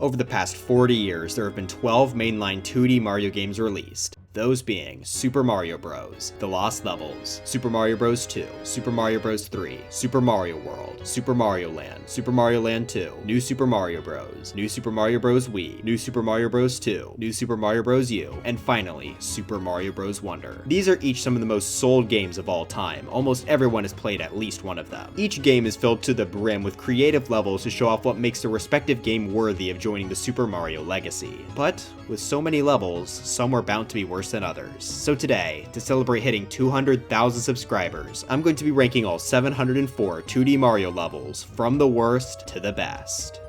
Over the past 40 years, there have been 12 mainline 2D Mario games released. Those being Super Mario Bros., The Lost Levels, Super Mario Bros. 2, Super Mario Bros. 3, Super Mario World, Super Mario Land, Super Mario Land 2, New Super Mario Bros., New Super Mario Bros. Wii, New Super Mario Bros. 2, New Super Mario Bros. U, and finally, Super Mario Bros. Wonder. These are each some of the most sold games of all time. Almost everyone has played at least one of them. Each game is filled to the brim with creative levels to show off what makes the respective game worthy of joining the Super Mario legacy. But with so many levels, some were bound to be worse than others. So today, to celebrate hitting 200,000 subscribers, I'm going to be ranking all 704 2D Mario levels from the worst to the best.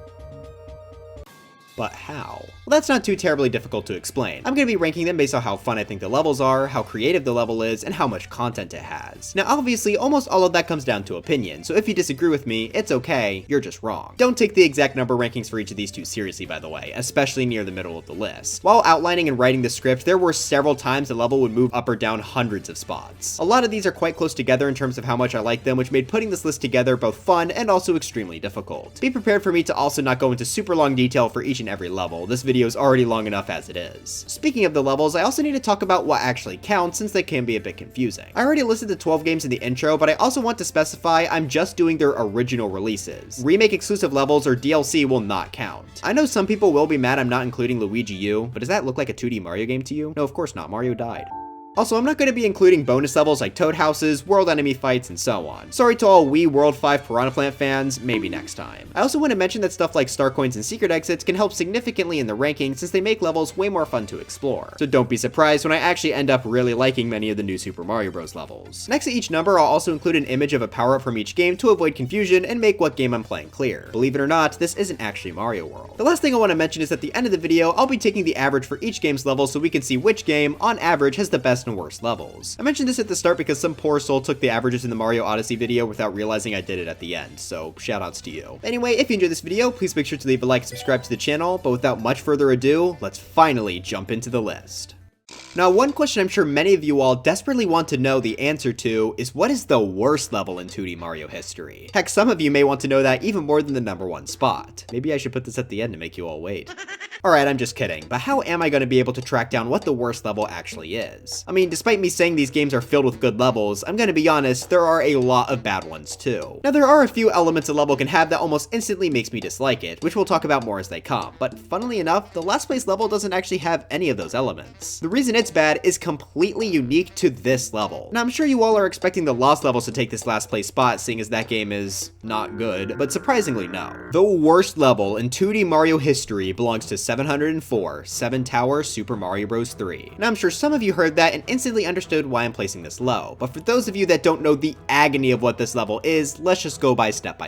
But how? Well, that's not too terribly difficult to explain. I'm going to be ranking them based on how fun I think the levels are, how creative the level is, and how much content it has. Now obviously, almost all of that comes down to opinion, so if you disagree with me, it's okay, you're just wrong. Don't take the exact number rankings for each of these two seriously, by the way, especially near the middle of the list. While outlining and writing the script, there were several times the level would move up or down hundreds of spots. A lot of these are quite close together in terms of how much I like them, which made putting this list together both fun and also extremely difficult. Be prepared for me to also not go into super long detail for each and every level. This video is already long enough as it is. Speaking of the levels, I also need to talk about what actually counts since they can be a bit confusing. I already listed the 12 games in the intro, but I also want to specify I'm just doing their original releases. Remake exclusive levels or DLC will not count. I know some people will be mad I'm not including Luigi U, but does that look like a 2D Mario game to you? No, of course not. Mario died. Also, I'm not going to be including bonus levels like Toad Houses, world enemy fights, and so on. Sorry to all Wii World 5 Piranha Plant fans, maybe next time. I also want to mention that stuff like star coins and secret exits can help significantly in the ranking since they make levels way more fun to explore. So don't be surprised when I actually end up really liking many of the new Super Mario Bros. Levels. Next to each number, I'll also include an image of a power-up from each game to avoid confusion and make what game I'm playing clear. Believe it or not, this isn't actually Mario World. The last thing I want to mention is at the end of the video, I'll be taking the average for each game's level so we can see which game, on average, has the best and worst levels. I mentioned this at the start because some poor soul took the averages in the Mario Odyssey video without realizing I did it at the end, so shoutouts to you. Anyway, if you enjoyed this video, please make sure to leave a like and subscribe to the channel, but without much further ado, let's finally jump into the list. Now, one question I'm sure many of you all desperately want to know the answer to is what is the worst level in 2D Mario history? Heck, some of you may want to know that even more than the #1 spot. Maybe I should put this at the end to make you all wait. Alright, I'm just kidding, but how am I going to be able to track down what the worst level actually is? I mean, despite me saying these games are filled with good levels, I'm going to be honest, there are a lot of bad ones too. Now, there are a few elements a level can have that almost instantly makes me dislike it, which we'll talk about more as they come, but funnily enough, the last place level doesn't actually have any of those elements. The reason it's bad is completely unique to this level. Now, I'm sure you all are expecting the Lost levels to take this last place spot, seeing as that game is not good, but surprisingly no. The worst level in 2D Mario history belongs to 704, 7 Tower Super Mario Bros. 3. Now, I'm sure some of you heard that and instantly understood why I'm placing this low, but for those of you that don't know the agony of what this level is, let's just go by step.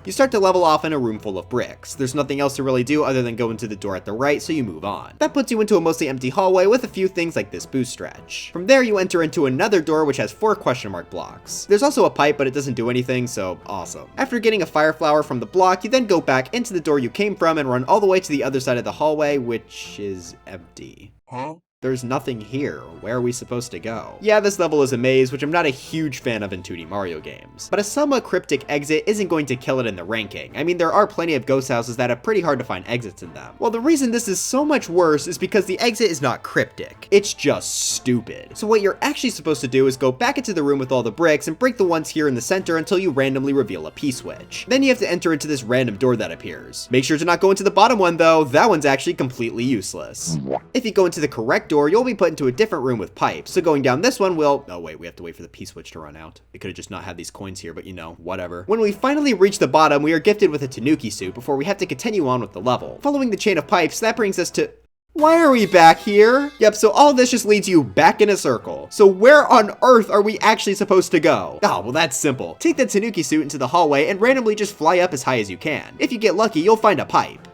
You start to level off in a room full of bricks. There's nothing else to really do other than go into the door at the right, so you move on. That puts you into a mostly empty hallway with a few things like this boost stretch. From there, you enter into another door which has 4 question mark blocks. There's also a pipe, but it doesn't do anything, so awesome. After getting a fire flower from the block, you then go back into the door you came from and run all the way to the other side of the hallway, which is empty. Huh? There's nothing here. Where are we supposed to go? Yeah, this level is a maze, which I'm not a huge fan of in 2D Mario games. But a somewhat cryptic exit isn't going to kill it in the ranking. I mean, there are plenty of ghost houses that have pretty hard to find exits in them. Well, the reason this is so much worse is because the exit is not cryptic. It's just stupid. So what you're actually supposed to do is go back into the room with all the bricks and break the ones here in the center until you randomly reveal a P-switch. Then you have to enter into this random door that appears. Make sure to not go into the bottom one though, that one's actually completely useless. If you go into the correct door, you'll be put into a different room with pipes. So going down this one will... Oh wait, we have to wait for the P-switch to run out. It could have just not had these coins here, but you know, whatever. When we finally reach the bottom, we are gifted with a Tanuki suit before we have to continue on with the level. Following the chain of pipes, that brings us to... Why are we back here? Yep, so all this just leads you back in a circle. So where on earth are we actually supposed to go? Oh, well that's simple. Take the Tanuki suit into the hallway and randomly just fly up as high as you can. If you get lucky, you'll find a pipe.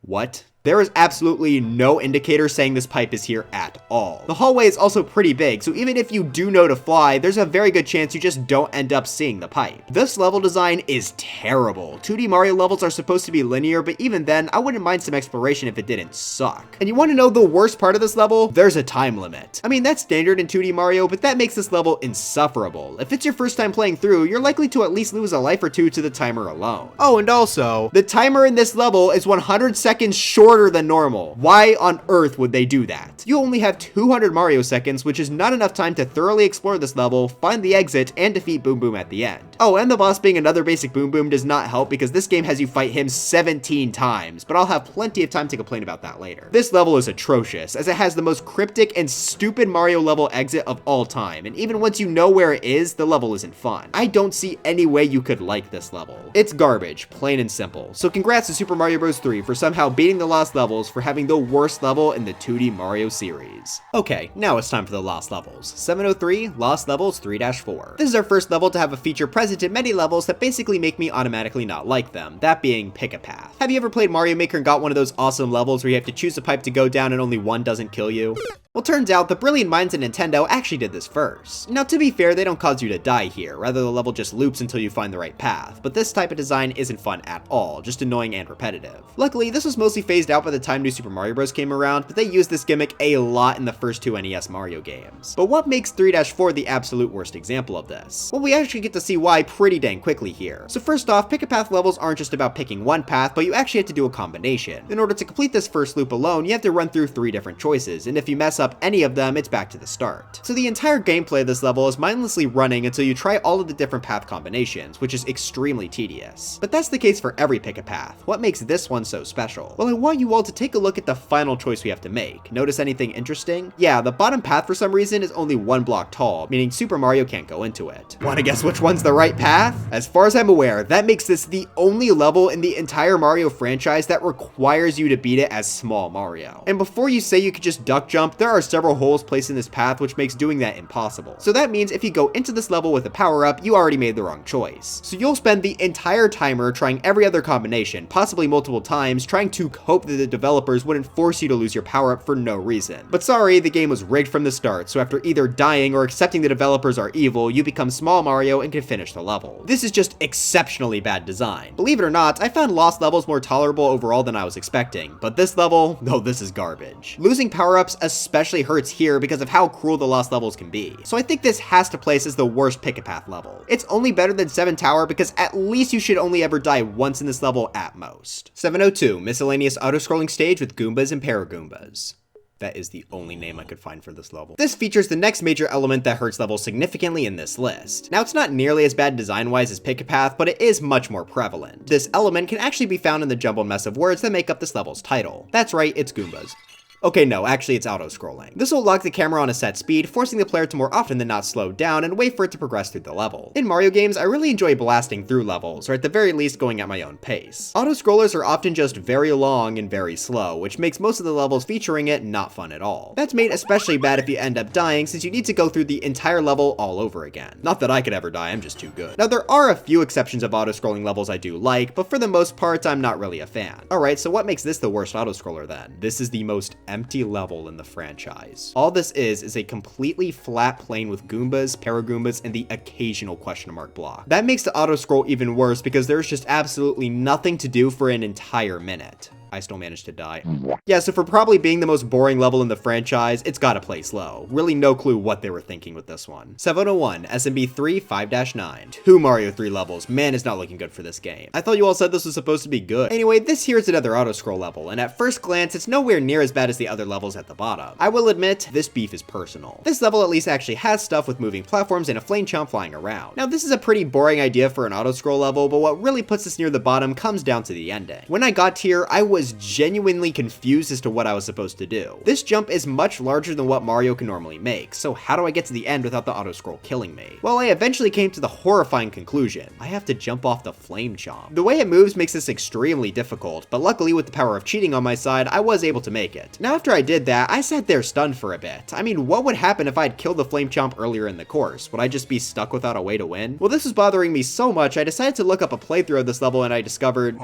What? There is absolutely no indicator saying this pipe is here at all. The hallway is also pretty big, so even if you do know to fly, there's a very good chance you just don't end up seeing the pipe. This level design is terrible. 2D Mario levels are supposed to be linear, but even then, I wouldn't mind some exploration if it didn't suck. And you want to know the worst part of this level? There's a time limit. I mean, that's standard in 2D Mario, but that makes this level insufferable. If it's your first time playing through, you're likely to at least lose a life or two to the timer alone. Oh, and also, the timer in this level is 100 seconds shorter than normal. Why on earth would they do that? You only have 200 Mario seconds, which is not enough time to thoroughly explore this level, find the exit, and defeat Boom Boom at the end. Oh, and the boss being another basic Boom Boom does not help because this game has you fight him 17 times, but I'll have plenty of time to complain about that later. This level is atrocious, as it has the most cryptic and stupid Mario level exit of all time, and even once you know where it is, the level isn't fun. I don't see any way you could like this level. It's garbage, plain and simple. So congrats to Super Mario Bros. 3 for somehow beating the Lost Levels for having the worst level in the 2D Mario series. Okay, now it's time for the Lost Levels. 703, Lost Levels 3-4. This is our first level to have a feature present in many levels that basically make me automatically not like them, that being pick a path. Have you ever played Mario Maker and got one of those awesome levels where you have to choose a pipe to go down and only one doesn't kill you? Well, turns out the brilliant minds at Nintendo actually did this first. Now, to be fair, they don't cause you to die here, rather the level just loops until you find the right path, but this type of design isn't fun at all, just annoying and repetitive. Luckily, this was mostly phased out by the time New Super Mario Bros. Came around, but they used this gimmick a lot in the first two NES Mario games. But what makes 3-4 the absolute worst example of this? Well, we actually get to see why pretty dang quickly here. So first off, pick-a-path levels aren't just about picking one path, but you actually have to do a combination. In order to complete this first loop alone, you have to run through 3 different choices, and if you mess up any of them, it's back to the start. So the entire gameplay of this level is mindlessly running until you try all of the different path combinations, which is extremely tedious. But that's the case for every pick-a-path. What makes this one so special? Well, I want you all to take a look at the final choice we have to make. Notice anything interesting? Yeah, the bottom path for some reason is only 1 block tall, meaning Super Mario can't go into it. Wanna guess which one's the right path? As far as I'm aware, that makes this the only level in the entire Mario franchise that requires you to beat it as Small Mario. And before you say you could just duck jump, there are several holes placed in this path which makes doing that impossible. So that means if you go into this level with a power-up, you already made the wrong choice. So you'll spend the entire timer trying every other combination, possibly multiple times, trying to hope that the developers wouldn't force you to lose your power-up for no reason. But sorry, the game was rigged from the start, so after either dying or accepting the developers are evil, you become Small Mario and can finish the level. This is just exceptionally bad design. Believe it or not, I found Lost levels more tolerable overall than I was expecting, but this level, no, this is garbage. Losing power-ups especially hurts here because of how cruel the Lost levels can be. So I think this has to place as the worst pick-a-path level. It's only better than 7 Tower because at least you should only ever die once in this level at most. 702, miscellaneous auto-scrolling stage with Goombas and Paragoombas. That is the only name I could find for this level. This features the next major element that hurts levels significantly in this list. Now, it's not nearly as bad design-wise as Pick-a-Path, but it is much more prevalent. This element can actually be found in the jumbled mess of words that make up this level's title. That's right, it's Goombas. Okay, no, actually it's auto-scrolling. This will lock the camera on a set speed, forcing the player to more often than not slow down and wait for it to progress through the level. In Mario games, I really enjoy blasting through levels, or at the very least going at my own pace. Auto-scrollers are often just very long and very slow, which makes most of the levels featuring it not fun at all. That's made especially bad if you end up dying, since you need to go through the entire level all over again. Not that I could ever die, I'm just too good. Now, there are a few exceptions of auto-scrolling levels I do like, but for the most part, I'm not really a fan. Alright, so what makes this the worst auto-scroller then? This is the most empty level in the franchise. All this is a completely flat plane with Goombas, Paragoombas, and the occasional question mark block. That makes the auto scroll even worse because there's just absolutely nothing to do for an entire minute. I still managed to die. Yeah, so for probably being the most boring level in the franchise, it's gotta play slow. Really no clue what they were thinking with this one. 701, SMB3 5-9. 2 Mario 3 levels. Man, it's not looking good for this game. I thought you all said this was supposed to be good. Anyway, this here is another auto-scroll level, and at first glance, it's nowhere near as bad as the other levels at the bottom. I will admit, this beef is personal. This level at least actually has stuff with moving platforms and a flame chomp flying around. Now, this is a pretty boring idea for an auto-scroll level, but what really puts this near the bottom comes down to the ending. When I got here, I was genuinely confused as to what I was supposed to do. This jump is much larger than what Mario can normally make, so how do I get to the end without the auto-scroll killing me? Well, I eventually came to the horrifying conclusion. I have to jump off the flame chomp. The way it moves makes this extremely difficult, but luckily with the power of cheating on my side, I was able to make it. Now after I did that, I sat there stunned for a bit. I mean, what would happen if I had killed the flame chomp earlier in the course? Would I just be stuck without a way to win? Well, this was bothering me so much, I decided to look up a playthrough of this level and I discovered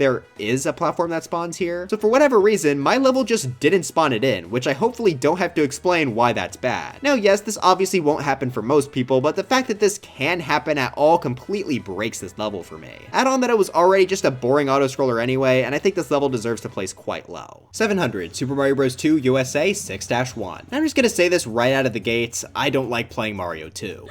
there is a platform that spawns here. So for whatever reason, my level just didn't spawn it in, which I hopefully don't have to explain why that's bad. Now yes, this obviously won't happen for most people, but the fact that this can happen at all completely breaks this level for me. Add on that it was already just a boring auto-scroller anyway, and I think this level deserves to place quite low. 700, Super Mario Bros. 2 USA 6-1. I'm just gonna say this right out of the gates, I don't like playing Mario 2.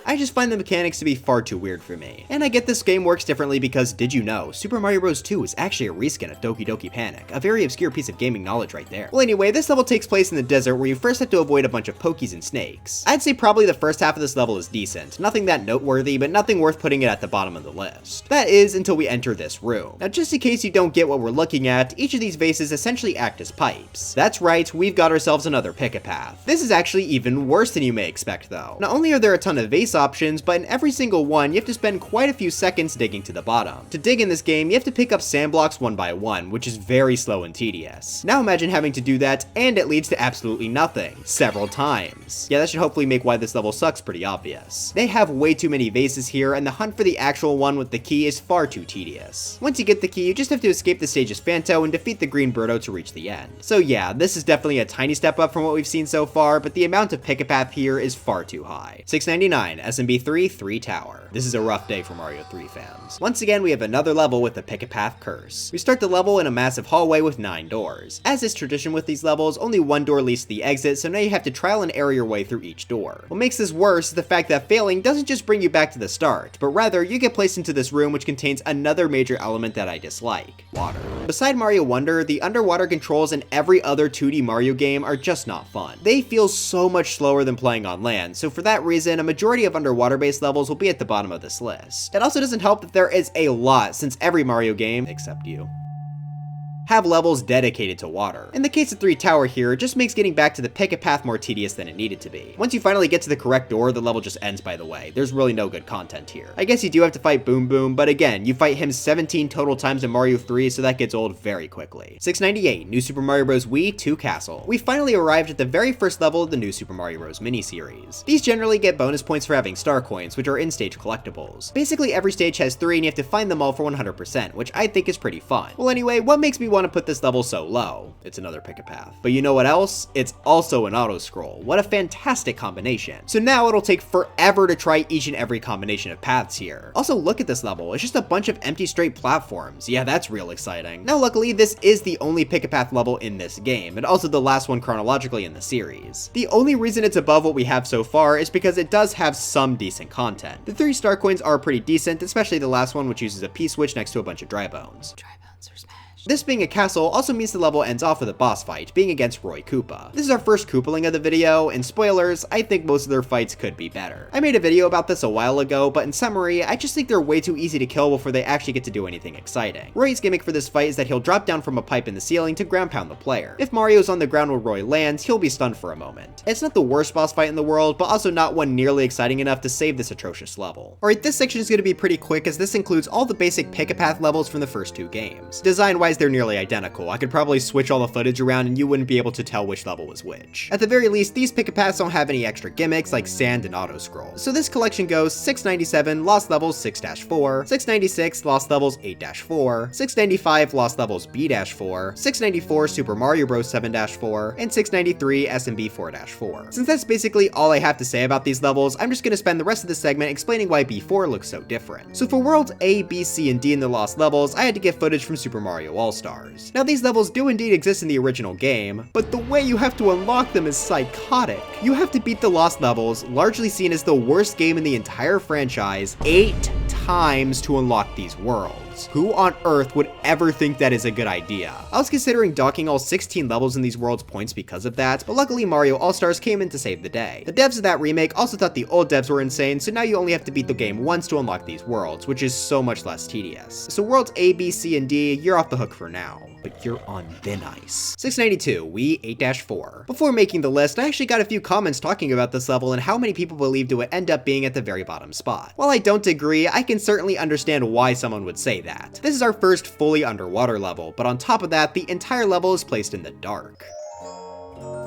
I just find the mechanics to be far too weird for me. And I get this game works differently because, did you know, Super Mario Bros. 2 is actually a reskin of Doki Doki Panic, a very obscure piece of gaming knowledge right there. Well anyway, this level takes place in the desert where you first have to avoid a bunch of pokies and snakes. I'd say probably the first half of this level is decent, nothing that noteworthy, but nothing worth putting it at the bottom of the list. That is, until we enter this room. Now just in case you don't get what we're looking at, each of these vases essentially act as pipes. That's right, we've got ourselves another pick-a-path. This is actually even worse than you may expect though. Not only are there a ton of vase options, but in every single one, you have to spend quite a few seconds digging to the bottom. To dig in this game, you have to pick up sand blocks one by one, which is very slow and tedious. Now imagine having to do that, and it leads to absolutely nothing, several times. Yeah, that should hopefully make why this level sucks pretty obvious. They have way too many vases here, and the hunt for the actual one with the key is far too tedious. Once you get the key, you just have to escape the stage's Phanto and defeat the green Birdo to reach the end. So yeah, this is definitely a tiny step up from what we've seen so far, but the amount of pick-a-path here is far too high. 699, SMB3 3 Tower. This is a rough day for Mario 3 fans. Once again, we have another level with the pick-a-path curse. We start the level in a massive hallway with 9 doors. As is tradition with these levels, only one door leads to the exit, so now you have to trial and error your way through each door. What makes this worse is the fact that failing doesn't just bring you back to the start, but rather you get placed into this room which contains another major element that I dislike: water. Beside Mario Wonder, the underwater controls in every other 2D Mario game are just not fun. They feel so much slower than playing on land, so for that reason, a majority of underwater-based levels will be at the bottom of this list. It also doesn't help that there is a lot, since every Mario game, except you, have levels dedicated to water. In the case of 3 Tower here, it just makes getting back to the pick-a-path more tedious than it needed to be. Once you finally get to the correct door, the level just ends by the way. There's really no good content here. I guess you do have to fight Boom Boom, but again, you fight him 17 total times in Mario 3, so that gets old very quickly. 698, New Super Mario Bros. Wii 2 Castle. We finally arrived at the very first level of the New Super Mario Bros. Mini-series. These generally get bonus points for having star coins, which are in-stage collectibles. Basically, every stage has 3 and you have to find them all for 100%, which I think is pretty fun. Well anyway, what makes me want to put this level so low? It's another pick-a-path. But you know what else? It's also an auto-scroll. What a fantastic combination. So now it'll take forever to try each and every combination of paths here. Also, look at this level. It's just a bunch of empty straight platforms. Yeah, that's real exciting. Now luckily, this is the only pick-a-path level in this game, and also the last one chronologically in the series. The only reason it's above what we have so far is because it does have some decent content. The 3 star coins are pretty decent, especially the last one, which uses a P-switch next to a bunch of dry bones. Dry bones are smashed. This being a castle also means the level ends off with a boss fight, being against Roy Koopa. This is our first Koopaling of the video, and spoilers, I think most of their fights could be better. I made a video about this a while ago, but in summary, I just think they're way too easy to kill before they actually get to do anything exciting. Roy's gimmick for this fight is that he'll drop down from a pipe in the ceiling to ground pound the player. If Mario's on the ground where Roy lands, he'll be stunned for a moment. It's not the worst boss fight in the world, but also not one nearly exciting enough to save this atrocious level. Alright, this section is going to be pretty quick as this includes all the basic pick-a-path levels from the first 2 games. Design-wise, they're nearly identical. I could probably switch all the footage around and you wouldn't be able to tell which level was which. At the very least, these pick-a-paths don't have any extra gimmicks like sand and auto-scroll. So this collection goes 697 Lost Levels 6-4, 696 Lost Levels 8-4, 695 Lost Levels B-4, 694 Super Mario Bros. 7-4, and 693 SMB 4-4. Since that's basically all I have to say about these levels, I'm just going to spend the rest of this segment explaining why B4 looks so different. So for worlds A, B, C, and D in the Lost Levels, I had to get footage from Super Mario All-Stars. Now these levels do indeed exist in the original game, but the way you have to unlock them is psychotic. You have to beat the Lost Levels, largely seen as the worst game in the entire franchise, 8 times to unlock these worlds. Who on earth would ever think that is a good idea? I was considering docking all 16 levels in these worlds points because of that, but luckily Mario All-Stars came in to save the day. The devs of that remake also thought the old devs were insane, so now you only have to beat the game once to unlock these worlds, which is so much less tedious. So worlds A, B, C, and D, you're off the hook for now. But you're on thin ice. 692, Wii 8-4. Before making the list, I actually got a few comments talking about this level and how many people believed it would end up being at the very bottom spot. While I don't agree, I can certainly understand why someone would say that. This is our first fully underwater level, but on top of that, the entire level is placed in the dark.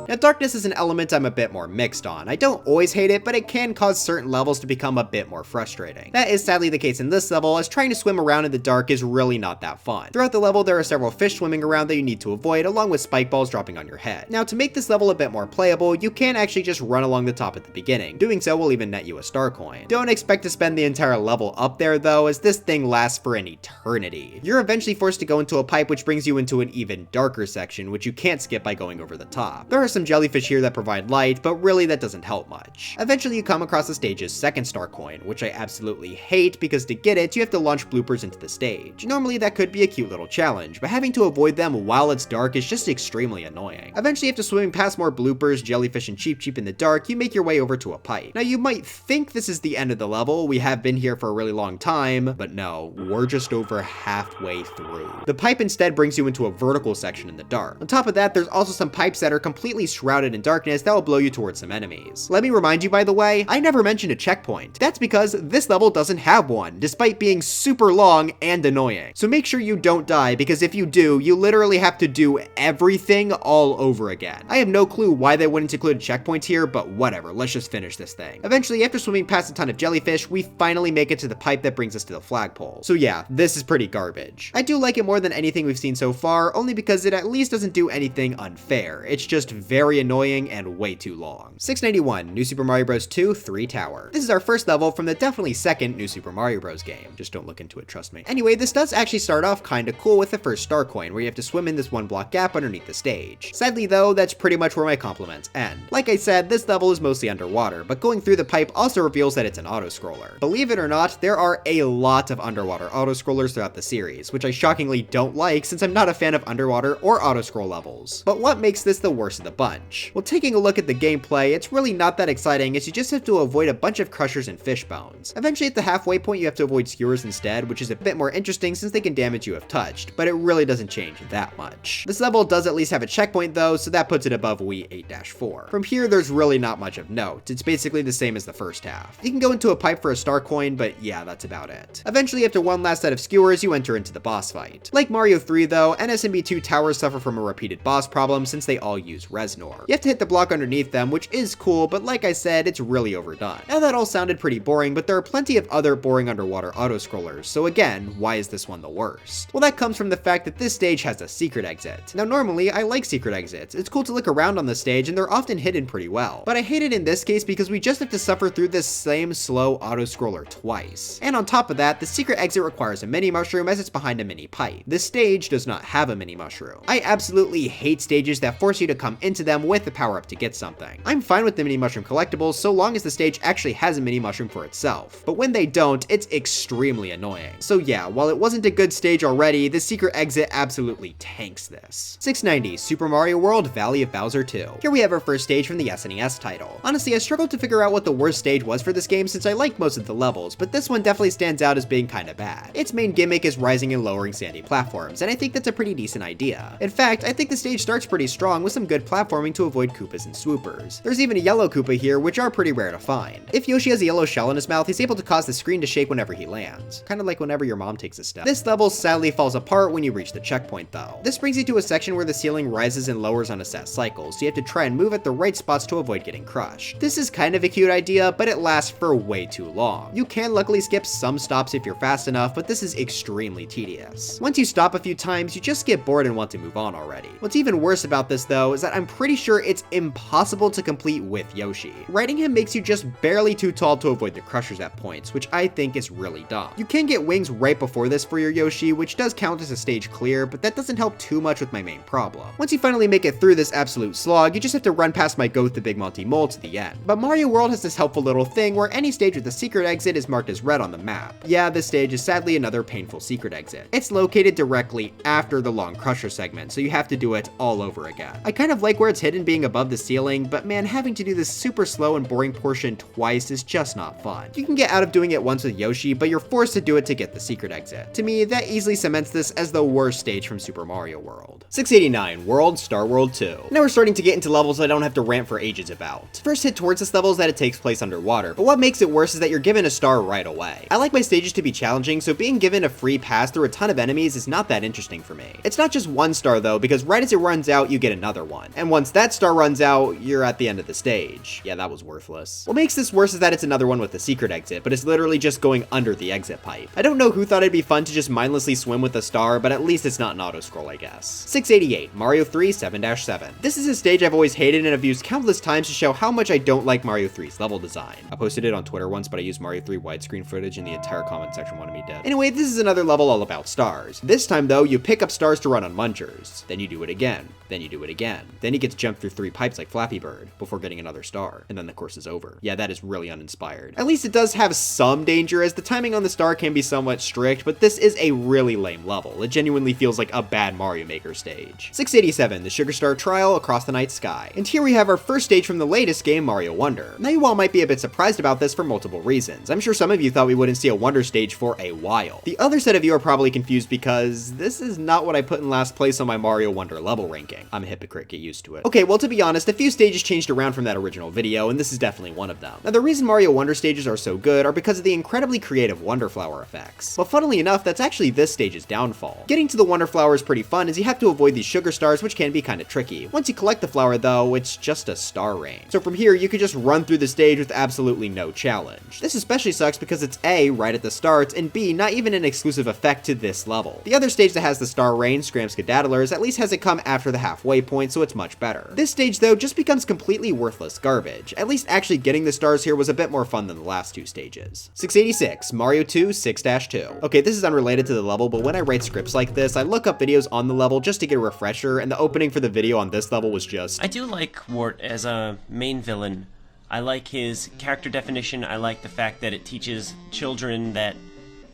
Now, darkness is an element I'm a bit more mixed on. I don't always hate it, but it can cause certain levels to become a bit more frustrating. That is sadly the case in this level, as trying to swim around in the dark is really not that fun. Throughout the level, there are several fish swimming around that you need to avoid, along with spike balls dropping on your head. Now, to make this level a bit more playable, you can actually just run along the top at the beginning. Doing so will even net you a star coin. Don't expect to spend the entire level up there though, as this thing lasts for an eternity. You're eventually forced to go into a pipe which brings you into an even darker section, which you can't skip by going over the top. There are some jellyfish here that provide light, but really that doesn't help much. Eventually you come across the stage's second star coin, which I absolutely hate because to get it, you have to launch bloopers into the stage. Normally that could be a cute little challenge, but having to avoid them while it's dark is just extremely annoying. Eventually after swimming past more bloopers, jellyfish, and Cheep Cheep in the dark, you make your way over to a pipe. Now you might think this is the end of the level, we have been here for a really long time, but no, we're just over halfway through. The pipe instead brings you into a vertical section in the dark. On top of that, there's also some pipes that are completely shrouded in darkness that will blow you towards some enemies. Let me remind you, by the way, I never mentioned a checkpoint. That's because this level doesn't have one, despite being super long and annoying. So make sure you don't die, because if you do, you literally have to do everything all over again. I have no clue why they wouldn't include a checkpoint here, but whatever, let's just finish this thing. Eventually, after swimming past a ton of jellyfish, we finally make it to the pipe that brings us to the flagpole. So yeah, this is pretty garbage. I do like it more than anything we've seen so far, only because it at least doesn't do anything unfair. It's just very annoying and way too long. 691, New Super Mario Bros. 2 3 Tower. This is our first level from the definitely second New Super Mario Bros. Game. Just don't look into it, trust me. Anyway, this does actually start off kinda cool with the first star coin, where you have to swim in this one block gap underneath the stage. Sadly though, that's pretty much where my compliments end. Like I said, this level is mostly underwater, but going through the pipe also reveals that it's an auto-scroller. Believe it or not, there are a lot of underwater auto-scrollers throughout the series, which I shockingly don't like since I'm not a fan of underwater or auto-scroll levels. But what makes this the worst of the bunch? Well, taking a look at the gameplay, it's really not that exciting as you just have to avoid a bunch of crushers and fish bones. Eventually at the halfway point you have to avoid skewers instead, which is a bit more interesting since they can damage you if touched, but it really doesn't change that much. This level does at least have a checkpoint though, so that puts it above Wii 8-4. From here there's really not much of note, it's basically the same as the first half. You can go into a pipe for a star coin, but yeah, that's about it. Eventually after one last set of skewers, you enter into the boss fight. Like Mario 3 though, NSMB2 towers suffer from a repeated boss problem since they all use Reznor. You have to hit the block underneath them, which is cool, but like I said, it's really overdone. Now that all sounded pretty boring, but there are plenty of other boring underwater auto-scrollers, so again, why is this one the worst? Well, that comes from the fact that this stage has a secret exit. Now normally, I like secret exits. It's cool to look around on the stage and they're often hidden pretty well. But I hate it in this case because we just have to suffer through this same slow auto-scroller twice. And on top of that, the secret exit requires a mini mushroom as it's behind a mini pipe. This stage does not have a mini mushroom. I absolutely hate stages that force you to come into them with the power up to get something. I'm fine with the mini mushroom collectibles so long as the stage actually has a mini mushroom for itself. But when they don't, it's extremely annoying. So yeah, while it wasn't a good stage already, the secret exit absolutely tanks this. 690, Super Mario World Valley of Bowser 2. Here we have our first stage from the SNES title. Honestly, I struggled to figure out what the worst stage was for this game since I like most of the levels, but this one definitely stands out as being kinda bad. Its main gimmick is rising and lowering sandy platforms, and I think that's a pretty decent idea. In fact, I think the stage starts pretty strong with some good platforming to avoid Koopas and swoopers. There's even a yellow Koopa here, which are pretty rare to find. If Yoshi has a yellow shell in his mouth, he's able to cause the screen to shake whenever he lands. Kinda like whenever your mom takes a step. This level sadly falls apart when you reach the checkpoint though. This brings you to a section where the ceiling rises and lowers on a set cycle, so you have to try and move at the right spots to avoid getting crushed. This is kind of a cute idea, but it lasts for way too long. You can luckily skip some stops if you're fast enough, but this is extremely tedious. Once you stop a few times, you just get bored and want to move on already. What's even worse about this though is that I'm pretty sure it's impossible to complete with Yoshi. Riding him makes you just barely too tall to avoid the crushers at points, which I think is really dumb. You can get wings right before this for your Yoshi, which does count as a stage clear, but that doesn't help too much with my main problem. Once you finally make it through this absolute slog, you just have to run past my goat the Big Monty Mole to the end. But Mario World has this helpful little thing where any stage with a secret exit is marked as red on the map. Yeah, this stage is sadly another painful secret exit. It's located directly after the long crusher segment, so you have to do it all over again. I kind of like where it's hidden being above the ceiling, but man, having to do this super slow and boring portion twice is just not fun. You can get out of doing it once with Yoshi, but you're forced to do it to get the secret exit. To me, that easily cements this as the worst stage from Super Mario World. 689, World Star World 2. Now we're starting to get into levels I don't have to rant for ages about. First hit towards this level is that it takes place underwater, but what makes it worse is that you're given a star right away. I like my stages to be challenging, so being given a free pass through a ton of enemies is not that interesting for me. It's not just one star though, because right as it runs out, you get another one. And once that star runs out, you're at the end of the stage. Yeah, that was worthless. What makes this worse is that it's another one with a secret exit, but it's literally just going under the exit pipe. I don't know who thought it'd be fun to just mindlessly swim with a star, but at least it's not an auto-scroll, I guess. 688, Mario 3 7-7. This is a stage I've always hated and have used countless times to show how much I don't like Mario 3's level design. I posted it on Twitter once, but I used Mario 3 widescreen footage and the entire comment section wanted me dead. Anyway, this is another level all about stars. This time though, you pick up stars to run on mungers. Then you do it again. Then you do it again. Then you get to jump through 3 pipes like Flappy Bird before getting another star. And then the course is over. Yeah, that is really uninspired. At least it does have some danger as the timing on the star can be somewhat strict, but this is a really lame level. It genuinely feels like a bad Mario Maker stage. 687, the Sugar Star Trial Across the Night Sky. And here we have our first stage from the latest game, Mario Wonder. Now you all might be a bit surprised about this for multiple reasons. I'm sure some of you thought we wouldn't see a Wonder stage for a while. The other set of you are probably confused because this is not what I put in last place on my Mario Wonder level ranking. I'm a hypocrite, get used to it. Okay, well to be honest, a few stages changed around from that original video, and this is definitely one of them. Now the reason Mario Wonder stages are so good are because of the incredibly creative Wonder Flower effects. But funnily enough, that's actually this stage's downfall. Getting to the Wonder Flower is pretty fun as you have to avoid these sugar stars, which can be kinda tricky. Once you collect the flower though, it's just a star rain. So from here, you could just run through the stage with absolutely no challenge. This especially sucks because it's A, right at the start, and B, not even an exclusive effect to this level. The other stage that has the star rain, Scram Skedaddlers, at least has it come after the halfway point, so it's much better. This stage though just becomes completely worthless garbage. At least actually getting the stars here was a bit more fun than the last 2 stages. 686, Mario 2 6-2. Okay, this is unrelated to the level, but when I write scripts like this, I look up videos on the level just to get a refresher, and the opening for the video on this level was just... I do like Wart as a main villain. I like his character definition. I like the fact that it teaches children that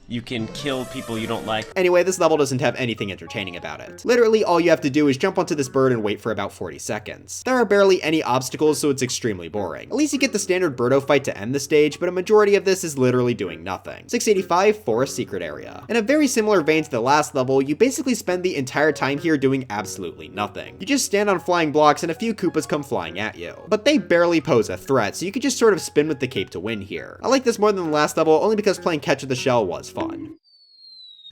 you can kill people you don't like. Anyway, this level doesn't have anything entertaining about it. Literally, all you have to do is jump onto this bird and wait for about 40 seconds. There are barely any obstacles, so it's extremely boring. At least you get the standard Birdo fight to end the stage, but a majority of this is literally doing nothing. 685, Forest Secret Area. In a very similar vein to the last level, you basically spend the entire time here doing absolutely nothing. You just stand on flying blocks and a few Koopas come flying at you. But they barely pose a threat, so you could just sort of spin with the cape to win here. I like this more than the last level only because playing Catch of the Shell was fun.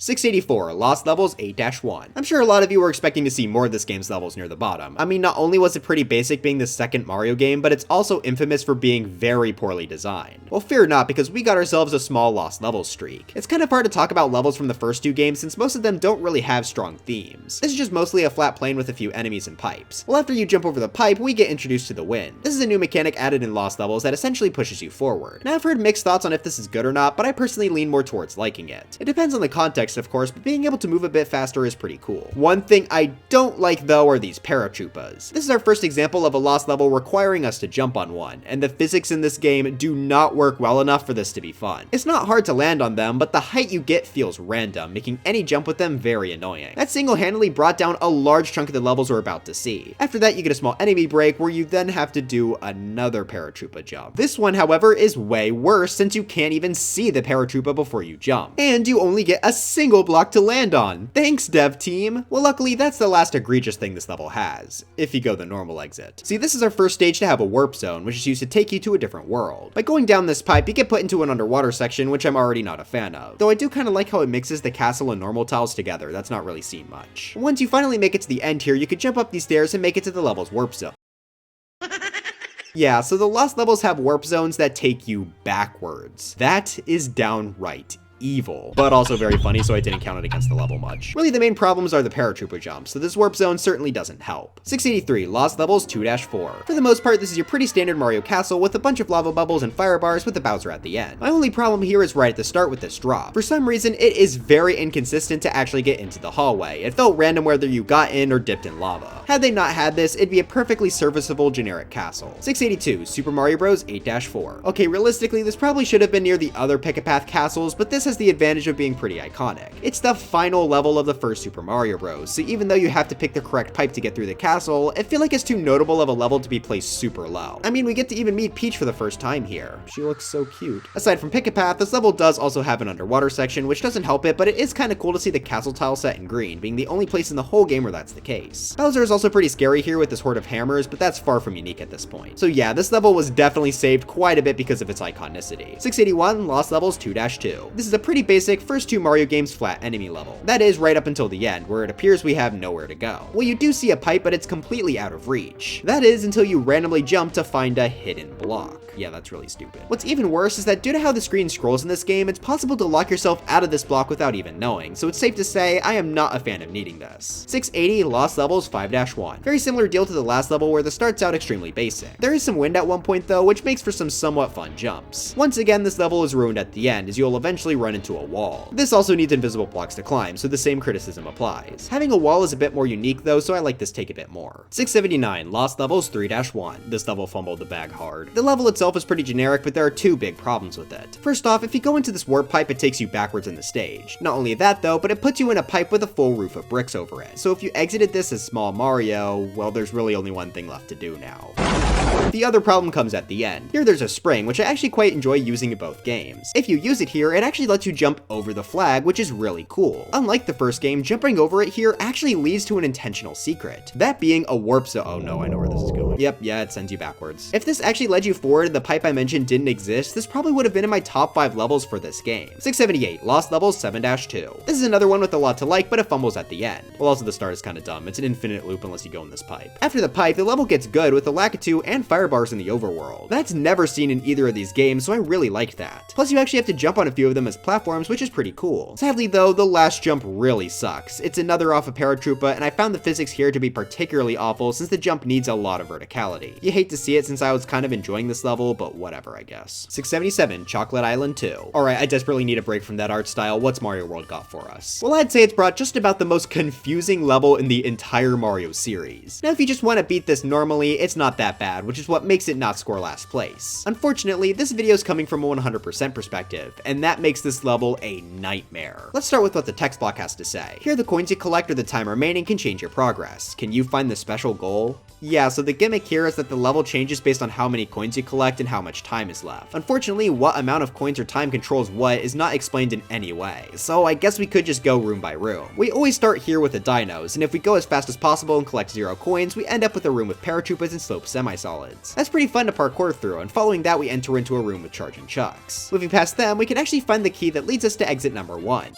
684, Lost Levels 8-1. I'm sure a lot of you were expecting to see more of this game's levels near the bottom. I mean, not only was it pretty basic being the second Mario game, but it's also infamous for being very poorly designed. Well, fear not, because we got ourselves a small Lost Levels streak. It's kind of hard to talk about levels from the first 2 games since most of them don't really have strong themes. This is just mostly a flat plane with a few enemies and pipes. Well, after you jump over the pipe, we get introduced to the wind. This is a new mechanic added in Lost Levels that essentially pushes you forward. Now, I've heard mixed thoughts on if this is good or not, but I personally lean more towards liking it. It depends on the context, of course, but being able to move a bit faster is pretty cool. One thing I don't like though are these paratroopas. This is our first example of a Lost level requiring us to jump on one, and the physics in this game do not work well enough for this to be fun. It's not hard to land on them, but the height you get feels random, making any jump with them very annoying. That single-handedly brought down a large chunk of the levels we're about to see. After that, you get a small enemy break where you then have to do another paratroopa jump. This one, however, is way worse since you can't even see the paratroopa before you jump, and you only get a single block to land on. Thanks, dev team. Well, luckily, that's the last egregious thing this level has, if you go the normal exit. See, this is our first stage to have a warp zone, which is used to take you to a different world. By going down this pipe, you get put into an underwater section, which I'm already not a fan of. Though I do kind of like how it mixes the castle and normal tiles together. That's not really seen much. Once you finally make it to the end here, you could jump up these stairs and make it to the level's warp zone. Yeah, so the Lost levels have warp zones that take you backwards. That is downright evil, but also very funny, so I didn't count it against the level much. Really, the main problems are the paratrooper jumps, so this warp zone certainly doesn't help. 683, Lost Levels 2-4. For the most part, this is your pretty standard Mario castle with a bunch of lava bubbles and fire bars with the Bowser at the end. My only problem here is right at the start with this drop. For some reason, it is very inconsistent to actually get into the hallway. It felt random whether you got in or dipped in lava. Had they not had this, it'd be a perfectly serviceable generic castle. 682, Super Mario Bros. 8-4. Okay, realistically, this probably should have been near the other Pick-a-Path castles, but this has the advantage of being pretty iconic. It's the final level of the first Super Mario Bros, so even though you have to pick the correct pipe to get through the castle, I feel like it's too notable of a level to be placed super low. I mean, we get to even meet Peach for the first time here. She looks so cute. Aside from Pick-a-Path, this level does also have an underwater section, which doesn't help it, but it is kind of cool to see the castle tile set in green, being the only place in the whole game where that's the case. Bowser is also pretty scary here with this horde of hammers, but that's far from unique at this point. So yeah, this level was definitely saved quite a bit because of its iconicity. 681, Lost Levels 2-2. This is a a pretty basic first 2 Mario games flat enemy level. That is right up until the end, where it appears we have nowhere to go. Well, you do see a pipe, but it's completely out of reach. That is until you randomly jump to find a hidden block. Yeah, that's really stupid. What's even worse is that due to how the screen scrolls in this game, it's possible to lock yourself out of this block without even knowing, so it's safe to say I am not a fan of needing this. 680 Lost Levels 5-1. Very similar deal to the last level where this starts out extremely basic. There is some wind at one point though, which makes for some somewhat fun jumps. Once again, this level is ruined at the end, as you'll eventually run into a wall. This also needs invisible blocks to climb, so the same criticism applies. Having a wall is a bit more unique though, so I like this take a bit more. 679 Lost Levels 3-1. This level fumbled the bag hard. The level itself is pretty generic, but there are 2 big problems with it. First off, if you go into this warp pipe, it takes you backwards in the stage. Not only that though, but it puts you in a pipe with a full roof of bricks over it. So if you exited this as Small Mario, well, there's really only one thing left to do now. The other problem comes at the end. Here there's a spring, which I actually quite enjoy using in both games. If you use it here, it actually lets you jump over the flag, which is really cool. Unlike the first game, jumping over it here actually leads to an intentional secret. That being a warp zone. Oh no, I know where this is going. Yep, yeah, it sends you backwards. If this actually led you forward and the pipe I mentioned didn't exist, this probably would have been in my top 5 levels for this game. 678 Lost Levels 7-2. This is another one with a lot to like, but it fumbles at the end. Well, also the start is kind of dumb. It's an infinite loop unless you go in this pipe. After the pipe, the level gets good with the Lakitu and fire bars in the overworld. That's never seen in either of these games, so I really liked that. Plus, you actually have to jump on a few of them as platforms, which is pretty cool. Sadly though, the last jump really sucks. It's another off a Paratroopa, and I found the physics here to be particularly awful since the jump needs a lot of verticality. You hate to see it since I was kind of enjoying this level, but whatever, I guess. 677 Chocolate Island 2. Alright, I desperately need a break from that art style. What's Mario World got for us? Well, I'd say it's brought just about the most confusing level in the entire Mario series. Now, if you just want to beat this normally, it's not that bad, which is what makes it not score last place. Unfortunately, this video is coming from a 100% perspective, and that makes this level a nightmare. Let's start with what the text block has to say. Here, the coins you collect or the time remaining can change your progress. Can you find the special goal? Yeah, so the gimmick here is that the level changes based on how many coins you collect and how much time is left. Unfortunately, what amount of coins or time controls what is not explained in any way, so I guess we could just go room by room. We always start here with the dinos, and if we go as fast as possible and collect 0 coins, we end up with a room with paratroopas and sloped semi-solids. That's pretty fun to parkour through, and following that we enter into a room with charging chucks. Moving past them, we can actually find the key that leads us to exit number 1.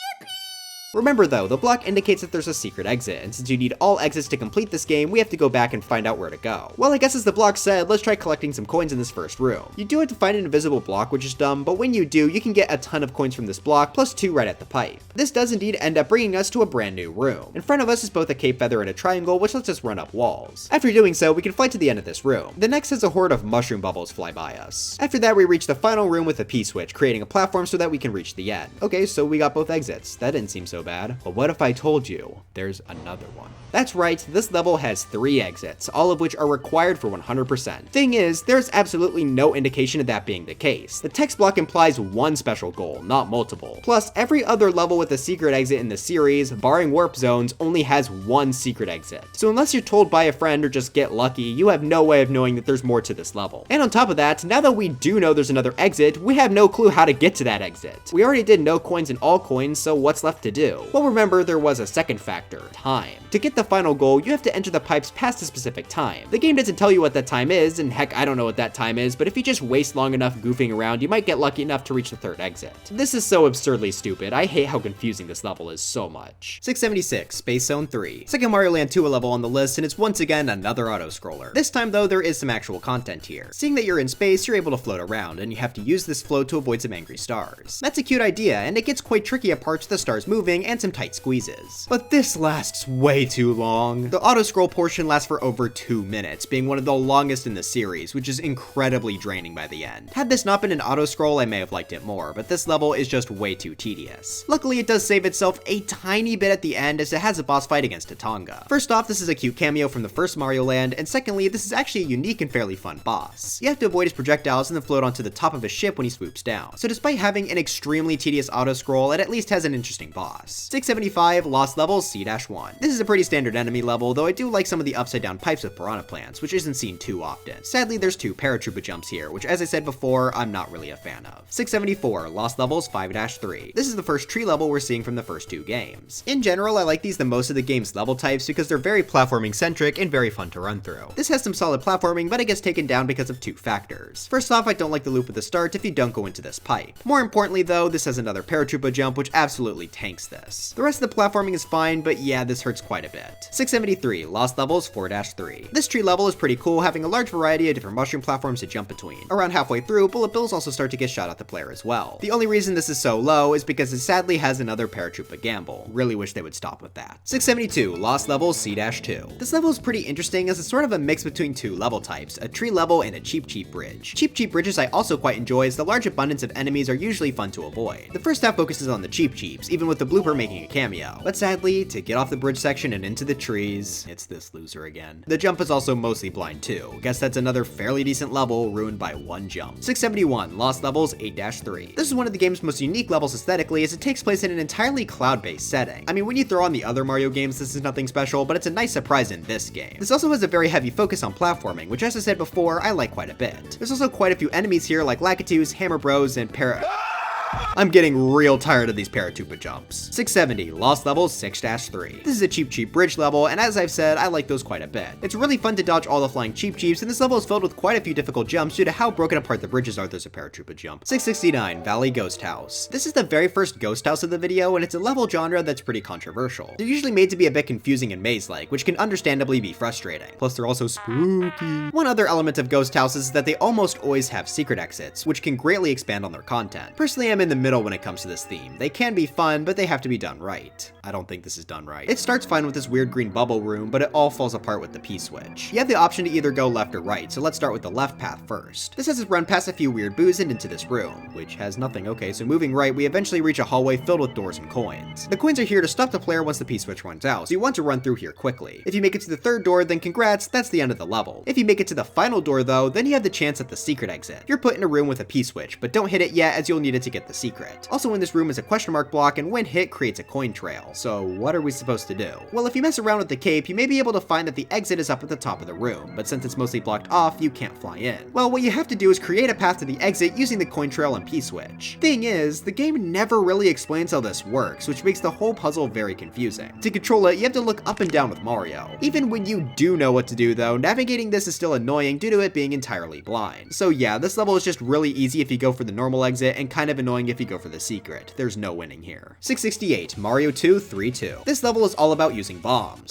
Remember though, the block indicates that there's a secret exit, and since you need all exits to complete this game, we have to go back and find out where to go. Well, I guess as the block said, let's try collecting some coins in this first room. You do have to find an invisible block, which is dumb, but when you do, you can get a ton of coins from this block, plus 2 right at the pipe. This does indeed end up bringing us to a brand new room. In front of us is both a cape feather and a triangle, which lets us run up walls. After doing so, we can fly to the end of this room. The next has a horde of mushroom bubbles fly by us. After that, we reach the final room with a P-switch, creating a platform so that we can reach the end. Okay, so we got both exits. That didn't seem so bad. But what if I told you there's another one? That's right, this level has 3 exits, all of which are required for 100%. Thing is, there's absolutely no indication of that being the case. The text block implies 1 special goal, not multiple. Plus, every other level with a secret exit in the series, barring warp zones, only has 1 secret exit. So unless you're told by a friend or just get lucky, you have no way of knowing that there's more to this level. And on top of that, now that we do know there's another exit, we have no clue how to get to that exit. We already did no coins and all coins, so what's left to do? Well, remember, there was a second factor, time. To get the final goal, you have to enter the pipes past a specific time. The game doesn't tell you what that time is, and heck, I don't know what that time is, but if you just waste long enough goofing around, you might get lucky enough to reach the 3rd exit. This is so absurdly stupid. I hate how confusing this level is so much. 676, Space Zone 3. Second Mario Land 2 level on the list, and it's once again another auto-scroller. This time though, there is some actual content here. Seeing that you're in space, you're able to float around, and you have to use this float to avoid some angry stars. That's a cute idea, and it gets quite tricky at parts with the stars moving and some tight squeezes. But this lasts way too long. The auto-scroll portion lasts for over 2 minutes, being one of the longest in the series, which is incredibly draining by the end. Had this not been an auto-scroll, I may have liked it more, but this level is just way too tedious. Luckily, it does save itself a tiny bit at the end as it has a boss fight against Tatanga. First off, this is a cute cameo from the first Mario Land, and secondly, this is actually a unique and fairly fun boss. You have to avoid his projectiles and then float onto the top of a ship when he swoops down. So despite having an extremely tedious auto-scroll, it at least has an interesting boss. boss. 675, Lost Levels C-1. This is a pretty standard enemy level, though I do like some of the upside down pipes with piranha plants, which isn't seen too often. Sadly, there's 2 paratroopa jumps here, which as I said before, I'm not really a fan of. 674, Lost Levels 5-3. This is the first tree level we're seeing from the first 2 games. In general, I like these the most of the game's level types because they're very platforming centric and very fun to run through. This has some solid platforming, but it gets taken down because of 2 factors. First off, I don't like the loop at the start if you don't go into this pipe. More importantly though, this has another paratroopa jump which absolutely tanks this. The rest of the platforming is fine, but yeah, this hurts quite a bit. 673, Lost Levels 4-3. This tree level is pretty cool, having a large variety of different mushroom platforms to jump between. Around halfway through, bullet bills also start to get shot at the player as well. The only reason this is so low is because it sadly has another paratroopa gamble. Really wish they would stop with that. 672, Lost Levels C-2. This level is pretty interesting as it's sort of a mix between 2 level types, a tree level and a cheap bridge. Cheap bridges I also quite enjoy as the large abundance of enemies are usually fun to avoid. The first half focuses on the cheaps, even with the blooper making a cameo. But sadly, to get off the bridge section and into the trees, it's this loser again. The jump is also mostly blind too. Guess that's another fairly decent level ruined by 1 jump. 671, Lost Levels 8-3. This is one of the game's most unique levels aesthetically as it takes place in an entirely cloud-based setting. I mean, when you throw on the other Mario games, this is nothing special, but it's a nice surprise in this game. This also has a very heavy focus on platforming, which as I said before, I like quite a bit. There's also quite a few enemies here like Lakitus, Hammer Bros, and I'm getting real tired of these paratroopa jumps. 670, Lost Levels 6-3. This is a cheap bridge level, and as I've said, I like those quite a bit. It's really fun to dodge all the flying cheaps, and this level is filled with quite a few difficult jumps due to how broken apart the bridges are. There's a paratroopa jump. 669, Valley Ghost House. This is the very first ghost house of the video, and it's a level genre that's pretty controversial. They're usually made to be a bit confusing and maze-like, which can understandably be frustrating. Plus, they're also spooky. One other element of ghost houses is that they almost always have secret exits, which can greatly expand on their content. Personally, I'm in the middle when it comes to this theme. They can be fun, but they have to be done right. I don't think this is done right. It starts fine with this weird green bubble room, but it all falls apart with the P-switch. You have the option to either go left or right, so let's start with the left path first. This has us run past a few weird boos and into this room, which has nothing. Okay, so moving right, we eventually reach a hallway filled with doors and coins. The coins are here to stop the player once the P-switch runs out, so you want to run through here quickly. If you make it to the 3rd door, then congrats, that's the end of the level. If you make it to the final door though, then you have the chance at the secret exit. You're put in a room with a P-switch, but don't hit it yet as you'll need it to get the secret. Also in this room is a question mark block, and when hit creates a coin trail. So what are we supposed to do? Well, if you mess around with the cape, you may be able to find that the exit is up at the top of the room, but since it's mostly blocked off, you can't fly in. Well, what you have to do is create a path to the exit using the coin trail and P-switch. Thing is, the game never really explains how this works, which makes the whole puzzle very confusing. To control it, you have to look up and down with Mario. Even when you do know what to do though, navigating this is still annoying due to it being entirely blind. So yeah, this level is just really easy if you go for the normal exit and kind of annoying if you go for the secret. There's no winning here. 668, Mario 2 3-2. This level is all about using bombs.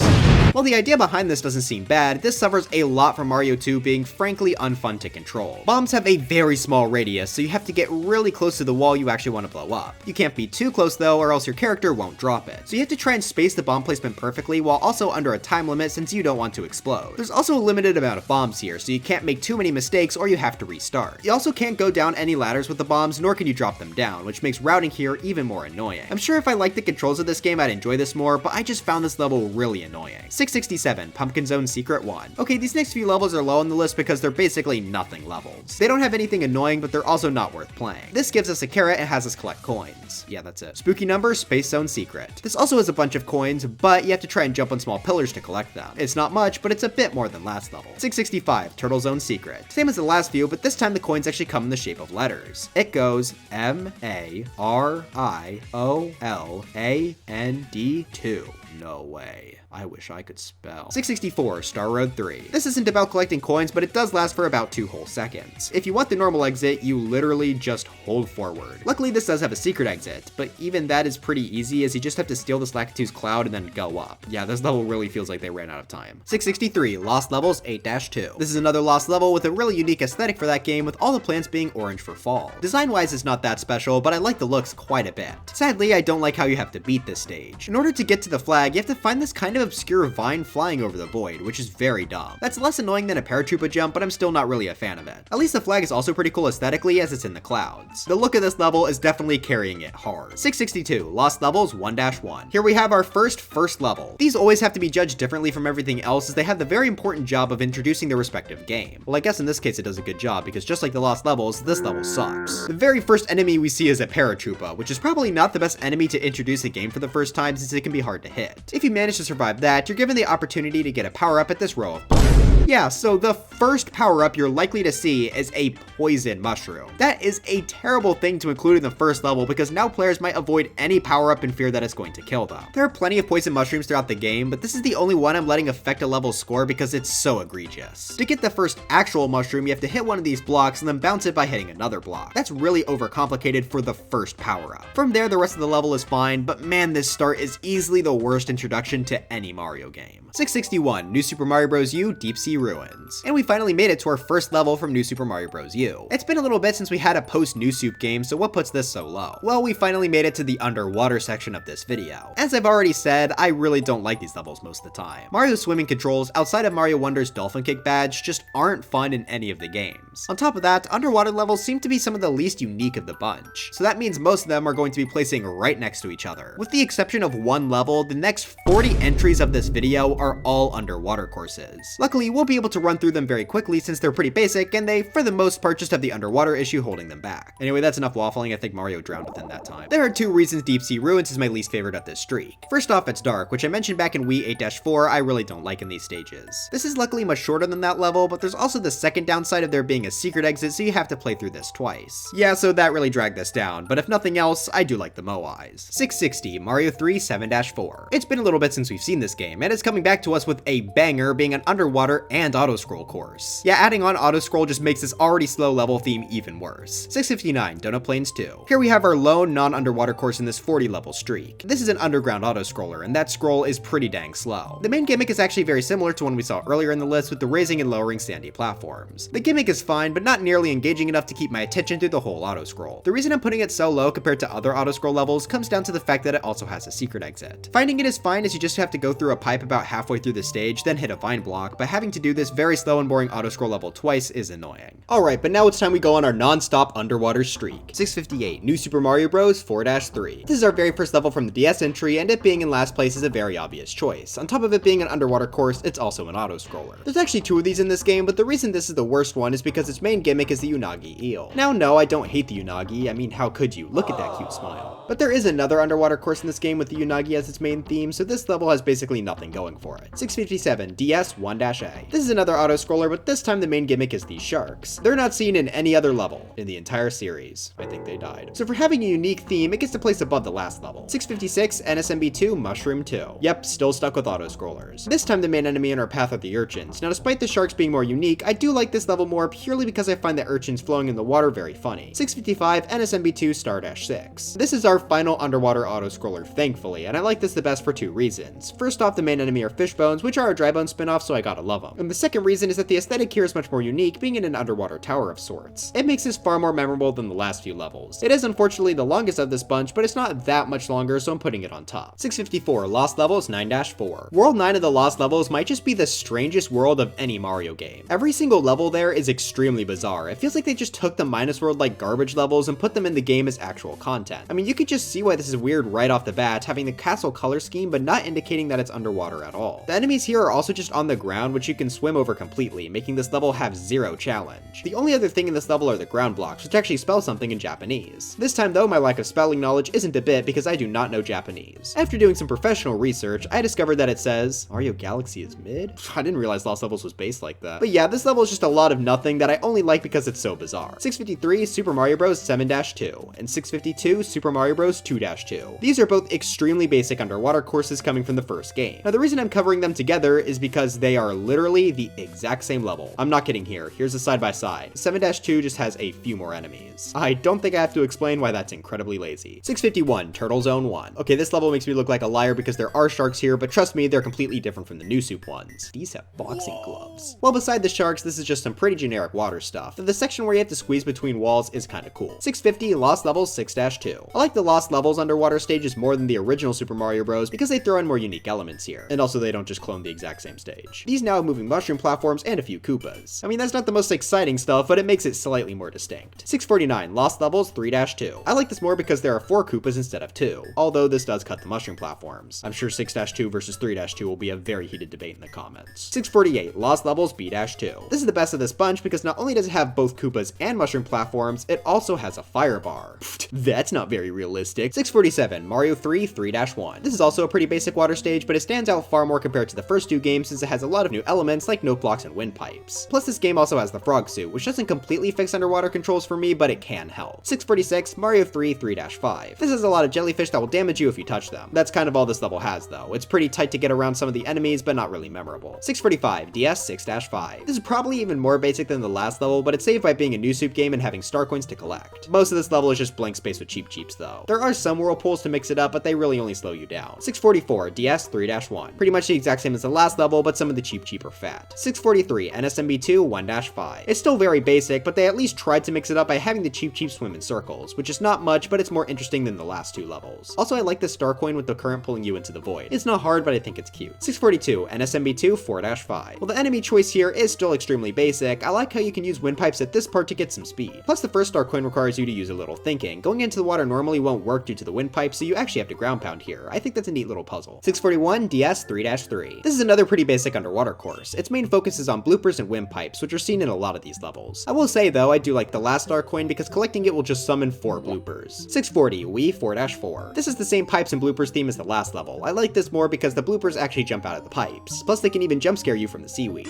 While the idea behind this doesn't seem bad, this suffers a lot from Mario 2 being frankly unfun to control. Bombs have a very small radius, so you have to get really close to the wall you actually want to blow up. You can't be too close though, or else your character won't drop it. So you have to try and space the bomb placement perfectly while also under a time limit since you don't want to explode. There's also a limited amount of bombs here, so you can't make too many mistakes or you have to restart. You also can't go down any ladders with the bombs, nor can you drop them down, which makes routing here even more annoying. I'm sure if I liked the controls of this game, I'd enjoy this more, but I just found this level really annoying. 667, Pumpkin Zone Secret 1. Okay, these next few levels are low on the list because they're basically nothing levels. They don't have anything annoying, but they're also not worth playing. This gives us a carrot and has us collect coins. Yeah, that's it. Spooky Number, Space Zone Secret. This also has a bunch of coins, but you have to try and jump on small pillars to collect them. It's not much, but it's a bit more than last level. 665, Turtle Zone Secret. Same as the last few, but this time the coins actually come in the shape of letters. It goes MARIOLAND2. No way. I wish I could spell. 664, Star Road 3. This isn't about collecting coins, but it does last for about 2 whole seconds. If you want the normal exit, you literally just hold forward. Luckily, this does have a secret exit, but even that is pretty easy as you just have to steal this Lakitus cloud and then go up. Yeah, this level really feels like they ran out of time. 663, Lost Levels 8-2. This is another Lost level with a really unique aesthetic for that game, with all the plants being orange for fall. Design-wise, it's not that special, but I like the looks quite a bit. Sadly, I don't like how you have to beat this stage. In order to get to the flag, you have to find this kind of obscure vine flying over the void, which is very dumb. That's less annoying than a paratroopa jump, but I'm still not really a fan of it. At least the flag is also pretty cool aesthetically as it's in the clouds. worlds. The look of this level is definitely carrying it hard. 662, Lost Levels 1-1. Here we have our first level. These always have to be judged differently from everything else as they have the very important job of introducing their respective game. Well, I guess in this case it does a good job because just like the Lost Levels, this level sucks. The very first enemy we see is a paratroopa, which is probably not the best enemy to introduce a game for the first time since it can be hard to hit. If you manage to survive that, you're given the opportunity to get a power-up at this row of blocks. Yeah, so the first power-up you're likely to see is a poison mushroom. That is a terrible thing to include in the first level because now players might avoid any power-up in fear that it's going to kill them. There are plenty of poison mushrooms throughout the game, but this is the only one I'm letting affect a level's score because it's so egregious. To get the first actual mushroom, you have to hit one of these blocks and then bounce it by hitting another block. That's really overcomplicated for the first power-up. From there, the rest of the level is fine, but man, this start is easily the worst introduction to any Mario game. 661, New Super Mario Bros. U Deep Sea Ruins. And we finally made it to our first level from New Super Mario Bros. U. It's been a little bit since we had a post-New Soup game, so what puts this so low? Well, we finally made it to the underwater section of this video. As I've already said, I really don't like these levels most of the time. Mario's swimming controls, outside of Mario Wonder's Dolphin Kick badge, just aren't fun in any of the games. On top of that, underwater levels seem to be some of the least unique of the bunch, so that means most of them are going to be placing right next to each other. With the exception of one level, the next 40 entries of this video are all underwater courses. Luckily, we'll be able to run through them very quickly since they're pretty basic and they, for the most part, just have the underwater issue holding them back. Anyway, that's enough waffling. I think Mario drowned within that time. There are two reasons Deep Sea Ruins is my least favorite of this streak. First off, it's dark, which I mentioned back in Wii 8-4 I really don't like in these stages. This is luckily much shorter than that level, but there's also the second downside of there being a secret exit, so you have to play through this twice. Yeah, so that really dragged this down, but if nothing else, I do like the Moais. 660, Mario 3 7-4. It's been a little bit since we've seen this game, and it's coming back to us with a banger being an underwater and auto-scroll course. Yeah, adding on auto-scroll just makes this already slow level theme even worse. 659, Donut Plains 2. Here we have our lone non-underwater course in this 40 level streak. This is an underground auto-scroller, and that scroll is pretty dang slow. The main gimmick is actually very similar to one we saw earlier in the list with the raising and lowering sandy platforms. The gimmick is fine, but not nearly engaging enough to keep my attention through the whole auto-scroll. The reason I'm putting it so low compared to other auto-scroll levels comes down to the fact that it also has a secret exit. Finding it is fine as you just have to go through a pipe about halfway through the stage, then hit a vine block, but having to do this very slow and boring auto-scroll level twice is annoying. Alright, but now it's time we go on our non-stop underwater streak. 658, New Super Mario Bros. 4-3. This is our very first level from the DS entry, and it being in last place is a very obvious choice. On top of it being an underwater course, it's also an auto-scroller. There's actually two of these in this game, but the reason this is the worst one is because its main gimmick is the Unagi eel. Now, no, I don't hate the Unagi. I mean, how could you? Look at that cute smile. But there is another underwater course in this game with the Unagi as its main theme, so this level has basically nothing going for it. 657, DS 1-A. This is another auto-scroller, but this time the main gimmick is these sharks. They're not seen in any other level in the entire series. I think they died. So for having a unique theme, it gets to place above the last level. 656, NSMB2 Mushroom 2. Yep, still stuck with auto-scrollers. This time the main enemy in our path are the urchins. Now, despite the sharks being more unique, I do like this level more purely because I find the urchins flowing in the water very funny. 655, NSMB2 Star-6. This is our final underwater auto-scroller, thankfully, and I like this the best for two reasons. First off, the main enemy are fish bones, which are a dry bone spin-off, so I gotta love them. And the second reason is that the aesthetic here is much more unique, being in an underwater tower of sorts. It makes this far more memorable than the last few levels. It is unfortunately the longest of this bunch, but it's not that much longer, so I'm putting it on top. 654, Lost Levels 9-4. World 9 of the Lost Levels might just be the strangest world of any Mario game. Every single level there is extremely bizarre. It feels like they just took the Minus World like garbage levels and put them in the game as actual content. I mean, you could just see why this is weird right off the bat, having the castle color scheme but not indicating that it's underwater at all. The enemies here are also just on the ground, which you can swim over completely, making this level have zero challenge. The only other thing in this level are the ground blocks, which actually spell something in Japanese. This time though, my lack of spelling knowledge isn't a bit because I do not know Japanese. After doing some professional research, I discovered that it says, Mario Galaxy is mid? I didn't realize Lost Levels was based like that. But yeah, this level is just a lot of nothing that I only like because it's so bizarre. 653, Super Mario Bros. 7-2, and 652, Super Mario Bros. 2-2. These are both extremely basic underwater courses coming from the first game. Now the reason I'm covering them together is because they are literally the exact same level. I'm not kidding here, here's a side-by-side. 7-2 just has a few more enemies. I don't think I have to explain why that's incredibly lazy. 651, Turtle Zone 1. Okay, this level makes me look like a liar because there are sharks here, but trust me, they're completely different from the New Soup ones. These have boxing gloves. Well, beside the sharks, this is just some pretty generic water stuff. The section where you have to squeeze between walls is kinda cool. 650, Lost Levels 6-2. I like the Lost Levels underwater stages more than the original Super Mario Bros. Because they throw in more unique elements here, and also they don't just clone the exact same stage. These now have moving mushroom platforms and a few Koopas. I mean, that's not the most exciting stuff, but it makes it slightly more distinct. 649, 639, Lost Levels 3-2. I like this more because there are 4 Koopas instead of 2, although this does cut the mushroom platforms. I'm sure 6-2 versus 3-2 will be a very heated debate in the comments. 648, Lost Levels B-2. This is the best of this bunch because not only does it have both Koopas and mushroom platforms, it also has a fire bar. That's not very realistic. 647, Mario 3 3-1. This is also a pretty basic water stage, but it stands out far more compared to the first 2 games since it has a lot of new elements like note blocks and windpipes. Plus this game also has the frog suit, which doesn't completely fix underwater controls for me, but it can help. 646, Mario 3 3-5. This has a lot of jellyfish that will damage you if you touch them. That's kind of all this level has though. It's pretty tight to get around some of the enemies, but not really memorable. 645, DS 6-5. This is probably even more basic than the last level, but it's saved by being a new soup game and having star coins to collect. Most of this level is just blank space with cheeps though. There are some whirlpools to mix it up, but they really only slow you down. 644, DS 3-1. Pretty much the exact same as the last level, but some of the cheap are fat. 643, NSMB2 1-5. It's still very basic, but they at least tried to mix it up by having the cheap swim in circles, which is not much, but it's more interesting than the last 2 levels. Also, I like the star coin with the current pulling you into the void. It's not hard, but I think it's cute. 642, NSMB2 4-5. While the enemy choice here is still extremely basic, I like how you can use windpipes at this part to get some speed. Plus the first star coin requires you to use a little thinking. Going into the water normally won't work due to the windpipe, so you actually have to ground pound here. I think that's a neat little puzzle. 641, DS 3-3. This is another pretty basic underwater course. Its main focus is on bloopers and windpipes, which are seen in a lot of these levels. I will say though, I do like the last star coin because collecting it will just summon 4 bloopers. 640, Wii 4-4. This is the same pipes and bloopers theme as the last level. I like this more because the bloopers actually jump out of the pipes. Plus they can even jump scare you from the seaweed.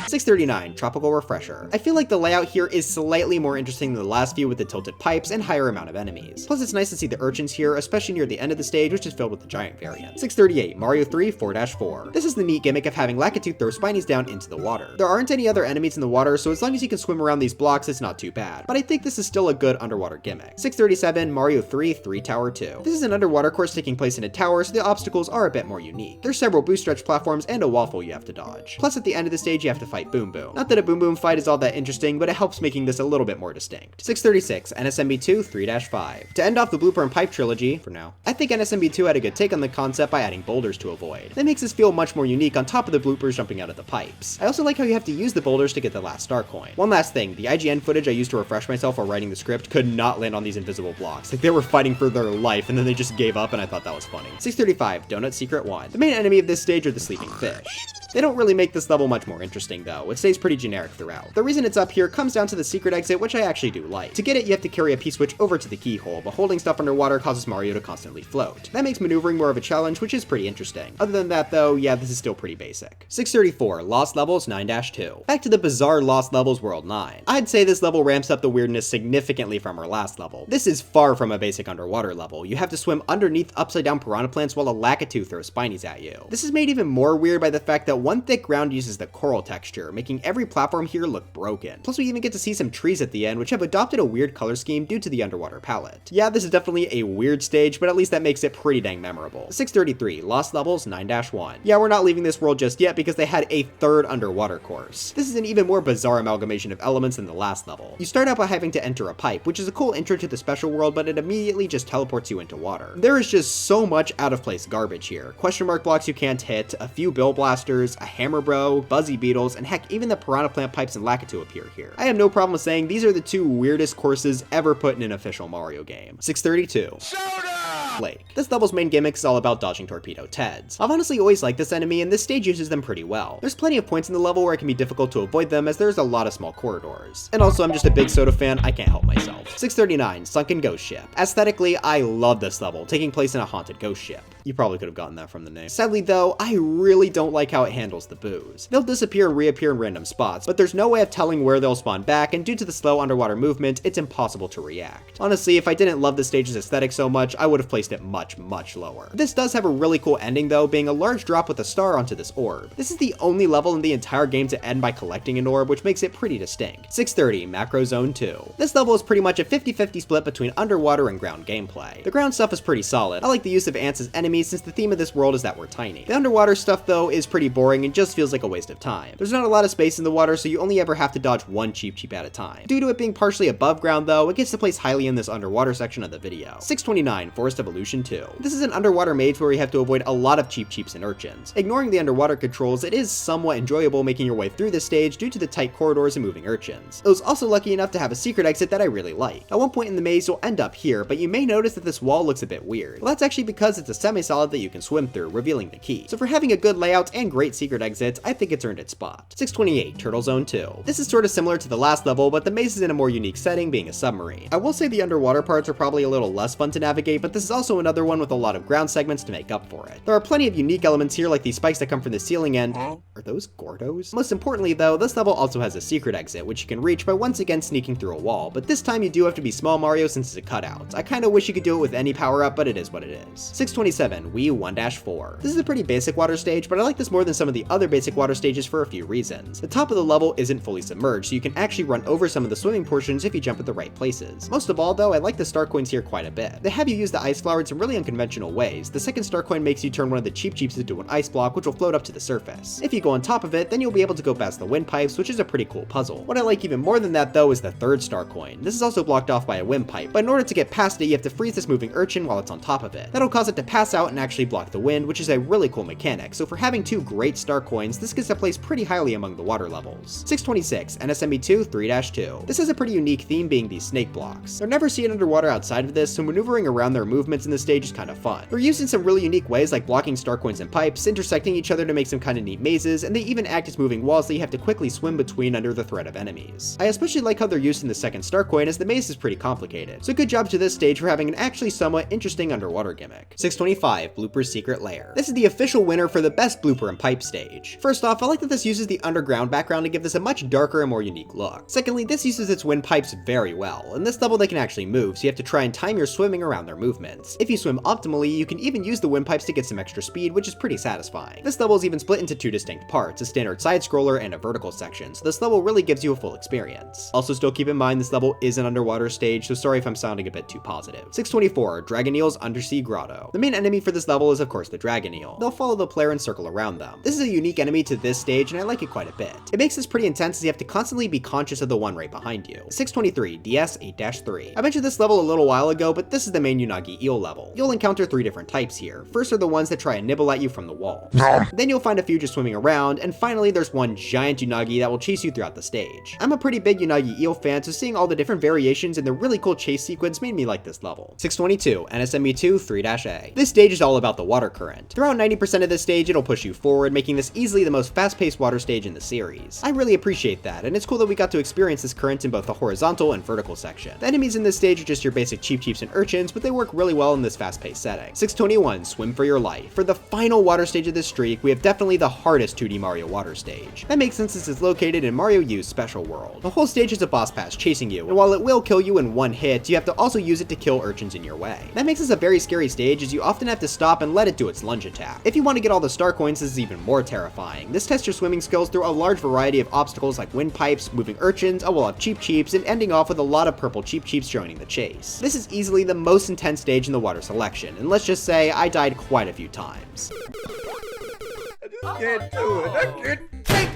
639, Tropical Refresher. I feel like the layout here is slightly more interesting than the last few with the tilted pipes and higher amount of enemies. Plus it's nice to see the urchins here, especially near the end of the stage, which is filled with the giant variant. 638, Mario 3 4-4. This is the neat gimmick of having Lakitu throw Spinies down into the water. There aren't any other enemies in the water, so as long as you can swim around these blocks, it's not too bad. But I think this is still a good underwater gimmick. 637, Mario 3 3-Tower 2. This is an underwater course taking place in a tower, so the obstacles are a bit more unique. There's several boost stretch platforms and a waffle you have to dodge. Plus at the end of the stage you have to fight Boom Boom. Not that a Boom Boom fight is all that interesting, but it helps making this a little bit more distinct. 636, NSMB2 3-5. To end off the blooper and pipe trilogy, for now, I think NSMB2 had a good take on the concept by adding boulders to avoid. That makes this feel much more unique on top of the bloopers jumping out of the pipes. I also like how you have to use the boulders to get the last star coin. One last thing, the IGN footage I used to refresh myself while writing the script could not land on these invisible blocks. Like they were fighting for their life and then they just gave up, and I thought that was funny. 635, Donut Secret 1. The main enemy of this stage are the sleeping fish. They don't really make this level much more interesting though, it stays pretty generic throughout. The reason it's up here comes down to the secret exit, which I actually do like. To get it, you have to carry a P-switch over to the keyhole, but holding stuff underwater causes Mario to constantly float. That makes maneuvering more of a challenge, which is pretty interesting. Other than that though, yeah, this is still pretty basic. 634, Lost Levels 9-2. Back to the bizarre Lost Levels World 9. I'd say this level ramps up the weirdness significantly from our last level. This is far from a basic underwater level. You have to swim underneath upside down piranha plants while a Lakitu throws Spinies at you. This is made even more weird by the fact that one thick ground uses the coral texture, making every platform here look broken. Plus we even get to see some trees at the end, which have adopted a weird color scheme due to the underwater palette. Yeah, this is definitely a weird stage, but at least that makes it pretty dang memorable. 633, Lost Levels 9-1. Yeah, we're not leaving this world just yet because they had a third underwater course. This is an even more bizarre amalgamation of elements than the last level. You start out by having to enter a pipe, which is a cool intro to the special world, but it immediately just teleports you into water. There is just so much out of place garbage here. Question mark blocks you can't hit, a few bill blasters, a hammer bro, buzzy beetles, and heck, even the piranha plant pipes and Lakitu appear here. I have no problem saying these are the 2 weirdest courses ever put in an official Mario game. 632. Lake. This level's main gimmick is all about dodging torpedo Teds. I've honestly always liked this enemy, and this stage uses them pretty well. There's plenty of points in the level where it can be difficult to avoid them, as there's a lot of small corridors. And also, I'm just a big Soda fan, I can't help myself. 639, Sunken Ghost Ship. Aesthetically, I love this level, taking place in a haunted ghost ship. You probably could have gotten that from the name. Sadly though, I really don't like how it handles the boos. They'll disappear and reappear in random spots, but there's no way of telling where they'll spawn back, and due to the slow underwater movement, it's impossible to react. Honestly, if I didn't love the stage's aesthetic so much, I would have placed it much lower. This does have a really cool ending though, being a large drop with a star onto this orb. This is the only level in the entire game to end by collecting an orb, which makes it pretty distinct. 630, Macro Zone 2. This level is pretty much a 50-50 split between underwater and ground gameplay. The ground stuff is pretty solid. I like the use of ants as enemies enemies since the theme of this world is that we're tiny. The underwater stuff though is pretty boring and just feels like a waste of time. There's not a lot of space in the water, so you only ever have to dodge one cheap at a time. Due to it being partially above ground though, it gets to place highly in this underwater section of the video. 629, Forest Evolution 2. This is an underwater maze where you have to avoid a lot of cheeps and urchins. Ignoring the underwater controls, it is somewhat enjoyable making your way through this stage due to the tight corridors and moving urchins. I was also lucky enough to have a secret exit that I really like. At one point in the maze you'll end up here, but you may notice that this wall looks a bit weird. Well, that's actually because it's a semi-solid that you can swim through, revealing the key. So for having a good layout and great secret exits, I think it's earned its spot. 628, Turtle Zone 2. This is sort of similar to the last level, but the maze is in a more unique setting, being a submarine. I will say the underwater parts are probably a little less fun to navigate, but this is also another one with a lot of ground segments to make up for it. There are plenty of unique elements here, like these spikes that come from the ceiling and... are those Gordos? Most importantly though, this level also has a secret exit, which you can reach by once again sneaking through a wall, but this time you do have to be Small Mario since it's a cutout. I kinda wish you could do it with any power-up, but it is what it is. 627, Wii 1-4. This is a pretty basic water stage, but I like this more than some of the other basic water stages for a few reasons. The top of the level isn't fully submerged, so you can actually run over some of the swimming portions if you jump at the right places. Most of all though, I like the star coins here quite a bit. They have you use the ice flower in some really unconventional ways. The second star coin makes you turn one of the cheeps into an ice block, which will float up to the surface. If you go on top of it, then you'll be able to go past the windpipes, which is a pretty cool puzzle. What I like even more than that though is the third star coin. This is also blocked off by a windpipe, but in order to get past it, you have to freeze this moving urchin while it's on top of it. That'll cause it to pass out and actually block the wind, which is a really cool mechanic. So for having two great star coins, this gets to place pretty highly among the water levels. 626, NSMB2 3-2. This has a pretty unique theme, being these snake blocks. They're never seen underwater outside of this, so maneuvering around their movements in the stage is kind of fun. They're used in some really unique ways, like blocking star coins and pipes, intersecting each other to make some kind of neat mazes, and they even act as moving walls that you have to quickly swim between under the threat of enemies. I especially like how they're used in the second star coin, as the maze is pretty complicated. So good job to this stage for having an actually somewhat interesting underwater gimmick. 625, Blooper's Secret Lair. This is the official winner for the best blooper and pipe stage. First off, I like that this uses the underground background to give this a much darker and more unique look. Secondly, this uses its windpipes very well. In this level they can actually move, so you have to try and time your swimming around their movements. If you swim optimally, you can even use the windpipes to get some extra speed, which is pretty satisfying. This level is even split into two distinct parts, a standard side scroller and a vertical section, so this level really gives you a full experience. Also, still keep in mind this level is an underwater stage, so sorry if I'm sounding a bit too positive. 624, Dragon Eel's Undersea Grotto. The main enemy for this level is of course the Dragon Eel. They'll follow the player and circle around them. This is a unique enemy to this stage, and I like it quite a bit. It makes this pretty intense as you have to constantly be conscious of the one right behind you. 623, DS 8-3. I mentioned this level a little while ago, but this is the main Unagi Eel level. You'll encounter three different types here. First are the ones that try and nibble at you from the wall. Then you'll find a few just swimming around, and finally there's one giant Unagi that will chase you throughout the stage. I'm a pretty big Unagi Eel fan, so seeing all the different variations and the really cool chase sequence made me like this level. 622, NSMB2 3-A. This stage is all about the water current. Throughout 90% of this stage, it'll push you forward, making this easily the most fast-paced water stage in the series. I really appreciate that, and it's cool that we got to experience this current in both the horizontal and vertical section. The enemies in this stage are just your basic cheeps and urchins, but they work really well in this fast-paced setting. 621, Swim for Your Life. For the final water stage of this streak, we have definitely the hardest 2D Mario water stage. That makes sense since it's located in Mario U's Special World. The whole stage is a boss pass chasing you, and while it will kill you in one hit, you have to also use it to kill urchins in your way. That makes this a very scary stage, as you often have to stop and let it do its lunge attack. If you want to get all the star coins, this is even more terrifying. This tests your swimming skills through a large variety of obstacles like windpipes, moving urchins, a wall of cheeps, and ending off with a lot of purple cheeps joining the chase. This is easily the most intense stage in the water selection, and let's just say I died quite a few times.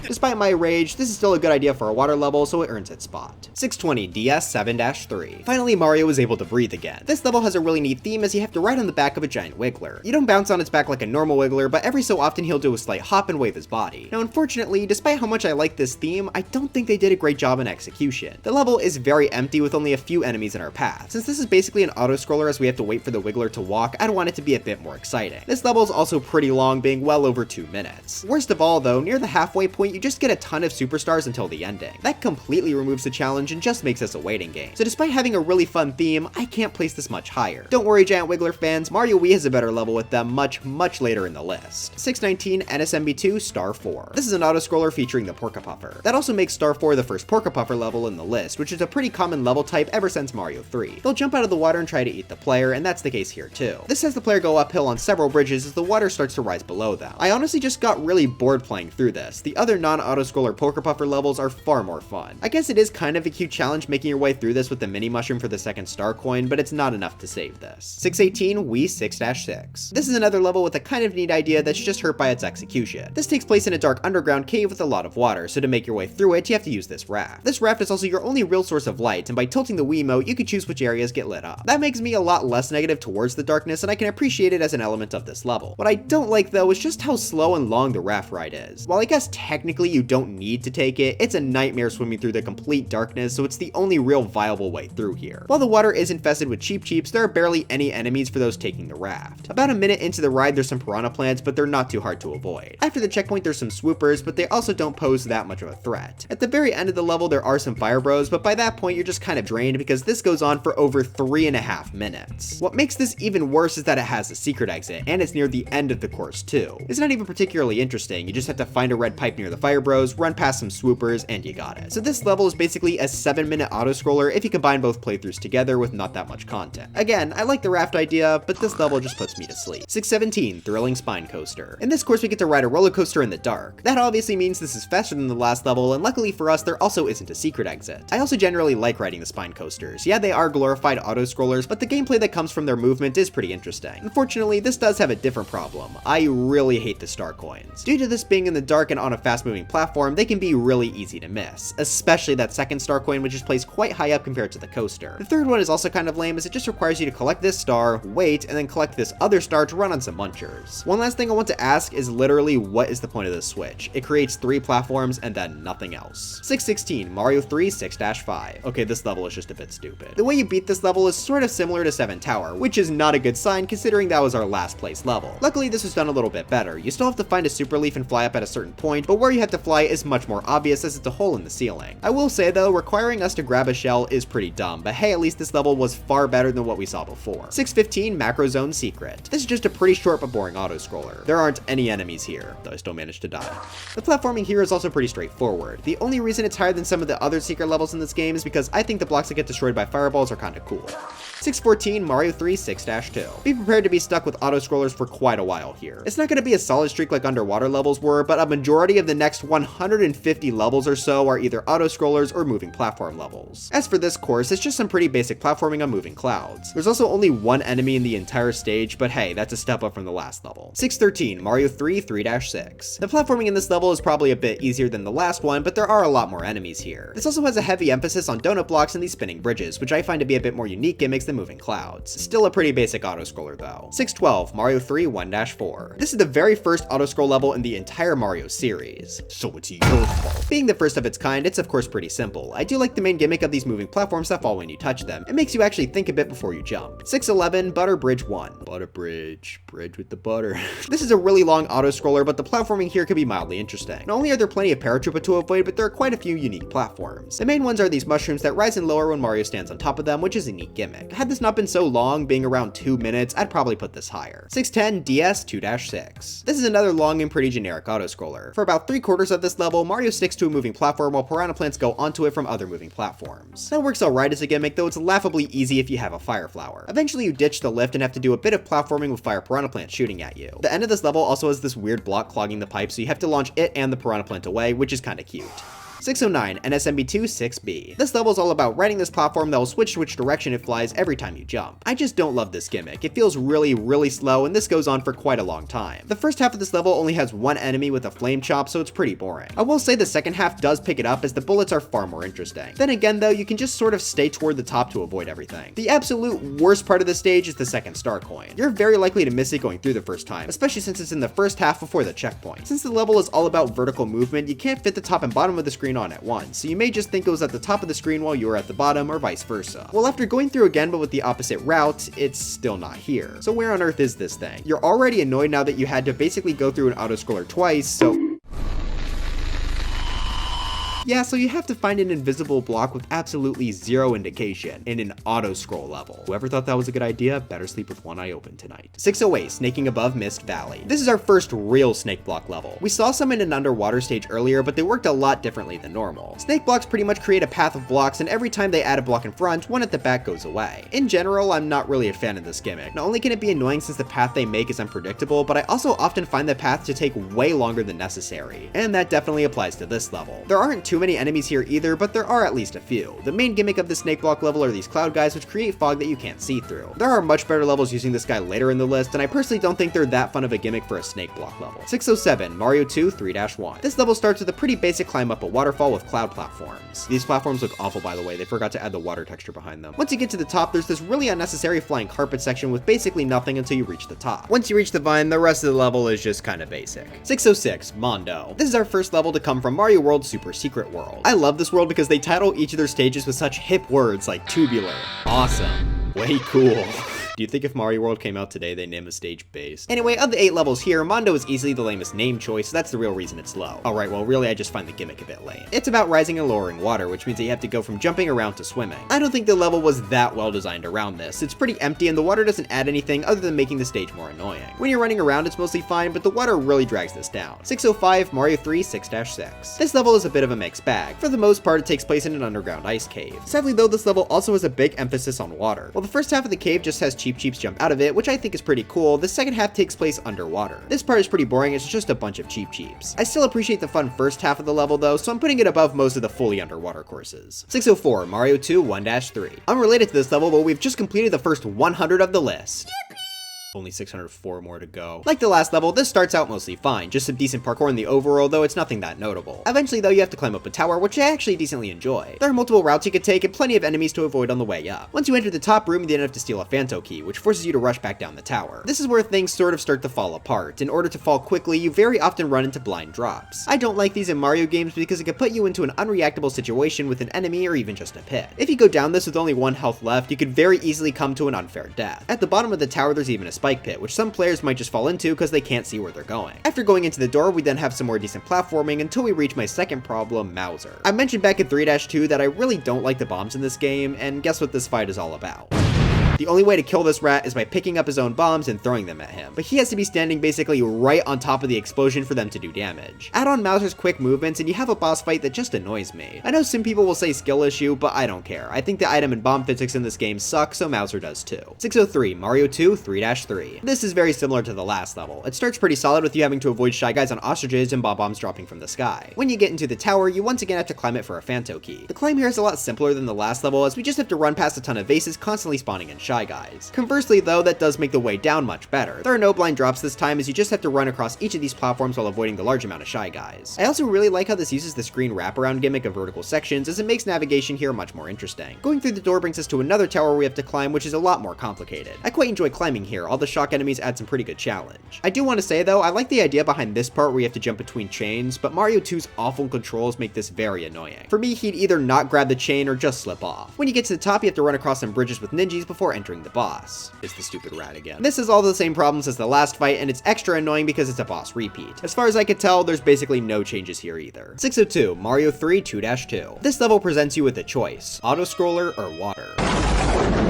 Despite my rage, this is still a good idea for a water level, so it earns its spot. 620, DS 7-3. Finally, Mario was able to breathe again. This level has a really neat theme, as you have to ride on the back of a giant wiggler. You don't bounce on its back like a normal wiggler, but every so often he'll do a slight hop and wave his body. Now unfortunately, despite how much I like this theme, I don't think they did a great job in execution. The level is very empty with only a few enemies in our path. Since this is basically an auto-scroller as we have to wait for the wiggler to walk, I'd want it to be a bit more exciting. This level is also pretty long, being well over 2 minutes. Worst of all though, near the halfway point you just get a ton of superstars until the ending. That completely removes the challenge and just makes this a waiting game. So despite having a really fun theme, I can't place this much higher. Don't worry Giant Wiggler fans, Mario Wii has a better level with them much later in the list. 619, NSMB2 Star 4. This is an auto-scroller featuring the Porka Puffer. That also makes Star 4 the first Porka Puffer level in the list, which is a pretty common level type ever since Mario 3. They'll jump out of the water and try to eat the player, and that's the case here too. This has the player go uphill on several bridges as the water starts to rise below them. I honestly just got really bored playing through this. The other non-auto-scroller poker puffer levels are far more fun. I guess it is kind of a cute challenge making your way through this with the mini mushroom for the second star coin, but it's not enough to save this. 618 Wii 6-6. This is another level with a kind of neat idea that's just hurt by its execution. This takes place in a dark underground cave with a lot of water, so to make your way through it, you have to use this raft. This raft is also your only real source of light, and by tilting the Wiimote, you can choose which areas get lit up. That makes me a lot less negative towards the darkness, and I can appreciate it as an element of this level. What I don't like though is just how slow and long the raft ride is. While I guess technically you don't need to take it, it's a nightmare swimming through the complete darkness, so it's the only real viable way through here. While the water is infested with cheeps, there are barely any enemies for those taking the raft. About a minute into the ride, there's some piranha plants, but they're not too hard to avoid. After the checkpoint, there's some swoopers, but they also don't pose that much of a threat. At the very end of the level, there are some fire bros, but by that point, you're just kind of drained because this goes on for over 3.5 minutes. What makes this even worse is that it has a secret exit, and it's near the end of the course too. It's not even particularly interesting, you just have to find a red pipe near the fire bros, run past some swoopers, and you got it. So this level is basically a 7-minute auto-scroller if you combine both playthroughs together with not that much content. Again, I like the raft idea, but this level just puts me to sleep. 617 Thrilling Spine Coaster. In this course, we get to ride a roller coaster in the dark. That obviously means this is faster than the last level, and luckily for us, there also isn't a secret exit. I also generally like riding the spine coasters. Yeah, they are glorified auto-scrollers, but the gameplay that comes from their movement is pretty interesting. Unfortunately, this does have a different problem. I really hate the star coins. Due to this being in the dark and on a fast-moving platform, they can be really easy to miss, especially that second star coin, which is placed quite high up compared to the coaster. The third one is also kind of lame, as it just requires you to collect this star, wait, and then collect this other star to run on some munchers. One last thing I want to ask is literally what is the point of this switch? It creates 3 platforms and then nothing else. 616 Mario 3 6-5. Okay, this level is just a bit stupid. The way you beat this level is sort of similar to 7 Tower, which is not a good sign considering that was our last place level. Luckily, this was done a little bit better. You still have to find a super leaf and fly up at a certain point, but where you have to fly is much more obvious as it's a hole in the ceiling. I will say though, requiring us to grab a shell is pretty dumb, but hey, at least this level was far better than what we saw before. 615 Macro Zone Secret. This is just a pretty short but boring auto-scroller. There aren't any enemies here, though I still managed to die. The platforming here is also pretty straightforward. The only reason it's higher than some of the other secret levels in this game is because I think the blocks that get destroyed by fireballs are kinda cool. 614 Mario 3 6-2. Be prepared to be stuck with auto-scrollers for quite a while here. It's not going to be a solid streak like underwater levels were, but a majority of the next 150 levels or so are either auto-scrollers or moving platform levels. As for this course, it's just some pretty basic platforming on moving clouds. There's also only one enemy in the entire stage, but hey, that's a step up from the last level. 613 Mario 3 3-6. The platforming in this level is probably a bit easier than the last one, but there are a lot more enemies here. This also has a heavy emphasis on donut blocks and these spinning bridges, which I find to be a bit more unique gimmicks than moving clouds. Still a pretty basic auto-scroller though. 612 Mario 3 1-4. This is the very first auto-scroll level in the entire Mario series, so it's your fault. Being the first of its kind, it's of course pretty simple. I do like the main gimmick of these moving platforms that fall when you touch them. It makes you actually think a bit before you jump. 611 Butter Bridge 1. Butter bridge with the butter. This is a really long auto-scroller, but the platforming here can be mildly interesting. Not only are there plenty of paratroopa to avoid, but there are quite a few unique platforms. The main ones are these mushrooms that rise and lower when Mario stands on top of them, which is a neat gimmick. Had this not been so long, being around 2 minutes, I'd probably put this higher. 610 DS 2-6. This is another long and pretty generic autoscroller. For about 3/4 of this level, Mario sticks to a moving platform while piranha plants go onto it from other moving platforms. That works alright as a gimmick, though it's laughably easy if you have a fire flower. Eventually you ditch the lift and have to do a bit of platforming with fire piranha plants shooting at you. The end of this level also has this weird block clogging the pipe, so you have to launch it and the piranha plant away, which is kinda cute. 609 NSMB2 6B. This level is all about riding this platform that will switch to which direction it flies every time you jump. I just don't love this gimmick. It feels really slow, and this goes on for quite a long time. The first half of this level only has one enemy with a flame chop, so it's pretty boring. I will say the second half does pick it up as the bullets are far more interesting. Then again though, you can just sort of stay toward the top to avoid everything. The absolute worst part of the stage is the second star coin. You're very likely to miss it going through the first time, especially since it's in the first half before the checkpoint. Since the level is all about vertical movement, you can't fit the top and bottom of the screen on at once, so you may just think it was at the top of the screen while you were at the bottom, or vice versa. Well, after going through again but with the opposite route, it's still not here. So where on earth is this thing? You're already annoyed now that you had to basically go through an autoscroller twice, so Yeah, so you have to find an invisible block with absolutely zero indication in an auto-scroll level. Whoever thought that was a good idea, better sleep with one eye open tonight. 608, Snaking Above Mist Valley. This is our first real snake block level. We saw some in an underwater stage earlier, but they worked a lot differently than normal. Snake blocks pretty much create a path of blocks, and every time they add a block in front, one at the back goes away. In general, I'm not really a fan of this gimmick. Not only can it be annoying since the path they make is unpredictable, but I also often find the path to take way longer than necessary, and that definitely applies to this level. There aren't too many enemies here either, but there are at least a few. The main gimmick of the snake block level are these cloud guys, which create fog that you can't see through. There are much better levels using this guy later in the list, and I personally don't think they're that fun of a gimmick for a snake block level. 607, Mario 2 3-1. This level starts with a pretty basic climb up a waterfall with cloud platforms. These platforms look awful, by the way. They forgot to add the water texture behind them. Once you get to the top, there's this really unnecessary flying carpet section with basically nothing until you reach the top. Once you reach the vine, the rest of the level is just kind of basic. 606, Mondo. This is our first level to come from Mario World Super Secret World. I love this world because they title each of their stages with such hip words like tubular, awesome, way cool. Do you think if Mario World came out today, they'd name a stage Base? Anyway, of the 8 levels here, Mondo is easily the lamest name choice, so that's the real reason it's low. Alright, well really I just find the gimmick a bit lame. It's about rising and lowering water, which means that you have to go from jumping around to swimming. I don't think the level was that well designed around this. It's pretty empty and the water doesn't add anything other than making the stage more annoying. When you're running around, it's mostly fine, but the water really drags this down. 605, Mario 3 6-6. This level is a bit of a mixed bag. For the most part, it takes place in an underground ice cave. Sadly though, this level also has a big emphasis on water. While the first half of the cave just has Cheep Cheeps jump out of it, which I think is pretty cool, the second half takes place underwater. This part is pretty boring, it's just a bunch of Cheep Cheeps. I still appreciate the fun first half of the level though, so I'm putting it above most of the fully underwater courses. 604, Mario 2 1-3. Unrelated to this level, but we've just completed the first 100 of the list. Only 604 more to go. Like the last level, this starts out mostly fine, just some decent parkour in the overworld, though it's nothing that notable. Eventually though, you have to climb up a tower, which I actually decently enjoy. There are multiple routes you could take and plenty of enemies to avoid on the way up. Once you enter the top room, you then have to steal a Phanto key, which forces you to rush back down the tower. This is where things sort of start to fall apart. In order to fall quickly, you very often run into blind drops. I don't like these in Mario games because it can put you into an unreactable situation with an enemy or even just a pit. If you go down this with only 1 health left, you could very easily come to an unfair death. At the bottom of the tower, there's even a spike pit, which some players might just fall into because they can't see where they're going. After going into the door, we then have some more decent platforming until we reach my second problem, Mauser. I mentioned back in 3-2 that I really don't like the bombs in this game, and guess what this fight is all about? The only way to kill this rat is by picking up his own bombs and throwing them at him, but he has to be standing basically right on top of the explosion for them to do damage. Add on Mauser's quick movements and you have a boss fight that just annoys me. I know some people will say skill issue, but I don't care. I think the item and bomb physics in this game suck, so Mauser does too. 603, Mario 2 3-3. This is very similar to the last level. It starts pretty solid with you having to avoid Shy Guys on ostriches and bombs dropping from the sky. When you get into the tower, you once again have to climb it for a Phanto key. The climb here is a lot simpler than the last level, as we just have to run past a ton of vases constantly spawning in Shy Guys. Conversely though, that does make the way down much better. There are no blind drops this time, as you just have to run across each of these platforms while avoiding the large amount of Shy Guys. I also really like how this uses the screen wraparound gimmick of vertical sections, as it makes navigation here much more interesting. Going through the door brings us to another tower we have to climb, which is a lot more complicated. I quite enjoy climbing here, all the shock enemies add some pretty good challenge. I do want to say though, I like the idea behind this part where you have to jump between chains, but Mario 2's awful controls make this very annoying. For me, he'd either not grab the chain or just slip off. When you get to the top, you have to run across some bridges with ninjas before entering the boss. It's the stupid rat again. This has all the same problems as the last fight, and it's extra annoying because it's a boss repeat. As far as I could tell, there's basically no changes here either. 602, Mario 3 2-2. This level presents you with a choice, auto-scroller or water.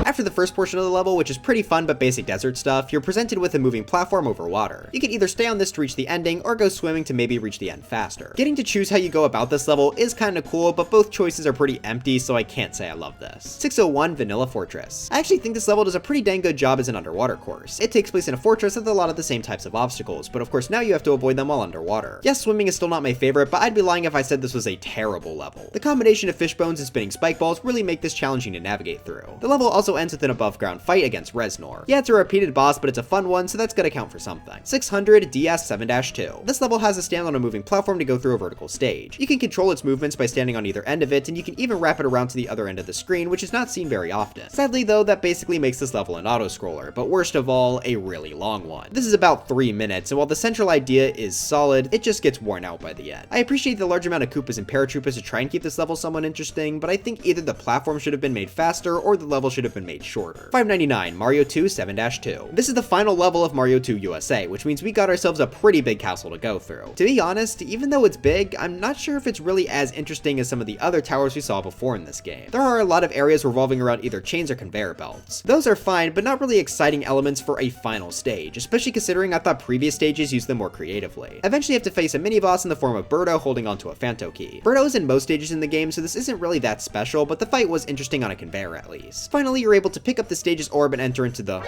After the first portion of the level, which is pretty fun but basic desert stuff, you're presented with a moving platform over water. You can either stay on this to reach the ending, or go swimming to maybe reach the end faster. Getting to choose how you go about this level is kinda cool, but both choices are pretty empty, so I can't say I love this. 601, Vanilla Fortress. I actually think this level does a pretty dang good job as an underwater course. It takes place in a fortress with a lot of the same types of obstacles, but of course now you have to avoid them while underwater. Yes, swimming is still not my favorite, but I'd be lying if I said this was a terrible level. The combination of fish bones and spinning spike balls really make this challenging to navigate through. The level also ends with an above ground fight against Reznor. Yeah, it's a repeated boss, but it's a fun one, so that's gonna count for something. 600, DS 7-2. This level has a stand on a moving platform to go through a vertical stage. You can control its movements by standing on either end of it, and you can even wrap it around to the other end of the screen, which is not seen very often. Sadly though, that basically makes this level an auto-scroller, but worst of all, a really long one. This is about 3 minutes, and while the central idea is solid, it just gets worn out by the end. I appreciate the large amount of Koopas and paratroopers to try and keep this level somewhat interesting, but I think either the platform should have been made faster, or the level should have been made shorter. 599, Mario 2 7-2. This is the final level of Mario 2 USA, which means we got ourselves a pretty big castle to go through. To be honest, even though it's big, I'm not sure if it's really as interesting as some of the other towers we saw before in this game. There are a lot of areas revolving around either chains or conveyor belts. Those are fine, but not really exciting elements for a final stage, especially considering I thought previous stages used them more creatively. Eventually you have to face a mini-boss in the form of Birdo holding onto a Phanto key. Birdo is in most stages in the game, so this isn't really that special, but the fight was interesting on a conveyor at least. Finally, you're able to pick up the stage's orb and enter into the...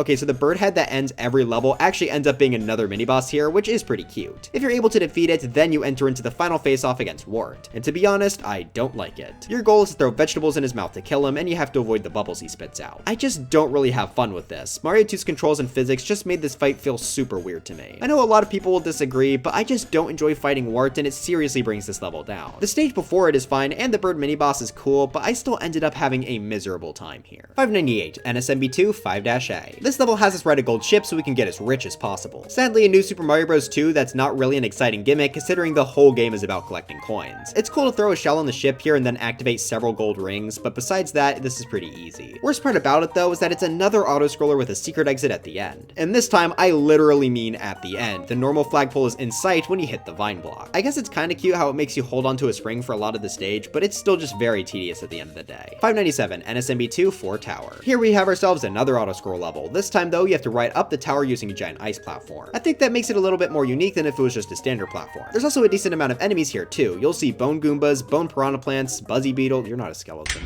Okay, so the bird head that ends every level actually ends up being another mini-boss here, which is pretty cute. If you're able to defeat it, then you enter into the final face-off against Wart. And to be honest, I don't like it. Your goal is to throw vegetables in his mouth to kill him, and you have to avoid the bubbles he spits out. I just don't really have fun with this. Mario 2's controls and physics just made this fight feel super weird to me. I know a lot of people will disagree, but I just don't enjoy fighting Wart, and it seriously brings this level down. The stage before it is fine, and the bird mini-boss is cool, but I still ended up having a miserable time here. 598, NSMB2 5-A. This level has us ride a gold ship so we can get as rich as possible. Sadly, in New Super Mario Bros. 2, that's not really an exciting gimmick considering the whole game is about collecting coins. It's cool to throw a shell on the ship here and then activate several gold rings, but besides that, this is pretty easy. Worst part about it though is that it's another auto-scroller with a secret exit at the end. And this time, I literally mean at the end. The normal flagpole is in sight when you hit the vine block. I guess it's kinda cute how it makes you hold onto a spring for a lot of the stage, but it's still just very tedious at the end of the day. 597, NSMB2 4 Tower. Here we have ourselves another auto-scroll level. This time though, you have to ride up the tower using a giant ice platform. I think that makes it a little bit more unique than if it was just a standard platform. There's also a decent amount of enemies here too. You'll see bone Goombas, bone piranha plants, Buzzy Beetle. You're not a skeleton.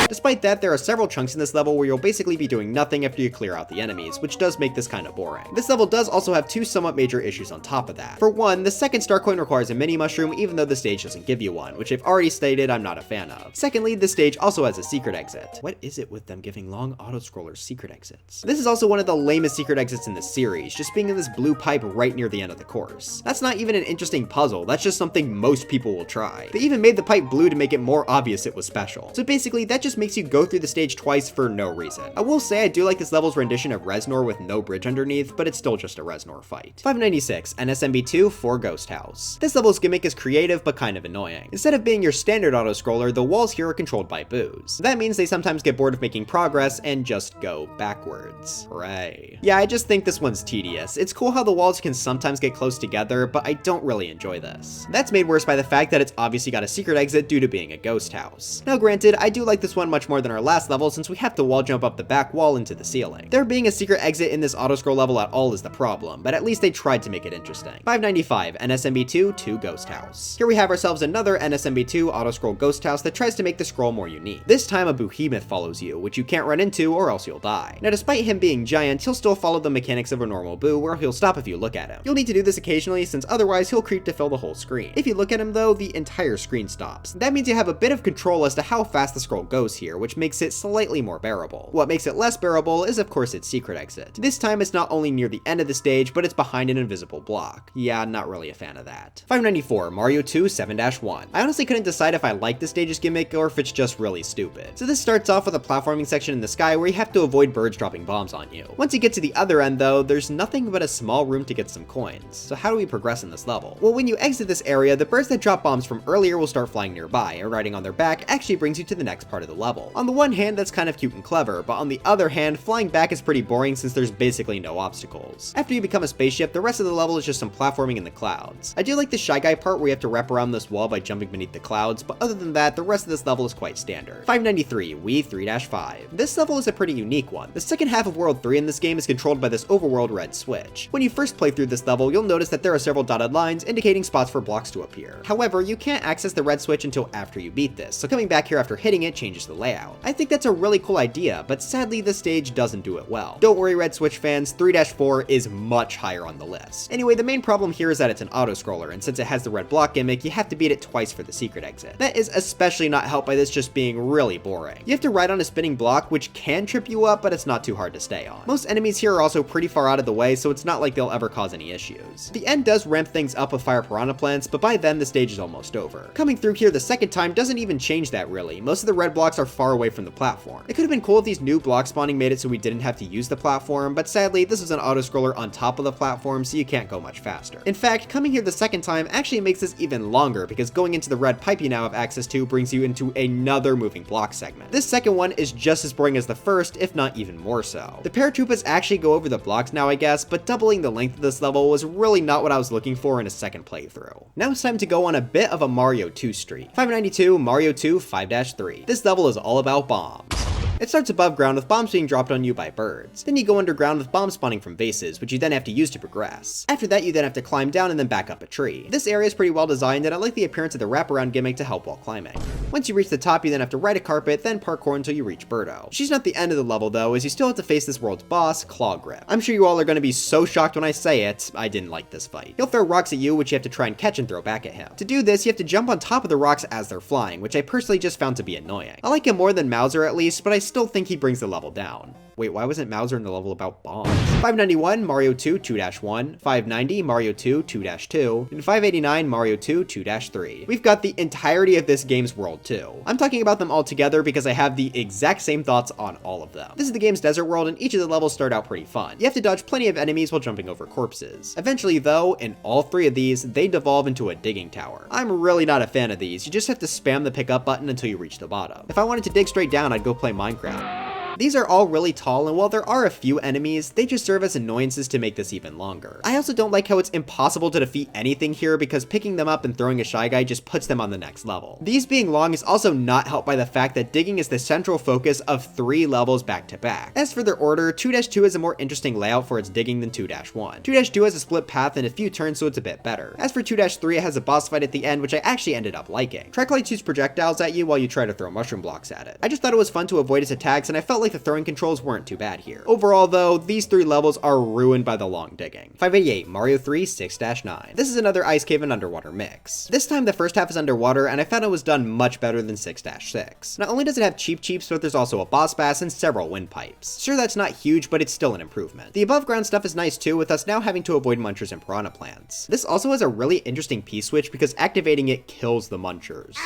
Despite that, there are several chunks in this level where you'll basically be doing nothing after you clear out the enemies, which does make this kind of boring. This level does also have two somewhat major issues on top of that. For one, the second star coin requires a mini mushroom even though the stage doesn't give you one, which I've already stated I'm not a fan of. Secondly, the stage also has a secret exit. What is it with them giving long auto-scrollers secret exits? This is also one of the lamest secret exits in the series, just being in this blue pipe right near the end of the course. That's not even an interesting puzzle, that's just something most people will try. They even made the pipe blue to make it more obvious it was special. So basically, that just makes you go through the stage twice for no reason. I will say I do like this level's rendition of Reznor with no bridge underneath, but it's still just a Reznor fight. 596, NSMB2 4 Ghost House. This level's gimmick is creative but kind of annoying. Instead of being your standard auto-scroller, the walls here are controlled by boos. That means they sometimes get bored of making progress and just go backwards. Hooray. Yeah, I just think this one's tedious. It's cool how the walls can sometimes get close together, but I don't really enjoy this. That's made worse by the fact that it's obviously got a secret exit due to being a ghost house. Now granted, I do like this one much more than our last level since we have to wall jump up the back wall into the ceiling. There being a secret exit in this auto-scroll level at all is the problem, but at least they tried to make it interesting. 595, NSMB2 2 Ghost House. Here we have ourselves another NSMB2 auto-scroll ghost house that tries to make the scroll more unique. This time a behemoth follows you, which you can't run into or else you'll die. Now despite him being giant, he'll still follow the mechanics of a normal boo where he'll stop if you look at him. You'll need to do this occasionally since otherwise he'll creep to fill the whole screen. If you look at him though, the entire screen stops. That means you have a bit of control as to how fast the scroll goes here, which makes it slightly more bearable. What makes it less bearable is of course its secret exit. This time it's not only near the end of the stage, but it's behind an invisible block. Yeah, not really a fan of that. 594, Mario 2 7-1. I honestly couldn't decide if I like the stage's gimmick or if it's just really stupid. So this starts off with a platforming section in the sky where you have to avoid birds dropping bombs on you. Once you get to the other end though, there's nothing but a small room to get some coins. So how do we progress in this level? Well, when you exit this area, the birds that drop bombs from earlier will start flying nearby, and riding on their back actually brings you to the next part of the level. On the one hand, that's kind of cute and clever, but on the other hand, flying back is pretty boring since there's basically no obstacles. After you become a spaceship, the rest of the level is just some platforming in the clouds. I do like the Shy Guy part where you have to wrap around this wall by jumping beneath the clouds, but other than that, the rest of this level is quite standard. 593, Wii 3-5. This level is a pretty unique one. The second half of World 3 in this game is controlled by this overworld red switch. When you first play through this level, you'll notice that there are several dotted lines indicating spots for blocks to appear. However, you can't access the red switch until after you beat this, so coming back here after hitting it changes the layout. I think that's a really cool idea, but sadly the stage doesn't do it well. Don't worry Red Switch fans, 3-4 is much higher on the list. Anyway, the main problem here is that it's an auto-scroller, and since it has the red block gimmick, you have to beat it twice for the secret exit. That is especially not helped by this just being really boring. You have to ride on a spinning block, which can trip you up, but it's not too hard to stay on. Most enemies here are also pretty far out of the way, so it's not like they'll ever cause any issues. The end does ramp things up with fire piranha plants, but by then the stage is almost over. Coming through here the second time doesn't even change that really. Most of the red blocks are far away from the platform. It could have been cool if these new block spawning made it so we didn't have to use the platform, but sadly this is an auto-scroller on top of the platform, so you can't go much faster. In fact, coming here the second time actually makes this even longer, because going into the red pipe you now have access to brings you into another moving block segment. This second one is just as boring as the first, if not even more so. The paratroopers actually go over the blocks now, I guess, but doubling the length of this level was really not what I was looking for in a second playthrough. Now it's time to go on a bit of a Mario 2 streak. 592 Mario 2 5-3. This level is all about bombs. It starts above ground with bombs being dropped on you by birds. Then you go underground with bombs spawning from vases, which you then have to use to progress. After that, you then have to climb down and then back up a tree. This area is pretty well designed, and I like the appearance of the wraparound gimmick to help while climbing. Once you reach the top, you then have to ride a carpet, then parkour until you reach Birdo. She's not the end of the level though, as you still have to face this world's boss, Claw Grip. I'm sure you all are going to be so shocked when I say it, I didn't like this fight. He'll throw rocks at you, which you have to try and catch and throw back at him. To do this, you have to jump on top of the rocks as they're flying, which I personally just found to be annoying. I like him more than Mauser at least, but I still think he brings the level down. Wait, why wasn't Mauser in the level about bombs? 591 Mario 2 2-1, 590 Mario 2 2-2, and 589 Mario 2 2-3. We've got the entirety of this game's world too. I'm talking about them all together because I have the exact same thoughts on all of them. This is the game's desert world, and each of the levels start out pretty fun. You have to dodge plenty of enemies while jumping over corpses. Eventually though, in all three of these, they devolve into a digging tower. I'm really not a fan of these. You just have to spam the pick up button until you reach the bottom. If I wanted to dig straight down, I'd go play Minecraft. These are all really tall, and while there are a few enemies, they just serve as annoyances to make this even longer. I also don't like how it's impossible to defeat anything here because picking them up and throwing a Shy Guy just puts them on the next level. These being long is also not helped by the fact that digging is the central focus of 3 levels back to back. As for their order, 2-2 has a more interesting layout for its digging than 2-1. 2-2 has a split path and a few turns, so it's a bit better. As for 2-3, it has a boss fight at the end, which I actually ended up liking. Triclite shoots projectiles at you while you try to throw mushroom blocks at it. I just thought it was fun to avoid its attacks, and I felt like the throwing controls weren't too bad here. Overall though, these 3 levels are ruined by the long digging. 588 Mario 3 6-9. This is another ice cave and underwater mix. This time the first half is underwater, and I found it was done much better than 6-6. Not only does it have cheeps, but there's also a boss bass and several windpipes. Sure, that's not huge, but it's still an improvement. The above ground stuff is nice too, with us now having to avoid munchers and piranha plants. This also has a really interesting P-switch because activating it kills the munchers.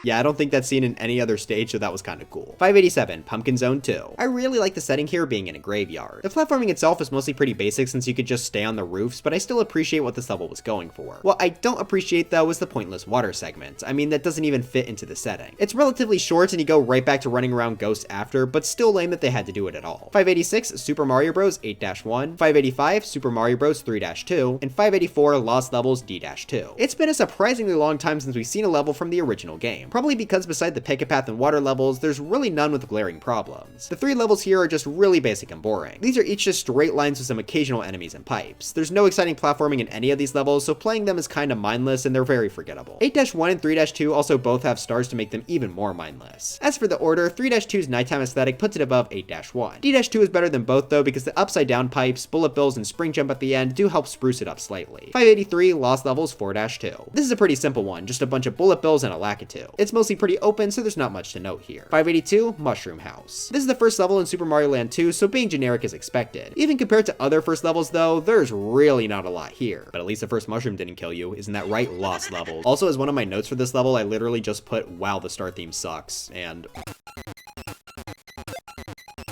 Yeah, I don't think that's seen in any other stage, so that was kinda cool. 587, Pumpkin Zone 2. I really like the setting here being in a graveyard. The platforming itself is mostly pretty basic since you could just stay on the roofs, but I still appreciate what this level was going for. What I don't appreciate though is the pointless water segment. I mean, that doesn't even fit into the setting. It's relatively short and you go right back to running around ghosts after, but still lame that they had to do it at all. 586, Super Mario Bros 8-1, 585, Super Mario Bros 3-2, and 584, Lost Levels D-2. It's been a surprisingly long time since we've seen a level from the original game. Probably because beside the pick-a-path and water levels, there's really none with glaring problems. The 3 levels here are just really basic and boring. These are each just straight lines with some occasional enemies and pipes. There's no exciting platforming in any of these levels, so playing them is kinda mindless and they're very forgettable. 8-1 and 3-2 also both have stars to make them even more mindless. As for the order, 3-2's nighttime aesthetic puts it above 8-1. D-2 is better than both though because the upside down pipes, bullet bills, and spring jump at the end do help spruce it up slightly. 583, Lost Levels 4-2. This is a pretty simple one, just a bunch of bullet bills and a Lakitu. It's mostly pretty open, so there's not much to note here. 582, Mushroom House. This is the first level in Super Mario Land 2, so being generic is expected. Even compared to other first levels though, there's really not a lot here. But at least the first mushroom didn't kill you, isn't that right, Lost Levels? Also, as one of my notes for this level, I literally just put, wow, the star theme sucks, and...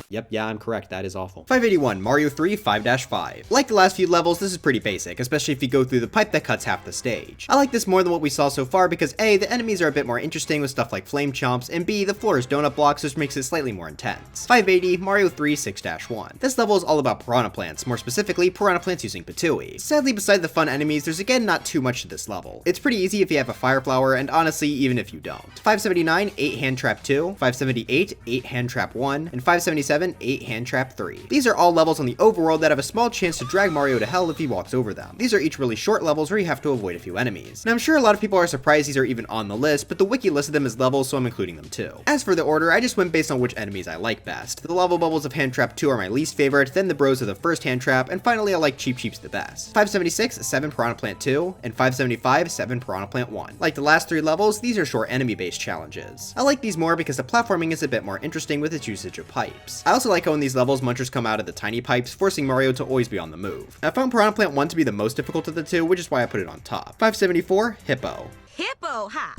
Yep, yeah, I'm correct, that is awful. 581, Mario 3 5-5. Like the last few levels, this is pretty basic, especially if you go through the pipe that cuts half the stage. I like this more than what we saw so far because A, the enemies are a bit more interesting with stuff like flame chomps, and B, the floor is donut blocks, which makes it slightly more intense. 580, Mario 3 6-1. This level is all about piranha plants, more specifically, piranha plants using Patooey. Sadly, beside the fun enemies, there's again not too much to this level. It's pretty easy if you have a fire flower, and honestly, even if you don't. 579, 8 hand trap 2, 578, 8 hand trap 1, and 577, 8 hand trap 3. These are all levels on the overworld that have a small chance to drag Mario to hell if he walks over them. These are each really short levels where you have to avoid a few enemies. Now I'm sure a lot of people are surprised these are even on the list, but the wiki listed them as levels, so I'm including them too. As for the order, I just went based on which enemies I like best. The lava bubbles of hand trap 2 are my least favorite, then the bros of the first hand trap, and finally I like Cheep Cheeps the best. 576, 7 Piranha Plant 2, and 575, 7 Piranha Plant 1. Like the last 3 levels, these are short enemy based challenges. I like these more because the platforming is a bit more interesting with its usage of pipes. I also like how in these levels munchers come out of the tiny pipes, forcing Mario to always be on the move. I found Piranha Plant 1 to be the most difficult of the two, which is why I put it on top. 574, Hippo. Hippo, ha!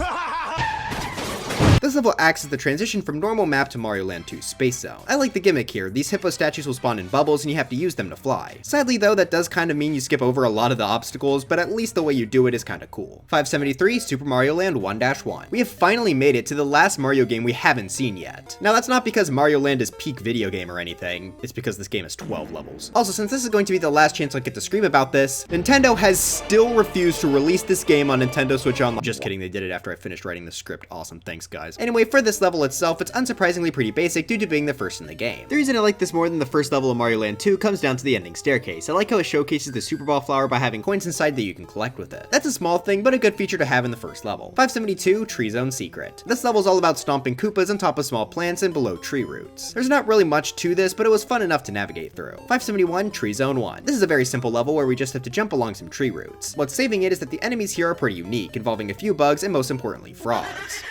This level acts as the transition from normal map to Mario Land 2 Space Zone. I like the gimmick here. These hippo statues will spawn in bubbles and you have to use them to fly. Sadly though, that does kind of mean you skip over a lot of the obstacles, but at least the way you do it is kind of cool. 573, Super Mario Land 1-1. We have finally made it to the last Mario game we haven't seen yet. Now that's not because Mario Land is peak video game or anything, it's because this game has 12 levels. Also, since this is going to be the last chance I get to scream about this, Nintendo has still refused to release this game on Nintendo Switch Online. Just kidding, they did it after I finished writing the script. Awesome, thanks guys. Anyway, for this level itself, it's unsurprisingly pretty basic due to being the first in the game. The reason I like this more than the first level of Mario Land 2 comes down to the ending staircase. I like how it showcases the Super Ball flower by having coins inside that you can collect with it. That's a small thing, but a good feature to have in the first level. 572, Tree Zone Secret. This level is all about stomping Koopas on top of small plants and below tree roots. There's not really much to this, but it was fun enough to navigate through. 571, Tree Zone 1. This is a very simple level where we just have to jump along some tree roots. What's saving it is that the enemies here are pretty unique, involving a few bugs and most importantly, frogs.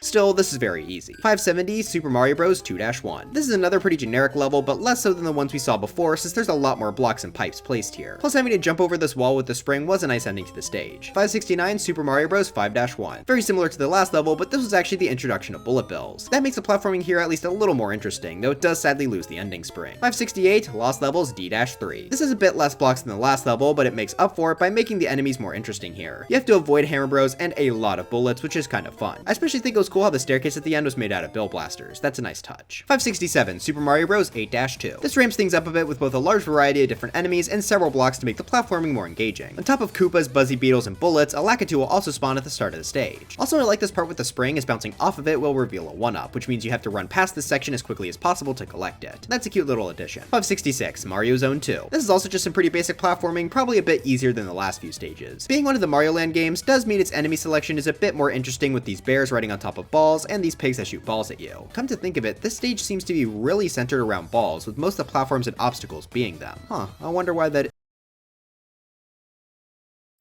Still, this is very easy. 570, Super Mario Bros. 2-1. This is another pretty generic level, but less so than the ones we saw before since there's a lot more blocks and pipes placed here. Plus having to jump over this wall with the spring was a nice ending to the stage. 569, Super Mario Bros. 5-1. Very similar to the last level, but this was actually the introduction of bullet bills. That makes the platforming here at least a little more interesting, though it does sadly lose the ending spring. 568, Lost Levels D-3. This is a bit less blocks than the last level, but it makes up for it by making the enemies more interesting here. You have to avoid hammer bros and a lot of bullets, which is kind of fun. I especially think it was cool how the staircase at the end was made out of bill blasters. That's a nice touch. 567, Super Mario Bros. 8-2. This ramps things up a bit with both a large variety of different enemies and several blocks to make the platforming more engaging. On top of Koopas, Buzzy Beetles, and bullets, a Lakitu will also spawn at the start of the stage. Also, I like this part with the spring is bouncing off of it will reveal a 1-up, which means you have to run past this section as quickly as possible to collect it. That's a cute little addition. 566, Mario Zone 2. This is also just some pretty basic platforming, probably a bit easier than the last few stages. Being one of the Mario Land games does mean its enemy selection is a bit more interesting with these bears riding on top of balls and these pigs that shoot balls at you. Come to think of it, this stage seems to be really centered around balls, with most of the platforms and obstacles being them. I wonder why that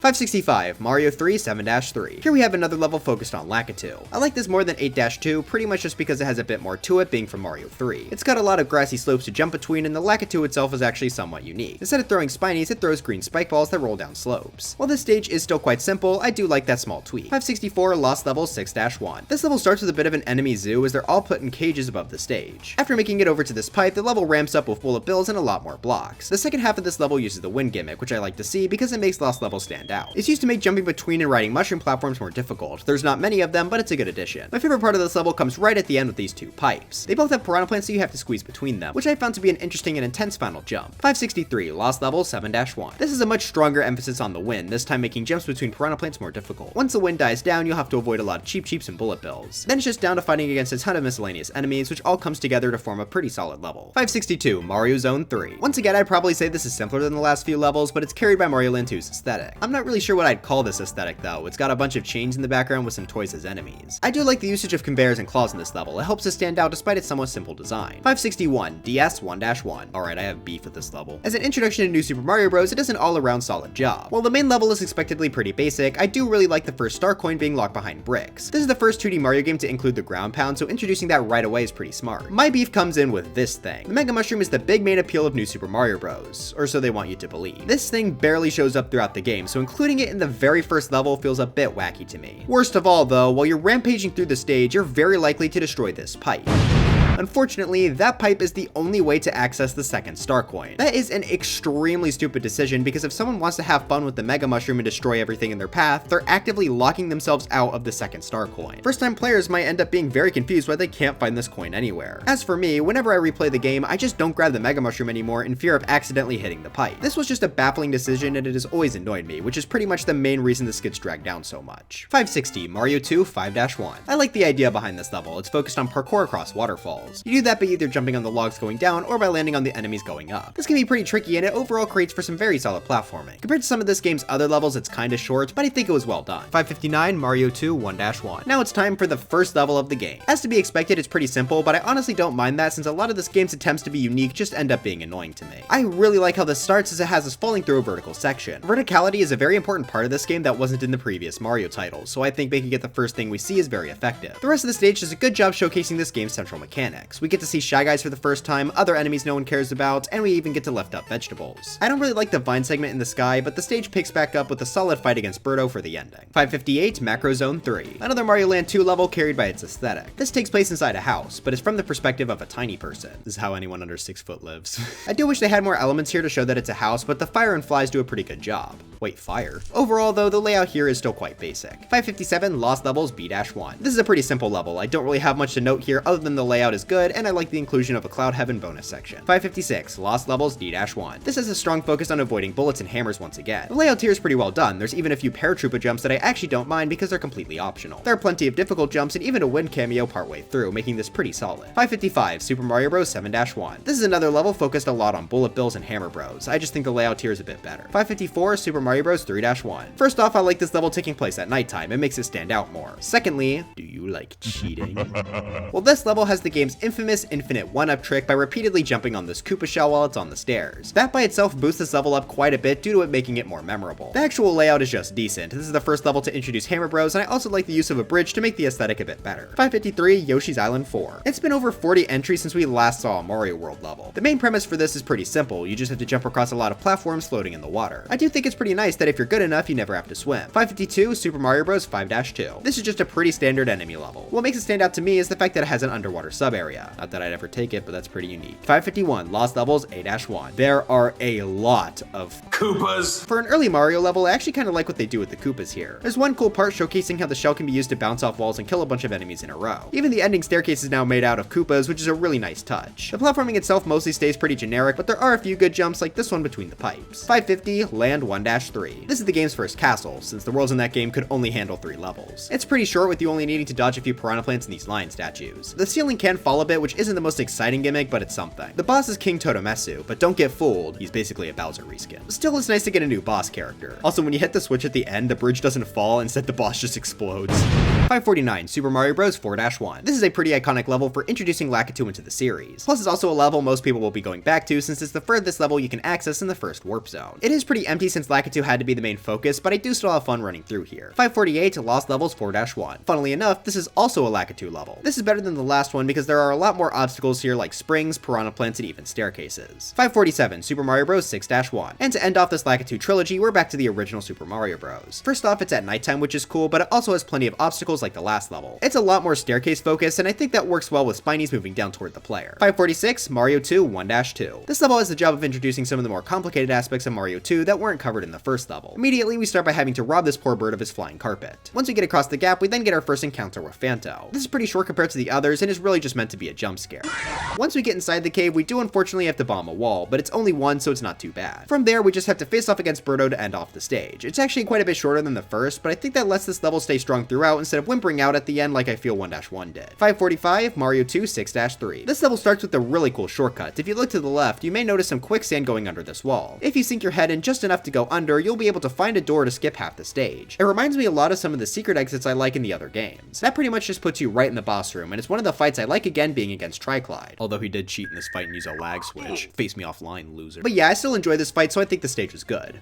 565, Mario 3 7-3. Here we have another level focused on Lakitu. I like this more than 8-2, pretty much just because it has a bit more to it being from Mario 3. It's got a lot of grassy slopes to jump between, and the Lakitu itself is actually somewhat unique. Instead of throwing spinies, it throws green spike balls that roll down slopes. While this stage is still quite simple, I do like that small tweak. 564, Lost Levels 6-1. This level starts with a bit of an enemy zoo as they're all put in cages above the stage. After making it over to this pipe, the level ramps up with bullet bills and a lot more blocks. The second half of this level uses the wind gimmick, which I like to see because it makes Lost Levels stand out. It's used to make jumping between and riding mushroom platforms more difficult. There's not many of them, but it's a good addition. My favorite part of this level comes right at the end with these two pipes. They both have piranha plants, so you have to squeeze between them, which I found to be an interesting and intense final jump. 563, Lost Levels 7-1. This is a much stronger emphasis on the wind, this time making jumps between piranha plants more difficult. Once the wind dies down, you'll have to avoid a lot of cheeps and bullet bills. Then it's just down to fighting against a ton of miscellaneous enemies, which all comes together to form a pretty solid level. 562, Mario Zone 3. Once again, I'd probably say this is simpler than the last few levels, but it's carried by Mario Land 2's aesthetic. I'm not really sure what I'd call this aesthetic though. It's got a bunch of chains in the background with some toys as enemies. I do like the usage of conveyors and claws in this level. It helps it stand out despite its somewhat simple design. 561, DS 1-1. Alright, I have beef with this level. As an introduction to New Super Mario Bros, it does an all-around solid job. While the main level is expectedly pretty basic, I do really like the first star coin being locked behind bricks. This is the first 2D Mario game to include the ground pound, so introducing that right away is pretty smart. My beef comes in with this thing. The Mega Mushroom is the big main appeal of New Super Mario Bros, or so they want you to believe. This thing barely shows up throughout the game, so including it in the very first level feels a bit wacky to me. Worst of all though, while you're rampaging through the stage, you're very likely to destroy this pipe. Unfortunately, that pipe is the only way to access the second star coin. That is an extremely stupid decision because if someone wants to have fun with the Mega Mushroom and destroy everything in their path, they're actively locking themselves out of the second star coin. First time players might end up being very confused why they can't find this coin anywhere. As for me, whenever I replay the game, I just don't grab the Mega Mushroom anymore in fear of accidentally hitting the pipe. This was just a baffling decision and it has always annoyed me, which is pretty much the main reason this gets dragged down so much. 560, Mario 2 5-1. I like the idea behind this level. It's focused on parkour across waterfalls. You do that by either jumping on the logs going down or by landing on the enemies going up. This can be pretty tricky and it overall creates for some very solid platforming. Compared to some of this game's other levels, it's kinda short, but I think it was well done. 559, Mario 2 1-1. Now it's time for the first level of the game. As to be expected, it's pretty simple, but I honestly don't mind that since a lot of this game's attempts to be unique just end up being annoying to me. I really like how this starts as it has us falling through a vertical section. Verticality is a very important part of this game that wasn't in the previous Mario titles, so I think making it the first thing we see is very effective. The rest of the stage does a good job showcasing this game's central mechanic. mechanics. We get to see Shy Guys for the first time, other enemies no one cares about, and we even get to lift up vegetables. I don't really like the vine segment in the sky, but the stage picks back up with a solid fight against Birdo for the ending. 558, Macro Zone 3. Another Mario Land 2 level carried by its aesthetic. This takes place inside a house, but it's from the perspective of a tiny person. This is how anyone under 6 foot lives. I do wish they had more elements here to show that it's a house, but the fire and flies do a pretty good job. Wait, fire? Overall though, the layout here is still quite basic. 557, Lost Levels B-1. This is a pretty simple level. I don't really have much to note here other than the layout is good, and I like the inclusion of a Cloud Heaven bonus section. 556, Lost Levels D-1. This has a strong focus on avoiding bullets and hammers once again. The layout here is pretty well done. There's even a few paratrooper jumps that I actually don't mind because they're completely optional. There are plenty of difficult jumps and even a wind cameo partway through, making this pretty solid. 555, Super Mario Bros. 7-1. This is another level focused a lot on bullet bills and hammer bros. I just think the layout here is a bit better. 554, Super Mario Bros. 3-1. First off, I like this level taking place at nighttime. It makes it stand out more. Secondly, do you like cheating? Well, this level has the game's infamous infinite one-up trick by repeatedly jumping on this Koopa shell while it's on the stairs. That by itself boosts this level up quite a bit due to it making it more memorable. The actual layout is just decent. This is the first level to introduce hammer bros, and I also like the use of a bridge to make the aesthetic a bit better. 553, Yoshi's Island 4. It's been over 40 entries since we last saw a Mario World level. The main premise for this is pretty simple. You just have to jump across a lot of platforms floating in the water. I do think it's pretty nice that if you're good enough, you never have to swim. 552, Super Mario Bros. 5-2. This is just a pretty standard enemy level. What makes it stand out to me is the fact that it has an underwater sub area. Not that I'd ever take it, but that's pretty unique. 551, Lost Levels A-1. There are a lot of Koopas. For an early Mario level, I actually kind of like what they do with the Koopas here. There's one cool part showcasing how the shell can be used to bounce off walls and kill a bunch of enemies in a row. Even the ending staircase is now made out of Koopas, which is a really nice touch. The platforming itself mostly stays pretty generic, but there are a few good jumps like this one between the pipes. 550, Land 1-3. This is the game's first castle, since the worlds in that game could only handle 3 levels. It's pretty short with you only needing to dodge a few piranha plants and these lion statues. The ceiling can fall a bit, which isn't the most exciting gimmick, but it's something. The boss is King Totomesu, but don't get fooled, he's basically a Bowser reskin. Still, it's nice to get a new boss character. Also, when you hit the switch at the end, the bridge doesn't fall, instead the boss just explodes. 549, Super Mario Bros. 4-1. This is a pretty iconic level for introducing Lakitu into the series. Plus, it's also a level most people will be going back to since it's the furthest level you can access in the first warp zone. It is pretty empty since Lakitu had to be the main focus, but I do still have fun running through here. 548, Lost Levels 4-1. Funnily enough, this is also a Lakitu level. This is better than the last one because there are a lot more obstacles here like springs, piranha plants, and even staircases. 547, Super Mario Bros. 6-1. And to end off this Lakitu trilogy, we're back to the original Super Mario Bros. First off, it's at nighttime, which is cool, but it also has plenty of obstacles like the last level. It's a lot more staircase focused, and I think that works well with spinies moving down toward the player. 546, Mario 2 1-2. This level has the job of introducing some of the more complicated aspects of Mario 2 that weren't covered in the first level. Immediately, we start by having to rob this poor bird of his flying carpet. Once we get across the gap, we then get our first encounter with Phanto. This is pretty short compared to the others, and is really just meant to be a jump scare. Once we get inside the cave, we do unfortunately have to bomb a wall, but it's only one, so it's not too bad. From there, we just have to face off against Birdo to end off the stage. It's actually quite a bit shorter than the first, but I think that lets this level stay strong throughout instead of whimpering out at the end like I feel 1-1 did. 545, Mario 2 6-3. This level starts with a really cool shortcut. If you look to the left, you may notice some quicksand going under this wall. If you sink your head in just enough to go under, you'll be able to find a door to skip half the stage. It reminds me a lot of some of the secret exits I like in the other games. That pretty much just puts you right in the boss room, and it's one of the fights I like again being against Triclyde. Although he did cheat in this fight and use a lag switch. Face me offline, loser. But yeah, I still enjoy this fight, so I think the stage was good.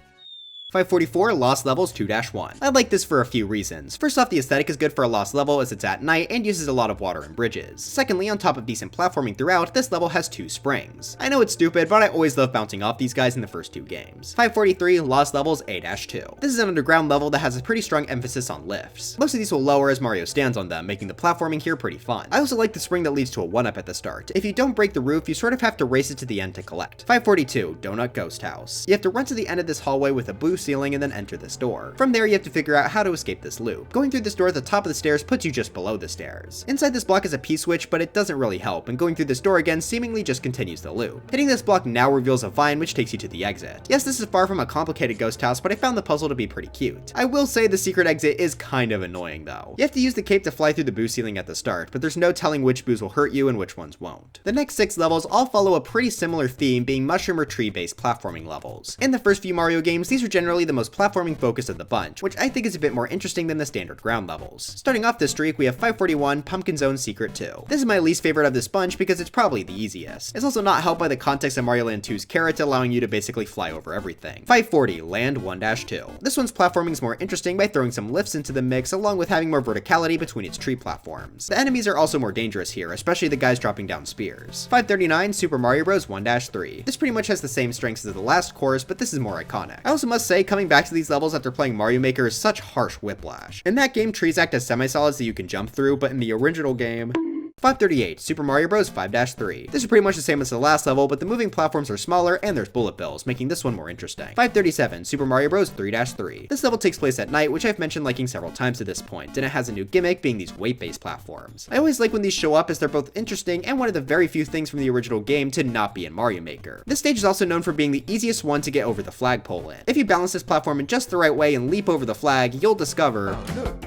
544, Lost Levels 2-1. I like this for a few reasons. First off, the aesthetic is good for a lost level as it's at night and uses a lot of water and bridges. Secondly, on top of decent platforming throughout, this level has 2 springs. I know it's stupid, but I always love bouncing off these guys in the first 2 games. 543, Lost Levels A-2. This is an underground level that has a pretty strong emphasis on lifts. Most of these will lower as Mario stands on them, making the platforming here pretty fun. I also like the spring that leads to a 1-up at the start. If you don't break the roof, you sort of have to race it to the end to collect. 542, Donut Ghost House. You have to run to the end of this hallway with a blue ceiling and then enter this door. From there, you have to figure out how to escape this loop. Going through this door at the top of the stairs puts you just below the stairs. Inside this block is a P-switch, but it doesn't really help, and going through this door again seemingly just continues the loop. Hitting this block now reveals a vine which takes you to the exit. Yes, this is far from a complicated ghost house, but I found the puzzle to be pretty cute. I will say the secret exit is kind of annoying though. You have to use the cape to fly through the boo ceiling at the start, but there's no telling which boos will hurt you and which ones won't. The next 6 levels all follow a pretty similar theme, being mushroom or tree based platforming levels. In the first few Mario games, these are generally generally the most platforming focused of the bunch, which I think is a bit more interesting than the standard ground levels. Starting off this streak, we have 541 Pumpkin Zone Secret 2. This is my least favorite of this bunch because it's probably the easiest. It's also not helped by the context of Mario Land 2's carrot allowing you to basically fly over everything. 540 Land 1-2. This one's platforming is more interesting by throwing some lifts into the mix along with having more verticality between its tree platforms. The enemies are also more dangerous here, especially the guys dropping down spears. 539 Super Mario Bros 1-3. This pretty much has the same strengths as the last course, but this is more iconic. I also must say, coming back to these levels after playing Mario Maker is such harsh whiplash. In that game, trees act as semi-solids that you can jump through, but in the original game... 538 Super Mario Bros 5-3. This is pretty much the same as the last level, but the moving platforms are smaller and there's bullet bills, making this one more interesting. 537 Super Mario Bros 3-3. This level takes place at night, which I've mentioned liking several times to this point, and it has a new gimmick being these weight-based platforms. I always like when these show up as they're both interesting and one of the very few things from the original game to not be in Mario Maker. This stage is also known for being the easiest one to get over the flagpole in. If you balance this platform in just the right way and leap over the flag, you'll discover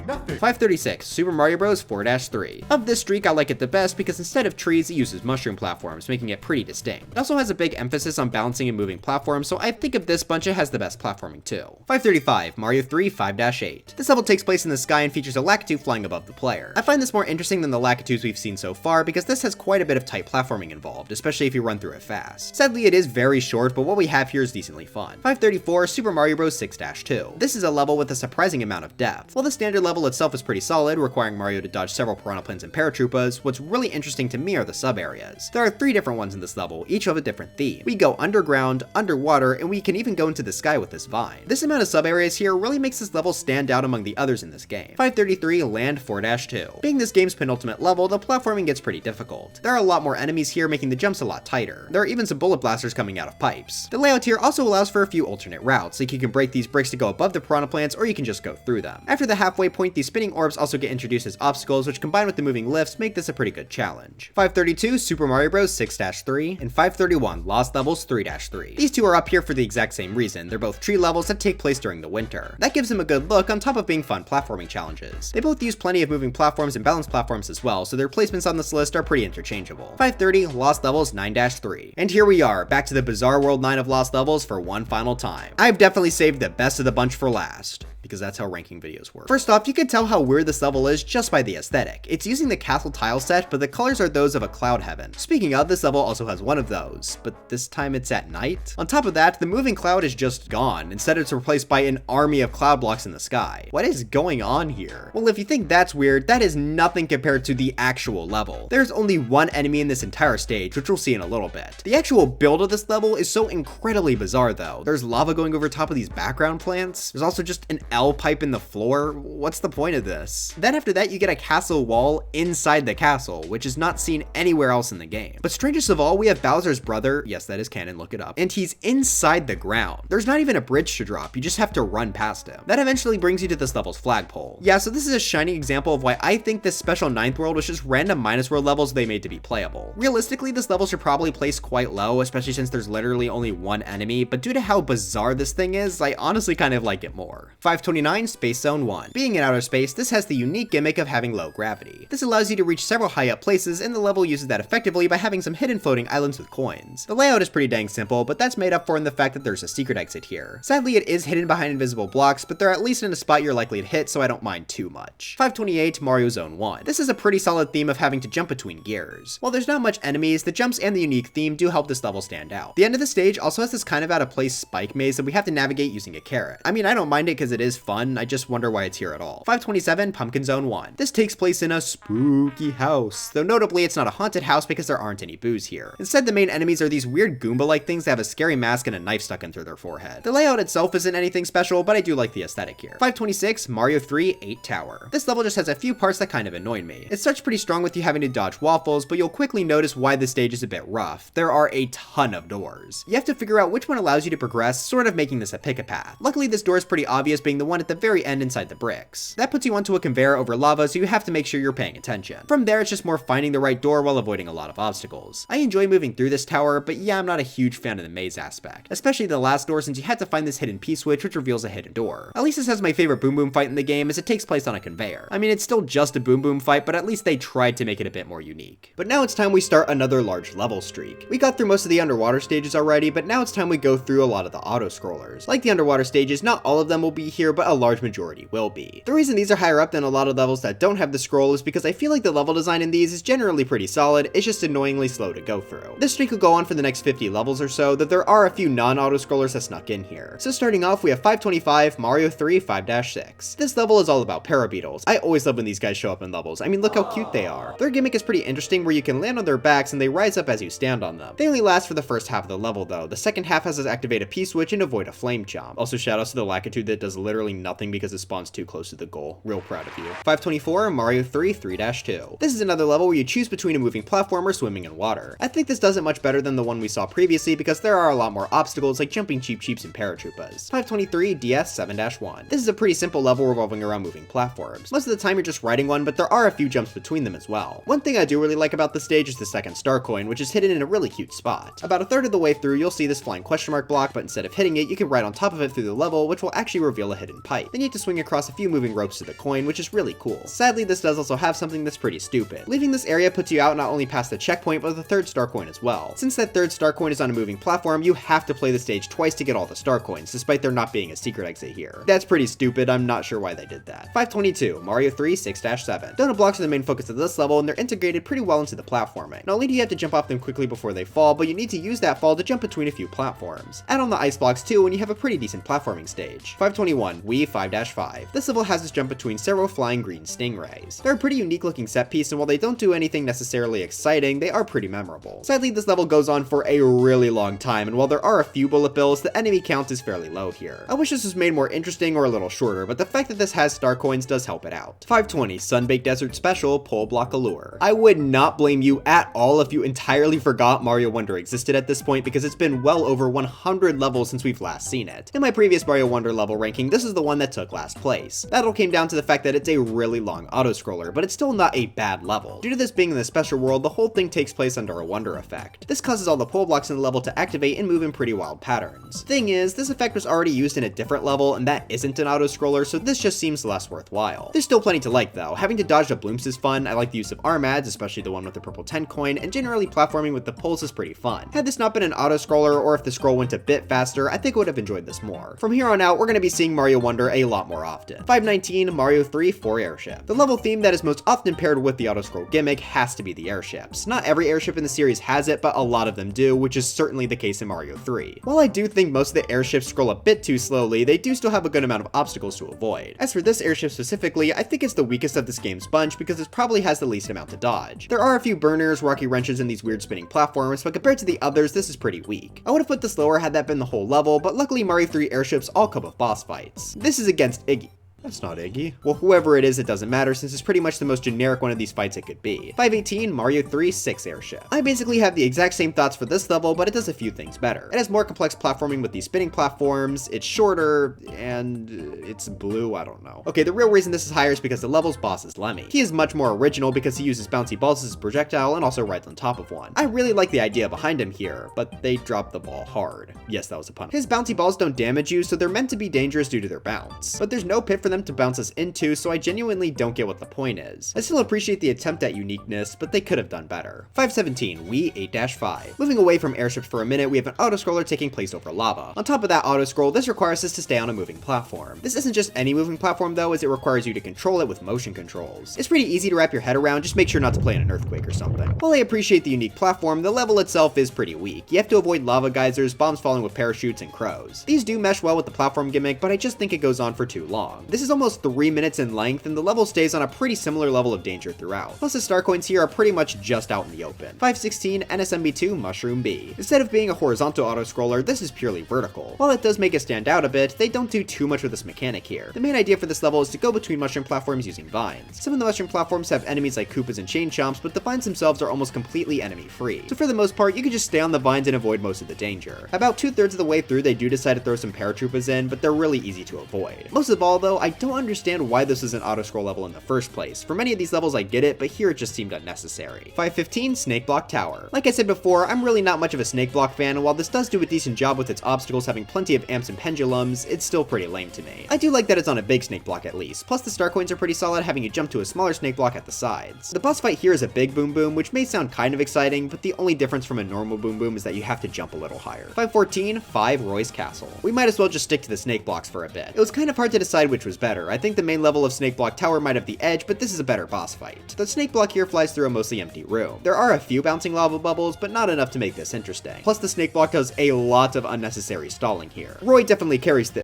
536 Super Mario Bros 4-3. Of this streak, I like it the best because instead of trees, it uses mushroom platforms, making it pretty distinct. It also has a big emphasis on balancing and moving platforms, so I think of this bunch, it has the best platforming too. 535 Mario 3 5-8. This level takes place in the sky and features a Lakitu flying above the player. I find this more interesting than the Lakitus we've seen so far because this has quite a bit of tight platforming involved, especially if you run through it fast. Sadly, it is very short, but what we have here is decently fun. 534 Super Mario Bros 6-2. This is a level with a surprising amount of depth. While the standard level itself is pretty solid, requiring Mario to dodge several piranha plants and paratroopas, what's really interesting to me are the sub-areas. There are 3 different ones in this level, each of a different theme. We go underground, underwater, and we can even go into the sky with this vine. This amount of sub-areas here really makes this level stand out among the others in this game. 533 Land 4-2. Being this game's penultimate level, the platforming gets pretty difficult. There are a lot more enemies here, making the jumps a lot tighter. There are even some bullet blasters coming out of pipes. The layout here also allows for a few alternate routes, like you can break these bricks to go above the piranha plants, or you can just go through them. After the halfway point, these spinning orbs also get introduced as obstacles, which combined with the moving lifts make this a pretty good challenge. 532 Super Mario Bros 6-3 and 531 Lost Levels 3-3. These two are up here for the exact same reason. They're both tree levels that take place during the winter. That gives them a good look on top of being fun platforming challenges. They both use plenty of moving platforms and balanced platforms as well, so their placements on this list are pretty interchangeable. 530 Lost Levels 9-3. And here we are, back to the Bizarre World 9 of Lost Levels for one final time. I've definitely saved the best of the bunch for last, because that's how ranking videos work. First off, you can tell how weird this level is just by the aesthetic. It's using the castle tile set, but the colors are those of a cloud heaven. Speaking of, this level also has one of those, but this time it's at night. On top of that, the moving cloud is just gone. Instead, it's replaced by an army of cloud blocks in the sky. What is going on here? Well, if you think that's weird, that is nothing compared to the actual level. There's only one enemy in this entire stage, which we'll see in a little bit. The actual build of this level is so incredibly bizarre though. There's lava going over top of these background plants. There's also just an L pipe in the floor. What's the point of this? Then after that, you get a castle wall inside the castle, which is not seen anywhere else in the game. But strangest of all, we have Bowser's brother. Yes, that is canon, look it up. And he's inside the ground. There's not even a bridge to drop. You just have to run past him. That eventually brings you to this level's flagpole. Yeah, so this is a shining example of why I think this special 9th world was just random minus world levels they made to be playable. Realistically, this level should probably place quite low, especially since there's literally only one enemy, but due to how bizarre this thing is, I honestly kind of like it more. 529 Space Zone 1. Being in outer space, this has the unique gimmick of having low gravity. This allows you to reach several high up places, and the level uses that effectively by having some hidden floating islands with coins. The layout is pretty dang simple, but that's made up for in the fact that there's a secret exit here. Sadly, it is hidden behind invisible blocks, but they're at least in a spot you're likely to hit, so I don't mind too much. 528 Mario Zone 1. This is a pretty solid theme of having to jump between gears. While there's not much enemies, the jumps and the unique theme do help this level stand out. The end of the stage also has this kind of out of place spike maze that we have to navigate using a carrot. I mean, I don't mind it because it is fun, I just wonder why it's here at all. 527 Pumpkin Zone 1. This takes place in a spooky house, though notably it's not a haunted house because there aren't any boos here. Instead, the main enemies are these weird Goomba-like things that have a scary mask and a knife stuck in through their forehead. The layout itself isn't anything special, but I do like the aesthetic here. 526 Mario 3 8 Tower. This level just has a few parts that kind of annoy me. It starts pretty strong with you having to dodge waffles, but you'll quickly notice why the stage is a bit rough. There are a ton of doors. You have to figure out which one allows you to progress, sort of making this a pick-a-path. Luckily, this door is pretty obvious, being the one at the very end inside the bricks. That puts you onto a conveyor over lava, so you have to make sure you're paying attention. From there, it's just more finding the right door while avoiding a lot of obstacles. I enjoy moving through this tower, but yeah, I'm not a huge fan of the maze aspect, especially the last door since you had to find this hidden P-switch which reveals a hidden door. At least this has my favorite Boom Boom fight in the game as it takes place on a conveyor. I mean, it's still just a Boom Boom fight, but at least they tried to make it a bit more unique. But now it's time we start another large level streak. We got through most of the underwater stages already, but now it's time we go through a lot of the auto-scrollers. Like the underwater stages, not all of them will be here, but a large majority will be. The reason these are higher up than a lot of levels that don't have the scroll is because I feel like the level design in these is generally pretty solid, it's just annoyingly slow to go through. This streak will go on for the next 50 levels or so, though there are a few non-auto-scrollers that snuck in here. So starting off, we have 525, Mario 3, 5-6. This level is all about parabeetles. I always love when these guys show up in levels. I mean, look how cute they are. Their gimmick is pretty interesting where you can land on their backs and they rise up as you stand on them. They only last for the first half of the level though. The second half has us activate a P-switch and avoid a flame jump. Also shoutouts to the Lackitude that does literally nothing because it spawns too close to the goal. Real proud of you. 524, Mario 3, 3-2. This is another level where you choose between a moving platform or swimming in water. I think this does it much better than the one we saw previously because there are a lot more obstacles like jumping Cheep Cheeps and paratroopers. 523, DS 7-1. This is a pretty simple level revolving around moving platforms. Most of the time you're just riding one, but there are a few jumps between them as well. One thing I do really like about this stage is the second star coin, which is hidden in a really cute spot. About a third of the way through, you'll see this flying question mark block, but instead of hitting it, you can ride on top of it through the level, which will actually reveal a hidden pipe. Then you have to swing across a few moving ropes to the coin, which is really cool. Sadly, this does also have something that's pretty stupid. Leaving this area puts you out not only past the checkpoint, but the third star coin as well. Since that third star coin is on a moving platform, you have to play the stage twice to get all the star coins, despite there not being a secret exit here. That's pretty stupid, I'm not sure why they did that. 522, Mario 3, 6-7. Donut blocks are the main focus of this level, and they're integrated pretty well into the platforming. Not only do you have to jump off them quickly before they fall, but you need to use that fall to jump between a few platforms. Add on the ice blocks too, and you have a pretty decent platforming stage. 521, Wii 5-5. This level has us jump between several flying green stingrays. They're a pretty unique looking set piece, and while they don't do anything necessarily exciting, they are pretty memorable. Sadly, this level goes on for a really long time, and while there are a few bullet bills, the enemy count is fairly low here. I wish this was made more interesting or a little shorter, but the fact that this has star coins does help it out. 520, Sunbaked Desert Special, Pole Block Allure. I would not blame you at all if you entirely forgot Mario Wonder existed at this point because it's been well over 100 levels since we've last seen it. In my previous Mario Wonder level ranking, this is the one that took last place. That all came down to the fact that it's a really long auto-scroller, but it's still not a bad level. Due to this being in the special world, the whole thing takes place under a Wonder effect. This causes all the pole blocks in the level to activate and move in pretty wild patterns. Thing is, this effect was already used in a different level, and that isn't an auto-scroller, so this just seems less worthwhile. There's still plenty to like though. Having to dodge the blooms is fun. I like the use of armads, especially the one with the purple 10 coin, and generally platforming with the poles is pretty fun. Had this not been an auto-scroller, or if the scroll went a bit faster, I think I would have enjoyed this more. From here on out, we're going to be seeing Mario Wonder a lot more often. 519, Mario 3, 4 Airship. The level theme that is most often paired with the auto-scroll gimmick has to be the airships. Not every airship in the series has it, but a lot of them do, which is certainly the case in Mario 3. While I do think most of the airships scroll a bit too slowly, they do still have a good amount of obstacles to avoid. As for this airship specifically, I think it's the weakest of this game's bunch because it probably has the least amount to dodge. There are a few burners, rocky wrenches, and these weird spinning platforms, but compared to the others, this is pretty weak. I would have put this lower had that been the whole level, but luckily Mario 3 airships all come with boss fights. This is against Iggy. That's not Iggy. Well, whoever it is, it doesn't matter since it's pretty much the most generic one of these fights it could be. 518, Mario 3, 6 Airship. I basically have the exact same thoughts for this level, but it does a few things better. It has more complex platforming with these spinning platforms, it's shorter, and it's blue, I don't know. Okay, the real reason this is higher is because the level's boss is Lemmy. He is much more original because he uses bouncy balls as a projectile and also rides on top of one. I really like the idea behind him here, but they dropped the ball hard. Yes, that was a pun. His bouncy balls don't damage you, so they're meant to be dangerous due to their bounce. But there's no pit for them to bounce us into, so I genuinely don't get what the point is. I still appreciate the attempt at uniqueness, but they could have done better. 517, Wii 8-5. Moving away from airships for a minute, we have an auto-scroller taking place over lava. On top of that auto-scroll, this requires us to stay on a moving platform. This isn't just any moving platform though, as it requires you to control it with motion controls. It's pretty easy to wrap your head around, just make sure not to play in an earthquake or something. While I appreciate the unique platform, the level itself is pretty weak. You have to avoid lava geysers, bombs falling with parachutes, and crows. These do mesh well with the platform gimmick, but I just think it goes on for too long. This is almost 3 minutes in length, and the level stays on a pretty similar level of danger throughout. Plus the star coins here are pretty much just out in the open. 516 NSMB2 Mushroom B. Instead of being a horizontal auto-scroller, this is purely vertical. While it does make it stand out a bit, they don't do too much with this mechanic here. The main idea for this level is to go between mushroom platforms using vines. Some of the mushroom platforms have enemies like Koopas and Chain Chomps, but the vines themselves are almost completely enemy-free. So for the most part, you can just stay on the vines and avoid most of the danger. About 2/3 of the way through, they do decide to throw some paratroopers in, but they're really easy to avoid. Most of all though, I don't understand why this is an auto-scroll level in the first place. For many of these levels I get it, but here it just seemed unnecessary. 515 Snake Block Tower. Like I said before, I'm really not much of a snake block fan, and while this does do a decent job with its obstacles having plenty of amps and pendulums, it's still pretty lame to me. I do like that it's on a big snake block at least, plus the star coins are pretty solid, having you jump to a smaller snake block at the sides. The boss fight here is a big boom boom, which may sound kind of exciting, but the only difference from a normal boom boom is that you have to jump a little higher. 514 5 Roy's Castle. We might as well just stick to the snake blocks for a bit. It was kind of hard to decide which was better. I think the main level of Snake Block Tower might have the edge, but this is a better boss fight. The snake block here flies through a mostly empty room. There are a few bouncing lava bubbles, but not enough to make this interesting. Plus the snake block does a lot of unnecessary stalling here. Roy definitely carries the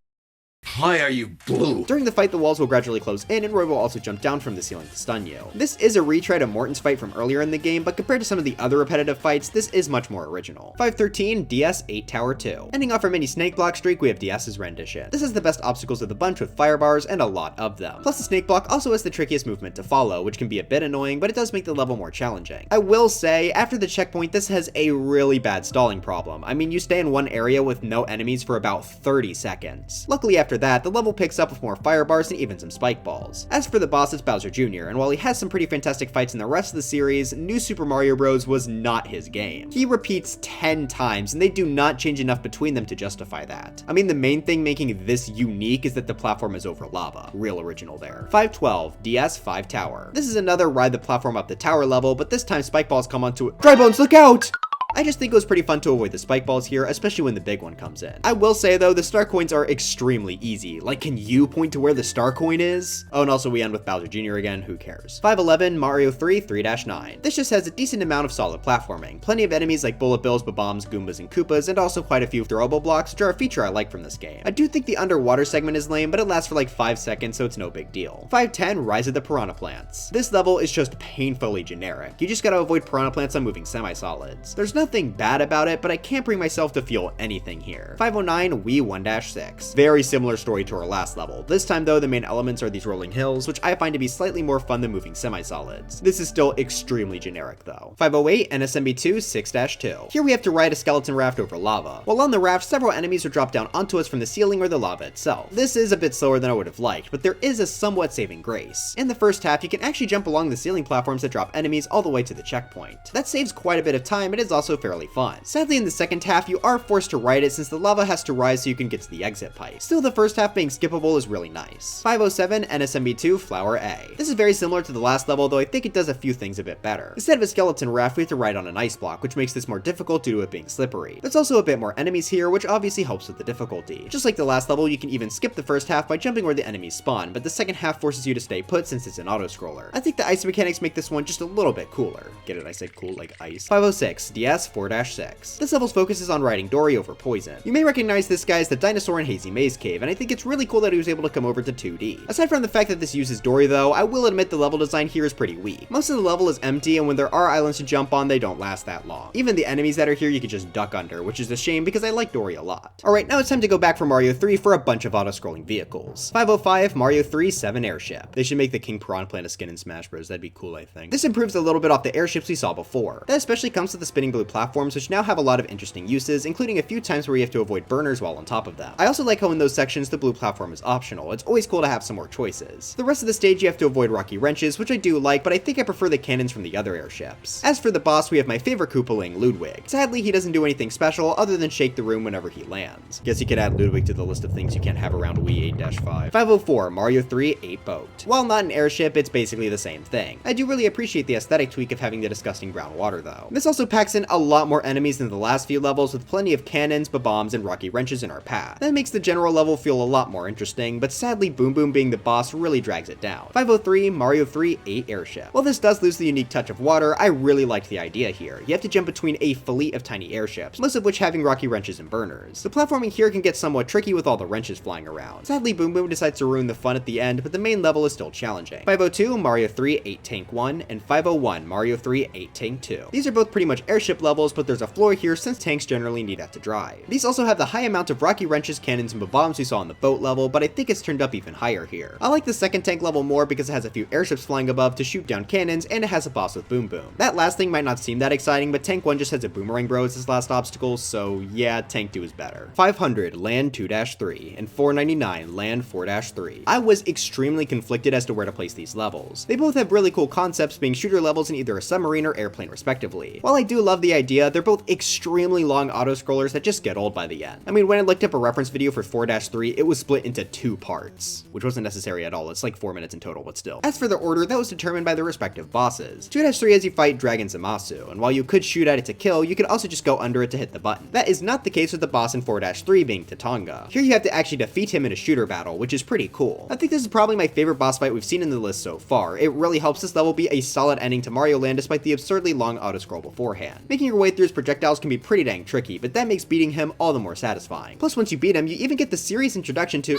Why are you blue? During the fight, the walls will gradually close in, and Roy will also jump down from the ceiling to stun you. This is a retry to Morton's fight from earlier in the game, but compared to some of the other repetitive fights, this is much more original. 513 DS 8 Tower 2. Ending off our mini snake block streak, we have DS's rendition. This has the best obstacles of the bunch with fire bars and a lot of them. Plus the snake block also has the trickiest movement to follow, which can be a bit annoying, but it does make the level more challenging. I will say, after the checkpoint, this has a really bad stalling problem. I mean, you stay in one area with no enemies for about 30 seconds. Luckily after that, the level picks up with more fire bars and even some spike balls. As for the boss, it's Bowser Jr., and while he has some pretty fantastic fights in the rest of the series, New Super Mario Bros. Was not his game. He repeats 10 times, and they do not change enough between them to justify that. I mean, the main thing making this unique is that the platform is over lava. Real original there. 512 DS 5 Tower. This is another ride the platform up the tower level, but this time spike balls come onto it. Dry Bones, look out! I just think it was pretty fun to avoid the spike balls here, especially when the big one comes in. I will say though, the star coins are extremely easy. Like, can you point to where the star coin is? Oh, and also we end with Bowser Jr. again, who cares? 511 Mario 3 3-9. This just has a decent amount of solid platforming. Plenty of enemies like Bullet Bills, Bob-ombs, Goombas, and Koopas, and also quite a few throwable blocks, which are a feature I like from this game. I do think the underwater segment is lame, but it lasts for like 5 seconds, so it's no big deal. 510 Rise of the Piranha Plants. This level is just painfully generic. You just gotta avoid piranha plants on moving semi-solids. There's nothing bad about it, but I can't bring myself to feel anything here. 509 Wii 1-6. Very similar story to our last level. This time though, the main elements are these rolling hills, which I find to be slightly more fun than moving semi-solids. This is still extremely generic though. 508 NSMB2 6-2. Here we have to ride a skeleton raft over lava. While on the raft, several enemies are dropped down onto us from the ceiling or the lava itself. This is a bit slower than I would have liked, but there is a somewhat saving grace. In the first half, you can actually jump along the ceiling platforms that drop enemies all the way to the checkpoint. That saves quite a bit of time and is also fairly fun. Sadly, in the second half, you are forced to ride it since the lava has to rise so you can get to the exit pipe. Still, the first half being skippable is really nice. 507 NSMB2 Flower A. This is very similar to the last level, though I think it does a few things a bit better. Instead of a skeleton raft, we have to ride on an ice block, which makes this more difficult due to it being slippery. There's also a bit more enemies here, which obviously helps with the difficulty. Just like the last level, you can even skip the first half by jumping where the enemies spawn, but the second half forces you to stay put since it's an auto-scroller. I think the ice mechanics make this one just a little bit cooler. Get it? I said cool like ice. 506 DS 4-6. This level's focus is on riding Dory over poison. You may recognize this guy as the dinosaur in Hazy Maze Cave, and I think it's really cool that he was able to come over to 2D. Aside from the fact that this uses Dory though, I will admit the level design here is pretty weak. Most of the level is empty, and when there are islands to jump on, they don't last that long. Even the enemies that are here you can just duck under, which is a shame because I like Dory a lot. Alright, now it's time to go back for Mario 3 for a bunch of auto-scrolling vehicles. 505 Mario 3 7 Airship. They should make the King Piranha Plant a skin in Smash Bros. That'd be cool, I think. This improves a little bit off the airships we saw before. That especially comes with the spinning blue platforms, which now have a lot of interesting uses, including a few times where you have to avoid burners while on top of them. I also like how in those sections the blue platform is optional. It's always cool to have some more choices. The rest of the stage you have to avoid rocky wrenches, which I do like, but I think I prefer the cannons from the other airships. As for the boss, we have my favorite Koopaling, Ludwig. Sadly, he doesn't do anything special other than shake the room whenever he lands. Guess you could add Ludwig to the list of things you can't have around Wii 8-5. 504 Mario 3 8 Boat. While not an airship, it's basically the same thing. I do really appreciate the aesthetic tweak of having the disgusting brown water though. This also packs in a lot more enemies than the last few levels, with plenty of cannons, bombs, and rocky wrenches in our path. That makes the general level feel a lot more interesting, but sadly Boom Boom being the boss really drags it down. 503 Mario 3 8 Airship. While this does lose the unique touch of water, I really liked the idea here. You have to jump between a fleet of tiny airships, most of which having rocky wrenches and burners. The platforming here can get somewhat tricky with all the wrenches flying around. Sadly Boom Boom decides to ruin the fun at the end, but the main level is still challenging. 502 Mario 3 8 Tank 1 and 501 Mario 3 8 Tank 2. These are both pretty much airship levels, but there's a floor here since tanks generally need that to drive. These also have the high amount of rocky wrenches, cannons, and bombs we saw on the boat level, but I think it's turned up even higher here. I like the second tank level more because it has a few airships flying above to shoot down cannons, and it has a boss with Boom Boom. That last thing might not seem that exciting, but Tank 1 just has a boomerang bro as his last obstacle, so yeah, Tank 2 is better. 500 Land 2-3 and 499 Land 4-3. I was extremely conflicted as to where to place these levels. They both have really cool concepts, being shooter levels in either a submarine or airplane respectively. While I do love the idea, they're both extremely long auto-scrollers that just get old by the end. I mean, when I looked up a reference video for 4-3, it was split into 2 parts, which wasn't necessary at all. It's like 4 minutes in total, but still. As for the order, that was determined by their respective bosses. 2-3 has you fight Dragon Zamasu, and while you could shoot at it to kill, you could also just go under it to hit the button. That is not the case with the boss in 4-3 being Tatonga. Here you have to actually defeat him in a shooter battle, which is pretty cool. I think this is probably my favorite boss fight we've seen in the list so far. It really helps this level be a solid ending to Mario Land despite the absurdly long auto-scroll beforehand. Making your way through his projectiles can be pretty dang tricky, but that makes beating him all the more satisfying. Plus, once you beat him, you even get the serious introduction to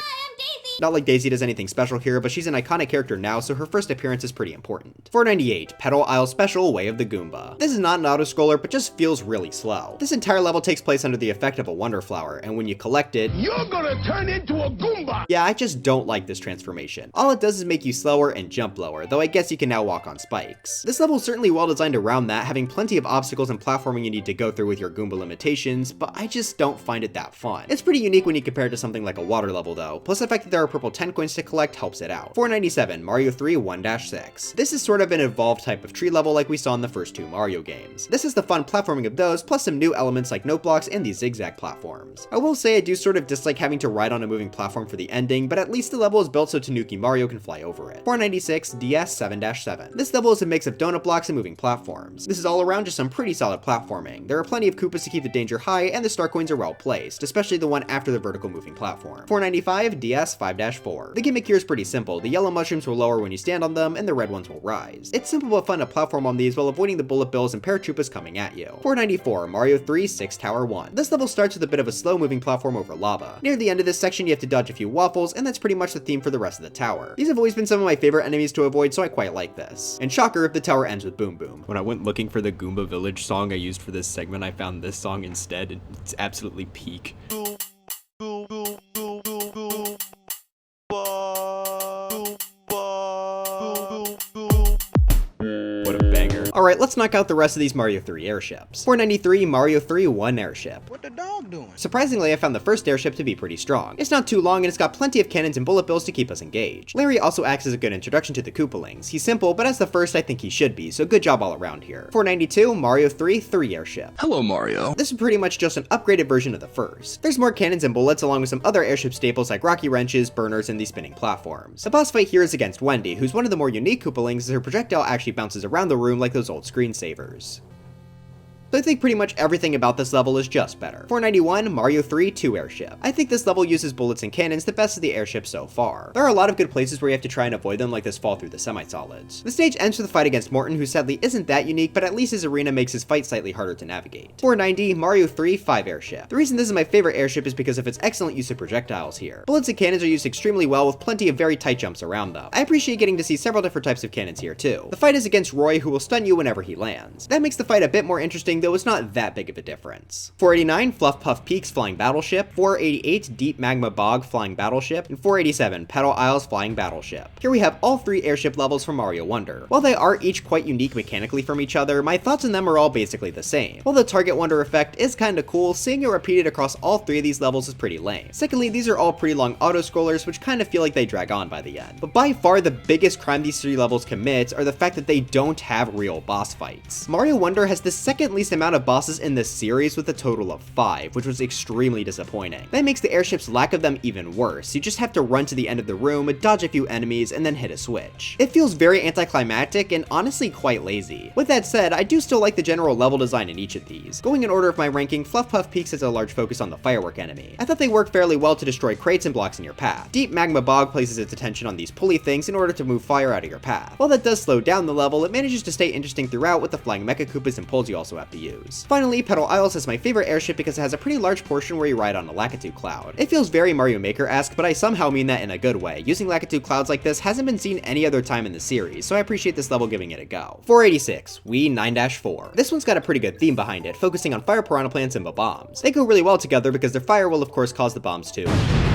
not like Daisy does anything special here, but she's an iconic character now, so her first appearance is pretty important. 498 Pedal Isle Special Way of the Goomba. This is not an auto-scroller, but just feels really slow. This entire level takes place under the effect of a Wonder Flower, and when you collect it, You're gonna turn into a Goomba! yeah, I just don't like this transformation. All it does is make you slower and jump lower, though I guess you can now walk on spikes. This level is certainly well designed around that, having plenty of obstacles and platforming you need to go through with your Goomba limitations, but I just don't find it that fun. It's pretty unique when you compare it to something like a water level though, plus the fact that there are purple 10 coins to collect helps it out. 497 Mario 3 1-6. This is sort of an evolved type of tree level like we saw in the first 2 Mario games. This is the fun platforming of those, plus some new elements like note blocks and these zigzag platforms. I will say I do sort of dislike having to ride on a moving platform for the ending, but at least the level is built so Tanuki Mario can fly over it. 496 DS 7-7. This level is a mix of donut blocks and moving platforms. This is all around just some pretty solid platforming. There are plenty of Koopas to keep the danger high, and the star coins are well placed, especially the one after the vertical moving platform. 495 DS 5-4. The gimmick here is pretty simple. The yellow mushrooms will lower when you stand on them, and the red ones will rise. It's simple but fun to platform on these while avoiding the bullet bills and paratroopas coming at you. 494 Mario 3 6 Tower 1. This level starts with a bit of a slow moving platform over lava. Near the end of this section you have to dodge a few waffles, and that's pretty much the theme for the rest of the tower. These have always been some of my favorite enemies to avoid, so I quite like this. And shocker, the tower ends with Boom Boom. When I went looking for the Goomba Village song I used for this segment, I found this song instead, and it's absolutely peak. What a banger. Alright, let's knock out the rest of these Mario 3 airships. 493 Mario 3 1 Airship. What the dog doing? Surprisingly, I found the first airship to be pretty strong. It's not too long and it's got plenty of cannons and bullet bills to keep us engaged. Larry also acts as a good introduction to the Koopalings. He's simple, but as the first I think he should be, so good job all around here. 492 Mario 3 3 Airship. Hello, Mario. This is pretty much just an upgraded version of the first. There's more cannons and bullets along with some other airship staples like rocky wrenches, burners, and these spinning platforms. The boss fight here is against Wendy, who's one of the more unique Koopalings as her projectile actually bounces around the room like those old screensavers. So I think pretty much everything about this level is just better. 491 Mario 3 2 Airship. I think this level uses bullets and cannons the best of the airships so far. There are a lot of good places where you have to try and avoid them, like this fall through the semi-solids. The stage ends with a fight against Morton, who sadly isn't that unique, but at least his arena makes his fight slightly harder to navigate. 490 Mario 3 5 Airship. The reason this is my favorite airship is because of its excellent use of projectiles here. Bullets and cannons are used extremely well with plenty of very tight jumps around them. I appreciate getting to see several different types of cannons here too. The fight is against Roy, who will stun you whenever he lands. That makes the fight a bit more interesting, though it's not that big of a difference. 489 Fluff Puff Peaks Flying Battleship, 488 Deep Magma Bog Flying Battleship, and 487 Pedal Isles Flying Battleship. Here we have all 3 airship levels from Mario Wonder. While they are each quite unique mechanically from each other, my thoughts on them are all basically the same. While the Target Wonder effect is kinda cool, seeing it repeated across all 3 of these levels is pretty lame. Secondly, these are all pretty long auto-scrollers which kinda feel like they drag on by the end. But by far the biggest crime these 3 levels commit are the fact that they don't have real boss fights. Mario Wonder has the second least amount of bosses in this series with a total of 5, which was extremely disappointing. That makes the airship's lack of them even worse. You just have to run to the end of the room, dodge a few enemies, and then hit a switch. It feels very anticlimactic and honestly quite lazy. With that said, I do still like the general level design in each of these. Going in order of my ranking, Fluff Puff Peaks has a large focus on the firework enemy. I thought they work fairly well to destroy crates and blocks in your path. Deep Magma Bog places its attention on these pulley things in order to move fire out of your path. While that does slow down the level, it manages to stay interesting throughout with the flying Mecha Koopas and poles you also have to use. Finally, Petal Isles is my favorite airship because it has a pretty large portion where you ride on a Lakitu cloud. It feels very Mario Maker-esque, but I somehow mean that in a good way. Using Lakitu clouds like this hasn't been seen any other time in the series, so I appreciate this level giving it a go. 486, Wii 9-4. This one's got a pretty good theme behind it, focusing on fire piranha plants and bombs. They go really well together because their fire will of course cause the bombs too.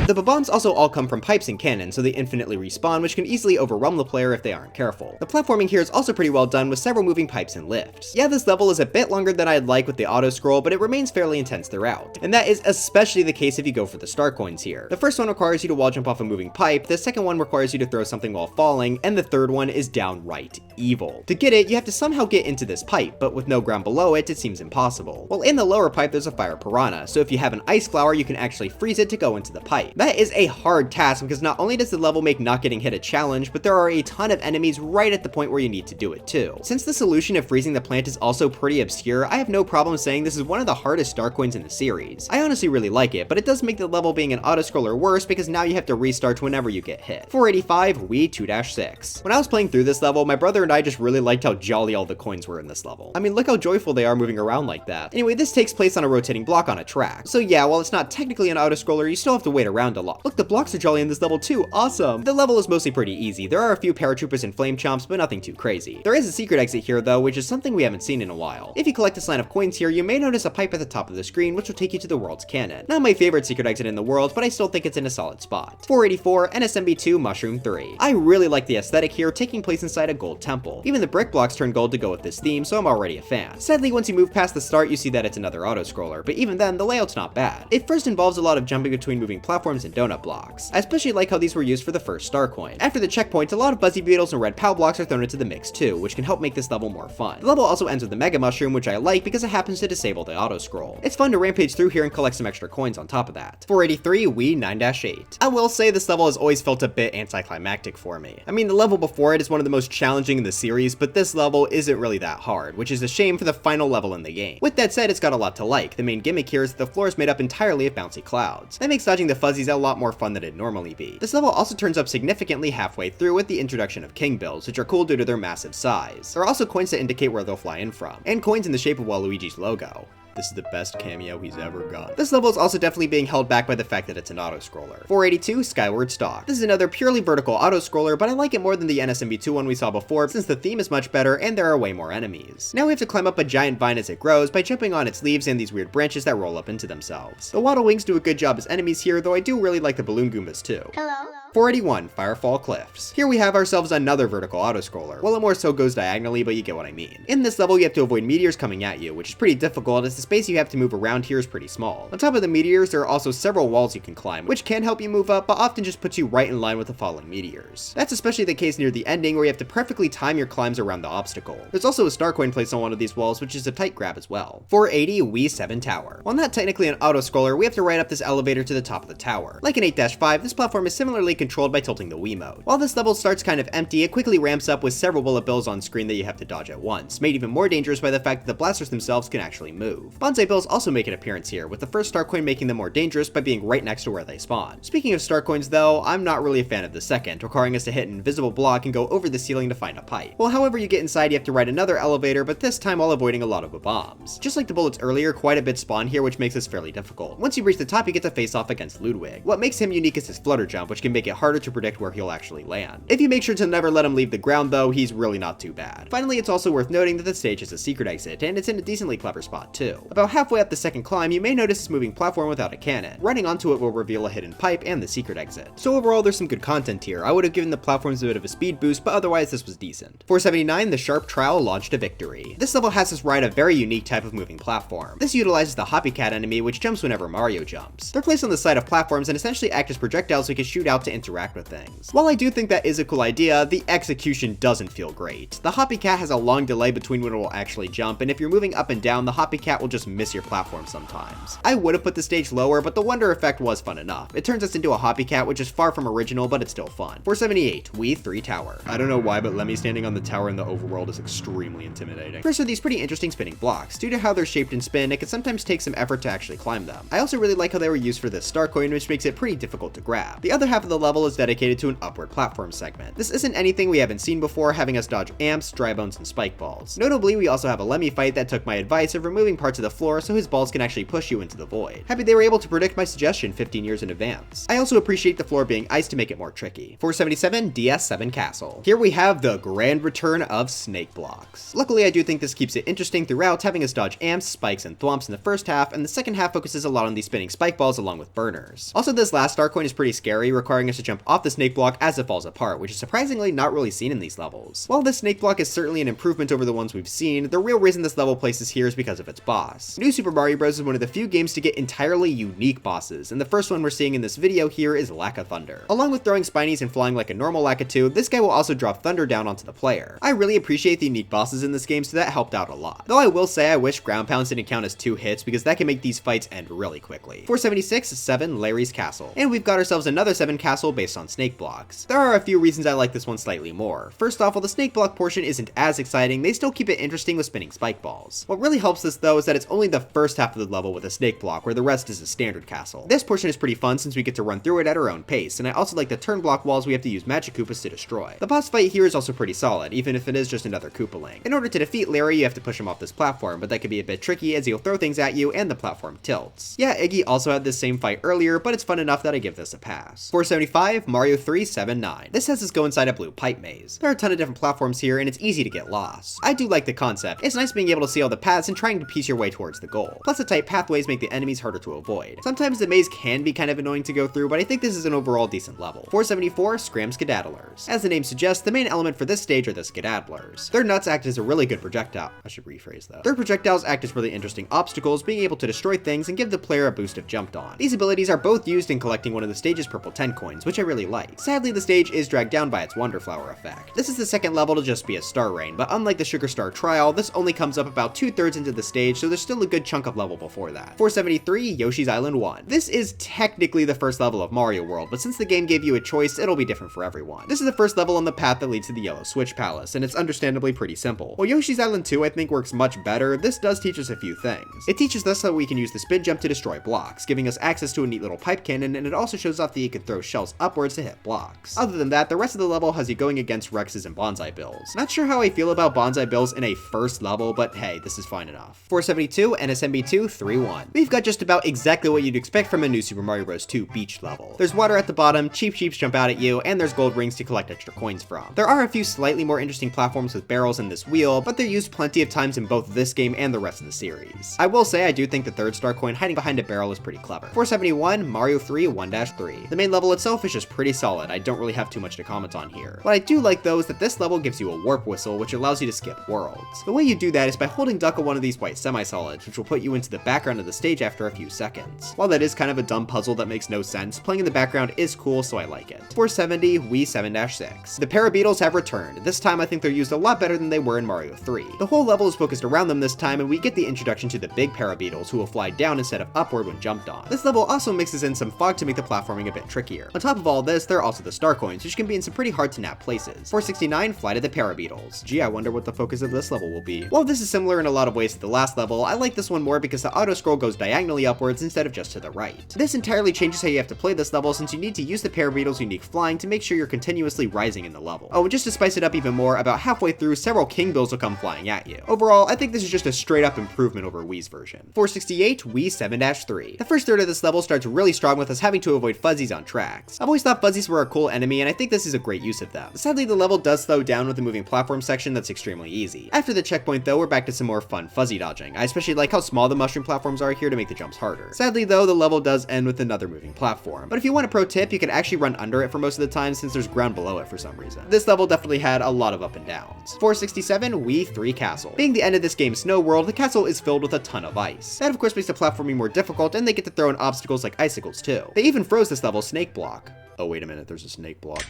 The bombs also all come from pipes and cannons, so they infinitely respawn, which can easily overwhelm the player if they aren't careful. The platforming here is also pretty well done with several moving pipes and lifts. Yeah, this level is a bit longer than I'd like with the auto scroll, but it remains fairly intense throughout. And that is especially the case if you go for the star coins here. The first one requires you to wall jump off a moving pipe, the second one requires you to throw something while falling, and the third one is downright evil. To get it, you have to somehow get into this pipe, but with no ground below it, it seems impossible. Well, in the lower pipe there's a fire piranha, so if you have an ice flower you can actually freeze it to go into the pipe. That is a hard task because not only does the level make not getting hit a challenge, but there are a ton of enemies right at the point where you need to do it too. Since the solution of freezing the plant is also pretty obscure, I have no problem saying this is one of the hardest star coins in the series. I honestly really like it, but it does make the level being an auto-scroller worse because now you have to restart whenever you get hit. 485, Wii 2-6. When I was playing through this level, my brother and I just really liked how jolly all the coins were in this level. I mean, look how joyful they are moving around like that. Anyway, this takes place on a rotating block on a track. So yeah, while it's not technically an auto-scroller, you still have to wait around a lot. Look, the blocks are jolly in this level too, awesome! The level is mostly pretty easy. There are a few paratroopers and flame chomps, but nothing too crazy. There is a secret exit here though, which is something we haven't seen in a while. If you collect a slant of coins here, you may notice a pipe at the top of the screen, which will take you to the world's cannon. Not my favorite secret exit in the world, but I still think it's in a solid spot. 484, NSMB2 Mushroom 3. I really like the aesthetic here, taking place inside a gold temple. Even the brick blocks turn gold to go with this theme, so I'm already a fan. Sadly, once you move past the start, you see that it's another auto-scroller, but even then, the layout's not bad. It first involves a lot of jumping between moving platforms and donut blocks. I especially like how these were used for the first star coin. After the checkpoint, a lot of Buzzy Beetles and red POW blocks are thrown into the mix too, which can help make this level more fun. The level also ends with the Mega Mushroom, which I like because it happens to disable the auto scroll. It's fun to rampage through here and collect some extra coins on top of that. 483, Wii 9-8. I will say this level has always felt a bit anticlimactic for me. I mean, the level before it is one of the most challenging in the series, but this level isn't really that hard, which is a shame for the final level in the game. With that said, it's got a lot to like. The main gimmick here is that the floor is made up entirely of bouncy clouds. That makes dodging the fuzzies a lot more fun than it'd normally be. This level also turns up significantly halfway through with the introduction of king bills, which are cool due to their massive size. There are also coins that indicate where they'll fly in from, and coins in the shape of Waluigi's logo. This is the best cameo he's ever got. This level is also definitely being held back by the fact that it's an auto-scroller. 482, Skyward Stalk. This is another purely vertical auto-scroller, but I like it more than the NSMB2 one we saw before since the theme is much better and there are way more enemies. Now we have to climb up a giant vine as it grows by jumping on its leaves and these weird branches that roll up into themselves. The Waddle Wings do a good job as enemies here, though I do really like the Balloon Goombas too. Hello? 481, Firefall Cliffs. Here we have ourselves another vertical auto-scroller. Well, it more so goes diagonally, but you get what I mean. In this level, you have to avoid meteors coming at you, which is pretty difficult as the space you have to move around here is pretty small. On top of the meteors, there are also several walls you can climb, which can help you move up, but often just puts you right in line with the falling meteors. That's especially the case near the ending, where you have to perfectly time your climbs around the obstacle. There's also a star coin placed on one of these walls, which is a tight grab as well. 480, Wii 7 Tower. While not technically an auto-scroller, we have to ride up this elevator to the top of the tower. Like in 8-5, this platform is similarly controlled by tilting the Wiimote. While this level starts kind of empty, it quickly ramps up with several bullet bills on screen that you have to dodge at once, made even more dangerous by the fact that the blasters themselves can actually move. Bonsai bills also make an appearance here, with the first star coin making them more dangerous by being right next to where they spawn. Speaking of star coins though, I'm not really a fan of the second, requiring us to hit an invisible block and go over the ceiling to find a pipe. Well, however you get inside, you have to ride another elevator, but this time while avoiding a lot of bombs. Just like the bullets earlier, quite a bit spawn here, which makes this fairly difficult. Once you reach the top, you get to face off against Ludwig. What makes him unique is his flutter jump, which can make it harder to predict where he'll actually land. If you make sure to never let him leave the ground though, he's really not too bad. Finally, it's also worth noting that the stage has a secret exit, and it's in a decently clever spot too. About halfway up the second climb, you may notice this moving platform without a cannon. Running onto it will reveal a hidden pipe and the secret exit. So overall, there's some good content here. I would have given the platforms a bit of a speed boost, but otherwise this was decent. 479, the Sharp Trowel launched to victory. This level has us ride a very unique type of moving platform. This utilizes the Hoppy Cat enemy, which jumps whenever Mario jumps. They're placed on the side of platforms and essentially act as projectiles we can shoot out to interact with things. While I do think that is a cool idea, the execution doesn't feel great. The Hoppy Cat has a long delay between when it will actually jump, and if you're moving up and down, the Hoppy Cat will just miss your platform sometimes. I would have put the stage lower, but the wonder effect was fun enough. It turns us into a Hoppy Cat, which is far from original, but it's still fun. 478, We 3 Tower. I don't know why, but Lemmy standing on the tower in the overworld is extremely intimidating. First are these pretty interesting spinning blocks. Due to how they're shaped and spin, it can sometimes take some effort to actually climb them. I also really like how they were used for this star coin, which makes it pretty difficult to grab. The other half of the level is dedicated to an upward platform segment. This isn't anything we haven't seen before, having us dodge amps, dry bones, and spike balls. Notably, we also have a Lemmy fight that took my advice of removing parts of the floor so his balls can actually push you into the void. Happy they were able to predict my suggestion 15 years in advance. I also appreciate the floor being iced to make it more tricky. 477 DS7 Castle. Here we have the grand return of snake blocks. Luckily, I do think this keeps it interesting throughout, having us dodge amps, spikes, and thwomps in the first half, and the second half focuses a lot on these spinning spike balls along with burners. Also, this last star coin is pretty scary, requiring us to jump off the snake block as it falls apart, which is surprisingly not really seen in these levels. While this snake block is certainly an improvement over the ones we've seen, the real reason this level places here is because of its boss. New Super Mario Bros. Is one of the few games to get entirely unique bosses, and the first one we're seeing in this video here is Lack of Thunder. Along with throwing spinies and flying like a normal Lakitu, this guy will also drop thunder down onto the player. I really appreciate the unique bosses in this game, so that helped out a lot. Though I will say I wish ground pounds didn't count as 2 hits, because that can make these fights end really quickly. 476 7 Larry's Castle. And we've got ourselves another 7 castle based on snake blocks. There are a few reasons I like this one slightly more. First off, while the snake block portion isn't as exciting, they still keep it interesting with spinning spike balls. What really helps this though is that it's only the first half of the level with a snake block, where the rest is a standard castle. This portion is pretty fun since we get to run through it at our own pace, and I also like the turn block walls we have to use magic Koopas to destroy. The boss fight here is also pretty solid, even if it is just another Koopaling. In order to defeat Larry, you have to push him off this platform, but that can be a bit tricky as he'll throw things at you and the platform tilts. Yeah, Iggy also had this same fight earlier, but it's fun enough that I give this a pass. 475 Mario 3 7 9. This has us go inside a blue pipe maze. There are a ton of different platforms here, and it's easy to get lost. I do like the concept. It's nice being able to see all the paths and trying to piece your way towards the goal. Plus, the tight pathways make the enemies harder to avoid. Sometimes the maze can be kind of annoying to go through, but I think this is an overall decent level. 474 Scram Skedaddlers. As the name suggests, the main element for this stage are the Skedaddlers. Their nuts act as a really good projectile. I should rephrase that. Their projectiles act as really interesting obstacles, being able to destroy things and give the player a boost if jumped on. These abilities are both used in collecting one of the stage's purple 10 coins, which I really like. Sadly, the stage is dragged down by its Wonder Flower effect. This is the second level to just be a star rain, but unlike the Sugar Star Trial, this only comes up about 2/3 into the stage, so there's still a good chunk of level before that. 473 Yoshi's Island 1. This is technically the first level of Mario World, but since the game gave you a choice, it'll be different for everyone. This is the first level on the path that leads to the Yellow Switch Palace, and it's understandably pretty simple. While Yoshi's Island 2 I think works much better, this does teach us a few things. It teaches us that we can use the spin jump to destroy blocks, giving us access to a neat little pipe cannon, and it also shows off that you can throw shells upwards to hit blocks. Other than that, the rest of the level has you going against Rexes and Bonsai Bills. Not sure how I feel about Bonsai Bills in a first level, but hey, this is fine enough. 472 NSMB2 3-1. We've got just about exactly what you'd expect from a new Super Mario Bros. 2 beach level. There's water at the bottom, Cheep Cheeps jump out at you, and there's gold rings to collect extra coins from. There are a few slightly more interesting platforms with barrels in this wheel, but they're used plenty of times in both this game and the rest of the series. I will say I do think the third star coin hiding behind a barrel is pretty clever. 471 Mario 3 1-3. The main level itself is just pretty solid. I don't really have too much to comment on here. What I do like though is that this level gives you a warp whistle, which allows you to skip worlds. The way you do that is by holding duck on one of these white semi-solids, which will put you into the background of the stage after a few seconds. While that is kind of a dumb puzzle that makes no sense, playing in the background is cool, so I like it. 470 Wii 7-6. The Parabeetles have returned. This time I think they're used a lot better than they were in Mario 3. The whole level is focused around them this time, and we get the introduction to the big Parabeetles who will fly down instead of upward when jumped on. This level also mixes in some fog to make the platforming a bit trickier. On top of all this, there are also the star coins, which can be in some pretty hard to nap places. 469 Flight of the Parabeetles. Gee, I wonder what the focus of this level will be. While this is similar in a lot of ways to the last level, I like this one more because the auto scroll goes diagonally upwards instead of just to the right. This entirely changes how you have to play this level since you need to use the Parabeetles' unique flying to make sure you're continuously rising in the level. Oh, and just to spice it up even more, about halfway through, several King Bills will come flying at you. Overall, I think this is just a straight up improvement over Wii's version. 468 Wii 7-3. The first third of this level starts really strong with us having to avoid fuzzies on tracks. I've always thought fuzzies were a cool enemy, and I think this is a great use of them. Sadly, the level does slow down with the moving platform section that's extremely easy. After the checkpoint though, we're back to some more fun fuzzy dodging. I especially like how small the mushroom platforms are here to make the jumps harder. Sadly though, the level does end with another moving platform. But if you want a pro tip, you can actually run under it for most of the time since there's ground below it for some reason. This level definitely had a lot of up and downs. 467 Wii 3 Castle. Being the end of this game's snow world, the castle is filled with a ton of ice. That of course makes the platforming more difficult, and they get to throw in obstacles like icicles too. They even froze this level's snake block. Oh, wait a minute, there's a snake block.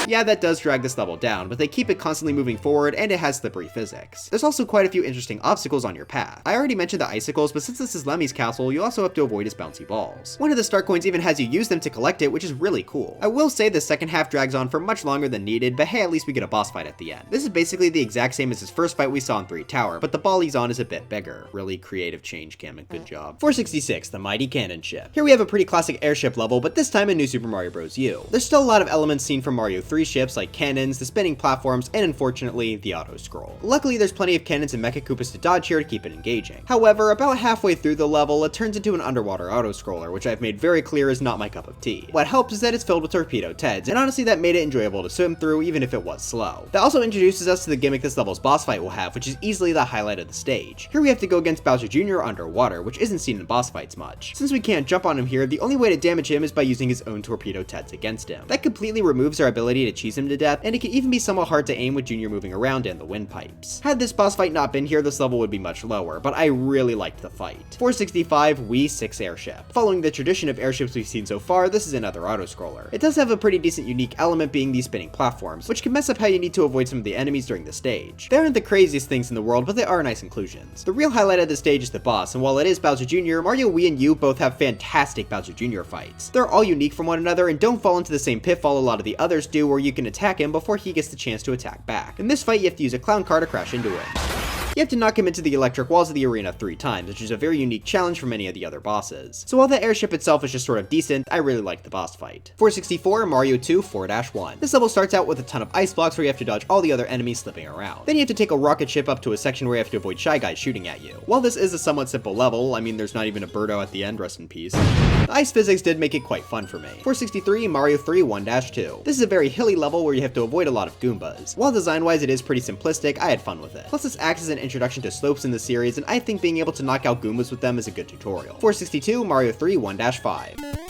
Yeah, that does drag this level down, but they keep it constantly moving forward, and it has slippery physics. There's also quite a few interesting obstacles on your path. I already mentioned the icicles, but since this is Lemmy's castle, you also have to avoid his bouncy balls. One of the star coins even has you use them to collect it, which is really cool. I will say the second half drags on for much longer than needed, but hey, at least we get a boss fight at the end. This is basically the exact same as his first fight we saw in 3 Tower, but the ball he's on is a bit bigger. Really creative change, Cameron, good job. 466, the Mighty Cannon Ship. Here we have a pretty classic airship level, but this time in New Super Mario Bros. U. There's still a lot of elements seen from Mario 3 ships like cannons, the spinning platforms, and unfortunately, the auto scroll. Luckily, there's plenty of cannons and Mecha Koopas to dodge here to keep it engaging. However, about halfway through the level, it turns into an underwater auto scroller, which I've made very clear is not my cup of tea. What helps is that it's filled with torpedo Teds, and honestly that made it enjoyable to swim through even if it was slow. That also introduces us to the gimmick this level's boss fight will have, which is easily the highlight of the stage. Here we have to go against Bowser Jr. underwater, which isn't seen in boss fights much. Since we can't jump on him here, the only way to damage him is by using his own torpedo Teds against him. That completely removes our ability to cheese him to death, and it can even be somewhat hard to aim with Jr. moving around in the windpipes. Had this boss fight not been here, this level would be much lower, but I really liked the fight. 465, Wii 6 Airship. Following the tradition of airships we've seen so far, this is another auto-scroller. It does have a pretty decent unique element being these spinning platforms, which can mess up how you need to avoid some of the enemies during the stage. They aren't the craziest things in the world, but they are nice inclusions. The real highlight of the stage is the boss, and while it is Bowser Jr., Mario, Wii, and U both have fantastic Bowser Jr. fights. They're all unique from one another and don't fall into the same pitfall a lot of the others do, where you can attack him before he gets the chance to attack back. In this fight, you have to use a clown car to crash into him. You have to knock him into the electric walls of the arena 3 times, which is a very unique challenge for many of the other bosses. So while the airship itself is just sort of decent, I really like the boss fight. 464, Mario 2 4-1. This level starts out with a ton of ice blocks where you have to dodge all the other enemies slipping around. Then you have to take a rocket ship up to a section where you have to avoid Shy Guys shooting at you. While this is a somewhat simple level, I mean there's not even a Birdo at the end, rest in peace, the ice physics did make it quite fun for me. 463, Mario 3 1-2. This is a very hilly level where you have to avoid a lot of Goombas. While design-wise it is pretty simplistic, I had fun with it. Plus this acts as an introduction to slopes in the series, and I think being able to knock out Goombas with them is a good tutorial. 462, Mario 3 1-5.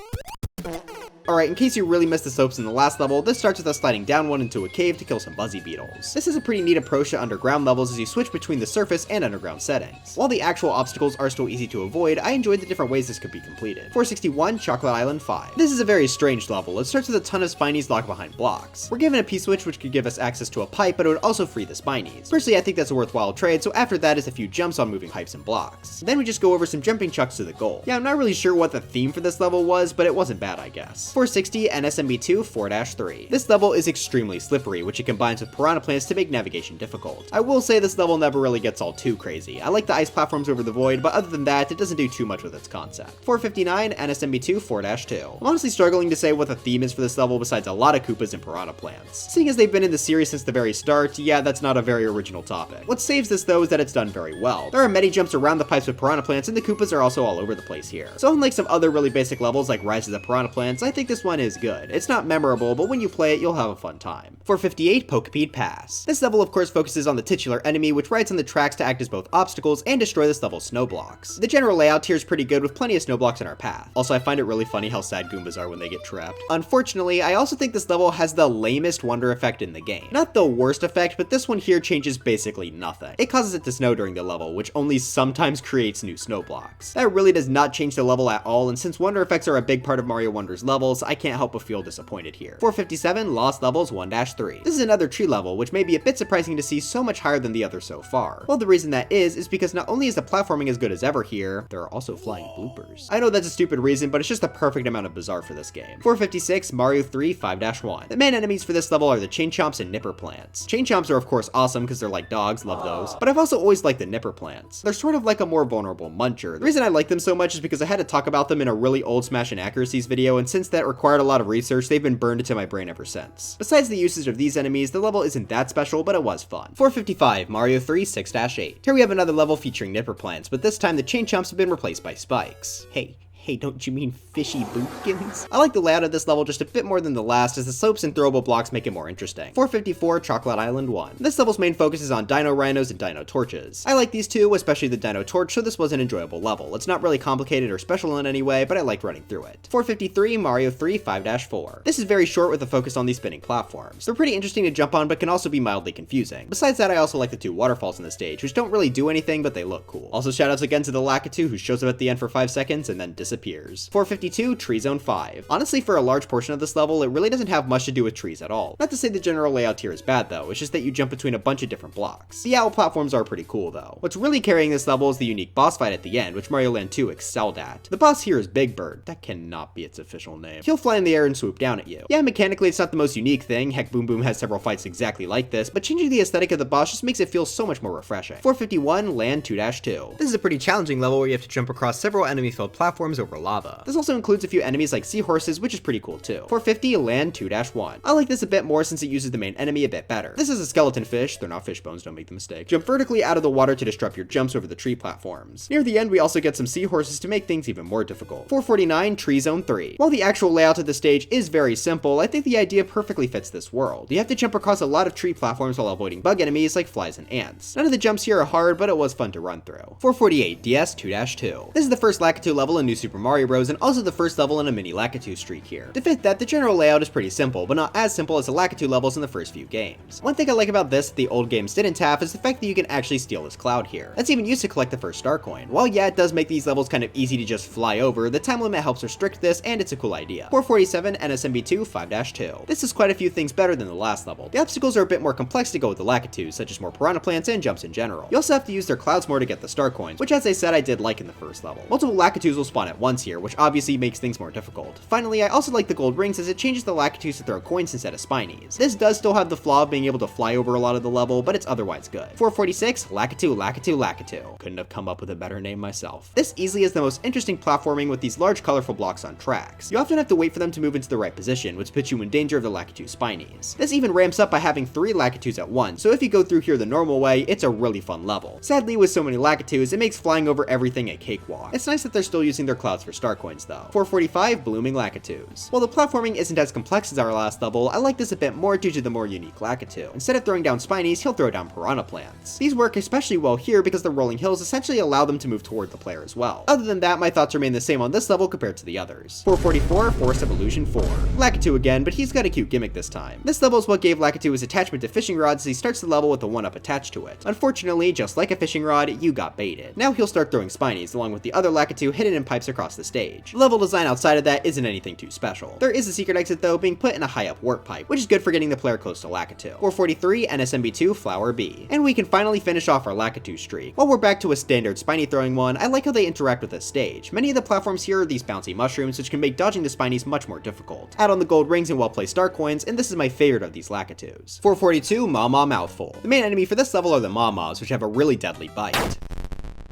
Alright, in case you really missed the slopes in the last level, this starts with us sliding down one into a cave to kill some Buzzy Beetles. This is a pretty neat approach to underground levels as you switch between the surface and underground settings. While the actual obstacles are still easy to avoid, I enjoyed the different ways this could be completed. 461, Chocolate Island 5. This is a very strange level. It starts with a ton of Spinies locked behind blocks. We're given a P-switch which could give us access to a pipe, but it would also free the Spinies. Personally, I think that's a worthwhile trade, so after that is a few jumps on moving pipes and blocks. Then we just go over some jumping chucks to the goal. Yeah, I'm not really sure what the theme for this level was, but it wasn't bad, I guess. 460, NSMB2 4-3. This level is extremely slippery, which it combines with piranha plants to make navigation difficult. I will say this level never really gets all too crazy. I like the ice platforms over the void, but other than that, it doesn't do too much with its concept. 459, NSMB2 4-2. I'm honestly struggling to say what the theme is for this level besides a lot of Koopas and piranha plants. Seeing as they've been in the series since the very start, yeah, that's not a very original topic. What saves this though is that it's done very well. There are many jumps around the pipes with piranha plants, and the Koopas are also all over the place here. So unlike some other really basic levels like Rise of the Piranha Plants, I think this one is good. It's not memorable, but when you play it, you'll have a fun time. 458, Pokepede Pass. This level of course focuses on the titular enemy, which rides on the tracks to act as both obstacles and destroy this level's snow blocks. The general layout here is pretty good with plenty of snow blocks in our path. Also, I find it really funny how sad Goombas are when they get trapped. Unfortunately, I also think this level has the lamest wonder effect in the game. Not the worst effect, but this one here changes basically nothing. It causes it to snow during the level, which only sometimes creates new snow blocks. That really does not change the level at all, and since wonder effects are a big part of Mario Wonder's levels, I can't help but feel disappointed here. 457, Lost Levels 1-3. This is another tree level, which may be a bit surprising to see so much higher than the others so far. Well, the reason that is because not only is the platforming as good as ever here, there are also flying bloopers. I know that's a stupid reason, but it's just the perfect amount of bizarre for this game. 456, Mario 3 5-1. The main enemies for this level are the Chain Chomps and Nipper Plants. Chain Chomps are of course awesome because they're like dogs, love those, but I've also always liked the Nipper Plants. They're sort of like a more vulnerable muncher. The reason I like them so much is because I had to talk about them in a really old Smash Inaccuracies video, and since that required a lot of research, they've been burned into my brain ever since. Besides the usage of these enemies, the level isn't that special, but it was fun. 455, Mario 3 6-8. Here we have another level featuring Nipper Plants, but this time the Chain Chomps have been replaced by spikes. Hey, don't you mean fishy boopkins? I like the layout of this level just a bit more than the last, as the slopes and throwable blocks make it more interesting. 454, Chocolate Island 1. This level's main focus is on Dino Rhinos and Dino Torches. I like these two, especially the Dino Torch, so this was an enjoyable level. It's not really complicated or special in any way, but I liked running through it. 453, Mario 3 5-4. This is very short with a focus on these spinning platforms. They're pretty interesting to jump on, but can also be mildly confusing. Besides that, I also like the two waterfalls in the stage, which don't really do anything, but they look cool. Also, shoutouts again to the Lakitu, who shows up at the end for 5 seconds and then disappears. disappears. 452, Tree Zone 5. Honestly, for a large portion of this level, it really doesn't have much to do with trees at all. Not to say the general layout here is bad though, it's just that you jump between a bunch of different blocks. The owl platforms are pretty cool though. What's really carrying this level is the unique boss fight at the end, which Mario Land 2 excelled at. The boss here is Big Bird. That cannot be its official name. He'll fly in the air and swoop down at you. Yeah, mechanically it's not the most unique thing, heck Boom Boom has several fights exactly like this, but changing the aesthetic of the boss just makes it feel so much more refreshing. 451, Land 2-2. This is a pretty challenging level where you have to jump across several enemy-filled platforms over lava. This also includes a few enemies like seahorses, which is pretty cool too. 450, Land 2-1. I like this a bit more since it uses the main enemy a bit better. This is a skeleton fish, they're not fish bones, don't make the mistake. Jump vertically out of the water to disrupt your jumps over the tree platforms. Near the end we also get some seahorses to make things even more difficult. 449, Tree Zone 3. While the actual layout of the stage is very simple, I think the idea perfectly fits this world. You have to jump across a lot of tree platforms while avoiding bug enemies like flies and ants. None of the jumps here are hard, but it was fun to run through. 448, DS 2-2. This is the first Lakitu level in New Super Mario Bros. And also the first level in a mini Lakitu streak here. To fit that, the general layout is pretty simple, but not as simple as the Lakitu levels in the first few games. One thing I like about this that the old games didn't have is the fact that you can actually steal this cloud here. That's even used to collect the first star coin. While yeah, it does make these levels kind of easy to just fly over, the time limit helps restrict this, and it's a cool idea. 447, NSMB2 5-2. This is quite a few things better than the last level. The obstacles are a bit more complex to go with the Lakitus, such as more piranha plants and jumps in general. You also have to use their clouds more to get the star coins, which as I said I did like in the first level. Multiple Lakitus will spawn at once here, which obviously makes things more difficult. Finally, I also like the gold rings as it changes the Lakitus to throw coins instead of spinies. This does still have the flaw of being able to fly over a lot of the level, but it's otherwise good. 446, Lakitu, Lakitu, Lakitu. Couldn't have come up with a better name myself. This easily is the most interesting platforming with these large colorful blocks on tracks. You often have to wait for them to move into the right position, which puts you in danger of the Lakitu spinies. This even ramps up by having 3 Lakitus at once, so if you go through here the normal way, it's a really fun level. Sadly, with so many Lakitus, it makes flying over everything a cakewalk. It's nice that they're still using their clouds for star coins though. 445, Blooming Lakitus. While the platforming isn't as complex as our last level, I like this a bit more due to the more unique Lakitu. Instead of throwing down spinies, he'll throw down piranha plants. These work especially well here because the rolling hills essentially allow them to move toward the player as well. Other than that, my thoughts remain the same on this level compared to the others. 444, Forest of Illusion 4. Lakitu again, but he's got a cute gimmick this time. This level is what gave Lakitu his attachment to fishing rods as he starts the level with a 1-up attached to it. Unfortunately, just like a fishing rod, you got baited. Now he'll start throwing spinies along with the other Lakitu hidden in pipes across the stage. The level design outside of that isn't anything too special. There is a secret exit though, being put in a high up warp pipe, which is good for getting the player close to Lakitu. 443, NSMB2 Flower B. And we can finally finish off our Lakitu streak. While we're back to a standard spiny throwing one, I like how they interact with the stage. Many of the platforms here are these bouncy mushrooms, which can make dodging the spinies much more difficult. Add on the gold rings and well-placed star coins, and this is my favorite of these Lakitus. 442, Mama Mouthful. The main enemy for this level are the Mamas, which have a really deadly bite.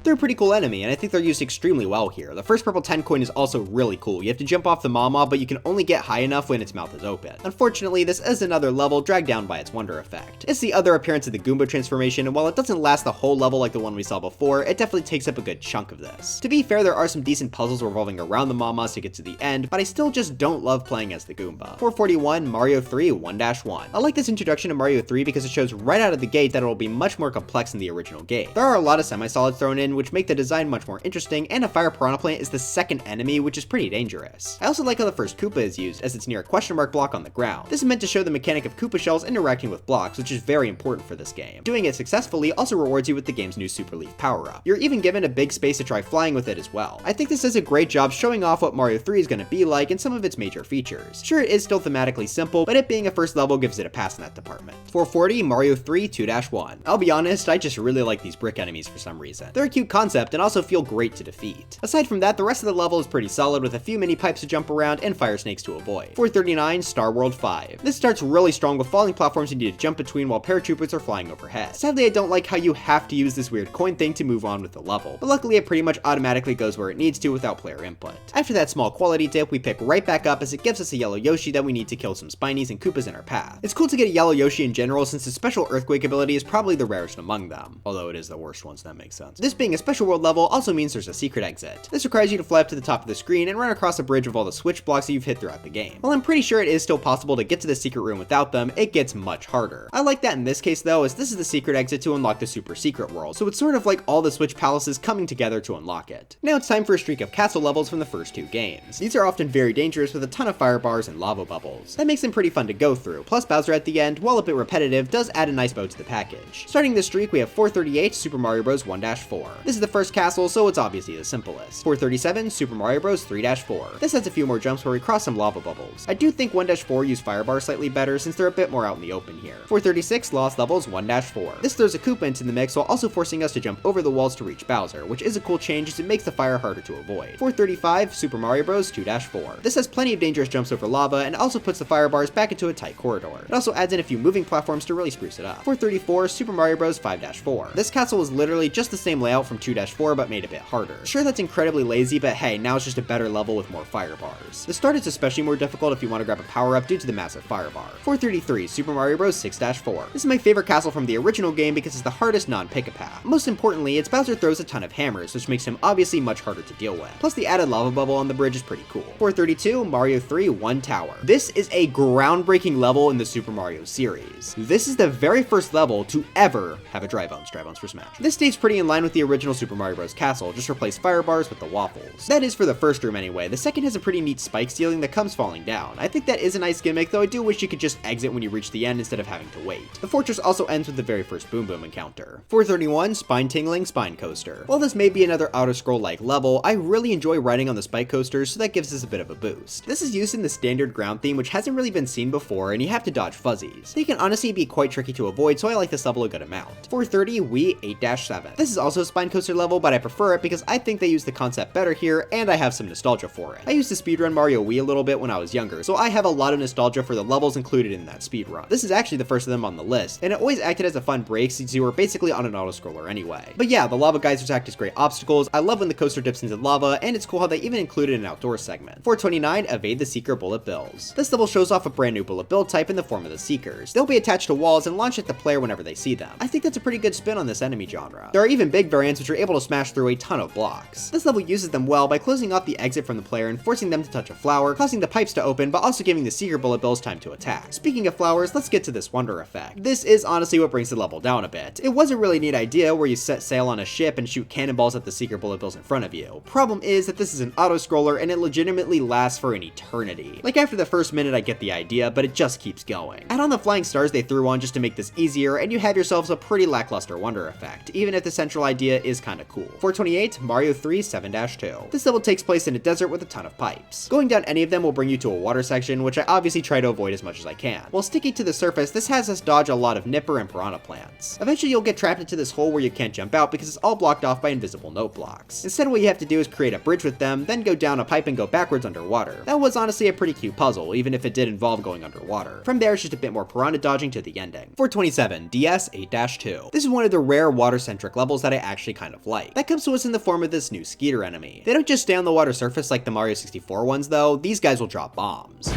They're a pretty cool enemy, and I think they're used extremely well here. The first purple 10 coin is also really cool. You have to jump off the Mama, but you can only get high enough when its mouth is open. Unfortunately, this is another level dragged down by its wonder effect. It's the other appearance of the Goomba transformation, and while it doesn't last the whole level like the one we saw before, it definitely takes up a good chunk of this. To be fair, there are some decent puzzles revolving around the Mamas to get to the end, but I still just don't love playing as the Goomba. 441, Mario 3 1-1. I like this introduction to Mario 3 because it shows right out of the gate that it will be much more complex than the original game. There are a lot of semi-solids thrown in, which make the design much more interesting, and a fire piranha plant is the second enemy, which is pretty dangerous. I also like how the first Koopa is used, as it's near a question mark block on the ground. This is meant to show the mechanic of Koopa shells interacting with blocks, which is very important for this game. Doing it successfully also rewards you with the game's new Super Leaf power-up. You're even given a big space to try flying with it as well. I think this does a great job showing off what Mario 3 is going to be like and some of its major features. Sure, it is still thematically simple, but it being a first level gives it a pass in that department. 440, Mario 3 2-1. I'll be honest, I just really like these brick enemies for some reason. They're a cute concept and also feel great to defeat. Aside from that, the rest of the level is pretty solid with a few mini pipes to jump around and fire snakes to avoid. 439, Star World 5. This starts really strong with falling platforms you need to jump between while paratroopers are flying overhead. Sadly, I don't like how you have to use this weird coin thing to move on with the level, but luckily it pretty much automatically goes where it needs to without player input. After that small quality dip, we pick right back up as it gives us a yellow Yoshi that we need to kill some Spinies and Koopas in our path. It's cool to get a yellow Yoshi in general since the special earthquake ability is probably the rarest among them, although it is the worst one, so that makes sense. This being a special world level also means there's a secret exit. This requires you to fly up to the top of the screen and run across a bridge of all the switch blocks that you've hit throughout the game. While I'm pretty sure it is still possible to get to the secret room without them, it gets much harder. I like that in this case though, as this is the secret exit to unlock the super secret world, so it's sort of like all the switch palaces coming together to unlock it. Now it's time for a streak of castle levels from the first two games. These are often very dangerous with a ton of fire bars and lava bubbles. That makes them pretty fun to go through, plus Bowser at the end, while a bit repetitive, does add a nice bow to the package. Starting this streak, we have 438 Super Mario Bros. 1-4. This is the first castle, so it's obviously the simplest. 437, Super Mario Bros. 3-4. This has a few more jumps where we cross some lava bubbles. I do think 1-4 use fire bars slightly better since they're a bit more out in the open here. 436, Lost Levels 1-4. This throws a Koopa into the mix while also forcing us to jump over the walls to reach Bowser, which is a cool change as it makes the fire harder to avoid. 435, Super Mario Bros. 2-4. This has plenty of dangerous jumps over lava and also puts the fire bars back into a tight corridor. It also adds in a few moving platforms to really spruce it up. 434, Super Mario Bros. 5-4. This castle is literally just the same layout from 2-4 but made a bit harder. Sure, that's incredibly lazy, but hey, now it's just a better level with more fire bars. The start is especially more difficult if you want to grab a power up due to the massive fire bar. 433, Super Mario Bros. 6-4. This is my favorite castle from the original game because it's the hardest non-pick-a-path. Most importantly, its Bowser throws a ton of hammers, which makes him obviously much harder to deal with. Plus the added lava bubble on the bridge is pretty cool. 432, Mario 3 1 Tower. This is a groundbreaking level in the Super Mario series. This is the very first level to ever have a dry bones for Smash. This stays pretty in line with the original Super Mario Bros. Castle, just replace fire bars with the waffles. That is for the first room anyway. The second has a pretty neat spike ceiling that comes falling down. I think that is a nice gimmick, though I do wish you could just exit when you reach the end instead of having to wait. The fortress also ends with the very first Boom Boom encounter. 431, Spine Tingling Spine Coaster. While this may be another auto-scroll-like level, I really enjoy riding on the spike coasters, so that gives us a bit of a boost. This is used in the standard ground theme, which hasn't really been seen before, and you have to dodge fuzzies. They can honestly be quite tricky to avoid, so I like this level a good amount. 430, Wii 8-7. This is also a spine coaster level, but I prefer it because I think they use the concept better here, and I have some nostalgia for it. I used to speedrun Mario Wii a little bit when I was younger, so I have a lot of nostalgia for the levels included in that speedrun. This is actually the first of them on the list, and it always acted as a fun break since you were basically on an auto-scroller anyway. But yeah, the lava geysers act as great obstacles. I love when the coaster dips into lava, and it's cool how they even included an outdoor segment. 429, Evade the Seeker Bullet Bills. This level shows off a brand new bullet bill type in the form of the Seekers. They'll be attached to walls and launch at the player whenever they see them. I think that's a pretty good spin on this enemy genre. There are even big variants which are able to smash through a ton of blocks. This level uses them well by closing off the exit from the player and forcing them to touch a flower, causing the pipes to open, but also giving the Seeker bullet bills time to attack. Speaking of flowers, let's get to this wonder effect. This is honestly what brings the level down a bit. It was a really neat idea where you set sail on a ship and shoot cannonballs at the Seeker bullet bills in front of you. Problem is that this is an auto-scroller and it legitimately lasts for an eternity. Like after the first minute I get the idea, but it just keeps going. Add on the flying stars they threw on just to make this easier, and you have yourselves a pretty lackluster wonder effect, even if the central idea is kinda cool. 428, Mario 3 7-2. This level takes place in a desert with a ton of pipes. Going down any of them will bring you to a water section, which I obviously try to avoid as much as I can. While sticking to the surface, this has us dodge a lot of Nipper and Piranha plants. Eventually you'll get trapped into this hole where you can't jump out because it's all blocked off by invisible note blocks. Instead what you have to do is create a bridge with them, then go down a pipe and go backwards underwater. That was honestly a pretty cute puzzle, even if it did involve going underwater. From there it's just a bit more piranha dodging to the ending. 427, DS 8-2. This is one of the rare water-centric levels that I actually kind of like. That comes to us in the form of this new Skeeter enemy. They don't just stay on the water surface like the Mario 64 ones though, these guys will drop bombs.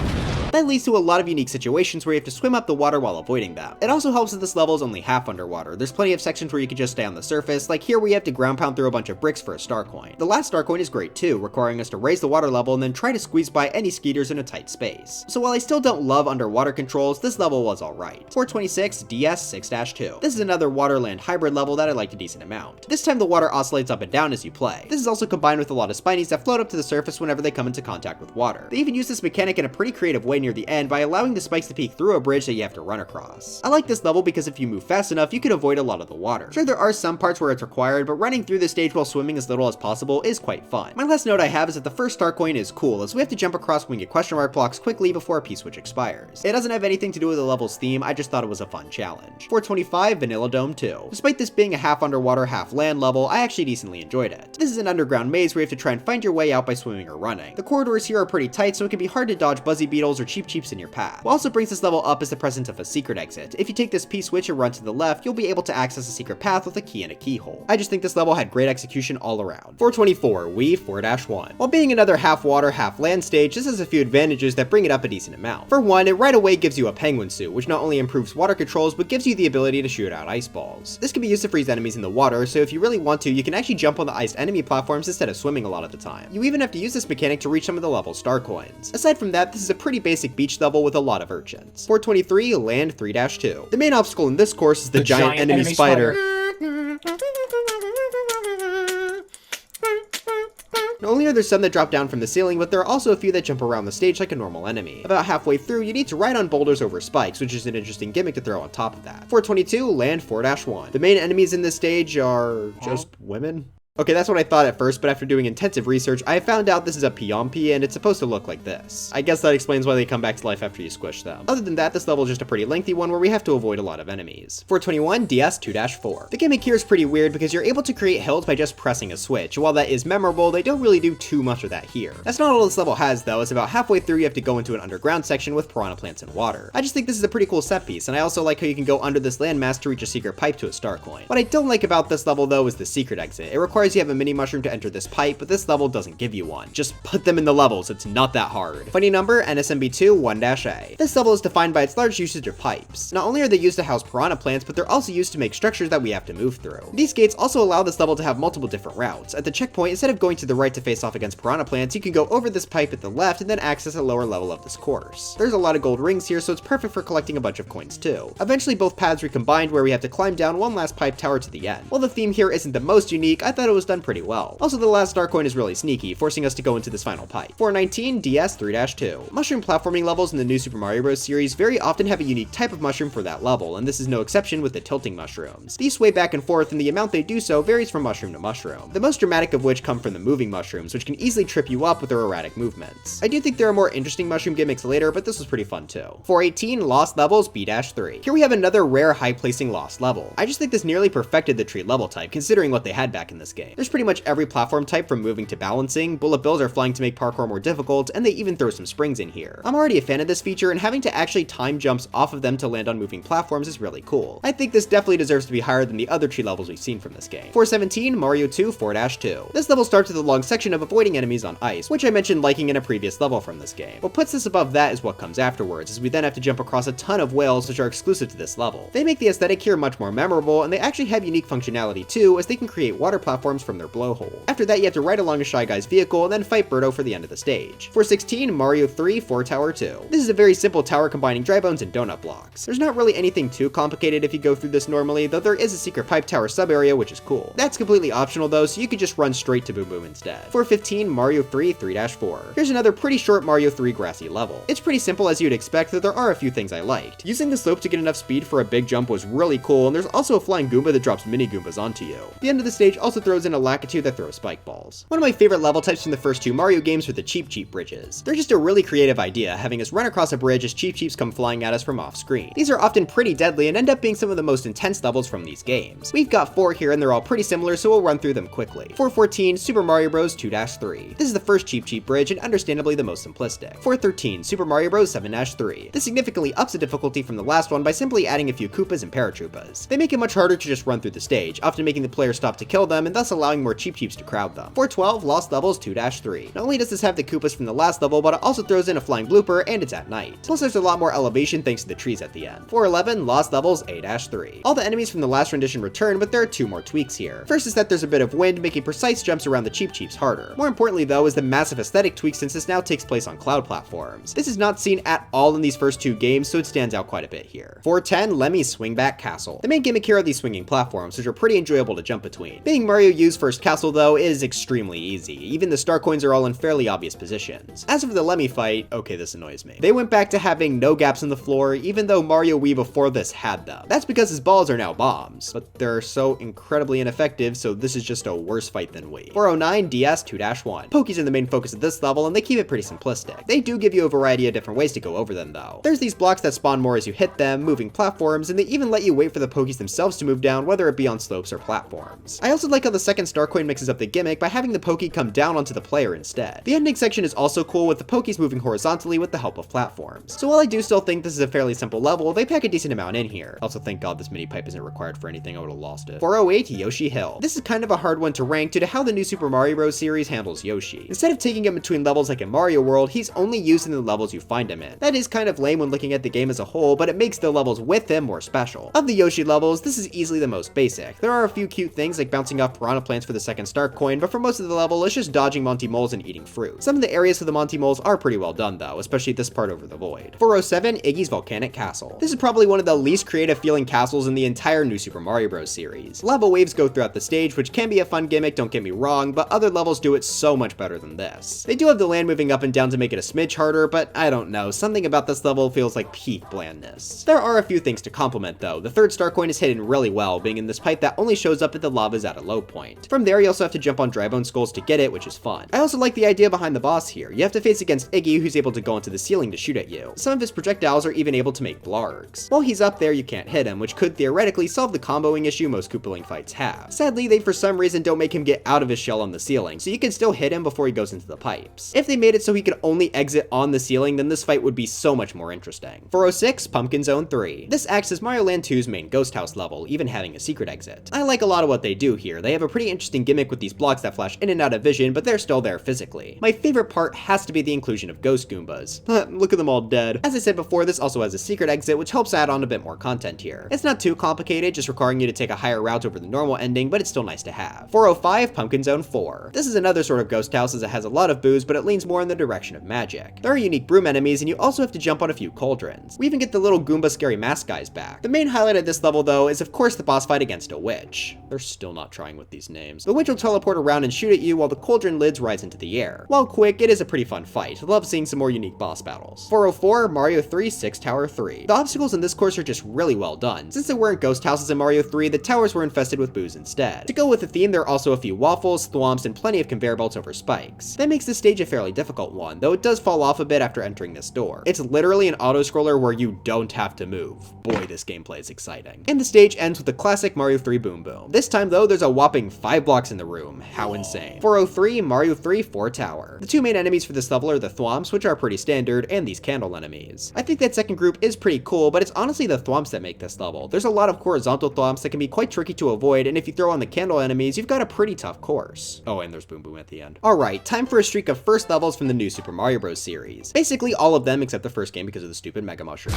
That leads to a lot of unique situations where you have to swim up the water while avoiding them. It also helps that this level is only half underwater. There's plenty of sections where you can just stay on the surface, like here we have to ground pound through a bunch of bricks for a star coin. The last star coin is great too, requiring us to raise the water level and then try to squeeze by any skeeters in a tight space. So while I still don't love underwater controls, this level was alright. 426, DS 6-2. This is another water-land hybrid level that I liked a decent amount. This time the water oscillates up and down as you play. This is also combined with a lot of spinies that float up to the surface whenever they come into contact with water. They even use this mechanic in a pretty creative way near the end by allowing the spikes to peek through a bridge that you have to run across. I like this level because if you move fast enough, you can avoid a lot of the water. Sure, there are some parts where it's required, but running through this stage while swimming as little as possible is quite fun. My last note I have is that the first star coin is cool, as we have to jump across winged question mark blocks quickly before a P-switch expires. It doesn't have anything to do with the level's theme, I just thought it was a fun challenge. 425, Vanilla Dome 2. Despite this being a half underwater, half land level, I actually decently enjoyed it. This is an underground maze where you have to try and find your way out by swimming or running. The corridors here are pretty tight, so it can be hard to dodge buzzy beetles or cheap cheeps in your path. What also brings this level up is the presence of a secret exit. If you take this P-switch and run to the left, you'll be able to access a secret path with a key and a keyhole. I just think this level had great execution all around. 424, Wii 4-1. While being another half water, half land stage, this has a few advantages that bring it up a decent amount. For one, it right away gives you a penguin suit, which not only improves water controls, but gives you the ability to shoot out ice balls. This can be used to freeze enemies in the water, so if you really want to, you can actually jump on the iced enemy platforms instead of swimming a lot of the time. You even have to use this mechanic to reach some of the level's star coins. Aside from that, this is a pretty basic beach level with a lot of urchins. 423, Land 3-2. The main obstacle in this course is the giant enemy spider. Not only are there some that drop down from the ceiling, but there are also a few that jump around the stage like a normal enemy. About halfway through, you need to ride on boulders over spikes, which is an interesting gimmick to throw on top of that. 422, Land 4-1. The main enemies in this stage are just women. Okay, that's what I thought at first, but after doing intensive research, I found out this is a Pyompi and it's supposed to look like this. I guess that explains why they come back to life after you squish them. Other than that, this level is just a pretty lengthy one where we have to avoid a lot of enemies. 421 DS2-4. The gimmick here is pretty weird because you're able to create hills by just pressing a switch. While that is memorable, they don't really do too much of that here. That's not all this level has though, as about halfway through you have to go into an underground section with piranha plants and water. I just think this is a pretty cool set piece, and I also like how you can go under this landmass to reach a secret pipe to a star coin. What I don't like about this level though is the secret exit. It requires you have a mini mushroom to enter this pipe, but this level doesn't give you one. Just put them in the levels, it's not that hard. Funny number, NSMB2 1-A. This level is defined by its large usage of pipes. Not only are they used to house piranha plants, but they're also used to make structures that we have to move through. These gates also allow this level to have multiple different routes. At the checkpoint, instead of going to the right to face off against piranha plants, you can go over this pipe at the left and then access a lower level of this course. There's a lot of gold rings here, so it's perfect for collecting a bunch of coins too. Eventually both paths recombined where we have to climb down one last pipe tower to the end. While the theme here isn't the most unique, I thought it was done pretty well. Also, the last star coin is really sneaky, forcing us to go into this final pipe. 419 DS3-2. Mushroom platforming levels in the new Super Mario Bros. Series very often have a unique type of mushroom for that level, and this is no exception with the tilting mushrooms. These sway back and forth, and the amount they do so varies from mushroom to mushroom. The most dramatic of which come from the moving mushrooms, which can easily trip you up with their erratic movements. I do think there are more interesting mushroom gimmicks later, but this was pretty fun too. 418 Lost Levels B-3. Here we have another rare high placing lost level. I just think this nearly perfected the tree level type, considering what they had back in this game. There's pretty much every platform type from moving to balancing, bullet bills are flying to make parkour more difficult, and they even throw some springs in here. I'm already a fan of this feature, and having to actually time jumps off of them to land on moving platforms is really cool. I think this definitely deserves to be higher than the other tree levels we've seen from this game. 417 Mario 2 4-2. This level starts with a long section of avoiding enemies on ice, which I mentioned liking in a previous level from this game. What puts this above that is what comes afterwards, as we then have to jump across a ton of whales which are exclusive to this level. They make the aesthetic here much more memorable, and they actually have unique functionality too, as they can create water platforms from their blowhole. After that, you have to ride along a Shy Guy's vehicle and then fight Birdo for the end of the stage. 416 Mario 3 4 Tower 2. This is a very simple tower combining dry bones and donut blocks. There's not really anything too complicated if you go through this normally, though there is a secret pipe tower sub area which is cool. That's completely optional though, so you could just run straight to Boom Boom instead. 415 Mario 3 3-4. Here's another pretty short Mario 3 grassy level. It's pretty simple as you'd expect, though there are a few things I liked. Using the slope to get enough speed for a big jump was really cool, and there's also a flying Goomba that drops mini Goombas onto you. The end of the stage also throws in a Lakitu that throws spike balls. One of my favorite level types from the first two Mario games were the Cheep Cheep bridges. They're just a really creative idea, having us run across a bridge as Cheep Cheeps come flying at us from off screen. These are often pretty deadly and end up being some of the most intense levels from these games. We've got 4 here and they're all pretty similar, so we'll run through them quickly. 414 Super Mario Bros. 2-3. This is the first Cheep Cheep bridge and understandably the most simplistic. 413 Super Mario Bros. 7-3. This significantly ups the difficulty from the last one by simply adding a few Koopas and Paratroopas. They make it much harder to just run through the stage, often making the player stop to kill them and thus allowing more Cheep Cheeps to crowd them. 412 Lost Levels 2-3. Not only does this have the Koopas from the last level, but it also throws in a flying blooper and it's at night. Plus there's a lot more elevation thanks to the trees at the end. 411 Lost Levels A-3. All the enemies from the last rendition return, but there are 2 more tweaks here. First is that there's a bit of wind, making precise jumps around the Cheep Cheeps harder. More importantly though is the massive aesthetic tweak, since this now takes place on cloud platforms. This is not seen at all in these first 2 games, so it stands out quite a bit here. 410 Lemmy's Swingback Castle. The main gimmick here are these swinging platforms, which are pretty enjoyable to jump between. Being Mario U's first castle though is extremely easy. Even the star coins are all in fairly obvious positions. As for the Lemmy fight, okay, this annoys me. They went back to having no gaps in the floor, even though Mario Wii before this had them. That's because his balls are now bombs, but they're so incredibly ineffective, so this is just a worse fight than Wii. 409 DS 2-1. Pokies are the main focus of this level, and they keep it pretty simplistic. They do give you a variety of different ways to go over them though. There's these blocks that spawn more as you hit them, moving platforms, and they even let you wait for the Pokies themselves to move down, whether it be on slopes or platforms. I also like how the second star coin mixes up the gimmick by having the Pokie come down onto the player instead. The ending section is also cool, with the Pokies moving horizontally with the help of platforms. So while I do still think this is a fairly simple level, they pack a decent amount in here. Also, thank God this mini pipe isn't required for anything, I would've lost it. 408 Yoshi Hill. This is kind of a hard one to rank due to how the new Super Mario Bros. Series handles Yoshi. Instead of taking him between levels like in Mario World, he's only used in the levels you find him in. That is kind of lame when looking at the game as a whole, but it makes the levels with him more special. Of the Yoshi levels, this is easily the most basic. There are a few cute things like bouncing off piranha plants for the second star coin, but for most of the level, it's just dodging Monty Moles and eating fruit. Some of the areas of the Monty Moles are pretty well done though, especially this part over the void. 407 Iggy's Volcanic Castle. This is probably one of the least creative feeling castles in the entire new Super Mario Bros. Series. Lava waves go throughout the stage, which can be a fun gimmick, don't get me wrong, but other levels do it so much better than this. They do have the land moving up and down to make it a smidge harder, but I don't know, something about this level feels like peak blandness. There are a few things to compliment though. The third star coin is hidden really well, being in this pipe that only shows up if the lava is at a low point. point. From there, you also have to jump on dry bone skulls to get it, which is fun. I also like the idea behind the boss here. You have to face against Iggy, who's able to go into the ceiling to shoot at you. Some of his projectiles are even able to make blargs. While he's up there, you can't hit him, which could theoretically solve the comboing issue most Koopaling fights have. Sadly, they for some reason don't make him get out of his shell on the ceiling, so you can still hit him before he goes into the pipes. If they made it so he could only exit on the ceiling, then this fight would be so much more interesting. 406, Pumpkin Zone 3. This acts as Mario Land 2's main ghost house level, even having a secret exit. I like a lot of what they do here. They have a pretty interesting gimmick with these blocks that flash in and out of vision, but they're still there physically. My favorite part has to be the inclusion of ghost Goombas. Look at them all dead. As I said before, this also has a secret exit, which helps add on a bit more content here. It's not too complicated, just requiring you to take a higher route over the normal ending, but it's still nice to have. 405, Pumpkin Zone 4. This is another sort of ghost house as it has a lot of booze, but it leans more in the direction of magic. There are unique broom enemies, and you also have to jump on a few cauldrons. We even get the little Goomba scary mask guys back. The main highlight of this level, though, is of course the boss fight against a witch. They're still not trying with these names. The witch will teleport around and shoot at you while the cauldron lids rise into the air. While quick, it is a pretty fun fight. I love seeing some more unique boss battles. 404, Mario 3 Six Tower 3. The obstacles in this course are just really well done. Since there weren't ghost houses in Mario 3, the towers were infested with booze instead. To go with the theme, there are also a few waffles, thwomps, and plenty of conveyor belts over spikes. That makes this stage a fairly difficult one, though it does fall off a bit after entering this door. It's literally an auto-scroller where you don't have to move. Boy, this gameplay is exciting. And the stage ends with the classic Mario 3 Boom Boom. This time though, there's a whopping 5 blocks in the room. How insane. 403, Mario 3 4 Tower. The two main enemies for this level are the thwomps, which are pretty standard, and these candle enemies. I think that second group is pretty cool, but it's honestly the thwomps that make this level. There's a lot of horizontal thwomps that can be quite tricky to avoid, and if you throw on the candle enemies, you've got a pretty tough course. Oh, and there's Boom Boom at the end. Alright, time for a streak of first levels from the new Super Mario Bros. Series. Basically all of them except the first game because of the stupid Mega Mushroom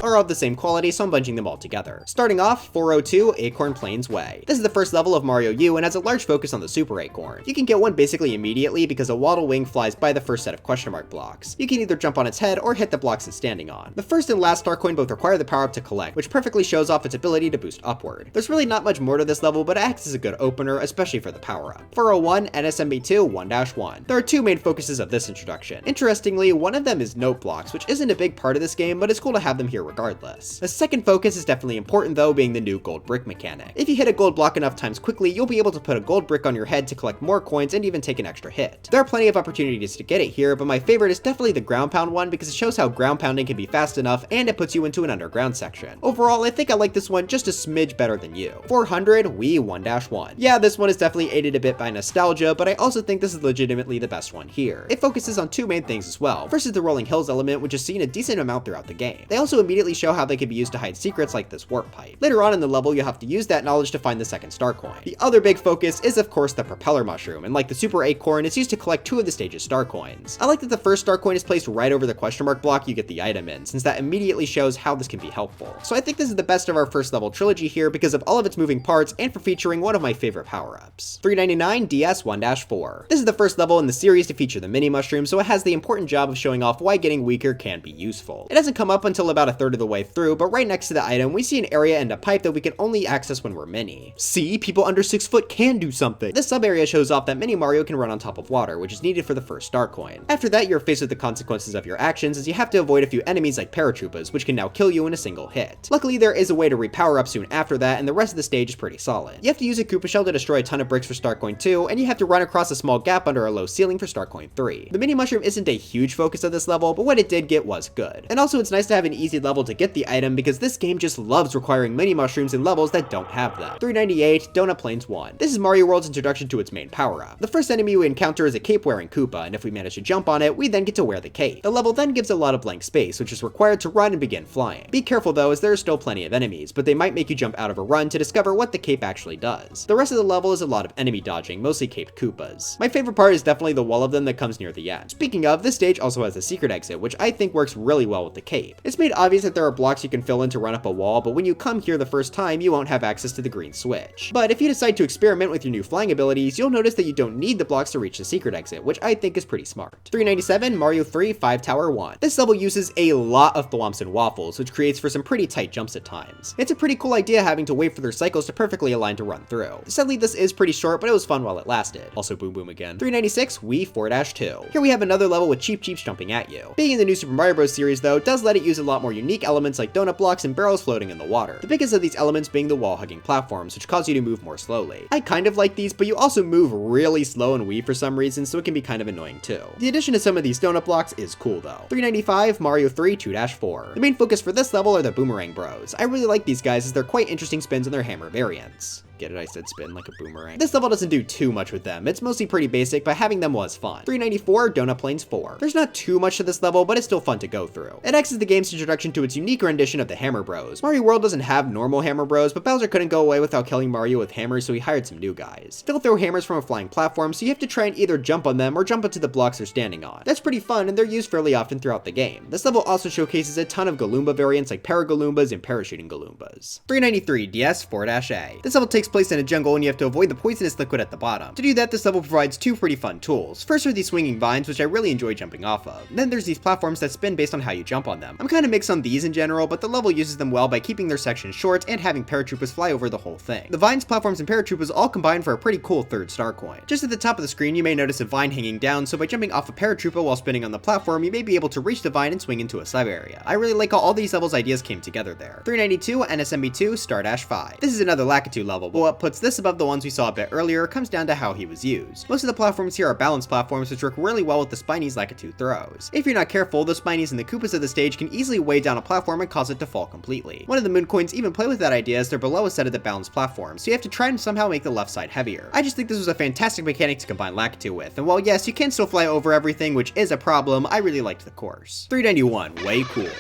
are of the same quality, so I'm bunching them all together. Starting off, 402 Acorn Plains Way. This is the first level of Mario U and has a large focus on the Super Acorn. You can get one basically immediately because a waddle wing flies by the first set of question mark blocks. You can either jump on its head or hit the blocks it's standing on. The first and last star coin both require the power up to collect, which perfectly shows off its ability to boost upward. There's really not much more to this level, but it acts as a good opener, especially for the power up. 401 NSMB2 1-1. There are two main focuses of this introduction. Interestingly, one of them is note blocks, which isn't a big part of this game, but it's cool to have them here regardless. The second focus is definitely important though, being the new gold brick mechanic. If you hit a gold block enough times quickly, you'll be able to put a gold brick on your head to collect more coins and even take an extra hit. There are plenty of opportunities to get it here, but my favorite is definitely the ground pound one because it shows how ground pounding can be fast enough and it puts you into an underground section. Overall, I think I like this one just a smidge better than you. 400 Wii 1-1. Yeah, this one is definitely aided a bit by nostalgia, but I also think this is legitimately the best one here. It focuses on two main things as well. First is the rolling hills element, which is seen a decent amount throughout the game. They also immediately show how they can be used to hide secrets like this warp pipe. Later on in the level, you'll have to use that knowledge to find the second star coin. The other big focus is of course the propeller mushroom, and like the Super Acorn, it's used to collect two of the stage's star coins. I like that the first star coin is placed right over the question mark block you get the item in, since that immediately shows how this can be helpful. So I think this is the best of our first level trilogy here because of all of its moving parts and for featuring one of my favorite power-ups. 399 DS 1-4. This is the first level in the series to feature the mini mushroom, so it has the important job of showing off why getting weaker can be useful. It doesn't come up until about a third of the way through, but right next to the item, we see an area and a pipe that we can only access when we're mini. See, people under 6 foot can do something. This sub area shows off that Mini Mario can run on top of water, which is needed for the first star coin. After that, you're faced with the consequences of your actions as you have to avoid a few enemies like paratroopas, which can now kill you in a single hit. Luckily, there is a way to repower up soon after that, and the rest of the stage is pretty solid. You have to use a Koopa Shell to destroy a ton of bricks for star coin 2, and you have to run across a small gap under a low ceiling for star coin 3. The mini mushroom isn't a huge focus of this level, but what it did get was good. And also it's nice to have an easy level to get the item because this game just loves requiring mini mushrooms in levels that don't have them. 398 Donut Plains 1. This is Mario World's introduction to its main power-up. The first enemy we encounter is a cape-wearing Koopa, and if we manage to jump on it, we then get to wear the cape. The level then gives a lot of blank space, which is required to run and begin flying. Be careful though, as there are still plenty of enemies, but they might make you jump out of a run to discover what the cape actually does. The rest of the level is a lot of enemy dodging, mostly caped Koopas. My favorite part is definitely the wall of them that comes near the end. Speaking of, this stage also has a secret exit, which I think works really well with the cape. It's made obvious that there are blocks you can fill in to run up a wall, but when you come here the first time, you won't have access to the green switch. But if you decide to experiment with your new flying abilities, you'll notice that you don't need the blocks to reach the secret exit, which I think is pretty smart. 397 Mario 3 5 Tower 1. This level uses a lot of thwomps and waffles, which creates for some pretty tight jumps at times. It's a pretty cool idea having to wait for their cycles to perfectly align to run through. Sadly, this is pretty short, but it was fun while it lasted. Also Boom Boom again. 396 Wii 4-2. Here we have another level with Cheep Cheeps jumping at you. Being in the new Super Mario Bros. Series though, does let it use a lot more unique elements like donut blocks and barrels floating in the water. The biggest of these elements being the wall-hugging platforms, which cause you to move more slowly. slowly. I kind of like these, but you also move really slow and weave for some reason, so it can be kind of annoying too. The addition of some of these donut blocks is cool though. 395 Mario 3 2-4. The main focus for this level are the Boomerang Bros. I really like these guys as they're quite interesting spins on their hammer variants. Get it? I said spin like a boomerang. This level doesn't do too much with them. It's mostly pretty basic, but having them was fun. 394 Donut Plains 4. There's not too much to this level, but it's still fun to go through. It acts as the game's introduction to its unique rendition of the Hammer Bros. Mario World doesn't have normal Hammer Bros, but Bowser couldn't go away without killing Mario with hammers, so he hired some new guys. They'll throw hammers from a flying platform, so you have to try and either jump on them or jump into the blocks they're standing on. That's pretty fun, and they're used fairly often throughout the game. This level also showcases a ton of Galoomba variants like Paragaloomba and Parachuting Galoombas. 393 DS 4-A. This level takes place in a jungle, and you have to avoid the poisonous liquid at the bottom. To do that, this level provides two pretty fun tools. First are these swinging vines, which I really enjoy jumping off of. Then there's these platforms that spin based on how you jump on them. I'm kind of mixed on these in general, but the level uses them well by keeping their sections short and having paratroopers fly over the whole thing. The vines, platforms, and paratroopers all combine for a pretty cool third star coin. Just at the top of the screen, you may notice a vine hanging down, so by jumping off a paratrooper while spinning on the platform, you may be able to reach the vine and swing into a sub area. I really like how all these levels' ideas came together there. 392 NSMB2 Star-5. This is another Lakitu level, but what puts this above the ones we saw a bit earlier comes down to how he was used. Most of the platforms here are balanced platforms which work really well with the Spinies Lakitu throws. If you're not careful, the Spinies and the Koopas of the stage can easily weigh down a platform and cause it to fall completely. One of the moon coins even play with that idea as they're below a set of the balanced platforms, so you have to try and somehow make the left side heavier. I just think this was a fantastic mechanic to combine Lakitu with, and while yes, you can still fly over everything, which is a problem, I really liked the course. 391, way cool.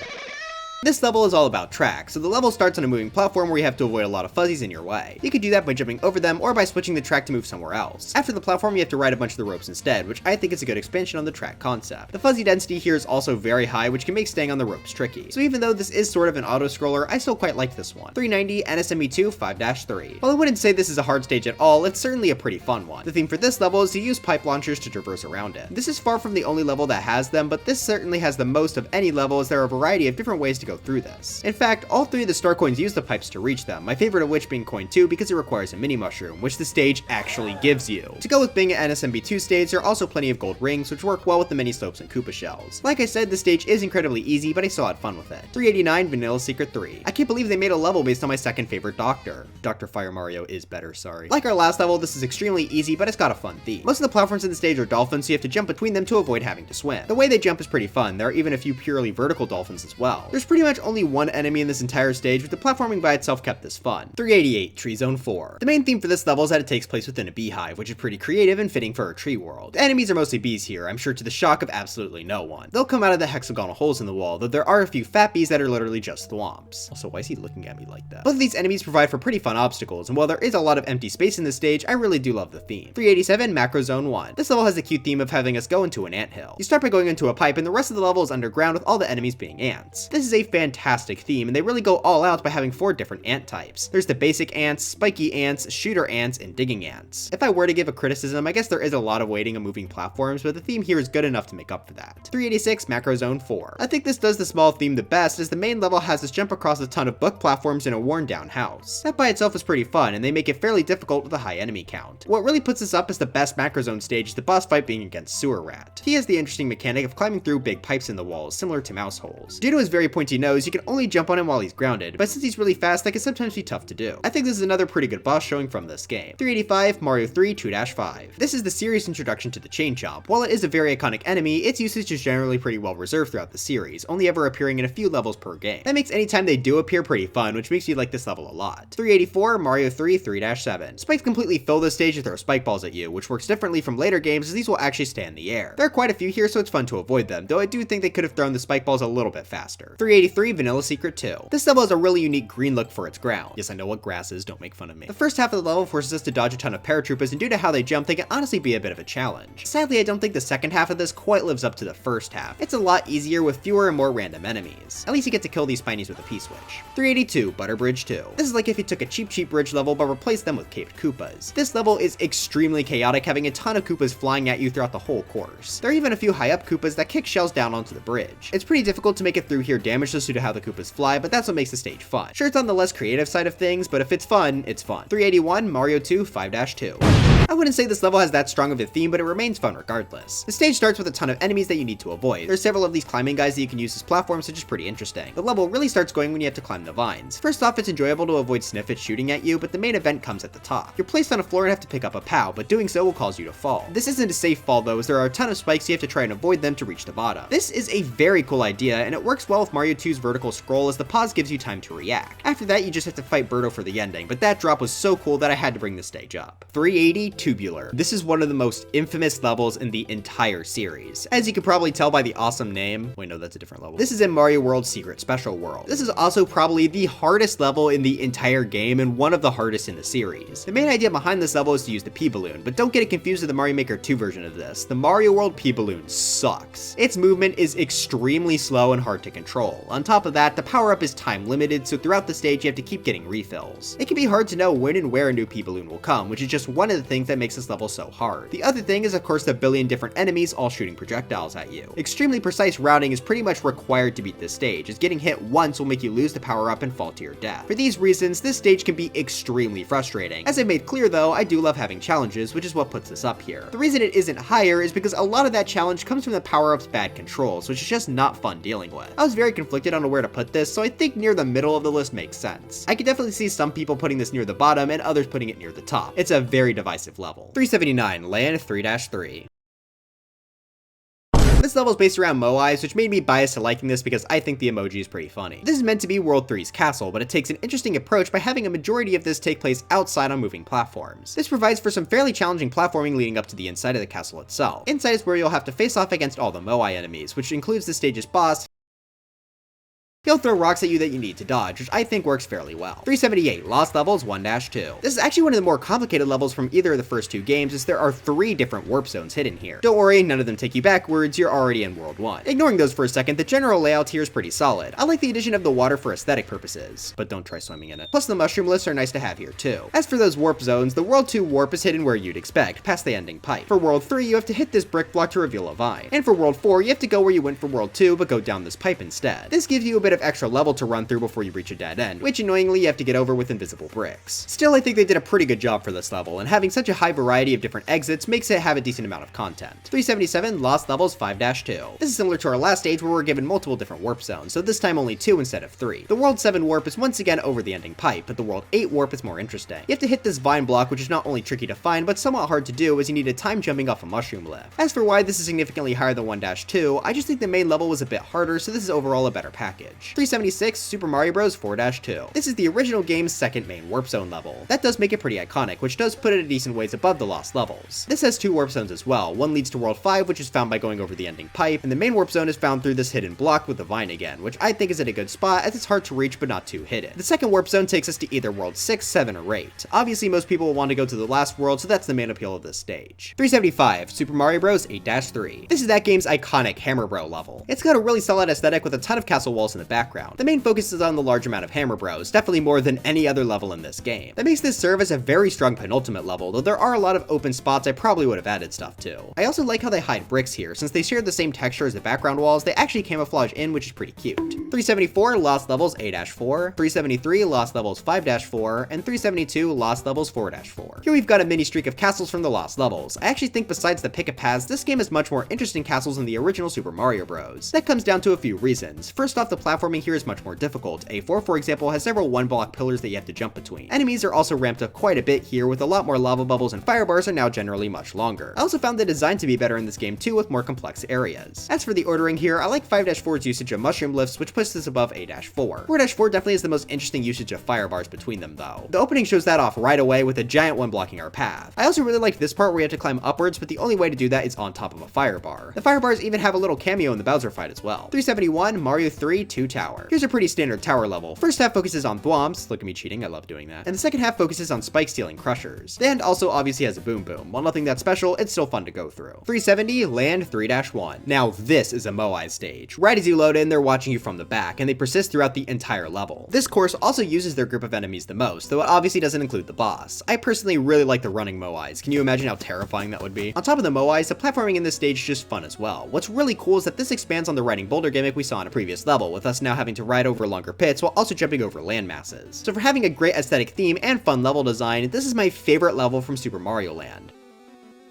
This level is all about tracks, so the level starts on a moving platform where you have to avoid a lot of fuzzies in your way. You could do that by jumping over them or by switching the track to move somewhere else. After the platform, you have to ride a bunch of the ropes instead, which I think is a good expansion on the track concept. The fuzzy density here is also very high, which can make staying on the ropes tricky. So even though this is sort of an auto-scroller, I still quite like this one. 390 NSMB2 5-3. While I wouldn't say this is a hard stage at all, it's certainly a pretty fun one. The theme for this level is to use pipe launchers to traverse around it. This is far from the only level that has them, but this certainly has the most of any level as there are a variety of different ways to go through this. In fact, all three of the star coins use the pipes to reach them, my favorite of which being coin 2 because it requires a mini mushroom, which the stage actually gives you. To go with being an NSMB2 stage, there are also plenty of gold rings, which work well with the mini slopes and Koopa shells. Like I said, the stage is incredibly easy, but I still had fun with it. 389 Vanilla Secret 3. I can't believe they made a level based on my second favorite doctor. Dr. Fire Mario is better, sorry. Like our last level, this is extremely easy, but it's got a fun theme. Most of the platforms in the stage are dolphins, so you have to jump between them to avoid having to swim. The way they jump is pretty fun. There are even a few purely vertical dolphins as well. There's pretty much only one enemy in this entire stage, but the platforming by itself kept this fun. 388 Tree Zone 4. The main theme for this level is that it takes place within a beehive, which is pretty creative and fitting for a tree world. The enemies are mostly bees here, I'm sure to the shock of absolutely no one. They'll come out of the hexagonal holes in the wall, though there are a few fat bees that are literally just thwomps. Also, why is he looking at me like that? Both of these enemies provide for pretty fun obstacles, and while there is a lot of empty space in this stage, I really do love the theme. 387 Macro Zone 1. This level has the cute theme of having us go into an anthill. You start by going into a pipe, and the rest of the level is underground with all the enemies being ants. This is a fantastic theme, and they really go all out by having 4 different ant types. There's the basic ants, spiky ants, shooter ants, and digging ants. If I were to give a criticism, I guess there is a lot of waiting on moving platforms, but the theme here is good enough to make up for that. 386 Macro Zone 4. I think this does the small theme the best, as the main level has us jump across a ton of book platforms in a worn down house. That by itself is pretty fun, and they make it fairly difficult with a high enemy count. What really puts this up as the best Macro Zone stage is the boss fight being against Sewer Rat. He has the interesting mechanic of climbing through big pipes in the walls, similar to mouse holes. Due to his very pointy nose, you can only jump on him while he's grounded, but since he's really fast, that can sometimes be tough to do. I think this is another pretty good boss showing from this game. 385 Mario 3 2-5. This is the serious introduction to the Chain Chomp. While it is a very iconic enemy, its usage is generally pretty well reserved throughout the series, only ever appearing in a few levels per game. That makes any time they do appear pretty fun, which makes me like this level a lot. 384 Mario 3 3-7. Spikes completely fill the stage to throw spike balls at you, which works differently from later games as these will actually stay in the air. There are quite a few here, so it's fun to avoid them, though I do think they could have thrown the spike balls a little bit faster. 383 Vanilla Secret 2. This level has a really unique green look for its ground. Yes, I know what grass is, don't make fun of me. The first half of the level forces us to dodge a ton of paratroopers, and due to how they jump, they can honestly be a bit of a challenge. Sadly, I don't think the second half of this quite lives up to the first half. It's a lot easier with fewer and more random enemies. At least you get to kill these Spinies with a P-switch. 382 Butter Bridge 2. This is like if you took a cheap bridge level but replaced them with caved Koopas. This level is extremely chaotic, having a ton of Koopas flying at you throughout the whole course. There are even a few high up Koopas that kick shells down onto the bridge. It's pretty difficult to make it through here damageless due to how the Koopas fly, but that's what makes the stage fun. Sure, it's on the less creative side of things, but if it's fun, it's fun. 381 Mario 2 5-2. I wouldn't say this level has that strong of a theme, but it remains fun regardless. The stage starts with a ton of enemies that you need to avoid. There's several of these climbing guys that you can use as platforms, which is pretty interesting. The level really starts going when you have to climb the vines. First off, it's enjoyable to avoid Sniffits shooting at you, but the main event comes at the top. You're placed on a floor and have to pick up a POW, but doing so will cause you to fall. This isn't a safe fall though, as there are a ton of spikes you have to try and avoid them to reach the bottom. This is a very cool idea, and it works well with Mario 2's vertical scroll, as the pause gives you time to react. After that, you just have to fight Birdo for the ending, but that drop was so cool that I had to bring the stage up. 380 Tubular. This is one of the most infamous levels in the entire series. As you can probably tell by the awesome name. Wait, no, that's a different level. This is in Mario World's Secret Special World. This is also probably the hardest level in the entire game and one of the hardest in the series. The main idea behind this level is to use the P-Balloon, but don't get it confused with the Mario Maker 2 version of this. The Mario World P-Balloon sucks. Its movement is extremely slow and hard to control. On top of that, the power-up is time limited, so throughout the stage you have to keep getting refills. It can be hard to know when and where a new P-Balloon will come, which is just one of the things that makes this level so hard. The other thing is of course the billion different enemies all shooting projectiles at you. Extremely precise routing is pretty much required to beat this stage, as getting hit once will make you lose the power-up and fall to your death. For these reasons, this stage can be extremely frustrating. As I made clear though, I do love having challenges, which is what puts this up here. The reason it isn't higher is because a lot of that challenge comes from the power-up's bad controls, which is just not fun dealing with. I was very conflicted on where to put this, so I think near the middle of the list makes sense. I could definitely see some people putting this near the bottom and others putting it near the top. It's a very divisive level. 379, Land 3-3. This level is based around Moais, which made me biased to liking this because I think the emoji is pretty funny. This is meant to be World 3's castle, but it takes an interesting approach by having a majority of this take place outside on moving platforms. This provides for some fairly challenging platforming leading up to the inside of the castle itself. Inside is where you'll have to face off against all the Moai enemies, which includes the stage's boss. He'll throw rocks at you that you need to dodge, which I think works fairly well. 378, Lost Levels 1-2. This is actually one of the more complicated levels from either of the first two games, as there are 3 different warp zones hidden here. Don't worry, none of them take you backwards, you're already in World 1. Ignoring those for a second, the general layout here is pretty solid. I like the addition of the water for aesthetic purposes, but don't try swimming in it. Plus the mushroom lifts are nice to have here too. As for those warp zones, the World 2 warp is hidden where you'd expect, past the ending pipe. For World 3, you have to hit this brick block to reveal a vine. And for World 4, you have to go where you went for World 2, but go down this pipe instead. This gives you a bit of extra level to run through before you reach a dead end, which annoyingly you have to get over with invisible bricks. Still, I think they did a pretty good job for this level, and having such a high variety of different exits makes it have a decent amount of content. 377, Lost Levels 5-2. This is similar to our last stage where we're given multiple different warp zones, so this time only 2 instead of 3. The World 7 warp is once again over the ending pipe, but the World 8 warp is more interesting. You have to hit this vine block, which is not only tricky to find, but somewhat hard to do as you need a time jumping off a mushroom lift. As for why this is significantly higher than 1-2, I just think the main level was a bit harder, so this is overall a better package. 376, Super Mario Bros. 4-2. This is the original game's second main warp zone level. That does make it pretty iconic, which does put it a decent ways above the Lost Levels. This has 2 warp zones as well. One leads to World 5, which is found by going over the ending pipe, and the main warp zone is found through this hidden block with the vine again, which I think is at a good spot as it's hard to reach but not too hidden. The second warp zone takes us to either World 6, 7, or 8. Obviously, most people will want to go to the last world, so that's the main appeal of this stage. 375, Super Mario Bros. 8-3. This is that game's iconic Hammer Bro level. It's got a really solid aesthetic with a ton of castle walls in the background. The main focus is on the large amount of Hammer Bros, definitely more than any other level in this game. That makes this serve as a very strong penultimate level, though there are a lot of open spots I probably would have added stuff to. I also like how they hide bricks here. Since they share the same texture as the background walls, they actually camouflage in, which is pretty cute. 374, Lost Levels 8-4, 373, Lost Levels 5-4, and 372, Lost Levels 4-4. Here we've got a mini streak of castles from the Lost Levels. I actually think besides the pick of paths, this game has much more interesting castles than the original Super Mario Bros. That comes down to a few reasons. First off, the platforming here is much more difficult. A4, for example, has several one-block pillars that you have to jump between. Enemies are also ramped up quite a bit here, with a lot more lava bubbles, and fire bars are now generally much longer. I also found the design to be better in this game too, with more complex areas. As for the ordering here, I like 5-4's usage of mushroom lifts, which puts this above 8-4. 4-4 definitely is the most interesting usage of fire bars between them though. The opening shows that off right away with a giant one blocking our path. I also really liked this part where you have to climb upwards, but the only way to do that is on top of a fire bar. The fire bars even have a little cameo in the Bowser fight as well. 371, Mario 3 2 Tower. Here's a pretty standard tower level. First half focuses on thwomps, look at me cheating, I love doing that, and the second half focuses on spike stealing crushers. The end also obviously has a boom boom. While nothing that special, it's still fun to go through. 370, Land 3-1. Now this is a Moai stage. Right as you load in, they're watching you from the back, and they persist throughout the entire level. This course also uses their group of enemies the most, though it obviously doesn't include the boss. I personally really like the running Moais. Can you imagine how terrifying that would be? On top of the Moais, the platforming in this stage is just fun as well. What's really cool is that this expands on the riding boulder gimmick we saw in a previous level, with us now having to ride over longer pits while also jumping over land masses. So for having a great aesthetic theme and fun level design, this is my favorite level from Super Mario Land.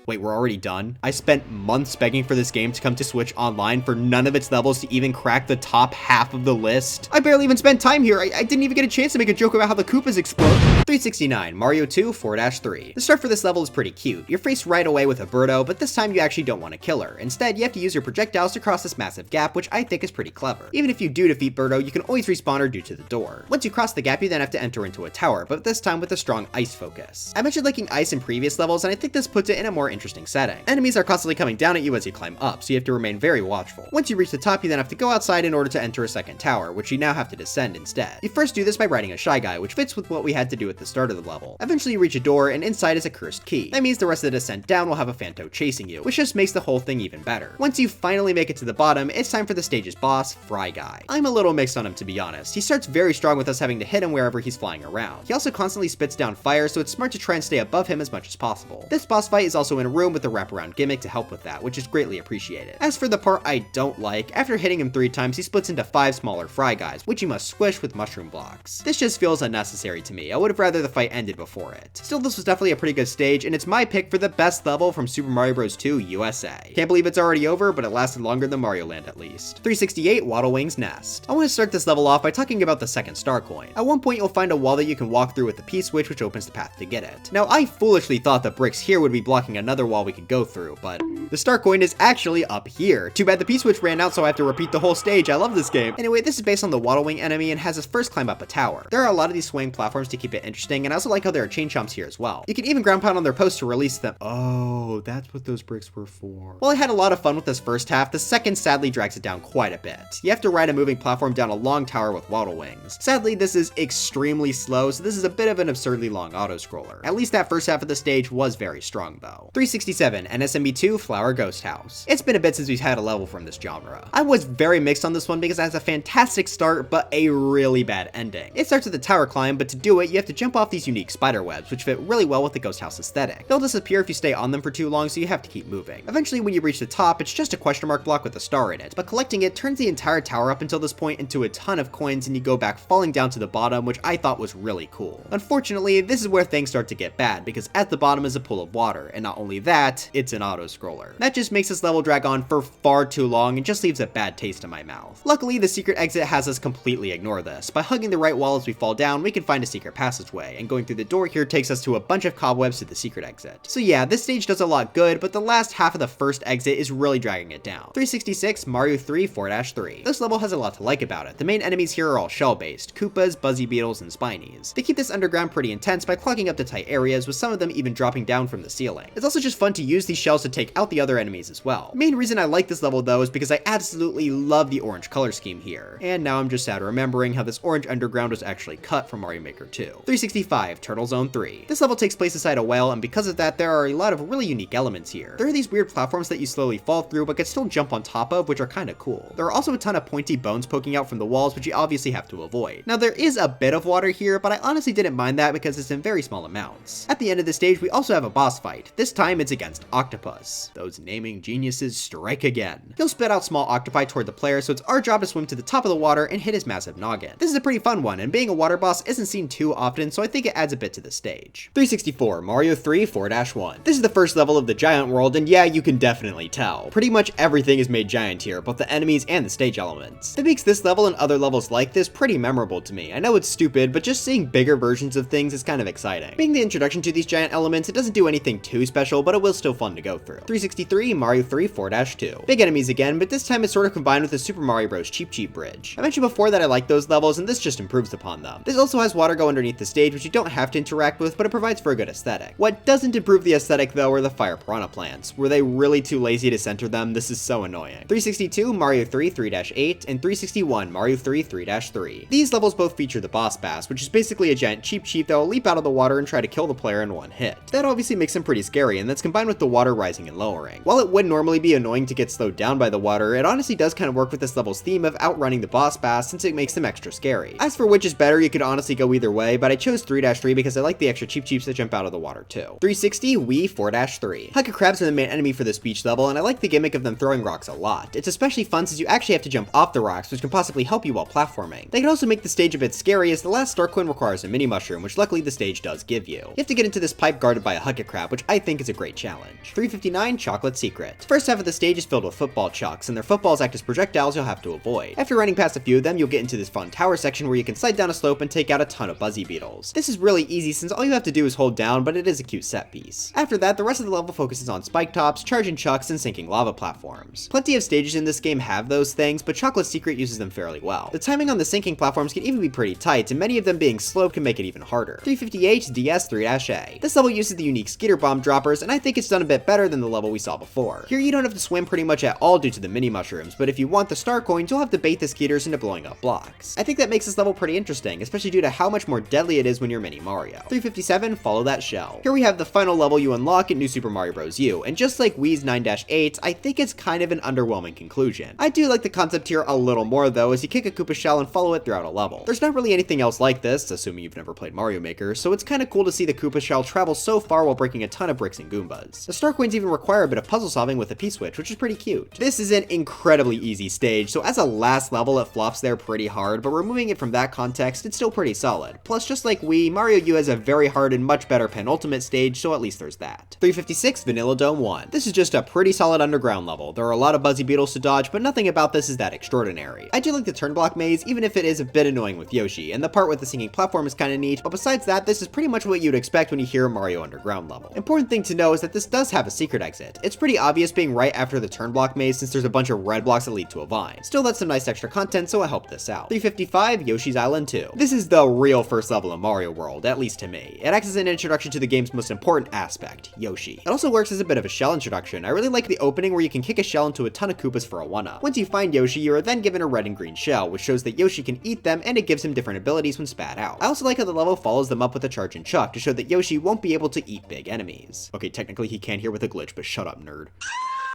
Wait, we're already done? I spent months begging for this game to come to Switch Online for none of its levels to even crack the top half of the list. I barely even spent time here. I didn't even get a chance to make a joke about how the Koopas explode. 369, Mario 2 4-3. The start for this level is pretty cute. You're faced right away with a Birdo, but this time you actually don't want to kill her. Instead, you have to use your projectiles to cross this massive gap, which I think is pretty clever. Even if you do defeat Birdo, you can always respawn her due to the door. Once you cross the gap, you then have to enter into a tower, but this time with a strong ice focus. I mentioned liking ice in previous levels, and I think this puts it in a more interesting setting. Enemies are constantly coming down at you as you climb up, so you have to remain very watchful. Once you reach the top, you then have to go outside in order to enter a second tower, which you now have to descend instead. You first do this by riding a Shy Guy, which fits with what we had to do at the start of the level. Eventually you reach a door, and inside is a cursed key. That means the rest of the descent down will have a Phanto chasing you, which just makes the whole thing even better. Once you finally make it to the bottom, it's time for the stage's boss, Fry Guy. I'm a little mixed on him, to be honest. He starts very strong with us having to hit him wherever he's flying around. He also constantly spits down fire, so it's smart to try and stay above him as much as possible. This boss fight is also in a room with a wraparound gimmick to help with that, which is greatly appreciated. As for the part I don't like, after hitting him 3 times, he splits into 5 smaller Fry Guys, which you must squish with mushroom blocks. This just feels unnecessary to me. I would have rather the fight ended before it. Still, this was definitely a pretty good stage, and it's my pick for the best level from Super Mario Bros. 2 USA. Can't believe it's already over, but it lasted longer than Mario Land at least. 368, Waddle Wing's Nest. I want to start this level off by talking about the second star coin. At one point, you'll find a wall that you can walk through with the P-switch, which opens the path to get it. Now, I foolishly thought the bricks here would be blocking another wall we could go through, but the star coin is actually up here. Too bad the P-switch ran out, so I have to repeat the whole stage. I love this game. Anyway, this is based on the Waddle Wing enemy and has us first climb up a tower. There are a lot of these swaying platforms to keep it interesting, and I also like how there are chain chomps here as well. You can even ground pound on their posts to release them. Oh, that's what those bricks were for. While I had a lot of fun with this first half, the second sadly drags it down quite a bit. You have to ride a moving platform down a long tower with Waddle Wings. Sadly, this is extremely slow, so this is a bit of an absurdly long auto-scroller. At least that first half of the stage was very strong though. 367, NSMB2 Flower Ghost House. It's been a bit since we've had a level from this genre. I was very mixed on this one because it has a fantastic start, but a really bad ending. It starts with a tower climb, but to do it, you have to jump off these unique spider webs, which fit really well with the ghost house aesthetic. They'll disappear if you stay on them for too long, so you have to keep moving. Eventually, when you reach the top, it's just a question mark block with a star in it, but collecting it turns the entire tower up until this point into a ton of coins, and you go back falling down to the bottom, which I thought was really cool. Unfortunately, this is where things start to get bad, because at the bottom is a pool of water, and not only that, it's an auto-scroller. That just makes this level drag on for far too long and just leaves a bad taste in my mouth. Luckily, the secret exit has us completely ignore this. By hugging the right wall as we fall down, we can find a secret passageway, and going through the door here takes us to a bunch of cobwebs to the secret exit. So yeah, this stage does a lot good, but the last half of the first exit is really dragging it down. 366, Mario 3 4-3. This level has a lot to like about it. The main enemies here are all shell-based, Koopas, Buzzy Beetles, and Spinies. They keep this underground pretty intense by clogging up the tight areas, with some of them even dropping down from the ceiling. It's also just fun to use these shells to take out the other enemies as well. The main reason I like this level though is because I absolutely love the orange color scheme here. And now I'm just sad remembering how this orange underground was actually cut from Mario Maker 2. 365, Turtle Zone 3. This level takes place inside a well, and because of that, there are a lot of really unique elements here. There are these weird platforms that you slowly fall through but can still jump on top of, which are kinda cool. There are also a ton of pointy bones poking out from the walls, which you obviously have to avoid. Now there is a bit of water here, but I honestly didn't mind that because it's in very small amounts. At the end of the stage, we also have a boss fight. This time it's against Octopus. Those naming geniuses strike again. He'll spit out small octopi toward the player, so it's our job to swim to the top of the water and hit his massive noggin. This is a pretty fun one, and being a water boss isn't seen too often, so I think it adds a bit to the stage. 364, Mario 3 4-1. This is the first level of the giant world, and yeah, you can definitely tell. Pretty much everything is made giant here, both the enemies and the stage elements. That makes this level and other levels like this pretty memorable to me. I know it's stupid, but just seeing bigger versions of things is kind of exciting. Being the introduction to these giant elements, it doesn't do anything too special, but it was still fun to go through. 363, Mario 3 4-2. Big enemies again, but this time it's sort of combined with the Super Mario Bros. Cheep Cheep Bridge. I mentioned before that I like those levels, and this just improves upon them. This also has water go underneath the stage, which you don't have to interact with, but it provides for a good aesthetic. What doesn't improve the aesthetic though are the fire piranha plants. Were they really too lazy to center them? This is so annoying. 362, Mario 3 3-8, and 361, Mario 3 3-3. These levels both feature the boss bass, which is basically a giant Cheep Cheep that will leap out of the water and try to kill the player in one hit. That obviously makes him pretty scary, and that's combined with the water rising and lowering. While it would normally be annoying to get slowed down by the water, it honestly does kind of work with this level's theme of outrunning the boss bass since it makes them extra scary. As for which is better, you could honestly go either way, but I chose chose 3-3 because I like the extra cheap cheeps that jump out of the water too. 360, Wii 4-3. Hucket crabs are the main enemy for this beach level, and I like the gimmick of them throwing rocks a lot. It's especially fun since you actually have to jump off the rocks, which can possibly help you while platforming. They can also make the stage a bit scary, as the last star coin requires a mini mushroom, which luckily the stage does give you. You have to get into this pipe guarded by a Hucket crab, which I think is a great challenge. 359, Chocolate Secret. First half of the stage is filled with football chucks, and their footballs act as projectiles you'll have to avoid. After running past a few of them, you'll get into this fun tower section where you can slide down a slope and take out a ton of buzzy beetles. This is really easy since all you have to do is hold down, but it is a cute set piece. After that, the rest of the level focuses on spike tops, charging chucks, and sinking lava platforms. Plenty of stages in this game have those things, but Chocolate Secret uses them fairly well. The timing on the sinking platforms can even be pretty tight, and many of them being sloped can make it even harder. 358, DS 3-A. This level uses the unique Skitter Bomb droppers, and I think it's done a bit better than the level we saw before. Here you don't have to swim pretty much at all due to the mini mushrooms, but if you want the star coins, you'll have to bait the Skitters into blowing up blocks. I think that makes this level pretty interesting, especially due to how much more deadly it is when you're Mini Mario. 357, Follow That Shell. Here we have the final level you unlock in New Super Mario Bros. U, and just like Wii's 9-8, I think it's kind of an underwhelming conclusion. I do like the concept here a little more though, as you kick a Koopa shell and follow it throughout a level. There's not really anything else like this, assuming you've never played Mario Maker, so it's kinda cool to see the Koopa shell travel so far while breaking a ton of bricks and Goombas. The star coins even require a bit of puzzle solving with a P-switch, which is pretty cute. This is an incredibly easy stage, so as a last level it flops there pretty hard, but removing it from that context, it's still pretty solid. Plus, just like Wii, Mario U has a very hard and much better penultimate stage, so at least there's that. 356, Vanilla Dome 1. This is just a pretty solid underground level. There are a lot of buzzy beetles to dodge, but nothing about this is that extraordinary. I do like the turn block maze, even if it is a bit annoying with Yoshi, and the part with the sinking platform is kinda neat, but besides that, this is pretty much what you'd expect when you hear a Mario Underground level. Important thing to know is that this does have a secret exit. It's pretty obvious being right after the turn block maze since there's a bunch of red blocks that lead to a vine. Still, that's some nice extra content, so I helped this out. 355, Yoshi's Island 2. This is the real first level of Mario World, at least to me. It acts as an introduction to the game's most important aspect, Yoshi. It also works as a bit of a shell introduction. I really like the opening where you can kick a shell into a ton of Koopas for a 1-up. Once you find Yoshi, you are then given a red and green shell, which shows that Yoshi can eat them and it gives him different abilities when spat out. I also like how the level follows them up with a charge and chuck to show that Yoshi won't be able to eat big enemies. Okay, technically he can here with a glitch, but shut up, nerd.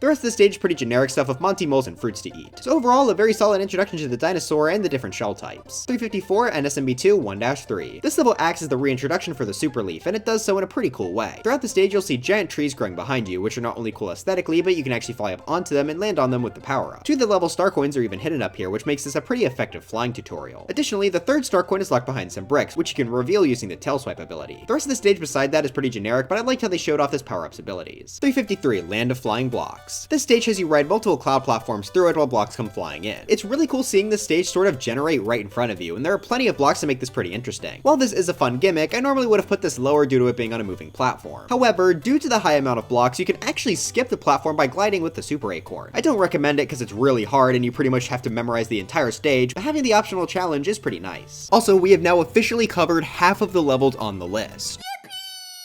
The rest of the stage is pretty generic stuff with Monty moles and fruits to eat. So overall, a very solid introduction to the dinosaur and the different shell types. 354, NSMB2 1-3. This level acts as the reintroduction for the Super Leaf, and it does so in a pretty cool way. Throughout the stage, you'll see giant trees growing behind you, which are not only cool aesthetically, but you can actually fly up onto them and land on them with the power-up. 2 of the level star coins are even hidden up here, which makes this a pretty effective flying tutorial. Additionally, the 3rd star coin is locked behind some bricks, which you can reveal using the tail swipe ability. The rest of the stage beside that is pretty generic, but I liked how they showed off this power-up's abilities. 353, Land of Flying Blocks. This stage has you ride multiple cloud platforms through it while blocks come flying in. It's really cool seeing this stage sort of generate right in front of you, and there are plenty of blocks to make this pretty interesting. While this is a fun gimmick, I normally would have put this lower due to it being on a moving platform. However, due to the high amount of blocks, you can actually skip the platform by gliding with the Super Acorn. I don't recommend it because it's really hard and you pretty much have to memorize the entire stage, but having the optional challenge is pretty nice. Also, we have now officially covered half of the levels on the list.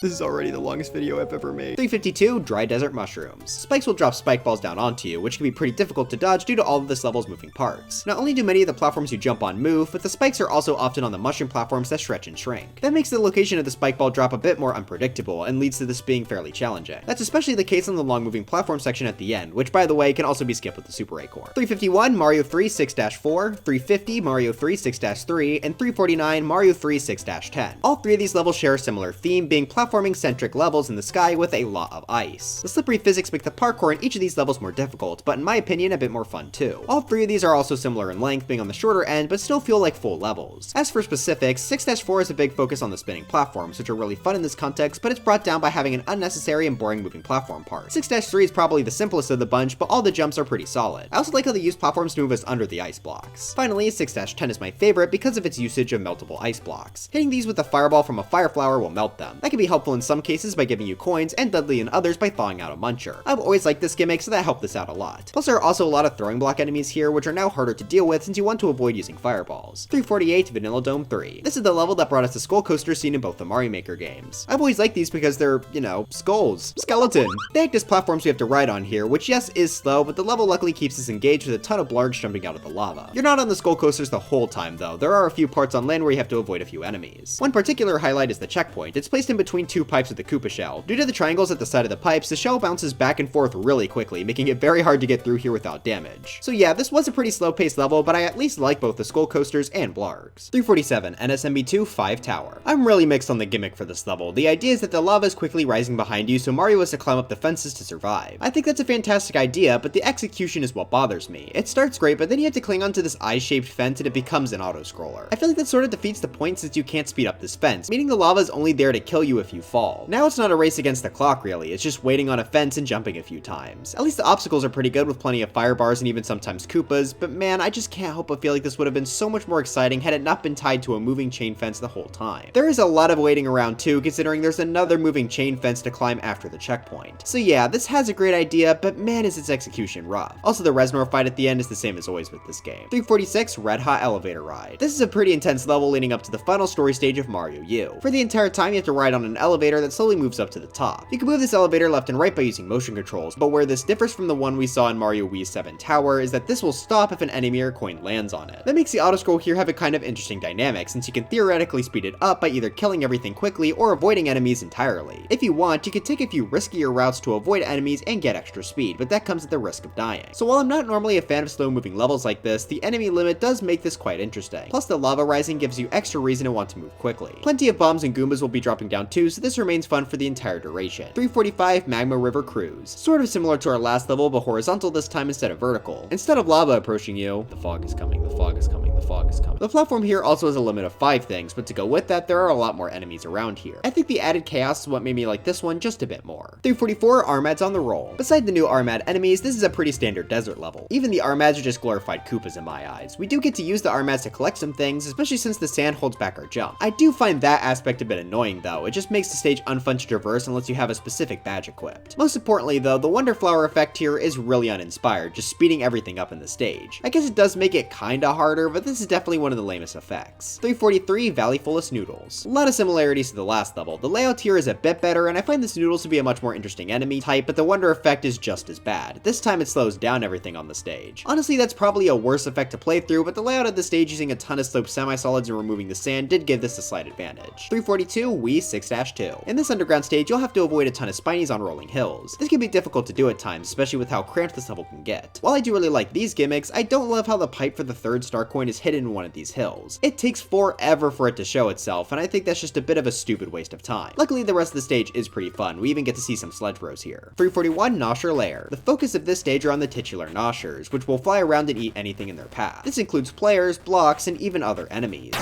This is already the longest video I've ever made. 352, Dry Desert Mushrooms. Spikes will drop spike balls down onto you, which can be pretty difficult to dodge due to all of this level's moving parts. Not only do many of the platforms you jump on move, but the spikes are also often on the mushroom platforms that stretch and shrink. That makes the location of the spike ball drop a bit more unpredictable, and leads to this being fairly challenging. That's especially the case on the long moving platform section at the end, which by the way can also be skipped with the Super Acorn. 351, Mario 3 6-4, 350, Mario 3 6-3, and 349, Mario 3 6-10. All 3 of these levels share a similar theme, being platforming-centric levels in the sky with a lot of ice. The slippery physics make the parkour in each of these levels more difficult, but in my opinion a bit more fun too. All 3 of these are also similar in length, being on the shorter end, but still feel like full levels. As for specifics, 6-4 is a big focus on the spinning platforms, which are really fun in this context, but it's brought down by having an unnecessary and boring moving platform part. 6-3 is probably the simplest of the bunch, but all the jumps are pretty solid. I also like how they use platforms to move us under the ice blocks. Finally, 6-10 is my favorite because of its usage of meltable ice blocks. Hitting these with a fireball from a fire flower will melt them. That can be helpful in some cases by giving you coins, and deadly in others by thawing out a muncher. I've always liked this gimmick, so that helped this out a lot. Plus there are also a lot of throwing block enemies here, which are now harder to deal with since you want to avoid using fireballs. 348, Vanilla Dome 3. This is the level that brought us the skull coaster seen in both the Mario Maker games. I've always liked these because they're, you know, skulls. Skeleton. They act as platforms we have to ride on here, which yes is slow, but the level luckily keeps us engaged with a ton of blargs jumping out of the lava. You're not on the skull coasters the whole time though. There are a few parts on land where you have to avoid a few enemies. One particular highlight is the checkpoint. It's placed in between 2 pipes with a Koopa shell. Due to the triangles at the side of the pipes, the shell bounces back and forth really quickly, making it very hard to get through here without damage. So yeah, this was a pretty slow paced level, but I at least like both the skull coasters and blargs. 347, NSMB2 5 Tower. I'm really mixed on the gimmick for this level. The idea is that the lava is quickly rising behind you, so Mario has to climb up the fences to survive. I think that's a fantastic idea, but the execution is what bothers me. It starts great, but then you have to cling onto this eye-shaped fence and it becomes an auto-scroller. I feel like that sort of defeats the point since you can't speed up this fence, meaning the lava is only there to kill you if you fall. Now it's not a race against the clock really, it's just waiting on a fence and jumping a few times. At least the obstacles are pretty good with plenty of fire bars and even sometimes Koopas, but man, I just can't help but feel like this would have been so much more exciting had it not been tied to a moving chain fence the whole time. There is a lot of waiting around too, considering there's another moving chain fence to climb after the checkpoint. So yeah, this has a great idea, but man is its execution rough. Also, the Reznor fight at the end is the same as always with this game. 346, Red Hot Elevator Ride. This is a pretty intense level leading up to the final story stage of Mario U. For the entire time, you have to ride on an elevator that slowly moves up to the top. You can move this elevator left and right by using motion controls, but where this differs from the one we saw in Mario Wii 7 Tower is that this will stop if an enemy or coin lands on it. That makes the auto-scroll here have a kind of interesting dynamic, since you can theoretically speed it up by either killing everything quickly or avoiding enemies entirely. If you want, you could take a few riskier routes to avoid enemies and get extra speed, but that comes at the risk of dying. So while I'm not normally a fan of slow moving levels like this, the enemy limit does make this quite interesting. Plus the lava rising gives you extra reason to want to move quickly. Plenty of bombs and Goombas will be dropping down too, so this remains fun for the entire duration. 345, Magma River Cruise. Sort of similar to our last level, but horizontal this time instead of vertical. Instead of lava approaching you, the fog is coming, the fog is coming, the fog is coming. The platform here also has a limit of 5 things, but to go with that, there are a lot more enemies around here. I think the added chaos is what made me like this one just a bit more. 344, Armads on the Roll. Beside the new Armad enemies, this is a pretty standard desert level. Even the Armads are just glorified Koopas in my eyes. We do get to use the Armads to collect some things, especially since the sand holds back our jump. I do find that aspect a bit annoying though, it just makes the stage unfun to traverse unless you have a specific badge equipped. Most importantly though, the Wonder Flower effect here is really uninspired, just speeding everything up in the stage. I guess it does make it kinda harder, but this is definitely one of the lamest effects. 343, Valley Full of Snoodles. A lot of similarities to the last level. The layout here is a bit better, and I find the Snoodles to be a much more interesting enemy type, but the Wonder effect is just as bad. This time it slows down everything on the stage. Honestly, that's probably a worse effect to play through, but the layout of the stage using a ton of sloped semi-solids and removing the sand did give this a slight advantage. 342, Wii 6-2. In this underground stage, you'll have to avoid a ton of spinies on rolling hills. This can be difficult to do at times, especially with how cramped this level can get. While I do really like these gimmicks, I don't love how the pipe for the 3rd star coin is hidden in one of these hills. It takes forever for it to show itself, and I think that's just a bit of a stupid waste of time. Luckily, the rest of the stage is pretty fun. We even get to see some Sledge Bros here. 341, Nosher Lair. The focus of this stage are on the titular Noshers, which will fly around and eat anything in their path. This includes players, blocks, and even other enemies.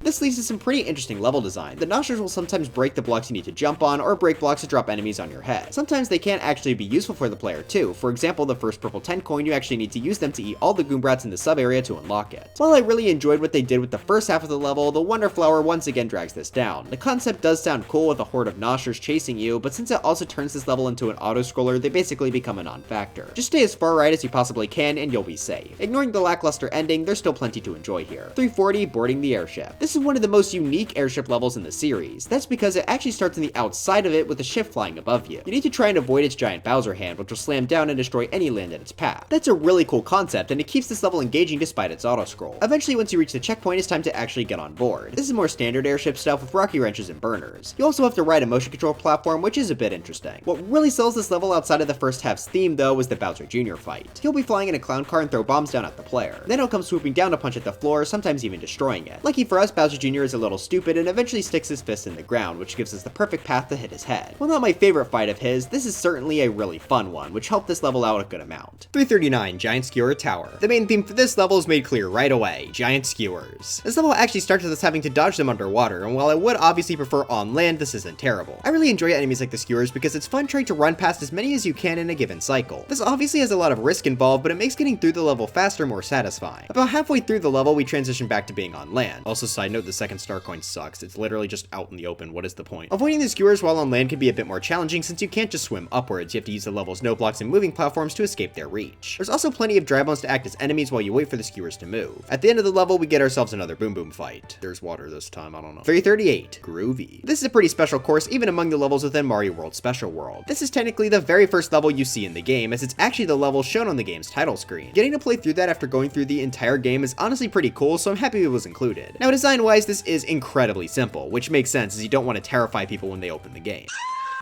This leads to some pretty interesting level design. The Noshers will sometimes break the blocks you need to jump on, or break blocks to drop enemies on your head. Sometimes they can actually be useful for the player too. For example, the first purple 10 coin, you actually need to use them to eat all the Goombrats in the sub area to unlock it. While I really enjoyed what they did with the first half of the level, the Wonder Flower once again drags this down. The concept does sound cool with a horde of Noshers chasing you, but since it also turns this level into an auto-scroller, they basically become a non-factor. Just stay as far right as you possibly can and you'll be safe. Ignoring the lackluster ending, there's still plenty to enjoy here. 340, Boarding the Airship. This is one of the most unique airship levels in the series. That's because it actually starts on the outside of it with a ship flying above you. You need to try and avoid its giant Bowser hand, which will slam down and destroy any land in its path. That's a really cool concept, and it keeps this level engaging despite its auto-scroll. Eventually, once you reach the checkpoint, it's time to actually get on board. This is more standard airship stuff with rocky wrenches and burners. You also have to ride a motion control platform, which is a bit interesting. What really sells this level outside of the first half's theme, though, is the Bowser Jr. fight. He'll be flying in a clown car and throw bombs down at the player. Then he'll come swooping down to punch at the floor, sometimes even destroying it. Lucky for us, Bowser Jr. is a little stupid and eventually sticks his fist in the ground, which gives us the perfect path to hit his head. While not my favorite fight of his, this is certainly a really fun one, which helped this level out a good amount. 339, Giant Skewer Tower. The main theme for this level is made clear right away: giant skewers. This level actually starts with us having to dodge them underwater, and while I would obviously prefer on land, this isn't terrible. I really enjoy enemies like the skewers because it's fun trying to run past as many as you can in a given cycle. This obviously has a lot of risk involved, but it makes getting through the level faster more satisfying. About halfway through the level, we transition back to being on land. Also, side note, the 2nd star coin sucks. It's literally just out in the open. What is the point? Avoiding the skewers while on land can be a bit more challenging since you can't just swim upwards. You have to use the level's no blocks and moving platforms to escape their reach. There's also plenty of dry bones to act as enemies while you wait for the skewers to move. At the end of the level, we get ourselves another Boom Boom fight. There's water this time, I don't know. 338, Groovy. This is a pretty special course even among the levels within Mario World Special World. This is technically the very first level you see in the game, as it's actually the level shown on the game's title screen. Getting to play through that after going through the entire game is honestly pretty cool, so I'm happy it was included. Now, design Design-wise, this is incredibly simple, which makes sense as you don't want to terrify people when they open the game.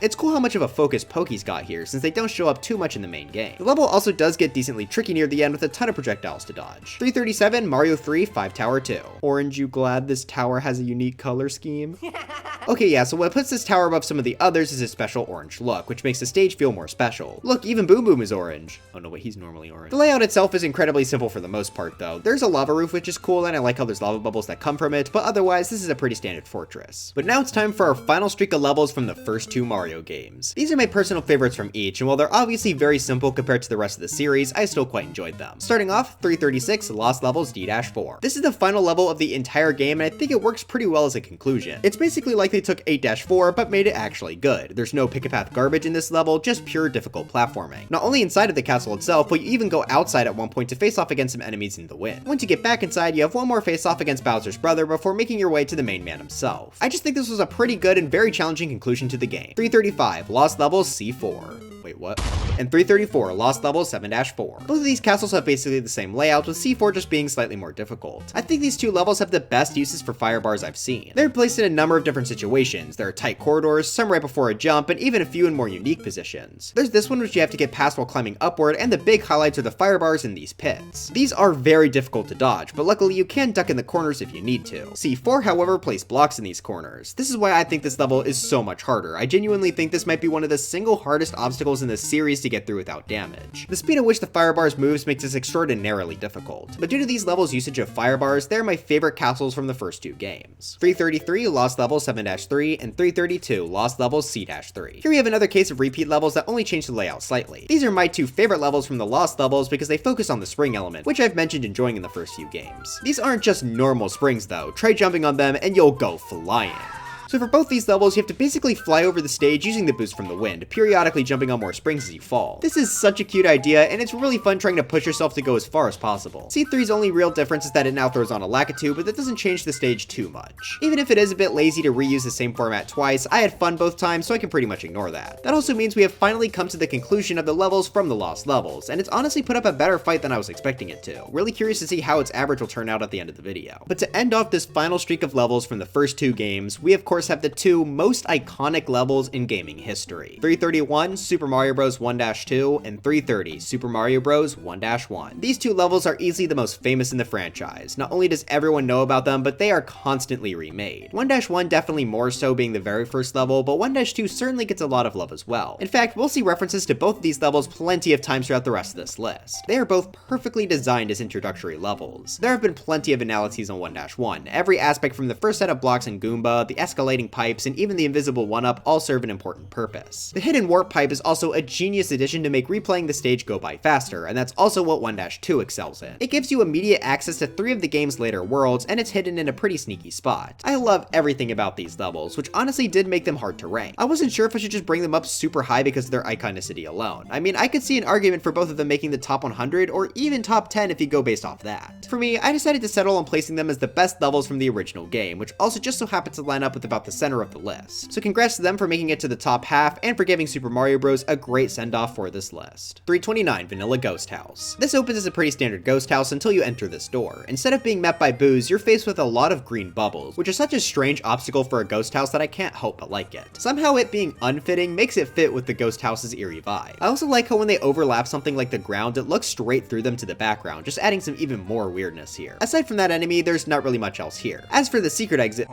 It's cool how much of a focus Poke's got here, since they don't show up too much in the main game. The level also does get decently tricky near the end with a ton of projectiles to dodge. 337, Mario 3, 5 Tower 2. Orange, you glad this tower has a unique color scheme? Okay, yeah, so what puts this tower above some of the others is its special orange look, which makes the stage feel more special. Look, even Boom Boom is orange. Oh no, wait, he's normally orange. The layout itself is incredibly simple for the most part, though. There's a lava roof, which is cool, and I like how there's lava bubbles that come from it, but otherwise, this is a pretty standard fortress. But now it's time for our final streak of levels from the first 2 Mario games. These are my personal favorites from each, and while they're obviously very simple compared to the rest of the series, I still quite enjoyed them. Starting off, 336, Lost Levels D-4. This is the final level of the entire game, and I think it works pretty well as a conclusion. It's basically like they took 8-4, but made it actually good. There's no pick-a-path garbage in this level, just pure difficult platforming. Not only inside of the castle itself, but you even go outside at one point to face off against some enemies in the wind. Once you get back inside, you have one more face off against Bowser's brother before making your way to the main man himself. I just think this was a pretty good and very challenging conclusion to the game. 335, Lost Levels C4. Wait, what? And 334, Lost Levels 7-4. Both of these castles have basically the same layout, with C4 just being slightly more difficult. I think these 2 levels have the best uses for fire bars I've seen. They're placed in a number of different situations. There are tight corridors, some right before a jump, and even a few in more unique positions. There's this one which you have to get past while climbing upward, and the big highlights are the fire bars in these pits. These are very difficult to dodge, but luckily you can duck in the corners if you need to. C4, however, place blocks in these corners. This is why I think this level is so much harder. I genuinely think this might be one of the single hardest obstacles in this series to get through without damage. The speed at which the fire bars moves makes this extraordinarily difficult, but due to these levels' usage of fire bars, they're my favorite castles from the first 2 games. 333, Lost Levels 7-3, and 332, Lost Levels C-3. Here we have another case of repeat levels that only change the layout slightly. These are my 2 favorite levels from the Lost Levels because they focus on the spring element, which I've mentioned enjoying in the first few games. These aren't just normal springs though, try jumping on them and you'll go flying. So for both these levels, you have to basically fly over the stage using the boost from the wind, periodically jumping on more springs as you fall. This is such a cute idea, and it's really fun trying to push yourself to go as far as possible. C3's only real difference is that it now throws on a Lakitu, but that doesn't change the stage too much. Even if it is a bit lazy to reuse the same format twice, I had fun both times, so I can pretty much ignore that. That also means we have finally come to the conclusion of the levels from the Lost Levels, and it's honestly put up a better fight than I was expecting it to. Really curious to see how its average will turn out at the end of the video. But to end off this final streak of levels from the first 2 games, we of course have the 2 most iconic levels in gaming history. 331, Super Mario Bros. 1-2, and 330, Super Mario Bros. 1-1. These 2 levels are easily the most famous in the franchise. Not only does everyone know about them, but they are constantly remade. 1-1 definitely more so being the very first level, but 1-2 certainly gets a lot of love as well. In fact, we'll see references to both of these levels plenty of times throughout the rest of this list. They are both perfectly designed as introductory levels. There have been plenty of analyses on 1-1. Every aspect from the first set of blocks in Goomba, the escalating pipes, and even the invisible 1-up all serve an important purpose. The hidden warp pipe is also a genius addition to make replaying the stage go by faster, and that's also what 1-2 excels in. It gives you immediate access to 3 of the game's later worlds, and it's hidden in a pretty sneaky spot. I love everything about these levels, which honestly did make them hard to rank. I wasn't sure if I should just bring them up super high because of their iconicity alone. I mean, I could see an argument for both of them making the top 100 or even top 10 if you go based off that. For me, I decided to settle on placing them as the best levels from the original game, which also just so happens to line up with about the center of the list. So congrats to them for making it to the top half and for giving Super Mario Bros. A great send-off for this list. 329, Vanilla Ghost House. This opens as a pretty standard ghost house until you enter this door. Instead of being met by boos, you're faced with a lot of green bubbles, which is such a strange obstacle for a ghost house that I can't help but like it. Somehow it being unfitting makes it fit with the ghost house's eerie vibe. I also like how when they overlap something like the ground, it looks straight through them to the background, just adding some even more weirdness here. Aside from that enemy, there's not really much else here. As for the secret exit,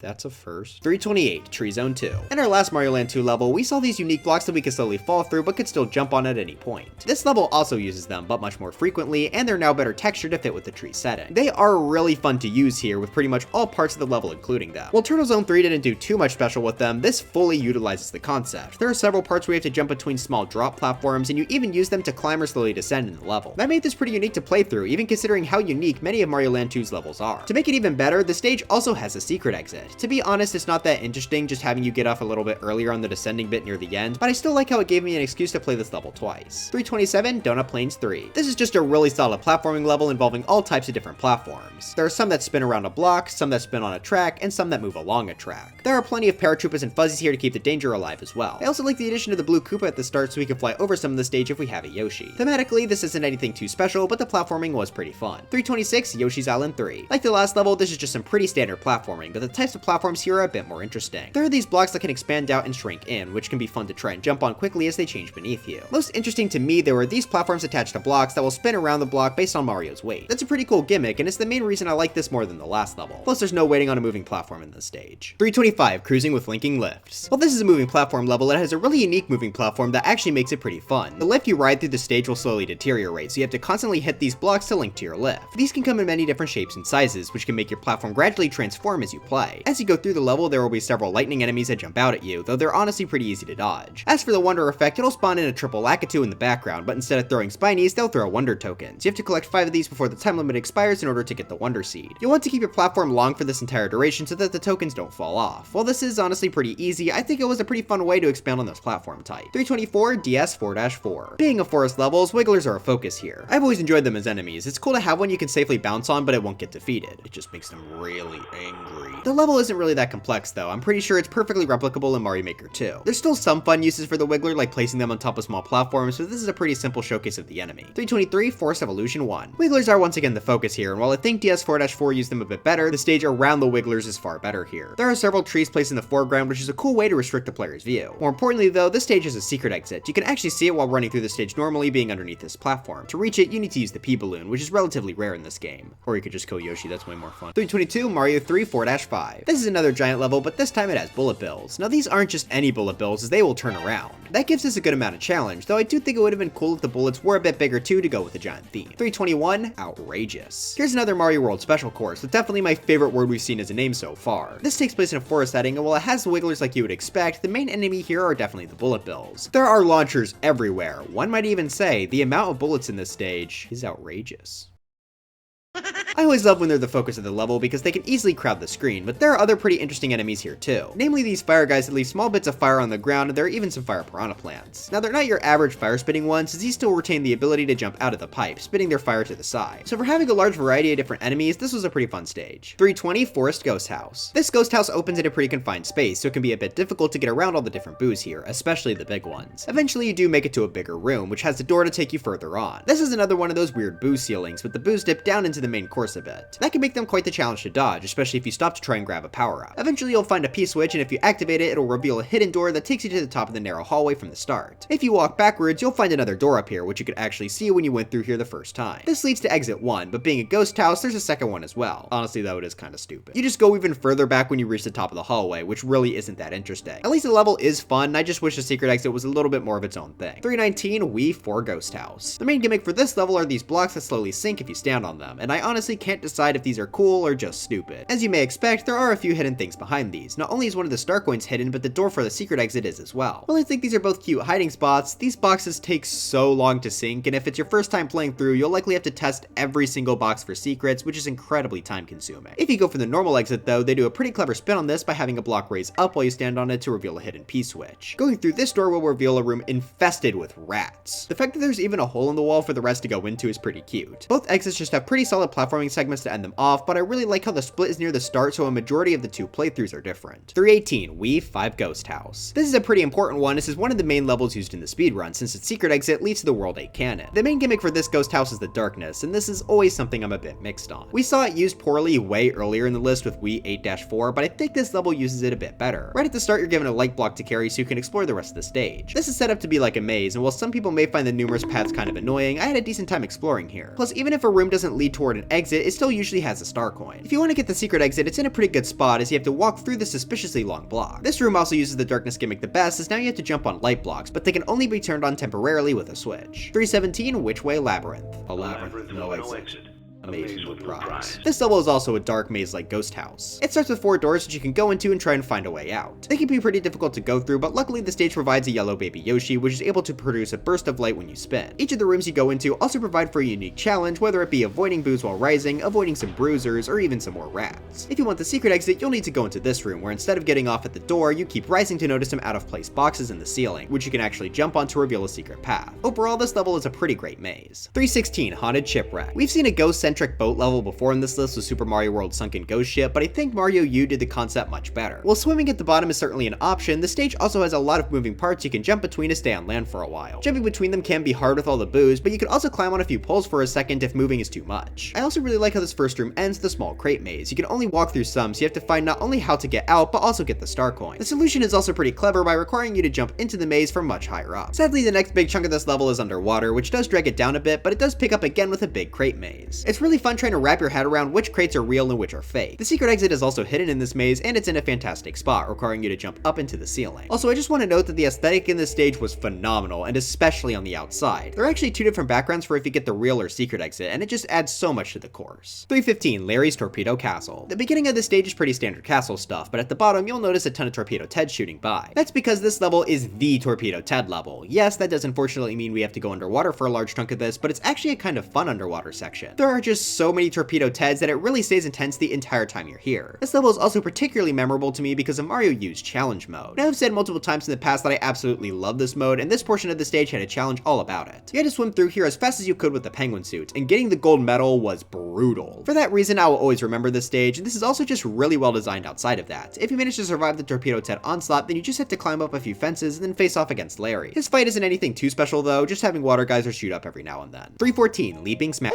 that's a first. 328, Tree Zone 2. In our last Mario Land 2 level, we saw these unique blocks that we could slowly fall through but could still jump on at any point. This level also uses them, but much more frequently, and they're now better textured to fit with the tree setting. They are really fun to use here, with pretty much all parts of the level including them. While Turtle Zone 3 didn't do too much special with them, this fully utilizes the concept. There are several parts where you have to jump between small drop platforms, and you even use them to climb or slowly descend in the level. That made this pretty unique to play through, even considering how unique many of Mario Land 2's levels are. To make it even better, the stage also has a secret exit. To be honest, it's not that interesting just having you get off a little bit earlier on the descending bit near the end, but I still like how it gave me an excuse to play this level twice. 327, Donut Plains 3. This is just a really solid platforming level involving all types of different platforms. There are some that spin around a block, some that spin on a track, and some that move along a track. There are plenty of paratroopers and fuzzies here to keep the danger alive as well. I also like the addition of the blue Koopa at the start so we can fly over some of the stage if we have a Yoshi. Thematically, this isn't anything too special, but the platforming was pretty fun. 326, Yoshi's Island 3. Like the last level, this is just some pretty standard platforming, but the types of platforms here are a bit more interesting. There are these blocks that can expand out and shrink in, which can be fun to try and jump on quickly as they change beneath you. Most interesting to me, there were these platforms attached to blocks that will spin around the block based on Mario's weight. That's a pretty cool gimmick, and it's the main reason I like this more than the last level. Plus, there's no waiting on a moving platform in this stage. 325, Cruising with Linking Lifts. While this is a moving platform level, it has a really unique moving platform that actually makes it pretty fun. The lift you ride through the stage will slowly deteriorate, so you have to constantly hit these blocks to link to your lift. These can come in many different shapes and sizes, which can make your platform gradually transform as you play. As you go through the level, there will be several lightning enemies that jump out at you, though they're honestly pretty easy to dodge. As for the Wonder effect, it'll spawn in a triple Lakitu in the background, but instead of throwing Spinies, they'll throw Wonder tokens. You have to collect 5 of these before the time limit expires in order to get the Wonder Seed. You'll want to keep your platform long for this entire duration so that the tokens don't fall off. While this is honestly pretty easy, I think it was a pretty fun way to expand on this platform type. 324, DS 4-4. Being a forest levels, Wigglers are a focus here. I've always enjoyed them as enemies. It's cool to have one you can safely bounce on, but it won't get defeated. It just makes them really angry. The level isn't really that complex though. I'm pretty sure it's perfectly replicable in Mario Maker 2. There's still some fun uses for the Wiggler, like placing them on top of small platforms, but this is a pretty simple showcase of the enemy. 323, Forest Evolution 1. Wigglers are once again the focus here, and while I think DS 4-4 used them a bit better, the stage around the Wigglers is far better here. There are several trees placed in the foreground, which is a cool way to restrict the player's view. More importantly though, this stage has a secret exit. You can actually see it while running through the stage normally, being underneath this platform. To reach it, you need to use the P-Balloon, which is relatively rare in this game. Or you could just kill Yoshi, that's way more fun. 322, Mario 3 4-5. This is another giant level, but this time it has bullet bills. Now these aren't just any bullet bills, as they will turn around. That gives us a good amount of challenge, though I do think it would have been cool if the bullets were a bit bigger too to go with the giant theme. 321, Outrageous. Here's another Mario World special course, with definitely my favorite word we've seen as a name so far. This takes place in a forest setting, and while it has the Wigglers like you would expect, the main enemy here are definitely the bullet bills. There are launchers everywhere. One might even say the amount of bullets in this stage is outrageous. I always love when they're the focus of the level because they can easily crowd the screen, but there are other pretty interesting enemies here too. Namely these fire guys that leave small bits of fire on the ground, and there are even some fire piranha plants. Now they're not your average fire spitting ones, as these still retain the ability to jump out of the pipe, spitting their fire to the side. So for having a large variety of different enemies, this was a pretty fun stage. 320, Forest Ghost House. This ghost house opens in a pretty confined space, so it can be a bit difficult to get around all the different boos here, especially the big ones. Eventually you do make it to a bigger room, which has a door to take you further on. This is another one of those weird boo ceilings, but the boos dip down into the main course a bit. That can make them quite the challenge to dodge, especially if you stop to try and grab a power-up. Eventually you'll find a P-switch, and if you activate it, it'll reveal a hidden door that takes you to the top of the narrow hallway from the start. If you walk backwards, you'll find another door up here, which you could actually see when you went through here the first time. This leads to exit 1, but being a ghost house, there's a second one as well. Honestly though, it is kinda stupid. You just go even further back when you reach the top of the hallway, which really isn't that interesting. At least the level is fun, I just wish the secret exit was a little bit more of its own thing. 319, Wii 4 Ghost House. The main gimmick for this level are these blocks that slowly sink if you stand on them, and I honestly can't decide if these are cool or just stupid. As you may expect, there are a few hidden things behind these. Not only is one of the star coins hidden, but the door for the secret exit is as well. While I think these are both cute hiding spots, these boxes take so long to sink, and if it's your first time playing through, you'll likely have to test every single box for secrets, which is incredibly time consuming. If you go for the normal exit though, they do a pretty clever spin on this by having a block raise up while you stand on it to reveal a hidden P-switch. Going through this door will reveal a room infested with rats. The fact that there's even a hole in the wall for the rest to go into is pretty cute. Both exits just have pretty solid platforming segments to end them off, but I really like how the split is near the start, so a majority of the two playthroughs are different. 318, Wii 5 Ghost House. This is a pretty important one. This is one of the main levels used in the speedrun, since its secret exit leads to the World 8 canon. The main gimmick for this ghost house is the darkness, and this is always something I'm a bit mixed on. We saw it used poorly way earlier in the list with Wii 8-4, but I think this level uses it a bit better. Right at the start, you're given a light block to carry so you can explore the rest of the stage. This is set up to be like a maze, and while some people may find the numerous paths kind of annoying, I had a decent time exploring here. Plus, even if a room doesn't lead toward an exit, it still usually has a star coin. If you want to get the secret exit, it's in a pretty good spot as you have to walk through the suspiciously long block. This room also uses the darkness gimmick the best, as now you have to jump on light blocks, but they can only be turned on temporarily with a switch. 317, Which Way Labyrinth. A labyrinth, no exit. A maze with prize. This level is also a dark maze-like ghost house. It starts with 4 doors that you can go into and try and find a way out. They can be pretty difficult to go through, but luckily the stage provides a yellow baby Yoshi, which is able to produce a burst of light when you spin. Each of the rooms you go into also provide for a unique challenge, whether it be avoiding boos while rising, avoiding some bruisers, or even some more rats. If you want the secret exit, you'll need to go into this room, where instead of getting off at the door, you keep rising to notice some out-of-place boxes in the ceiling, which you can actually jump on to reveal a secret path. Overall, this level is a pretty great maze. 316 Haunted Shipwreck. We've seen a ghost-centric boat level before in this list with Super Mario World's Sunken Ghost Ship, but I think Mario U did the concept much better. While swimming at the bottom is certainly an option, the stage also has a lot of moving parts you can jump between to stay on land for a while. Jumping between them can be hard with all the boos, but you can also climb on a few poles for a second if moving is too much. I also really like how this first room ends with a small crate maze. You can only walk through some, so you have to find not only how to get out, but also get the star coin. The solution is also pretty clever by requiring you to jump into the maze from much higher up. Sadly, the next big chunk of this level is underwater, which does drag it down a bit, but it does pick up again with a big crate maze. It's really fun trying to wrap your head around which crates are real and which are fake. The secret exit is also hidden in this maze, and it's in a fantastic spot, requiring you to jump up into the ceiling. Also, I just want to note that the aesthetic in this stage was phenomenal, and especially on the outside. There are actually 2 different backgrounds for if you get the real or secret exit, and it just adds so much to the course. 315 Larry's Torpedo Castle. The beginning of this stage is pretty standard castle stuff, but at the bottom you'll notice a ton of Torpedo Teds shooting by. That's because this level is the Torpedo Ted level. Yes, that does unfortunately mean we have to go underwater for a large chunk of this, but it's actually a kind of fun underwater section. There are just so many Torpedo Teds that it really stays intense the entire time you're here. This level is also particularly memorable to me because of Mario U's challenge mode. Now, I've said multiple times in the past that I absolutely love this mode, and this portion of the stage had a challenge all about it. You had to swim through here as fast as you could with the penguin suit, and getting the gold medal was brutal. For that reason, I will always remember this stage, and this is also just really well designed outside of that. If you manage to survive the Torpedo Ted onslaught, then you just have to climb up a few fences and then face off against Larry. His fight isn't anything too special though, just having water geysers shoot up every now and then. 314 Leaping Smash.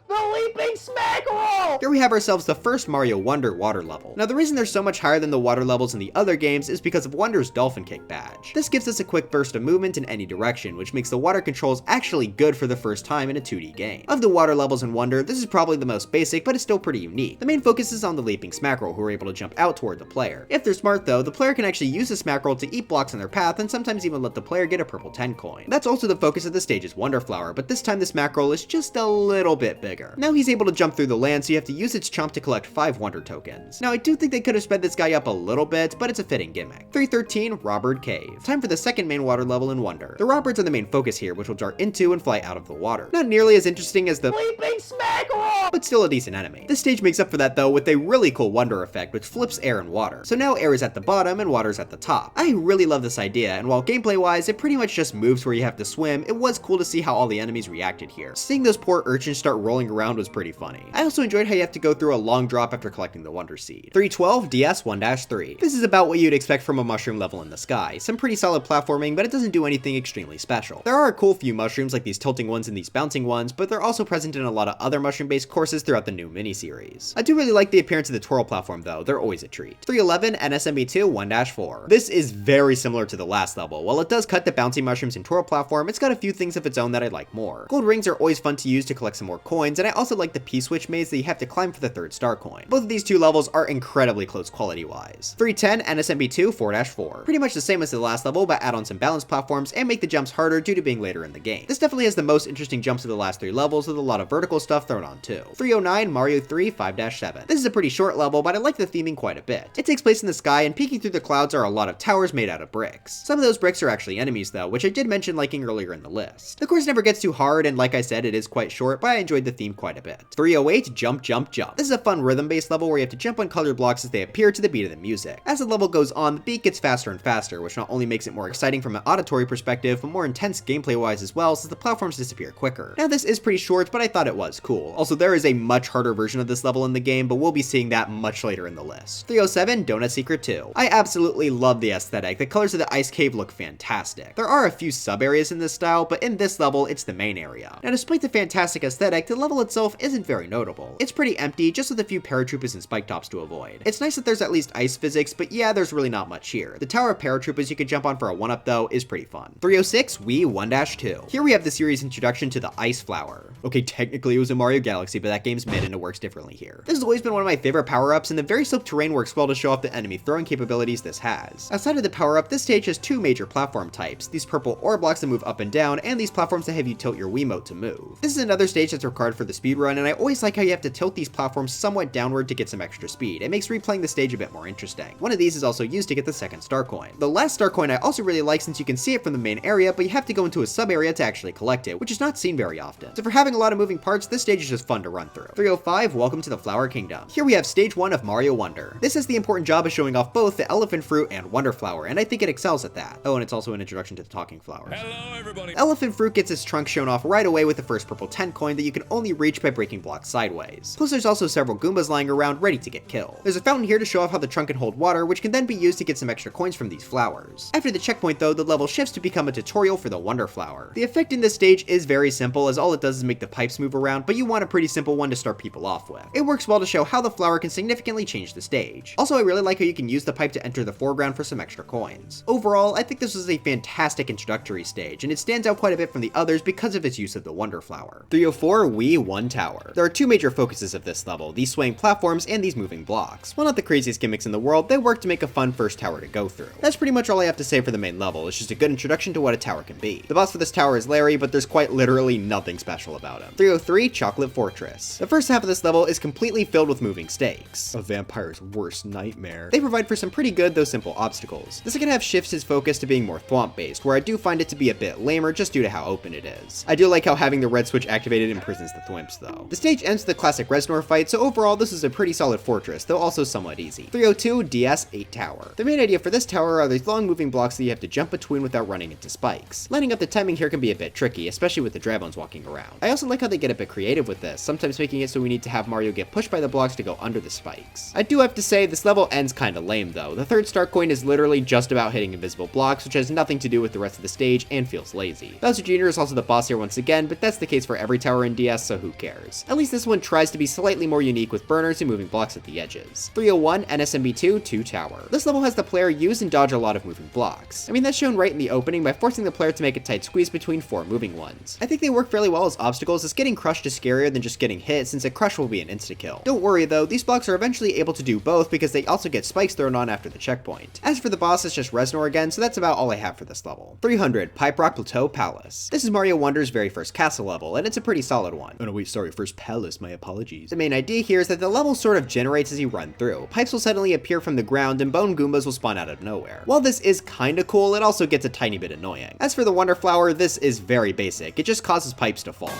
The leaping smackerel! Here we have ourselves the first Mario Wonder water level. Now the reason they're so much higher than the water levels in the other games is because of Wonder's Dolphin Kick badge. This gives us a quick burst of movement in any direction, which makes the water controls actually good for the first time in a 2D game. Of the water levels in Wonder, this is probably the most basic, but it's still pretty unique. The main focus is on the leaping smackerel, who are able to jump out toward the player. If they're smart though, the player can actually use the smackerel to eat blocks in their path and sometimes even let the player get a purple 10 coin. That's also the focus of the stage's Wonder Flower, but this time the smackerel is just a little bit bigger. Now he's able to jump through the land, so you have to use its chomp to collect 5 Wonder tokens. Now I do think they could have sped this guy up a little bit, but it's a fitting gimmick. 313 Robert Cave. Time for the second main water level in Wonder. The Roberts are the main focus here, which will dart into and fly out of the water. Not nearly as interesting as the Leaping smackerel! but still a decent enemy. This stage makes up for that though with a really cool Wonder effect, which flips air and water. So now air is at the bottom and water's at the top. I really love this idea, and while gameplay wise it pretty much just moves where you have to swim, it was cool to see how all the enemies reacted here. Seeing those poor urchins start rolling around was pretty funny. I also enjoyed how you have to go through a long drop after collecting the Wonder Seed. 312 DS 1-3. This is about what you'd expect from a mushroom level in the sky. Some pretty solid platforming, but it doesn't do anything extremely special. There are a cool few mushrooms like these tilting ones and these bouncing ones, but they're also present in a lot of other mushroom-based courses throughout the new miniseries. I do really like the appearance of the twirl platform though, they're always a treat. 311 NSMB2 1-4. This is very similar to the last level. While it does cut the bouncy mushrooms and twirl platform, it's got a few things of its own that I like more. Gold rings are always fun to use to collect some more coins, and I also like the P-switch maze that you have to climb for the 3rd star coin. Both of these two levels are incredibly close quality wise. 310 NSMB2 4-4. Pretty much the same as the last level, but add on some balance platforms and make the jumps harder due to being later in the game. This definitely has the most interesting jumps of the last 3 levels with a lot of vertical stuff thrown on too. 309 Mario 3 5-7. This is a pretty short level, but I like the theming quite a bit. It takes place in the sky, and peeking through the clouds are a lot of towers made out of bricks. Some of those bricks are actually enemies though, which I did mention liking earlier in the list. The course never gets too hard, and like I said, it is quite short, but I enjoyed the theme quite a bit. 308 Jump Jump Jump. This is a fun rhythm-based level where you have to jump on colored blocks as they appear to the beat of the music. As the level goes on, the beat gets faster and faster, which not only makes it more exciting from an auditory perspective, but more intense gameplay-wise as well, since the platforms disappear quicker. Now this is pretty short, but I thought it was cool. Also, there is a much harder version of this level in the game, but we'll be seeing that much later in the list. 307 Donut Secret 2. I absolutely love the aesthetic. The colors of the ice cave look fantastic. There are a few sub-areas in this style, but in this level, it's the main area. Now despite the fantastic aesthetic, the level itself isn't very notable. It's pretty empty, just with a few paratroopers and spike tops to avoid. It's nice that there's at least ice physics, but yeah, there's really not much here. The tower of paratroopers you can jump on for a 1-up though is pretty fun. 306 Wii 1-2. Here we have the series introduction to the Ice Flower. Okay, technically it was in Mario Galaxy, but that game's mid and it works differently here. This has always been one of my favorite power-ups, and the very sloped terrain works well to show off the enemy throwing capabilities this has. Outside of the power-up, this stage has 2 major platform types, these purple ore blocks that move up and down, and these platforms that have you tilt your Wiimote to move. This is another stage that's required for the speedrun, and I always like how you have to tilt these platforms somewhat downward to get some extra speed. It makes replaying the stage a bit more interesting. One of these is also used to get the second star coin. The last star coin I also really like since you can see it from the main area, but you have to go into a sub area to actually collect it, which is not seen very often. So for having a lot of moving parts, this stage is just fun to run through. 305, welcome to the Flower Kingdom. Here we have stage 1 of Mario Wonder. This has the important job of showing off both the elephant fruit and Wonder Flower, and I think it excels at that. Oh, and it's also an introduction to the talking flowers. Hello, everybody. Elephant fruit gets its trunk shown off right away with the first purple 10 coin that you can only reach by breaking blocks sideways. Plus there's also several Goombas lying around ready to get killed. There's a fountain here to show off how the trunk can hold water, which can then be used to get some extra coins from these flowers. After the checkpoint though, the level shifts to become a tutorial for the Wonder Flower. The effect in this stage is very simple, as all it does is make the pipes move around, but you want a pretty simple one to start people off with. It works well to show how the flower can significantly change the stage. Also, I really like how you can use the pipe to enter the foreground for some extra coins. Overall, I think this was a fantastic introductory stage, and it stands out quite a bit from the others because of its use of the Wonder Flower. 304, Wii 1 Tower. There are two major focuses of this level, these swaying platforms and these moving blocks. While not the craziest gimmicks in the world, they work to make a fun first tower to go through. That's pretty much all I have to say for the main level. It's just a good introduction to what a tower can be. The boss for this tower is Larry, but there's quite literally nothing special about him. 303, Chocolate Fortress. The first half of this level is completely filled with moving stakes. A vampire's worst nightmare. They provide for some pretty good though simple obstacles. The second half shifts his focus to being more thwomp based, where I do find it to be a bit lamer just due to how open it is. I do like how having the red switch activated imprisons the thwimps though. The stage ends with the classic Reznor fight, so overall this is a pretty solid fortress, though also somewhat easy. 302, DS 8 Tower. The main idea for this tower are these long moving blocks that you have to jump between without running into spikes. Lining up the timing here can be a bit tricky, especially with the Drabones walking around. I also like how they get a bit creative with this, sometimes making it so we need to have Mario get pushed by the blocks to go under the spikes. I do have to say, this level ends kinda lame though. The third star coin is literally just about hitting invisible blocks, which has nothing to do with the rest of the stage and feels lazy. Bowser Jr. is also the boss here once again, but that's the case for every tower in DS, so who cares. At least this one tries to be slightly more unique with burners and moving blocks at the edges. 301, NSMB2 2 Tower. This level has the player use and dodge a lot of moving blocks. I mean, that's shown right in the opening by forcing the player to make a tight squeeze between 4 moving ones. I think they work fairly well as obstacles, as getting crushed is scarier than just getting hit, since a crush will be an insta-kill. Don't worry though, these blocks are eventually able to do both because they also get spikes thrown on after the checkpoint. As for the boss, it's just Reznor again, so that's about all I have for this level. 300, Pipe Rock Plateau Palace. This is Mario Wonder's very first castle level, and it's a pretty solid one. Oh no wait, sorry, first palace, my apologies. The main idea here is that the level sort of generates as you run through. Pipes will suddenly appear from the ground and bone Goombas will spawn out of nowhere. While this is kinda cool, it also gets a tiny bit annoying. As for the Wonder Flower, this is very basic. It just causes pipes to fall.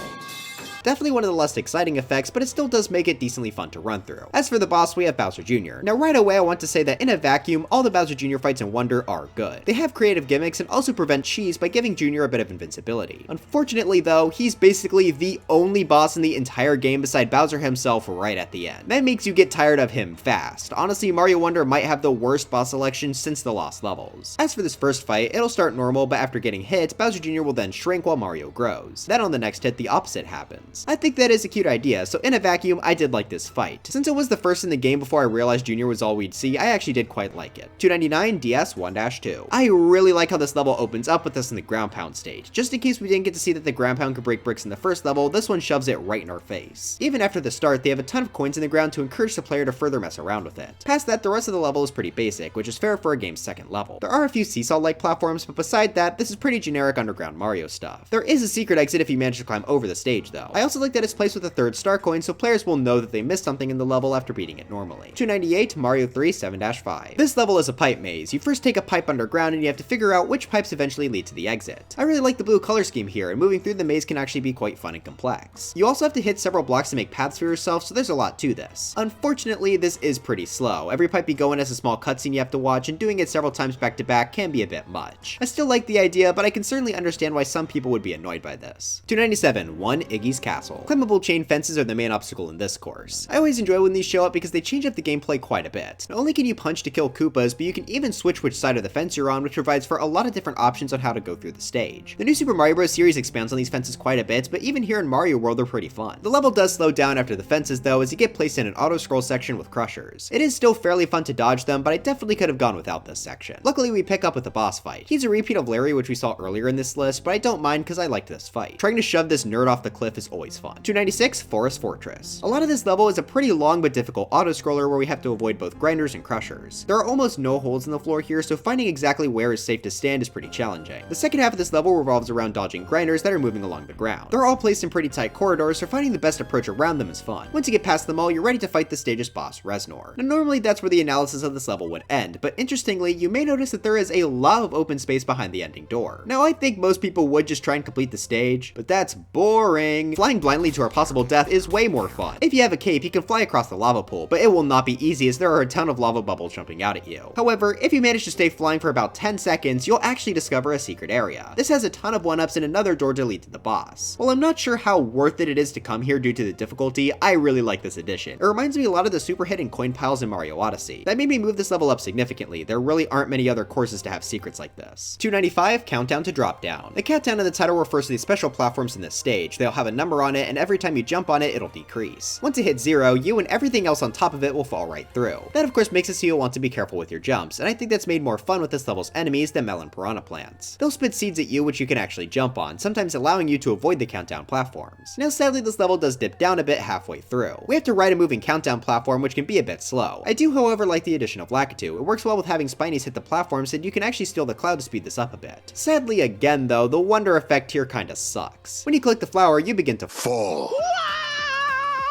Definitely one of the less exciting effects, but it still does make it decently fun to run through. As for the boss, we have Bowser Jr. Now right away I want to say that in a vacuum, all the Bowser Jr. fights in Wonder are good. They have creative gimmicks and also prevent cheese by giving Jr. a bit of invincibility. Unfortunately though, he's basically the only boss in the entire game beside Bowser himself right at the end. That makes you get tired of him fast. Honestly, Mario Wonder might have the worst boss selection since the Lost Levels. As for this first fight, it'll start normal, but after getting hit, Bowser Jr. will then shrink while Mario grows. Then on the next hit, the opposite happens. I think that is a cute idea, so in a vacuum, I did like this fight. Since it was the first in the game before I realized Jr. was all we'd see, I actually did quite like it. 299 DS 1-2. I really like how this level opens up with us in the ground pound stage. Just in case we didn't get to see that the ground pound could break bricks in the first level, this one shoves it right in our face. Even after the start, they have a ton of coins in the ground to encourage the player to further mess around with it. Past that, the rest of the level is pretty basic, which is fair for a game's second level. There are a few seesaw-like platforms, but beside that, this is pretty generic underground Mario stuff. There is a secret exit if you manage to climb over the stage though. I also like that it's placed with a third star coin, so players will know that they missed something in the level after beating it normally. 298 Mario 3 7-5. This level is a pipe maze. You first take a pipe underground and you have to figure out which pipes eventually lead to the exit. I really like the blue color scheme here, and moving through the maze can actually be quite fun and complex. You also have to hit several blocks to make paths for yourself, so there's a lot to this. Unfortunately, this is pretty slow. Every pipe you go in has a small cutscene you have to watch, and doing it several times back to back can be a bit much. I still like the idea, but I can certainly understand why some people would be annoyed by this. 297 1 Iggy's Castle. Climbable chain fences are the main obstacle in this course. I always enjoy when these show up because they change up the gameplay quite a bit. Not only can you punch to kill Koopas, but you can even switch which side of the fence you're on, which provides for a lot of different options on how to go through the stage. The new Super Mario Bros. Series expands on these fences quite a bit, but even here in Mario World they're pretty fun. The level does slow down after the fences though, as you get placed in an auto-scroll section with crushers. It is still fairly fun to dodge them, but I definitely could have gone without this section. Luckily we pick up with the boss fight. He's a repeat of Larry, which we saw earlier in this list, but I don't mind because I liked this fight. Trying to shove this nerd off the cliff is always fun. 296, Forest Fortress. A lot of this level is a pretty long but difficult auto-scroller where we have to avoid both grinders and crushers. There are almost no holes in the floor here, so finding exactly where is safe to stand is pretty challenging. The second half of this level revolves around dodging grinders that are moving along the ground. They're all placed in pretty tight corridors, so finding the best approach around them is fun. Once you get past them all, you're ready to fight the stage's boss, Reznor. Now normally that's where the analysis of this level would end, but interestingly, you may notice that there is a lot of open space behind the ending door. Now I think most people would just try and complete the stage, but that's boring. Flying blindly to our possible death is way more fun. If you have a cape, you can fly across the lava pool, but it will not be easy as there are a ton of lava bubbles jumping out at you. However, if you manage to stay flying for about 10 seconds, you'll actually discover a secret area. This has a ton of 1-ups and another door to lead to the boss. While I'm not sure how worth it is to come here due to the difficulty, I really like this addition. It reminds me a lot of the super hidden coin piles in Mario Odyssey. That made me move this level up significantly. There really aren't many other courses to have secrets like this. 295, Countdown to Drop Down. The countdown in the title refers to these special platforms in this stage. They'll have a number on it, and every time you jump on it, it'll decrease. Once it hits 0, you and everything else on top of it will fall right through. That of course makes it so you'll want to be careful with your jumps, and I think that's made more fun with this level's enemies than melon piranha plants. They'll spit seeds at you which you can actually jump on, sometimes allowing you to avoid the countdown platforms. Now sadly this level does dip down a bit halfway through. We have to ride a moving countdown platform which can be a bit slow. I do however like the addition of Lakitu. It works well with having spinies hit the platforms and you can actually steal the cloud to speed this up a bit. Sadly again though, the wonder effect here kinda sucks. When you click the flower, you begin to fall.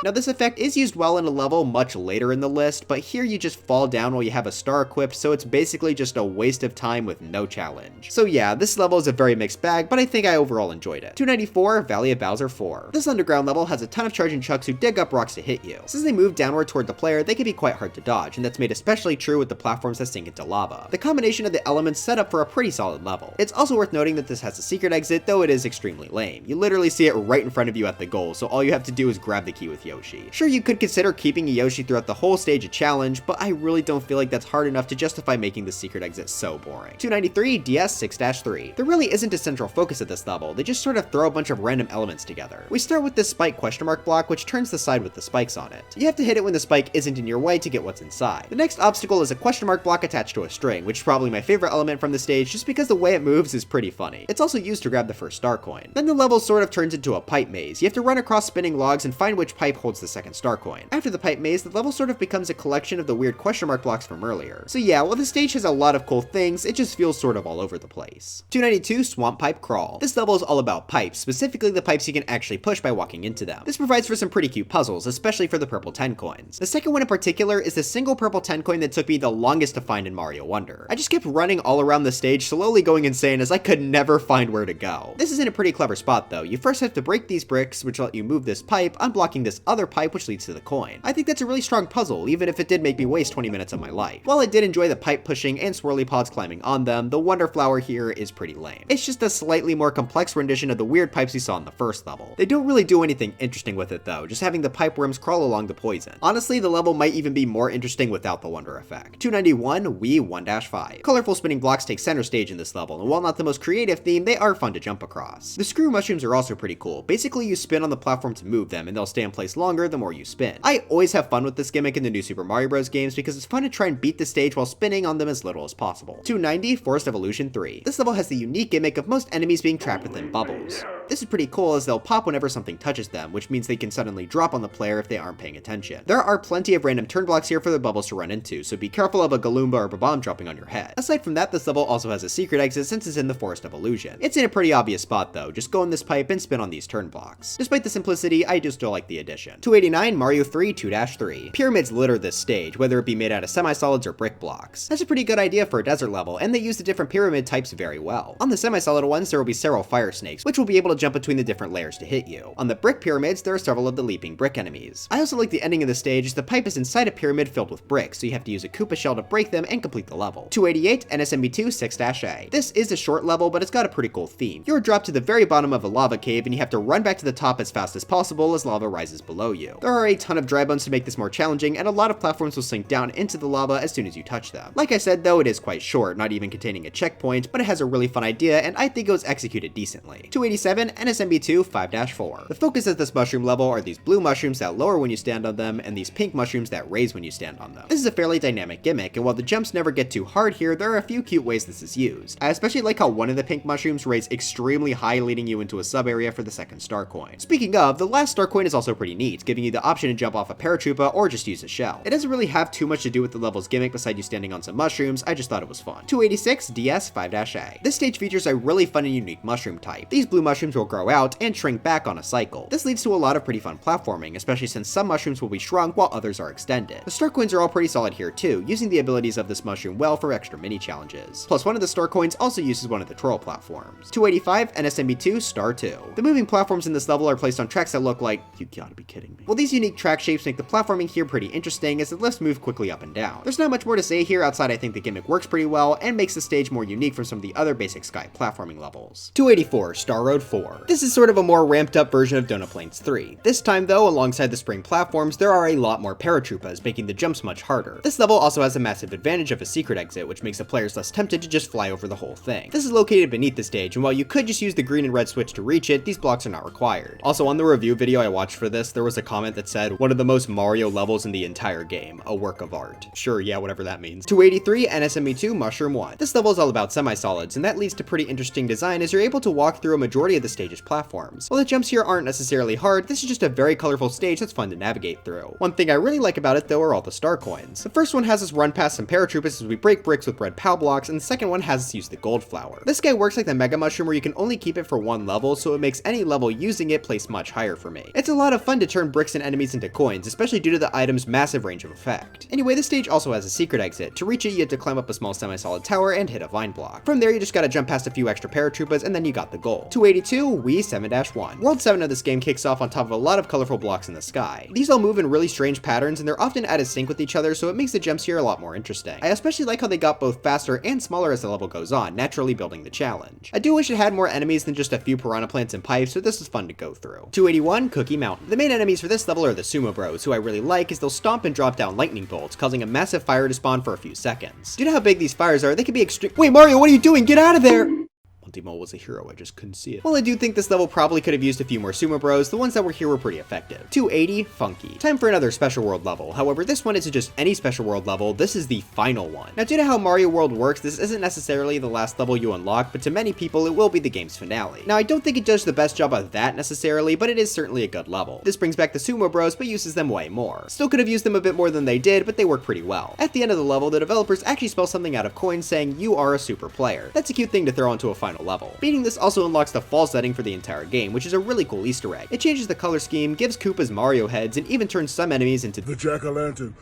Now this effect is used well in a level much later in the list, but here you just fall down while you have a star equipped, so it's basically just a waste of time with no challenge. So yeah, this level is a very mixed bag, but I think I overall enjoyed it. 294, Valley of Bowser 4. This underground level has a ton of charging chucks who dig up rocks to hit you. Since they move downward toward the player, they can be quite hard to dodge, and that's made especially true with the platforms that sink into lava. The combination of the elements set up for a pretty solid level. It's also worth noting that this has a secret exit, though it is extremely lame. You literally see it right in front of you at the goal, so all you have to do is grab the key with Yoshi. Sure, you could consider keeping a Yoshi throughout the whole stage a challenge, but I really don't feel like that's hard enough to justify making the secret exit so boring. 293, DS 6-3. There really isn't a central focus at this level, they just sort of throw a bunch of random elements together. We start with this spike question mark block, which turns the side with the spikes on it. You have to hit it when the spike isn't in your way to get what's inside. The next obstacle is a question mark block attached to a string, which is probably my favorite element from the stage just because the way it moves is pretty funny. It's also used to grab the first star coin. Then the level sort of turns into a pipe maze. You have to run across spinning logs and find which pipe holds the second star coin. After the pipe maze, the level sort of becomes a collection of the weird question mark blocks from earlier. So yeah, while the stage has a lot of cool things, it just feels sort of all over the place. 292, Swamp Pipe Crawl. This level is all about pipes, specifically the pipes you can actually push by walking into them. This provides for some pretty cute puzzles, especially for the purple 10 coins. The second one in particular is the single purple 10 coin that took me the longest to find in Mario Wonder. I just kept running all around the stage, slowly going insane as I could never find where to go. This is in a pretty clever spot though. You first have to break these bricks, which let you move this pipe, unblocking this other pipe which leads to the coin. I think that's a really strong puzzle, even if it did make me waste 20 minutes of my life. While I did enjoy the pipe pushing and swirly pods climbing on them, the Wonder Flower here is pretty lame. It's just a slightly more complex rendition of the weird pipes we saw in the first level. They don't really do anything interesting with it though, just having the pipe worms crawl along the poison. Honestly, the level might even be more interesting without the Wonder effect. 291, Wii 1-5. Colorful spinning blocks take center stage in this level, and while not the most creative theme, they are fun to jump across. The screw mushrooms are also pretty cool. Basically, you spin on the platform to move them, and they'll stay in place longer the more you spin. I always have fun with this gimmick in the new Super Mario Bros. Games because it's fun to try and beat the stage while spinning on them as little as possible. 290, Forest Evolution 3. This level has the unique gimmick of most enemies being trapped within bubbles. This is pretty cool as they'll pop whenever something touches them, which means they can suddenly drop on the player if they aren't paying attention. There are plenty of random turn blocks here for the bubbles to run into, so be careful of a Galumba or Babam dropping on your head. Aside from that, this level also has a secret exit since it's in the Forest of Illusion. It's in a pretty obvious spot though, just go in this pipe and spin on these turn blocks. Despite the simplicity, I do still like the addition. 289, Mario 3 2-3. Pyramids litter this stage, whether it be made out of semi-solids or brick blocks. That's a pretty good idea for a desert level, and they use the different pyramid types very well. On the semi-solid ones, there will be several fire snakes, which will be able to jump between the different layers to hit you. On the brick pyramids, there are several of the leaping brick enemies. I also like the ending of the stage as the pipe is inside a pyramid filled with bricks, so you have to use a Koopa shell to break them and complete the level. 288, NSMB2 6-A. This is a short level, but it's got a pretty cool theme. You're dropped to the very bottom of a lava cave, and you have to run back to the top as fast as possible as lava rises below you. There are a ton of dry bones to make this more challenging, and a lot of platforms will sink down into the lava as soon as you touch them. Like I said though, it is quite short, not even containing a checkpoint, but it has a really fun idea, and I think it was executed decently. 287, 27, NSMB2 5-4. The focus of this mushroom level are these blue mushrooms that lower when you stand on them, and these pink mushrooms that raise when you stand on them. This is a fairly dynamic gimmick, and while the jumps never get too hard here, there are a few cute ways this is used. I especially like how one of the pink mushrooms raise extremely high, leading you into a sub area for the second star coin. Speaking of, the last star coin is also pretty neat, giving you the option to jump off a paratroopa or just use a shell. It doesn't really have too much to do with the level's gimmick beside you standing on some mushrooms, I just thought it was fun. 286 DS 5-A. This stage features a really fun and unique mushroom type. These blue mushrooms will grow out and shrink back on a cycle. This leads to a lot of pretty fun platforming, especially since some mushrooms will be shrunk while others are extended. The star coins are all pretty solid here too, using the abilities of this mushroom well for extra mini challenges. Plus one of the star coins also uses one of the troll platforms. 285 NSMB2 Star 2. The moving platforms in this level are placed on tracks that look like, you gotta be kidding me. Well, these unique track shapes make the platforming here pretty interesting as the lifts move quickly up and down. There's not much more to say here outside I think the gimmick works pretty well and makes the stage more unique from some of the other basic sky platforming levels. 284 Star Road 4. This is sort of a more ramped up version of Donut Plains 3. This time though, alongside the spring platforms, there are a lot more paratroopas, making the jumps much harder. This level also has a massive advantage of a secret exit, which makes the players less tempted to just fly over the whole thing. This is located beneath the stage, and while you could just use the green and red switch to reach it, these blocks are not required. Also, on the review video I watched for this, there was a comment that said, one of the most Mario levels in the entire game, a work of art. Sure, yeah, whatever that means. 283 NSMB2 Mushroom 1. This level is all about semi-solids, and that leads to pretty interesting design as you're able to walk through a majority of the stage's platforms. While the jumps here aren't necessarily hard, this is just a very colorful stage that's fun to navigate through. One thing I really like about it though are all the star coins. The first one has us run past some paratroopers as we break bricks with red POW blocks, and the second one has us use the gold flower. This guy works like the mega mushroom where you can only keep it for one level, so it makes any level using it place much higher for me. It's a lot of fun to turn bricks and enemies into coins, especially due to the item's massive range of effect. Anyway, this stage also has a secret exit. To reach it, you have to climb up a small semi-solid tower and hit a vine block. From there, you just gotta jump past a few extra paratroopers and then you got the goal. 282 Wii 7-1. World 7 of this game kicks off on top of a lot of colorful blocks in the sky. These all move in really strange patterns and they're often out of sync with each other, so it makes the jumps here a lot more interesting. I especially like how they got both faster and smaller as the level goes on, naturally building the challenge. I do wish it had more enemies than just a few piranha plants and pipes, so this is fun to go through. 281 Cookie Mountain. The main enemies for this level are the Sumo Bros, who I really like as they'll stomp and drop down lightning bolts, causing a massive fire to spawn for a few seconds. Due to how big these fires are, they can be extreme— Wait, Mario, what are you doing? Get out of there! Monty was a hero, I just couldn't see it. Well, I do think this level probably could have used a few more Sumo Bros, the ones that were here were pretty effective. 280 Funky. Time for another Special World level, however this one isn't just any Special World level, this is the final one. Now due to how Mario World works, this isn't necessarily the last level you unlock, but to many people it will be the game's finale. Now I don't think it does the best job of that necessarily, but it is certainly a good level. This brings back the Sumo Bros, but uses them way more. Still could have used them a bit more than they did, but they work pretty well. At the end of the level, the developers actually spell something out of coins saying, "You are a super player." That's a cute thing to throw onto a final level. Beating this also unlocks the fall setting for the entire game, which is a really cool Easter egg. It changes the color scheme, gives Koopas Mario heads, and even turns some enemies into the jack-o'-lantern.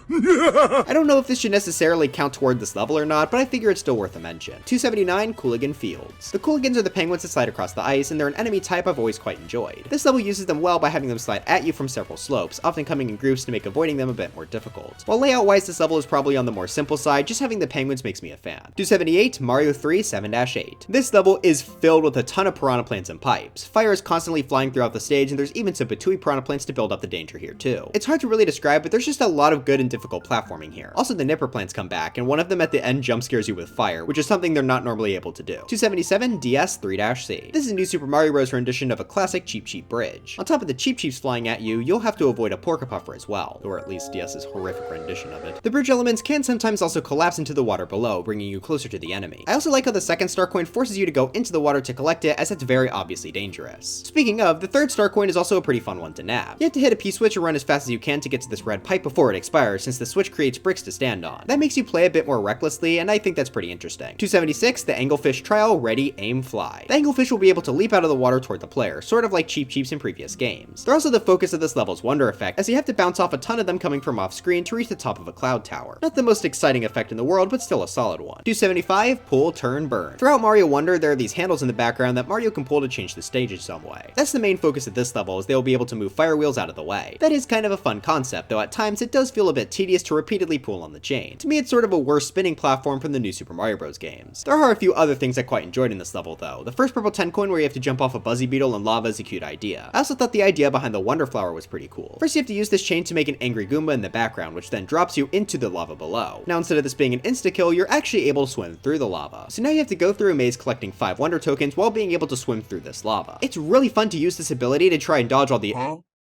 I don't know if this should necessarily count toward this level or not, but I figure it's still worth a mention. 279 Cooligan Fields. The Cooligans are the penguins that slide across the ice, and they're an enemy type I've always quite enjoyed. This level uses them well by having them slide at you from several slopes, often coming in groups to make avoiding them a bit more difficult. While layout-wise this level is probably on the more simple side, just having the penguins makes me a fan. 278 Mario 3 7-8. This level is filled with a ton of piranha plants and pipes. Fire is constantly flying throughout the stage, and there's even some Batui piranha plants to build up the danger here too. It's hard to really describe, but there's just a lot of good and difficult platforming here. Also, the Nipper plants come back, and one of them at the end jump scares you with fire, which is something they're not normally able to do. 277 DS 3-C. This is a new Super Mario Bros. Rendition of a classic Cheep Cheep bridge. On top of the Cheep Cheeps flying at you, you'll have to avoid a Porcupuffer as well, or at least DS's horrific rendition of it. The bridge elements can sometimes also collapse into the water below, bringing you closer to the enemy. I also like how the second star coin forces you to go into the water to collect it, as it's very obviously dangerous. Speaking of, the third star coin is also a pretty fun one to nab. You have to hit a P-switch or run as fast as you can to get to this red pipe before it expires, since the switch creates bricks to stand on. That makes you play a bit more recklessly, and I think that's pretty interesting. 276 The Anglefish Trial Ready Aim Fly. The Anglefish will be able to leap out of the water toward the player, sort of like Cheep Cheeps in previous games. They're also the focus of this level's wonder effect, as you have to bounce off a ton of them coming from off screen to reach the top of a cloud tower. Not the most exciting effect in the world, but still a solid one. 275 Pull, Turn, Burn. Throughout Mario Wonder, there are these handles in the background that Mario can pull to change the stage in some way. That's the main focus of this level, as they will be able to move fire wheels out of the way. That is kind of a fun concept, though at times it does feel a bit tedious to repeatedly pull on the chain. To me, it's sort of a worse spinning platform from the new Super Mario Bros. Games. There are a few other things I quite enjoyed in this level though. The first purple 10 coin where you have to jump off a Buzzy Beetle in lava is a cute idea. I also thought the idea behind the Wonder Flower was pretty cool. First you have to use this chain to make an angry Goomba in the background, which then drops you into the lava below. Now instead of this being an insta-kill, you're actually able to swim through the lava. So now you have to go through a maze collecting 5 5 wonder tokens while being able to swim through this lava. It's really fun to use this ability to try and dodge all the—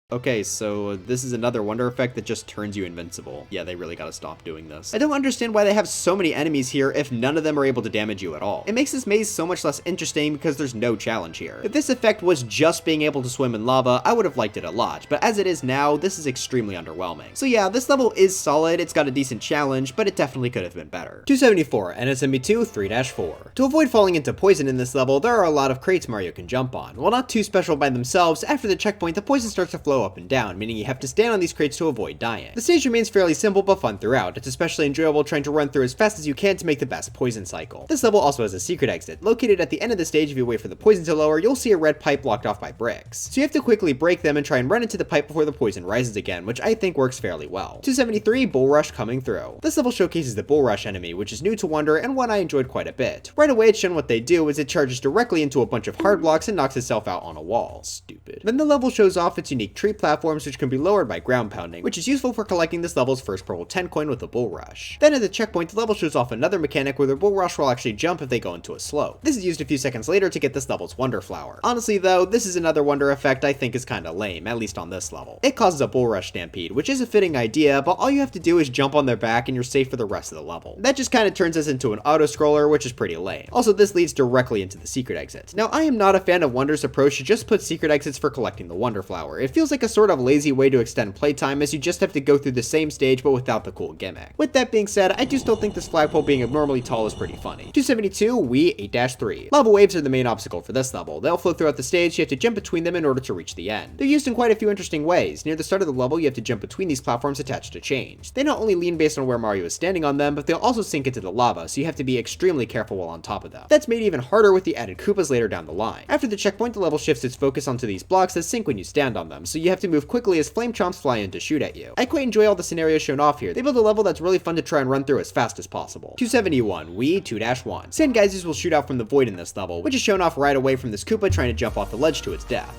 Okay, so this is another wonder effect that just turns you invincible. Yeah, they really gotta stop doing this. I don't understand why they have so many enemies here if none of them are able to damage you at all. It makes this maze so much less interesting because there's no challenge here. If this effect was just being able to swim in lava, I would have liked it a lot, but as it is now, this is extremely underwhelming. So yeah, this level is solid, it's got a decent challenge, but it definitely could have been better. 274, NSMB2 3-4. To avoid falling into poison in this level, there are a lot of crates Mario can jump on. While not too special by themselves, after the checkpoint, the poison starts to flow up and down, meaning you have to stand on these crates to avoid dying. The stage remains fairly simple but fun throughout. It's especially enjoyable trying to run through as fast as you can to make the best poison cycle. This level also has a secret exit. Located at the end of the stage, if you wait for the poison to lower, you'll see a red pipe blocked off by bricks. So you have to quickly break them and try and run into the pipe before the poison rises again, which I think works fairly well. 273, Bull Rush coming through. This level showcases the Bull Rush enemy, which is new to Wonder and one I enjoyed quite a bit. Right away it's shown what they do as it charges directly into a bunch of hard blocks and knocks itself out on a wall. Stupid. Then the level shows off its unique tree platforms, which can be lowered by ground pounding, which is useful for collecting this level's first purple 10 coin with the Bull Rush. Then at the checkpoint, the level shows off another mechanic where the Bull Rush will actually jump if they go into a slope. This is used a few seconds later to get this level's Wonder Flower. Honestly though, this is another Wonder effect I think is kinda lame, at least on this level. It causes a Bull Rush stampede, which is a fitting idea, but all you have to do is jump on their back and you're safe for the rest of the level. That just kinda turns us into an auto-scroller, which is pretty lame. Also, this leads directly into the secret exit. Now, I am not a fan of Wonder's approach to just put secret exits for collecting the Wonder Flower. It feels like a sort of lazy way to extend playtime as you just have to go through the same stage but without the cool gimmick. With that being said, I do still think this flagpole being abnormally tall is pretty funny. 272, Wii 8-3. Lava waves are the main obstacle for this level. They'll flow throughout the stage, you have to jump between them in order to reach the end. They're used in quite a few interesting ways. Near the start of the level, you have to jump between these platforms attached to chains. They not only lean based on where Mario is standing on them, but they'll also sink into the lava, so you have to be extremely careful while on top of them. That's made even harder with the added Koopas later down the line. After the checkpoint, the level shifts its focus onto these blocks that sink when you stand on them, so you have to move quickly as flame chomps fly in to shoot at you. I quite enjoy all the scenarios shown off here. They build a level that's really fun to try and run through as fast as possible. 271, Wii 2-1. Sand geysers will shoot out from the void in this level, which is shown off right away from this Koopa trying to jump off the ledge to its death.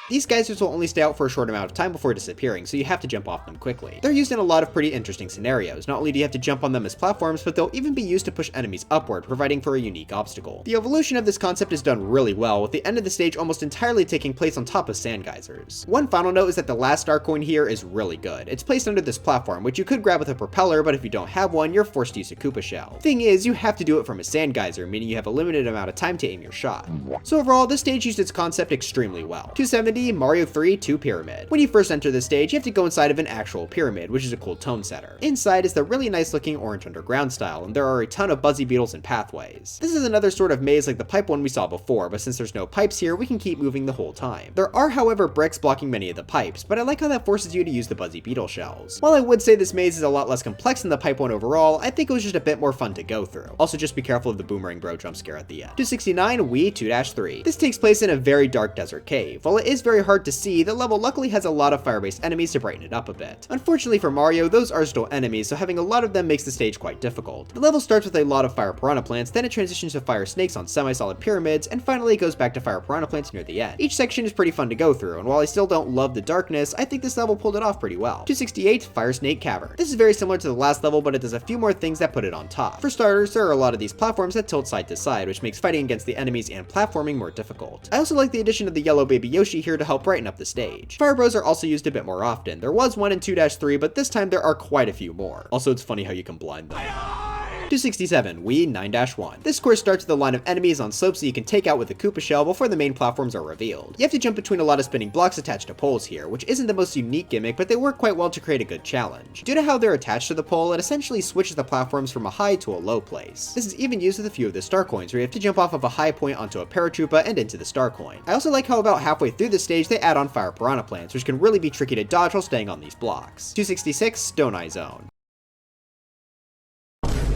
These geysers will only stay out for a short amount of time before disappearing, so you have to jump off them quickly. They're used in a lot of pretty interesting scenarios. Not only do you have to jump on them as platforms, but they'll even be used to push enemies upward, providing for a unique obstacle. The evolution of this concept is done really well, with the end of the stage almost entirely taking place on top of sand geysers. One final note is that the last star coin here is really good. It's placed under this platform, which you could grab with a propeller, but if you don't have one, you're forced to use a Koopa shell. Thing is, you have to do it from a sand geyser, meaning you have a limited amount of time to aim your shot. So overall, this stage used its concept extremely well. 270, Mario 3 2 Pyramid. When you first enter the stage, you have to go inside of an actual pyramid, which is a cool tone setter. Inside is the really nice looking orange underground style, and there are a ton of buzzy beetles and pathways. This is another sort of maze like the pipe one we saw before, but since there's no pipes here, we can keep moving the whole time. There are, however, bricks blocking many of the pipes, but I like how that forces you to use the buzzy beetle shells. While I would say this maze is a lot less complex than the pipe one overall, I think it was just a bit more fun to go through. Also, just be careful of the boomerang bro jump scare at the end. 269 Wii 2-3. This takes place in a very dark desert cave. While it is very hard to see, the level luckily has a lot of fire-based enemies to brighten it up a bit. Unfortunately for Mario, those are still enemies, so having a lot of them makes the stage quite difficult. The level starts with a lot of fire piranha plants, then it transitions to fire snakes on semi-solid pyramids, and finally it goes back to fire piranha plants near the end. Each section is pretty fun to go through, and while I still don't love the darkness, I think this level pulled it off pretty well. 268 Fire Snake Cavern. This is very similar to the last level, but it does a few more things that put it on top. For starters, there are a lot of these platforms that tilt side to side, which makes fighting against the enemies and platforming more difficult. I also like the addition of the yellow baby Yoshi here to help brighten up the stage. Fire bros are also used a bit more often. There was one in 2-3, but this time there are quite a few more. Also, it's funny how you can blind them. 267 Wii 9-1. This course starts with a line of enemies on slopes that you can take out with a Koopa shell before the main platforms are revealed. You have to jump between a lot of spinning blocks attached to poles here, which isn't the most unique gimmick, but they work quite well to create a good challenge. Due to how they're attached to the pole, it essentially switches the platforms from a high to a low place. This is even used with a few of the star coins, where you have to jump off of a high point onto a paratroopa and into the star coin. I also like how about halfway through the stage they add on fire piranha plants, which can really be tricky to dodge while staying on these blocks. 266 Stone Eye Zone.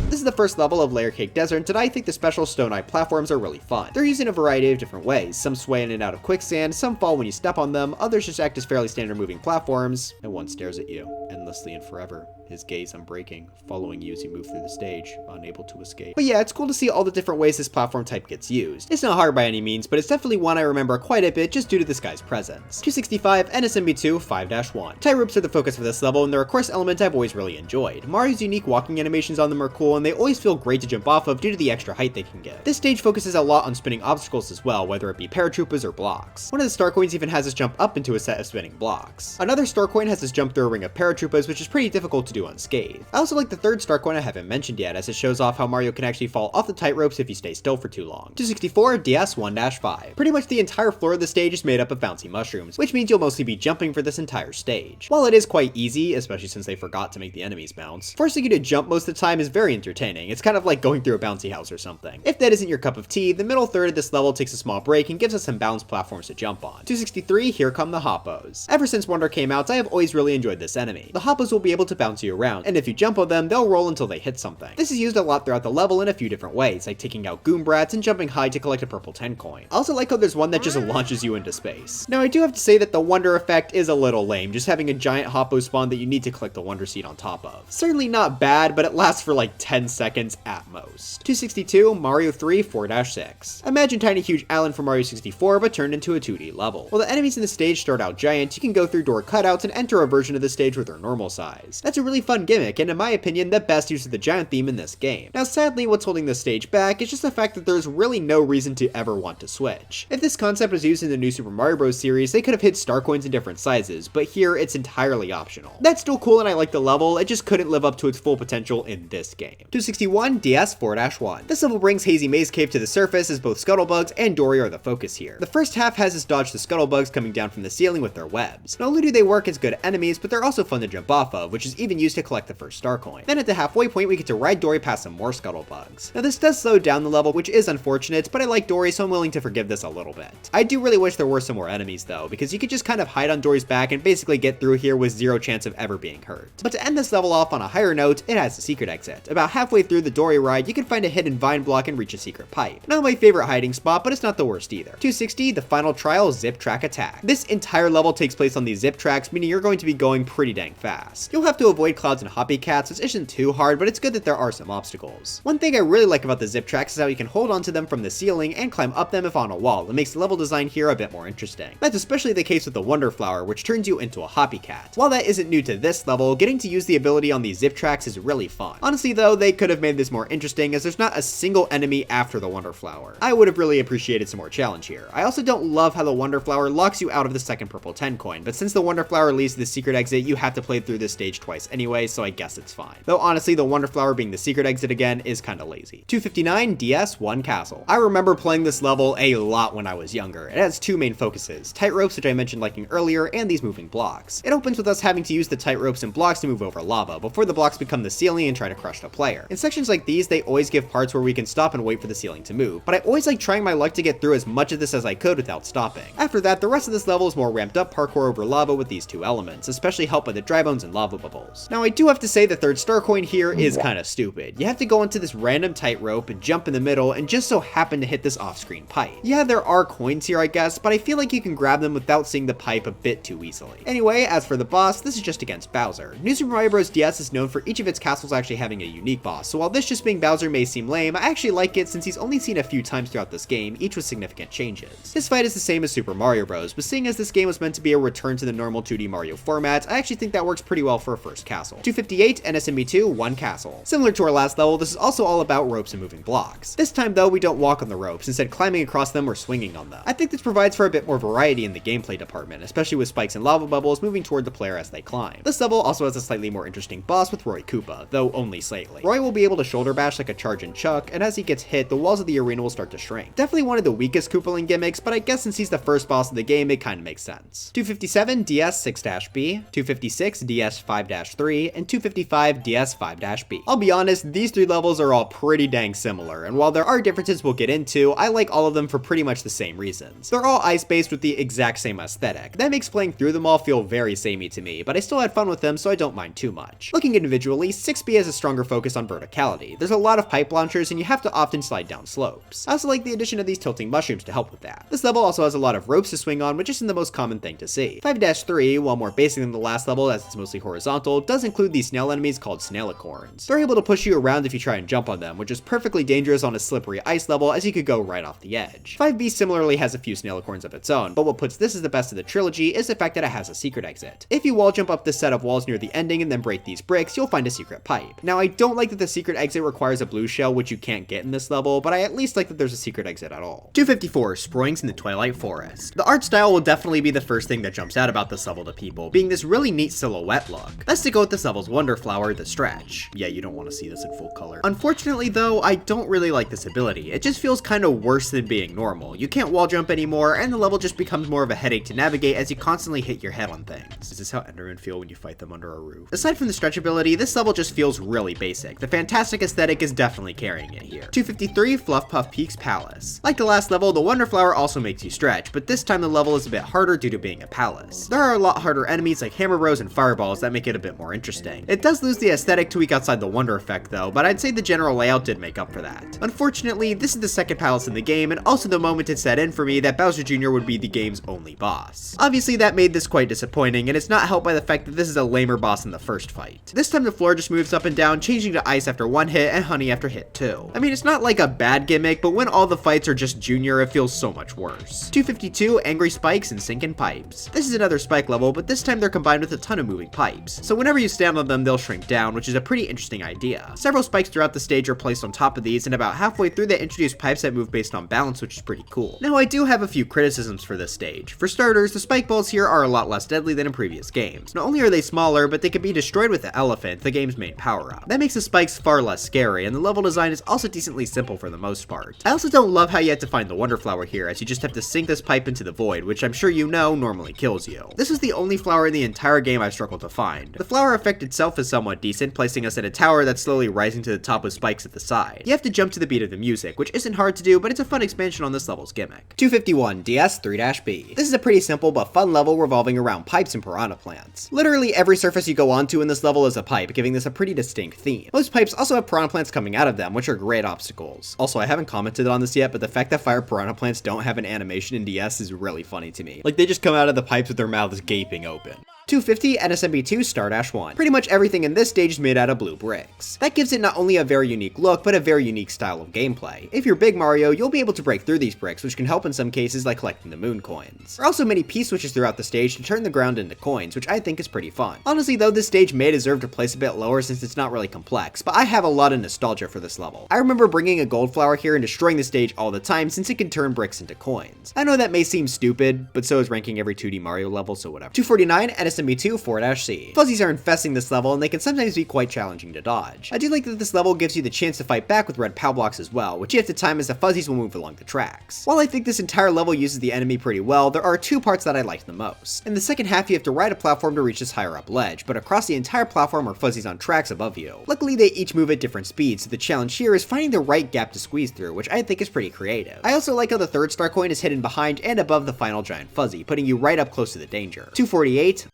This is the first level of Layer Cake Desert, and I think the special Stone Eye platforms are really fun. They're used in a variety of different ways. Some sway in and out of quicksand, some fall when you step on them, others just act as fairly standard moving platforms, and one stares at you, endlessly and forever. his gaze unbreaking, following you as you move through the stage, unable to escape. But yeah, it's cool to see all the different ways this platform type gets used. It's not hard by any means, but it's definitely one I remember quite a bit just due to this guy's presence. 265 NSMB2 5-1. Tightropes are the focus of this level, and they're a course element I've always really enjoyed. Mario's unique walking animations on them are cool, and they always feel great to jump off of due to the extra height they can give. This stage focuses a lot on spinning obstacles as well, whether it be paratroopers or blocks. One of the star coins even has us jump up into a set of spinning blocks. Another star coin has us jump through a ring of paratroopers, which is pretty difficult to do unscathed. I also like the third star coin I haven't mentioned yet, as it shows off how Mario can actually fall off the tightropes if you stay still for too long. 264 DS 1-5. Pretty much the entire floor of the stage is made up of bouncy mushrooms, which means you'll mostly be jumping for this entire stage. While it is quite easy, especially since they forgot to make the enemies bounce, forcing you to jump most of the time is very entertaining. It's kind of like going through a bouncy house or something. If that isn't your cup of tea, the middle third of this level takes a small break and gives us some bounce platforms to jump on. 263, here come the Hoppos. Ever since Wonder came out, I have always really enjoyed this enemy. The Hoppos will be able to bounce you around, and if you jump on them, they'll roll until they hit something. This is used a lot throughout the level in a few different ways, like taking out Goom Brats and jumping high to collect a purple 10 coin. I also like how there's one that just launches you into space. Now I do have to say that the Wonder effect is a little lame, just having a giant Hoppo spawn that you need to collect the Wonder Seed on top of. Certainly not bad, but it lasts for like 10 seconds at most. 262, Mario 3 4-6. Imagine Tiny Huge Island from Mario 64, but turned into a 2D level. While the enemies in the stage start out giant, you can go through door cutouts and enter a version of the stage with their normal size. That's a really fun gimmick, and in my opinion, the best use of the giant theme in this game. Now sadly, what's holding this stage back is just the fact that there's really no reason to ever want to switch. If this concept was used in the new Super Mario Bros. Series, they could have hid star coins in different sizes, but here it's entirely optional. That's still cool and I like the level, it just couldn't live up to its full potential in this game. 261 DS 4-1. This level brings Hazy Maze Cave to the surface as both Scuttlebugs and Dory are the focus here. The first half has us dodge the Scuttlebugs coming down from the ceiling with their webs. Not only do they work as good enemies, but they're also fun to jump off of, which is even used to collect the first star coin. Then at the halfway point, we get to ride Dory past some more Scuttlebugs. Now this does slow down the level, which is unfortunate, but I like Dory, so I'm willing to forgive this a little bit. I do really wish there were some more enemies though, because you could just kind of hide on Dory's back and basically get through here with zero chance of ever being hurt. But to end this level off on a higher note, it has a secret exit. About halfway through the Dory ride, you can find a hidden vine block and reach a secret pipe. Not my favorite hiding spot, but it's not the worst either. 260, the final trial, Zip Track Attack. This entire level takes place on these zip tracks, meaning you're going to be going pretty dang fast. You'll have to avoid clouds and hoppy cats, which isn't too hard, but it's good that there are some obstacles. One thing I really like about the zip tracks is how you can hold onto them from the ceiling and climb up them if on a wall. It makes the level design here a bit more interesting. That's especially the case with the Wonder Flower, which turns you into a hoppy cat. While that isn't new to this level, getting to use the ability on these zip tracks is really fun. Honestly though, they could have made this more interesting as there's not a single enemy after the Wonder Flower. I would have really appreciated some more challenge here. I also don't love how the Wonder Flower locks you out of the second purple 10 coin, but since the Wonder Flower leads to the secret exit, you have to play through this stage twice anyway, so I guess it's fine. Though honestly, the Wonder Flower being the secret exit again is kinda lazy. 259 DS 1 Castle. I remember playing this level a lot when I was younger. It has two main focuses, tightropes, which I mentioned liking earlier, and these moving blocks. It opens with us having to use the tightropes and blocks to move over lava, before the blocks become the ceiling and try to crush the player. In sections like these, they always give parts where we can stop and wait for the ceiling to move, but I always like trying my luck to get through as much of this as I could without stopping. After that, the rest of this level is more ramped up parkour over lava with these two elements, especially helped by the dry bones and lava bubbles. Now I do have to say the third star coin here is kinda stupid. You have to go into this random tightrope and jump in the middle and just so happen to hit this off-screen pipe. Yeah, there are coins here I guess, but I feel like you can grab them without seeing the pipe a bit too easily. Anyway, as for the boss, this is just against Bowser. New Super Mario Bros. DS is known for each of its castles actually having a unique boss, so while this just being Bowser may seem lame, I actually like it since he's only seen a few times throughout this game, each with significant changes. This fight is the same as Super Mario Bros., but seeing as this game was meant to be a return to the normal 2D Mario format, I actually think that works pretty well for a first castle. 258 NSMB2 1 Castle. Similar to our last level, this is also all about ropes and moving blocks. This time though, we don't walk on the ropes, instead climbing across them or swinging on them. I think this provides for a bit more variety in the gameplay department, especially with spikes and lava bubbles moving toward the player as they climb. This level also has a slightly more interesting boss with Roy Koopa, though only slightly. Roy will be able to shoulder bash like a charge and chuck, and as he gets hit, the walls of the arena will start to shrink. Definitely one of the weakest Koopaling gimmicks, but I guess since he's the first boss of the game, it kinda makes sense. 257 DS 6-B, 256 DS 5-3, and 255 DS 5-B. I'll be honest, these three levels are all pretty dang similar, and while there are differences we'll get into, I like all of them for pretty much the same reasons. They're all ice-based with the exact same aesthetic. That makes playing through them all feel very samey to me, but I still had fun with them, so I don't mind too much. Looking individually, 6B has a stronger focus on verticality. There's a lot of pipe launchers, and you have to often slide down slopes. I also like the addition of these tilting mushrooms to help with that. This level also has a lot of ropes to swing on, which isn't the most common thing to see. 5-3, while more basic than the last level as it's mostly horizontal, does does include these snail enemies called snailicorns. They're able to push you around if you try and jump on them, which is perfectly dangerous on a slippery ice level as you could go right off the edge. 5B similarly has a few snailicorns of its own, but what puts this as the best of the trilogy is the fact that it has a secret exit. If you wall jump up this set of walls near the ending and then break these bricks, you'll find a secret pipe. Now I don't like that the secret exit requires a blue shell, which you can't get in this level, but I at least like that there's a secret exit at all. 254, Sproings in the Twilight Forest. The art style will definitely be the first thing that jumps out about this level to people, being this really neat silhouette look. Let's go with this level's Wonderflower, the Stretch. Yeah, you don't want to see this in full color. Unfortunately though, I don't really like this ability. It just feels kind of worse than being normal. You can't wall jump anymore, and the level just becomes more of a headache to navigate as you constantly hit your head on things. Is this how Endermen feel when you fight them under a roof? Aside from the stretch ability, this level just feels really basic. The fantastic aesthetic is definitely carrying it here. 253, Fluffpuff Peaks Palace. Like the last level, the Wonderflower also makes you stretch, but this time the level is a bit harder due to being a palace. There are a lot harder enemies like Hammer Bros and Fireballs that make it a bit more interesting. It does lose the aesthetic tweak outside the wonder effect though, but I'd say the general layout did make up for that. Unfortunately, this is the second palace in the game, and also the moment it set in for me that Bowser Jr. would be the game's only boss. Obviously that made this quite disappointing, and it's not helped by the fact that this is a lamer boss in the first fight. This time the floor just moves up and down, changing to ice after one hit and honey after hit 2. I mean, it's not like a bad gimmick, but when all the fights are just Junior, it feels so much worse. 252, Angry Spikes and Sinking Pipes. This is another spike level, but this time they're combined with a ton of moving pipes. So whenever you stand on them, they'll shrink down, which is a pretty interesting idea. Several spikes throughout the stage are placed on top of these, and about halfway through they introduce pipes that move based on balance, which is pretty cool. Now I do have a few criticisms for this stage. For starters, the spike balls here are a lot less deadly than in previous games. Not only are they smaller, but they can be destroyed with the elephant, the game's main power-up. That makes the spikes far less scary, and the level design is also decently simple for the most part. I also don't love how you have to find the Wonderflower here, as you just have to sink this pipe into the void, which I'm sure you know normally kills you. This is the only flower in the entire game I've struggled to find. The flower effect itself is somewhat decent, placing us in a tower that's slowly rising to the top with spikes at the side. You have to jump to the beat of the music, which isn't hard to do, but it's a fun expansion on this level's gimmick. 251, DS 3-B. This is a pretty simple but fun level revolving around pipes and piranha plants. Literally every surface you go onto in this level is a pipe, giving this a pretty distinct theme. Most pipes also have piranha plants coming out of them, which are great obstacles. Also, I haven't commented on this yet, but the fact that fire piranha plants don't have an animation in DS is really funny to me. Like, they just come out of the pipes with their mouths gaping open. 250, NSMB2 Star-1. Pretty much everything in this stage is made out of blue bricks. That gives it not only a very unique look, but a very unique style of gameplay. If you're Big Mario, you'll be able to break through these bricks, which can help in some cases like collecting the moon coins. There are also many P-switches throughout the stage to turn the ground into coins, which I think is pretty fun. Honestly though, this stage may deserve to place a bit lower since it's not really complex, but I have a lot of nostalgia for this level. I remember bringing a gold flower here and destroying the stage all the time since it can turn bricks into coins. I know that may seem stupid, but so is ranking every 2D Mario level, so whatever. 249, NSMB2 4-C. Fuzzies are infesting this level, and they can sometimes be quite challenging to dodge. I do like that this level gives you the chance to fight back with red POW blocks as well, which you have to time as the fuzzies will move along the tracks. While I think this entire level uses the enemy pretty well, there are two parts that I liked the most. In the second half, you have to ride a platform to reach this higher up ledge, but across the entire platform are fuzzies on tracks above you. Luckily, they each move at different speeds, so the challenge here is finding the right gap to squeeze through, which I think is pretty creative. I also like how the third star coin is hidden behind and above the final giant fuzzy, putting you right up close to the danger. 248.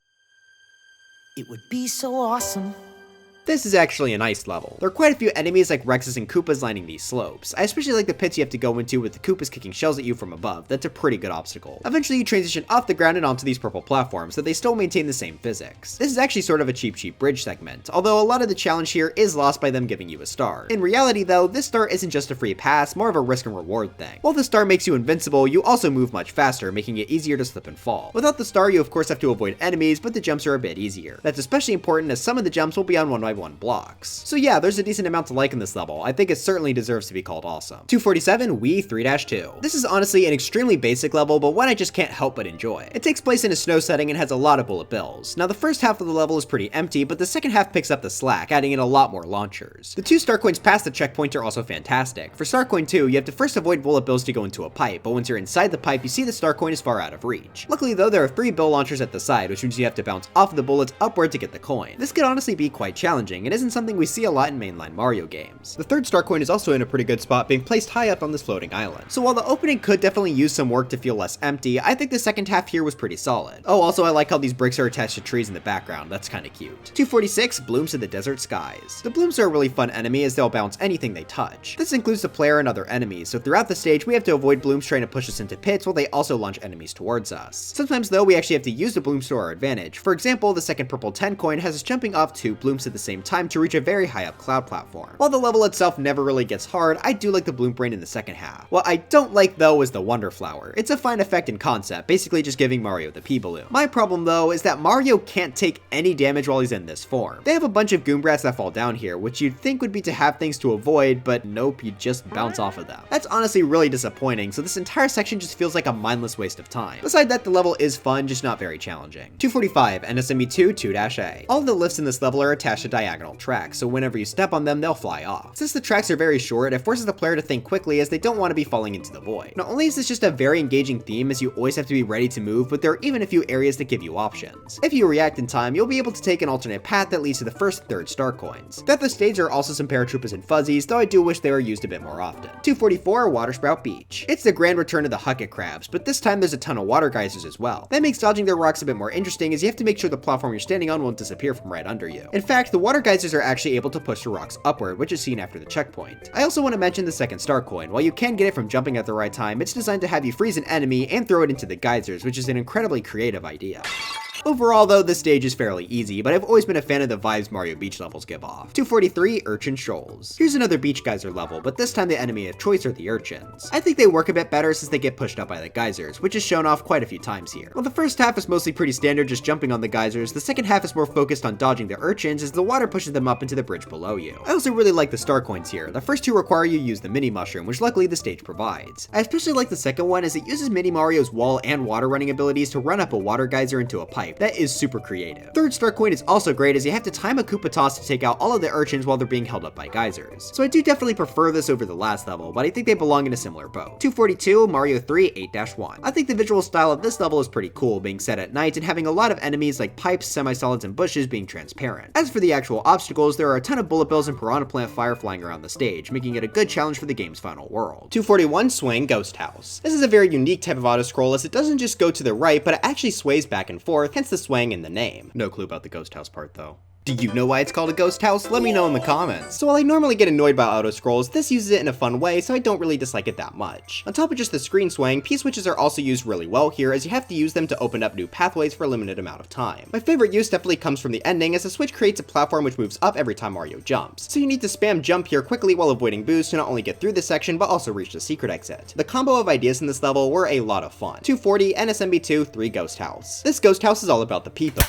It would be so awesome. This is actually a nice level. There are quite a few enemies like Rexes and Koopas lining these slopes. I especially like the pits you have to go into with the Koopas kicking shells at you from above. That's a pretty good obstacle. Eventually you transition off the ground and onto these purple platforms, so they still maintain the same physics. This is actually sort of a cheap bridge segment, although a lot of the challenge here is lost by them giving you a star. In reality though, this star isn't just a free pass, more of a risk and reward thing. While the star makes you invincible, you also move much faster, making it easier to slip and fall. Without the star, you of course have to avoid enemies, but the jumps are a bit easier. That's especially important as some of the jumps will be on 1x1 blocks. So yeah, there's a decent amount to like in this level. I think it certainly deserves to be called awesome. 247, Wii 3-2. This is honestly an extremely basic level, but one I just can't help but enjoy. It takes place in a snow setting and has a lot of bullet bills. Now the first half of the level is pretty empty, but the second half picks up the slack, adding in a lot more launchers. The 2 star coins past the checkpoint are also fantastic. For star coin 2, you have to first avoid bullet bills to go into a pipe, but once you're inside the pipe, you see the star coin is far out of reach. Luckily though, there are 3 bill launchers at the side, which means you have to bounce off of the bullets upward to get the coin. This could honestly be quite challenging challenging and isn't something we see a lot in mainline Mario games. The third star coin is also in a pretty good spot, being placed high up on this floating island. So while the opening could definitely use some work to feel less empty, I think the second half here was pretty solid. Oh, also I like how these bricks are attached to trees in the background, that's kinda cute. 246, Blooms in the Desert Skies. The blooms are a really fun enemy as they'll bounce anything they touch. This includes the player and other enemies, so throughout the stage we have to avoid blooms trying to push us into pits while they also launch enemies towards us. Sometimes though we actually have to use the blooms to our advantage. For example, the second purple 10 coin has us jumping off 2 blooms at the same time to reach a very high up cloud platform. While the level itself never really gets hard, I do like the bloom brain in the second half. What I don't like though is the Wonder Flower. It's a fine effect in concept, basically just giving Mario the pea balloon. My problem though is that Mario can't take any damage while he's in this form. They have a bunch of Goombrats that fall down here, which you'd think would be to have things to avoid, but nope, you just bounce off of them. That's honestly really disappointing, so this entire section just feels like a mindless waste of time. Besides that, the level is fun, just not very challenging. 245, NSMB2 2-A. All of the lifts in this level are attached to diagonal tracks, so whenever you step on them, they'll fly off. Since the tracks are very short, it forces the player to think quickly as they don't want to be falling into the void. Not only is this just a very engaging theme as you always have to be ready to move, but there are even a few areas that give you options. If you react in time, you'll be able to take an alternate path that leads to the first and third star coins. Throughout the stage there are also some paratroopers and fuzzies, though I do wish they were used a bit more often. 244, Watersprout Beach. It's the grand return of the Hucket Crabs, but this time there's a ton of water geysers as well. That makes dodging their rocks a bit more interesting as you have to make sure the platform you're standing on won't disappear from right under you. In fact, the water geysers are actually able to push the rocks upward, which is seen after the checkpoint. I also want to mention the second star coin. While you can get it from jumping at the right time, it's designed to have you freeze an enemy and throw it into the geysers, which is an incredibly creative idea. Overall though, this stage is fairly easy, but I've always been a fan of the vibes Mario Beach levels give off. 243, Urchin Shoals. Here's another beach geyser level, but this time the enemy of choice are the urchins. I think they work a bit better since they get pushed up by the geysers, which is shown off quite a few times here. While the first half is mostly pretty standard, just jumping on the geysers, the second half is more focused on dodging the urchins as the water pushes them up into the bridge below you. I also really like the star coins here. The first two require you use the mini mushroom, which luckily the stage provides. I especially like the second one as it uses Mini Mario's wall and water running abilities to run up a water geyser into a pipe. That is super creative. Third star coin is also great as you have to time a Koopa toss to take out all of the urchins while they're being held up by geysers. So I do definitely prefer this over the last level, but I think they belong in a similar boat. 242, Mario 3 8-1. I think the visual style of this level is pretty cool, being set at night and having a lot of enemies like pipes, semi-solids, and bushes being transparent. As for the actual obstacles, there are a ton of bullet bills and piranha plant fire flying around the stage, making it a good challenge for the game's final world. 241, Swing Ghost House. This is a very unique type of auto-scroll as it doesn't just go to the right, but it actually sways back and forth, hence the swaying in the name. No clue about the ghost house part though. Do you know why it's called a ghost house? Let me know in the comments. So while I normally get annoyed by auto scrolls, this uses it in a fun way, so I don't really dislike it that much. On top of just the screen swaying, P-switches are also used really well here as you have to use them to open up new pathways for a limited amount of time. My favorite use definitely comes from the ending as the switch creates a platform which moves up every time Mario jumps. So you need to spam jump here quickly while avoiding boosts to not only get through this section but also reach the secret exit. The combo of ideas in this level were a lot of fun. 240, NSMB2 3 Ghost House. This ghost house is all about the people.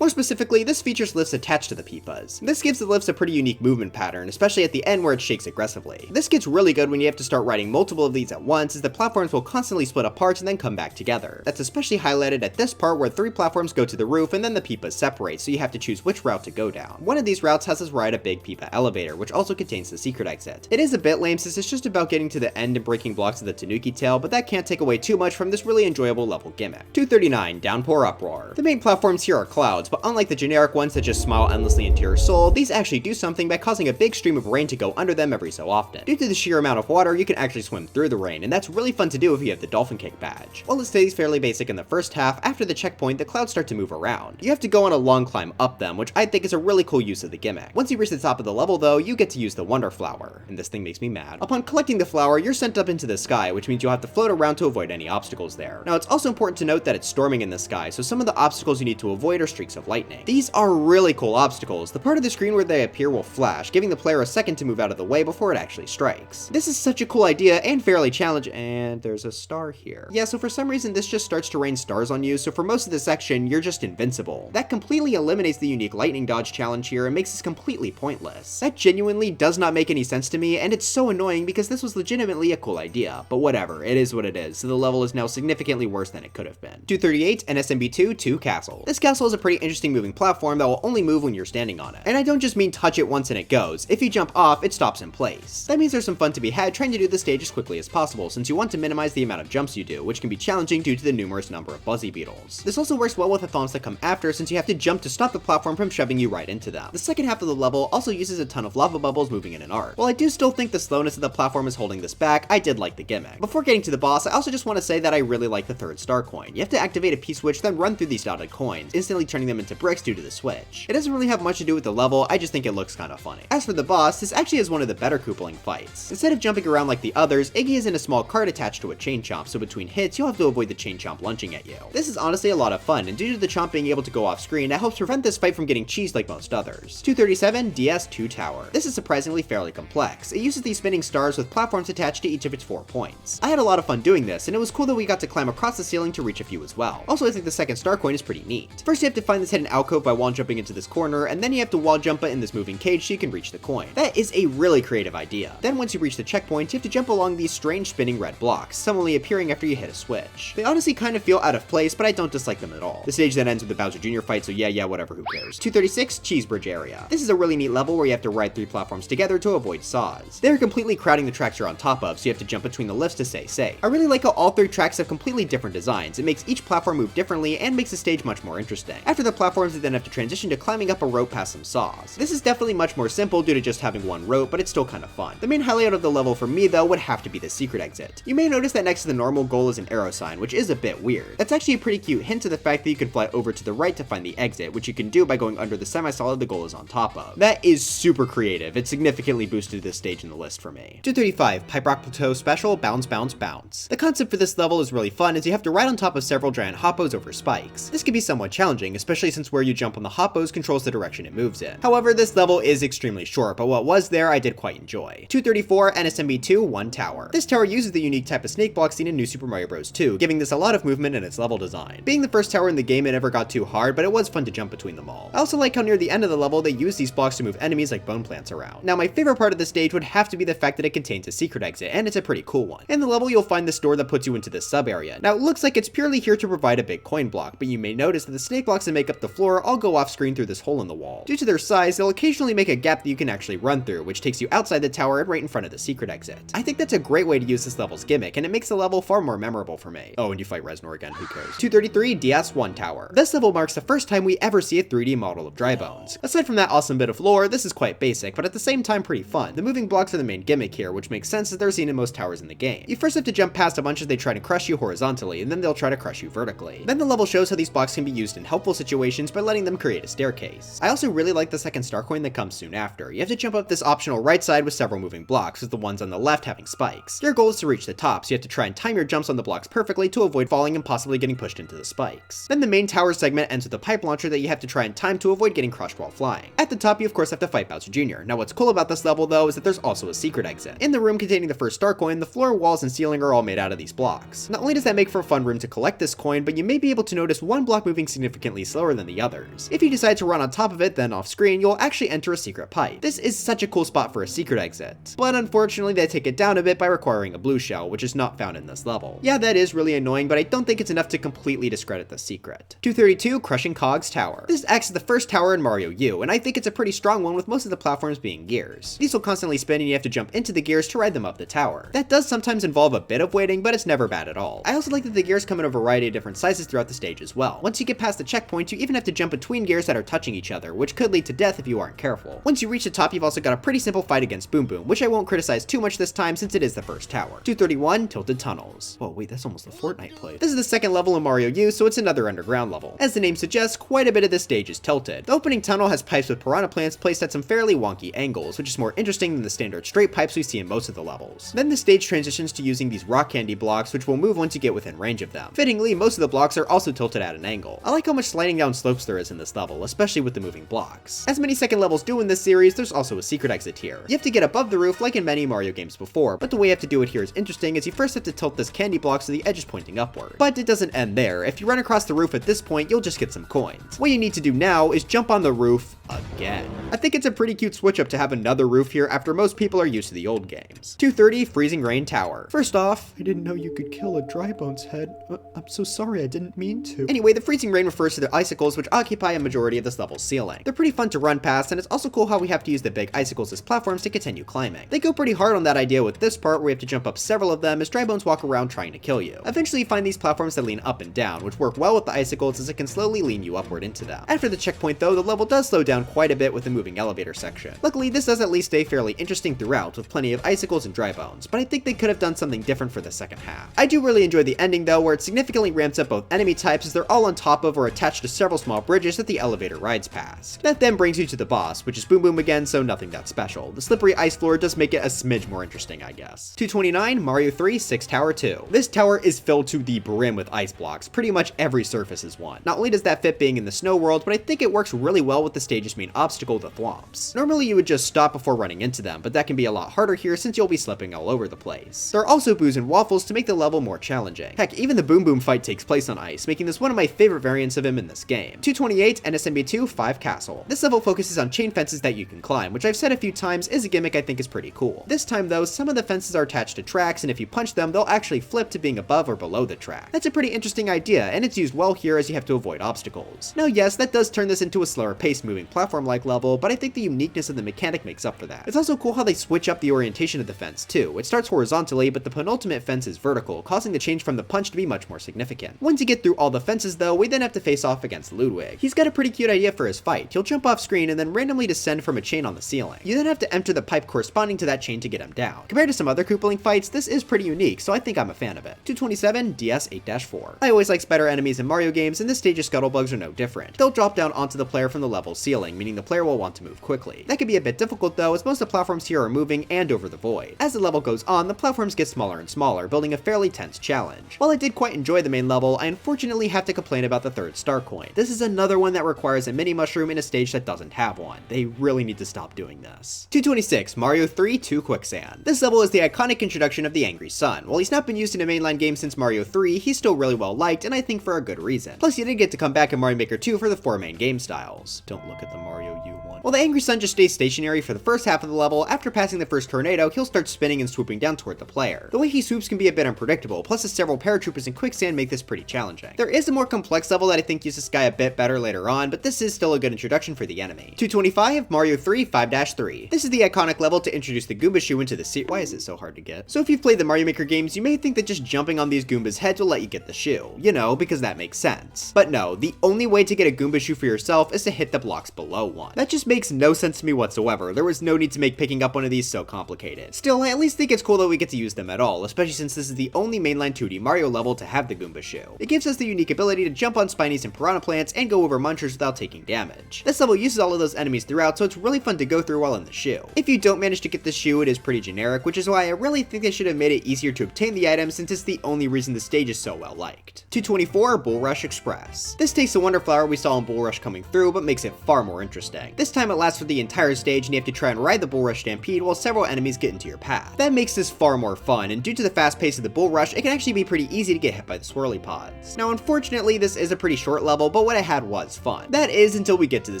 More specifically, this features lifts attached to the Peepas. This gives the lifts a pretty unique movement pattern, especially at the end where it shakes aggressively. This gets really good when you have to start riding multiple of these at once as the platforms will constantly split apart and then come back together. That's especially highlighted at this part where 3 platforms go to the roof and then the Peepas separate, so you have to choose which route to go down. One of these routes has us ride a big Peepa elevator, which also contains the secret exit. It is a bit lame since it's just about getting to the end and breaking blocks of the Tanuki tail, but that can't take away too much from this really enjoyable level gimmick. 239, Downpour Uproar. The main platforms here are clouds, but unlike the generic ones that just smile endlessly into your soul, these actually do something by causing a big stream of rain to go under them every so often. Due to the sheer amount of water, you can actually swim through the rain, and that's really fun to do if you have the Dolphin Kick badge. While it stays fairly basic in the first half, after the checkpoint, the clouds start to move around. You have to go on a long climb up them, which I think is a really cool use of the gimmick. Once you reach the top of the level though, you get to use the Wonder Flower, and this thing makes me mad. Upon collecting the flower, you're sent up into the sky, which means you'll have to float around to avoid any obstacles there. Now it's also important to note that it's storming in the sky, so some of the obstacles you need to avoid are streaks of lightning. These are really cool obstacles. The part of the screen where they appear will flash, giving the player a second to move out of the way before it actually strikes. This is such a cool idea and fairly challenging, and there's a star here. Yeah, so for some reason this just starts to rain stars on you, so for most of the section, you're just invincible. That completely eliminates the unique lightning dodge challenge here and makes this completely pointless. That genuinely does not make any sense to me, and it's so annoying because this was legitimately a cool idea, but whatever, it is what it is, so the level is now significantly worse than it could have been. 238, NSMB2 2 Castle. This castle is a pretty interesting moving platform that will only move when you're standing on it. And I don't just mean touch it once and it goes. If you jump off, it stops in place. That means there's some fun to be had trying to do the stage as quickly as possible, since you want to minimize the amount of jumps you do, which can be challenging due to the numerous number of buzzy beetles. This also works well with the thongs that come after, since you have to jump to stop the platform from shoving you right into them. The second half of the level also uses a ton of lava bubbles moving in an arc. While I do still think the slowness of the platform is holding this back, I did like the gimmick. Before getting to the boss, I also just want to say that I really like the third star coin. You have to activate a P-switch, then run through these dotted coins, instantly turning them into bricks due to the switch. It doesn't really have much to do with the level, I just think it looks kinda funny. As for the boss, this actually is one of the better Koopaling fights. Instead of jumping around like the others, Iggy is in a small cart attached to a chain chomp, so between hits, you'll have to avoid the chain chomp lunging at you. This is honestly a lot of fun, and due to the chomp being able to go off screen, that helps prevent this fight from getting cheesed like most others. 237 DS2 Tower. This is surprisingly fairly complex. It uses these spinning stars with platforms attached to each of its 4 points. I had a lot of fun doing this, and it was cool that we got to climb across the ceiling to reach a few as well. Also, I think the second star coin is pretty neat. First, you have to find this hidden alcove by wall jumping into this corner, and then you have to wall jump it in this moving cage so you can reach the coin. That is a really creative idea. Then once you reach the checkpoint, you have to jump along these strange spinning red blocks, some only appearing after you hit a switch. They honestly kind of feel out of place, but I don't dislike them at all. The stage then ends with the Bowser Jr. fight, so yeah, whatever, who cares. 236 Cheesebridge area. This is a really neat level where you have to ride 3 platforms together to avoid saws. They're completely crowding the tracks you're on top of, so you have to jump between the lifts to stay safe. I really like how all 3 tracks have completely different designs. It makes each platform move differently and makes the stage much more interesting. After the platforms, you then have to transition to climbing up a rope past some saws. This is definitely much more simple due to just having one rope, but it's still kind of fun. The main highlight of the level for me though would have to be the secret exit. You may notice that next to the normal goal is an arrow sign, which is a bit weird. That's actually a pretty cute hint to the fact that you can fly over to the right to find the exit, which you can do by going under the semi-solid the goal is on top of. That is super creative. It significantly boosted this stage in the list for me. 235 Pipe Rock Plateau Special Bounce Bounce Bounce. The concept for this level is really fun as you have to ride on top of several giant hoppos over spikes. This can be somewhat challenging, especially since where you jump on the hoppos controls the direction it moves in. However, this level is extremely short, but what was there I did quite enjoy. 234 NSMB2 One Tower. This tower uses the unique type of snake block seen in New Super Mario Bros. 2, giving this a lot of movement in its level design. Being the first tower in the game, it never got too hard, but it was fun to jump between them all. I also like how near the end of the level they use these blocks to move enemies like bone plants around. Now my favorite part of the stage would have to be the fact that it contains a secret exit, and it's a pretty cool one. In the level you'll find this door that puts you into this sub area. Now it looks like it's purely here to provide a big coin block, but you may notice that the snake blocks that make up the floor all go off screen through this hole in the wall. Due to their size, they'll occasionally make a gap that you can actually run through, which takes you outside the tower and right in front of the secret exit. I think that's a great way to use this level's gimmick, and it makes the level far more memorable for me. Oh, and you fight Reznor again, who cares. 233 DS1 Tower. This level marks the first time we ever see a 3D model of Dry Bones. Aside from that awesome bit of lore, this is quite basic, but at the same time pretty fun. The moving blocks are the main gimmick here, which makes sense as they're seen in most towers in the game. You first have to jump past a bunch as they try to crush you horizontally, and then they'll try to crush you vertically. Then the level shows how these blocks can be used in helpful situations by letting them create a staircase. I also really like the second star coin that comes soon after. You have to jump up this optional right side with several moving blocks, with the ones on the left having spikes. Your goal is to reach the top, so you have to try and time your jumps on the blocks perfectly to avoid falling and possibly getting pushed into the spikes. Then the main tower segment ends with a pipe launcher that you have to try and time to avoid getting crushed while flying. At the top, you of course have to fight Bowser Jr. Now what's cool about this level though is that there's also a secret exit. In the room containing the first star coin, the floor, walls, and ceiling are all made out of these blocks. Not only does that make for a fun room to collect this coin, but you may be able to notice one block moving significantly slower than the others. If you decide to run on top of it, then off screen, you'll actually enter a secret pipe. This is such a cool spot for a secret exit. But unfortunately, they take it down a bit by requiring a blue shell, which is not found in this level. Yeah, that is really annoying, but I don't think it's enough to completely discredit the secret. 232 Crushing Cogs Tower. This acts as the first tower in Mario U, and I think it's a pretty strong one with most of the platforms being gears. These will constantly spin and you have to jump into the gears to ride them up the tower. That does sometimes involve a bit of waiting, but it's never bad at all. I also like that the gears come in a variety of different sizes throughout the stage as well. Once you get past the checkpoint, you even have to jump between gears that are touching each other, which could lead to death if you aren't careful. Once you reach the top, you've also got a pretty simple fight against Boom Boom, which I won't criticize too much this time since it is the first tower. 231 Tilted Tunnels. Whoa, wait, that's almost the Fortnite play. This is the second level in Mario U, so it's another underground level. As the name suggests, quite a bit of this stage is tilted. The opening tunnel has pipes with piranha plants placed at some fairly wonky angles, which is more interesting than the standard straight pipes we see in most of the levels. Then the stage transitions to using these rock candy blocks, which will move once you get within range of them. Fittingly, most of the blocks are also tilted at an angle. I like how much sliding down slopes there is in this level, especially with the moving blocks. As many second levels do in this series, there's also a secret exit here. You have to get above the roof like in many Mario games before, but the way you have to do it here is interesting as you first have to tilt this candy block so the edge is pointing upward. But it doesn't end there. If you run across the roof at this point, you'll just get some coins. What you need to do now is jump on the roof again. I think it's a pretty cute switch up to have another roof here after most people are used to the old games. 230 Freezing Rain Tower. First off, I didn't know you could kill a Dry Bones head. I'm so sorry, I didn't mean to. Anyway, the freezing rain refers to the ice icicles which occupy a majority of this level's ceiling. They're pretty fun to run past, and it's also cool how we have to use the big icicles as platforms to continue climbing. They go pretty hard on that idea with this part where we have to jump up several of them as dry bones walk around trying to kill you. Eventually you find these platforms that lean up and down, which work well with the icicles as it can slowly lean you upward into them. After the checkpoint though, the level does slow down quite a bit with the moving elevator section. Luckily this does at least stay fairly interesting throughout with plenty of icicles and dry bones, but I think they could have done something different for the second half. I do really enjoy the ending though, where it significantly ramps up both enemy types as they're all on top of or attached to several small bridges that the elevator rides past. That then brings you to the boss, which is Boom Boom again, so nothing that special. The slippery ice floor does make it a smidge more interesting, I guess. 229, Mario 3 6 Tower 2. This tower is filled to the brim with ice blocks. Pretty much every surface is one. Not only does that fit being in the snow world, but I think it works really well with the stage's main obstacle, the thwomps. Normally you would just stop before running into them, but that can be a lot harder here since you'll be slipping all over the place. There are also boos and waffles to make the level more challenging. Heck, even the Boom Boom fight takes place on ice, making this one of my favorite variants of him in this game. 228, NSMB2 5 Castle. This level focuses on chain fences that you can climb, which I've said a few times is a gimmick I think is pretty cool. This time though, some of the fences are attached to tracks, and if you punch them, they'll actually flip to being above or below the track. That's a pretty interesting idea, and it's used well here as you have to avoid obstacles. Now yes, that does turn this into a slower paced moving platform-like level, but I think the uniqueness of the mechanic makes up for that. It's also cool how they switch up the orientation of the fence too. It starts horizontally, but the penultimate fence is vertical, causing the change from the punch to be much more significant. Once you get through all the fences though, we then have to face off against Ludwig. He's got a pretty cute idea for his fight. He'll jump off screen and then randomly descend from a chain on the ceiling. You then have to enter the pipe corresponding to that chain to get him down. Compared to some other Koopaling fights, this is pretty unique, so I think I'm a fan of it. 227, DS 8-4. I always like spider enemies in Mario games, and this stage's scuttlebugs are no different. They'll drop down onto the player from the level's ceiling, meaning the player will want to move quickly. That can be a bit difficult though, as most of the platforms here are moving and over the void. As the level goes on, the platforms get smaller and smaller, building a fairly tense challenge. While I did quite enjoy the main level, I unfortunately have to complain about the third star coin. This is another one that requires a mini mushroom in a stage that doesn't have one. They really need to stop doing this. 226, Mario 3 2 Quicksand. This level is the iconic introduction of the Angry Sun. While he's not been used in a mainline game since Mario 3, he's still really well liked, and I think for a good reason. Plus, you did get to come back in Mario Maker 2 for the 4 main game styles. Don't look at the Mario you want. While the Angry Sun just stays stationary for the first half of the level, after passing the first tornado, he'll start spinning and swooping down toward the player. The way he swoops can be a bit unpredictable, plus the several paratroopers in Quicksand make this pretty challenging. There is a more complex level that I think uses this guy a bit better later on, but this is still a good introduction for the enemy. 225, Mario 3 5-3. This is the iconic level to introduce the Goomba shoe into the sea. Why is it so hard to get? So if you've played the Mario Maker games, you may think that just jumping on these Goombas' heads will let you get the shoe. You know, because that makes sense. But no, the only way to get a Goomba shoe for yourself is to hit the blocks below one. That just makes no sense to me whatsoever. There was no need to make picking up one of these so complicated. Still, I at least think it's cool that we get to use them at all, especially since this is the only mainline 2D Mario level to have the Goomba shoe. It gives us the unique ability to jump on Spinies and Piranha Plants and go over munchers without taking damage. This level uses all of those enemies throughout, so it's really fun to go through while in the shoe. If you don't manage to get the shoe, it is pretty generic, which is why I really think they should have made it easier to obtain the item since it's the only reason the stage is so well liked. 224, Bull Rush Express. This takes the Wonder Flower we saw in Bull Rush coming through, but makes it far more interesting. This time it lasts for the entire stage and you have to try and ride the Bull Rush Stampede while several enemies get into your path. That makes this far more fun, and due to the fast pace of the Bull Rush, it can actually be pretty easy to get hit by the swirly pods. Now unfortunately this is a pretty short level, but what I had was fun. That is until we get to the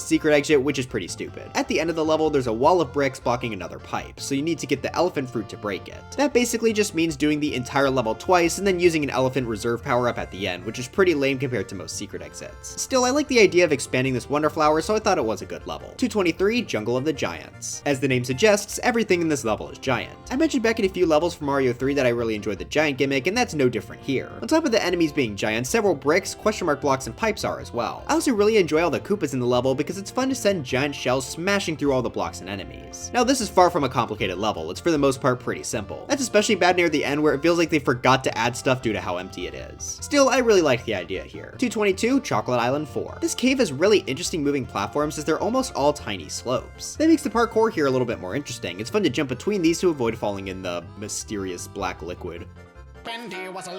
secret exit, which is pretty stupid. At the end of the level there's a wall of bricks blocking another pipe, so you need to get the elephant fruit to break it. That basically just means doing the entire level twice and then using an elephant reserve power up at the end, which is pretty lame compared to most secret exits. Still, I like the idea of expanding this Wonder Flower, so I thought it was a good level. 223, Jungle of the Giants. As the name suggests, everything in this level is giant. I mentioned back in a few levels from Mario 3 that I really enjoyed the giant gimmick, and that's no different here. On top of the enemies being giant, several bricks, question mark blocks, and pipes are as well. I also really enjoy all the Koopas in the level because it's fun to send giant shells smashing through all the blocks and enemies. Now this is far from a complicated level, it's for the most part pretty simple. That's especially bad near the end where it feels like they forgot to add stuff due to how empty it is. Still, I really like the idea here. 222, Chocolate Island 4. This cave has really interesting moving platforms as they're almost all tiny slopes. That makes the parkour here a little bit more interesting. It's fun to jump between these to avoid falling in the mysterious black liquid.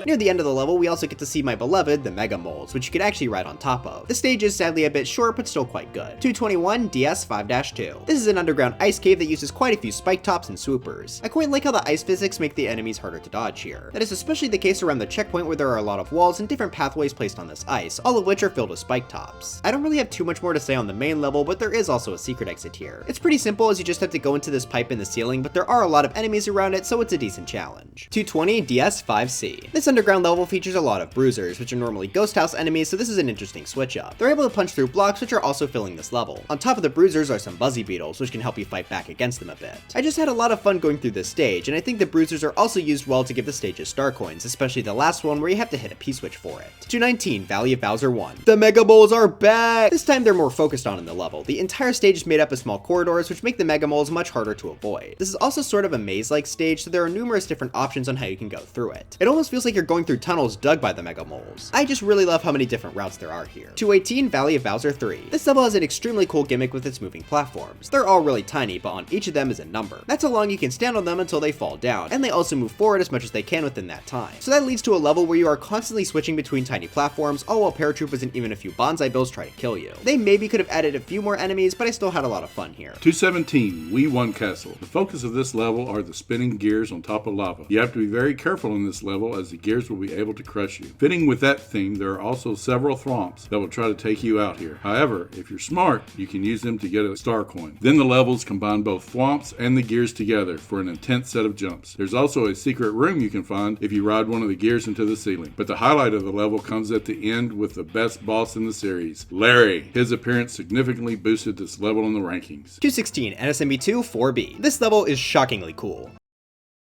Near the end of the level, we also get to see my beloved, the Mega Moles, which you could actually ride on top of. The stage is sadly a bit short, but still quite good. 221, DS 5-2. This is an underground ice cave that uses quite a few spike tops and swoopers. I quite like how the ice physics make the enemies harder to dodge here. That is especially the case around the checkpoint where there are a lot of walls and different pathways placed on this ice, all of which are filled with spike tops. I don't really have too much more to say on the main level, but there is also a secret exit here. It's pretty simple as you just have to go into this pipe in the ceiling, but there are a lot of enemies around it, so it's a decent challenge. 220, DS 5C. This underground level features a lot of bruisers, which are normally ghost house enemies, so this is an interesting switch up. They're able to punch through blocks, which are also filling this level. On top of the bruisers are some buzzy beetles, which can help you fight back against them a bit. I just had a lot of fun going through this stage, and I think the bruisers are also used well to give the stages star coins, especially the last one where you have to hit a P-switch for it. 219, Valley of Bowser 1. The Mega Moles are back! This time they're more focused on in the level. The entire stage is made up of small corridors, which make the Mega Moles much harder to avoid. This is also sort of a maze-like stage, so there are numerous different options on how you can go through it. It almost feels like you're going through tunnels dug by the Mega Moles. I just really love how many different routes there are here. 218, Valley of Bowser 3. This level has an extremely cool gimmick with its moving platforms. They're all really tiny, but on each of them is a number. That's how long you can stand on them until they fall down, and they also move forward as much as they can within that time. So that leads to a level where you are constantly switching between tiny platforms, all while paratroopers and even a few bonsai bills try to kill you. They maybe could have added a few more enemies, but I still had a lot of fun here. 217, We One Castle. The focus of this level are the spinning gears on top of lava. You have to be very careful in this level as the gears will be able to crush you. Fitting with that theme, there are also several thwomps that will try to take you out here. However, if you're smart, you can use them to get a star coin. Then the levels combine both thwomps and the gears together for an intense set of jumps. There's also a secret room you can find if you ride one of the gears into the ceiling. But the highlight of the level comes at the end with the best boss in the series, Larry. His appearance significantly boosted this level in the rankings. 216, NSMB2 4B. This level is shockingly cool.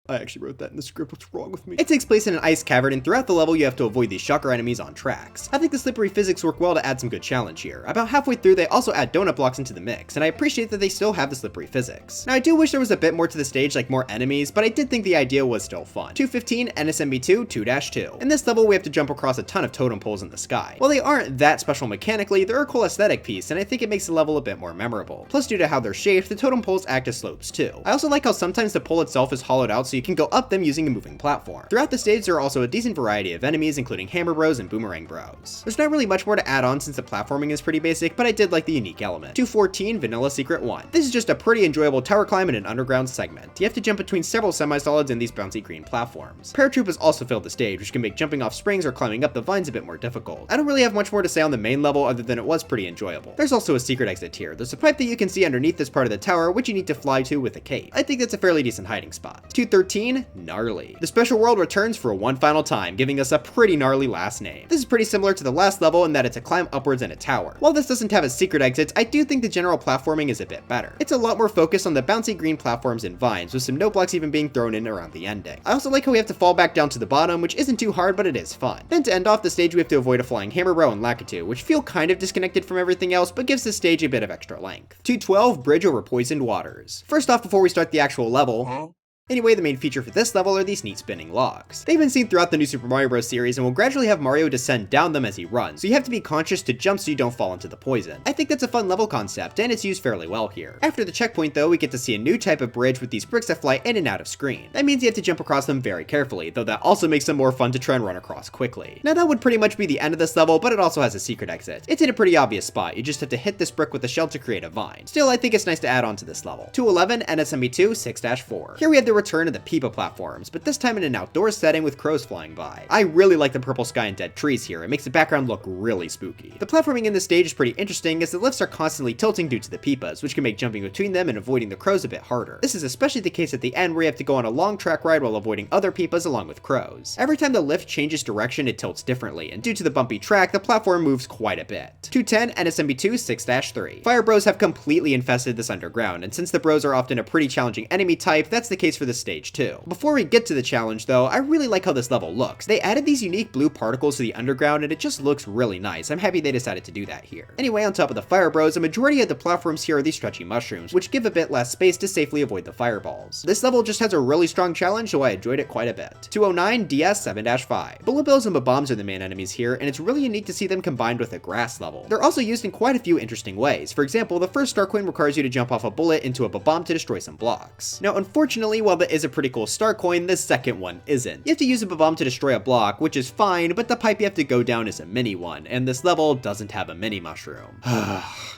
I actually wrote that in the script, what's wrong with me? It takes place in an ice cavern, and throughout the level you have to avoid these shocker enemies on tracks. I think the slippery physics work well to add some good challenge here. About halfway through they also add donut blocks into the mix, and I appreciate that they still have the slippery physics. Now I do wish there was a bit more to the stage, like more enemies, but I did think the idea was still fun. 215, NSMB2 2-2. In this level we have to jump across a ton of totem poles in the sky. While they aren't that special mechanically, they're a cool aesthetic piece, and I think it makes the level a bit more memorable. Plus, due to how they're shaped, the totem poles act as slopes too. I also like how sometimes the pole itself is hollowed out so you can go up them using a moving platform. Throughout the stage there are also a decent variety of enemies, including Hammer Bros and Boomerang Bros. There's not really much more to add on since the platforming is pretty basic, but I did like the unique element. 214, Vanilla Secret 1. This is just a pretty enjoyable tower climb in an underground segment. You have to jump between several semi-solids in these bouncy green platforms. Paratroopers also fill the stage, which can make jumping off springs or climbing up the vines a bit more difficult. I don't really have much more to say on the main level other than it was pretty enjoyable. There's also a secret exit here. There's a pipe that you can see underneath this part of the tower, which you need to fly to with a cape. I think that's a fairly decent hiding spot. 213, Gnarly. The special world returns for one final time, giving us a pretty gnarly last name. This is pretty similar to the last level in that it's a climb upwards in a tower. While this doesn't have a secret exit, I do think the general platforming is a bit better. It's a lot more focused on the bouncy green platforms and vines, with some note blocks even being thrown in around the ending. I also like how we have to fall back down to the bottom, which isn't too hard, but it is fun. Then to end off the stage, we have to avoid a flying Hammer Bro and Lakitu, which feel kind of disconnected from everything else, but gives the stage a bit of extra length. 212, Bridge Over Poisoned Waters. First off, before we start the actual level, anyway, the main feature for this level are these neat spinning logs. They've been seen throughout the new Super Mario Bros. Series and will gradually have Mario descend down them as he runs, so you have to be conscious to jump so you don't fall into the poison. I think that's a fun level concept, and it's used fairly well here. After the checkpoint though, we get to see a new type of bridge with these bricks that fly in and out of screen. That means you have to jump across them very carefully, though that also makes them more fun to try and run across quickly. Now that would pretty much be the end of this level, but it also has a secret exit. It's in a pretty obvious spot, you just have to hit this brick with a shell to create a vine. Still, I think it's nice to add on to this level. 211, NSMB2 6-4. Here we have the return of the Peepa platforms, but this time in an outdoor setting with crows flying by. I really like the purple sky and dead trees here. It makes the background look really spooky. The platforming in this stage is pretty interesting as the lifts are constantly tilting due to the Peepas, which can make jumping between them and avoiding the crows a bit harder. This is especially the case at the end where you have to go on a long track ride while avoiding other Peepas along with crows. Every time the lift changes direction, it tilts differently, and due to the bumpy track, the platform moves quite a bit. 210, NSMB2 6-3. Fire Bros have completely infested this underground, and since the Bros are often a pretty challenging enemy type, that's the case for this stage too. Before we get to the challenge though, I really like how this level looks. They added these unique blue particles to the underground and it just looks really nice. I'm happy they decided to do that here. Anyway, on top of the Fire Bros, a majority of the platforms here are these stretchy mushrooms, which give a bit less space to safely avoid the fireballs. This level just has a really strong challenge, so I enjoyed it quite a bit. 209, DS 7-5. Bullet Bills and Bob-ombs are the main enemies here, and it's really unique to see them combined with a grass level. They're also used in quite a few interesting ways. For example, the first star coin requires you to jump off a bullet into a Bob-omb to destroy some blocks. Now, unfortunately, while that is a pretty cool star coin, this second one isn't. You have to use a Bob-omb to destroy a block, which is fine, but the pipe you have to go down is a mini one, and this level doesn't have a mini mushroom.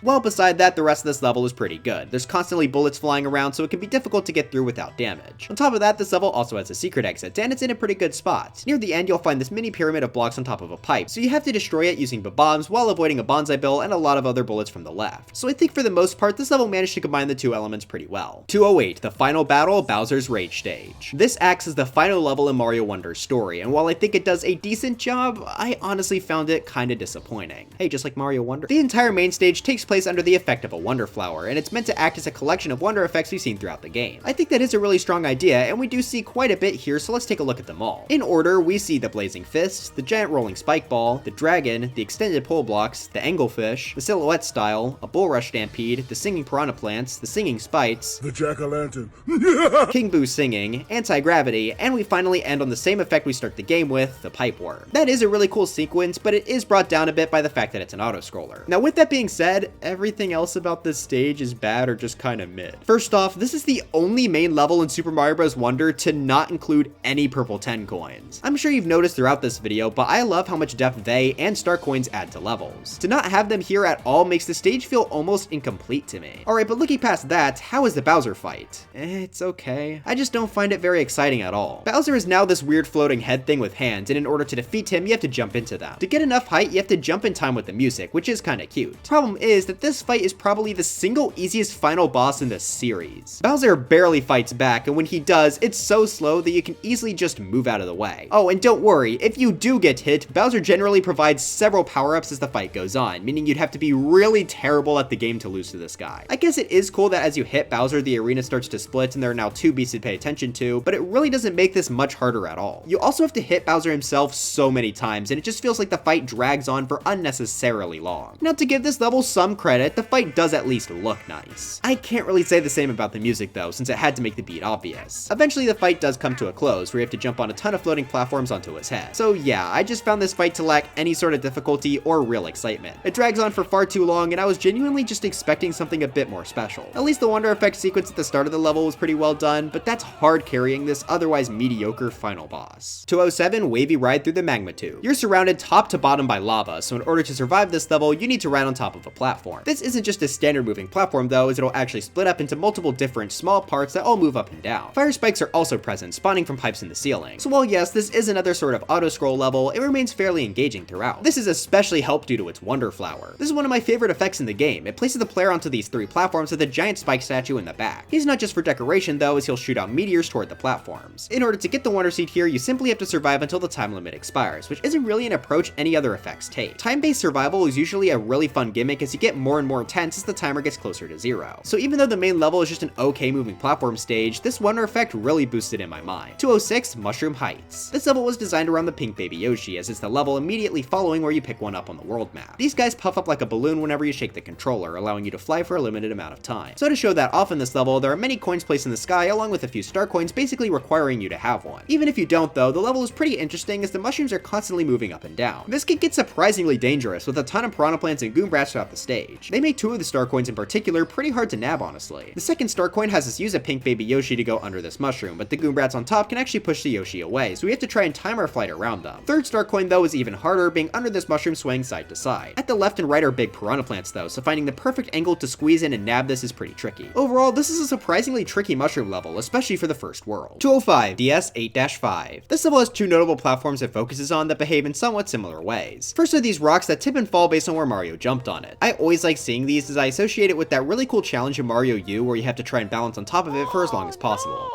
Well, beside that, the rest of this level is pretty good. There's constantly bullets flying around, so it can be difficult to get through without damage. On top of that, this level also has a secret exit, and it's in a pretty good spot. Near the end, you'll find this mini pyramid of blocks on top of a pipe, so you have to destroy it using bombs while avoiding a bonsai bill and a lot of other bullets from the left. So I think for the most part, this level managed to combine the two elements pretty well. 208, the final battle, Bowser's Bowser's Rage stage. This acts as the final level in Mario Wonder's story, and while I think it does a decent job, I honestly found it kinda disappointing. Hey, just like Mario Wonder. The entire main stage takes place under the effect of a Wonder Flower, and it's meant to act as a collection of wonder effects we've seen throughout the game. I think that is a really strong idea, and we do see quite a bit here, so let's take a look at them all. In order, we see the Blazing Fist, the Giant Rolling Spike Ball, the Dragon, the Extended Pole Blocks, the Anglefish, the Silhouette Style, a Bullrush Stampede, the Singing Piranha Plants, the Singing Spites, The Jack-o'-lantern. King Boo singing, Anti-Gravity, and we finally end on the same effect we start the game with, the Pipe Worm. That is a really cool sequence, but it is brought down a bit by the fact that it's an auto-scroller. Now with that being said, everything else about this stage is bad or just kinda mid. First off, this is the only main level in Super Mario Bros. Wonder to not include any purple 10 coins. I'm sure you've noticed throughout this video, but I love how much depth they and star coins add to levels. To not have them here at all makes the stage feel almost incomplete to me. Alright, but looking past that, how is the Bowser fight? It's okay. I just don't find it very exciting at all. Bowser is now this weird floating head thing with hands, and in order to defeat him, you have to jump into them. To get enough height, you have to jump in time with the music, which is kinda cute. Problem is that this fight is probably the single easiest final boss in the series. Bowser barely fights back, and when he does, it's so slow that you can easily just move out of the way. Oh, and don't worry, if you do get hit, Bowser generally provides several power-ups as the fight goes on, meaning you'd have to be really terrible at the game to lose to this guy. I guess it is cool that as you hit Bowser, the arena starts to split and there are now two beasts to pay attention to, but it really doesn't make this much harder at all. You also have to hit Bowser himself so many times, and it just feels like the fight drags on for unnecessarily long. Now, to give this level some credit, the fight does at least look nice. I can't really say the same about the music though, since it had to make the beat obvious. Eventually the fight does come to a close, where you have to jump on a ton of floating platforms onto his head. So yeah, I just found this fight to lack any sort of difficulty or real excitement. It drags on for far too long, and I was genuinely just expecting something a bit more special. At least the Wonder Effect sequence at the start of the level was pretty well done, but that's hard carrying this otherwise mediocre final boss. 207 Wavy Ride Through the Magma Tube. You're surrounded top to bottom by lava, so in order to survive this level, you need to ride on top of a platform. This isn't just a standard moving platform though, as it'll actually split up into multiple different small parts that all move up and down. Fire spikes are also present, spawning from pipes in the ceiling. So while yes, this is another sort of auto-scroll level, it remains fairly engaging throughout. This is especially helped due to its Wonder Flower. This is one of my favorite effects in the game. It places the player onto these three platforms with a giant spike statue in the back. He's not just for decoration though, as he'll shoot out meteors toward the platforms. In order to get the Wonder Seed here, you simply have to survive until the time limit expires, which isn't really an approach any other effects take. Time-based survival is usually a really fun gimmick as you get more and more intense as the timer gets closer to zero. So even though the main level is just an okay moving platform stage, this Wonder effect really boosted in my mind. 206 Mushroom Heights. This level was designed around the pink baby Yoshi, as it's the level immediately following where you pick one up on the world map. These guys puff up like a balloon whenever you shake the controller, allowing you to fly for a limited amount of time. So to show that off in this level, there are many coins placed in the sky along with a few star coins basically requiring you to have one. Even if you don't though, the level is pretty interesting as the mushrooms are constantly moving up and down. This can get surprisingly dangerous with a ton of piranha plants and goombrats throughout the stage. They make two of the star coins in particular pretty hard to nab honestly. The second star coin has us use a pink baby Yoshi to go under this mushroom, but the goombrats on top can actually push the Yoshi away, so we have to try and time our flight around them. Third star coin though is even harder, being under this mushroom swaying side to side. At the left and right are big piranha plants though, so finding the perfect angle to squeeze in and nab this is pretty tricky. Overall, this is a surprisingly tricky mushroom level, especially for the first world. 205 DS 8-5. This level has two notable platforms it focuses on that behave in somewhat similar ways. First are these rocks that tip and fall based on where Mario jumped on it. I always like seeing these as I associate it with that really cool challenge in Mario U where you have to try and balance on top of it for as long as possible.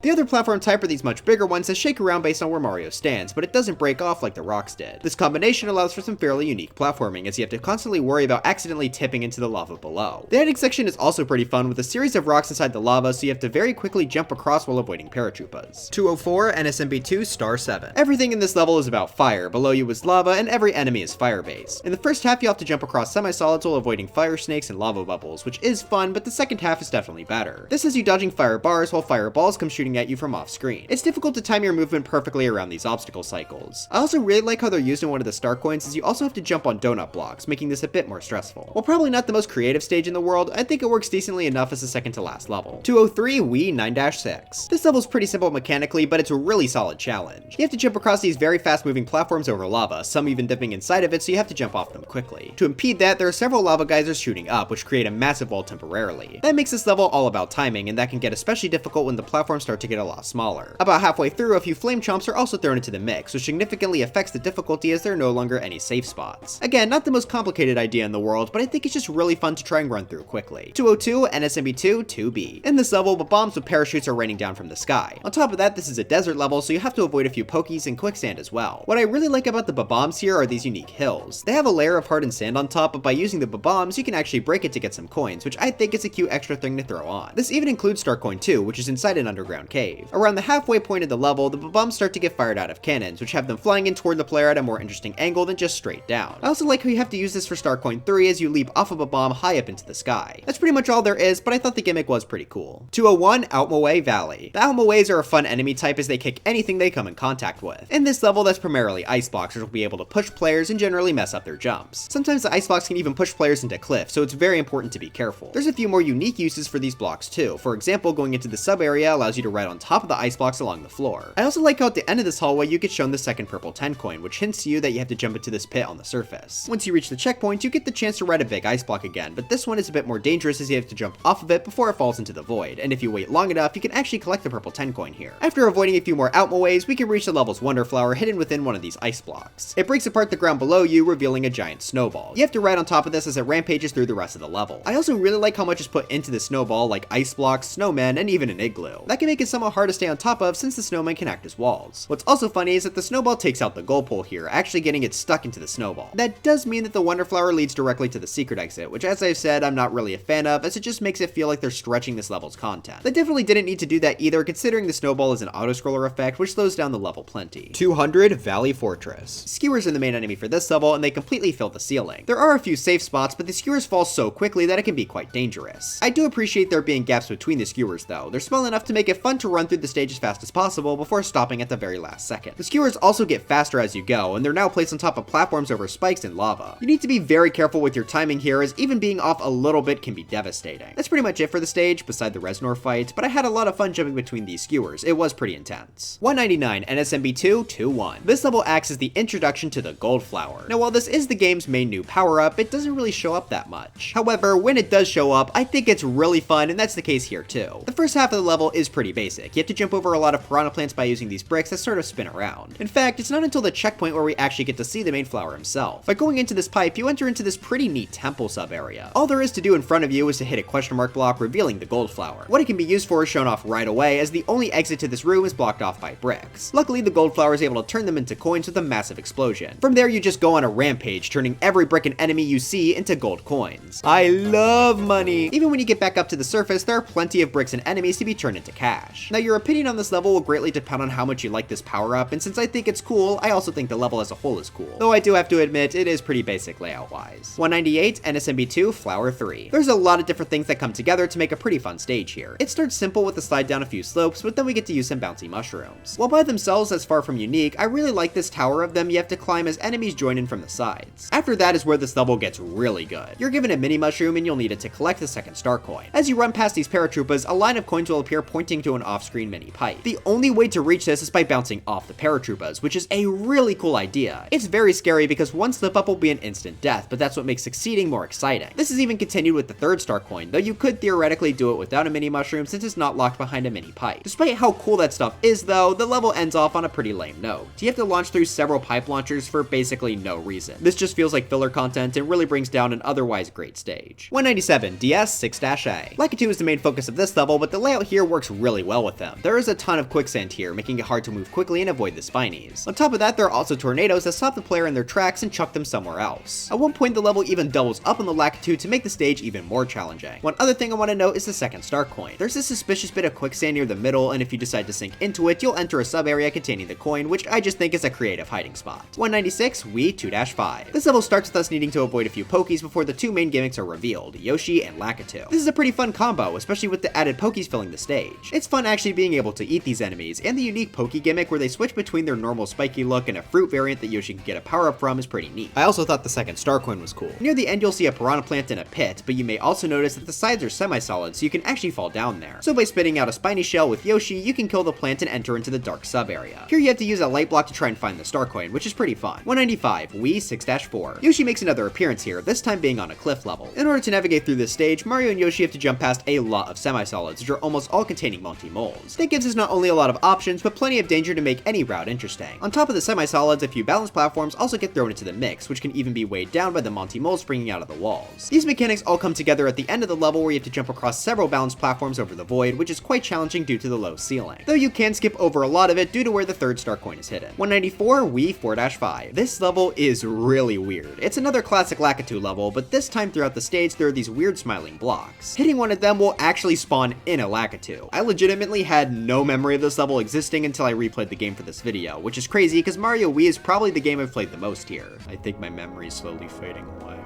The other platform type are these much bigger ones that shake around based on where Mario stands, but it doesn't break off like the rocks did. This combination allows for some fairly unique platforming, as you have to constantly worry about accidentally tipping into the lava below. The heading section is also pretty fun with a series of rocks inside the lava, so you have to very quickly jump across while avoiding paratroopas. 204 NSMB2 Star 7. Everything in this level is about fire, below you is lava, and every enemy is fire-based. In the first half you have to jump across semi-solids while avoiding fire snakes and lava bubbles, which is fun, but the second half is definitely better. This has you dodging fire bars while fire balls come shooting at you from off screen. It's difficult to time your movement perfectly around these obstacle cycles. I also really like how they're used in one of the star coins, as you also have to jump on donut blocks, making this a bit more stressful. While probably not the most creative stage in the world, I think it works decently enough as the second to last level. 203 Wii 9-6. This level is pretty simple mechanically, but it's a really solid challenge. You have to jump across these very fast moving platforms over lava, some even dipping inside of it, so you have to jump off them quickly. To impede that, there are several lava geysers shooting up, which create a massive wall temporarily. That makes this level all about timing, and that can get especially difficult when the platforms start to to get a lot smaller. About halfway through, a few flame chomps are also thrown into the mix, which significantly affects the difficulty as there are no longer any safe spots. Again, not the most complicated idea in the world, but I think it's just really fun to try and run through quickly. 202 NSMB2 2B. In this level, bombs with parachutes are raining down from the sky. On top of that, this is a desert level, so you have to avoid a few pokies and quicksand as well. What I really like about the bombs here are these unique hills. They have a layer of hardened sand on top, but by using the bombs, you can actually break it to get some coins, which I think is a cute extra thing to throw on. This even includes Star Coin 2, which is inside an underground cave. Around the halfway point of the level, the bombs start to get fired out of cannons, which have them flying in toward the player at a more interesting angle than just straight down. I also like how you have to use this for Star Coin 3 as you leap off of a bomb high up into the sky. That's pretty much all there is, but I thought the gimmick was pretty cool. 201 Outmaway Valley. The Outmaways are a fun enemy type as they kick anything they come in contact with. In this level, that's primarily ice blocks, which will be able to push players and generally mess up their jumps. Sometimes the ice blocks can even push players into cliffs, so it's very important to be careful. There's a few more unique uses for these blocks too. For example, going into the sub area allows you to ride on top of the ice blocks along the floor. I also like how at the end of this hallway you get shown the second purple 10 coin, which hints to you that you have to jump into this pit on the surface. Once you reach the checkpoint, you get the chance to ride a big ice block again, but this one is a bit more dangerous as you have to jump off of it before it falls into the void, and if you wait long enough, you can actually collect the purple 10 coin here. After avoiding a few more Outmaways, we can reach the level's Wonder Flower hidden within one of these ice blocks. It breaks apart the ground below you, revealing a giant snowball. You have to ride on top of this as it rampages through the rest of the level. I also really like how much is put into the snowball, like ice blocks, snowmen, and even an igloo. That can make it somewhat hard to stay on top of since the snowmen can act as walls. What's also funny is that the snowball takes out the goal pole here, actually getting it stuck into the snowball. That does mean that the Wonder Flower leads directly to the secret exit, which as I've said, I'm not really a fan of, as it just makes it feel like they're stretching this level's content. They definitely didn't need to do that either, considering the snowball is an auto-scroller effect, which slows down the level plenty. 200 Valley Fortress. Skewers are the main enemy for this level, and they completely fill the ceiling. There are a few safe spots, but the skewers fall so quickly that it can be quite dangerous. I do appreciate there being gaps between the skewers though. They're small enough to make it fun to run through the stage as fast as possible before stopping at the very last second. The skewers also get faster as you go, and they're now placed on top of platforms over spikes and lava. You need to be very careful with your timing here, as even being off a little bit can be devastating. That's pretty much it for the stage, beside the Reznor fight, but I had a lot of fun jumping between these skewers. It was pretty intense. 199 NSMB2 2-1. This level acts as the introduction to the Gold Flower. Now while this is the game's main new power-up, it doesn't really show up that much. However, when it does show up, I think it's really fun, and that's the case here too. The first half of the level is pretty basic. You have to jump over a lot of piranha plants by using these bricks that sort of spin around. In fact, it's not until the checkpoint where we actually get to see the main flower himself. By going into this pipe, you enter into this pretty neat temple sub area. All there is to do in front of you is to hit a question mark block revealing the Gold Flower. What it can be used for is shown off right away, as the only exit to this room is blocked off by bricks. Luckily, the Gold Flower is able to turn them into coins with a massive explosion. From there, you just go on a rampage, turning every brick and enemy you see into gold coins. I love money! Even when you get back up to the surface, there are plenty of bricks and enemies to be turned into cash. Now, your opinion on this level will greatly depend on how much you like this power-up, and since I think it's cool, I also think the level as a whole is cool. Though I do have to admit, it is pretty basic layout-wise. 198 NSMB2 Flower 3. There's a lot of different things that come together to make a pretty fun stage here. It starts simple with a slide down a few slopes, but then we get to use some bouncy mushrooms. While by themselves that's far from unique, I really like this tower of them you have to climb as enemies join in from the sides. After that is where this level gets really good. You're given a mini mushroom and you'll need it to collect the second star coin. As you run past these paratroopers, a line of coins will appear pointing to an off-screen mini pipe. The only way to reach this is by bouncing off the paratroopers, which is a really cool idea. It's very scary because one slip up will be an instant death, but that's what makes succeeding more exciting. This is even continued with the third star coin, though you could theoretically do it without a mini mushroom since it's not locked behind a mini pipe. Despite how cool that stuff is though, the level ends off on a pretty lame note. You have to launch through several pipe launchers for basically no reason. This just feels like filler content and really brings down an otherwise great stage. 197 DS 6-A. Lakitu is the main focus of this level, but the layout here works really well with them. There is a ton of quicksand here, making it hard to move quickly and avoid the spinies. On top of that, there are also tornadoes that stop the player in their tracks and chuck them somewhere else. At one point, the level even doubles up on the Lakitu to make the stage even more challenging. One other thing I want to note is the second star coin. There's this suspicious bit of quicksand near the middle, and if you decide to sink into it, you'll enter a sub area containing the coin, which I just think is a creative hiding spot. 196 Wii 2-5. This level starts with us needing to avoid a few pokies before the two main gimmicks are revealed, Yoshi and Lakitu. This is a pretty fun combo, especially with the added pokies filling the stage. It's fun actually being able to eat these enemies, and the unique Poke gimmick where they switch between their normal spiky look and a fruit variant that Yoshi can get a power up from is pretty neat. I also thought the second star coin was cool. Near the end you'll see a piranha plant in a pit, but you may also notice that the sides are semi-solid so you can actually fall down there. So by spitting out a spiny shell with Yoshi, you can kill the plant and enter into the dark sub area. Here you have to use a light block to try and find the star coin, which is pretty fun. 195 Wii 6-4. Yoshi makes another appearance here, this time being on a cliff level. In order to navigate through this stage, Mario and Yoshi have to jump past a lot of semi-solids, which are almost all containing multi Monty moles. That gives us not only a lot of options, but plenty of danger to make any route interesting. On top of the semi-solids, a few balanced platforms also get thrown into the mix, which can even be weighed down by the Monty moles springing out of the walls. These mechanics all come together at the end of the level where you have to jump across several balanced platforms over the void, which is quite challenging due to the low ceiling. Though you can skip over a lot of it due to where the third star coin is hidden. 194 Wii 4-5. This level is really weird. It's another classic Lakitu level, but this time throughout the stage there are these weird smiling blocks. Hitting one of them will actually spawn in a Lakitu. I legitimately had no memory of this level existing until I replayed the game for this video, which is crazy because Mario Wii is probably the game I've played the most here. I think my memory is slowly fading away.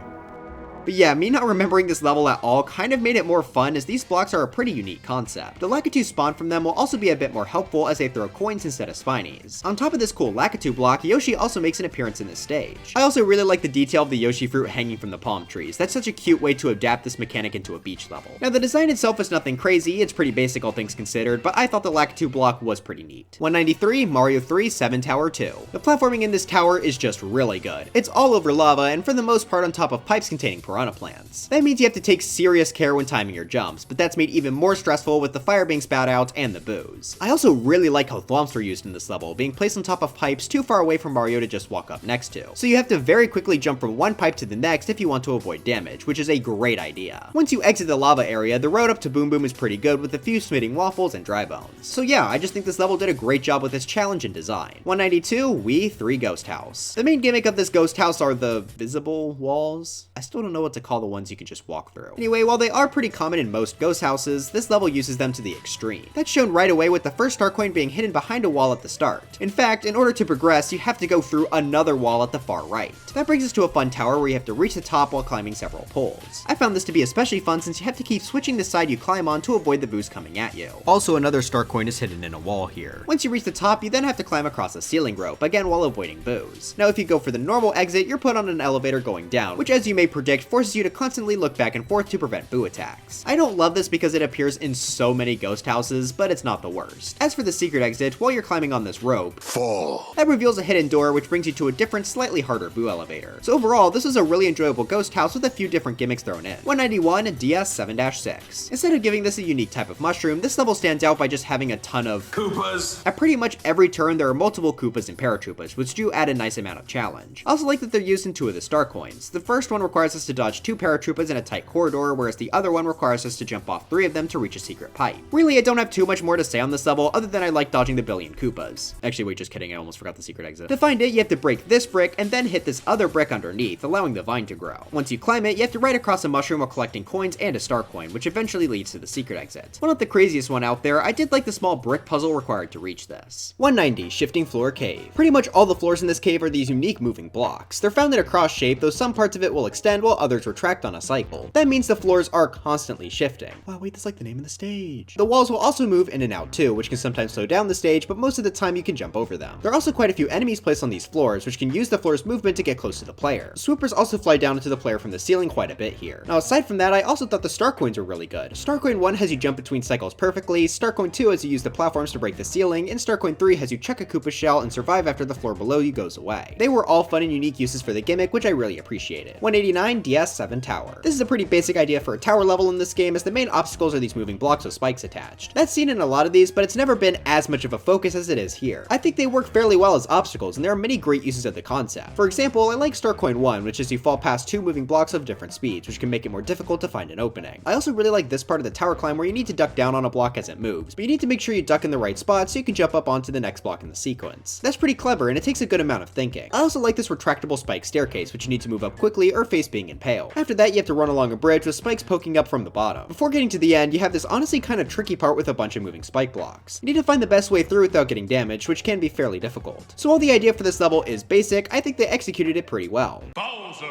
But yeah, me not remembering this level at all kind of made it more fun as these blocks are a pretty unique concept. The Lakitu spawn from them will also be a bit more helpful as they throw coins instead of spinies. On top of this cool Lakitu block, Yoshi also makes an appearance in this stage. I also really like the detail of the Yoshi fruit hanging from the palm trees. That's such a cute way to adapt this mechanic into a beach level. Now the design itself is nothing crazy, it's pretty basic all things considered, but I thought the Lakitu block was pretty neat. 193 Mario 3 7 Tower 2. The platforming in this tower is just really good. It's all over lava and for the most part on top of pipes containing piranha plants. That means you have to take serious care when timing your jumps, but that's made even more stressful with the fire being spat out and the booze. I also really like how thwomps are used in this level, being placed on top of pipes too far away from Mario to just walk up next to. So you have to very quickly jump from one pipe to the next if you want to avoid damage, which is a great idea. Once you exit the lava area, the road up to Boom Boom is pretty good with a few smithing waffles and dry bones. So yeah, I just think this level did a great job with its challenge and design. 192 Wii 3 Ghost House. The main gimmick of this ghost house are the visible walls. I still don't know what to call the ones you can just walk through. Anyway, while they are pretty common in most ghost houses, this level uses them to the extreme. That's shown right away with the first star coin being hidden behind a wall at the start. In fact, in order to progress, you have to go through another wall at the far right. That brings us to a fun tower where you have to reach the top while climbing several poles. I found this to be especially fun since you have to keep switching the side you climb on to avoid the boost coming at you. Also, another star coin is hidden in a wall here. Once you reach the top, you then have to climb across a ceiling rope, again while avoiding booze. Now if you go for the normal exit, you're put on an elevator going down, which as you may predict forces you to constantly look back and forth to prevent boo attacks. I don't love this because it appears in so many ghost houses, but it's not the worst. As for the secret exit, while you're climbing on this rope, fall. That reveals a hidden door which brings you to a different, slightly harder boo elevator. So overall, this is a really enjoyable ghost house with a few different gimmicks thrown in. 191 DS 7-6. Instead of giving this a unique type of mushroom, this level stands out by just having a ton of Koopas. At pretty much every turn, there are multiple Koopas and paratroopas, which do add a nice amount of challenge. I also like that they're used in two of the star coins. The first one requires us to dodge two paratroopas in a tight corridor, whereas the other one requires us to jump off three of them to reach a secret pipe. Really, I don't have too much more to say on this level other than I like dodging the billion Koopas. Actually, wait, just kidding, I almost forgot the secret exit. To find it, you have to break this brick and then hit this other brick underneath, allowing the vine to grow. Once you climb it, you have to ride across a mushroom while collecting coins and a star coin, which eventually leads to the secret exit. While not the craziest one out there, I did like the small brick puzzle required to reach this. 190 Shifting Floor Cave. Pretty much all the floors in this cave are these unique moving blocks. They're found in a cross shape, though some parts of it will extend while others retract on a cycle. That means the floors are constantly shifting. Wow, wait, that's like the name of the stage. The walls will also move in and out too, which can sometimes slow down the stage, but most of the time you can jump over them. There are also quite a few enemies placed on these floors, which can use the floor's movement to get close to the player. Swoopers also fly down into the player from the ceiling quite a bit here. Now aside from that, I also thought the star coins were really good. Star coin 1 has you jump between cycles perfectly, star coin 2 has you use the platforms to break the ceiling, and star coin 3 has you check a Koopa shell and survive after the floor below you goes away. They were all fun and unique uses for the gimmick, which I really appreciated. 189 DS 7 Tower. This is a pretty basic idea for a tower level in this game, as the main obstacles are these moving blocks with spikes attached. That's seen in a lot of these, but it's never been as much of a focus as it is here. I think they work fairly well as obstacles, and there are many great uses of the concept. For example, I like Star Coin 1, which is you fall past two moving blocks of different speeds, which can make it more difficult to find an opening. I also really like this part of the tower climb where you need to duck down on a block as it moves, but you need to make sure you duck in the right spot so you can jump up onto the next block in the sequence. That's pretty clever, and it takes a good amount of thinking. I also like this retractable spike staircase, which you need to move up quickly or face being impaled. After that, you have to run along a bridge with spikes poking up from the bottom. Before getting to the end, you have this honestly kind of tricky part with a bunch of moving spike blocks. You need to find the best way through without getting damaged, which can be fairly difficult. So while the idea for this level is basic, I think they executed it pretty well. Bowser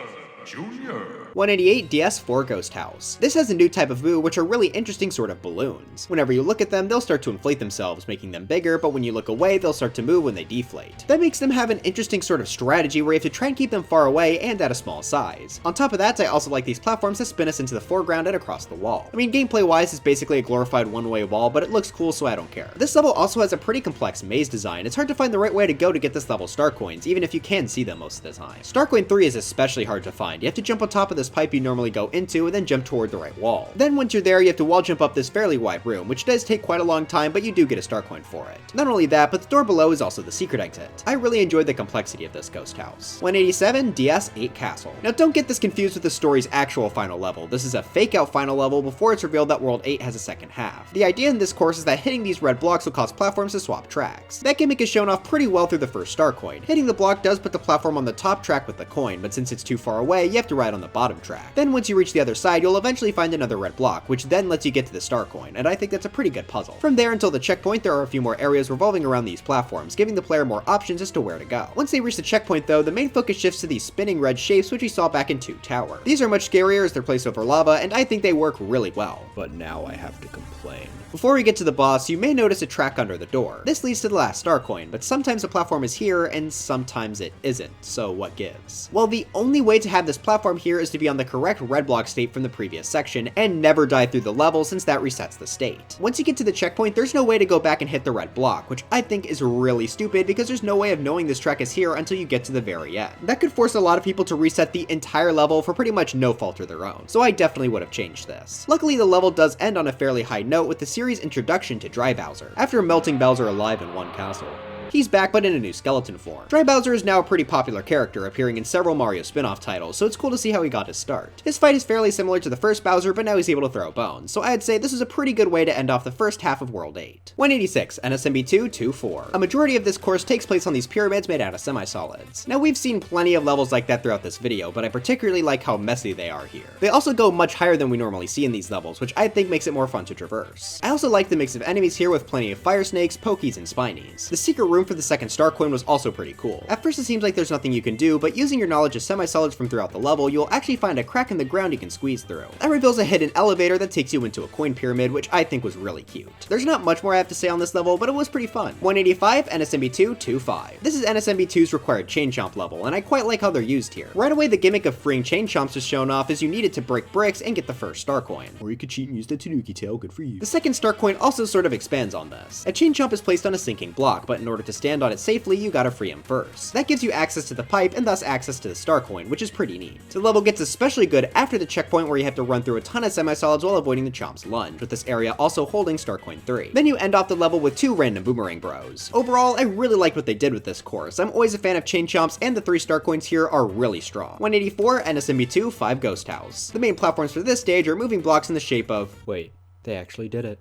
Jr. 188 DS4 Ghost House. This has a new type of boo, which are really interesting sort of balloons. Whenever you look at them, they'll start to inflate themselves, making them bigger, but when you look away, they'll start to move when they deflate. That makes them have an interesting sort of strategy where you have to try and keep them far away and at a small size. On top of that, I also like these platforms that spin us into the foreground and across the wall. I mean, gameplay-wise, it's basically a glorified one-way wall, but it looks cool, so I don't care. This level also has a pretty complex maze design. It's hard to find the right way to go to get this level star coins, even if you can see them most of the time. Star coin 3 is especially hard to find, You have to jump on top of this pipe you normally go into and then jump toward the right wall. Then once you're there, you have to wall jump up this fairly wide room, which does take quite a long time, but you do get a star coin for it. Not only that, but the door below is also the secret exit. I really enjoyed the complexity of this ghost house. 187 DS 8 Castle. Now don't get this confused with the story's actual final level. This is a fake out final level before it's revealed that World 8 has a second half. The idea in this course is that hitting these red blocks will cause platforms to swap tracks. That gimmick is shown off pretty well through the first star coin. Hitting the block does put the platform on the top track with the coin, but since it's too far away, you have to ride on the bottom track. Then once you reach the other side, you'll eventually find another red block, which then lets you get to the star coin, and I think that's a pretty good puzzle. From there until the checkpoint, there are a few more areas revolving around these platforms, giving the player more options as to where to go. Once they reach the checkpoint though, the main focus shifts to these spinning red shapes which we saw back in 2 Tower. These are much scarier as they're placed over lava, and I think they work really well. But now I have to complain. Before we get to the boss, you may notice a track under the door. This leads to the last star coin, but sometimes the platform is here and sometimes it isn't, so what gives? Well, the only way to have this platform here is to be on the correct red block state from the previous section and never die through the level since that resets the state. Once you get to the checkpoint, there's no way to go back and hit the red block, which I think is really stupid because there's no way of knowing this track is here until you get to the very end. That could force a lot of people to reset the entire level for pretty much no fault of their own, so I definitely would have changed this. Luckily, the level does end on a fairly high note with the series' introduction to Dry Bowser, after melting Bowser alive in one castle. He's back, but in a new skeleton form. Dry Bowser is now a pretty popular character, appearing in several Mario spin-off titles, so it's cool to see how he got his start. His fight is fairly similar to the first Bowser, but now he's able to throw bones, so I'd say this is a pretty good way to end off the first half of World 8. 186, NSMB2 2-4. A majority of this course takes place on these pyramids made out of semi-solids. Now we've seen plenty of levels like that throughout this video, but I particularly like how messy they are here. They also go much higher than we normally see in these levels, which I think makes it more fun to traverse. I also like the mix of enemies here with plenty of fire snakes, pokies, and spinies. The secret room for the second star coin was also pretty cool. At first it seems like there's nothing you can do, but using your knowledge of semi-solids from throughout the level, you'll actually find a crack in the ground you can squeeze through. That reveals a hidden elevator that takes you into a coin pyramid, which I think was really cute. There's not much more I have to say on this level, but it was pretty fun. 185, NSMB2 2-5. This is NSMB2's required chain chomp level, and I quite like how they're used here. Right away, the gimmick of freeing chain chomps is shown off as you need it to break bricks and get the first star coin. Or you could cheat and use the Tanuki tail, good for you. The second star coin also sort of expands on this. A chain chomp is placed on a sinking block, but in order to stand on it safely, you gotta free him first. That gives you access to the pipe and thus access to the star coin, which is pretty neat. The level gets especially good after the checkpoint where you have to run through a ton of semi-solids while avoiding the chomp's lunge, with this area also holding star coin 3. Then you end off the level with 2 random boomerang bros. Overall, I really liked what they did with this course. I'm always a fan of chain chomps, and the 3 star coins here are really strong. 184, NSMB2 5 Ghost House. The main platforms for this stage are moving blocks in the shape of... Wait, they actually did it.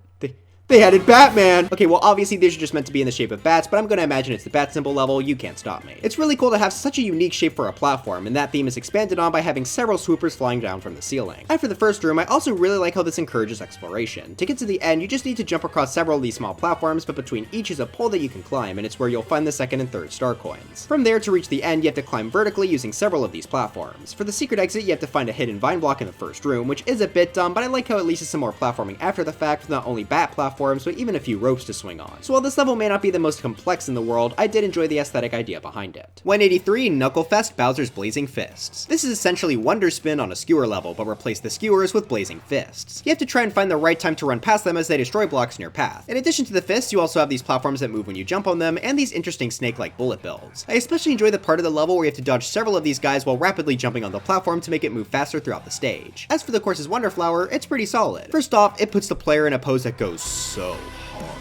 They added Batman! Okay, well obviously these are just meant to be in the shape of bats, but I'm gonna imagine it's the bat symbol level, you can't stop me. It's really cool to have such a unique shape for a platform, and that theme is expanded on by having several swoopers flying down from the ceiling. After the first room, I also really like how this encourages exploration. To get to the end, you just need to jump across several of these small platforms, but between each is a pole that you can climb, and it's where you'll find the second and third star coins. From there, to reach the end, you have to climb vertically using several of these platforms. For the secret exit, you have to find a hidden vine block in the first room, which is a bit dumb, but I like how it leads to some more platforming after the fact, with not only bat platforms, but even a few ropes to swing on. So while this level may not be the most complex in the world, I did enjoy the aesthetic idea behind it. 183, Knucklefest Bowser's Blazing Fists. This is essentially Wonder Spin on a skewer level, but replace the skewers with blazing fists. You have to try and find the right time to run past them as they destroy blocks in your path. In addition to the fists, you also have these platforms that move when you jump on them, and these interesting snake-like bullet bills. I especially enjoy the part of the level where you have to dodge several of these guys while rapidly jumping on the platform to make it move faster throughout the stage. As for the course's Wonder Flower, it's pretty solid. First off, it puts the player in a pose that goes so hard.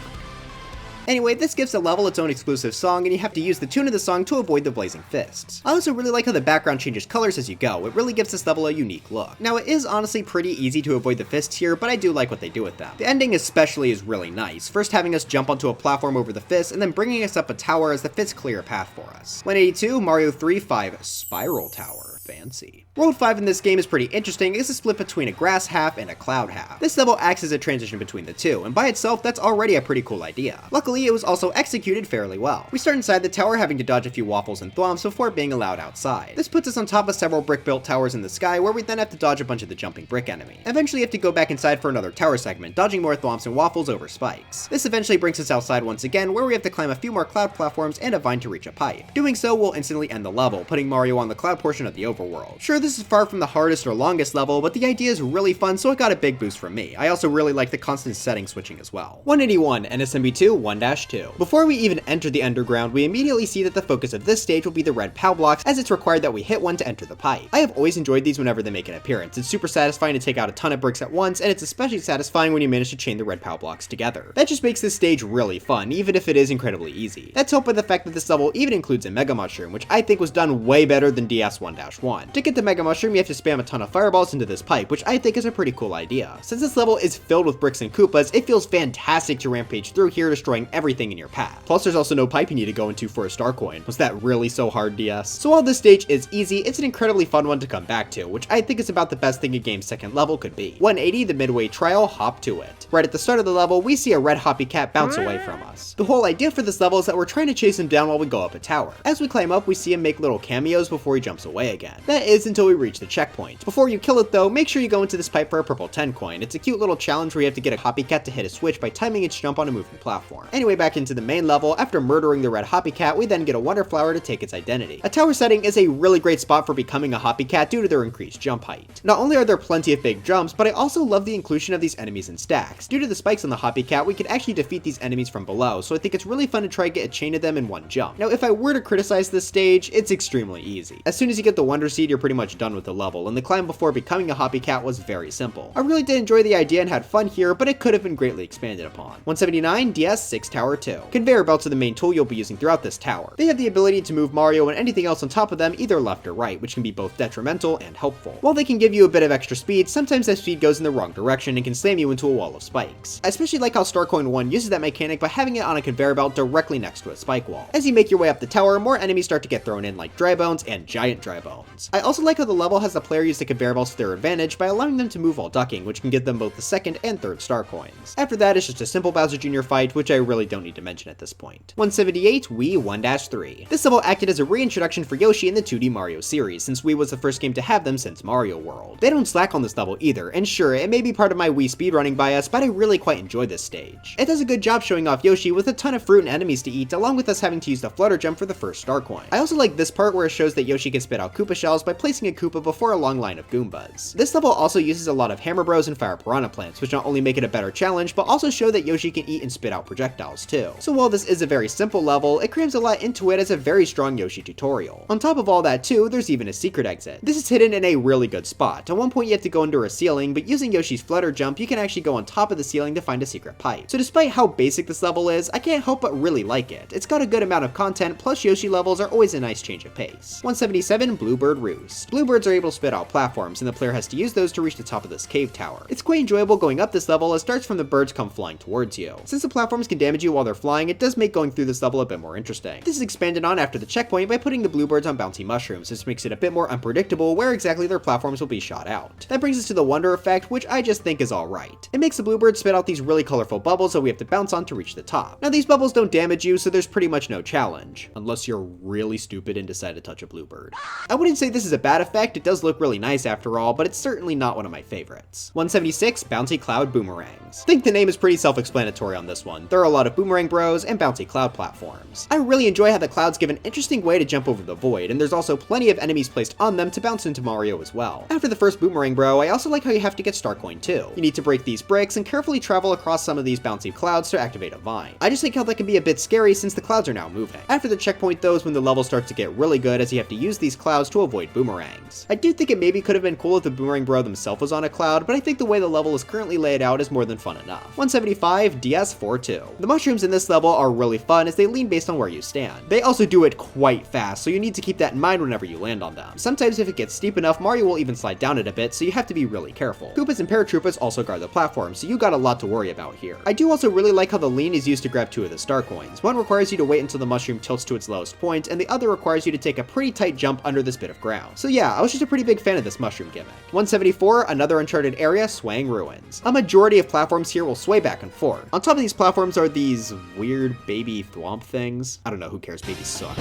Anyway, this gives the level its own exclusive song, and you have to use the tune of the song to avoid the blazing fists. I also really like how the background changes colors as you go. It really gives this level a unique look. Now, it is honestly pretty easy to avoid the fists here, but I do like what they do with them. The ending especially is really nice, first having us jump onto a platform over the fists, and then bringing us up a tower as the fists clear a path for us. 182, Mario 3-5 Spiral Tower. Fancy. World 5 in this game is pretty interesting. It's a split between a grass half and a cloud half. This level acts as a transition between the two, and by itself, that's already a pretty cool idea. Luckily, it was also executed fairly well. We start inside the tower having to dodge a few waffles and thwomps before being allowed outside. This puts us on top of several brick-built towers in the sky, where we then have to dodge a bunch of the jumping brick enemy. Eventually, you have to go back inside for another tower segment, dodging more thwomps and waffles over spikes. This eventually brings us outside once again, where we have to climb a few more cloud platforms and a vine to reach a pipe. Doing so will instantly end the level, putting Mario on the cloud portion of the overworld. Sure, this is far from the hardest or longest level, but the idea is really fun, so it got a big boost from me. I also really like the constant setting switching as well. 181, NSMB2 1-1. NSMB2. Before we even enter the underground, we immediately see that the focus of this stage will be the red POW blocks, as it's required that we hit one to enter the pipe. I have always enjoyed these whenever they make an appearance. It's super satisfying to take out a ton of bricks at once, and it's especially satisfying when you manage to chain the red POW blocks together. That just makes this stage really fun, even if it is incredibly easy. That's helped by the fact that this level even includes a Mega Mushroom, which I think was done way better than DS1-1. To get the Mega Mushroom, you have to spam a ton of fireballs into this pipe, which I think is a pretty cool idea. Since this level is filled with bricks and Koopas, it feels fantastic to rampage through here, destroying everything in your path. Plus, there's also no pipe you need to go into for a star coin. Was that really so hard, DS? So while this stage is easy, it's an incredibly fun one to come back to, which I think is about the best thing a game's second level could be. 180, the midway trial, hop to it. Right at the start of the level, we see a red hoppy cat bounce away from us. The whole idea for this level is that we're trying to chase him down while we go up a tower. As we climb up, we see him make little cameos before he jumps away again. That is until we reach the checkpoint. Before you kill it though, make sure you go into this pipe for a purple 10 coin. It's a cute little challenge where you have to get a hoppy cat to hit a switch by timing its jump on a moving platform. Anyway, back into the main level, after murdering the red hoppy cat, we then get a wonder flower to take its identity. A tower setting is a really great spot for becoming a hoppy cat due to their increased jump height. Not only are there plenty of big jumps, but I also love the inclusion of these enemies in stacks. Due to the spikes on the hoppy cat, we can actually defeat these enemies from below, so I think it's really fun to try to get a chain of them in one jump. Now, if I were to criticize this stage, it's extremely easy. As soon as you get the wonder seed, you're pretty much done with the level, and the climb before becoming a hoppy cat was very simple. I really did enjoy the idea and had fun here, but it could have been greatly expanded upon. 179, DS 6 Tower 2. Conveyor belts are the main tool you'll be using throughout this tower. They have the ability to move Mario and anything else on top of them either left or right, which can be both detrimental and helpful. While they can give you a bit of extra speed, sometimes that speed goes in the wrong direction and can slam you into a wall of spikes. I especially like how Starcoin 1 uses that mechanic by having it on a conveyor belt directly next to a spike wall. As you make your way up the tower, more enemies start to get thrown in like dry bones and giant dry bones. I also like how the level has the player use the conveyor belts to their advantage by allowing them to move while ducking, which can give them both the second and third star coins. After that, it's just a simple Bowser Jr. fight, which I really don't need to mention at this point. 178, Wii 1-3. This level acted as a reintroduction for Yoshi in the 2D Mario series, since Wii was the first game to have them since Mario World. They don't slack on this level either, and sure, it may be part of my Wii speedrunning bias, but I really quite enjoy this stage. It does a good job showing off Yoshi with a ton of fruit and enemies to eat, along with us having to use the flutter jump for the first star coin. I also like this part where it shows that Yoshi can spit out Koopa shells by placing a Koopa before a long line of Goombas. This level also uses a lot of Hammer Bros and Fire Piranha plants, which not only make it a better challenge, but also show that Yoshi can eat and spit out projectiles too. So while this is a very simple level, it crams a lot into it as a very strong Yoshi tutorial. On top of all that too, there's even a secret exit. This is hidden in a really good spot. At one point you have to go under a ceiling, but using Yoshi's flutter jump, you can actually go on top of the ceiling to find a secret pipe. So despite how basic this level is, I can't help but really like it. It's got a good amount of content, plus Yoshi levels are always a nice change of pace. 177, Bluebird Roost. Bluebirds are able to spit out platforms, and the player has to use those to reach the top of this cave tower. It's quite enjoyable going up this level as darts from the birds come flying towards you. Since the platforms can damage you while they're flying, it does make going through this level a bit more interesting. This is expanded on after the checkpoint by putting the bluebirds on bouncy mushrooms, which makes it a bit more unpredictable where exactly their platforms will be shot out. That brings us to the wonder effect, which I just think is alright. It makes the bluebirds spit out these really colorful bubbles that we have to bounce on to reach the top. Now these bubbles don't damage you, so there's pretty much no challenge, unless you're really stupid and decide to touch a bluebird. I wouldn't say this is a bad effect, it does look really nice after all, but it's certainly not one of my favorites. 176, Bouncy Cloud Boomerangs. I think the name is pretty self-explanatory on this one. There are a lot of boomerang bros and bouncy cloud platforms. I really enjoy how the clouds give an interesting way to jump over the void, and there's also plenty of enemies placed on them to bounce into Mario as well. After the first boomerang bro, I also like how you have to get Star Coin too. You need to break these bricks and carefully travel across some of these bouncy clouds to activate a vine. I just think how that can be a bit scary since the clouds are now moving. After the checkpoint though is when the level starts to get really good as you have to use these clouds to avoid boomerangs. I do think it maybe could have been cool if the boomerang bro themselves was on a cloud, but I think the way the level is currently laid out is more than fun enough. 175, DS 4-2. The mushrooms in this level are really fun as they lean based on where you stand. They also do it quite fast, so you need to keep that in mind whenever you land on them. Sometimes if it gets steep enough, Mario will even slide down it a bit, so you have to be really careful. Koopas and Paratroopas also guard the platform, so you got a lot to worry about here. I do also really like how the lean is used to grab two of the star coins. One requires you to wait until the mushroom tilts to its lowest point, and the other requires you to take a pretty tight jump under this bit of ground. So yeah, I was just a pretty big fan of this mushroom gimmick. 174, another uncharted area, Swaying Ruins. A majority of platforms here will sway back and forth. On top of these platforms are these weird baby thwomp things. I don't know, who cares, babies suck.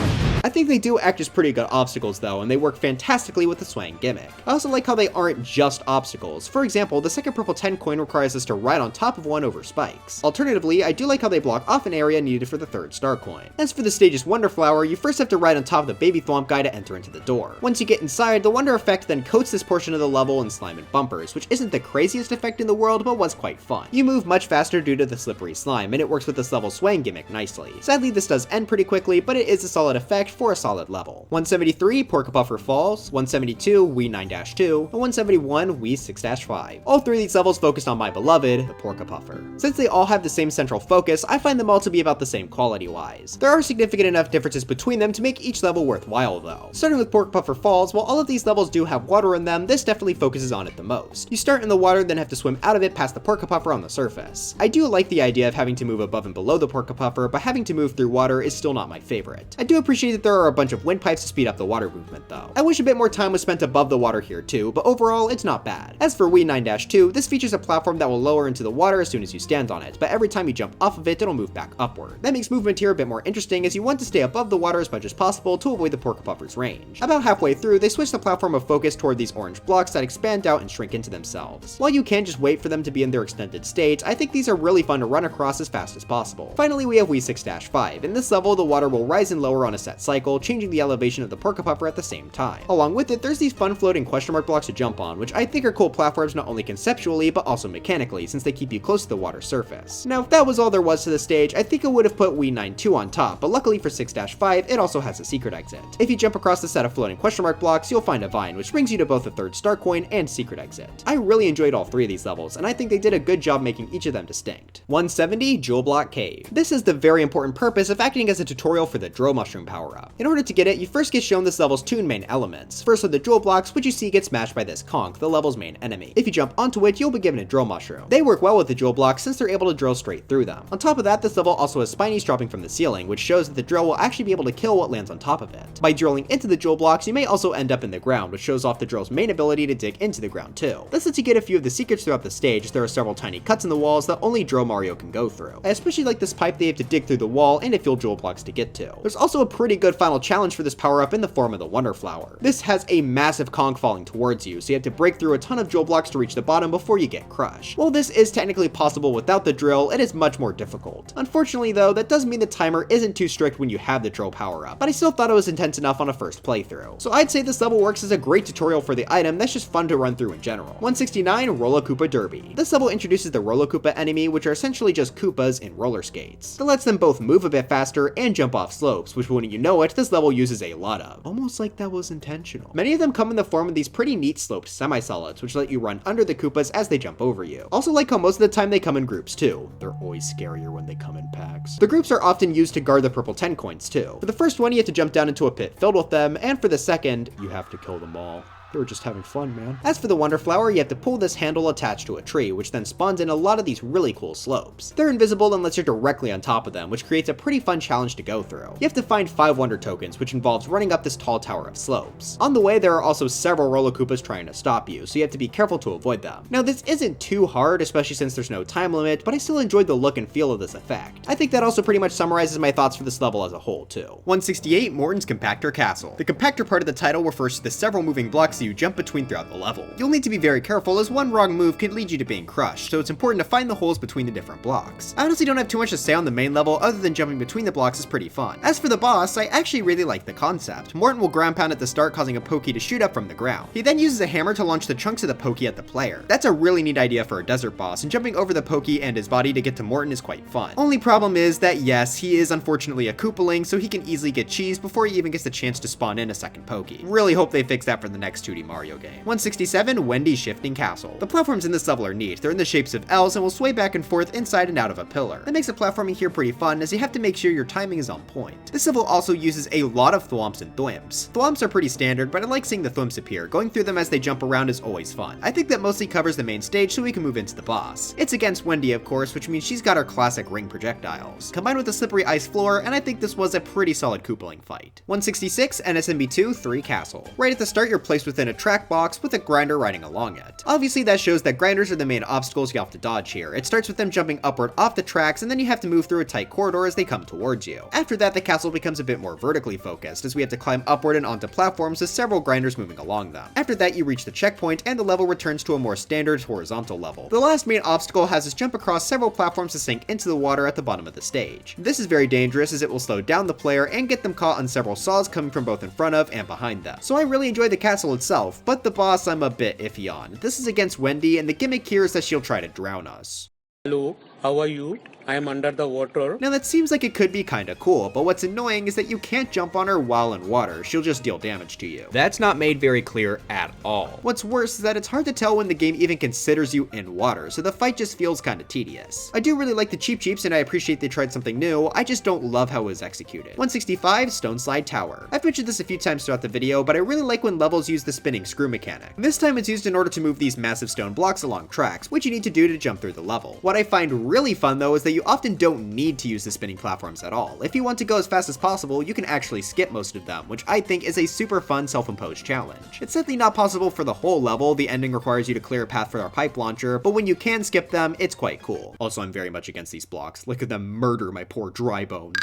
I think they do act as pretty good obstacles though, and they work fantastically with the swaying gimmick. I also like how they aren't just obstacles. For example, the second purple 10 coin requires us to ride on top of one over spikes. Alternatively, I do like how they block off an area needed for the third star coin. As for the stage's Wonder Flower, you first have to ride on top of the baby thwomp guy to enter into the door. Once you get inside, the Wonder effect then coats this portion of the level in slime and bumpers, which isn't the craziest effect in the world, but was quite fun. You move much faster due to the slippery slime, and it works with this level's swaying gimmick nicely. Sadly, this does end pretty quickly, but it is a solid effect for a solid level. 173, Porka Puffer Falls, 172, Wii 9-2, and 171, Wii 6-5. All three of these levels focused on my beloved, the Porka Puffer. Since they all have the same central focus, I find them all to be about the same quality-wise. There are significant enough differences between them to make each level worthwhile though. Starting with Porka Puffer Falls, while all of these levels do have water in them, this definitely focuses on it the most. You start in the water, then have to swim out of it past the Porka Puffer on the surface. I do like the idea of having to move above and below the Porka Puffer, but having to move through water is still not my favorite. I do appreciate that there are a bunch of windpipes to speed up the water movement though. I wish a bit more time was spent above the water here too, but overall it's not bad. As for Wii 9-2, this features a platform that will lower into the water as soon as you stand on it, but every time you jump off of it, it'll move back upward. That makes movement here a bit more interesting as you want to stay above the water as much as possible to avoid the Porka Puffer's range. About halfway through, they switch the platform of focus toward these orange blocks that expand out and shrink into themselves. While you can just wait for them to be in their extended state, I think these are really fun to run across as fast as possible. Finally, we have Wii 6-5. In this level, the water will rise and lower on a set cycle, changing the elevation of the Porka Puffer at the same time. Along with it, there's these fun floating question mark blocks to jump on, which I think are cool platforms not only conceptually, but also mechanically, since they keep you close to the water surface. Now, if that was all there was to the stage, I think I would have put Wii 9-2 on top, but luckily for 6-5, it also has a secret exit. If you jump across the set of floating question mark blocks, you'll find a vine, which brings you to both the third star coin and secret exit. I really enjoyed all three of these levels, and I think they did a good job making each of them distinct. 170, Jewel Block Cave. This is the very important purpose of acting as a tutorial for the Drill Mushroom power-up. In order to get it, you first get shown this level's two main elements. First are the jewel blocks, which you see get smashed by this conch, the level's main enemy. If you jump onto it, you'll be given a drill mushroom. They work well with the jewel blocks since they're able to drill straight through them. On top of that, this level also has spinies dropping from the ceiling, which shows that the drill will actually be able to kill what lands on top of it. By drilling into the jewel blocks, you may also end up in the ground, which shows off the drill's main ability to dig into the ground too. This lets you get a few of the secrets throughout the stage, as there are several tiny cuts in the walls that only Drill Mario can go through. I especially like this pipe they have to dig through the wall and to fill jewel blocks to get to. There's also a pretty good final challenge for this power-up in the form of the Wonder Flower. This has a massive conch falling towards you, so you have to break through a ton of jewel blocks to reach the bottom before you get crushed. While this is technically possible without the drill, it is much more difficult. Unfortunately though, that does mean the timer isn't too strict when you have the drill power-up, but I still thought it was intense enough on a first playthrough. So I'd say this level works as a great tutorial for the item that's just fun to run through in general. 169, Roller Koopa Derby. This level introduces the Roller Koopa enemy, which are essentially just Koopas in roller skates. That lets them both move a bit faster and jump off slopes, which wouldn't you know it, this level uses a lot of. Almost like that was intentional. Many of them come in the form of these pretty neat sloped semi-solids, which let you run under the Koopas as they jump over you. Also like how most of the time they come in groups too. They're always scarier when they come in packs. The groups are often used to guard the purple 10 coins too. For the first one, you have to jump down into a pit filled with them, and for the second, you have to kill them all. They were just having fun, man. As for the Wonder Flower, you have to pull this handle attached to a tree, which then spawns in a lot of these really cool slopes. They're invisible unless you're directly on top of them, which creates a pretty fun challenge to go through. You have to find 5 Wonder Tokens, which involves running up this tall tower of slopes. On the way, there are also several Roller Koopas trying to stop you, so you have to be careful to avoid them. Now, this isn't too hard, especially since there's no time limit, but I still enjoyed the look and feel of this effect. I think that also pretty much summarizes my thoughts for this level as a whole, too. 168, Morton's Compactor Castle. The compactor part of the title refers to the several moving blocks that you jump between throughout the level. You'll need to be very careful as one wrong move could lead you to being crushed, so it's important to find the holes between the different blocks. I honestly don't have too much to say on the main level other than jumping between the blocks is pretty fun. As for the boss, I actually really like the concept. Morton will ground pound at the start, causing a Pokey to shoot up from the ground. He then uses a hammer to launch the chunks of the Pokey at the player. That's a really neat idea for a desert boss, and jumping over the Pokey and his body to get to Morton is quite fun. Only problem is that yes, he is unfortunately a Koopaling, so he can easily get cheesed before he even gets the chance to spawn in a second Pokey. Really hope they fix that for the next 2D Mario game. 167, Wendy's Shifting Castle. The platforms in this level are neat. They're in the shapes of L's and will sway back and forth inside and out of a pillar. That makes the platforming here pretty fun, as you have to make sure your timing is on point. This level also uses a lot of thwomps and thwimps. Thwomps are pretty standard, but I like seeing the thwimps appear. Going through them as they jump around is always fun. I think that mostly covers the main stage, so we can move into the boss. It's against Wendy, of course, which means she's got her classic ring projectiles, combined with a slippery ice floor, and I think this was a pretty solid Koopaling fight. 166, NSMB2 3 Castle. Right at the start, you're placed within within a track box with a grinder riding along it. Obviously that shows that grinders are the main obstacles you have to dodge here. It starts with them jumping upward off the tracks, and then you have to move through a tight corridor as they come towards you. After that, the castle becomes a bit more vertically focused, as we have to climb upward and onto platforms with several grinders moving along them. After that, you reach the checkpoint, and the level returns to a more standard horizontal level. The last main obstacle has us jump across several platforms to sink into the water at the bottom of the stage. This is very dangerous as it will slow down the player and get them caught on several saws coming from both in front of and behind them. So I really enjoy the castle itself, but the boss I'm a bit iffy on. This is against Wendy, and the gimmick here is that she'll try to drown us. Hello, how are you? I am under the water. Now that seems like it could be kinda cool, but what's annoying is that you can't jump on her while in water. She'll just deal damage to you. That's not made very clear at all. What's worse is that it's hard to tell when the game even considers you in water, so the fight just feels kinda tedious. I do really like the Cheep Cheeps and I appreciate they tried something new, I just don't love how it was executed. 165, Stone Slide Tower. I've mentioned this a few times throughout the video, but I really like when levels use the spinning screw mechanic. This time it's used in order to move these massive stone blocks along tracks, which you need to do to jump through the level. What I find really fun though is that you often don't need to use the spinning platforms at all. If you want to go as fast as possible, you can actually skip most of them, which I think is a super fun self-imposed challenge. It's sadly not possible for the whole level, the ending requires you to clear a path for our pipe launcher, but when you can skip them, it's quite cool. Also, I'm very much against these blocks. Look at them murder my poor dry bones.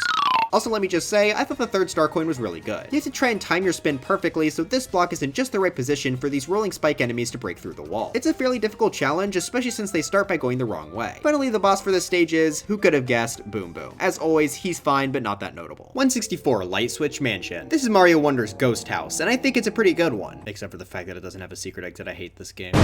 Also, let me just say, I thought the third star coin was really good. You have to try and time your spin perfectly so this block is in just the right position for these rolling spike enemies to break through the wall. It's a fairly difficult challenge, especially since they start by going the wrong way. Finally, the boss for this stage is, who could have guessed, Boom Boom. As always, he's fine, but not that notable. 164, Light Switch Mansion. This is Mario Wonder's ghost house, and I think it's a pretty good one. Except for the fact that it doesn't have a secret exit, I hate this game.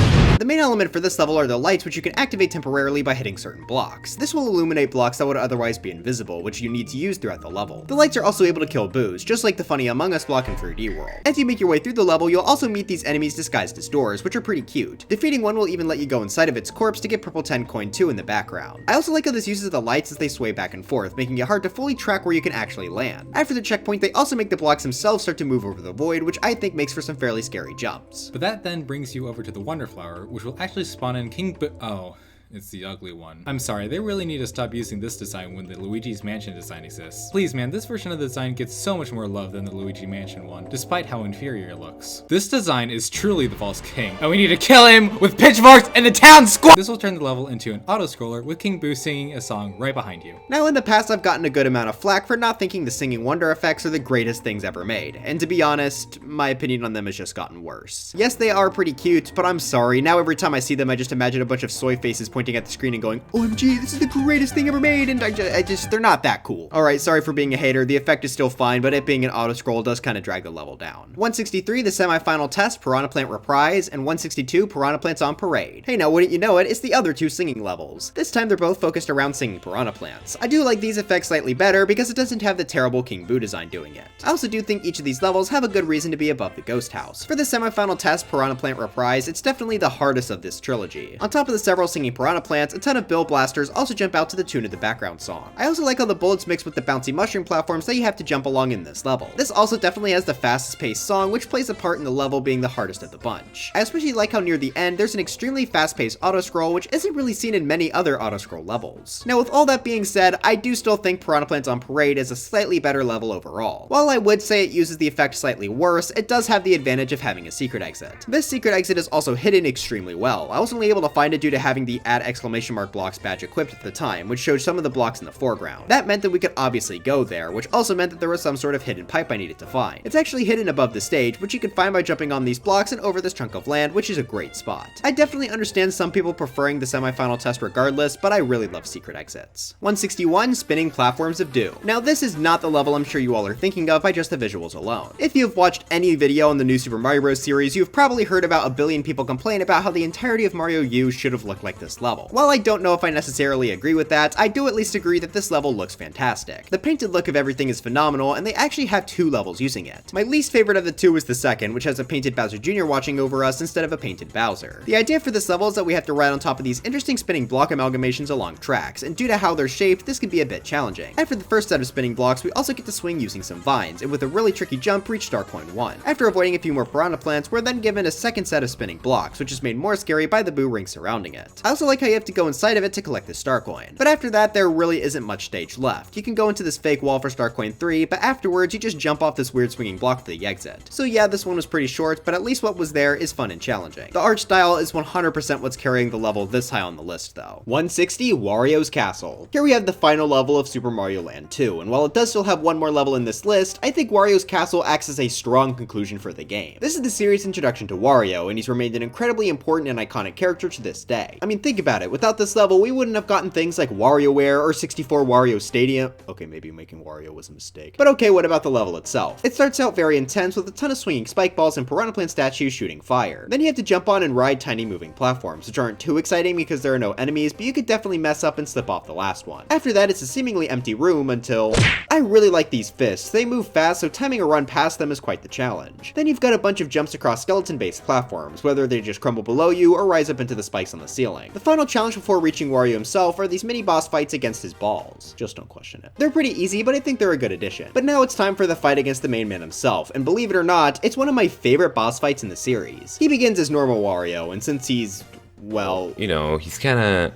The main element for this level are the lights, which you can activate temporarily by hitting certain blocks. This will illuminate blocks that would otherwise be invisible, which you need to use throughout the level. The lights are also able to kill boos, just like the funny Among Us block in 3D World. As you make your way through the level, you'll also meet these enemies disguised as doors, which are pretty cute. Defeating one will even let you go inside of its corpse to get purple 10 coin 2 in the background. I also like how this uses the lights as they sway back and forth, making it hard to fully track where you can actually land. After the checkpoint, they also make the blocks themselves start to move over the void, which I think makes for some fairly scary jumps. But that then brings you over to the Wonder Flower, which will actually spawn in oh. It's the ugly one. I'm sorry, they really need to stop using this design when the Luigi's Mansion design exists. Please man, this version of the design gets so much more love than the Luigi Mansion one, despite how inferior it looks. This design is truly the false king, and we need to kill him with pitchforks in the town square! This will turn the level into an auto-scroller with King Boo singing a song right behind you. Now in the past I've gotten a good amount of flack for not thinking the singing wonder effects are the greatest things ever made, and to be honest, my opinion on them has just gotten worse. Yes, they are pretty cute, but I'm sorry, now every time I see them I just imagine a bunch of soy faces pointing at the screen and going, OMG, this is the greatest thing ever made, and they're not that cool. Alright, sorry for being a hater, the effect is still fine, but it being an auto-scroll does kind of drag the level down. 163, the semi-final test, Piranha Plant Reprise, and 162, Piranha Plants on Parade. Hey, now wouldn't you know it, it's the other two singing levels. This time they're both focused around singing Piranha Plants. I do like these effects slightly better because it doesn't have the terrible King Boo design doing it. I also do think each of these levels have a good reason to be above the Ghost House. For the semi-final test, Piranha Plant Reprise, it's definitely the hardest of this trilogy. On top of the several singing Piranha Plants, a ton of Bill Blasters also jump out to the tune of the background song. I also like how the bullets mix with the bouncy mushroom platforms that you have to jump along in this level. This also definitely has the fastest paced song, which plays a part in the level being the hardest of the bunch. I especially like how near the end there's an extremely fast paced auto scroll, which isn't really seen in many other auto scroll levels. Now with all that being said, I do still think Piranha Plants on Parade is a slightly better level overall. While I would say it uses the effect slightly worse, it does have the advantage of having a secret exit. This secret exit is also hidden extremely well. I was only able to find it due to having the @ blocks badge equipped at the time, which showed some of the blocks in the foreground. That meant that we could obviously go there, which also meant that there was some sort of hidden pipe I needed to find. It's actually hidden above the stage, which you can find by jumping on these blocks and over this chunk of land, which is a great spot. I definitely understand some people preferring the semi-final test regardless, but I really love secret exits. 161, Spinning Platforms of Doom. Now this is not the level I'm sure you all are thinking of by just the visuals alone. If you've watched any video on the new Super Mario Bros. Series, you've probably heard about a billion people complain about how the entirety of Mario U should have looked like this level. While I don't know if I necessarily agree with that, I do at least agree that this level looks fantastic. The painted look of everything is phenomenal, and they actually have two levels using it. My least favorite of the two is the second, which has a painted Bowser Jr. watching over us instead of a painted Bowser. The idea for this level is that we have to ride on top of these interesting spinning block amalgamations along tracks, and due to how they're shaped, this can be a bit challenging. After the first set of spinning blocks, we also get to swing using some vines, and with a really tricky jump, reach Star Coin 1. After avoiding a few more Piranha Plants, we're then given a second set of spinning blocks, which is made more scary by the boo ring surrounding it. I also like like how you have to go inside of it to collect the star coin. But after that, there really isn't much stage left. You can go into this fake wall for star coin 3, but afterwards you just jump off this weird swinging block for the exit. So yeah, this one was pretty short, but at least what was there is fun and challenging. The art style is 100% what's carrying the level this high on the list though. 160, Wario's Castle. Here we have the final level of Super Mario Land 2, and while it does still have one more level in this list, I think Wario's Castle acts as a strong conclusion for the game. This is the series' introduction to Wario, and he's remained an incredibly important and iconic character to this day. I mean, think about it, without this level, we wouldn't have gotten things like WarioWare or 64 Wario Stadium. Okay, maybe making Wario was a mistake. But okay, what about the level itself? It starts out very intense with a ton of swinging spike balls and piranha plant statues shooting fire. Then you have to jump on and ride tiny moving platforms, which aren't too exciting because there are no enemies, but you could definitely mess up and slip off the last one. After that, it's a seemingly empty room until... I really like these fists. They move fast, so timing a run past them is quite the challenge. Then you've got a bunch of jumps across skeleton-based platforms, whether they just crumble below you or rise up into the spikes on the ceiling. The final challenge before reaching Wario himself are these mini boss fights against his balls. Just don't question it. They're pretty easy, but I think they're a good addition. But now it's time for the fight against the main man himself, and believe it or not, it's one of my favorite boss fights in the series. He begins as normal Wario, and since he's, well... you know, he's kinda,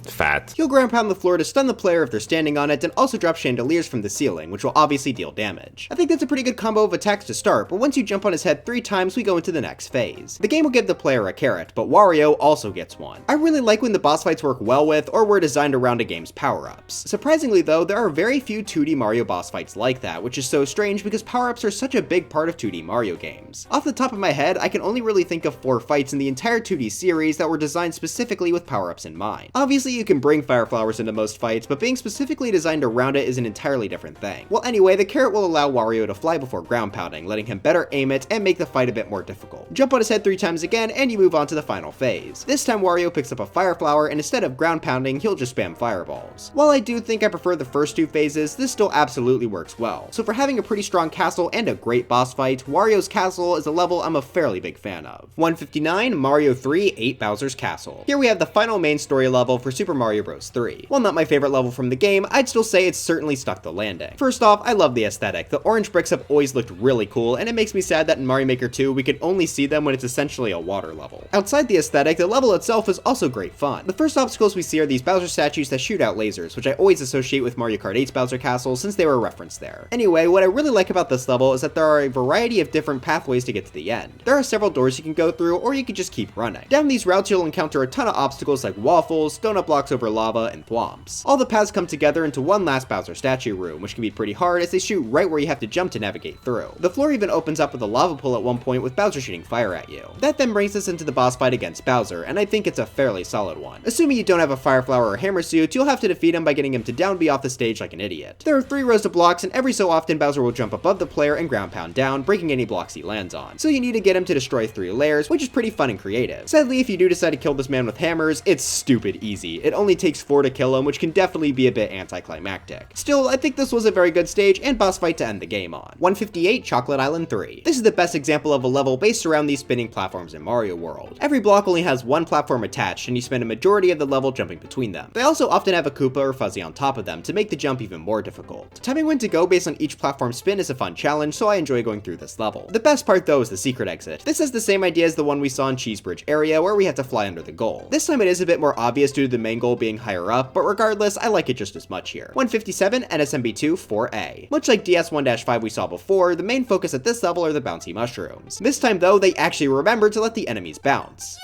fat. He'll ground pound the floor to stun the player if they're standing on it, and also drop chandeliers from the ceiling, which will obviously deal damage. I think that's a pretty good combo of attacks to start, but once you jump on his head 3 times, we go into the next phase. The game will give the player a carrot, but Wario also gets one. I really like when the boss fights work well with, or were designed around a game's power-ups. Surprisingly though, there are very few 2D Mario boss fights like that, which is so strange because power-ups are such a big part of 2D Mario games. Off the top of my head, I can only really think of 4 fights in the entire 2D series that were designed specifically with power-ups in mind. Obviously, you can bring fire flowers into most fights, but being specifically designed around it is an entirely different thing. Well anyway, the carrot will allow Wario to fly before ground pounding, letting him better aim it and make the fight a bit more difficult. Jump on his head 3 times again, and you move on to the final phase. This time Wario picks up a fire flower, and instead of ground pounding, he'll just spam fireballs. While I do think I prefer the first 2 phases, this still absolutely works well. So for having a pretty strong castle and a great boss fight, Wario's Castle is a level I'm a fairly big fan of. 159, Mario 3, 8 Bowser's Castle. Here we have the final main story level for Super Mario Bros. 3. While not my favorite level from the game, I'd still say it's certainly stuck the landing. First off, I love the aesthetic. The orange bricks have always looked really cool, and it makes me sad that in Mario Maker 2 we could only see them when it's essentially a water level. Outside the aesthetic, the level itself is also great fun. The first obstacles we see are these Bowser statues that shoot out lasers, which I always associate with Mario Kart 8's Bowser Castle since they were referenced there. Anyway, what I really like about this level is that there are a variety of different pathways to get to the end. There are several doors you can go through, or you could just keep running. Down these routes you'll encounter a ton of obstacles like waffles, donut blocks over lava, and thwomps. All the paths come together into one last Bowser statue room, which can be pretty hard as they shoot right where you have to jump to navigate through. The floor even opens up with a lava pool at one point with Bowser shooting fire at you. That then brings us into the boss fight against Bowser, and I think it's a fairly solid one. Assuming you don't have a fire flower or hammer suit, you'll have to defeat him by getting him to down B off the stage like an idiot. There are 3 rows of blocks, and every so often Bowser will jump above the player and ground pound down, breaking any blocks he lands on. So you need to get him to destroy 3 layers, which is pretty fun and creative. Sadly, if you do decide to kill this man with hammers, it's stupid easy. It only takes 4 to kill him, which can definitely be a bit anticlimactic. Still, I think this was a very good stage and boss fight to end the game on. 158, Chocolate Island 3. This is the best example of a level based around these spinning platforms in Mario World. Every block only has 1 platform attached, and you spend a majority of the level jumping between them. They also often have a Koopa or Fuzzy on top of them to make the jump even more difficult. Timing when to go based on each platform spin is a fun challenge, so I enjoy going through this level. The best part though is the secret exit. This has the same idea as the one we saw in Cheese Bridge area where we have to fly under the goal. This time it is a bit more obvious due to the main goal being higher up, but regardless, I like it just as much here. 157, NSMB2 4A. Much like DS1-5 we saw before, the main focus at this level are the bouncy mushrooms. This time though, they actually remember to let the enemies bounce.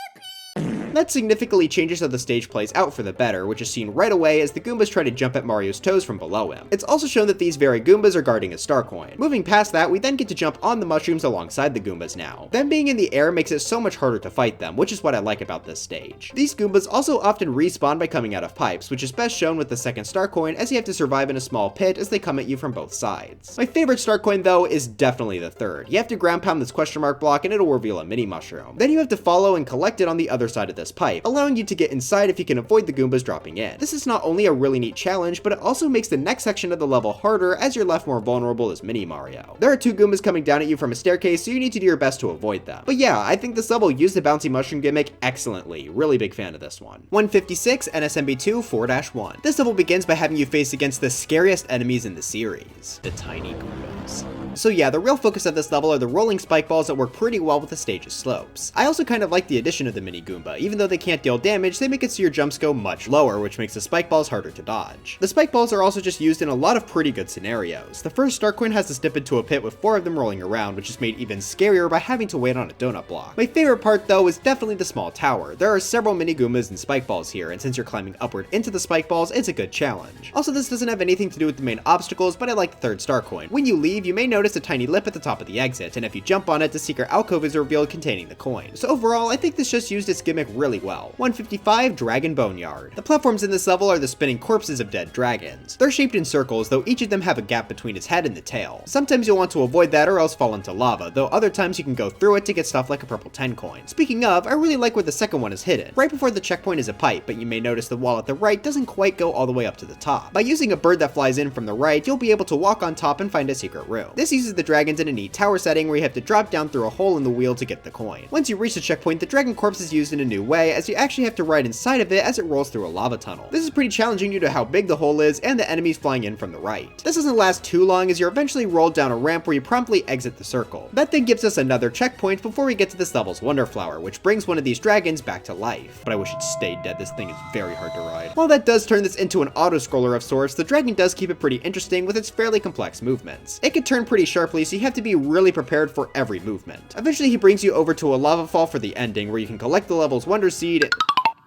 That significantly changes how the stage plays out for the better, which is seen right away as the Goombas try to jump at Mario's toes from below him. It's also shown that these very Goombas are guarding a star coin. Moving past that, we then get to jump on the mushrooms alongside the Goombas now. Them being in the air makes it so much harder to fight them, which is what I like about this stage. These Goombas also often respawn by coming out of pipes, which is best shown with the second star coin as you have to survive in a small pit as they come at you from both sides. My favorite star coin though is definitely the third. You have to ground pound this question mark block and it'll reveal a mini mushroom. Then you have to follow and collect it on the other side of this pipe, allowing you to get inside if you can avoid the Goombas dropping in. This is not only a really neat challenge, but it also makes the next section of the level harder as you're left more vulnerable as Mini Mario. There are 2 Goombas coming down at you from a staircase, so you need to do your best to avoid them. But yeah, I think this level used the bouncy mushroom gimmick excellently. Really big fan of this one. 156, NSMB2 4-1. This level begins by having you face against the scariest enemies in the series, the tiny Goombas. So yeah, the real focus of this level are the rolling spike balls that work pretty well with the stage's slopes. I also kind of like the addition of the mini Goomba. Even though they can't deal damage, they make it so your jumps go much lower, which makes the spike balls harder to dodge. The spike balls are also just used in a lot of pretty good scenarios. The first star coin has to step into a pit with 4 of them rolling around, which is made even scarier by having to wait on a donut block. My favorite part though is definitely the small tower. There are several mini Goombas and spike balls here, and since you're climbing upward into the spike balls, it's a good challenge. Also, this doesn't have anything to do with the main obstacles, but I like the third star coin. When you leave, you may notice a tiny lip at the top of the exit, and if you jump on it, the secret alcove is revealed containing the coin. So overall, I think this just used its gimmick really well. 155 Dragon Boneyard. The platforms in this level are the spinning corpses of dead dragons. They're shaped in circles, though each of them have a gap between its head and the tail. Sometimes you'll want to avoid that or else fall into lava, though other times you can go through it to get stuff like a purple 10 coin. Speaking of, I really like where the second one is hidden. Right before the checkpoint is a pipe, but you may notice the wall at the right doesn't quite go all the way up to the top. By using a bird that flies in from the right, you'll be able to walk on top and find a secret room. This uses the dragons in a neat tower setting where you have to drop down through a hole in the wheel to get the coin. Once you reach the checkpoint, the dragon corpse is used in a new way, as you actually have to ride inside of it as it rolls through a lava tunnel. This is pretty challenging due to how big the hole is and the enemies flying in from the right. This doesn't last too long as you're eventually rolled down a ramp where you promptly exit the circle. That then gives us another checkpoint before we get to this level's Wonder Flower, which brings one of these dragons back to life. But I wish it stayed dead, this thing is very hard to ride. While that does turn this into an auto-scroller of sorts, the dragon does keep it pretty interesting with its fairly complex movements. It can turn pretty sharply, so you have to be really prepared for every movement. Eventually he brings you over to a lava fall for the ending, where you can collect the level's Wonder Seed.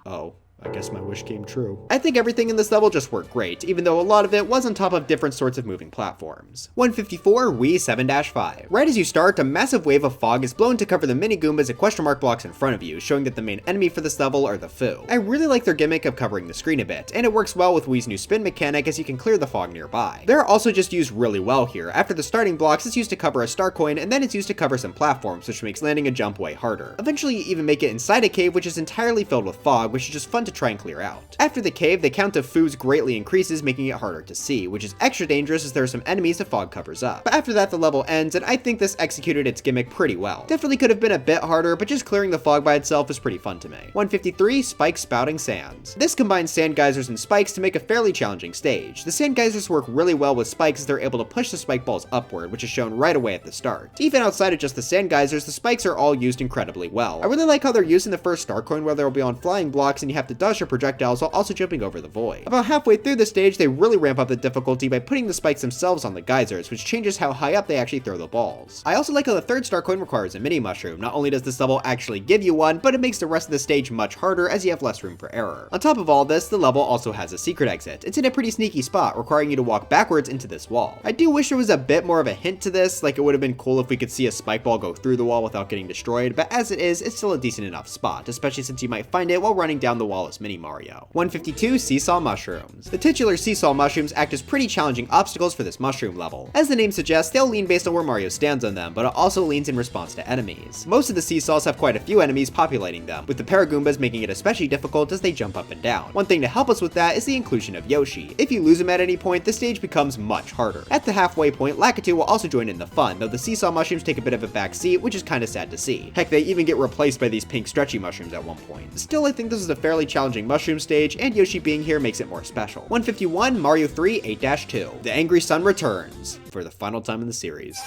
Oh. I guess my wish came true. I think everything in this level just worked great, even though a lot of it was on top of different sorts of moving platforms. 154 Wii 7-5. Right as you start, a massive wave of fog is blown to cover the mini Goombas at question mark blocks in front of you, showing that the main enemy for this level are the Foo. I really like their gimmick of covering the screen a bit, and it works well with Wii's new spin mechanic as you can clear the fog nearby. They're also just used really well here. After the starting blocks, it's used to cover a star coin, and then it's used to cover some platforms, which makes landing a jump way harder. Eventually you even make it inside a cave which is entirely filled with fog, which is just fun to try and clear out. After the cave, the count of Foos greatly increases, making it harder to see, which is extra dangerous as there are some enemies the fog covers up. But after that, the level ends, and I think this executed its gimmick pretty well. Definitely could have been a bit harder, but just clearing the fog by itself is pretty fun to me. 153 Spike Spouting Sands. This combines sand geysers and spikes to make a fairly challenging stage. The sand geysers work really well with spikes as they're able to push the spike balls upward, which is shown right away at the start. Even outside of just the sand geysers, the spikes are all used incredibly well. I really like how they're used in the first star coin, where they'll be on flying blocks and you have to dodge your projectiles while also jumping over the void. About halfway through the stage, they really ramp up the difficulty by putting the spikes themselves on the geysers, which changes how high up they actually throw the balls. I also like how the third star coin requires a mini mushroom. Not only does this level actually give you one, but it makes the rest of the stage much harder as you have less room for error. On top of all this, the level also has a secret exit. It's in a pretty sneaky spot, requiring you to walk backwards into this wall. I do wish there was a bit more of a hint to this, like it would have been cool if we could see a spike ball go through the wall without getting destroyed, but as it is, it's still a decent enough spot, especially since you might find it while running down the wall as Mini Mario. 152 Seesaw Mushrooms. The titular seesaw mushrooms act as pretty challenging obstacles for this mushroom level. As the name suggests, they'll lean based on where Mario stands on them, but it also leans in response to enemies. Most of the seesaws have quite a few enemies populating them, with the Paragoombas making it especially difficult as they jump up and down. One thing to help us with that is the inclusion of Yoshi. If you lose him at any point, the stage becomes much harder. At the halfway point, Lakitu will also join in the fun, though the seesaw mushrooms take a bit of a back seat, which is kinda sad to see. Heck, they even get replaced by these pink stretchy mushrooms at one point. Still, I think this is a fairly challenging mushroom stage, and Yoshi being here makes it more special. 151 Mario 3 8-2. The Angry Sun returns for the final time in the series.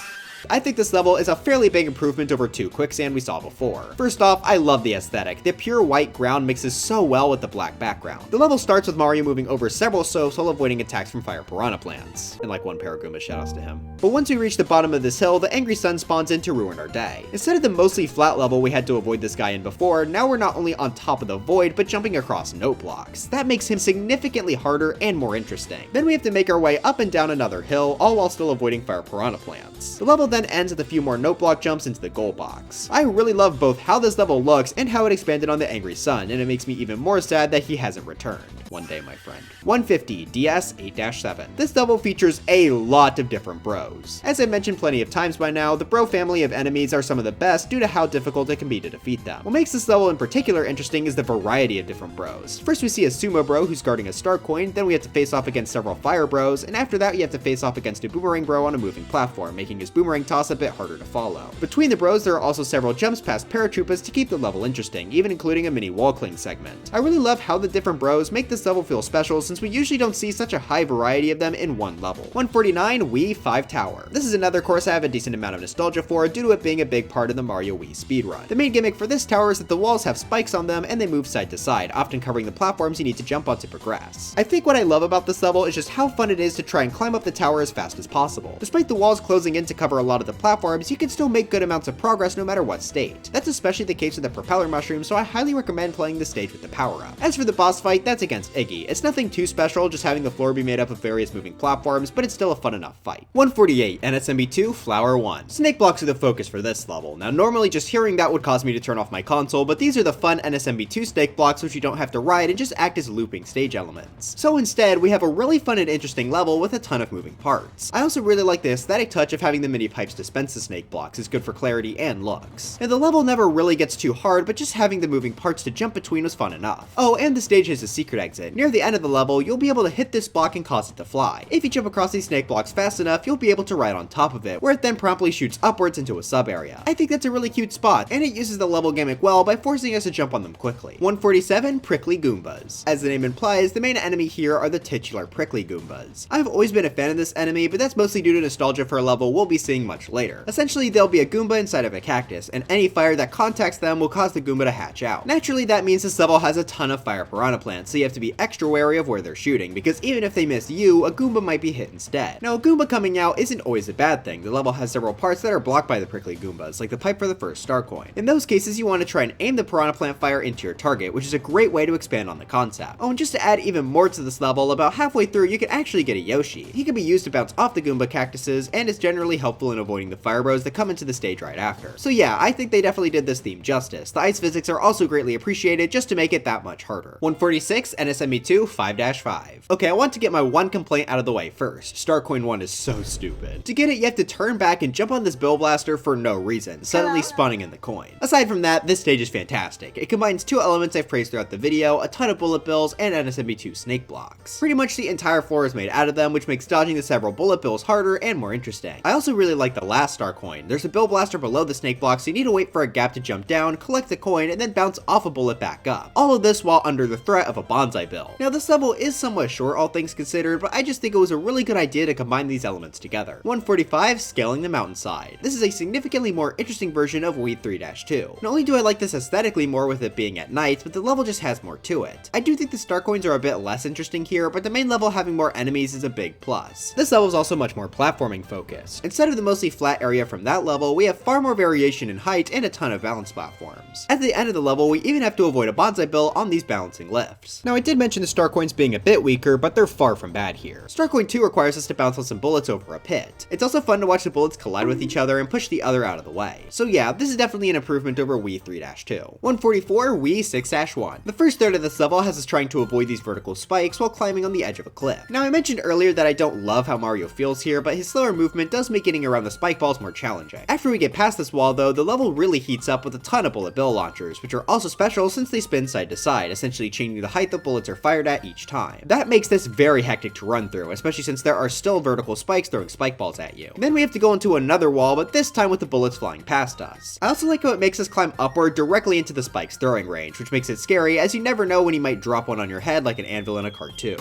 I think this level is a fairly big improvement over 2 Quicksand we saw before. First off, I love the aesthetic. The pure white ground mixes so well with the black background. The level starts with Mario moving over several slopes while avoiding attacks from fire piranha plants. And like one Paragoomba, shoutouts to him. But once we reach the bottom of this hill, the Angry Sun spawns in to ruin our day. Instead of the mostly flat level we had to avoid this guy in before, now we're not only on top of the void, but jumping across note blocks. That makes him significantly harder and more interesting. Then we have to make our way up and down another hill, all while still avoiding fire piranha plants. The level then ends with a few more note block jumps into the goal box. I really love both how this level looks and how it expanded on the Angry Sun, and it makes me even more sad that he hasn't returned. One day, my friend. 150 DS 8-7. This level features a lot of different bros. As I mentioned plenty of times by now, the bro family of enemies are some of the best due to how difficult it can be to defeat them. What makes this level in particular interesting is the variety of different bros. First we see a sumo bro who's guarding a star coin, then we have to face off against several fire bros, and after that you have to face off against a boomerang bro on a moving platform, making his boomerang toss a bit harder to follow. Between the bros there are also several jumps past paratroopas to keep the level interesting, even including a mini wall cling segment. I really love how the different bros make this this level feel special since we usually don't see such a high variety of them in one level. 149, Wii 5 Tower. This is another course I have a decent amount of nostalgia for due to it being a big part of the Mario Wii speedrun. The main gimmick for this tower is that the walls have spikes on them and they move side to side, often covering the platforms you need to jump on to progress. I think what I love about this level is just how fun it is to try and climb up the tower as fast as possible. Despite the walls closing in to cover a lot of the platforms, you can still make good amounts of progress no matter what state. That's especially the case with the propeller mushroom, so I highly recommend playing the stage with the power-up. As for the boss fight, that's against Iggy. It's nothing too special, just having the floor be made up of various moving platforms, but it's still a fun enough fight. 148, NSMB2 Flower 1. Snake blocks are the focus for this level. Now normally just hearing that would cause me to turn off my console, but these are the fun NSMB2 snake blocks which you don't have to ride and just act as looping stage elements. So instead, we have a really fun and interesting level with a ton of moving parts. I also really like the aesthetic touch of having the mini pipes dispense the snake blocks. It's good for clarity and looks. Now the level never really gets too hard, but just having the moving parts to jump between was fun enough. Oh, and the stage has a secret exit. Near the end of the level, you'll be able to hit this block and cause it to fly. If you jump across these snake blocks fast enough, you'll be able to ride on top of it, where it then promptly shoots upwards into a sub area. I think that's a really cute spot, and it uses the level gimmick well by forcing us to jump on them quickly. 147, Prickly Goombas. As the name implies, the main enemy here are the titular Prickly Goombas. I've always been a fan of this enemy, but that's mostly due to nostalgia for a level we'll be seeing much later. Essentially, there'll be a Goomba inside of a cactus, and any fire that contacts them will cause the Goomba to hatch out. Naturally, that means this level has a ton of fire piranha plants, so you have to be extra wary of where they're shooting, because even if they miss you, a Goomba might be hit instead. Now, a Goomba coming out isn't always a bad thing. The level has several parts that are blocked by the Prickly Goombas, like the pipe for the first star coin. In those cases, you want to try and aim the piranha plant fire into your target, which is a great way to expand on the concept. Oh, and just to add even more to this level, about halfway through you can actually get a Yoshi. He can be used to bounce off the Goomba cactuses, and is generally helpful in avoiding the fire bros that come into the stage right after. So yeah, I think they definitely did this theme justice. The ice physics are also greatly appreciated just to make it that much harder. 146, NSMB2 5-5. Okay, I want to get my one complaint out of the way first. Starcoin 1 is so stupid. To get it, you have to turn back and jump on this Bill Blaster for no reason, suddenly spawning in the coin. Aside from that, this stage is fantastic. It combines two elements I've praised throughout the video, a ton of bullet bills, and NSMB2 snake blocks. Pretty much the entire floor is made out of them, which makes dodging the several bullet bills harder and more interesting. I also really like the last star coin. There's a Bill Blaster below the snake block, so you need to wait for a gap to jump down, collect the coin, and then bounce off a bullet back up. All of this while under the threat of a bonsai bill. Now this level is somewhat short all things considered, but I just think it was a really good idea to combine these elements together. 145, Scaling the Mountainside. This is a significantly more interesting version of Wii 3-2. Not only do I like this aesthetically more with it being at night, but the level just has more to it. I do think the star coins are a bit less interesting here, but the main level having more enemies is a big plus. This level is also much more platforming focused. Instead of the mostly flat area from that level, we have far more variation in height and a ton of balance platforms. At the end of the level, we even have to avoid a bonsai bill on these balancing lifts. Now I did mention the star coins being a bit weaker, but they're far from bad here. Star coin 2 requires us to bounce on some bullets over a pit. It's also fun to watch the bullets collide with each other and push the other out of the way. So yeah, this is definitely an improvement over Wii 3-2. 144, Wii 6-1. The first third of this level has us trying to avoid these vertical spikes while climbing on the edge of a cliff. Now I mentioned earlier that I don't love how Mario feels here, but his slower movement does make getting around the spike balls more challenging. After we get past this wall though, the level really heats up with a ton of bullet bill launchers, which are also special since they spin side to side, essentially changing the height the bullets are fired at each time. That makes this very hectic to run through, especially since there are still vertical spikes throwing spike balls at you. Then we have to go into another wall, but this time with the bullets flying past us. I also like how it makes us climb upward directly into the spike's throwing range, which makes it scary as you never know when he might drop one on your head like an anvil in a cartoon.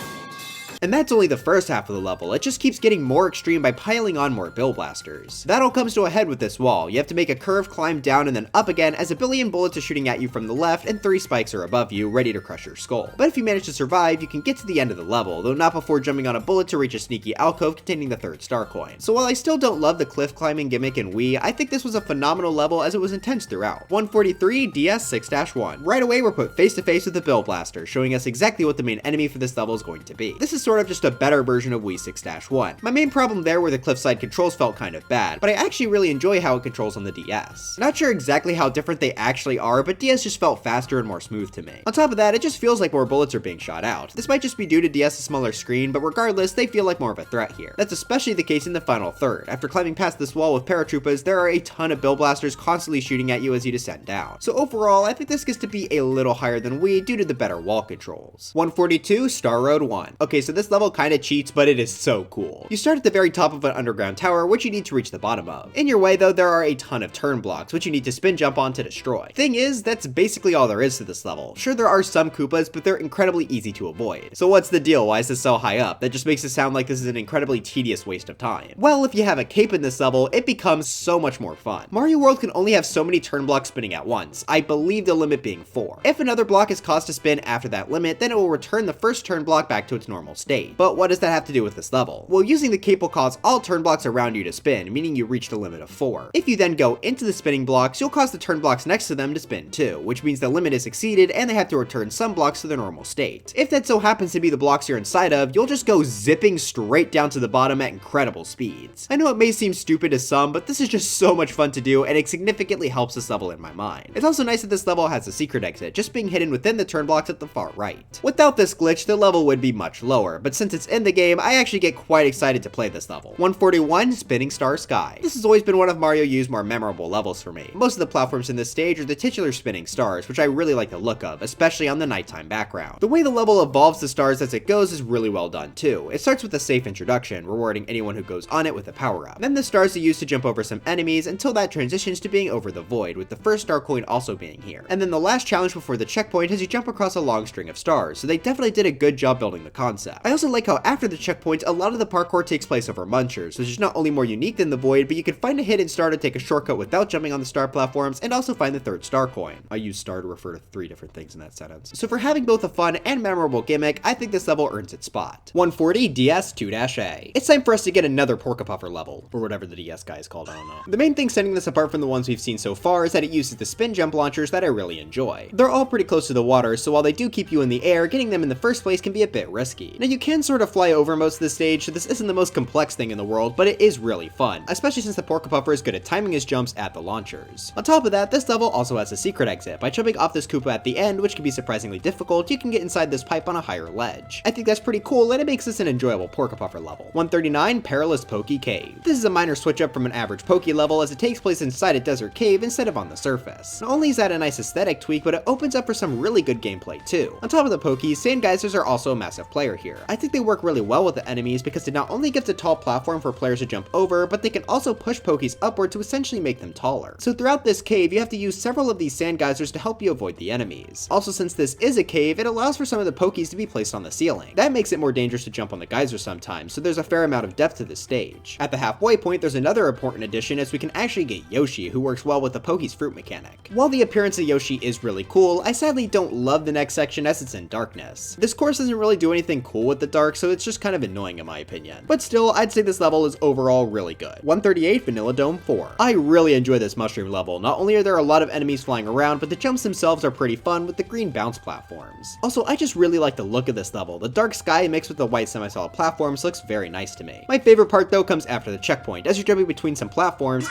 And that's only the first half of the level, it just keeps getting more extreme by piling on more Bill Blasters. That all comes to a head with this wall. You have to make a curve, climb down, and then up again as a billion bullets are shooting at you from the left and 3 spikes are above you, ready to crush your skull. But if you manage to survive, you can get to the end of the level, though not before jumping on a bullet to reach a sneaky alcove containing the 3rd star coin. So while I still don't love the cliff climbing gimmick in Wii, I think this was a phenomenal level as it was intense throughout. 143, DS 6-1. Right away we're put face to face with the Bill Blaster, showing us exactly what the main enemy for this level is going to be. This is sort of just a better version of Wii 6-1. My main problem there were the cliffside controls felt kind of bad, but I actually really enjoy how it controls on the DS. Not sure exactly how different they actually are, but DS just felt faster and more smooth to me. On top of that, it just feels like more bullets are being shot out. This might just be due to DS's smaller screen, but regardless, they feel like more of a threat here. That's especially the case in the final third. After climbing past this wall with paratroopers, there are a ton of Bill Blasters constantly shooting at you as you descend down. So overall, I think this gets to be a little higher than Wii due to the better wall controls. 142, Star Road 1. Okay, so this level kinda cheats, but it is so cool. You start at the very top of an underground tower, which you need to reach the bottom of. In your way though, there are a ton of turn blocks, which you need to spin jump on to destroy. Thing is, that's basically all there is to this level. Sure, there are some Koopas, but they're incredibly easy to avoid. So what's the deal? Why is this so high up? That just makes it sound like this is an incredibly tedious waste of time. Well, if you have a cape in this level, it becomes so much more fun. Mario World can only have so many turn blocks spinning at once, I believe the limit being 4. If another block is caused to spin after that limit, then it will return the first turn block back to its normal state. But what does that have to do with this level? Well, using the cape will cause all turn blocks around you to spin, meaning you reach the limit of 4. If you then go into the spinning blocks, you'll cause the turn blocks next to them to spin too, which means the limit is exceeded and they have to return some blocks to their normal state. If that so happens to be the blocks you're inside of, you'll just go zipping straight down to the bottom at incredible speeds. I know it may seem stupid to some, but this is just so much fun to do and it significantly helps this level in my mind. It's also nice that this level has a secret exit, just being hidden within the turn blocks at the far right. Without this glitch, the level would be much lower, but since it's in the game, I actually get quite excited to play this level. 141, Spinning Star Sky. This has always been one of Mario U's more memorable levels for me. Most of the platforms in this stage are the titular spinning stars, which I really like the look of, especially on the nighttime background. The way the level evolves the stars as it goes is really well done too. It starts with a safe introduction, rewarding anyone who goes on it with a power-up. Then the stars are used to jump over some enemies until that transitions to being over the void, with the first star coin also being here. And then the last challenge before the checkpoint has you jump across a long string of stars, so they definitely did a good job building the concept. I also like how after the checkpoint, a lot of the parkour takes place over munchers, which is not only more unique than the void, but you can find a hidden star to take a shortcut without jumping on the star platforms, and also find the third star coin. I use star to refer to 3 different things in that sentence. So for having both a fun and memorable gimmick, I think this level earns its spot. 140 DS 2-A. It's time for us to get another Porcupuffer level, or whatever the DS guy is called, I don't know. The main thing setting this apart from the ones we've seen so far is that it uses the spin jump launchers that I really enjoy. They're all pretty close to the water, so while they do keep you in the air, getting them in the first place can be a bit risky. Now you can sort of fly over most of the stage, so this isn't the most complex thing in the world, but it is really fun, especially since the Porcupuffer is good at timing his jumps at the launchers. On top of that, this level also has a secret exit. By jumping off this Koopa at the end, which can be surprisingly difficult, you can get inside this pipe on a higher ledge. I think that's pretty cool and it makes this an enjoyable Porcupuffer level. 139, Perilous Pokey Cave. This is a minor switch up from an average Pokey level as it takes place inside a desert cave instead of on the surface. Not only is that a nice aesthetic tweak, but it opens up for some really good gameplay too. On top of the Pokies, sand geysers are also a massive player here. I think they work really well with the enemies because it not only gives a tall platform for players to jump over, but they can also push Pokies upward to essentially make them taller. So throughout this cave, you have to use several of these sand geysers to help you avoid the enemies. Also, since this is a cave, it allows for some of the Pokies to be placed on the ceiling. That makes it more dangerous to jump on the geysers sometimes, so there's a fair amount of depth to this stage. At the halfway point, there's another important addition as we can actually get Yoshi, who works well with the Pokey's fruit mechanic. While the appearance of Yoshi is really cool, I sadly don't love the next section as it's in darkness. This course doesn't really do anything cool with the dark, so it's just kind of annoying in my opinion. But still, I'd say this level is overall really good. 138, Vanilla Dome 4. I really enjoy this mushroom level. Not only are there a lot of enemies flying around, but the jumps themselves are pretty fun with the green bounce platforms. Also, I just really like the look of this level. The dark sky mixed with the white semi-solid platforms looks very nice to me. My favorite part though comes after the checkpoint. As you're jumping between some platforms,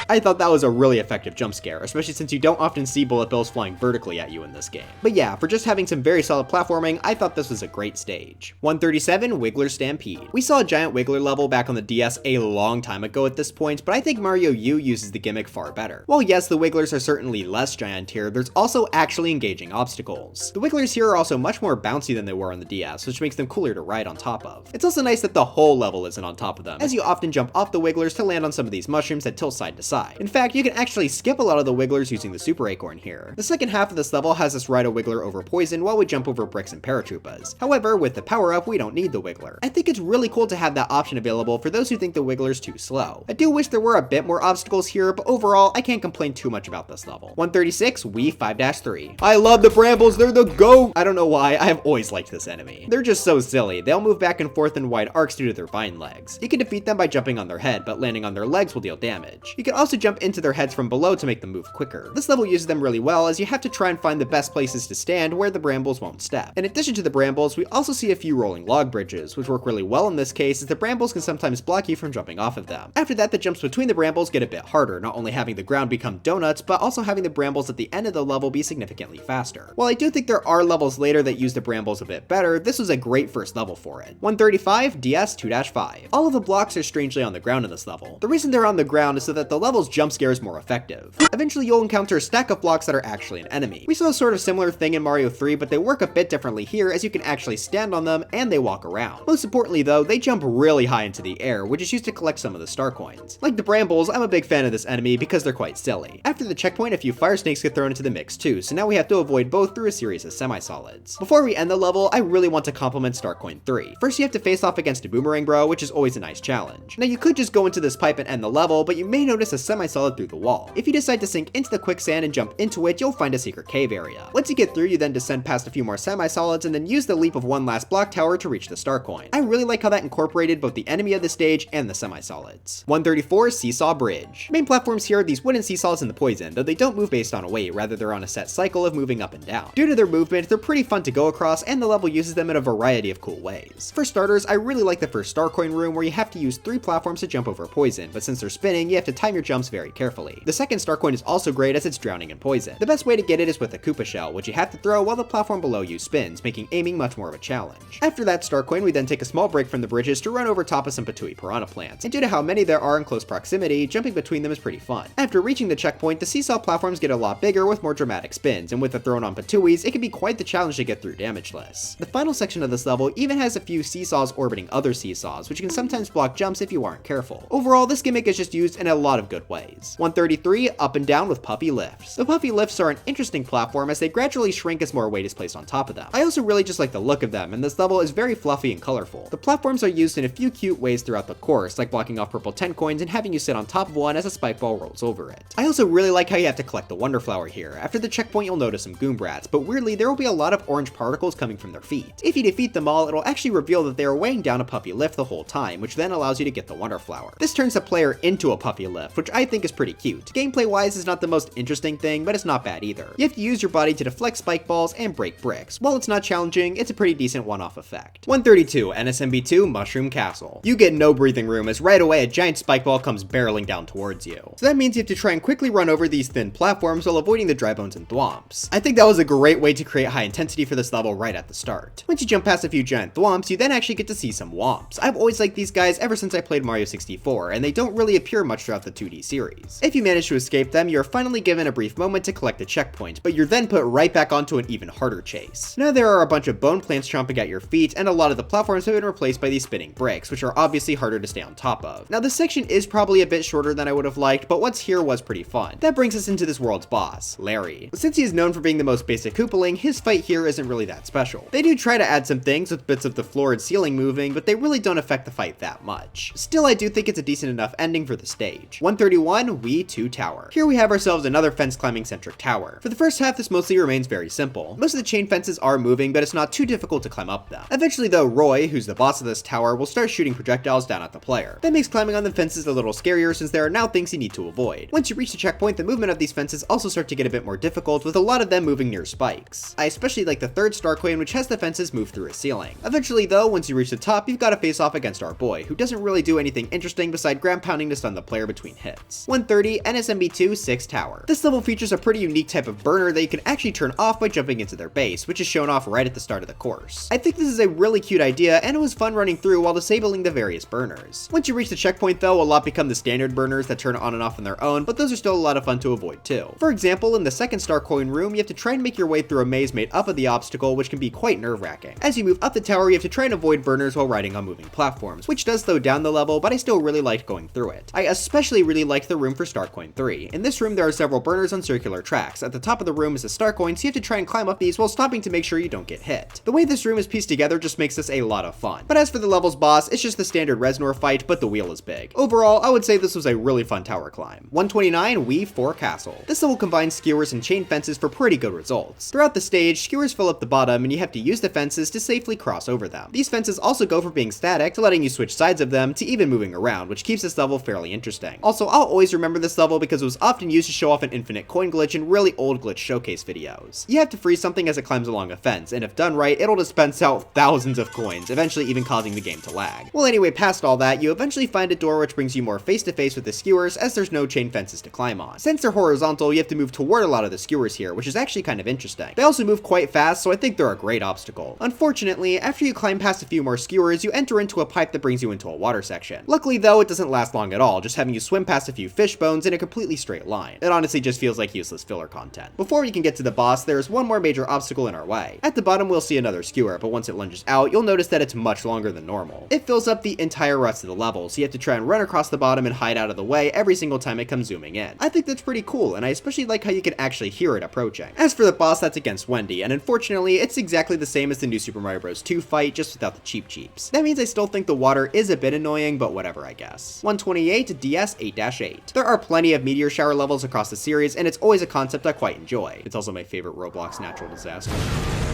I thought that was a really effective jump scare, especially since you don't often see bullet bills flying vertically at you in this game. But yeah, for just having some very solid platforming, I thought this was a great stage. 137, Wiggler Stampede. We saw a giant Wiggler level back on the DS a long time ago at this point, but I think Mario U uses the gimmick far better. While yes, the Wigglers are certainly less giant here, there's also actually engaging obstacles. The Wigglers here are also much more bouncy than they were on the DS, which makes them cooler to ride on top of. It's also nice that the whole level isn't on top of them, as you often jump off the Wigglers to land on some of these mushrooms that tilt side to side. In fact, you can actually skip a lot of the Wigglers using the Super Acorn here. The second half of this level has us ride a Wiggler over poison while we jump over bricks and paratroopas. However, with the power-up, we don't need the Wiggler. I think it's really cool to have that option available for those who think the Wiggler's too slow. I do wish there were a bit more obstacles here, but overall, I can't complain too much about this level. 136, Wii 5-3. I love the Brambles, they're the GOAT! I don't know why, I have always liked this enemy. They're just so silly. They'll move back and forth in wide arcs due to their vine legs. You can defeat them by jumping on their head, but landing on their legs will deal damage. You can also jump into their heads from below to make them move quicker. This level uses them really well as you have to try and find the best places to stand where the Brambles won't step. In addition to the Brambles, we also see a few rolling log bridges, which work really well in this case as the Brambles can sometimes block you from jumping off of them. After that, the jumps between the Brambles get a bit harder, not only having the ground become donuts, but also having the Brambles at the end of the level be significantly faster. While I do think there are levels later that use the Brambles a bit better, this was a great first level for it. 135, DS 2-5. All of the blocks are strangely on the ground in this level. The reason they're on the ground is so that the level's jump scare is more effective. Eventually you'll encounter a stack of blocks that are actually an enemy. We saw a sort of similar thing in Mario 3, but they work a bit differently here as you can actually stand on them them, and they walk around. Most importantly though, they jump really high into the air, which is used to collect some of the star coins. Like the brambles, I'm a big fan of this enemy because they're quite silly. After the checkpoint, a few fire snakes get thrown into the mix too, so now we have to avoid both through a series of semi-solids. Before we end the level, I really want to compliment Starcoin 3. First you have to face off against a boomerang bro, which is always a nice challenge. Now you could just go into this pipe and end the level, but you may notice a semi-solid through the wall. If you decide to sink into the quicksand and jump into it, you'll find a secret cave area. Once you get through, you then descend past a few more semi-solids and then use the leap of one last block tower to reach the star coin. I really like how that incorporated both the enemy of the stage and the semi-solids. 134 Seesaw Bridge. Main platforms here are these wooden seesaws in the poison, though they don't move based on a weight, rather they're on a set cycle of moving up and down. Due to their movement, they're pretty fun to go across, and the level uses them in a variety of cool ways. For starters, I really like the first star coin room where you have to use 3 platforms to jump over poison, but since they're spinning, you have to time your jumps very carefully. The second star coin is also great as it's drowning in poison. The best way to get it is with a Koopa shell, which you have to throw while the platform below you spins, making aiming much more of a challenge. After that star coin, we then take a small break from the bridges to run over top of some Patui piranha plants, and due to how many there are in close proximity, jumping between them is pretty fun. After reaching the checkpoint, the seesaw platforms get a lot bigger with more dramatic spins, and with the thrown on Patuis, it can be quite the challenge to get through damageless. The final section of this level even has a few seesaws orbiting other seesaws, which can sometimes block jumps if you aren't careful. Overall, this gimmick is just used in a lot of good ways. 133 Up and Down with Puffy Lifts. The Puffy Lifts are an interesting platform as they gradually shrink as more weight is placed on top of them. I also really just like the look of them, and this level is very fluffy and colorful. The platforms are used in a few cute ways throughout the course, like blocking off purple 10 coins and having you sit on top of one as a spike ball rolls over it. I also really like how you have to collect the Wonder Flower here. After the checkpoint you'll notice some Goombrats, but weirdly there will be a lot of orange particles coming from their feet. If you defeat them all, it'll actually reveal that they are weighing down a Puffy Lift the whole time, which then allows you to get the Wonder Flower. This turns the player into a Puffy Lift, which I think is pretty cute. Gameplay wise is not the most interesting thing, but it's not bad either. You have to use your body to deflect spike balls and break bricks. While it's not challenging, it's a pretty decent one-off effect. 132 NSMB2 Mushroom Castle. You get no breathing room as right away a giant spike ball comes barreling down towards you. So that means you have to try and quickly run over these thin platforms while avoiding the dry bones and thwomps. I think that was a great way to create high intensity for this level right at the start. Once you jump past a few giant thwomps, you then actually get to see some womps. I've always liked these guys ever since I played Mario 64, and they don't really appear much throughout the 2D series. If you manage to escape them, you're finally given a brief moment to collect a checkpoint, but you're then put right back onto an even harder chase. Now there are a bunch of bone plants chomping at your feet, and a lot of the platforms have been replaced by these spinning bricks, which are obviously harder to stay on top of. Now this section is probably a bit shorter than I would have liked, but what's here was pretty fun. That brings us into this world's boss, Larry. Since he is known for being the most basic Koopaling, his fight here isn't really that special. They do try to add some things with bits of the floor and ceiling moving, but they really don't affect the fight that much. Still, I do think it's a decent enough ending for the stage. 131 Wii 2 Tower. Here we have ourselves another fence climbing centric tower. For the first half, this mostly remains very simple. Most of the chain fences are moving, but it's not too difficult to climb up them. Eventually though, Roy, who's the boss of this tower, will start shooting projectiles down at the player. That makes climbing on the fences a little scarier since there are now things you need to avoid. Once you reach the checkpoint, the movement of these fences also start to get a bit more difficult, with a lot of them moving near spikes. I especially like the third star coin, which has the fences move through a ceiling. Eventually though, once you reach the top, you've got to face off against our boy, who doesn't really do anything interesting beside ground pounding to stun the player between hits. 130 NSMB2 6 Tower. This level features a pretty unique type of burner that you can actually turn off by jumping into their base, which is shown off right at the start of the course. I think this is a really cute idea, and it was fun running through while disabling the various burners. Once you reach the checkpoint though, a lot become the standard burners that turn on and off on their own, but those are still a lot of fun to avoid too. For example, in the second star coin room, you have to try and make your way through a maze made up of the obstacle, which can be quite nerve-wracking. As you move up the tower, you have to try and avoid burners while riding on moving platforms, which does slow down the level, but I still really liked going through it. I especially really liked the room for Star Coin 3. In this room, there are several burners on circular tracks. At the top of the room is a star coin, so you have to try and climb up these while stopping to make sure you don't get hit. The way this room is pieced together just makes this a lot of fun. But as for the level's boss, it's just the standard Reznor fight, but the wheel is big. Overall, I would say this was a really fun tower climb. 129 Wii 4 Castle. This level combines skewers and chain fences for pretty good results. Throughout the stage, skewers fill up the bottom and you have to use the fences to safely cross over them. These fences also go from being static to letting you switch sides of them to even moving around, which keeps this level fairly interesting. Also, I'll always remember this level because it was often used to show off an infinite coin glitch in really old glitch showcase videos. You have to freeze something as it climbs along a fence, and if done right, it'll dispense out thousands of coins, eventually even causing the game to lag. Well anyway, past all that, you eventually find a door which brings you more face to face with the skewers as there's no chain fences to climb on. Since they're horizontal, you have to move toward a lot of the skewers here, which is actually kind of interesting. They also move quite fast, so I think they're a great obstacle. Unfortunately, after you climb past a few more skewers, you enter into a pipe that brings you into a water section. Luckily though, it doesn't last long at all, just having you swim past a few fish bones in a completely straight line. It honestly just feels like useless filler content. Before we can get to the boss, there is one more major obstacle in our way. At the bottom we'll see another skewer, but but once it lunges out, you'll notice that it's much longer than normal. It fills up the entire rest of the level, so you have to try and run across the bottom and hide out of the way every single time it comes zooming in. I think that's pretty cool, and I especially like how you can actually hear it approaching. As for the boss, that's against Wendy, and unfortunately, it's exactly the same as the new Super Mario Bros. 2 fight, just without the cheeps. That means I still think the water is a bit annoying, but whatever, I guess. 128 DS 8-8. There are plenty of meteor shower levels across the series, and it's always a concept I quite enjoy. It's also my favorite Roblox natural disaster.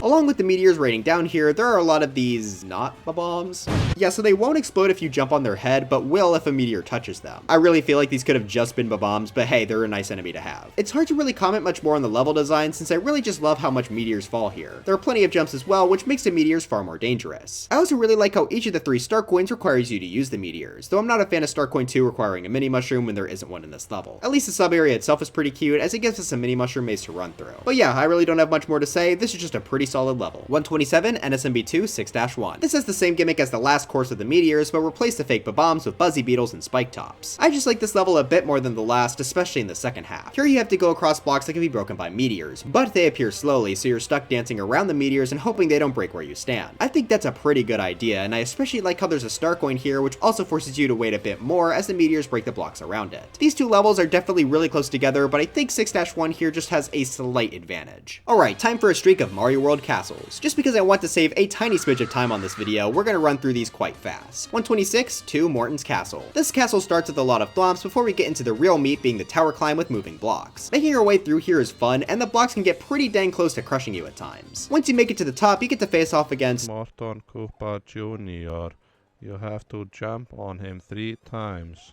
Along with the meteors raining down here, there are a lot of these not bombs. Yeah, so they won't explode if you jump on their head, but will if a meteor touches them. I really feel like these could have just been bombs, but hey, they're a nice enemy to have. It's hard to really comment much more on the level design since I really just love how much meteors fall here. There are plenty of jumps as well, which makes the meteors far more dangerous. I also really like how each of the 3 star coins requires you to use the meteors, though I'm not a fan of star coin 2 requiring a mini mushroom when there isn't one in this level. At least the sub area itself is pretty cute, as it gives us a mini mushroom maze to run through. But yeah, I really don't have much more to say. This is just a pretty solid level. 127 NSMB2 6-1. This has the same gimmick as the last course of the meteors, but replaced the fake bombs with buzzy beetles and spike tops. I just like this level a bit more than the last, especially in the second half. Here you have to go across blocks that can be broken by meteors, but they appear slowly, so you're stuck dancing around the meteors and hoping they don't break where you stand. I think that's a pretty good idea, and I especially like how there's a star coin here, which also forces you to wait a bit more as the meteors break the blocks around it. These 2 levels are definitely really close together, but I think 6-1 here just has a slight advantage. Alright, time for a streak of Mario World castles. Just because I want to save a tiny smidge of time on this video, we're gonna run through these quite fast. 126, 2 Morton's Castle. This castle starts with a lot of thwomps before we get into the real meat being the tower climb with moving blocks. Making your way through here is fun, and the blocks can get pretty dang close to crushing you at times. Once you make it to the top, you get to face off against Morton Koopa Jr. You have to jump on him 3 times.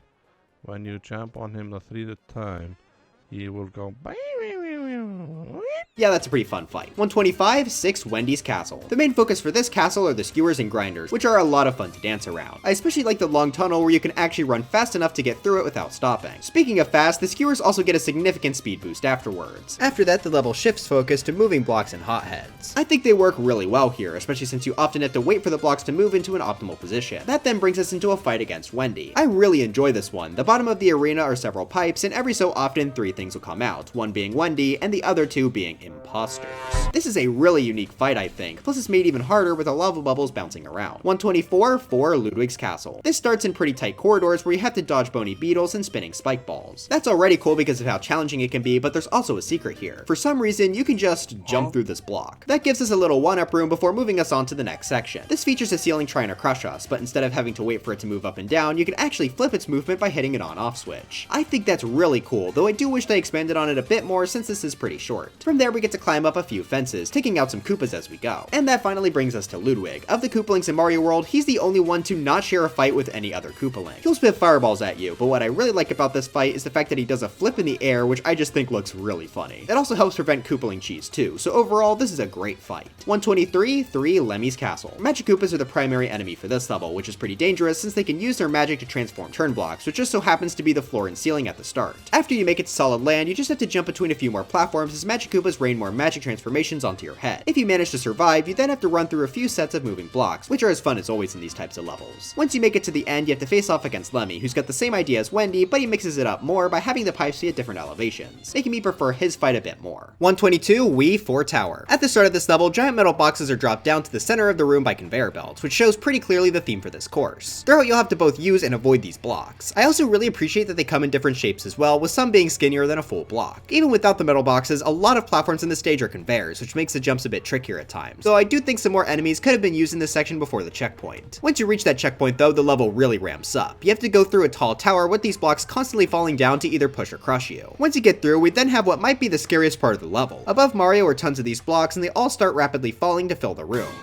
When you jump on him the 3rd time, he will go. Yeah, that's a pretty fun fight. 125, 6 Wendy's Castle. The main focus for this castle are the skewers and grinders, which are a lot of fun to dance around. I especially like the long tunnel where you can actually run fast enough to get through it without stopping. Speaking of fast, the skewers also get a significant speed boost afterwards. After that, the level shifts focus to moving blocks and hotheads. I think they work really well here, especially since you often have to wait for the blocks to move into an optimal position. That then brings us into a fight against Wendy. I really enjoy this one. The bottom of the arena are several pipes, and every so often 3 things will come out, one being Wendy and the other 2 being imposters. This is a really unique fight, I think, plus it's made even harder with the lava bubbles bouncing around. 124, 4 Ludwig's Castle. This starts in pretty tight corridors where you have to dodge bony beetles and spinning spike balls. That's already cool because of how challenging it can be, but there's also a secret here. For some reason, you can just jump through this block. That gives us a little one-up room before moving us on to the next section. This features a ceiling trying to crush us, but instead of having to wait for it to move up and down, you can actually flip its movement by hitting an on-off switch. I think that's really cool, though I do wish they expanded on it a bit more since this is pretty short. From there, we get to climb up a few fences, taking out some Koopas as we go. And that finally brings us to Ludwig. Of the Koopalings in Mario World, he's the only one to not share a fight with any other Koopaling. He'll spit fireballs at you, but what I really like about this fight is the fact that he does a flip in the air, which I just think looks really funny. It also helps prevent Koopaling cheese too, so overall, this is a great fight. 123, 3 Lemmy's Castle. Magic Koopas are the primary enemy for this level, which is pretty dangerous since they can use their magic to transform turn blocks, which just so happens to be the floor and ceiling at the start. After you make it to solid land, you just have to jump between a few more platforms as Magic Koopas rain more magic transformations onto your head. If you manage to survive, you then have to run through a few sets of moving blocks, which are as fun as always in these types of levels. Once you make it to the end, you have to face off against Lemmy, who's got the same idea as Wendy, but he mixes it up more by having the pipes be at different elevations, making me prefer his fight a bit more. 122 Wii 4 Tower. At the start of this level, giant metal boxes are dropped down to the center of the room by conveyor belts, which shows pretty clearly the theme for this course. Throughout, you'll have to both use and avoid these blocks. I also really appreciate that they come in different shapes as well, with some being skinnier than a full block. Even without the metal boxes, a lot of platforms in the stage are conveyors, which makes the jumps a bit trickier at times, though I do think some more enemies could have been used in this section before the checkpoint. Once you reach that checkpoint though, the level really ramps up. You have to go through a tall tower with these blocks constantly falling down to either push or crush you. Once you get through, we then have what might be the scariest part of the level. Above Mario are tons of these blocks, and they all start rapidly falling to fill the room.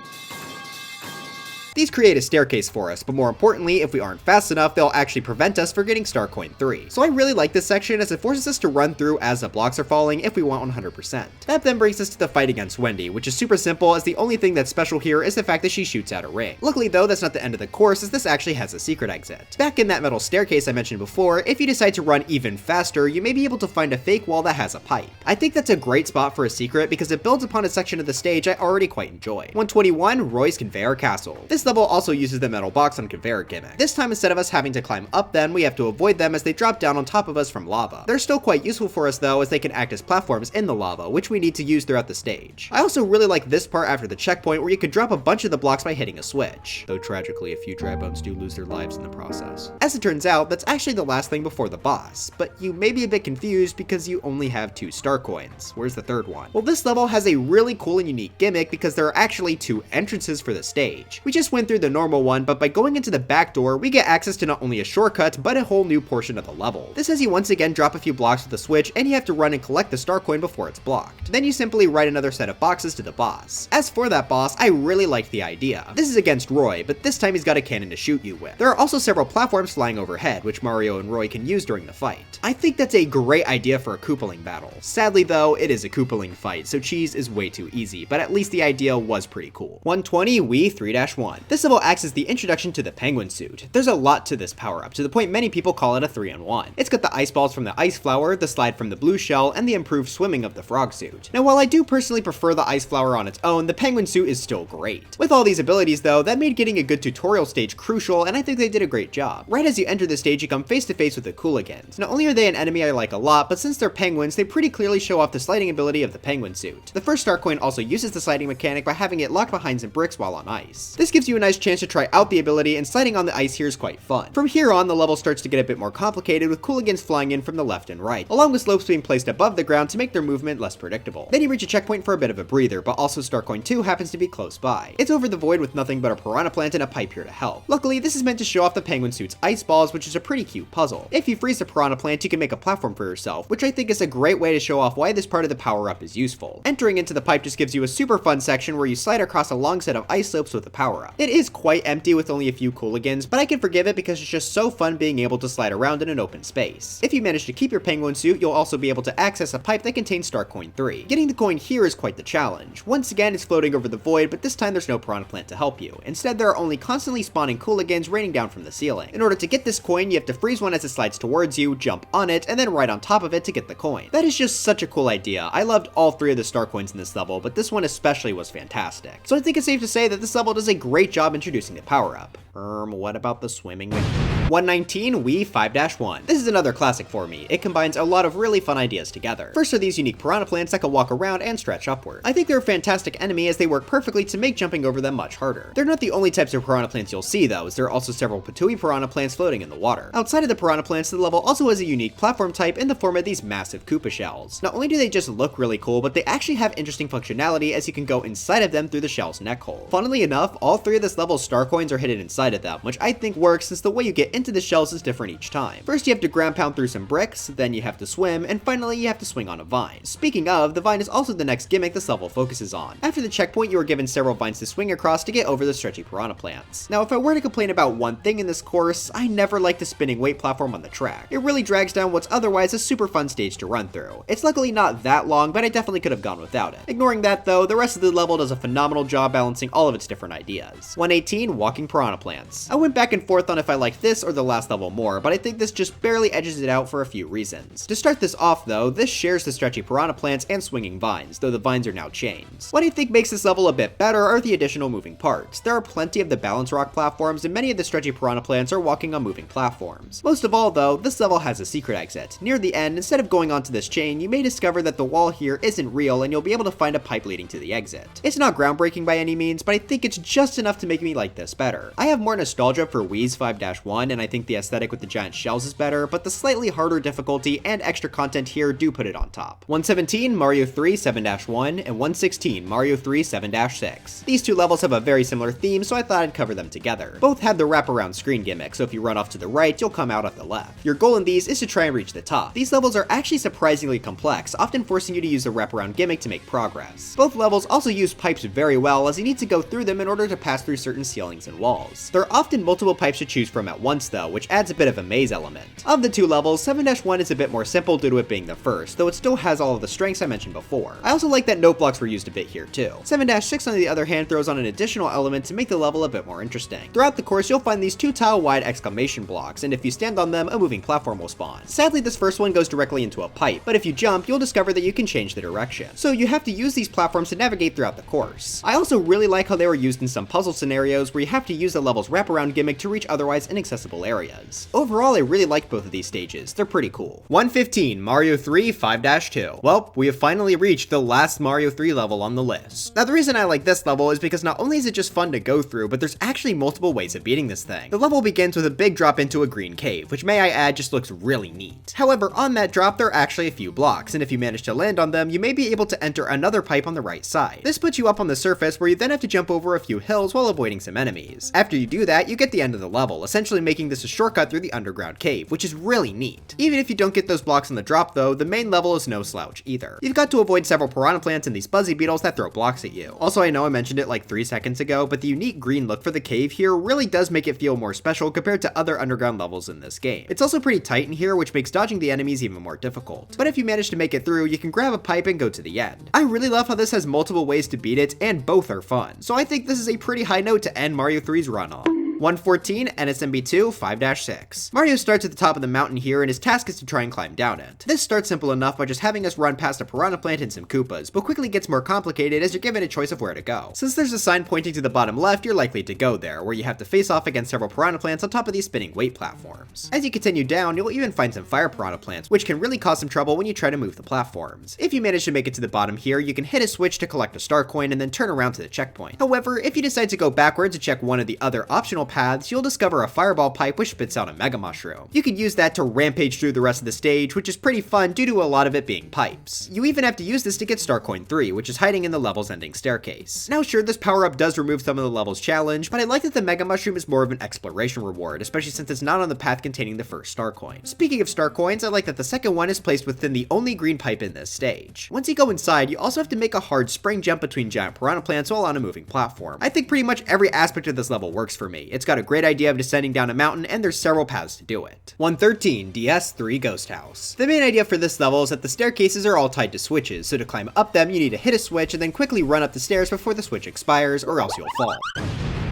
These create a staircase for us, but more importantly, if we aren't fast enough, they'll actually prevent us from getting Star Coin 3. So I really like this section as it forces us to run through as the blocks are falling if we want 100%. That then brings us to the fight against Wendy, which is super simple as the only thing that's special here is the fact that she shoots out a ring. Luckily though, that's not the end of the course as this actually has a secret exit. Back in that metal staircase I mentioned before, if you decide to run even faster, you may be able to find a fake wall that has a pipe. I think that's a great spot for a secret because it builds upon a section of the stage I already quite enjoy. 121 Roy's Conveyor Castle. This This level also uses the metal box on conveyor gimmick. This time, instead of us having to climb up them, we have to avoid them as they drop down on top of us from lava. They're still quite useful for us though, as they can act as platforms in the lava, which we need to use throughout the stage. I also really like this part after the checkpoint where you could drop a bunch of the blocks by hitting a switch, though tragically a few dry bones do lose their lives in the process. As it turns out, that's actually the last thing before the boss, but you may be a bit confused because you only have 2 star coins. Where's the third one? Well, this level has a really cool and unique gimmick because there are actually 2 entrances for the stage. We just went through the normal one, but by going into the back door, we get access to not only a shortcut, but a whole new portion of the level. This has you once again drop a few blocks with a switch, and you have to run and collect the star coin before it's blocked. Then you simply write another set of boxes to the boss. As for that boss, I really liked the idea. This is against Roy, but this time he's got a cannon to shoot you with. There are also several platforms flying overhead, which Mario and Roy can use during the fight. I think that's a great idea for a Koopaling battle. Sadly though, it is a Koopaling fight, so cheese is way too easy, but at least the idea was pretty cool. 120 Wii 3-1. This level acts as the introduction to the penguin suit. There's a lot to this power-up, to the point many people call it a 3-in-1. It's got the ice balls from the ice flower, the slide from the blue shell, and the improved swimming of the frog suit. Now while I do personally prefer the ice flower on its own, the penguin suit is still great. With all these abilities though, that made getting a good tutorial stage crucial, and I think they did a great job. Right as you enter the stage, you come face to face with the Cooligans. Not only are they an enemy I like a lot, but since they're penguins, they pretty clearly show off the sliding ability of the penguin suit. The first star coin also uses the sliding mechanic by having it locked behind some bricks while on ice. This gives you a nice chance to try out the ability, and sliding on the ice here is quite fun. From here on, the level starts to get a bit more complicated, with Cooligans flying in from the left and right, along with slopes being placed above the ground to make their movement less predictable. Then you reach a checkpoint for a bit of a breather, but also star coin 2 happens to be close by. It's over the void with nothing but a piranha plant and a pipe here to help. Luckily, this is meant to show off the penguin suit's ice balls, which is a pretty cute puzzle. If you freeze the piranha plant, you can make a platform for yourself, which I think is a great way to show off why this part of the power-up is useful. Entering into the pipe just gives you a super fun section where you slide across a long set of ice slopes with the power-up. It is quite empty with only a few Cooligans, but I can forgive it because it's just so fun being able to slide around in an open space. If you manage to keep your penguin suit, you'll also be able to access a pipe that contains star coin 3. Getting the coin here is quite the challenge. Once again, it's floating over the void, but this time there's no piranha plant to help you. Instead, there are only constantly spawning Cooligans raining down from the ceiling. In order to get this coin, you have to freeze one as it slides towards you, jump on it, and then right on top of it to get the coin. That is just such a cool idea. I loved all 3 of the star coins in this level, but this one especially was fantastic. So I think it's safe to say that this level does a great job introducing the power-up. What about the swimming? 119 Wii 5-1. This is another classic for me. It combines a lot of really fun ideas together. First are these unique piranha plants that can walk around and stretch upward. I think they're a fantastic enemy as they work perfectly to make jumping over them much harder. They're not the only types of piranha plants you'll see though, as there are also several Patui piranha plants floating in the water. Outside of the piranha plants, the level also has a unique platform type in the form of these massive Koopa shells. Not only do they just look really cool, but they actually have interesting functionality as you can go inside of them through the shell's neck hole. Funnily enough, all 3 of this level's star coins are hidden inside of them, which I think works since the way you get into the shells is different each time. First you have to ground pound through some bricks, then you have to swim, and finally you have to swing on a vine. Speaking of, the vine is also the next gimmick this level focuses on. After the checkpoint, you are given several vines to swing across to get over the stretchy piranha plants. Now if I were to complain about one thing in this course, I never like the spinning weight platform on the track. It really drags down what's otherwise a super fun stage to run through. It's luckily not that long, but I definitely could have gone without it. Ignoring that though, the rest of the level does a phenomenal job balancing all of its different ideas. 118 Walking Piranha Plants. I went back and forth on if I liked this or the last level more, but I think this just barely edges it out for a few reasons. To start this off though, this shares the stretchy piranha plants and swinging vines, though the vines are now chains. What I think makes this level a bit better are the additional moving parts. There are plenty of the balance rock platforms, and many of the stretchy piranha plants are walking on moving platforms. Most of all though, this level has a secret exit. Near the end, instead of going onto this chain, you may discover that the wall here isn't real and you'll be able to find a pipe leading to the exit. It's not groundbreaking by any means, but I think it's just enough to make me like this better. I have more nostalgia for Wii's 5-1, and I think the aesthetic with the giant shells is better, but the slightly harder difficulty and extra content here do put it on top. 117 Mario 3 7-1 and 116 Mario 3 7-6. These 2 levels have a very similar theme, so I thought I'd cover them together. Both have the wraparound screen gimmick, so if you run off to the right, you'll come out at the left. Your goal in these is to try and reach the top. These levels are actually surprisingly complex, often forcing you to use the wraparound gimmick to make progress. Both levels also use pipes very well, as you need to go through them in order to pass through certain ceilings and walls. There are often multiple pipes to choose from at once though, which adds a bit of a maze element. Of the two levels, 7-1 is a bit more simple due to it being the first, though it still has all of the strengths I mentioned before. I also like that note blocks were used a bit here too. 7-6 on the other hand throws on an additional element to make the level a bit more interesting. Throughout the course, you'll find these 2 tile wide exclamation blocks, and if you stand on them, a moving platform will spawn. Sadly, this first one goes directly into a pipe, but if you jump, you'll discover that you can change the direction. So you have to use these platforms to navigate throughout the course. I also really like how they were used in some puzzle scenarios where you have to use the level's wraparound gimmick to reach otherwise inaccessible areas. Overall, I really like both of these stages. They're pretty cool. 115, Mario 3 5-2. Well, we have finally reached the last Mario 3 level on the list. Now, the reason I like this level is because not only is it just fun to go through, but there's actually multiple ways of beating this thing. The level begins with a big drop into a green cave, which may I add just looks really neat. However, on that drop, there are actually a few blocks, and if you manage to land on them, you may be able to enter another pipe on the right side. This puts you up on the surface where you then have to jump over a few hills while avoiding some enemies. After you do that, you get the end of the level, essentially making this a shortcut through the underground cave, which is really neat. Even if you don't get those blocks on the drop though, the main level is no slouch either. You've got to avoid several piranha plants and these buzzy beetles that throw blocks at you. Also, I know I mentioned it like 3 seconds ago, but the unique green look for the cave here really does make it feel more special compared to other underground levels in this game. It's also pretty tight in here, which makes dodging the enemies even more difficult. But if you manage to make it through, you can grab a pipe and go to the end. I really love how this has multiple ways to beat it, and both are fun. So I think this is a pretty high note to end Mario 3's run on. 114, NSMB2 5-6. Mario starts at the top of the mountain here, and his task is to try and climb down it. This starts simple enough by just having us run past a piranha plant and some Koopas, but quickly gets more complicated as you're given a choice of where to go. Since there's a sign pointing to the bottom left, you're likely to go there, where you have to face off against several piranha plants on top of these spinning weight platforms. As you continue down, you'll even find some fire piranha plants, which can really cause some trouble when you try to move the platforms. If you manage to make it to the bottom here, you can hit a switch to collect a star coin and then turn around to the checkpoint. However, if you decide to go backwards to check one of the other optional paths, you'll discover a fireball pipe which spits out a mega mushroom. You can use that to rampage through the rest of the stage, which is pretty fun due to a lot of it being pipes. You even have to use this to get Star Coin 3, which is hiding in the level's ending staircase. Now sure, this power-up does remove some of the level's challenge, but I like that the mega mushroom is more of an exploration reward, especially since it's not on the path containing the first star coin. Speaking of star coins, I like that the second one is placed within the only green pipe in this stage. Once you go inside, you also have to make a hard spring jump between giant piranha plants while on a moving platform. I think pretty much every aspect of this level works for me. It's got a great idea of descending down a mountain, and there's several paths to do it. 113, DS3 Ghost House. The main idea for this level is that the staircases are all tied to switches, so to climb up them you need to hit a switch and then quickly run up the stairs before the switch expires, or else you'll fall.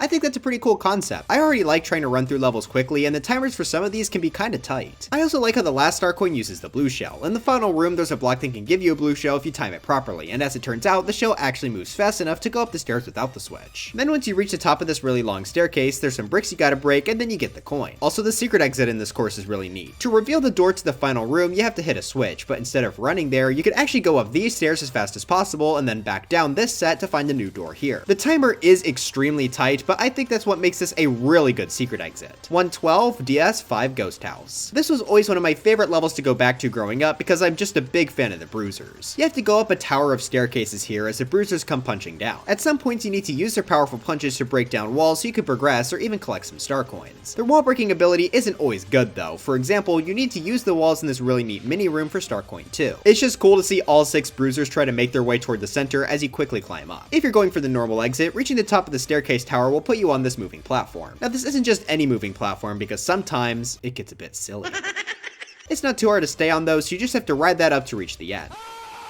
I think that's a pretty cool concept. I already like trying to run through levels quickly, and the timers for some of these can be kinda tight. I also like how the last star coin uses the blue shell. In the final room, there's a block that can give you a blue shell if you time it properly, and as it turns out, the shell actually moves fast enough to go up the stairs without the switch. Then once you reach the top of this really long staircase, there's some bricks you gotta break, and then you get the coin. Also, the secret exit in this course is really neat. To reveal the door to the final room, you have to hit a switch, but instead of running there, you can actually go up these stairs as fast as possible, and then back down this set to find the new door here. The timer is extremely tight, but I think that's what makes this a really good secret exit. 112, DS5 Ghost House. This was always one of my favorite levels to go back to growing up because I'm just a big fan of the bruisers. You have to go up a tower of staircases here as the bruisers come punching down. At some points you need to use their powerful punches to break down walls so you can progress or even collect some star coins. Their wall breaking ability isn't always good though. For example, you need to use the walls in this really neat mini room for star coin 2. It's just cool to see all 6 bruisers try to make their way toward the center as you quickly climb up. If you're going for the normal exit, reaching the top of the staircase tower will put you on this moving platform. Now this isn't just any moving platform because sometimes it gets a bit silly. It's not too hard to stay on though, so you just have to ride that up to reach the end.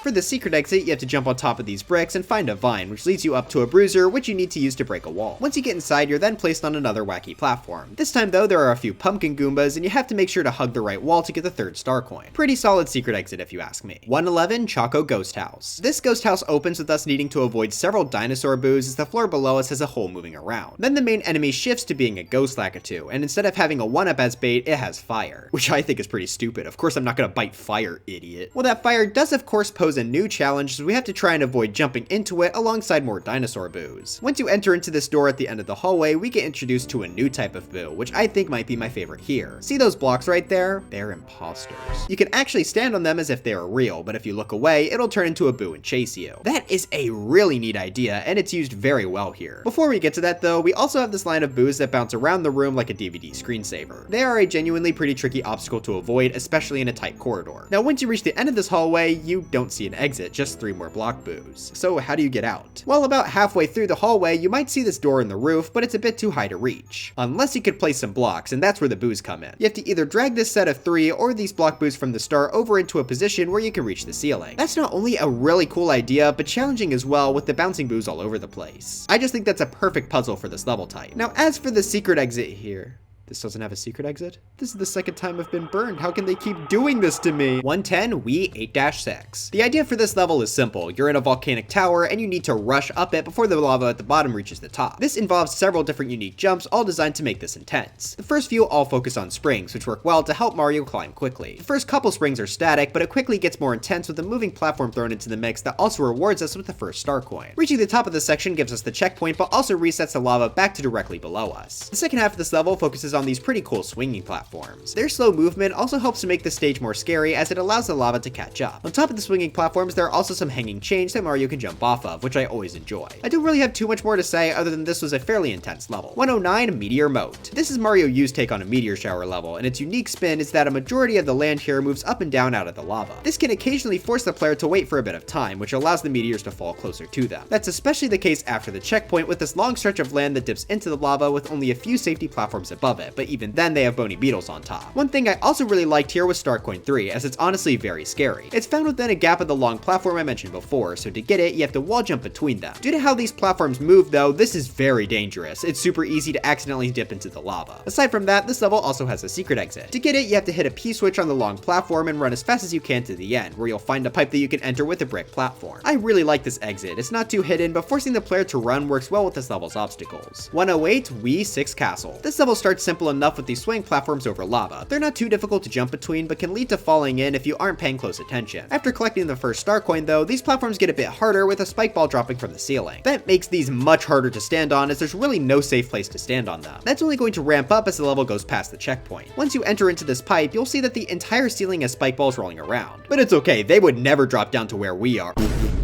For the secret exit, you have to jump on top of these bricks and find a vine, which leads you up to a bruiser, which you need to use to break a wall. Once you get inside, you're then placed on another wacky platform. This time though, there are a few pumpkin Goombas, and you have to make sure to hug the right wall to get the 3rd star coin. Pretty solid secret exit if you ask me. 111, Choco Ghost House. This ghost house opens with us needing to avoid several dinosaur boos as the floor below us has a hole moving around. Then the main enemy shifts to being a ghost Lakitu, and instead of having a 1-up as bait, it has fire. Which I think is pretty stupid. Of course I'm not gonna bite fire, idiot. Well, that fire does of course pose a new challenge, so we have to try and avoid jumping into it alongside more dinosaur boos. Once you enter into this door at the end of the hallway, we get introduced to a new type of boo, which I think might be my favorite here. See those blocks right there? They're imposters. You can actually stand on them as if they are real, but if you look away, it'll turn into a boo and chase you. That is a really neat idea, and it's used very well here. Before we get to that though, we also have this line of boos that bounce around the room like a DVD screensaver. They are a genuinely pretty tricky obstacle to avoid, especially in a tight corridor. Now once you reach the end of this hallway, you don't see an exit, just 3 more block boos. So how do you get out? Well, about halfway through the hallway, you might see this door in the roof, but it's a bit too high to reach. Unless you could place some blocks, and that's where the boos come in. You have to either drag this set of 3 or these block boos from the start over into a position where you can reach the ceiling. That's not only a really cool idea, but challenging as well with the bouncing boos all over the place. I just think that's a perfect puzzle for this level type. Now, as for the secret exit here, this doesn't have a secret exit? This is the second time I've been burned. How can they keep doing this to me? 110 Wii 8-6. The idea for this level is simple. You're in a volcanic tower and you need to rush up it before the lava at the bottom reaches the top. This involves several different unique jumps, all designed to make this intense. The first few all focus on springs, which work well to help Mario climb quickly. The first couple springs are static, but it quickly gets more intense with a moving platform thrown into the mix that also rewards us with the first star coin. Reaching the top of the section gives us the checkpoint, but also resets the lava back to directly below us. The second half of this level focuses on these pretty cool swinging platforms. Their slow movement also helps to make the stage more scary as it allows the lava to catch up. On top of the swinging platforms, there are also some hanging chains that Mario can jump off of, which I always enjoy. I don't really have too much more to say other than this was a fairly intense level. 109 Meteor Moat. This is Mario U's take on a meteor shower level, and its unique spin is that a majority of the land here moves up and down out of the lava. This can occasionally force the player to wait for a bit of time, which allows the meteors to fall closer to them. That's especially the case after the checkpoint with this long stretch of land that dips into the lava with only a few safety platforms above it, but even then they have bony beetles on top. One thing I also really liked here was Star Coin 3, as it's honestly very scary. It's found within a gap of the long platform I mentioned before, so to get it, you have to wall jump between them. Due to how these platforms move though, this is very dangerous. It's super easy to accidentally dip into the lava. Aside from that, this level also has a secret exit. To get it, you have to hit a P-switch on the long platform and run as fast as you can to the end, where you'll find a pipe that you can enter with a brick platform. I really like this exit. It's not too hidden, but forcing the player to run works well with this level's obstacles. 108 Wii 6 Castle. This level starts simple enough with these swing platforms over lava. They're not too difficult to jump between, but can lead to falling in if you aren't paying close attention. After collecting the first star coin though, these platforms get a bit harder with a spike ball dropping from the ceiling. That makes these much harder to stand on as there's really no safe place to stand on them. That's only going to ramp up as the level goes past the checkpoint. Once you enter into this pipe, you'll see that the entire ceiling has spike balls rolling around. But it's okay, they would never drop down to where we are.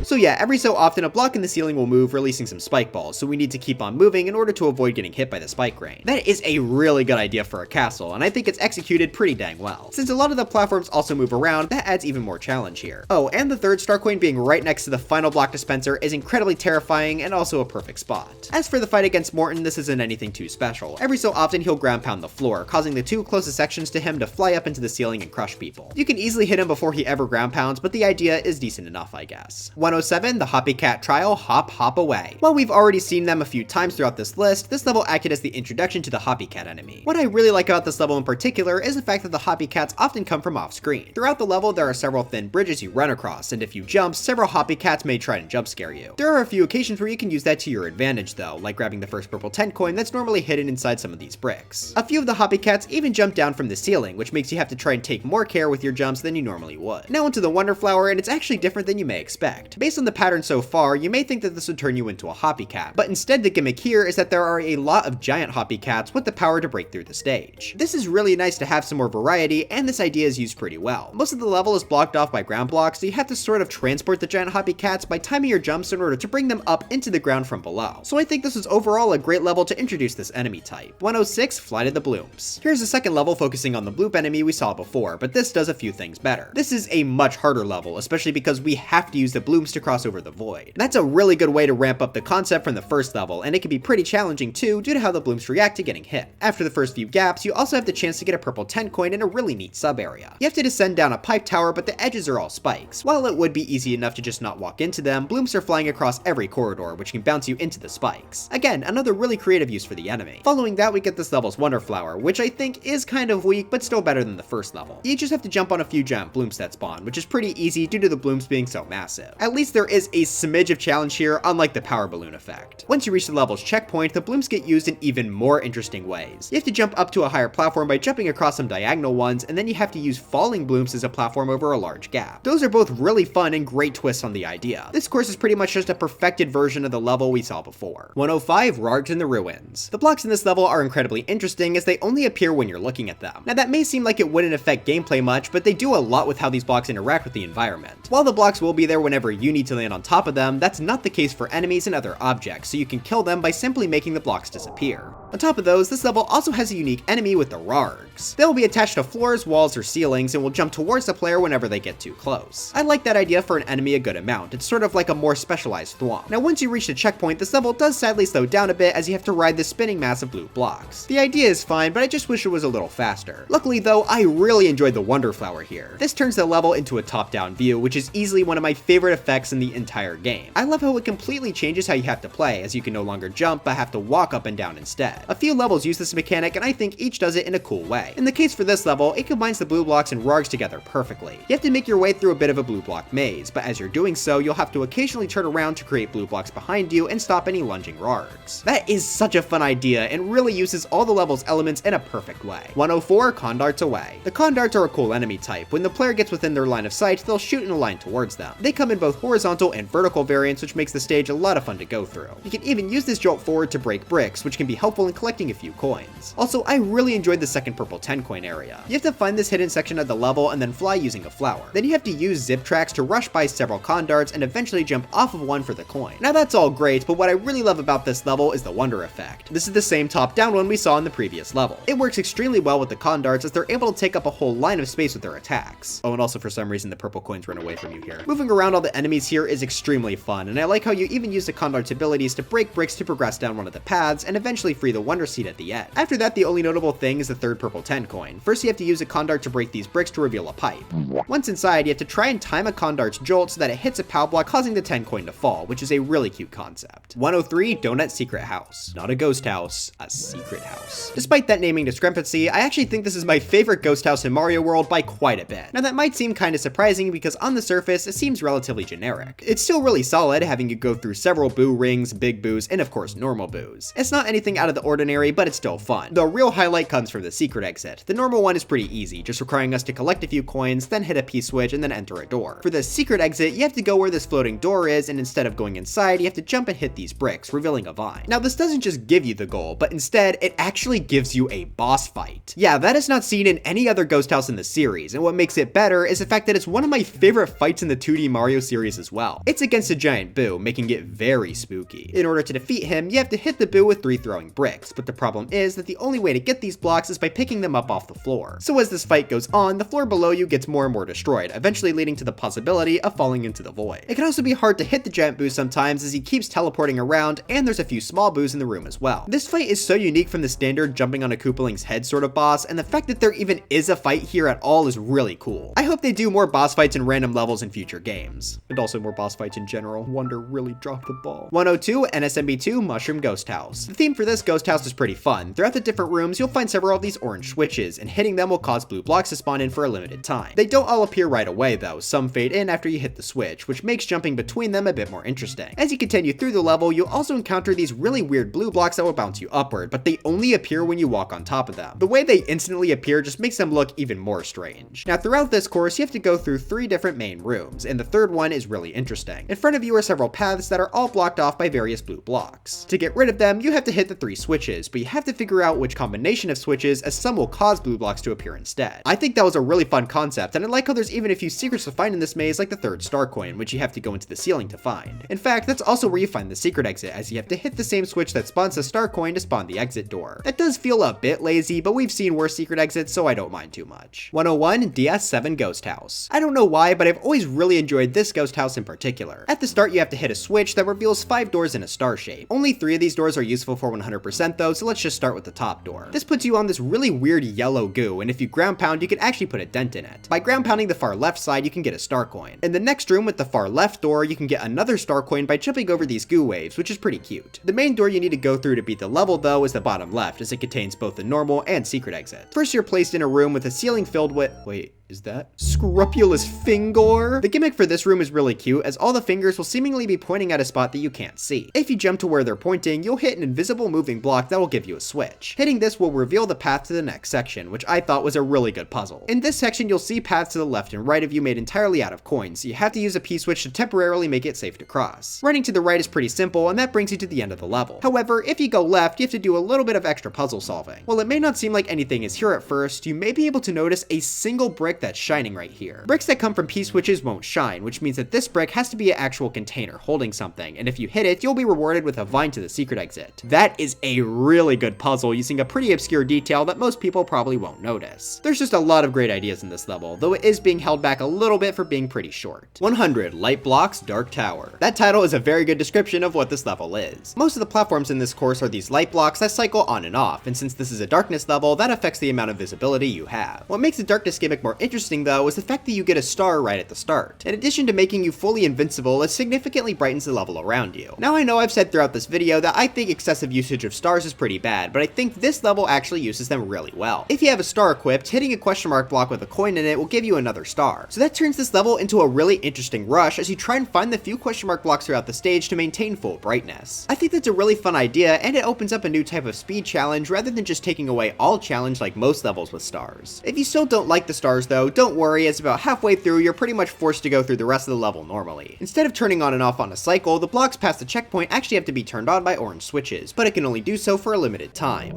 So yeah, every so often a block in the ceiling will move, releasing some spike balls, so we need to keep on moving in order to avoid getting hit by the spike rain. That is a really good idea for a castle, and I think it's executed pretty dang well. Since a lot of the platforms also move around, that adds even more challenge here. Oh, and the third star coin being right next to the final block dispenser is incredibly terrifying and also a perfect spot. As for the fight against Morton, this isn't anything too special. Every so often he'll ground pound the floor, causing the 2 closest sections to him to fly up into the ceiling and crush people. You can easily hit him before he ever ground pounds, but the idea is decent enough, I guess. 107, the Hoppy Cat Trial, Hop Hop Away. While we've already seen them a few times throughout this list, this level acted as the introduction to the Hoppy Cat enemy. What I really like about this level in particular is the fact that the Hoppy Cats often come from off screen. Throughout the level, there are several thin bridges you run across, and if you jump, several Hoppy Cats may try and jump scare you. There are a few occasions where you can use that to your advantage though, like grabbing the first purple 10 coin that's normally hidden inside some of these bricks. A few of the Hoppy Cats even jump down from the ceiling, which makes you have to try and take more care with your jumps than you normally would. Now onto the Wonder Flower, and it's actually different than you may expect. Based on the pattern so far, you may think that this would turn you into a Hoppy Cat, but instead the gimmick here is that there are a lot of giant Hoppy Cats with the power to break through the stage. This is really nice to have some more variety, and this idea is used pretty well. Most of the level is blocked off by ground blocks, so you have to sort of transport the giant Hoppy Cats by timing your jumps in order to bring them up into the ground from below. So I think this is overall a great level to introduce this enemy type. 106, Flight of the Blooms. Here's a second level focusing on the bloop enemy we saw before, but this does a few things better. This is a much harder level, especially because we have to use the blooms to cross over the void. That's a really good way to ramp up the concept from the first level, and it can be pretty challenging too due to how the blooms react to getting hit. After the first few gaps, you also have the chance to get a purple 10 coin in a really neat sub area. You have to descend down a pipe tower, but the edges are all spikes. While it would be easy enough to just not walk into them, blooms are flying across every corridor, which can bounce you into the spikes. Again, another really creative use for the enemy. Following that, we get this level's Wonder Flower, which I think is kind of weak, but still better than the first level. You just have to jump on a few giant blooms that spawn, which is pretty easy due to the blooms being so massive. At least there is a smidge of challenge here, unlike the power balloon effect. Once you reach the level's checkpoint, the blooms get used in even more interesting ways. You have to jump up to a higher platform by jumping across some diagonal ones, and then you have to use falling blooms as a platform over a large gap. Those are both really fun and great twists on the idea. This course is pretty much just a perfected version of the level we saw before. 105, Rarged in the Ruins. The blocks in this level are incredibly interesting as they only appear when you're looking at them. Now that may seem like it wouldn't affect gameplay much, but they do a lot with how these blocks interact with the environment. While the blocks will be there whenever you need to land on top of them, that's not the case for enemies and other objects, so you can kill them by simply making the blocks disappear. On top of those, this level also has a unique enemy with the Rargs. They will be attached to floors, walls, or ceilings and will jump towards the player whenever they get too close. I like that idea for an enemy a good amount. It's sort of like a more specialized thwomp. Now once you reach the checkpoint, this level does sadly slow down a bit as you have to ride this spinning mass of blue blocks. The idea is fine, but I just wish it was a little faster. Luckily though, I really enjoyed the Wonder Flower here. This turns the level into a top-down view, which is easily one of my favorite effects in the entire game. I love how it completely changes how you have to play, as you can no longer jump but have to walk up and down instead. A few levels use this mechanic and I think each does it in a cool way. In the case for this level, it combines the blue blocks and Rargs together perfectly. You have to make your way through a bit of a blue block maze, but as you're doing so, you'll have to occasionally turn around to create blue blocks behind you and stop any lunging Rargs. That is such a fun idea and really uses all the level's elements in a perfect way. 104, Condarts away. The Condarts are a cool enemy type. When the player gets within their line of sight, they'll shoot in a line towards them. They come in both horizontal and vertical variants, which makes the stage a lot of fun to go through. You can even use this jolt forward to break bricks, which can be helpful in collecting a few coins. Also, I really enjoyed the second purple 10 coin area. You have to find this hidden section of the level and then fly using a flower. Then you have to use zip tracks to rush by several Condarts and eventually jump off of one for the coin. Now that's all great, but what I really love about this level is the wonder effect. This is the same top-down one we saw in the previous level. It works extremely well with the Condarts as they're able to take up a whole line of space with their attacks. Oh, and also for some reason the purple coins run away from you here. Moving around all the enemies here is extremely fun, and I like how you even use the Condart's abilities to break bricks to progress down one of the paths and eventually free the Wonder Seed at the end. After that, the only notable thing is the third purple 10 coin. First you have to use a Condart to break these bricks to reveal a pipe. Once inside, you have to try and time a Condart's jolt so that it hits a POW block, causing the 10 coin to fall, which is a really cute concept. 103, Donut Secret House. Not a ghost house, a secret house. Despite that naming discrepancy, I actually think this is my favorite ghost house in Mario World by quite a bit. Now that might seem kinda surprising because on the surface, it seems relatively generic. It's still really solid, having you go through several boo rings, big boos, and of course normal boos. It's not anything out of the ordinary, but it's still fun. The real highlight comes from the secret exit. The normal one is pretty easy, just requiring us to collect a few coins, then hit a P-switch, and then enter a door. For the secret exit, you have to go where this floating door is, and instead of going inside, you have to jump and hit these bricks, revealing a vine. Now this doesn't just give you the goal, but instead, it actually gives you a boss fight. Yeah, that is not seen in any other ghost house in the series, and what makes it better is the fact that it's one of my favorite fights in the 2D Mario series as well. It's against a giant boo, making it very spooky. In order to defeat him, you have to hit the boo with 3 throwing bricks, but the problem is that the only way to get these blocks is by picking them up off the floor. So as this fight goes on, the floor below you gets more and more destroyed, eventually leading to the possibility of falling into the void. It can also be hard to hit the giant boo sometimes as he keeps teleporting around, and there's a few small boos in the room as well. This fight is so unique from the standard jumping on a Koopaling's head sort of boss, and the fact that there even is a fight here at all is really cool. I hope they do more boss fights in random levels in future games. And also more boss fights in general. Wonder really dropped the ball. 102, NSMB2 Mushroom Ghost House. The theme for this ghost house is pretty fun. Throughout the different rooms, you'll find several of these orange switches, and hitting them will cause blue blocks to spawn in for a limited time. They don't all appear right away though, some fade in after you hit the switch, which makes jumping between them a bit more interesting. As you continue through the level, you'll also encounter these really weird blue blocks that will bounce you upward, but they only appear when you walk on top of them. The way they instantly appear just makes them look even more strange. Now throughout this course, you have to go through 3 different main rooms, and the third one is really interesting. In front of you are several paths that are all blocked off by various blue blocks. To get rid of them, you have to hit the 3 switches, but you have to figure out which combination of switches, as some will cause blue blocks to appear instead. I think that was a really fun concept, and I like how there's even a few secrets to find in this maze, like the 3rd star coin, which you have to go into the ceiling to find. In fact, that's also where you find the secret exit, as you have to hit the same switch that spawns the star coin to spawn the exit door. That does feel a bit lazy, but we've seen worse secret exits, so I don't mind too much. 101, DS7 Ghost House. I don't know why, but I've always really enjoyed this ghost house in particular. At the start, you have to hit a switch that reveals 5 doors in a star shape. Only 3 of these doors are useful for 100% though, so let's just start with the top door. This puts you on this really weird yellow goo, and if you ground pound, you can actually put a dent in it. By ground pounding the far left side, you can get a star coin. In the next room with the far left door, you can get another star coin by jumping over these goo waves, which is pretty cute. The main door you need to go through to beat the level though is the bottom left, as it contains both the normal and secret exit. First, you're placed in a room with a ceiling filled with, wait, is that scrupulous finger? The gimmick for this room is really cute, as all the fingers will seemingly be pointing at a spot that you can't see. If you jump to where they're pointing, you'll hit an invisible moving block that will give you a switch. Hitting this will reveal the path to the next section, which I thought was a really good puzzle. In this section, you'll see paths to the left and right of you made entirely out of coins, so you have to use a P-switch to temporarily make it safe to cross. Running to the right is pretty simple, and that brings you to the end of the level. However, if you go left, you have to do a little bit of extra puzzle solving. While it may not seem like anything is here at first, you may be able to notice a single brick brick that's shining right here. Bricks that come from P-switches won't shine, which means that this brick has to be an actual container holding something, and if you hit it, you'll be rewarded with a vine to the secret exit. That is a really good puzzle using a pretty obscure detail that most people probably won't notice. There's just a lot of great ideas in this level, though it is being held back a little bit for being pretty short. 100 Light Blocks Dark Tower. That title is a very good description of what this level is. Most of the platforms in this course are these light blocks that cycle on and off, and since this is a darkness level, that affects the amount of visibility you have. What makes the darkness gimmick more interesting though is the fact that you get a star right at the start. In addition to making you fully invincible, it significantly brightens the level around you. Now I know I've said throughout this video that I think excessive usage of stars is pretty bad, but I think this level actually uses them really well. If you have a star equipped, hitting a question mark block with a coin in it will give you another star. So that turns this level into a really interesting rush as you try and find the few question mark blocks throughout the stage to maintain full brightness. I think that's a really fun idea, and it opens up a new type of speed challenge rather than just taking away all challenge like most levels with stars. If you still don't like the stars though, don't worry, as about halfway through you're pretty much forced to go through the rest of the level normally. Instead of turning on and off on a cycle, the blocks past the checkpoint actually have to be turned on by orange switches, but it can only do so for a limited time.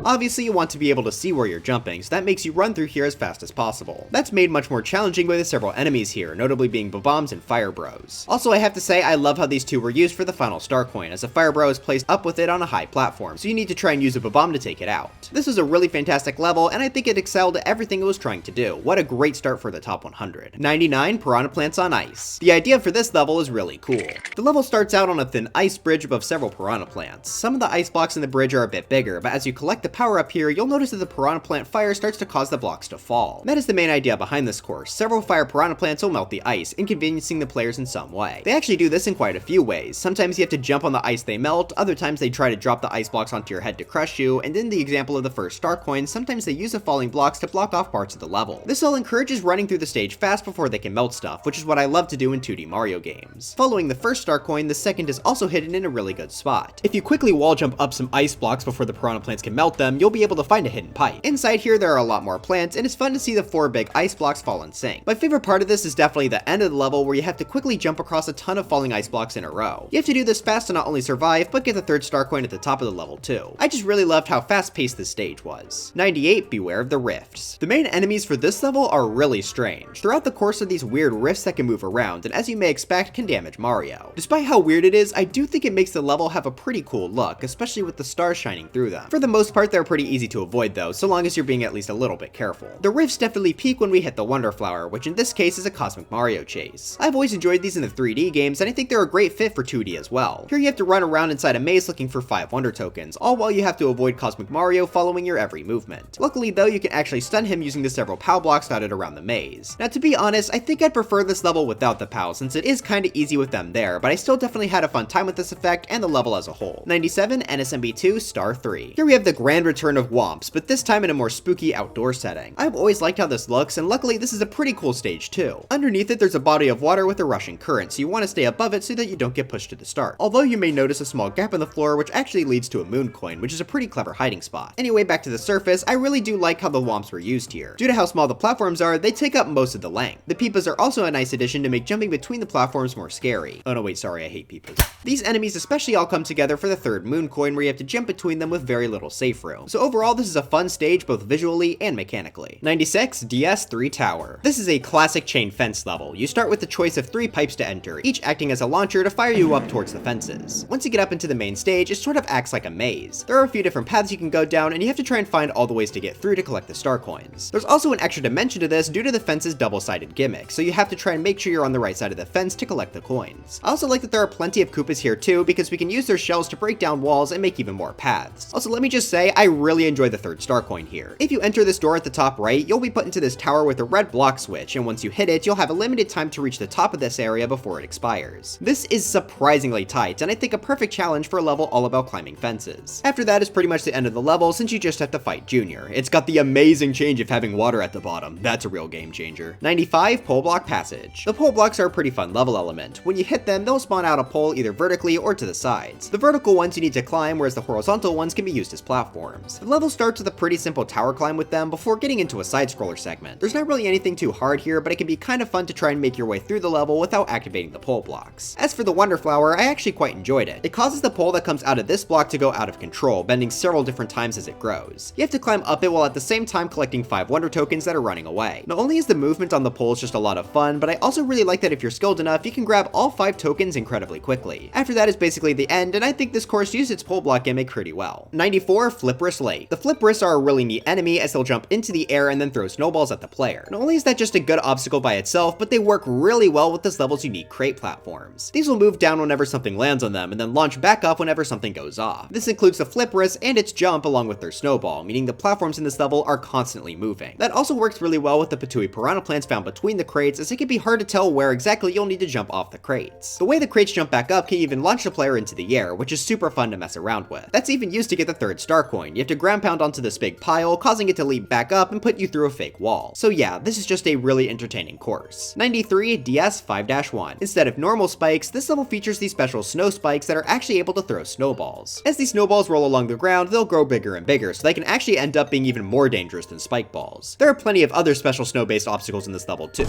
Obviously you want to be able to see where you're jumping, so that makes you run through here as fast as possible. That's made much more challenging by the several enemies here, notably being Bob-ombs and Fire Bros. Also, I have to say I love how these two were used for the final star coin, as a Fire Bro is placed up with it on a high platform, so you need to try and use a Bob-omb to take it out. This was a really fantastic level, and I think it excelled at everything it was trying to do. What a great start for the top 100. 99 Piranha Plants on Ice. The idea for this level is really cool. The level starts out on a thin ice bridge above several piranha plants. Some of the ice blocks in the bridge are a bit bigger, but as you collect the power up here, you'll notice that the piranha plant fire starts to cause the blocks to fall. That is the main idea behind this course. Several fire piranha plants will melt the ice, inconveniencing the players in some way. They actually do this in quite a few ways. Sometimes you have to jump on the ice they melt, other times they try to drop the ice blocks onto your head to crush you, and in the example of the first star coin, sometimes they use the falling blocks to block off parts of the level. This all encourages running through the stage fast before they can melt stuff, which is what I love to do in 2D Mario games. Following the first star coin, the second is also hidden in a really good spot. If you quickly wall jump up some ice blocks before the piranha plants can melt them, you'll be able to find a hidden pipe. Inside here there are a lot more plants, and it's fun to see the 4 big ice blocks fall in sync. My favorite part of this is definitely the end of the level where you have to quickly jump across a ton of falling ice blocks in a row. You have to do this fast to not only survive, but get the 3rd star coin at the top of the level too. I just really loved how fast paced this stage was. 98 Beware of the Rifts. The main enemies for this level are really strange. Throughout the course of these weird rifts that can move around, and as you may expect, can damage Mario. Despite how weird it is, I do think it makes the level have a pretty cool look, especially with the stars shining through them. For the most part, they're pretty easy to avoid though, so long as you're being at least a little bit careful. The rifts definitely peak when we hit the Wonder Flower, which in this case is a Cosmic Mario chase. I've always enjoyed these in the 3D games, and I think they're a great fit for 2D as well. Here you have to run around inside a maze looking for 5 Wonder Tokens, all while you have to avoid Cosmic Mario following your every movement. Luckily though, you can actually stun him using the several POW blocks dotted around the maze. Now to be honest, I think I'd prefer this level without the POW, since it is kinda easy with them there, but I still definitely had a fun time with this effect and the level as a whole. 97 NSMB2 Star 3. Here we have the grand return of Whomps, but this time in a more spooky outdoor setting. I've always liked how this looks, and luckily this is a pretty cool stage too. Underneath it there's a body of water with a rushing current, so you want to stay above it so that you don't get pushed to the start. Although you may notice a small gap in the floor which actually leads to a moon coin, which is a pretty clever hiding spot. Anyway, back to the surface, I really do like how the Whomps were used here. Due to how small the platforms are, they take up most of the length. The Peepas are also a nice addition to make jumping between the platforms more scary. Oh no wait, sorry, I hate Peepas. These enemies especially all come together for the 3rd moon coin where you have to jump between them with very little safe room. So overall this is a fun stage both visually and mechanically. 96 DS3 Tower. This is a classic chain fence level. You start with the choice of 3 pipes to enter, each acting as a launcher to fire you up towards the fences. Once you get up into the main stage, it sort of acts like a maze. There are a few different paths you can go down, and you have to try and find all the ways to get through to collect the star coins. There's also an extra dimension to this due to the fence's double-sided gimmick, so you have to try and make sure you're on the right side of the fence to collect the coins. I also like that there are plenty of Koopas here too, because we can use their shells to break down walls and make even more paths. Also, let me just say, I really enjoy the 3rd star coin here. If you enter this door at the top right, you'll be put into this tower with a red block switch, and once you hit it, you'll have a limited time to reach the top of this area before it expires. This is surprisingly tight, and I think a perfect challenge for a level all about climbing fences. After that is pretty much the end of the level, since you just have to fight Junior. It's got the amazing change of having water at the bottom. That's a real game changer. 95 Pole Block Passage. The pole blocks are a pretty fun level element. When you hit them, they'll spawn out a pole either vertically or to the sides. The vertical ones you need to climb, whereas the horizontal ones can be used as platforms. platforms. The level starts with a pretty simple tower climb with them before getting into a side-scroller segment. There's not really anything too hard here, but it can be kind of fun to try and make your way through the level without activating the pole blocks. As for the Wonder Flower, I actually quite enjoyed it. It causes the pole that comes out of this block to go out of control, bending several different times as it grows. You have to climb up it while at the same time collecting 5 Wonder tokens that are running away. Not only is the movement on the poles just a lot of fun, but I also really like that if you're skilled enough, you can grab all 5 tokens incredibly quickly. After that is basically the end, and I think this course used its pole block gimmick pretty well. 94, Flipperous Lake. The Flipperists are a really neat enemy as they'll jump into the air and then throw snowballs at the player. Not only is that just a good obstacle by itself, but they work really well with this level's unique crate platforms. These will move down whenever something lands on them and then launch back up whenever something goes off. This includes the Flipperist and its jump along with their snowball, meaning the platforms in this level are constantly moving. That also works really well with the Patui piranha plants found between the crates, as it can be hard to tell where exactly you'll need to jump off the crates. The way the crates jump back up can even launch the player into the air, which is super fun to mess around with. That's even used to get the 3rd star coin. You have to ground pound onto this big pile, causing it to leap back up and put you through a fake wall. So yeah, this is just a really entertaining course. 93, DS 5-1. Instead of normal spikes, this level features these special snow spikes that are actually able to throw snowballs. As these snowballs roll along the ground, they'll grow bigger and bigger, so they can actually end up being even more dangerous than spike balls. There are plenty of other special snow-based obstacles in this level too.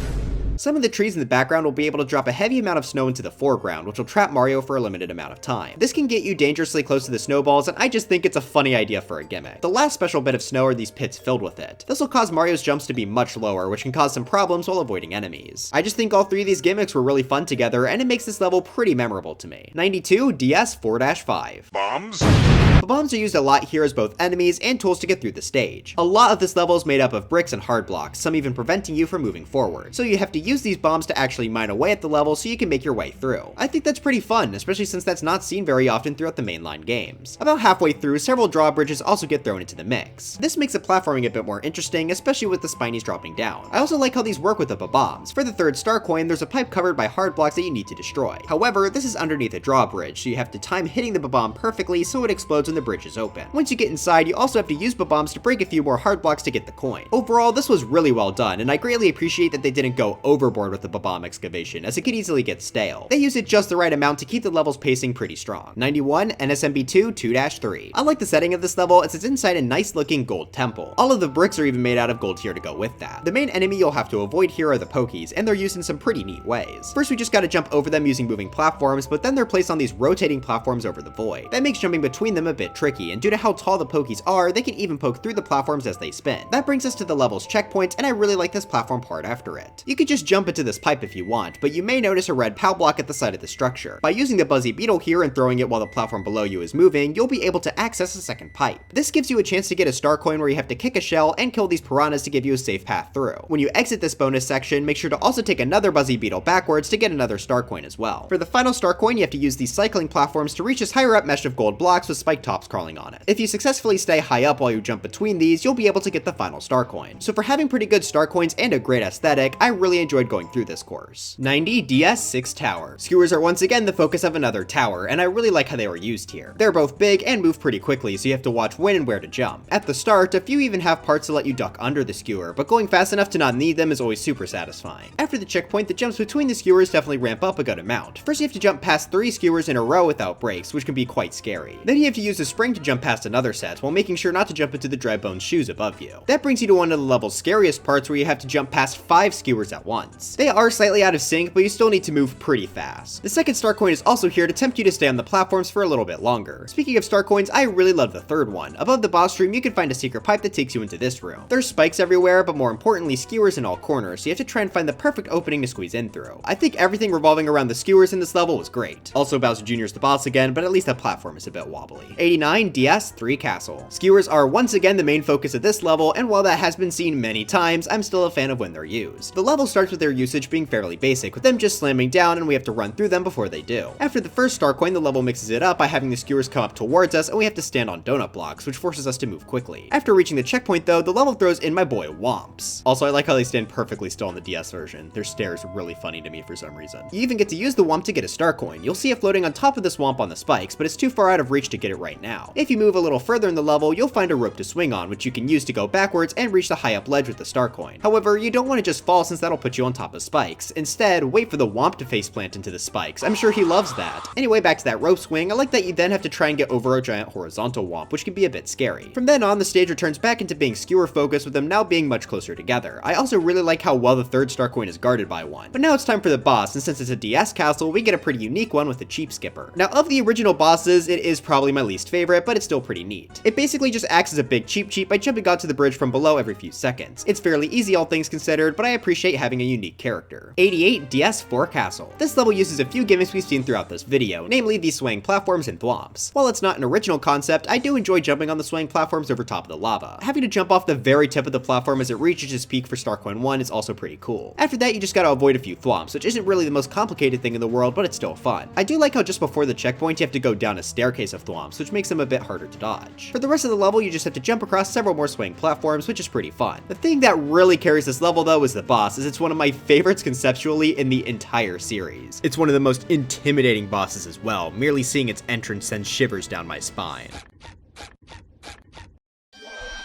Some of the trees in the background will be able to drop a heavy amount of snow into the foreground, which will trap Mario for a limited amount of time. This can get you dangerously close to the snowballs, and I just think it's a funny idea for a gimmick. The last special bit of snow are these pits filled with it. This will cause Mario's jumps to be much lower, which can cause some problems while avoiding enemies. I just think all 3 of these gimmicks were really fun together, and it makes this level pretty memorable to me. 92, DS 4-5. Bombs? The bombs are used a lot here as both enemies and tools to get through the stage. A lot of this level is made up of bricks and hard blocks, some even preventing you from moving forward. So you have to use these bombs to actually mine away at the level so you can make your way through. I think that's pretty fun, especially since that's not seen very often throughout the mainline games. About halfway through, several drawbridges also get thrown into the mix. This makes the platforming a bit more interesting, especially with the spinies dropping down. I also like how these work with the bombs. For the 3rd star coin, there's a pipe covered by hard blocks that you need to destroy. However, this is underneath a drawbridge, so you have to time hitting the bomb perfectly so it explodes when the bridge is open. Once you get inside, you also have to use bombs to break a few more hard blocks to get the coin. Overall, this was really well done, and I greatly appreciate that they didn't go overboard with the bomb excavation, as it could easily get stale. They use it just the right amount to keep the level's pacing pretty strong. 91, NSMB2 2-3. I like the setting of this level as it's inside a nice looking gold temple. All of the bricks are even made out of gold here to go with that. The main enemy you'll have to avoid here are the Pokies, and they're used in some pretty neat ways. First, we just gotta jump over them using moving platforms, but then they're placed on these rotating platforms over the void. That makes jumping between them a bit tricky, and due to how tall the Pokies are, they can even poke through the platforms as they spin. That brings us to the level's checkpoint, and I really like this platform part after it. You could just jump into this pipe if you want, but you may notice a red POW block at the side of the structure. By using the Buzzy Beetle here and throwing it while the platform below you is moving, you'll be able to access a second pipe. This gives you a chance to get a star coin where you have to kick a shell and kill these piranhas to give you a safe path through. When you exit this bonus section, make sure to also take another Buzzy Beetle backwards to get another star coin as well. For the final star coin, you have to use these cycling platforms to reach this higher up mesh of gold blocks with spike tops crawling on it. If you successfully stay high up while you jump between these, you'll be able to get the final star coin. So for having pretty good star coins and a great aesthetic, I really enjoyed going through this course. 90, DS 6 Tower. Skewers are once again the focus of another tower, and I really like how they were used here. They're both big and move pretty quickly, so you have to watch when and where to jump. At the start, a few even have parts to let you duck under the skewer, but going fast enough to not need them is always super satisfying. After the checkpoint, the jumps between the skewers definitely ramp up a good amount. First, you have to jump past 3 skewers in a row without breaks, which can be quite scary. Then you have to use a spring to jump past another set, while making sure not to jump into the Dreadbone's shoes above you. That brings you to one of the level's scariest parts where you have to jump past 5 skewers at once. They are slightly out of sync, but you still need to move pretty fast. The second star coin is also here to tempt you to stay on the platforms for a little bit longer. Speaking of star coins, I really love the third one. Above the boss room, you can find a secret pipe that takes you into this room. There's spikes everywhere, but more importantly, skewers in all corners, so you have to try and find the perfect opening to squeeze in through. I think everything revolving around the skewers in this level was great. Also, Bowser Jr. is the boss again, but at least that platform is a bit wobbly. 89, DS 3 Castle. Skewers are once again the main focus of this level, and while that has been seen many times, I'm still a fan of when they're used. The level starts with their usage being fairly basic, with them just slamming down and we have to run through them before they do. After the first star coin, the level mixes it up by having the skewers come up towards us and we have to stand on donut blocks, which forces us to move quickly. After reaching the checkpoint though, the level throws in my boy Womps. Also, I like how they stand perfectly still on the DS version. Their stare is really funny to me for some reason. You even get to use the Womp to get a star coin. You'll see it floating on top of this Womp on the spikes, but it's too far out of reach to get it right right now. If you move a little further in the level, you'll find a rope to swing on, which you can use to go backwards and reach the high up ledge with the star coin. However, you don't want to just fall since that'll put you on top of spikes. Instead, wait for the womp to faceplant into the spikes. I'm sure he loves that. Anyway, back to that rope swing, I like that you then have to try and get over a giant horizontal womp, which can be a bit scary. From then on, the stage returns back into being skewer focused, with them now being much closer together. I also really like how well the third star coin is guarded by one. But now it's time for the boss, and since it's a DS castle, we get a pretty unique one with the cheap skipper. Now, of the original bosses, it is probably my least favorite, but it's still pretty neat. It basically just acts as a big cheap by jumping onto the bridge from below every few seconds. It's fairly easy all things considered, but I appreciate having a unique character. 88 DS4 Castle. This level uses a few gimmicks we've seen throughout this video, namely the swaying platforms and thwomps. While it's not an original concept, I do enjoy jumping on the swaying platforms over top of the lava. Having to jump off the very tip of the platform as it reaches its peak for Star Coin 1 is also pretty cool. After that, you just gotta avoid a few thwomps, which isn't really the most complicated thing in the world, but it's still fun. I do like how just before the checkpoint you have to go down a staircase of thwomps, which makes them a bit harder to dodge. For the rest of the level, you just have to jump across several more swaying platforms, which is pretty fun. The thing that really carries this level though is the boss, as it's one of my favorites conceptually in the entire series. It's one of the most intimidating bosses as well. Merely seeing its entrance sends shivers down my spine.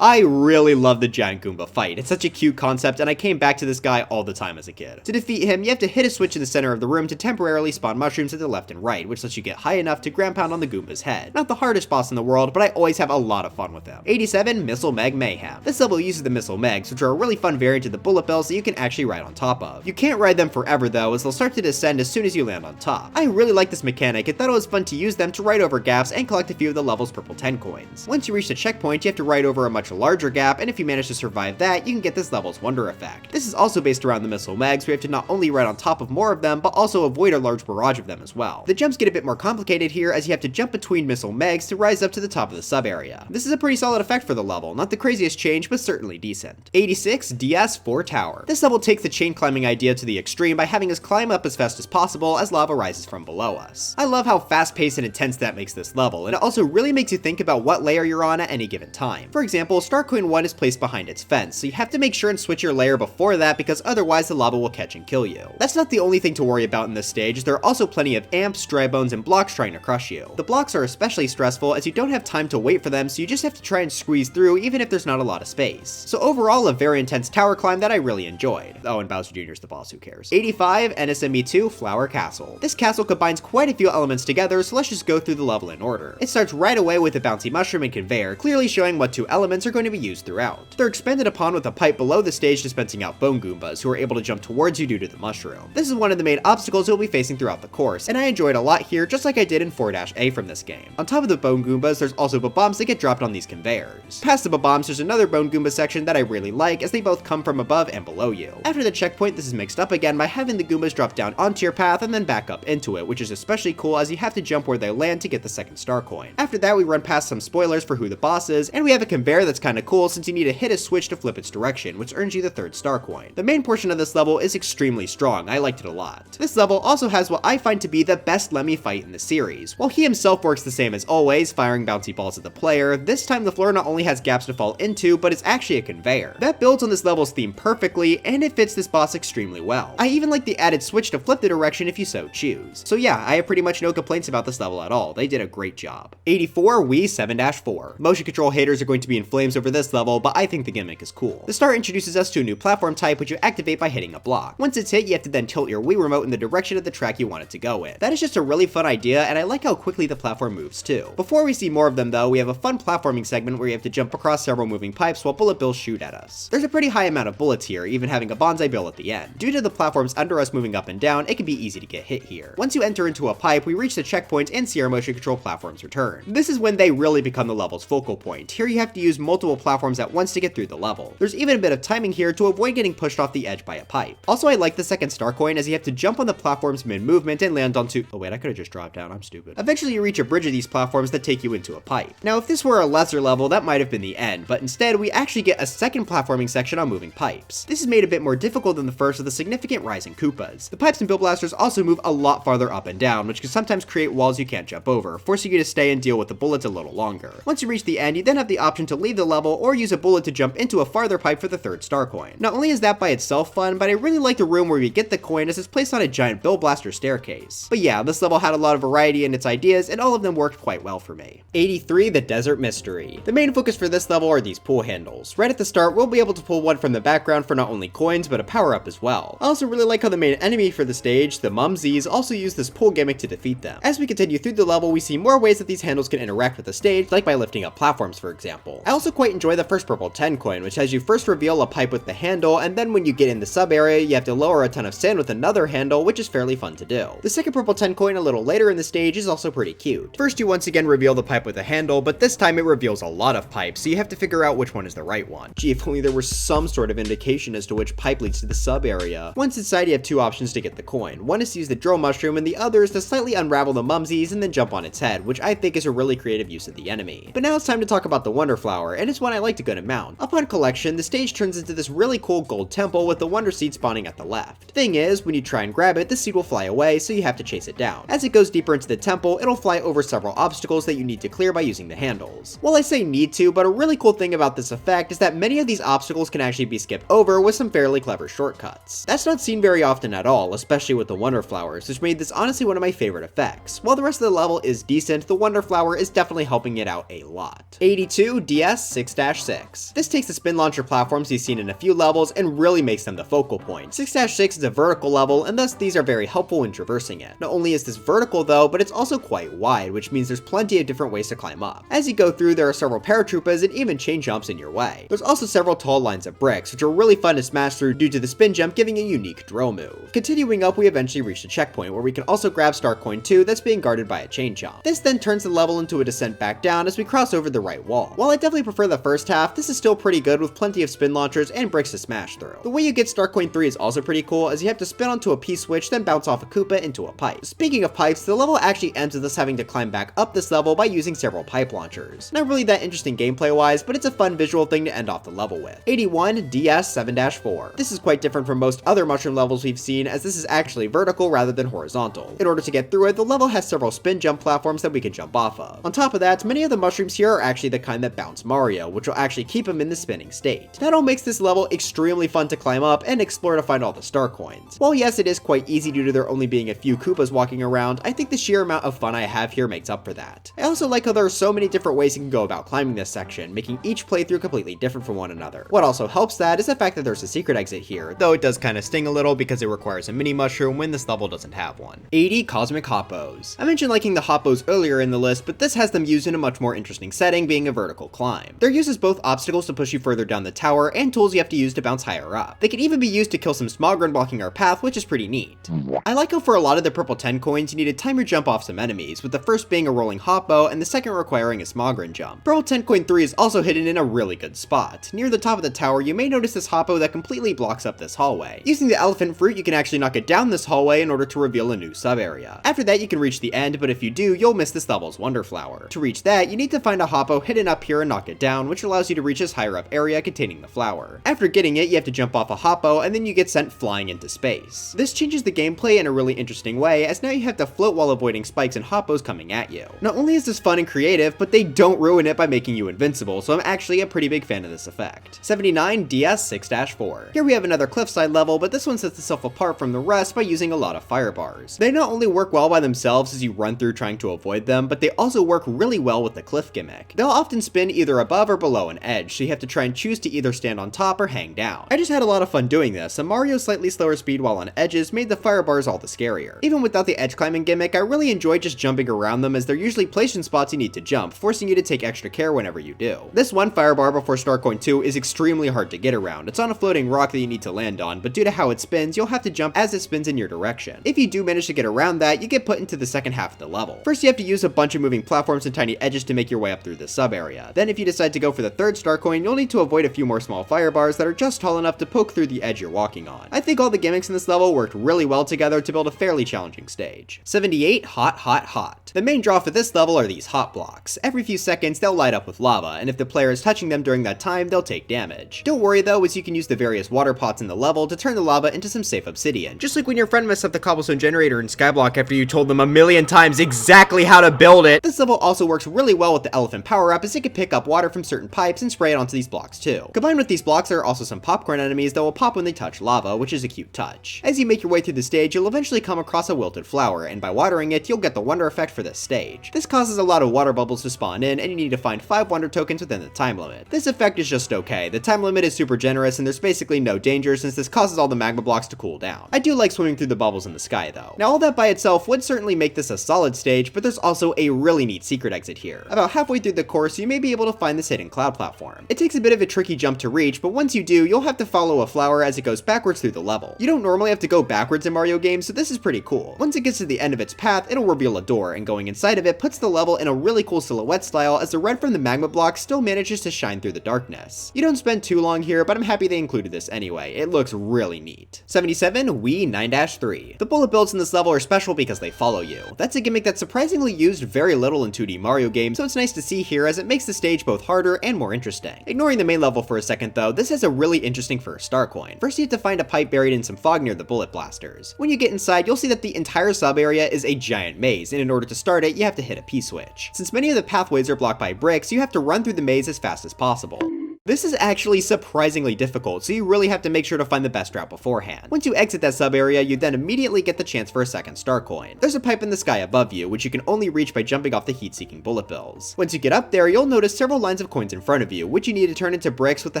I really love the giant Goomba fight. It's such a cute concept, and I came back to this guy all the time as a kid. To defeat him, you have to hit a switch in the center of the room to temporarily spawn mushrooms at the left and right, which lets you get high enough to ground pound on the Goomba's head. Not the hardest boss in the world, but I always have a lot of fun with him. 87 Missile Meg Mayhem. This level uses the Missile Megs, which are a really fun variant of the bullet bills that you can actually ride on top of. You can't ride them forever though, as they'll start to descend as soon as you land on top. I really like this mechanic and thought it was fun to use them to ride over gaps and collect a few of the level's purple 10 coins. Once you reach the checkpoint, you have to ride over a much larger gap, and if you manage to survive that, you can get this level's wonder effect. This is also based around the Missile Megs, where you have to not only ride on top of more of them, but also avoid a large barrage of them as well. The jumps get a bit more complicated here, as you have to jump between Missile Megs to rise up to the top of the sub area. This is a pretty solid effect for the level, not the craziest change, but certainly decent. 86 DS4 Tower. This level takes the chain climbing idea to the extreme by having us climb up as fast as possible as lava rises from below us. I love how fast paced and intense that makes this level, and it also really makes you think about what layer you're on at any given time. For example, Star Coin 1 is placed behind its fence, so you have to make sure and switch your layer before that, because otherwise the lava will catch and kill you. That's not the only thing to worry about in this stage, there are also plenty of amps, dry bones, and blocks trying to crush you. The blocks are especially stressful as you don't have time to wait for them, so you just have to try and squeeze through even if there's not a lot of space. So overall, a very intense tower climb that I really enjoyed. Oh, and Bowser Jr. is the boss, who cares. 85 NSMB2 Flower Castle. This castle combines quite a few elements together, so let's just go through the level in order. It starts right away with a bouncy mushroom and conveyor, clearly showing what two elements are going to be used throughout. They're expanded upon with a pipe below the stage dispensing out bone Goombas, who are able to jump towards you due to the mushroom. This is one of the main obstacles you'll be facing throughout the course, and I enjoyed a lot here, just like I did in 4-A from this game. On top of the bone Goombas, there's also bombs that get dropped on these conveyors. Past the bombs, there's another bone Goomba section that I really like, as they both come from above and below you. After the checkpoint, this is mixed up again by having the Goombas drop down onto your path and then back up into it, which is especially cool as you have to jump where they land to get the second star coin. After that, we run past some spoilers for who the boss is, and we have a conveyor that's kinda cool since you need to hit a switch to flip its direction, which earns you the third star coin. The main portion of this level is extremely strong, I liked it a lot. This level also has what I find to be the best Lemmy fight in the series. While he himself works the same as always, firing bouncy balls at the player, this time the floor not only has gaps to fall into, but it's actually a conveyor. That builds on this level's theme perfectly, and it fits this boss extremely well. I even like the added switch to flip the direction if you so choose. So yeah, I have pretty much no complaints about this level at all, they did a great job. 84 Wii 7-4. Motion control haters are going to be in flames over this level, but I think the gimmick is cool. The start introduces us to a new platform type, which you activate by hitting a block. Once it's hit, you have to then tilt your Wii remote in the direction of the track you want it to go in. That is just a really fun idea, and I like how quickly the platform moves too. Before we see more of them though, we have a fun platforming segment where you have to jump across several moving pipes while bullet bills shoot at us. There's a pretty high amount of bullets here, even having a bonsai bill at the end. Due to the platforms under us moving up and down, it can be easy to get hit here. Once you enter into a pipe, we reach the checkpoint and see our motion control platforms return. This is when they really become the level's focal point. Here you have to use multiple platforms at once to get through the level. There's even a bit of timing here to avoid getting pushed off the edge by a pipe. Also, I like the second star coin as you have to jump on the platforms mid-movement and land onto— oh wait, I could have just dropped down, I'm stupid. Eventually you reach a bridge of these platforms that take you into a pipe. Now if this were a lesser level, that might have been the end, but instead we actually get a second platforming section on moving pipes. This is made a bit more difficult than the first with a significant rise in Koopas. The pipes and bill blasters also move a lot farther up and down, which can sometimes create walls you can't jump over, forcing you to stay and deal with the bullets a little longer. Once you reach the end, you then have the option to leave the level or use a bullet to jump into a farther pipe for the third star coin. Not only is that by itself fun, but I really like the room where we get the coin as it's placed on a giant Bill Blaster staircase. But yeah, this level had a lot of variety in its ideas and all of them worked quite well for me. 83, the Desert Mystery. The main focus for this level are these pull handles. Right at the start, we'll be able to pull one from the background for not only coins, but a power up as well. I also really like how the main enemy for the stage, the Mumsies, also use this pull gimmick to defeat them. As we continue through the level, we see more ways that these handles can interact with the stage, like by lifting up platforms for example. I also quite enjoy the first purple 10 coin, which has you first reveal a pipe with the handle, and then when you get in the sub area, you have to lower a ton of sand with another handle, which is fairly fun to do. The second purple 10 coin a little later in the stage is also pretty cute. First you once again reveal the pipe with a handle, but this time it reveals a lot of pipes, so you have to figure out which one is the right one. Gee, if only there was some sort of indication as to which pipe leads to the sub area. Once inside you have two options to get the coin. One is to use the drill mushroom and the other is to slightly unravel the Mumsies and then jump on its head, which I think is a really creative use of the enemy. But now it's time to talk about the Wonder Flower, and it's one I liked a good amount. Upon collection, the stage turns into this really cool gold temple with the Wonder Seed spawning at the left. Thing is, when you try and grab it, the seed will fly away, so you have to chase it down. As it goes deeper into the temple, it'll fly over several obstacles that you need to clear by using the handles. Well, I say need to, but a really cool thing about this effect is that many of these obstacles can actually be skipped over with some fairly clever shortcuts. That's not seen very often at all, especially with the Wonder Flowers, which made this honestly one of my favorite effects. While the rest of the level is decent, the Wonder Flower is definitely helping it out a lot. 82 DS 6-6. This takes the spin launcher platforms you've seen in a few levels and really makes them the focal point. 6-6 is a vertical level, and thus these are very helpful in traversing it. Not only is this vertical though, but it's also quite wide, which means there's plenty of different ways to climb up. As you go through, there are several paratroopers and even chain jumps in your way. There's also several tall lines of bricks, which are really fun to smash through due to the spin jump giving a unique drill move. Continuing up, we eventually reach the checkpoint where we can also grab Star Coin 2 that's being guarded by a chain jump. This then turns the level into a descent back down as we cross over the right wall. While I definitely prefer the first half, this is still pretty good with plenty of spin launchers and bricks to smash through. The way you get Star Coin 3 is also pretty cool as you have to spin onto a P-switch then bounce off a Koopa into a pipe. Speaking of pipes, the level actually ends with us having to climb back up this level by using several pipe launchers. Not really that interesting gameplay wise, but it's a fun visual thing to end off the level with. 81 DS 7-4. This is quite different from most other mushroom levels we've seen as this is actually vertical rather than horizontal. In order to get through it, the level has several spin jump platforms that we can jump off of. On top of that, many of the mushrooms here are actually the kind that bounce Mario, which will actually keep him in the spinning state. That all makes this level extremely fun to climb up and explore to find all the star coins. While yes, it is quite easy due to there only being a few Koopas walking around, I think the sheer amount of fun I have here makes up for that. I also like how there are so many different ways you can go about climbing this section, making each playthrough completely different from one another. What also helps that is the fact that there's a secret exit here, though it does kind of sting a little because it requires a mini mushroom when this level doesn't have one. 80 Cosmic Hoppos. I mentioned liking the Hoppos earlier in the list, but this has them used in a much more interesting setting, being a vertical climb. They're used as both obstacles to push you further down the tower and tools you have to use to bounce higher up. They can even be used to kill some Smogren blocking our path, which is pretty neat. I like how for a lot of the purple 10 coins you need to time your jump off some enemies, with the first being a rolling Hoppo and the second requiring a Smogren jump. Purple 10 coin 3 is also hidden in a really good spot. Near the top of the tower you may notice this Hoppo that completely blocks up this hallway. Using the elephant fruit you can actually knock it down this hallway in order to reveal a new sub area. After that you can reach the end, but if you do, you'll miss this level's Wonder Flower. To reach that, you need to find a Hoppo hidden up here and knock it down, which allows you to reach this higher up area containing the flower. After getting it, you have to jump off a Hoppo and then you get sent flying into space. This changes the gameplay in a really interesting way, as now you have to float while avoiding spikes and Hoppos coming at you. Not only is this fun and creative, but they don't ruin it by making you invincible, so I'm actually a pretty big fan of this effect. 79 DS 6-4. Here we have another cliffside level, but this one sets itself apart from the rest by using a lot of fire bars. They not only work well by themselves as you run through trying to avoid them, but they also work really well with the cliff gimmick. They'll often spin either above or below an edge, so you have to try and choose to either stand on top or hang down. I just had a lot of fun doing this, and Mario's slightly slower speed while on edges made the fire bars all the scarier. Even without the edge climbing gimmick, I really enjoy just jumping around them as they're usually placed in spots you need to jump, forcing you to take extra care whenever you do. This one fire bar before Star Coin 2 is extremely hard to get around. It's on a floating rock that you need to land on, but due to how it spins, you'll have to jump as it spins in your direction. If you do manage to get around that, you get put into the second half of the level. First, you have to use a bunch of moving platforms and tiny edges to make your way up through the sub area. Then if you decide to go for the third star coin, you'll need to avoid a few more small fire bars that are just tall enough to poke through the edge you're walking on. I think all the gimmicks in this level worked really well together to build a fairly challenging stage. 78 Hot Hot Hot. out. The main draw for this level are these hot blocks. Every few seconds they'll light up with lava, and if the player is touching them during that time, they'll take damage. Don't worry though, as you can use the various water pots in the level to turn the lava into some safe obsidian. Just like when your friend messed up the cobblestone generator in Skyblock after you told them a million times exactly how to build it. This level also works really well with the elephant power up, as it can pick up water from certain pipes and spray it onto these blocks too. Combined with these blocks, there are also some popcorn enemies that will pop when they touch lava, which is a cute touch. As you make your way through the stage, you'll eventually come across a wilted flower, and by watering it, you'll get the wonder effect for this stage. This causes a lot of water bubbles to spawn in, and you need to find 5 wonder tokens within the time limit. This effect is just okay. The time limit is super generous, and there's basically no danger since this causes all the magma blocks to cool down. I do like swimming through the bubbles in the sky though. Now all that by itself would certainly make this a solid stage, but there's also a really neat secret exit here. About halfway through the course, you may be able to find this hidden cloud platform. It takes a bit of a tricky jump to reach, but once you do, you'll have to follow a flower as it goes backwards through the level. You don't normally have to go backwards in Mario games, so this is pretty cool. Once it gets to the end of its path, it'll reveal a door, and going inside of it puts the level in a really cool silhouette style, as the red from the magma block still manages to shine through the darkness. You don't spend too long here, but I'm happy they included this anyway. It looks really neat. 77 Wii 9-3. The bullet builds in this level are special because they follow you. That's a gimmick that's surprisingly used very little in 2D Mario games, so it's nice to see here as it makes the stage both harder and more interesting. Ignoring the main level for a second though, this has a really interesting first star coin. First you have to find a pipe buried in some fog near the bullet blasters. When you get inside, you'll see that the entire sub area is a giant maze, and in order to start it, you have to hit a P-switch. Since many of the pathways are blocked by bricks, you have to run through the maze as fast as possible. This is actually surprisingly difficult, so you really have to make sure to find the best route beforehand. Once you exit that sub area, you then immediately get the chance for a second star coin. There's a pipe in the sky above you, which you can only reach by jumping off the heat-seeking bullet bills. Once you get up there, you'll notice several lines of coins in front of you, which you need to turn into bricks with the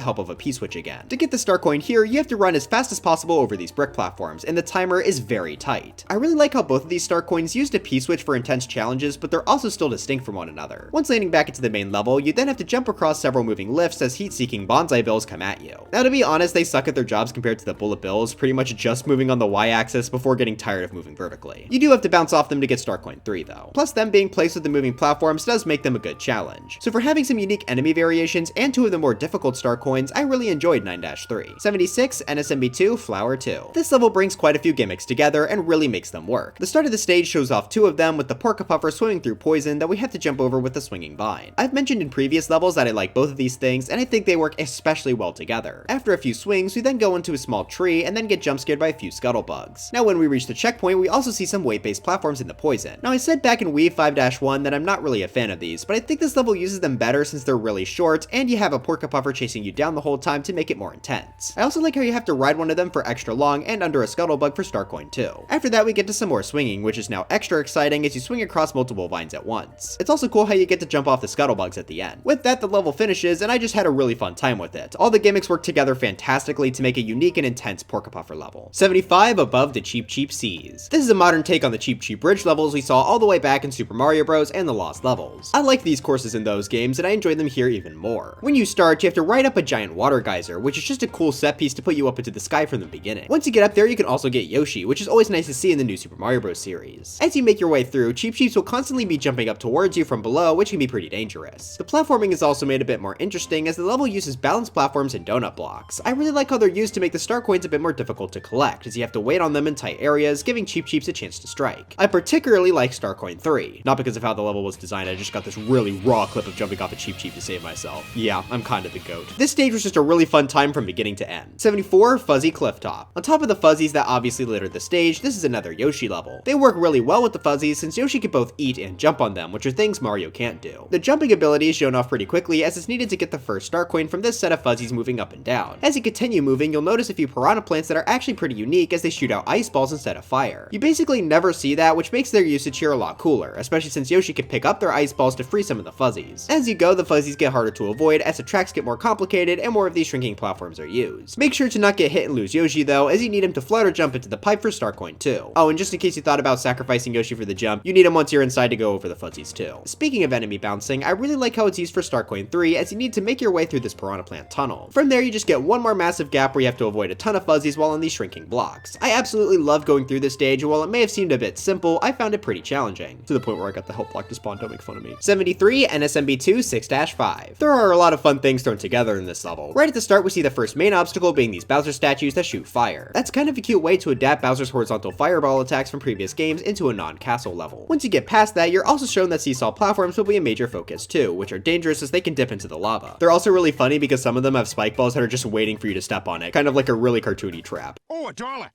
help of a P-switch again. To get the star coin here, you have to run as fast as possible over these brick platforms, and the timer is very tight. I really like how both of these star coins used a P-switch for intense challenges, but they're also still distinct from one another. Once landing back into the main level, you then have to jump across several moving lifts as heat-seeking bonsai bills come at you. Now to be honest, they suck at their jobs compared to the bullet bills, pretty much just moving on the y-axis before getting tired of moving vertically. You do have to bounce off them to get star coin 3 though. Plus them being placed with the moving platforms does make them a good challenge. So for having some unique enemy variations and 2 of the more difficult star coins, I really enjoyed 9-3. 76 NSMB2 Flower 2. This level brings quite a few gimmicks together and really makes them work. The start of the stage shows off 2 of them, with the Porka Puffer swimming through poison that we have to jump over with the swinging vine. I've mentioned in previous levels that I like both of these things, and I think they work especially well together. After a few swings, we then go into a small tree and then get jump scared by a few scuttlebugs. Now when we reach the checkpoint, we also see some weight-based platforms in the poison. Now I said back in Wii 5-1 that I'm not really a fan of these, but I think this level uses them better since they're really short, and you have a Porka Puffer chasing you down the whole time to make it more intense. I also like how you have to ride one of them for extra long and under a scuttlebug for star coin 2. After that we get to some more swinging, which is now extra exciting as you swing across multiple vines at once. It's also cool how you get to jump off the scuttlebugs at the end. With that, the level finishes, and I just had a really fun time with it. All the gimmicks work together fantastically to make a unique and intense Porka Puffer level. 75 Above the Cheep Cheep Seas. This is a modern take on the Cheep Cheep Bridge levels we saw all the way back in Super Mario Bros. And the Lost Levels. I like these courses in those games, and I enjoy them here even more. When you start, you have to ride up a giant water geyser, which is just a cool set piece to put you up into the sky from the beginning. Once you get up there, you can also get Yoshi, which is always nice to see in the new Super Mario Bros. Series. As you make your way through, Cheep Cheeps will constantly be jumping up towards you from below, which can be pretty dangerous. The platforming is also made a bit more interesting as the level uses balanced platforms and donut blocks. I really like how they're used to make the star coins a bit more difficult to collect, as you have to wait on them in tight areas, giving Cheep Cheeps a chance to strike. I particularly like star coin 3, not because of how the level was designed, I just got this really raw clip of jumping off a Cheep Cheep to save myself. Yeah, I'm kind of the goat. This stage was just a really fun time from beginning to end. 74 Fuzzy Cliff Top. On top of the fuzzies that obviously litter the stage, this is another Yoshi level. They work really well with the fuzzies since Yoshi can both eat and jump on them, which are things Mario can't do. The jumping ability is shown off pretty quickly as it's needed to get the first star coin from this set of fuzzies moving up and down. As you continue moving, you'll notice a few piranha plants that are actually pretty unique as they shoot out ice balls instead of fire. You basically never see that, which makes their usage here a lot cooler, especially since Yoshi can pick up their ice balls to free some of the fuzzies. As you go, the fuzzies get harder to avoid as the tracks get more complicated and more of these shrinking platforms are used. Make sure to not get hit and lose Yoshi though, as you need him to float or jump into the pipe for star coin 2. Oh, and just in case you thought about sacrificing Yoshi for the jump, you need him once you're inside to go over the fuzzies too. Speaking of enemy bouncing, I really like how it's used for star coin 3 as you need to make your way through through this piranha plant tunnel. From there, you just get one more massive gap where you have to avoid a ton of fuzzies while on these shrinking blocks. I absolutely love going through this stage, and while it may have seemed a bit simple, I found it pretty challenging, to the point where I got the help block to spawn. Don't make fun of me. 73, NSMB2 6-5. There are a lot of fun things thrown together in this level. Right at the start, we see the first main obstacle being these Bowser statues that shoot fire. That's kind of a cute way to adapt Bowser's horizontal fireball attacks from previous games into a non-castle level. Once you get past that, you're also shown that seesaw platforms will be a major focus too, which are dangerous as they can dip into the lava. They're also really funny because some of them have spike balls that are just waiting for you to step on it, kind of like a really cartoony trap. Oh, a dollar!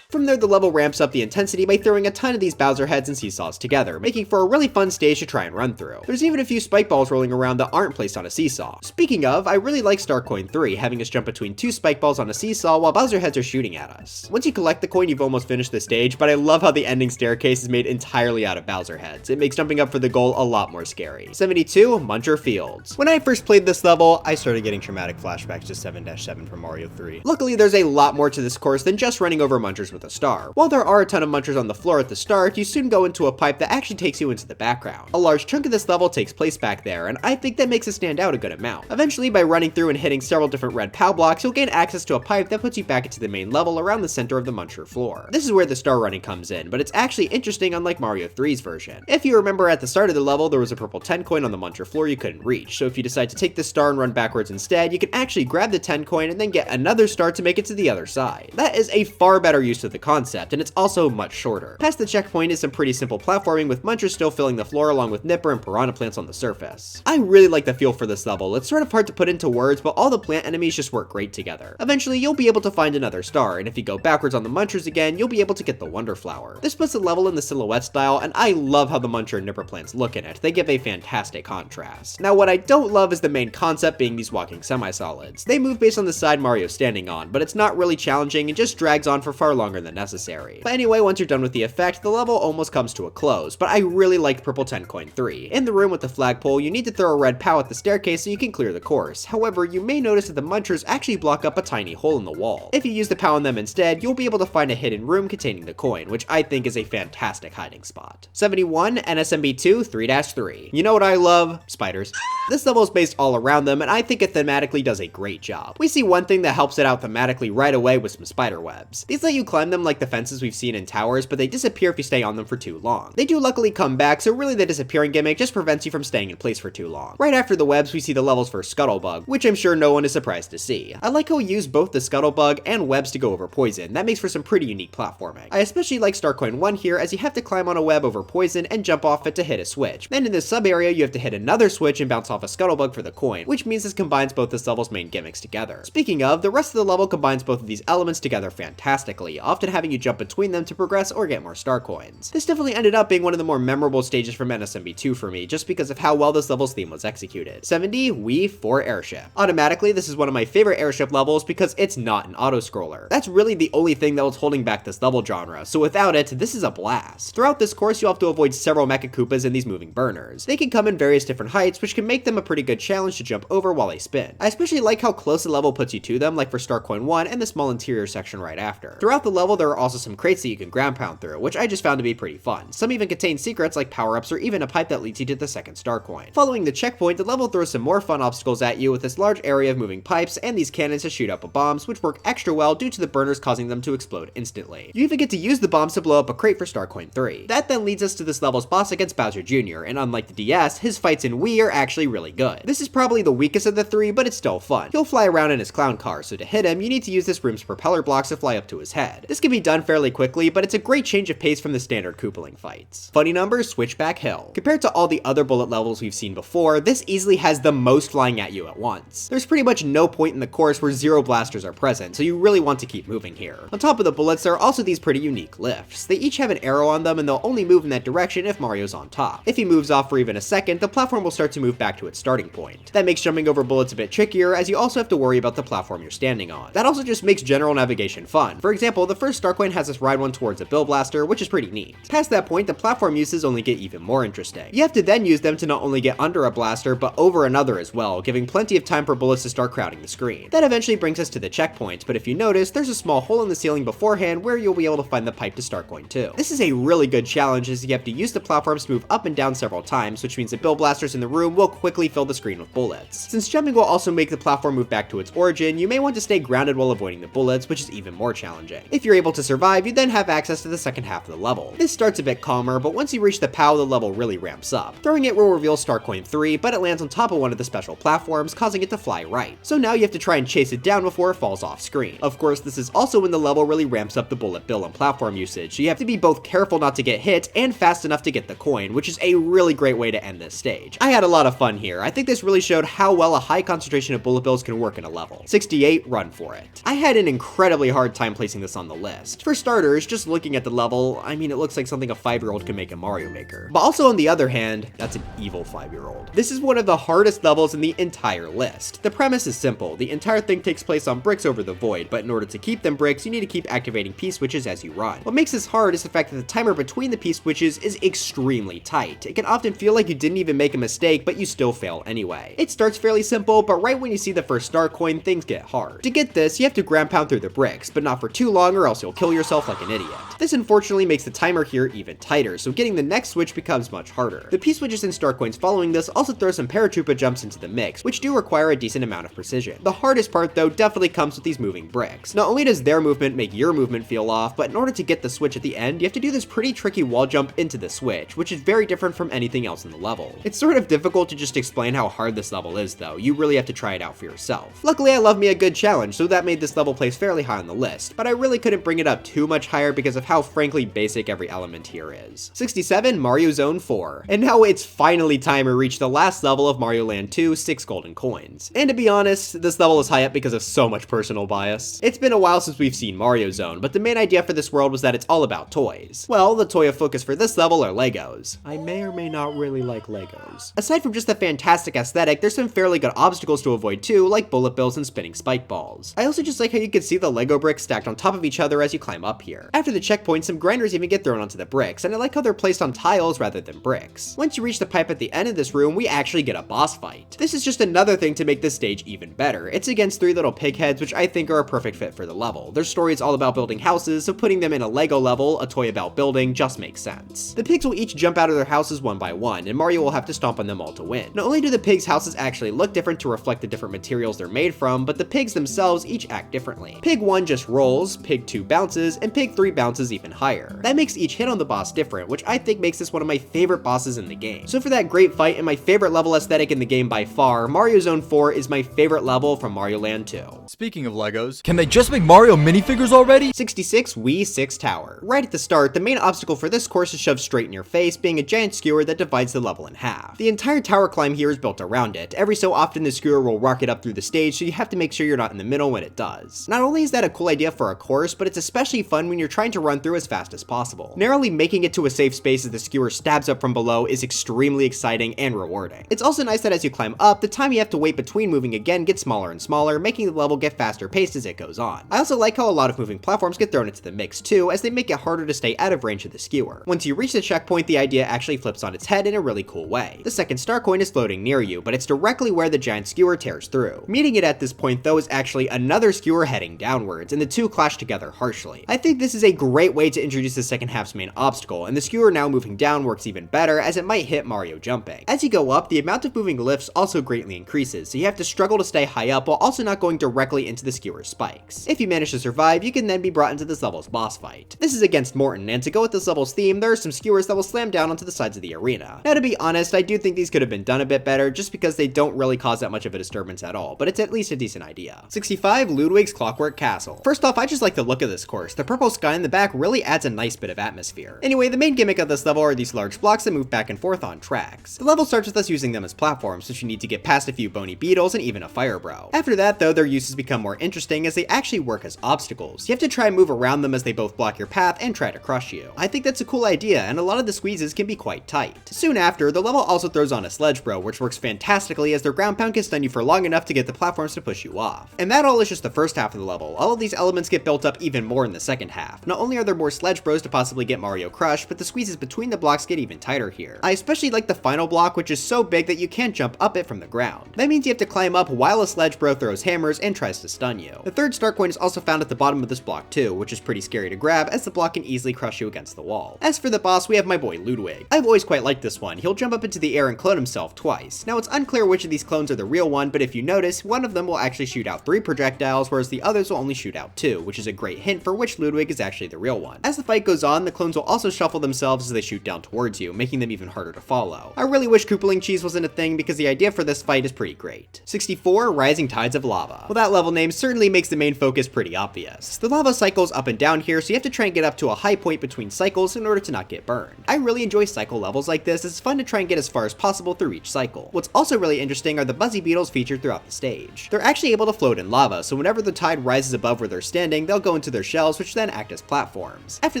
From there, the level ramps up the intensity by throwing a ton of these Bowser heads and seesaws together, making for a really fun stage to try and run through. There's even a few spike balls rolling around that aren't placed on a seesaw. Speaking of, I really like Star Coin 3, having us jump between two spike balls on a seesaw while Bowser heads are shooting at us. Once you collect the coin, you've almost finished the stage, but I love how the ending staircase is made entirely out of Bowser heads. It makes jumping up for the goal a lot more scary. 72, Muncher Fields. When I first played this level, I started getting traumatic flashbacks to 7-7 from Mario 3. Luckily, there's a lot more to this course than just running over Munchers with a star. While there are a ton of Munchers on the floor at the start, you soon go into a pipe that actually takes you into the background. A large chunk of this level takes place back there, and I think that makes it stand out a good amount. Eventually, by running through and hitting several different red POW blocks, you'll gain access to a pipe that puts you back into the main level around the center of the Muncher floor. This is where the star running comes in, but it's actually interesting unlike Mario 3's version. If you remember at the start of the level, there was a purple 10 coin on the Muncher floor you couldn't reach, so if you decide to take the star and run backwards instead, you can actually grab the 10 coin and then get another star to make it to the other side. That is a far better use of the concept, and it's also much shorter. Past the checkpoint is some pretty simple platforming with Munchers still filling the floor along with Nipper and piranha plants on the surface. I really like the feel for this level. It's sort of hard to put into words, but all the plant enemies just work great together. Eventually, you'll be able to find another star, and if you go backwards on the Munchers again, you'll be able to get the Wonder Flower. This puts the level in the silhouette style, and I love how the Muncher and Nipper plants look in it. They give a fantastic contrast. Now, what I don't love is the main concept being these walking semi-solids. They move based on the side Mario's standing on, but it's not really challenging and just drags on for far longer than necessary. But anyway, once you're done with the effect, the level almost comes to a close, but I really liked Purple 10 Coin 3. In the room with the flagpole, you need to throw a red POW at the staircase so you can clear the course. However, you may notice that the Munchers actually block up a tiny hole in the wall. If you use the POW on them instead, you'll be able to find a hidden room containing the coin, which I think is a fantastic hiding spot. 71, NSMB2 3-3. You know what I love? Spiders. This level is based all around them, and I think it thematically does a great job. We see one thing that helps it out thematically right away with some spider webs. These let you climb them like the fences we've seen in towers, but they disappear if you stay on them for too long. They do luckily come back, so really the disappearing gimmick just prevents you from staying in place for too long. Right after the webs, we see the level's first Scuttlebug, which I'm sure no one is surprised to see. I like how we use both the Scuttlebug and webs to go over poison. That makes for some pretty unique platforming. I especially like Starcoin 1 here, as you have to climb on a web over poison and jump off it to hit a switch. Then in this sub area, you have to hit another switch and bounce off a Scuttlebug for the coin, which means this combines both this level's main gimmicks together. Speaking of, the rest of the level combines both of these elements together fantastically, often having you jump between them to progress or get more star coins. This definitely ended up being one of the more memorable stages from NSMB2 for me, just because of how well this level's theme was executed. 70, Wii 4 Airship. Automatically, this is one of my favorite airship levels because it's not an auto-scroller. That's really the only thing that was holding back this level genre, so without it, this is a blast. Throughout this course, you'll have to avoid several Mecha Koopas and these moving burners. They can come in various different heights, which can make them a pretty good challenge to jump over while they spin. I especially like how close the level puts you to them, like for Starcoin 1 and the small interior section right after. Throughout the level, there are also some crates that you can ground pound through, which I just found to be pretty fun. Some even contain secrets like power-ups or even a pipe that leads you to the second star coin. Following the checkpoint, the level throws some more fun obstacles at you with this large area of moving pipes and these cannons to shoot up bombs, which work extra well due to the burners causing them to explode instantly. You even get to use the bombs to blow up a crate for Starcoin 3. That then leads us to this level's boss against Bowser Jr., and unlike the DS, his fights in Wii are actually really good. This is probably the weakest of the three, but it's still fun. He'll fly around in his clown car, so to hit him, you need to use this room's propeller blocks to fly up to his head. This can be done fairly quickly, but it's a great change of pace from the standard Koopaling fights. Funny numbers, Switchback Hill. Compared to all the other bullet levels we've seen before, this easily has the most flying at you at once. There's pretty much no point in the course where zero blasters are present, so you really want to keep moving here. On top of the bullets, there are also these pretty unique lifts. They each have an arrow on them, and they'll only move in that direction if Mario's on top. If he moves off for even a second, the platform will start to move back to its starting point. That makes jumping over bullets a bit trickier, as you also have to worry about the platform you're standing on. That also just makes general navigation fun. For example, the first star coin has us ride one towards a bill blaster, which is pretty neat. Past that point, the platform uses only get even more interesting. You have to then use them to not only get under a blaster, but over another as well, giving plenty of time for bullets to start crowding the screen. That eventually brings us to the checkpoint, but if you notice, there's a small hole in the ceiling beforehand where you'll be able to find the pipe to start coin 2. This is a really good challenge as you have to use the platforms to move up and down several times, which means the bill blasters in the room will quickly fill the screen with bullets. Since jumping will also make the platform move back to its origin, you may want to stay grounded while avoiding the bullets, which is even more challenging. If you're able to survive, you then have access to the second half of the level. This starts a bit calmer, but once you reach the POW, the level really ramps up. Throwing it will reveal star coin 3, but it lands on top of one of the special platforms, causing it to fly right. So now you have to try and chase it down before it falls off screen. Of course, this is also when the level really ramps up the bullet bill and platform usage, so you have to be both careful not to get hit and fast enough to get the coin, which is a really great way to end this stage. I had a lot of fun here. I think this really showed how well a high concentration of bullet bills can work in a level. 68, run for it. I had an incredibly hard time placing this on the list. For starters, just looking at the level, I mean, it looks like something a 5-year-old could make in Mario Maker. But also on the other hand, that's an evil 5-year-old. This is one of the hardest levels in the entire list. The premise is simple. The entire thing takes place on bricks over the void, but in order to keep them bricks, you need to keep activating P-switches as you run. What makes this hard is the fact that the timer between the P-switches is extremely tight. It can often feel like you didn't even make a mistake, but you still fail anyway. It starts fairly simple, but right when you see the first star coin, things get hard. To get this, you have to ground pound through the bricks, but not for too long or else you'll kill yourself like an idiot. This unfortunately makes the timer here even tighter, so getting the next switch becomes much harder. The P-switches and star coins following this also throw some paratroopa jumps into the mix, which do require a decent amount of precision. The hardest part though definitely comes with these moving bricks. Not only does their movement make your movement feel off, but in order to get the switch at the end, you have to do this pretty tricky wall jump into the switch, which is very different from anything else in the level. It's sort of difficult to just explain how hard this level is though, you really have to try it out for yourself. Luckily I love me a good challenge, so that made this level place fairly high on the list, but I really couldn't bring it up too much higher because of how frankly basic every element here is. 67, Mario Zone 4. And now it's finally time to reach the last level of Mario Land 2, 6 golden coins. And to be honest, this level is high up because of so much personal bias. It's been a while since we've seen Mario Zone, but the main idea for this world was that it's all about toys. Well, the toy of focus for this level are Legos. I may or may not really like Legos. Aside from just the fantastic aesthetic, there's some fairly good obstacles to avoid too, like bullet bills and spinning spike balls. I also just like how you can see the Lego bricks stacked on top of each other as you climb up here. After the checkpoint, some grinders even get thrown onto the bricks, and I like how they're placed on tiles rather than bricks. Once you reach the pipe at the end of this room, we actually get a boss fight. This is just another thing to make this stage even better. It's against 3 little pig heads, which I think are a perfect fit for the level. Their story is all about building houses, so putting them in a Lego level, a toy about building, just makes sense. The pigs will each jump out of their houses one by one, and Mario will have to stomp on them all to win. Not only do the pigs' houses actually look different to reflect the different materials they're made from, but the pigs themselves each act differently. Pig 1 just rolls, Pig 2 bounces, and Pig 3 bounces even higher. That makes each hit on the boss different, which I think makes this one of my favorite bosses in the game. So for that great fight and my favorite level aesthetic in the game by far, Mario Zone 4 is my favorite level from Mario Land 2. Speaking of Legos, can they just make Mario minifigures already? 66, Wii 6 Tower. Right at the start, the main obstacle for this course is shoved straight in your face, being a giant skewer that divides the level in half. The entire tower climb here is built around it. Every so often the skewer will rocket up through the stage, so you have to make sure you're not in the middle when it does. Not only is that a cool idea for a course, but it's especially fun when you're trying to run through as fast as possible. Narrowly making it to a safe space as the skewer stabs up from below is extremely exciting and rewarding. It's also nice that as you climb up, the time you have to wait between moving again gets smaller and smaller, making the level get faster paced as it goes on. I also like how a lot of moving platforms get thrown into the mix too, as they make it harder to stay out of range of the skewer. Once you reach the checkpoint, the idea actually flips on its head in a really cool way. The second star coin is floating near you, but it's directly where the giant skewer tears through. Meeting it at this point though is actually another skewer heading downwards, and the two clash together harshly. I think this is a great way to introduce the second half's main obstacle, and the skewer now moving down works even better as it might hit Mario jumping. As you go up, the amount of moving lifts also greatly increases, so you have to struggle to stay high up while also not going directly into the skewer's spikes. If you manage to survive, you can then be brought into this level's boss fight. This is against Morton, and to go with this level's theme, there are some skewers that will slam down onto the sides of the arena. Now to be honest, I do think these could have been done a bit better, just because they don't really cause that much of a disturbance at all, but it's at least a decent idea. 65, Ludwig's Clockwork Castle. First off, I just like the look of this course. The purple sky in the back really adds a nice bit of atmosphere. Anyway, the main gimmick of this level are these large blocks that move back and forth on tracks. The level starts with us using them as platforms, which you need to get past a few bony beetles and even a fire bro. After that though, their uses become more interesting as they actually work as obstacles. You have to try and move around them as they both block your path and try to crush you. I think that's a cool idea, and a lot of the squeezes can be quite tight. Soon after, the level also throws on a sledge bro, which works fantastically as their ground pound can stun you for long enough to get the platforms to push you off. And that all is just the first half of the level. All of these elements get built up even even more in the second half. Not only are there more Sledge Bros to possibly get Mario crushed, but the squeezes between the blocks get even tighter here. I especially like the final block, which is so big that you can't jump up it from the ground. That means you have to climb up while a Sledge Bro throws hammers and tries to stun you. The third star coin is also found at the bottom of this block too, which is pretty scary to grab as the block can easily crush you against the wall. As for the boss, we have my boy Ludwig. I've always quite liked this one. He'll jump up into the air and clone himself twice. Now it's unclear which of these clones are the real one, but if you notice, one of them will actually shoot out 3 projectiles, whereas the others will only shoot out 2, which is a great hint for which Ludwig is actually the real one. As the fight goes on, the clones will also shuffle themselves as they shoot down towards you, making them even harder to follow. I really wish Koopaling Cheese wasn't a thing because the idea for this fight is pretty great. 64, Rising Tides of Lava. Well, that level name certainly makes the main focus pretty obvious. The lava cycles up and down here, so you have to try and get up to a high point between cycles in order to not get burned. I really enjoy cycle levels like this. It's fun to try and get as far as possible through each cycle. What's also really interesting are the Buzzy Beetles featured throughout the stage. They're actually able to float in lava, so whenever the tide rises above where they're standing, they'll go into their shells, which then act as platforms. After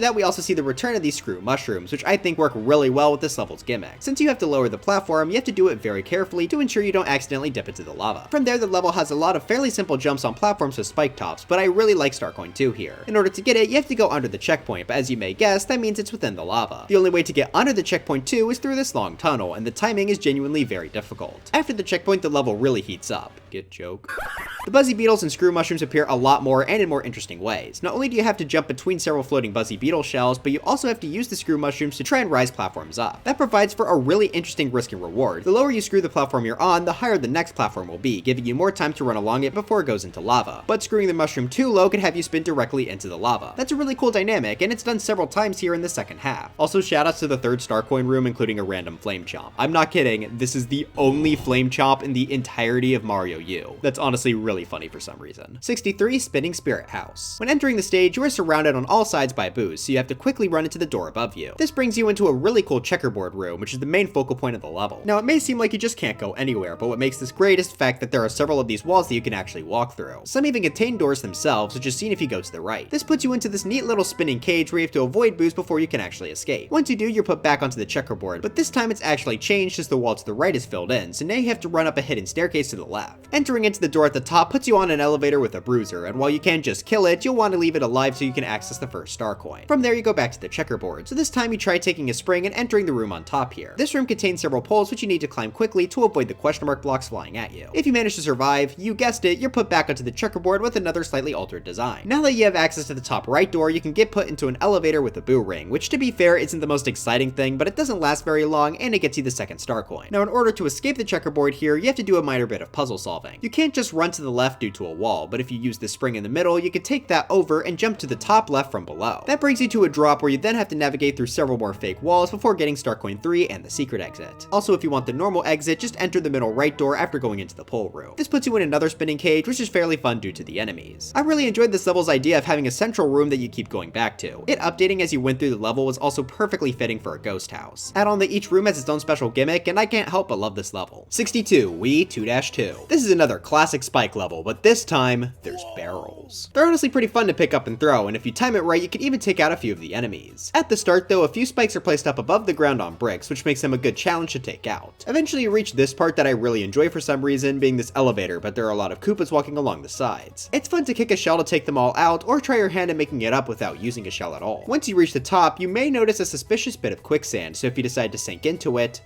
that, we also see the return of these screw mushrooms, which I think work really well with this level's gimmick. Since you have to lower the platform, you have to do it very carefully to ensure you don't accidentally dip into the lava. From there, the level has a lot of fairly simple jumps on platforms with spike tops, but I really like Starcoin 2 here. In order to get it, you have to go under the checkpoint, but as you may guess, that means it's within the lava. The only way to get under the checkpoint 2 is through this long tunnel, and the timing is genuinely very difficult. After the checkpoint, the level really heats up. Get joke? The Buzzy Beetles and screw mushrooms appear a lot more and in more interesting ways. Not only do you have to jump between several floating Buzzy Beetle shells, but you also have to use the screw mushrooms to try and rise platforms up. That provides for a really interesting risk and reward. The lower you screw the platform you're on, the higher the next platform will be, giving you more time to run along it before it goes into lava. But screwing the mushroom too low could have you spin directly into the lava. That's a really cool dynamic, and it's done several times here in the second half. Also, shoutouts to the third star coin room, including a random flame chomp. I'm not kidding, this is the only flame chomp in the entirety of Mario U. That's honestly really funny for some reason. 63, Spinning Spirit House. When entering the stage, you are surrounded on all sides by boos, so you have to quickly run into the door above you. This brings you into a really cool checkerboard room, which is the main focal point of the level. Now, it may seem like you just can't go anywhere, but what makes this great is the fact that there are several of these walls that you can actually walk through. Some even contain doors themselves, which is seen if you go to the right. This puts you into this neat little spinning cage where you have to avoid boos before you can actually escape. Once you do, you're put back onto the checkerboard, but this time it's actually changed as the wall to the right is filled in, so now you have to run up a hidden staircase to the left. Entering into the door at the top puts you on an elevator with a bruiser, and while you can't just kill it, you'll want to leave it alive so you can access the first star coin. From there, you go back to the checkerboard, so this time you try taking a spring and entering the room on top here. This room contains several poles which you need to climb quickly to avoid the question mark blocks flying at you. If you manage to survive, you guessed it, you're put back onto the checkerboard with another slightly altered design. Now that you have access to the top right door, you can get put into an elevator with a boo ring, which to be fair isn't the most exciting thing, but it doesn't last very long and it gets you the second star coin. Now in order to escape the checkerboard here, you have to do a minor bit of puzzle solving. You can't just run to the left due to a wall, but if you use the spring in the middle, you can take that over and jump to the top left from below. That brings you to a drop where you then have to navigate through several more fake walls before getting star coin 3 and the secret exit. Also, if you want the normal exit, just enter the middle right door after going into the pole room. This puts you in another spinning cage, which is fairly fun due to the enemies. I really enjoyed this level's idea of having a central room that you keep going back to. It updating as you went through the level was also perfectly fitting for a ghost house. Add on that each room has its own special gimmick, and I can't help but love this level. 62, Wii 2-2. This is another classic spike level, but this time, there's barrels. They're honestly pretty fun to pick up and throw, and if you time it right, you can even take out a few of the enemies. At the start though, a few spikes are placed up above the ground on bricks, which makes them a good challenge to take out. Eventually you reach this part that I really enjoy for some reason, being this elevator, but there are a lot of Koopas walking along the sides. It's fun to kick a shell to take them all out, or try your hand at making it up without using a shell at all. Once you reach the top, you may notice a suspicious bit of quicksand, so if you decide to sink into it,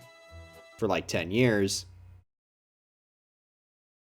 for like 10 years,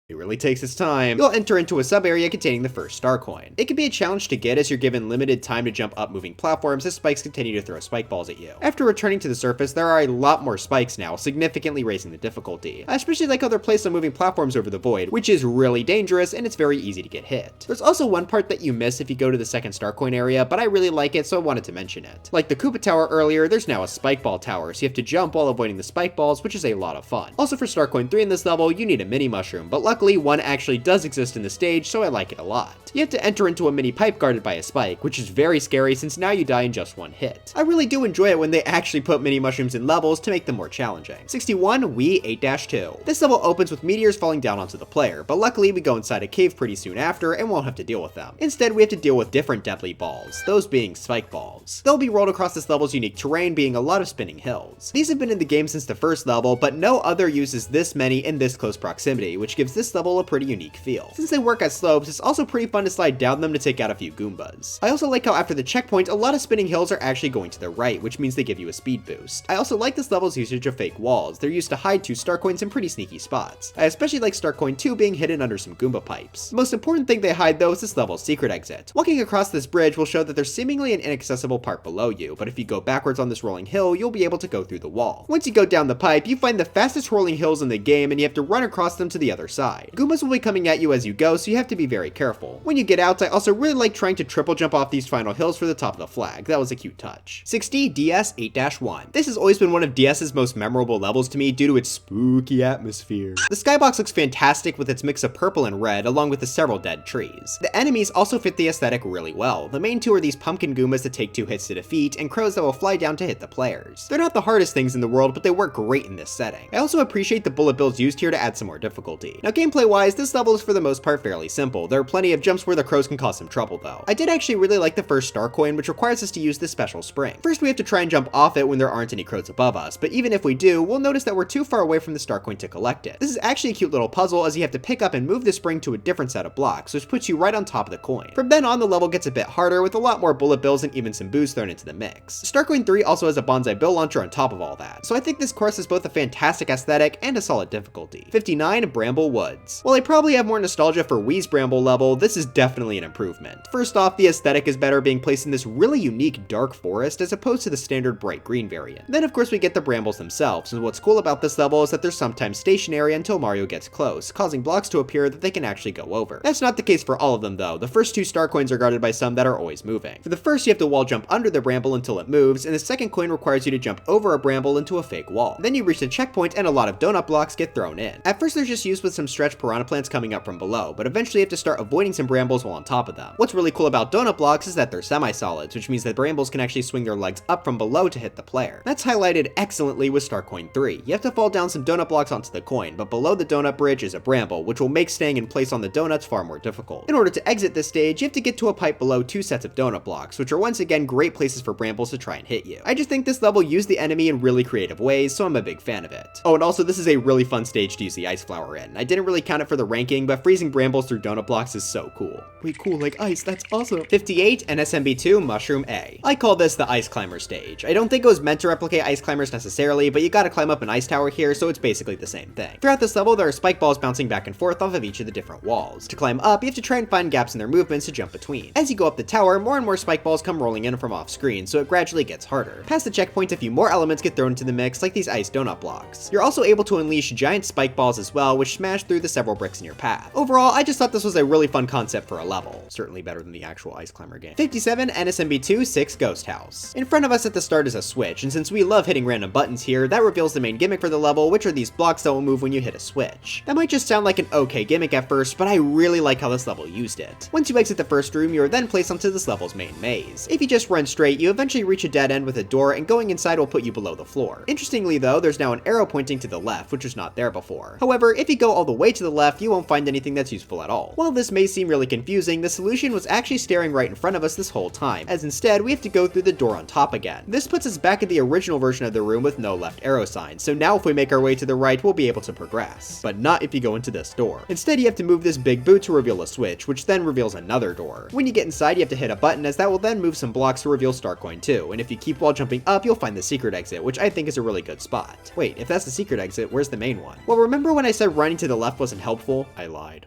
it really takes its time, you'll enter into a sub-area containing the first star coin. It can be a challenge to get as you're given limited time to jump up moving platforms as spikes continue to throw spike balls at you. After returning to the surface, there are a lot more spikes now, significantly raising the difficulty. I especially like how they're placed on moving platforms over the void, which is really dangerous and it's very easy to get hit. There's also one part that you miss if you go to the second star coin area, but I really like it, so I wanted to mention it. Like the Koopa Tower earlier, there's now a spike ball tower, so you have to jump while avoiding the spike balls, which is a lot of fun. Also for star coin 3 in this level, you need a mini mushroom, but luckily one actually does exist in the stage, so I like it a lot. You have to enter into a mini pipe guarded by a spike, which is very scary since now you die in just one hit. I really do enjoy it when they actually put mini mushrooms in levels to make them more challenging. 61, Wii 8-2. This level opens with meteors falling down onto the player, but luckily we go inside a cave pretty soon after and won't have to deal with them. Instead, we have to deal with different deadly balls, those being spike balls. They'll be rolled across this level's unique terrain, being a lot of spinning hills. These have been in the game since the first level, but no other uses this many in this close proximity, which gives this this level a pretty unique feel. Since they work as slopes, it's also pretty fun to slide down them to take out a few Goombas. I also like how after the checkpoint, a lot of spinning hills are actually going to the right, which means they give you a speed boost. I also like this level's usage of fake walls. They're used to hide 2 star coins in pretty sneaky spots. I especially like star coin 2 being hidden under some Goomba pipes. The most important thing they hide though is this level's secret exit. Walking across this bridge will show that there's seemingly an inaccessible part below you, but if you go backwards on this rolling hill, you'll be able to go through the wall. Once you go down the pipe, you find the fastest rolling hills in the game and you have to run across them to the other side. Goombas will be coming at you as you go, so you have to be very careful. When you get out, I also really like trying to triple jump off these final hills for the top of the flag. That was a cute touch. 60 DS 8-1. This has always been one of DS's most memorable levels to me due to its spooky atmosphere. The skybox looks fantastic with its mix of purple and red along with the several dead trees. The enemies also fit the aesthetic really well. The main 2 are these pumpkin Goombas that take 2 hits to defeat and crows that will fly down to hit the players. They're not the hardest things in the world, but they work great in this setting. I also appreciate the bullet bills used here to add some more difficulty. Now gameplay wise, this level is for the most part fairly simple. There are plenty of jumps where the crows can cause some trouble though. I did actually really like the first star coin, which requires us to use this special spring. First we have to try and jump off it when there aren't any crows above us, but even if we do, we'll notice that we're too far away from the star coin to collect it. This is actually a cute little puzzle as you have to pick up and move the spring to a different set of blocks, which puts you right on top of the coin. From then on, the level gets a bit harder with a lot more bullet bills and even some boosts thrown into the mix. Star Coin 3 also has a bonsai bill launcher on top of all that, so I think this course is both a fantastic aesthetic and a solid difficulty. 59 Bramble Woods. While I probably have more nostalgia for Wii's Bramble level, this is definitely an improvement. First off, the aesthetic is better being placed in this really unique dark forest as opposed to the standard bright green variant. Then of course we get the brambles themselves, and what's cool about this level is that they're sometimes stationary until Mario gets close, causing blocks to appear that they can actually go over. That's not the case for all of them though. The first 2 star coins are guarded by some that are always moving. For the first, you have to wall jump under the bramble until it moves, and the second coin requires you to jump over a bramble into a fake wall. Then you reach the checkpoint and a lot of donut blocks get thrown in. At first they're just used with some stretched piranha plants coming up from below, but eventually you have to start avoiding some brambles while on top of them. What's really cool about donut blocks is that they're semi-solids, which means that brambles can actually swing their legs up from below to hit the player. That's highlighted excellently with Star Coin 3. You have to fall down some donut blocks onto the coin, but below the donut bridge is a bramble, which will make staying in place on the donuts far more difficult. In order to exit this stage, you have to get to a pipe below 2 sets of donut blocks, which are once again great places for brambles to try and hit you. I just think this level used the enemy in really creative ways, so I'm a big fan of it. Oh, and also this is a really fun stage to use the ice flower in. I didn't really count it for the ranking, but freezing brambles through donut blocks is so cool. Wait, cool, like ice, that's awesome. 58 NSMB2 Mushroom A. I call this the ice climber stage. I don't think it was meant to replicate ice climbers necessarily, but you gotta climb up an ice tower here, so it's basically the same thing. Throughout this level, there are spike balls bouncing back and forth off of each of the different walls. To climb up, you have to try and find gaps in their movements to jump between. As you go up the tower, more and more spike balls come rolling in from off screen, so it gradually gets harder. Past the checkpoint, a few more elements get thrown into the mix, like these ice donut blocks. You're also able to unleash giant spike balls as well, which smash through the several bricks in your path. Overall, I just thought this was a really fun concept for a level. Certainly better than the actual ice climber game. 57 NSMB2 6 Ghost House. In front of us at the start is a switch, and since we love hitting random buttons here, that reveals the main gimmick for the level, which are these blocks that will move when you hit a switch. That might just sound like an okay gimmick at first, but I really like how this level used it. Once you exit the first room, you are then placed onto this level's main maze. If you just run straight, you eventually reach a dead end with a door, and going inside will put you below the floor. Interestingly though, there's now an arrow pointing to the left, which was not there before. However, if you go all the way to the left, you won't find anything that's useful at all. While this may seem really confusing, the solution was actually staring right in front of us this whole time, as instead we have to go through the door on top again. This puts us back at the original version of the room with no left arrow sign, so now if we make our way to the right, we'll be able to progress. But not if you go into this door. Instead, you have to move this big boot to reveal a switch, which then reveals another door. When you get inside, you have to hit a button, as that will then move some blocks to reveal Star Coin 2, and if you keep while jumping up, you'll find the secret exit, which I think is a really good spot. Wait, if that's the secret exit, where's the main one? Well, remember when I said running to the left wasn't helpful? I lied.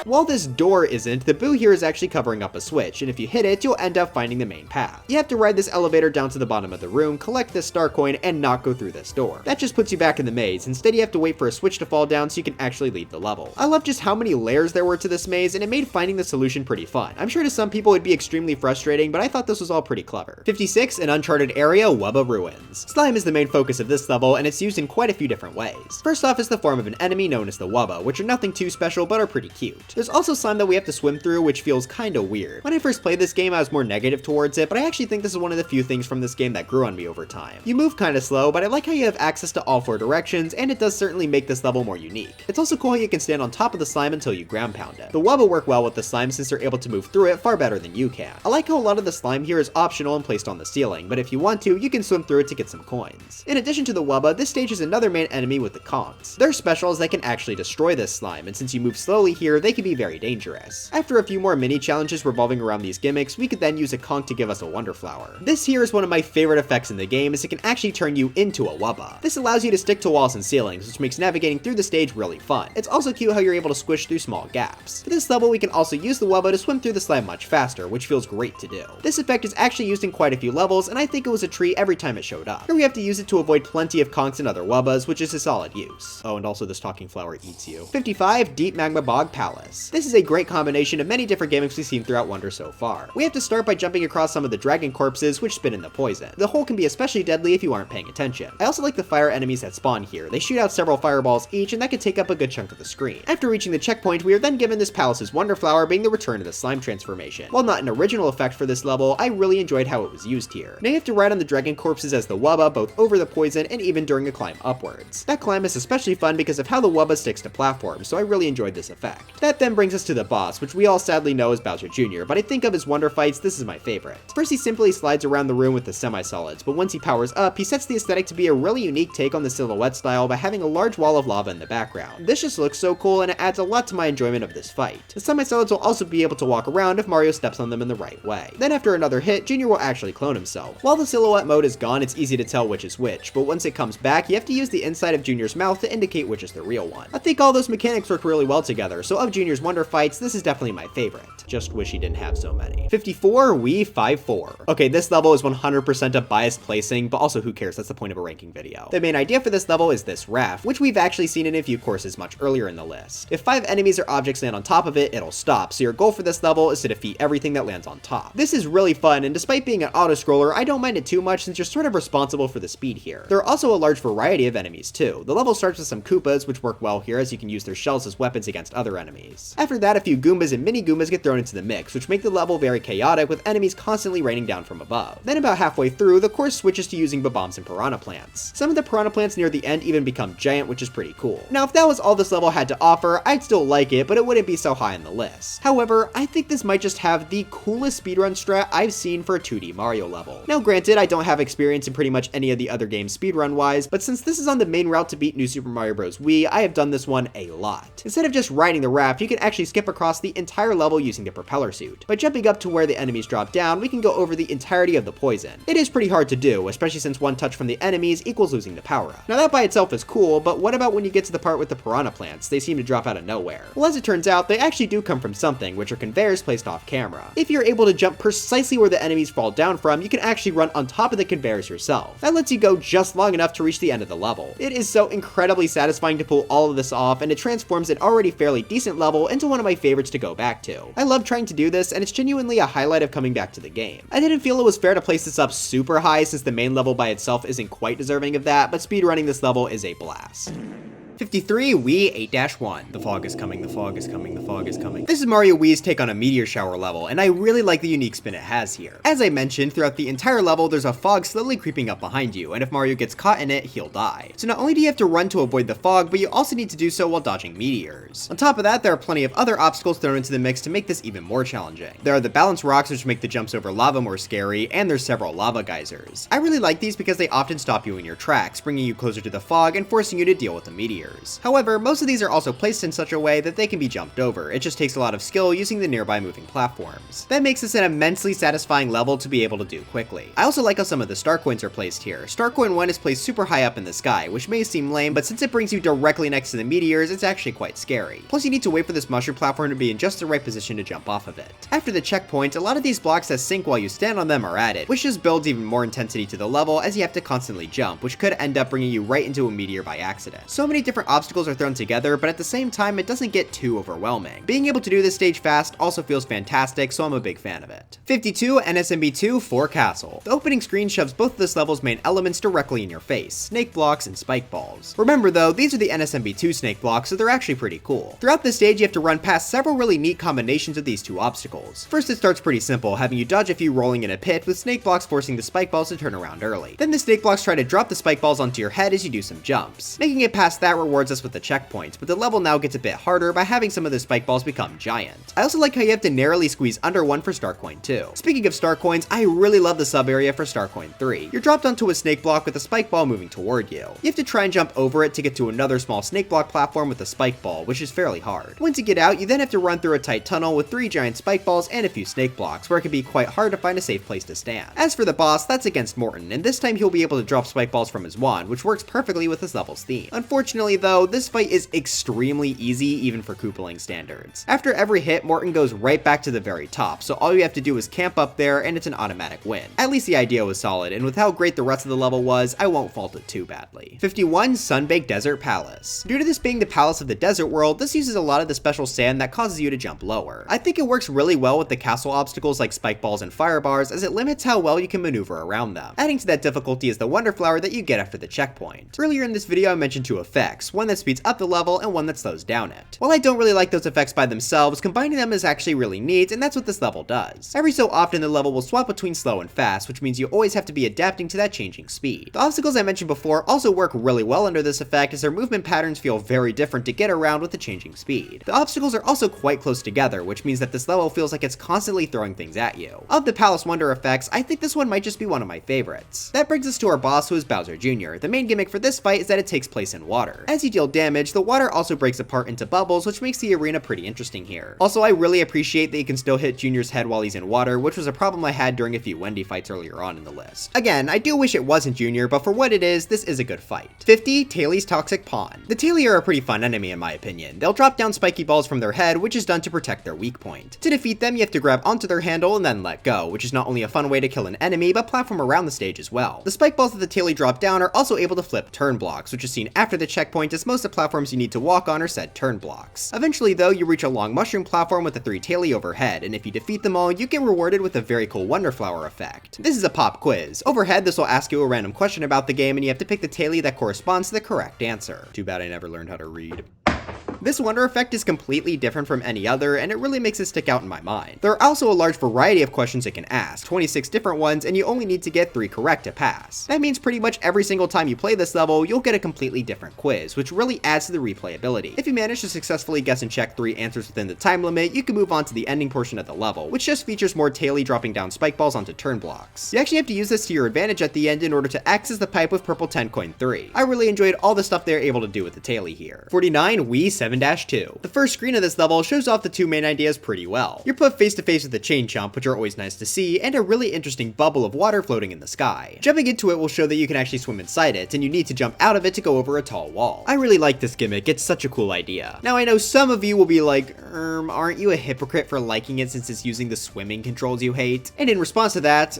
While this door isn't, the boo here is actually covering up a switch, and if you hit it, you'll end up finding the main path. You have to ride this elevator down to the bottom of the room, collect this star coin, and not go through this door. That just puts you back in the maze. Instead, you have to wait for a switch to fall down so you can actually leave the level. I love just how many layers there were to this maze, and it made finding the solution pretty fun. I'm sure to some people it'd be extremely frustrating, but I thought this was all pretty clever. 56, an uncharted area, Wubba Ruins. Slime is the main focus of this level, and it's used in quite a few different ways. First off is the form of an enemy known as the Wubba, which are nothing too special but are pretty cute. out. There's also slime that we have to swim through, which feels kinda weird. When I first played this game, I was more negative towards it, but I actually think this is one of the few things from this game that grew on me over time. You move kinda slow, but I like how you have access to all 4 directions, and it does certainly make this level more unique. It's also cool how you can stand on top of the slime until you ground pound it. The wubba work well with the slime since they're able to move through it far better than you can. I like how a lot of the slime here is optional and placed on the ceiling, but if you want to, you can swim through it to get some coins. In addition to the wubba, this stage is another main enemy with the conchs. Their special is they can actually destroy this slime, and since you move slowly here, they can be very dangerous. After a few more mini challenges revolving around these gimmicks, we could then use a conch to give us a wonder flower. This here is one of my favorite effects in the game, as it can actually turn you into a wubba. This allows you to stick to walls and ceilings, which makes navigating through the stage really fun. It's also cute how you're able to squish through small gaps. For this level, we can also use the wubba to swim through the slime much faster, which feels great to do. This effect is actually used in quite a few levels, and I think it was a treat every time it showed up. Here we have to use it to avoid plenty of conchs and other wubbas, which is a solid use. Oh, and also this talking flower eats you. 55, Deep Magma Bog Palace. This is a great combination of many different gimmicks we've seen throughout Wonder so far. We have to start by jumping across some of the dragon corpses, which spin in the poison. The hole can be especially deadly if you aren't paying attention. I also like the fire enemies that spawn here. They shoot out several fireballs each, and that can take up a good chunk of the screen. After reaching the checkpoint, we are then given this palace's wonder flower, being the return of the slime transformation. While not an original effect for this level, I really enjoyed how it was used here. Now you have to ride on the dragon corpses as the wubba, both over the poison and even during a climb upwards. That climb is especially fun because of how the wubba sticks to platforms, so I really enjoyed this effect. That then brings us to the boss, which we all sadly know as Bowser Jr., but I think of his wonder fights, this is my favorite. First, he simply slides around the room with the semi-solids, but once he powers up, he sets the aesthetic to be a really unique take on the silhouette style by having a large wall of lava in the background. This just looks so cool, and it adds a lot to my enjoyment of this fight. The semi-solids will also be able to walk around if Mario steps on them in the right way. Then after another hit, Jr. will actually clone himself. While the silhouette mode is gone, it's easy to tell which is which, but once it comes back, you have to use the inside of Jr.'s mouth to indicate which is the real one. I think all those mechanics work really well together, so of Jr.'s wonder fights, this is definitely my favorite. Just wish he didn't have so many. 54, Wii 5-4. Okay, this level is 100% a biased placing, but also who cares, that's the point of a ranking video. The main idea for this level is this raft, which we've actually seen in a few courses much earlier in the list. If 5 enemies or objects land on top of it, it'll stop, so your goal for this level is to defeat everything that lands on top. This is really fun, and despite being an auto-scroller, I don't mind it too much since you're sort of responsible for the speed here. There are also a large variety of enemies too. The level starts with some Koopas, which work well here as you can use their shells as weapons against other enemies. After that, a few Goombas and mini Goombas get thrown into the mix, which make the level very chaotic with enemies constantly raining down from above. Then about halfway through, the course switches to using bombs and piranha plants. Some of the piranha plants near the end even become giant, which is pretty cool. Now if that was all this level had to offer, I'd still like it, but it wouldn't be so high on the list. However, I think this might just have the coolest speedrun strat I've seen for a 2D Mario level. Now granted, I don't have experience in pretty much any of the other games speedrun wise, but since this is on the main route to beat New Super Mario Bros. Wii, I have done this one a lot. Instead of just riding the raft, you can actually skip across the entire level using the propeller suit. By jumping up to where the enemies drop down, we can go over the entirety of the poison. It is pretty hard to do, especially since one touch from the enemies equals losing the power-up. Now that by itself is cool, but what about when you get to the part with the piranha plants? They seem to drop out of nowhere. Well, as it turns out, they actually do come from something, which are conveyors placed off camera. If you're able to jump precisely where the enemies fall down from, you can actually run on top of the conveyors yourself. That lets you go just long enough to reach the end of the level. It is so incredibly satisfying to pull all of this off, and it transforms an already fairly decent level into one of my favorites to go back to. I love trying to do this, and it's genuinely a highlight of coming back to the game. I didn't feel it was fair to place this up super high since the main level by itself isn't quite deserving of that, but speedrunning this level is a blast. 53, Wii 8-1. The fog is coming, the fog is coming, the fog is coming. This is Mario Wii's take on a meteor shower level, and I really like the unique spin it has here. As I mentioned, throughout the entire level, there's a fog slowly creeping up behind you, and if Mario gets caught in it, he'll die. So not only do you have to run to avoid the fog, but you also need to do so while dodging meteors. On top of that, there are plenty of other obstacles thrown into the mix to make this even more challenging. There are the balance rocks, which make the jumps over lava more scary, and there's several lava geysers. I really like these because they often stop you in your tracks, bringing you closer to the fog and forcing you to deal with the meteors. However, most of these are also placed in such a way that they can be jumped over. It just takes a lot of skill using the nearby moving platforms. That makes this an immensely satisfying level to be able to do quickly. I also like how some of the star coins are placed here. Star coin 1 is placed super high up in the sky, which may seem lame, but since it brings you directly next to the meteors, it's actually quite scary. Plus you need to wait for this mushroom platform to be in just the right position to jump off of it. After the checkpoint, a lot of these blocks that sink while you stand on them are added, which just builds even more intensity to the level as you have to constantly jump, which could end up bringing you right into a meteor by accident. So many different different obstacles are thrown together, but at the same time, it doesn't get too overwhelming. Being able to do this stage fast also feels fantastic, so I'm a big fan of it. 52, NSMB2 4 Castle. The opening screen shoves both of this level's main elements directly in your face, snake blocks and spike balls. Remember though, these are the NSMB2 snake blocks, so they're actually pretty cool. Throughout this stage, you have to run past several really neat combinations of these two obstacles. First, it starts pretty simple, having you dodge a few rolling in a pit, with snake blocks forcing the spike balls to turn around early. Then the snake blocks try to drop the spike balls onto your head as you do some jumps. Making it past that rewards us with a checkpoint, but the level now gets a bit harder by having some of the spike balls become giant. I also like how you have to narrowly squeeze under one for star coin 2. Speaking of star coins, I really love the sub area for star coin 3. You're dropped onto a snake block with a spike ball moving toward you. You have to try and jump over it to get to another small snake block platform with a spike ball, which is fairly hard. Once you get out, you then have to run through a tight tunnel with 3 giant spike balls and a few snake blocks, where it can be quite hard to find a safe place to stand. As for the boss, that's against Morton, and this time he'll be able to drop spike balls from his wand, which works perfectly with this level's theme. Unfortunately though, this fight is extremely easy even for Koopaling standards. After every hit, Morton goes right back to the very top, so all you have to do is camp up there and it's an automatic win. At least the idea was solid, and with how great the rest of the level was, I won't fault it too badly. 51, Sunbaked Desert Palace. Due to this being the palace of the desert world, this uses a lot of the special sand that causes you to jump lower. I think it works really well with the castle obstacles like spike balls and fire bars, as it limits how well you can maneuver around them. Adding to that difficulty is the wonder flower that you get after the checkpoint. Earlier in this video I mentioned 2 effects, one that speeds up the level and one that slows down it. While I don't really like those effects by themselves, combining them is actually really neat, and that's what this level does. Every so often the level will swap between slow and fast, which means you always have to be adapting to that changing speed. The obstacles I mentioned before also work really well under this effect, as their movement patterns feel very different to get around with the changing speed. The obstacles are also quite close together, which means that this level feels like it's constantly throwing things at you. Of the Palace Wonder effects, I think this one might just be one of my favorites. That brings us to our boss, who is Bowser Jr. The main gimmick for this fight is that it takes place in water. As you deal damage, the water also breaks apart into bubbles, which makes the arena pretty interesting here. Also, I really appreciate that you can still hit Junior's head while he's in water, which was a problem I had during a few Wendy fights earlier on in the list. Again, I do wish it wasn't Junior, but for what it is, this is a good fight. 50, Taili's Toxic Pawn. The Taili are a pretty fun enemy in my opinion. They'll drop down spiky balls from their head, which is done to protect their weak point. To defeat them, you have to grab onto their handle and then let go, which is not only a fun way to kill an enemy, but platform around the stage as well. The spike balls that the Taili drop down are also able to flip turn blocks, which is seen after the checkpoint, as most of the platforms you need to walk on are said turn blocks. Eventually though, you reach a long mushroom platform with the 3 Taili overhead, and if you defeat them all, you get rewarded with a very cool wonder flower effect. This is a pop quiz. Overhead, this will ask you a random question about the game, and you have to pick the Taili that corresponds to the correct answer. Too bad I never learned how to read. This wonder effect is completely different from any other, and it really makes it stick out in my mind. There are also a large variety of questions it can ask, 26 different ones, and you only need to get 3 correct to pass. That means pretty much every single time you play this level, you'll get a completely different quiz, which really adds to the replayability. If you manage to successfully guess and check 3 answers within the time limit, you can move on to the ending portion of the level, which just features more Taili dropping down spike balls onto turn blocks. You actually have to use this to your advantage at the end in order to access the pipe with purple 10 coin 3. I really enjoyed all the stuff they're able to do with the Taili here. 49, Wii 7-2. The first screen of this level shows off the 2 main ideas pretty well. You're put face to face with the chain chomp, which are always nice to see, and a really interesting bubble of water floating in the sky. Jumping into it will show that you can actually swim inside it, and you need to jump out of it to go over a tall wall. I really like this gimmick, it's such a cool idea. Now I know some of you will be like, aren't you a hypocrite for liking it since it's using the swimming controls you hate? And in response to that,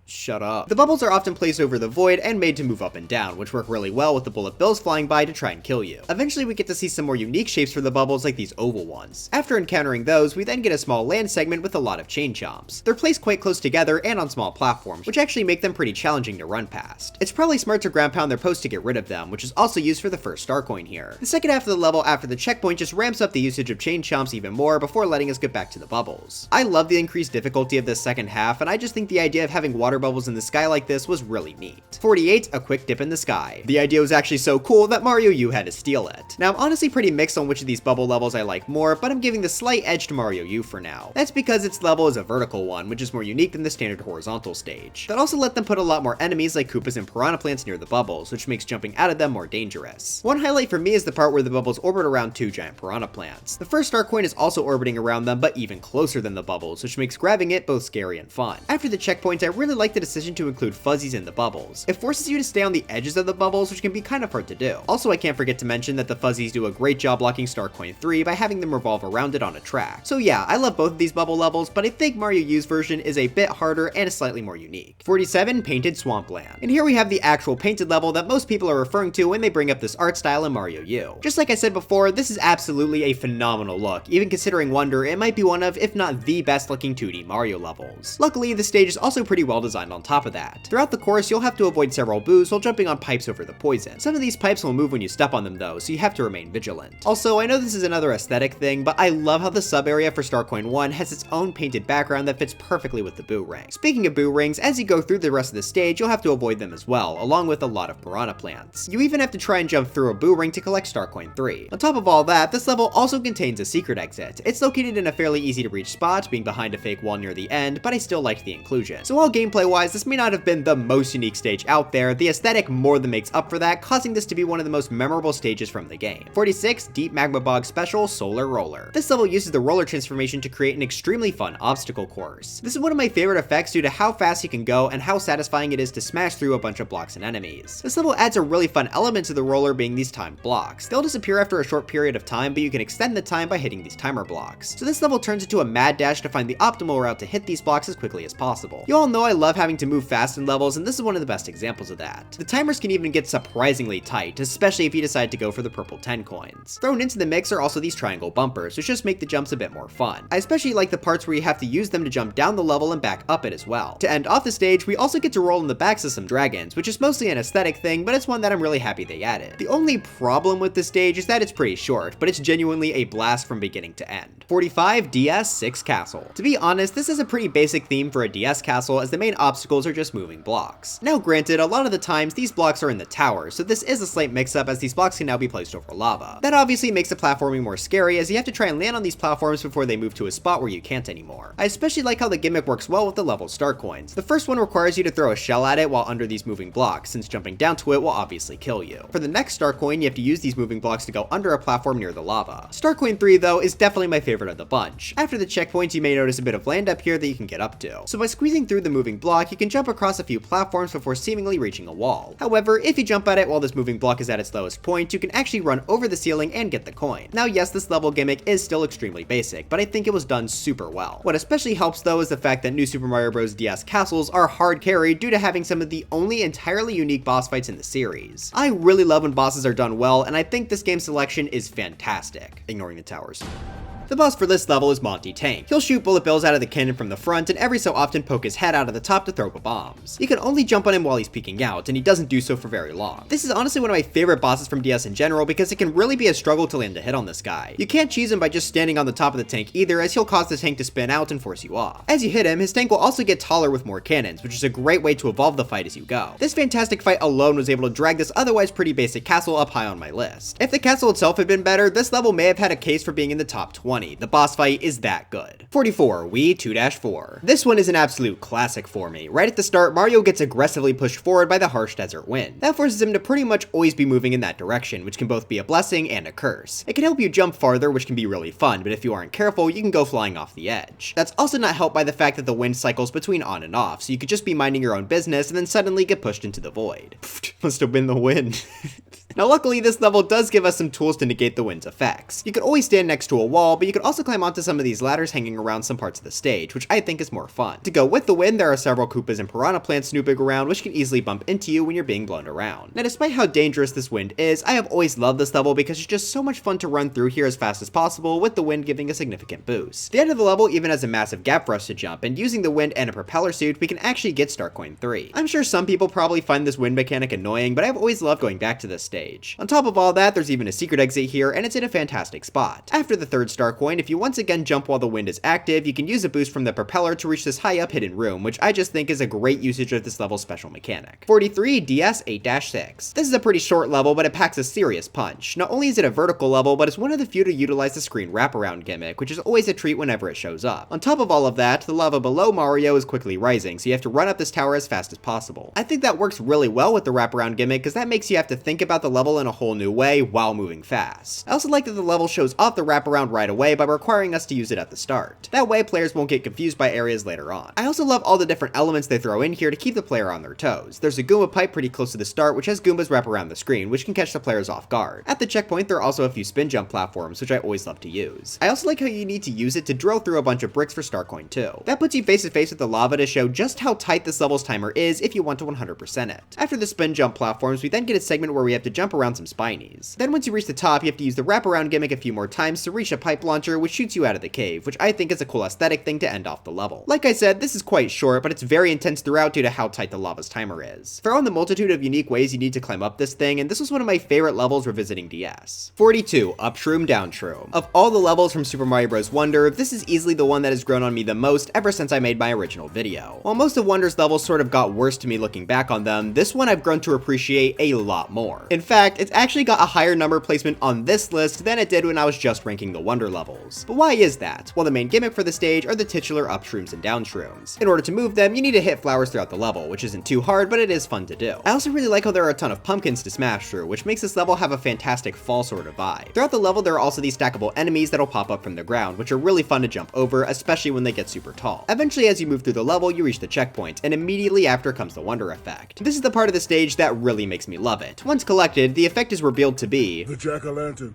shut up. The bubbles are often placed over the void and made to move up and down, which work really well with the bullet bills flying by to try and kill you. Eventually we get to see some more unique shapes for the bubbles, like these oval ones. After encountering those, we then get a small land segment with a lot of chain chomps. They're placed quite close together and on small platforms, which actually make them pretty challenging to run past. It's probably smart to ground pound their post to get rid of them, which is also used for the first star coin here. The second half of the level after the checkpoint just ramps up the usage of chain chomps even more before letting us get back to the bubbles. I love the increased difficulty of this second half, and I just think the idea of having water bubbles in the sky like this was really neat. 48, A Quick Dip in the Sky. The idea was actually so cool that Mario U had to steal it. Now I'm honestly pretty mixed on which of these bubble levels I like more, but I'm giving the slight edge to Mario U for now. That's because its level is a vertical one, which is more unique than the standard horizontal stage. That also let them put a lot more enemies like Koopas and Piranha Plants near the bubbles, which makes jumping out of them more dangerous. One highlight for me is the part where the bubbles orbit around 2 giant Piranha Plants. The first star coin is also orbiting around them, but even closer than the bubbles, which makes grabbing it both scary and fun. After the checkpoint, I really like like the decision to include fuzzies in the bubbles. It forces you to stay on the edges of the bubbles, which can be kind of hard to do. Also, I can't forget to mention that the fuzzies do a great job blocking Starcoin 3 by having them revolve around it on a track. So yeah, I love both of these bubble levels, but I think Mario U's version is a bit harder and is slightly more unique. 47, Painted Swampland. And here we have the actual painted level that most people are referring to when they bring up this art style in Mario U. Just like I said before, this is absolutely a phenomenal look, even considering Wonder, it might be one of, if not the best looking 2D Mario levels. Luckily, the stage is also pretty well designed on top of that. Throughout the course, you'll have to avoid several boos while jumping on pipes over the poison. Some of these pipes will move when you step on them though, so you have to remain vigilant. Also, I know this is another aesthetic thing, but I love how the sub area for Starcoin 1 has its own painted background that fits perfectly with the boo ring. Speaking of boo rings, as you go through the rest of the stage, you'll have to avoid them as well, along with a lot of piranha plants. You even have to try and jump through a boo ring to collect Starcoin 3. On top of all that, this level also contains a secret exit. It's located in a fairly easy to reach spot, being behind a fake wall near the end, but I still liked the inclusion. So while gameplay wise, this may not have been the most unique stage out there, the aesthetic more than makes up for that, causing this to be one of the most memorable stages from the game. 46, Deep Magma Bog Special Solar Roller. This level uses the roller transformation to create an extremely fun obstacle course. This is one of my favorite effects due to how fast you can go and how satisfying it is to smash through a bunch of blocks and enemies. This level adds a really fun element to the roller, being these timed blocks. They'll disappear after a short period of time, but you can extend the time by hitting these timer blocks. So this level turns into a mad dash to find the optimal route to hit these blocks as quickly as possible. You all know I love having to move fast in levels, and this is one of the best examples of that. The timers can even get surprisingly tight, especially if you decide to go for the purple 10 coins. Thrown into the mix are also these triangle bumpers, which just make the jumps a bit more fun. I especially like the parts where you have to use them to jump down the level and back up it as well. To end off the stage, we also get to roll in the backs of some dragons, which is mostly an aesthetic thing, but it's one that I'm really happy they added. The only problem with this stage is that it's pretty short, but it's genuinely a blast from beginning to end. 45, DS 6 Castle. To be honest, this is a pretty basic theme for a DS castle, as the main obstacles are just moving blocks. Now granted, a lot of the times these blocks are in the tower, so this is a slight mix-up as these blocks can now be placed over lava. That obviously makes the platforming more scary, as you have to try and land on these platforms before they move to a spot where you can't anymore. I especially like how the gimmick works well with the level star coins. The first one requires you to throw a shell at it while under these moving blocks, since jumping down to it will obviously kill you. For the next star coin, you have to use these moving blocks to go under a platform near the lava. Star coin 3 though is definitely my favorite of the bunch. After the checkpoints, you may notice a bit of land up here that you can get up to. So by squeezing through the moving block, you can jump across a few platforms before seemingly reaching a wall. However, if you jump at it while this moving block is at its lowest point, you can actually run over the ceiling and get the coin. Now yes, this level gimmick is still extremely basic, but I think it was done super well. What especially helps though is the fact that New Super Mario Bros. DS castles are hard carried due to having some of the only entirely unique boss fights in the series. I really love when bosses are done well, and I think this game's selection is fantastic, ignoring the towers. The boss for this level is Monty Tank. He'll shoot bullet bills out of the cannon from the front and every so often poke his head out of the top to throw bombs. You can only jump on him while he's peeking out, and he doesn't do so for very long. This is honestly one of my favorite bosses from DS in general because it can really be a struggle to land a hit on this guy. You can't cheese him by just standing on the top of the tank either, as he'll cause the tank to spin out and force you off. As you hit him, his tank will also get taller with more cannons, which is a great way to evolve the fight as you go. This fantastic fight alone was able to drag this otherwise pretty basic castle up high on my list. If the castle itself had been better, this level may have had a case for being in the top 20. The boss fight is that good. 44, Wii 2-4. This one is an absolute classic for me. Right at the start, Mario gets aggressively pushed forward by the harsh desert wind. That forces him to pretty much always be moving in that direction, which can both be a blessing and a curse. It can help you jump farther, which can be really fun, but if you aren't careful, you can go flying off the edge. That's also not helped by the fact that the wind cycles between on and off, so you could just be minding your own business and then suddenly get pushed into the void. Must have been the wind. Now luckily, this level does give us some tools to negate the wind's effects. You can always stand next to a wall, but you can also climb onto some of these ladders hanging around some parts of the stage, which I think is more fun. To go with the wind, there are several Koopas and piranha plants snooping around, which can easily bump into you when you're being blown around. Now despite how dangerous this wind is, I have always loved this level because it's just so much fun to run through here as fast as possible, with the wind giving a significant boost. The end of the level even has a massive gap for us to jump, and using the wind and a propeller suit, we can actually get Starcoin 3. I'm sure some people probably find this wind mechanic annoying, but I've always loved going back to this stage. On top of all that, there's even a secret exit here, and it's in a fantastic spot. After the third star coin, if you once again jump while the wind is active, you can use a boost from the propeller to reach this high up hidden room, which I just think is a great usage of this level's special mechanic. 43, DS 8-6. This is a pretty short level, but it packs a serious punch. Not only is it a vertical level, but it's one of the few to utilize the screen wraparound gimmick, which is always a treat whenever it shows up. On top of all of that, the lava below Mario is quickly rising, so you have to run up this tower as fast as possible. I think that works really well with the wraparound gimmick, because that makes you have to think about the level in a whole new way while moving fast. I also like that the level shows off the wraparound right away, way by requiring us to use it at the start. That way players won't get confused by areas later on. I also love all the different elements they throw in here to keep the player on their toes. There's a Goomba pipe pretty close to the start which has Goombas wrap around the screen, which can catch the players off guard. At the checkpoint there are also a few spin jump platforms which I always love to use. I also like how you need to use it to drill through a bunch of bricks for star coin too. That puts you face to face with the lava to show just how tight this level's timer is if you want to 100% it. After the spin jump platforms, we then get a segment where we have to jump around some spinies. Then once you reach the top, you have to use the wraparound gimmick a few more times to reach a pipe launcher which shoots you out of the cave, which I think is a cool aesthetic thing to end off the level. Like I said, this is quite short, but it's very intense throughout due to how tight the lava's timer is. Throw in the multitude of unique ways you need to climb up this thing, and this was one of my favorite levels revisiting DS. 42. Up Shroom Down Shroom. Of all the levels from Super Mario Bros. Wonder, this is easily the one that has grown on me the most ever since I made my original video. While most of Wonder's levels sort of got worse to me looking back on them, this one I've grown to appreciate a lot more. In fact, it's actually got a higher number placement on this list than it did when I was just ranking the Wonder levels. But why is that? Well, the main gimmick for the stage are the titular up shrooms and down shrooms. In order to move them, you need to hit flowers throughout the level, which isn't too hard, but it is fun to do. I also really like how there are a ton of pumpkins to smash through, which makes this level have a fantastic fall sort of vibe. Throughout the level, there are also these stackable enemies that'll pop up from the ground, which are really fun to jump over, especially when they get super tall. Eventually, as you move through the level, you reach the checkpoint, and immediately after comes the Wonder effect. This is the part of the stage that really makes me love it. Once collected, the effect is revealed to be the jack-o'-lantern.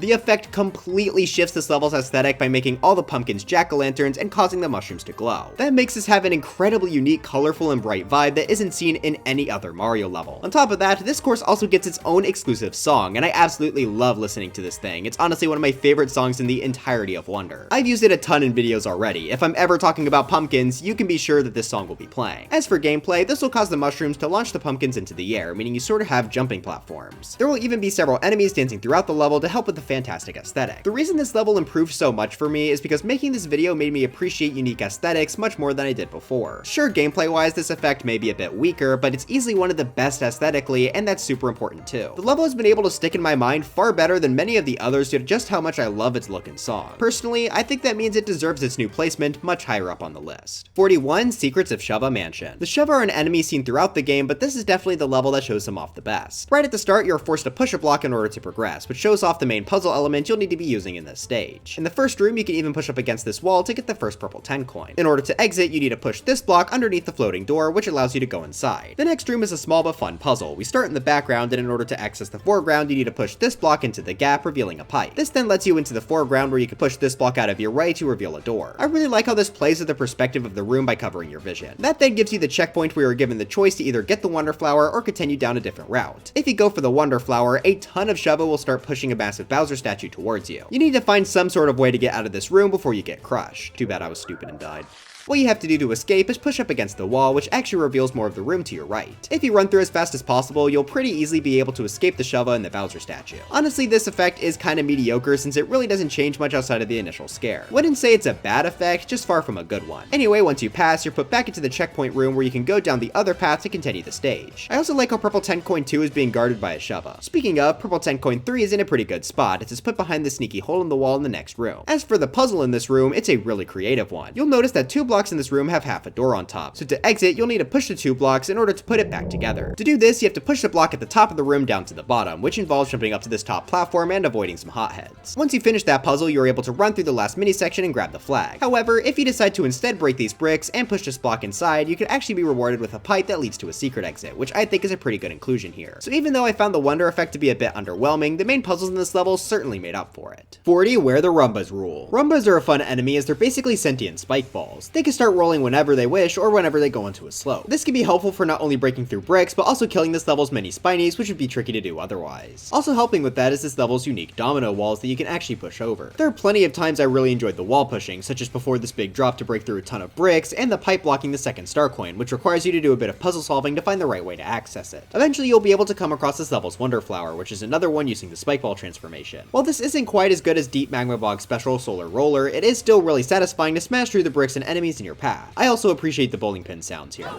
The effect completely shifts this level's aesthetic by making all the pumpkins jack-o'-lanterns and causing the mushrooms to glow. That makes this have an incredibly unique, colorful, and bright vibe that isn't seen in any other Mario level. On top of that, this course also gets its own exclusive song, and I absolutely love listening to this thing. It's honestly one of my favorite songs in the entirety of Wonder. I've used it a ton in videos already. If I'm ever talking about pumpkins, you can be sure that this song will be playing. As for gameplay, this will cause the mushrooms to launch the pumpkins into the air, meaning you sort of have jumping platforms. There will even be several enemies dancing throughout the level to help with the fantastic aesthetic. The reason this level improved so much for me is because making this video made me appreciate unique aesthetics much more than I did before. Sure, gameplay-wise, this effect may be a bit weaker, but it's easily one of the best aesthetically, and that's super important too. The level has been able to stick in my mind far better than many of the others due to just how much I love its look and song. Personally, I think that means it deserves its new placement much higher up on the list. 41. Secrets of Shova Mansion. The Shova are an enemy seen throughout the game, but this is definitely the level that shows them off the best. Right at the start, you're forced to push a block in order to progress, which shows off the main puzzle element you'll need to be using in this stage. In the first room, you can even push up against this wall to get the first purple 10 coin. In order to exit, you need to push this block underneath the floating door, which allows you to go inside. The next room is a small but fun puzzle. We start in the background, and in order to access the foreground, you need to push this block into the gap, revealing a pipe. This then lets you into the foreground where you can push this block out of your way to reveal a door. I really like how this plays with the perspective of the room by covering your vision. That then gives you the checkpoint where you're given the choice to either get the Wonder Flower or continue down a different route. If you go for the Wonder Flower, a ton of Shova will start pushing a massive Bowser statue towards you. You need to find some sort of way to get out of this room before you get crushed. Too bad I was stupid and died. What you have to do to escape is push up against the wall, which actually reveals more of the room to your right. If you run through as fast as possible, you'll pretty easily be able to escape the Shova and the Bowser statue. Honestly, this effect is kinda mediocre since it really doesn't change much outside of the initial scare. Wouldn't say it's a bad effect, just far from a good one. Anyway, once you pass, you're put back into the checkpoint room where you can go down the other path to continue the stage. I also like how Purple 10 Coin 2 is being guarded by a Shova. Speaking of, Purple 10 Coin 3 is in a pretty good spot. It's put behind the sneaky hole in the wall in the next room. As for the puzzle in this room, it's a really creative one. You'll notice that 2 blocks in this room have half a door on top, so to exit, you'll need to push the 2 blocks in order to put it back together. To do this, you have to push the block at the top of the room down to the bottom, which involves jumping up to this top platform and avoiding some hotheads. Once you finish that puzzle, you're able to run through the last mini section and grab the flag. However, if you decide to instead break these bricks and push this block inside, you could actually be rewarded with a pipe that leads to a secret exit, which I think is a pretty good inclusion here. So even though I found the Wonder effect to be a bit underwhelming, the main puzzles in this level certainly made up for it. 40. Where the Rumbas rule. Rumbas are a fun enemy as they're basically sentient spike balls. They can start rolling whenever they wish or whenever they go into a slope. This can be helpful for not only breaking through bricks, but also killing this level's many spinies, which would be tricky to do otherwise. Also helping with that is this level's unique domino walls that you can actually push over. There are plenty of times I really enjoyed the wall pushing, such as before this big drop to break through a ton of bricks, and the pipe blocking the second star coin, which requires you to do a bit of puzzle solving to find the right way to access it. Eventually you'll be able to come across this level's Wonder Flower, which is another one using the spike ball transformation. While this isn't quite as good as Deep Magma Bog's special Solar Roller, it is still really satisfying to smash through the bricks and enemies in your path. I also appreciate the bowling pin sounds here.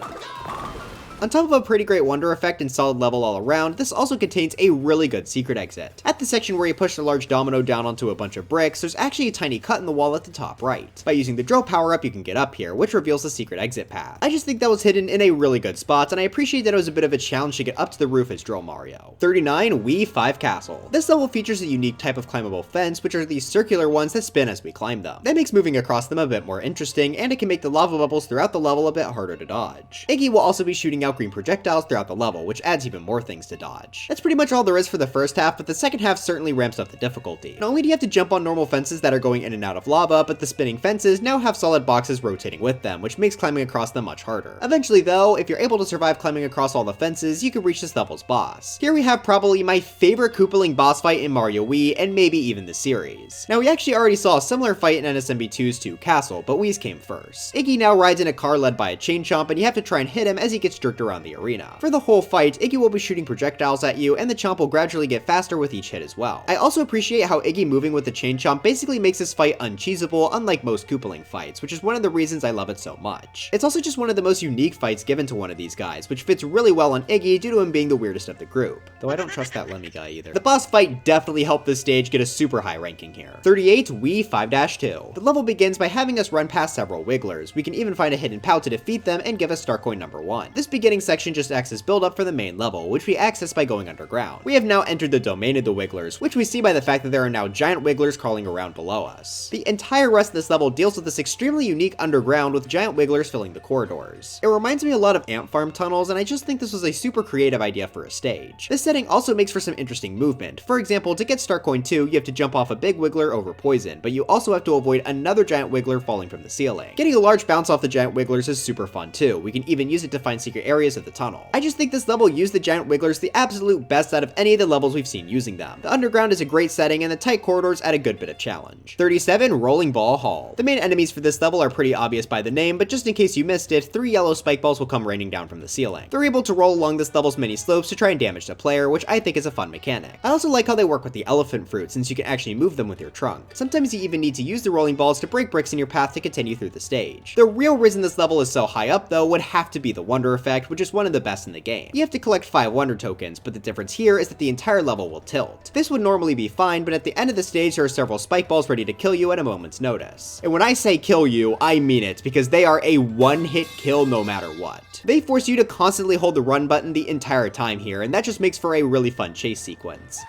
On top of a pretty great wonder effect and solid level all around, this also contains a really good secret exit. At the section where you push the large domino down onto a bunch of bricks, there's actually a tiny cut in the wall at the top right. By using the drill power up, you can get up here, which reveals the secret exit path. I just think that was hidden in a really good spot, and I appreciate that it was a bit of a challenge to get up to the roof as Drill Mario. 39. Wii 5 Castle. This level features a unique type of climbable fence, which are these circular ones that spin as we climb them. That makes moving across them a bit more interesting, and it can make the lava bubbles throughout the level a bit harder to dodge. Iggy will also be shooting out green projectiles throughout the level, which adds even more things to dodge. That's pretty much all there is for the first half, but the second half certainly ramps up the difficulty. Not only do you have to jump on normal fences that are going in and out of lava, but the spinning fences now have solid boxes rotating with them, which makes climbing across them much harder. Eventually though, if you're able to survive climbing across all the fences, you can reach this level's boss. Here we have probably my favorite Koopaling boss fight in Mario Wii, and maybe even the series. Now we actually already saw a similar fight in NSMB2's 2 Castle, but Wii's came first. Iggy now rides in a car led by a chain chomp, and you have to try and hit him as he gets jerked around the arena. For the whole fight, Iggy will be shooting projectiles at you, and the chomp will gradually get faster with each hit as well. I also appreciate how Iggy moving with the chain chomp basically makes this fight uncheesable, unlike most Koopaling fights, which is one of the reasons I love it so much. It's also just one of the most unique fights given to one of these guys, which fits really well on Iggy due to him being the weirdest of the group. Though I don't trust that Lemmy guy either. The boss fight definitely helped this stage get a super high ranking here. 38. Wii 5-2. The level begins by having us run past several wigglers. We can even find a hidden POW to defeat them and give us star coin number 1. This beginning section just acts as build up for the main level, which we access by going underground. We have now entered the domain of the wigglers, which we see by the fact that there are now giant wigglers crawling around below us. The entire rest of this level deals with this extremely unique underground with giant wigglers filling the corridors. It reminds me a lot of ant farm tunnels, and I just think this was a super creative idea for a stage. This setting also makes for some interesting movement. For example, to get star coin 2, you have to jump off a big wiggler over poison, but you also have to avoid another giant wiggler falling from the ceiling. Getting a large bounce off the giant wigglers is super fun too. We can even use it to find secret areas of the tunnel. I just think this level used the giant wigglers the absolute best out of any of the levels we've seen using them. The underground is a great setting, and the tight corridors add a good bit of challenge. 37. Rolling Ball Hall. The main enemies for this level are pretty obvious by the name, but just in case you missed it, 3 yellow spike balls will come raining down from the ceiling. They're able to roll along this level's many slopes to try and damage the player, which I think is a fun mechanic. I also like how they work with the elephant fruit, since you can actually move them with your trunk. Sometimes you even need to use the rolling balls to break bricks in your path to continue through the stage. The real reason this level is so high up though would have to be the wonder effect, which is one of the best in the game. You have to collect 5 wonder tokens, but the difference here is that the entire level will tilt. This would normally be fine, but at the end of the stage there are several spike balls ready to kill you at a moment's notice. And when I say kill you, I mean it, because they are a one-hit kill no matter what. They force you to constantly hold the run button the entire time here, and that just makes for a really fun chase sequence.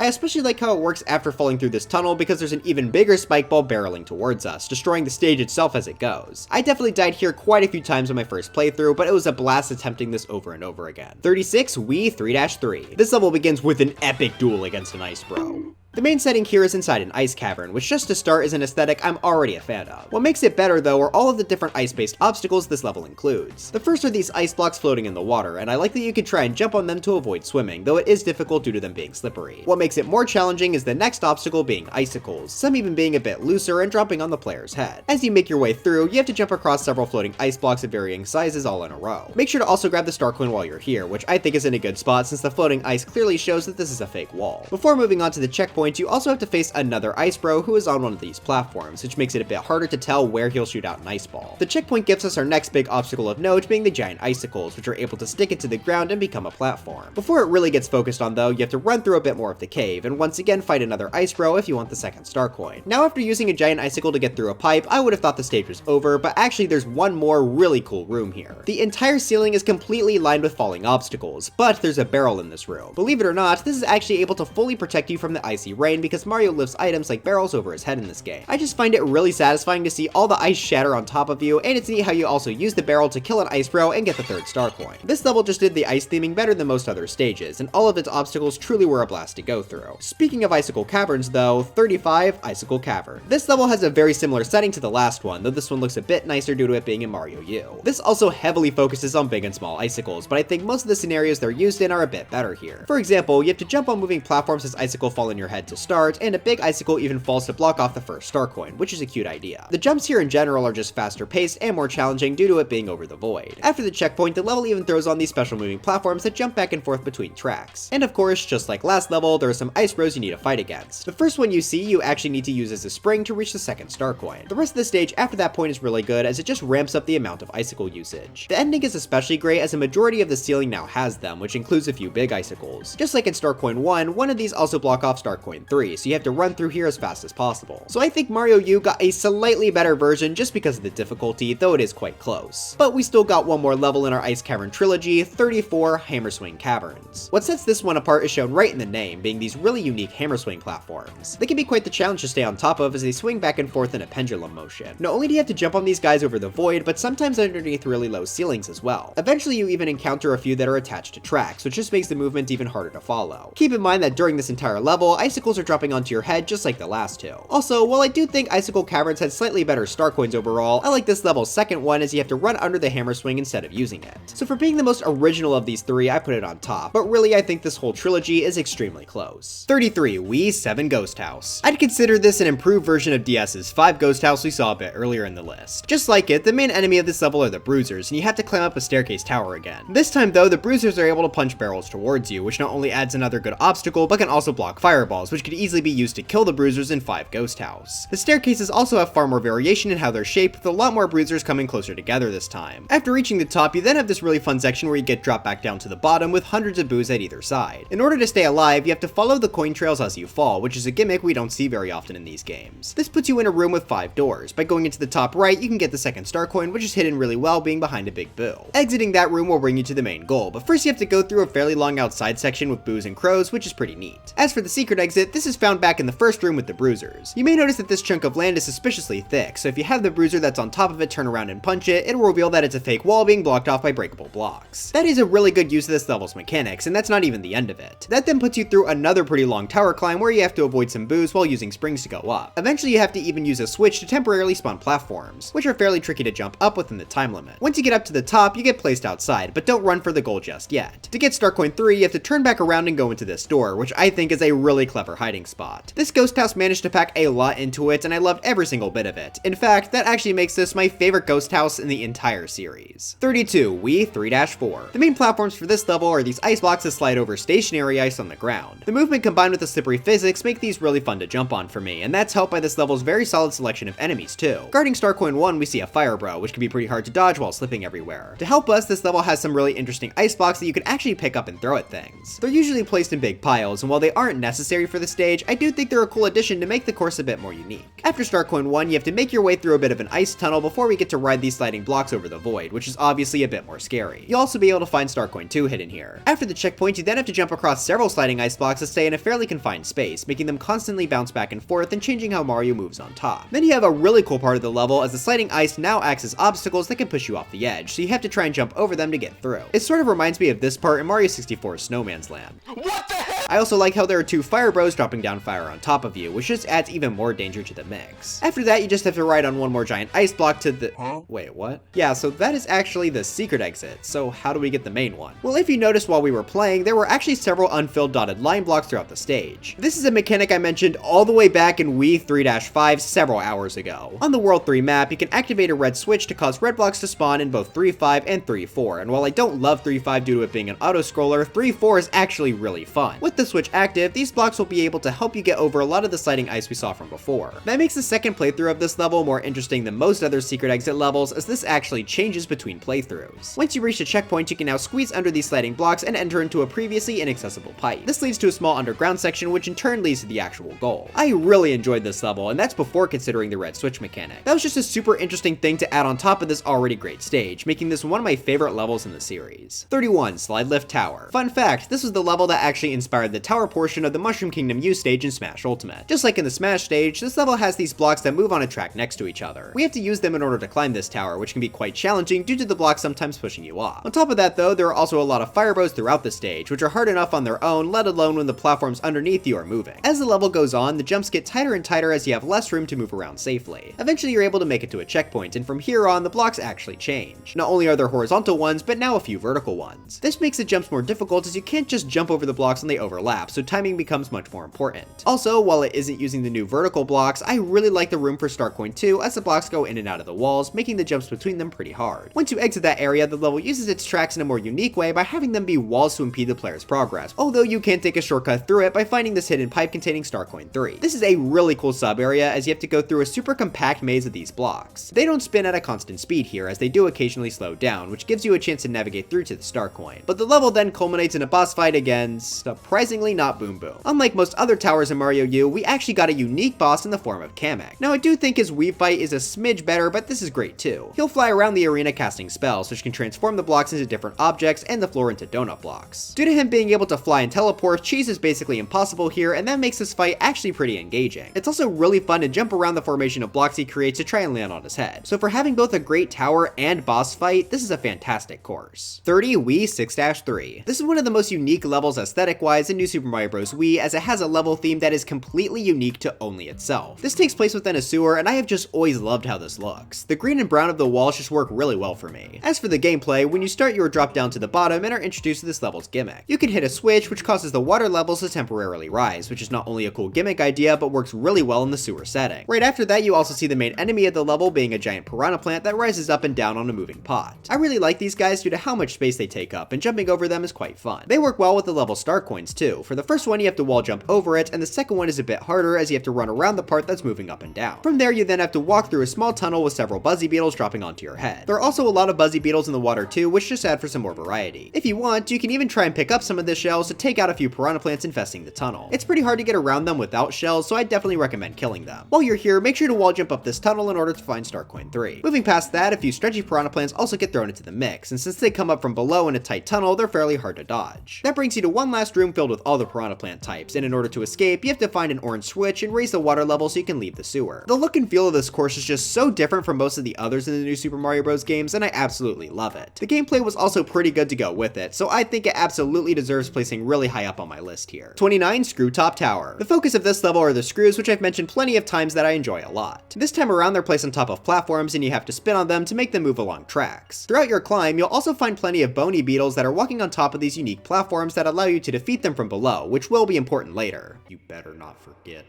I especially like how it works after falling through this tunnel, because there's an even bigger spike ball barreling towards us, destroying the stage itself as it goes. I definitely died here quite a few times on my first playthrough, but it was a blast attempting this over and over again. 36. Wii 3-3. This level begins with an epic duel against an ice bro. The main setting here is inside an ice cavern, which just to start is an aesthetic I'm already a fan of. What makes it better though are all of the different ice-based obstacles this level includes. The first are these ice blocks floating in the water, and I like that you can try and jump on them to avoid swimming, though it is difficult due to them being slippery. What makes it more challenging is the next obstacle being icicles, some even being a bit looser and dropping on the player's head. As you make your way through, you have to jump across several floating ice blocks of varying sizes all in a row. Make sure to also grab the star coin while you're here, which I think is in a good spot since the floating ice clearly shows that this is a fake wall. Before moving on to the checkpoint, you also have to face another ice bro who is on one of these platforms, which makes it a bit harder to tell where he'll shoot out an ice ball. The checkpoint gives us our next big obstacle of note, being the giant icicles, which are able to stick it to the ground and become a platform. Before it really gets focused on though, you have to run through a bit more of the cave, and once again fight another ice bro if you want the second star coin. Now after using a giant icicle to get through a pipe, I would have thought the stage was over, but actually there's one more really cool room here. The entire ceiling is completely lined with falling obstacles, but there's a barrel in this room. Believe it or not, this is actually able to fully protect you from the icy rain because Mario lifts items like barrels over his head in this game. I just find it really satisfying to see all the ice shatter on top of you, and it's neat how you also use the barrel to kill an ice bro and get the third star coin. This level just did the ice theming better than most other stages, and all of its obstacles truly were a blast to go through. Speaking of icicle caverns though, 35. Icicle Cavern. This level has a very similar setting to the last one, though this one looks a bit nicer due to it being in Mario U. This also heavily focuses on big and small icicles, but I think most of the scenarios they're used in are a bit better here. For example, you have to jump on moving platforms as icicles fall in your head head to start, and a big icicle even falls to block off the first star coin, which is a cute idea. The jumps here in general are just faster paced and more challenging due to it being over the void. After the checkpoint, the level even throws on these special moving platforms that jump back and forth between tracks. And of course, just like last level, there are some ice bros you need to fight against. The first one you see, you actually need to use as a spring to reach the second star coin. The rest of the stage after that point is really good as it just ramps up the amount of icicle usage. The ending is especially great as a majority of the ceiling now has them, which includes a few big icicles. Just like in Star Coin 1, one of these also block off Star Coin 3, so you have to run through here as fast as possible. So I think Mario U got a slightly better version just because of the difficulty, though it is quite close. But we still got one more level in our Ice Cavern trilogy, 34 Hammer Swing Caverns. What sets this one apart is shown right in the name, being these really unique hammer swing platforms. They can be quite the challenge to stay on top of as they swing back and forth in a pendulum motion. Not only do you have to jump on these guys over the void, but sometimes underneath really low ceilings as well. Eventually you even encounter a few that are attached to tracks, which just makes the movement even harder to follow. Keep in mind that during this entire level, icicles are dropping onto your head just like the last two. Also, while I do think Icicle Caverns had slightly better star coins overall, I like this level's second one as you have to run under the hammer swing instead of using it. So for being the most original of these three, I put it on top, but really I think this whole trilogy is extremely close. 33. Wii 7 Ghost House. I'd consider this an improved version of DS's 5 Ghost House we saw a bit earlier in the list. Just like it, the main enemy of this level are the bruisers, and you have to climb up a staircase tower again. This time though, the bruisers are able to punch barrels towards you, which not only adds another good obstacle, but can also block fireballs, which could easily be used to kill the bruisers in 5 Ghost House. The staircases also have far more variation in how they're shaped, with a lot more bruisers coming closer together this time. After reaching the top, you then have this really fun section where you get dropped back down to the bottom with hundreds of boos at either side. In order to stay alive, you have to follow the coin trails as you fall, which is a gimmick we don't see very often in these games. This puts you in a room with 5 doors. By going into the top right, you can get the second star coin, which is hidden really well being behind a big boo. Exiting that room will bring you to the main goal, but first you have to go through a fairly long outside section with boos and crows, which is pretty neat. As for the secret exit, this is found back in the first room with the bruisers. You may notice that this chunk of land is suspiciously thick, so if you have the bruiser that's on top of it turn around and punch it, it'll reveal that it's a fake wall being blocked off by breakable blocks. That is a really good use of this level's mechanics, and that's not even the end of it. That then puts you through another pretty long tower climb where you have to avoid some boos while using springs to go up. Eventually you have to even use a switch to temporarily spawn platforms, which are fairly tricky to jump up within the time limit. Once you get up to the top, you get placed outside, but don't run for the goal just yet. To get Star Coin 3, you have to turn back around and go into this door, which I think is a really clever hiding spot. This ghost house managed to pack a lot into it, and I loved every single bit of it. In fact, that actually makes this my favorite ghost house in the entire series. 32. Wii 3-4. The main platforms for this level are these ice blocks that slide over stationary ice on the ground. The movement combined with the slippery physics make these really fun to jump on for me, and that's helped by this level's very solid selection of enemies too. Guarding Star Coin 1, we see a fire bro, which can be pretty hard to dodge while slipping everywhere. To help us, this level has some really interesting ice blocks that you can actually pick up and throw at things. They're usually placed in big piles, and while they aren't necessary for the stage, I do think they're a cool addition to make the course a bit more unique. After Star Coin 1, you have to make your way through a bit of an ice tunnel before we get to ride these sliding blocks over the void, which is obviously a bit more scary. You'll also be able to find Star Coin 2 hidden here. After the checkpoint, you then have to jump across several sliding ice blocks that stay in a fairly confined space, making them constantly bounce back and forth and changing how Mario moves on top. Then you have a really cool part of the level as the sliding ice now acts as obstacles that can push you off the edge, so you have to try and jump over them to get through. It sort of reminds me of this part in Mario 64's Snowman's Land. What the heck? I also like how there are 2 fire bros dropping down fire on top of you, which just adds even more danger to the mix. After that, you just have to ride on one more giant ice block to the... Wait, what? Yeah, so that is actually the secret exit, so how do we get the main one? Well, if you noticed while we were playing, there were actually several unfilled dotted line blocks throughout the stage. This is a mechanic I mentioned all the way back in Wii 3-5 several hours ago. On the World 3 map, you can activate a red switch to cause red blocks to spawn in both 3-5 and 3-4, and while I don't love 3-5 due to it being an auto-scroller, 3-4 is actually really fun. With the switch active, these blocks will be able to help you get over a lot of the sliding ice we saw from before. That makes the second playthrough of this level more interesting than most other secret exit levels, as this actually changes between playthroughs. Once you reach a checkpoint, you can now squeeze under these sliding blocks and enter into a previously inaccessible pipe. This leads to a small underground section, which in turn leads to the actual goal. I really enjoyed this level, and that's before considering the red switch mechanic. That was just a super interesting thing to add on top of this already great stage, making this one of my favorite levels in the series. 31. Slide Lift Tower. Fun fact, this was the level that actually inspired the tower portion of the Mushroom Kingdom U stage in Smash Ultimate. Just like in the Smash stage, this level has these blocks that move on a track next to each other. We have to use them in order to climb this tower, which can be quite challenging due to the blocks sometimes pushing you off. On top of that though, there are also a lot of fire bros throughout the stage, which are hard enough on their own, let alone when the platforms underneath you are moving. As the level goes on, the jumps get tighter and tighter as you have less room to move around safely. Eventually you're able to make it to a checkpoint, and from here on, the blocks actually change. Not only are there horizontal ones, but now a few vertical ones. This makes the jumps more difficult as you can't just jump over the blocks when they overlap, so timing becomes much much more important. Also, while it isn't using the new vertical blocks, I really like the room for Starcoin 2 as the blocks go in and out of the walls, making the jumps between them pretty hard. Once you exit that area, the level uses its tracks in a more unique way by having them be walls to impede the player's progress, although you can take a shortcut through it by finding this hidden pipe containing Starcoin 3. This is a really cool sub area as you have to go through a super compact maze of these blocks. They don't spin at a constant speed here, as they do occasionally slow down, which gives you a chance to navigate through to the Starcoin. But the level then culminates in a boss fight against, surprisingly not Boom Boom. Unlike most other towers in Mario U, we actually got a unique boss in the form of Kamek. Now I do think his Wii fight is a smidge better, but this is great too. He'll fly around the arena casting spells, which can transform the blocks into different objects and the floor into donut blocks. Due to him being able to fly and teleport, cheese is basically impossible here, and that makes this fight actually pretty engaging. It's also really fun to jump around the formation of blocks he creates to try and land on his head. So for having both a great tower and boss fight, this is a fantastic course. 30 Wii 6-3. This is one of the most unique levels aesthetic-wise in New Super Mario Bros. Wii, as it has a level theme that is completely unique to only itself. This takes place within a sewer, and I have just always loved how this looks. The green and brown of the walls just work really well for me. As for the gameplay, when you start you are dropped down to the bottom and are introduced to this level's gimmick. You can hit a switch which causes the water levels to temporarily rise, which is not only a cool gimmick idea but works really well in the sewer setting. Right after that you also see the main enemy of the level being a giant piranha plant that rises up and down on a moving pot. I really like these guys due to how much space they take up, and jumping over them is quite fun. They work well with the level star coins too. For the first one you have to wall jump over it, and the second one is a bit harder as you have to run around the part that's moving up and down. From there you then have to walk through a small tunnel with several buzzy beetles dropping onto your head. There are also a lot of buzzy beetles in the water too, which just add for some more variety. If you want, you can even try and pick up some of the shells to take out a few piranha plants infesting the tunnel. It's pretty hard to get around them without shells, so I definitely recommend killing them. While you're here, make sure to wall jump up this tunnel in order to find Starcoin 3. Moving past that, a few stretchy piranha plants also get thrown into the mix, and since they come up from below in a tight tunnel, they're fairly hard to dodge. That brings you to one last room filled with all the piranha plant types, and in order to escape, you have to find an orange switch and raise the water level so you can leave the sewer. The look and feel of this course is just so different from most of the others in the new Super Mario Bros. Games, and I absolutely love it. The gameplay was also pretty good to go with it, so I think it absolutely deserves placing really high up on my list here. 29 Screw Top Tower. The focus of this level are the screws, which I've mentioned plenty of times that I enjoy a lot. This time around they're placed on top of platforms and you have to spin on them to make them move along tracks. Throughout your climb, you'll also find plenty of bony beetles that are walking on top of these unique platforms that allow you to defeat them from below, which will be important later. You better not forget.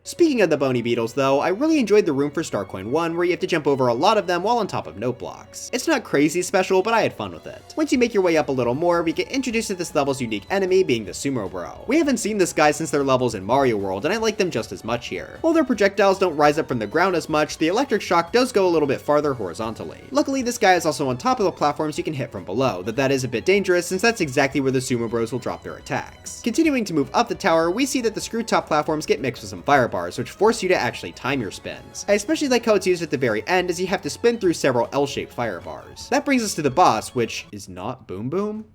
Speaking of the bony beetles though, I really enjoyed the room for Starcoin 1 where you have to jump over a lot of them while on top of note blocks. It's not crazy special, but I had fun with it. Once you make your way up a little more, we get introduced to this level's unique enemy being the Sumo Bro. We haven't seen this guy since their levels in Mario World, and I like them just as much here. While their projectiles don't rise up from the ground as much, the electric shock does go a little bit farther horizontally. Luckily, this guy is also on top of the platforms you can hit from below, though that is a bit dangerous since that's exactly where the Sumo Bros will drop their attacks. Continuing to move up the tower, we see that the screw top platforms get mixed with some fire bars, which force you to actually time your spins. I especially like how it's used at the very end as you have to spin through several L-shaped fire bars. That brings us to the boss, which is not Boom Boom.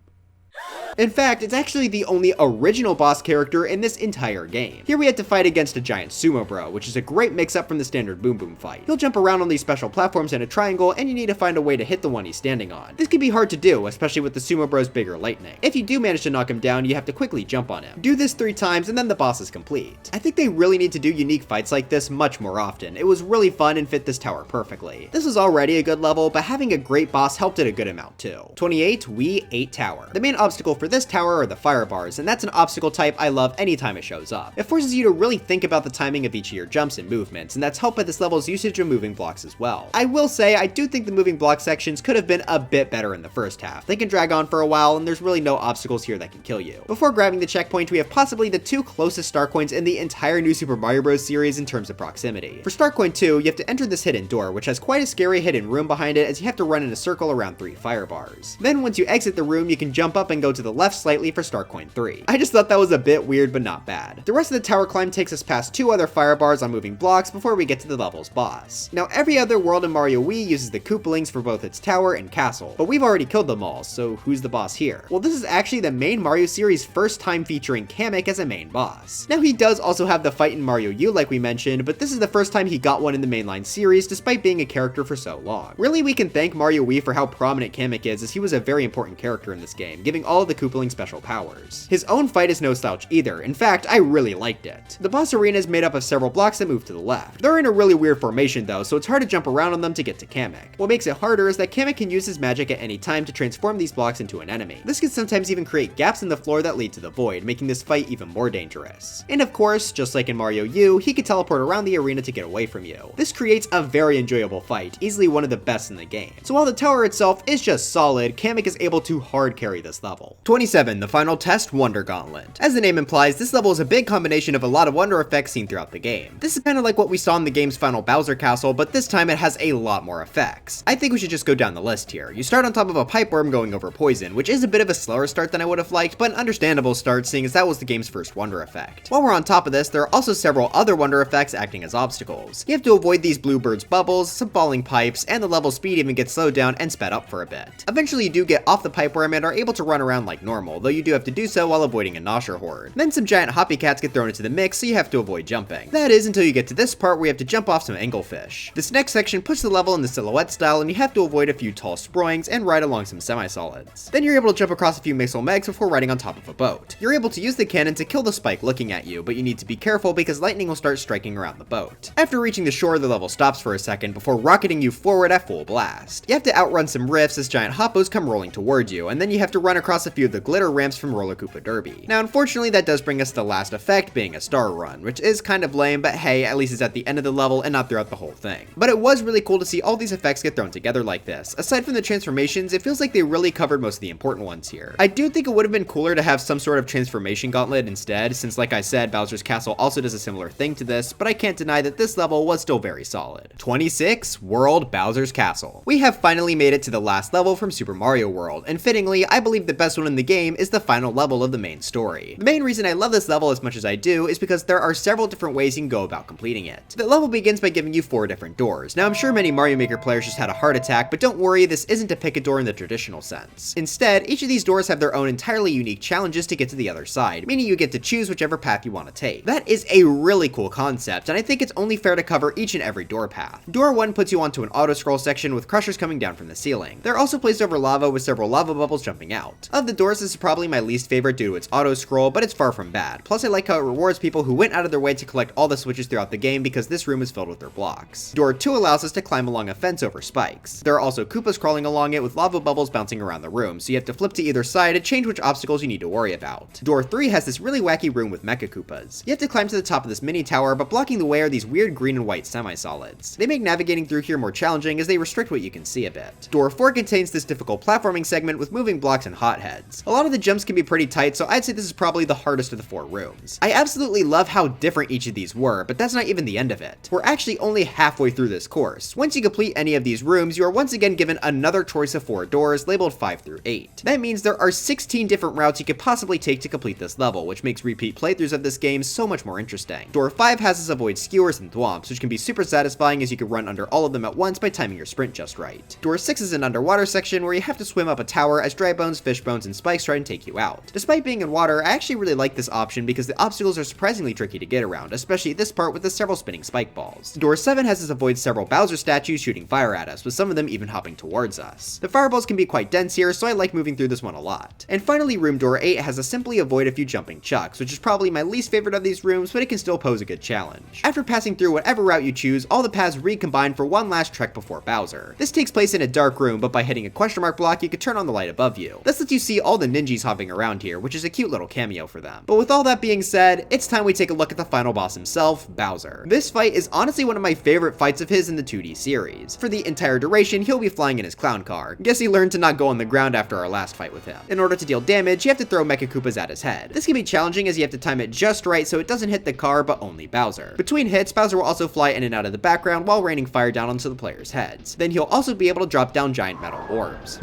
In fact, it's actually the only original boss character in this entire game. Here we had to fight against a giant Sumo Bro, which is a great mix-up from the standard Boom Boom fight. He'll jump around on these special platforms in a triangle, and you need to find a way to hit the one he's standing on. This can be hard to do, especially with the Sumo Bro's bigger lightning. If you do manage to knock him down, you have to quickly jump on him. Do this 3 times, and then the boss is complete. I think they really need to do unique fights like this much more often. It was really fun and fit this tower perfectly. This was already a good level, but having a great boss helped it a good amount too. 28 Wii 8 Tower. The main obstacle for this tower are the fire bars, and that's an obstacle type I love anytime it shows up. It forces you to really think about the timing of each of your jumps and movements, and that's helped by this level's usage of moving blocks as well. I will say, I do think the moving block sections could have been a bit better in the first half. They can drag on for a while, and there's really no obstacles here that can kill you. Before grabbing the checkpoint, we have possibly the 2 closest star coins in the entire new Super Mario Bros. Series in terms of proximity. For Starcoin 2, you have to enter this hidden door, which has quite a scary hidden room behind it as you have to run in a circle around 3 fire bars. Then once you exit the room, you can jump up and go to the left slightly for Starcoin 3. I just thought that was a bit weird, but not bad. The rest of the tower climb takes us past 2 other fire bars on moving blocks before we get to the level's boss. Now, every other world in Mario Wii uses the Koopalings for both its tower and castle, but we've already killed them all, so who's the boss here? Well, this is actually the main Mario series' first time featuring Kamek as a main boss. Now, he does also have the fight in Mario U like we mentioned, but this is the first time he got one in the mainline series despite being a character for so long. Really, we can thank Mario Wii for how prominent Kamek is, as he was a very important character in this game, giving all of the Koopaling special powers. His own fight is no slouch either, in fact, I really liked it. The boss arena is made up of several blocks that move to the left. They're in a really weird formation though, so it's hard to jump around on them to get to Kamek. What makes it harder is that Kamek can use his magic at any time to transform these blocks into an enemy. This can sometimes even create gaps in the floor that lead to the void, making this fight even more dangerous. And of course, just like in Mario U, he can teleport around the arena to get away from you. This creates a very enjoyable fight, easily one of the best in the game. So while the tower itself is just solid, Kamek is able to hard carry this level. 27. The final test, Wonder Gauntlet. As the name implies, this level is a big combination of a lot of wonder effects seen throughout the game. This is kind of like what we saw in the game's final Bowser Castle, but this time it has a lot more effects. I think we should just go down the list here. You start on top of a pipe worm going over poison, which is a bit of a slower start than I would have liked, but an understandable start seeing as that was the game's first wonder effect. While we're on top of this, there are also several other wonder effects acting as obstacles. You have to avoid these bluebird's bubbles, some falling pipes, and the level speed even gets slowed down and sped up for a bit. Eventually you do get off the pipe worm and are able to run around like normal, though you do have to do so while avoiding a nosher horde. Then some giant hoppy cats get thrown into the mix, so you have to avoid jumping. That is until you get to this part where you have to jump off some anglefish. This next section puts the level in the silhouette style and you have to avoid a few tall sproings and ride along some semi-solids. Then you're able to jump across a few mixel megs before riding on top of a boat. You're able to use the cannon to kill the spike looking at you, but you need to be careful because lightning will start striking around the boat. After reaching the shore, the level stops for a second before rocketing you forward at full blast. You have to outrun some rifts as giant hoppos come rolling towards you, and then you have to run across a few of the glitter ramps from Roller Koopa Derby. Now unfortunately that does bring us to the last effect being a star run, which is kind of lame, but hey, at least it's at the end of the level and not throughout the whole thing. But it was really cool to see all these effects get thrown together like this. Aside from the transformations, it feels like they really covered most of the important ones here. I do think it would have been cooler to have some sort of transformation gauntlet instead, since like I said, Bowser's Castle also does a similar thing to this, but I can't deny that this level was still very solid. 26. World Bowser's Castle. We have finally made it to the last level from Super Mario World, and fittingly, I believe the best one in the game is the final level of the main story. The main reason I love this level as much as I do is because there are several different ways you can go about completing it. The level begins by giving you 4 different doors. Now I'm sure many Mario Maker players just had a heart attack, but don't worry, this isn't to pick a door in the traditional sense. Instead, each of these doors have their own entirely unique challenges to get to the other side, meaning you get to choose whichever path you want to take. That is a really cool concept, and I think it's only fair to cover each and every door path. Door 1 puts you onto an auto-scroll section with crushers coming down from the ceiling. They're also placed over lava with several lava bubbles jumping out. Of the doors, this is probably my least favorite due to its auto-scroll, but it's far from bad. Plus I like how it rewards people who went out of their way to collect all the switches throughout the game because this room is filled with their blocks. Door 2 allows us to climb along a fence over spikes. There are also Koopas crawling along it with lava bubbles bouncing around the room, so you have to flip to either side to change which obstacles you need to worry about. Door 3 has this really wacky room with Mecha Koopas. You have to climb to the top of this mini tower, but blocking the way are these weird green and white semi-solids. They make navigating through here more challenging as they restrict what you can see a bit. Door 4 contains this difficult platforming segment with moving blocks and hotheads. A lot of the jumps can be pretty tight, so I'd say this is probably the hardest of the 4 rooms. I absolutely love how different each of these were, but that's not even the end of it. We're actually only halfway through this course. Once you complete any of these rooms, you are once again given another choice of 4 doors labeled 5 through 8. That means there are 16 different routes you could possibly take to complete this level, which makes repeat playthroughs of this game so much more interesting. Door 5 has us avoid skewers and thwomps, which can be super satisfying as you can run under all of them at once by timing your sprint just right. Door 6 is an underwater section where you have to swim up a tower as dry bones, fish bones, and spikes try and take you out. Despite being in water, I actually really like this option because the obstacles are surprisingly tricky to get around, especially this part with the several spinning spike balls. Door 7 has us avoid several Bowser statues shooting fire at us, with some of them even hopping towards us. The fireballs can be quite dense here, so I like moving through this one a lot. And finally, room door 8 has us simply avoid a few jumping chucks, which is probably my least favorite of these rooms, but it can still pose a good challenge. After passing through whatever route you choose, all the paths recombine for one last trek before Bowser. This takes place in a dark room, but by hitting a question mark block, you can turn on the light above you. This lets you see all the ninjas hopping around here, which is a cute little cameo for them. But with all that being said, it's time we take a look at the final boss himself, Bowser. This fight is honestly one of my favorite fights of his in the 2D series. For the entire duration, he'll be flying in his clown car. Guess he learned to not go on the ground after our last fight with him. In order to deal damage, you have to throw Mecha Koopas at his head. This can be challenging as you have to time it just right so it doesn't hit the car, but only Bowser. Between hits, Bowser will also fly in and out of the background while raining fire down onto the players' heads. Then he'll also be able to drop down giant metal orbs.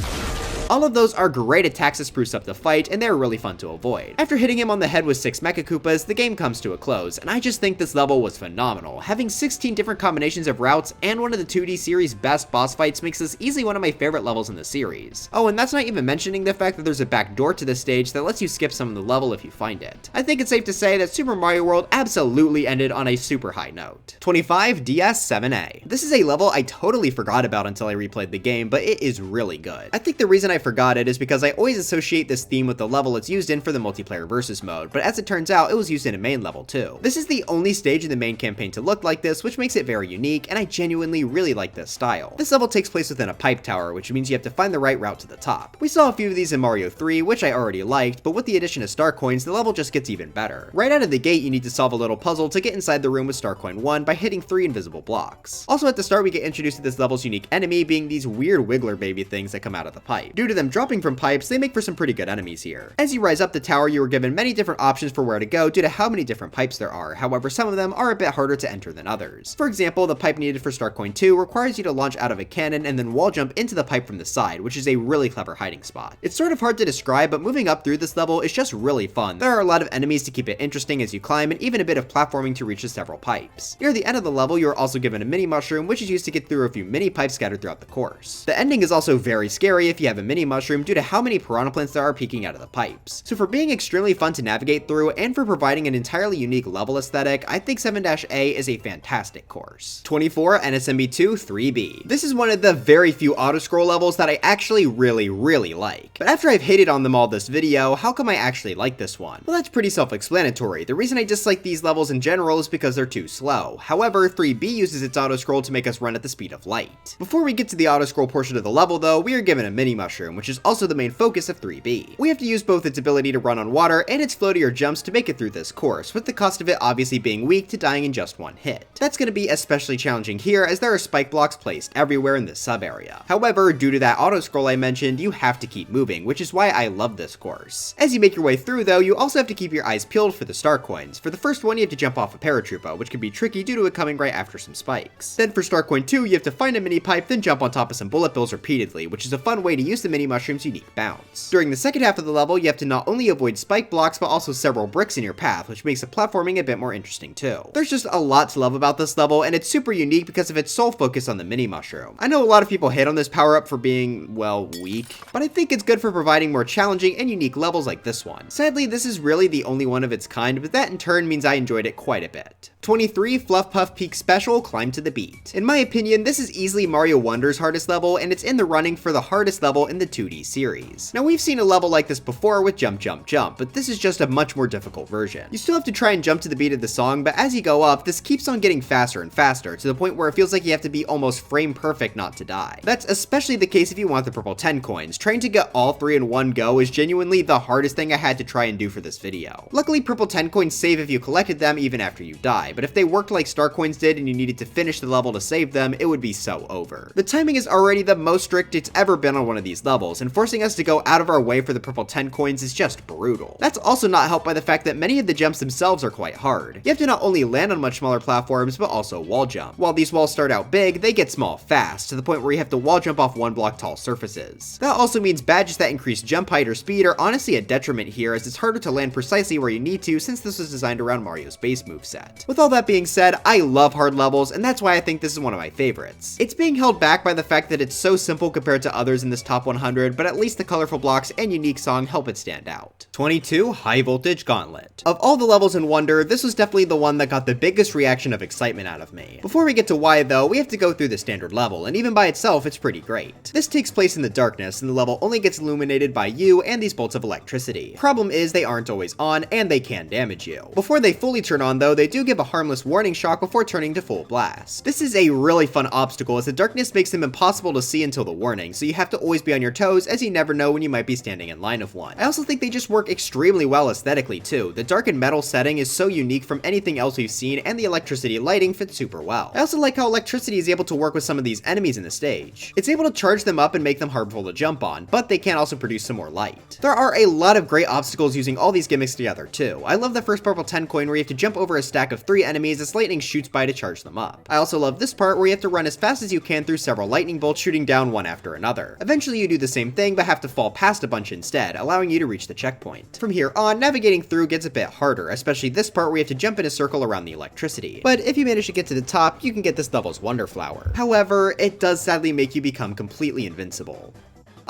All of those are great attacks to spruce up the fight, and they're really fun to avoid. After hitting him on the head with 6 Mecha Koopas, the game comes to a close, and I just think this level was phenomenal. Having 16 different combinations of routes and one of the 2D series' best boss fights makes this easily one of my favorite levels in the series. Oh, and that's not even mentioning the fact that there's a back door to this stage that lets you skip some of the level if you find it. I think it's safe to say that Super Mario World absolutely ended on a super high note. 25 DS 7A. This is a level I totally forgot about until I replayed the game, but it is really good. I think the reason I forgot it is because I always associate this theme with the level it's used in for the multiplayer versus mode, but as it turns out, it was used in a main level too. This is the only stage in the main campaign to look like this, which makes it very unique, and I genuinely really like this style. This level takes place within a pipe tower, which means you have to find the right route to the top. We saw a few of these in Mario 3, which I already liked, but with the addition of star coins, the level just gets even better. Right out of the gate, you need to solve a little puzzle to get inside the room with star coin 1 by hitting 3 invisible blocks. Also at the start, we get introduced to this level's unique enemy being these weird wiggler baby things that come out of the pipe. Due to them dropping from pipes, they make for some pretty good enemies here. As you rise up the tower, you are given many different options for where to go due to how many different pipes there are. However, some of them are a bit harder to enter than others. For example, the pipe needed for star coin 2 requires you to launch out of a cannon and then wall jump into the pipe from the side, which is a really clever hiding spot. It's sort of hard to describe, but moving up through this level is just really fun. There are a lot of enemies to keep it interesting as you climb, and even a bit of platforming to reach the several pipes. Near the end of the level, you are also given a mini mushroom, which is used to get through a few mini pipes scattered throughout the course. The ending is also very scary if you have a mini mushroom due to how many piranha plants there are peeking out of the pipes. So for being extremely fun to navigate through and for providing an entirely unique level aesthetic, I think 7-A is a fantastic course. 24 NSMB2 3B. This is one of the very few auto-scroll levels that I actually really like. But after I've hated on them all this video, how come I actually like this one? Well, that's pretty self-explanatory. The reason I dislike these levels in general is because they're too slow. However, 3B uses its auto-scroll to make us run at the speed of light. Before we get to the auto-scroll portion of the level though, we are given a mini mushroom, which is also the main focus of 3B. We have to use both its ability to run on water and its floatier jumps to make it through this course, with the cost of it obviously being weak to dying in just one hit. That's going to be especially challenging here as there are spike blocks placed everywhere in this sub area. However, due to that auto-scroll I mentioned, you have to keep moving, which is why I love this course. As you make your way through though, you also have to keep your eyes peeled for the star coins. For the first one, you have to jump off a paratroopa, which can be tricky due to it coming right after some spikes. Then for star coin 2, you have to find a mini pipe, then jump on top of some bullet bills repeatedly, which is a fun way to use the mini mushroom's unique bounce. During the second half of the level, you have to not only avoid spike blocks, but also several bricks in your path, which makes the platforming a bit more interesting too. There's just a lot to love about this level, and it's super unique because of its sole focus on the mini mushroom. I know a lot of people hate on this power-up for being, well, weak, but I think it's good for providing more challenging and unique levels like this one. Sadly, this is really the only one of its kind, but that in turn means I enjoyed it quite a bit. 23 Fluff Puff Peak Special Climb to the Beat. In my opinion, this is easily Mario Wonder's hardest level, and it's in the running for the hardest level in the 2D series. Now, we've seen a level like this before with Jump Jump Jump, but this is just a much more difficult version. You still have to try and jump to the beat of the song, but as you go up, this keeps on getting faster and faster, to the point where it feels like you have to be almost frame perfect not to die. That's especially the case if you want the purple 10 coins. Trying to get all 3 in one go is genuinely the hardest thing I had to try and do for this video. Luckily, purple 10 coins save if you collected them even after you die, but if they worked like star coins did and you needed to finish the level to save them, it would be so over. The timing is already the most strict it's ever been on one of these levels, and forcing us to go out of our way for the purple 10 coins is just brutal. That's also not helped by the fact that many of the jumps themselves are quite hard. You have to not only land on much smaller platforms, but also wall jump. While these walls start out big, they get small fast, to the point where you have to wall jump off 1 block tall surfaces. That also means badges that increase jump height or speed are honestly a detriment here, as it's harder to land precisely where you need to since this was designed around Mario's base moveset. With all that being said, I love hard levels, and that's why I think this is one of my favorites. It's being held back by the fact that it's so simple compared to others in this top 100, but at least the colorful blocks and unique song help it stand out. 22 High Voltage Gauntlet. Of all the levels in Wonder, this was definitely the one that got the biggest reaction of excitement out of me. Before we get to why though, we have to go through the standard level, and even by itself, it's pretty great. This takes place in the darkness, and the level only gets illuminated by you and these bolts of electricity. Problem is, they aren't always on, and they can damage you. Before they fully turn on though, they do give a harmless warning shock before turning to full blast. This is a really fun obstacle, as the darkness makes them impossible to see until the warning, so you have to always be on your toes, as you never know when you might be standing in line of one. I also think they just work extremely well aesthetically too. The dark and metal setting is so unique from anything else we've seen, and the electricity lighting fits super well. I also like how electricity is able to work with some of these enemies in the stage. It's able to charge them up and make them harmful to jump on, but they can also produce some more light. There are a lot of great obstacles using all these gimmicks together too. I love the first purple 10 coin where you have to jump over a stack of 3 enemies as lightning shoots by to charge them up. I also love this part where you have to run as fast as you can through several lightning bolts shooting down one after another. Eventually you do the same thing but have to fall past a bunch instead, allowing you to reach the checkpoint. From here on, navigating through gets a bit harder, especially this part where you have to jump in a circle around the electricity. But if you manage to get to the top, you can get this level's Wonder Flower. However, it does sadly make you become completely invincible.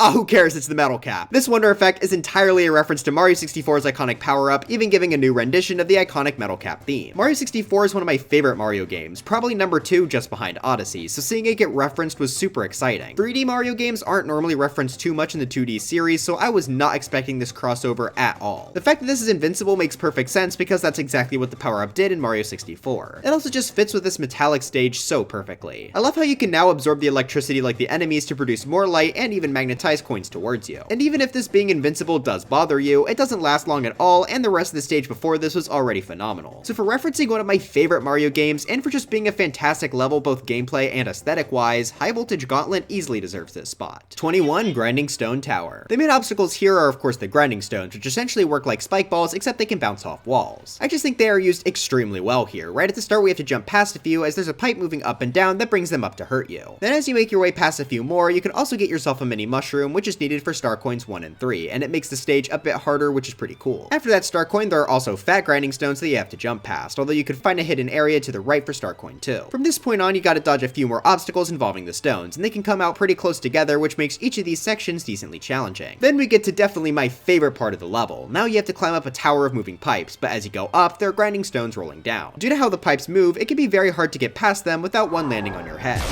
Ah, who cares, it's the metal cap. This wonder effect is entirely a reference to Mario 64's iconic power-up, even giving a new rendition of the iconic metal cap theme. Mario 64 is one of my favorite Mario games, probably number 2 just behind Odyssey, so seeing it get referenced was super exciting. 3D Mario games aren't normally referenced too much in the 2D series, so I was not expecting this crossover at all. The fact that this is invincible makes perfect sense because that's exactly what the power-up did in Mario 64. It also just fits with this metallic stage so perfectly. I love how you can now absorb the electricity like the enemies to produce more light and even magnetize coins towards you. And even if this being invincible does bother you, it doesn't last long at all, and the rest of the stage before this was already phenomenal. So for referencing one of my favorite Mario games, and for just being a fantastic level both gameplay and aesthetic wise, High Voltage Gauntlet easily deserves this spot. 21. Grinding Stone Tower. The main obstacles here are of course the grinding stones, which essentially work like spike balls except they can bounce off walls. I just think they are used extremely well here. Right at the start we have to jump past a few as there's a pipe moving up and down that brings them up to hurt you. Then as you make your way past a few more, you can also get yourself a mini mushroom, which is needed for star coins 1 and 3, and it makes the stage a bit harder, which is pretty cool. After that star coin, there are also fat grinding stones that you have to jump past, although you can find a hidden area to the right for star coin 2. From this point on, you gotta dodge a few more obstacles involving the stones, and they can come out pretty close together, which makes each of these sections decently challenging. Then we get to definitely my favorite part of the level. Now you have to climb up a tower of moving pipes, but as you go up, there are grinding stones rolling down. Due to how the pipes move, it can be very hard to get past them without one landing on your head.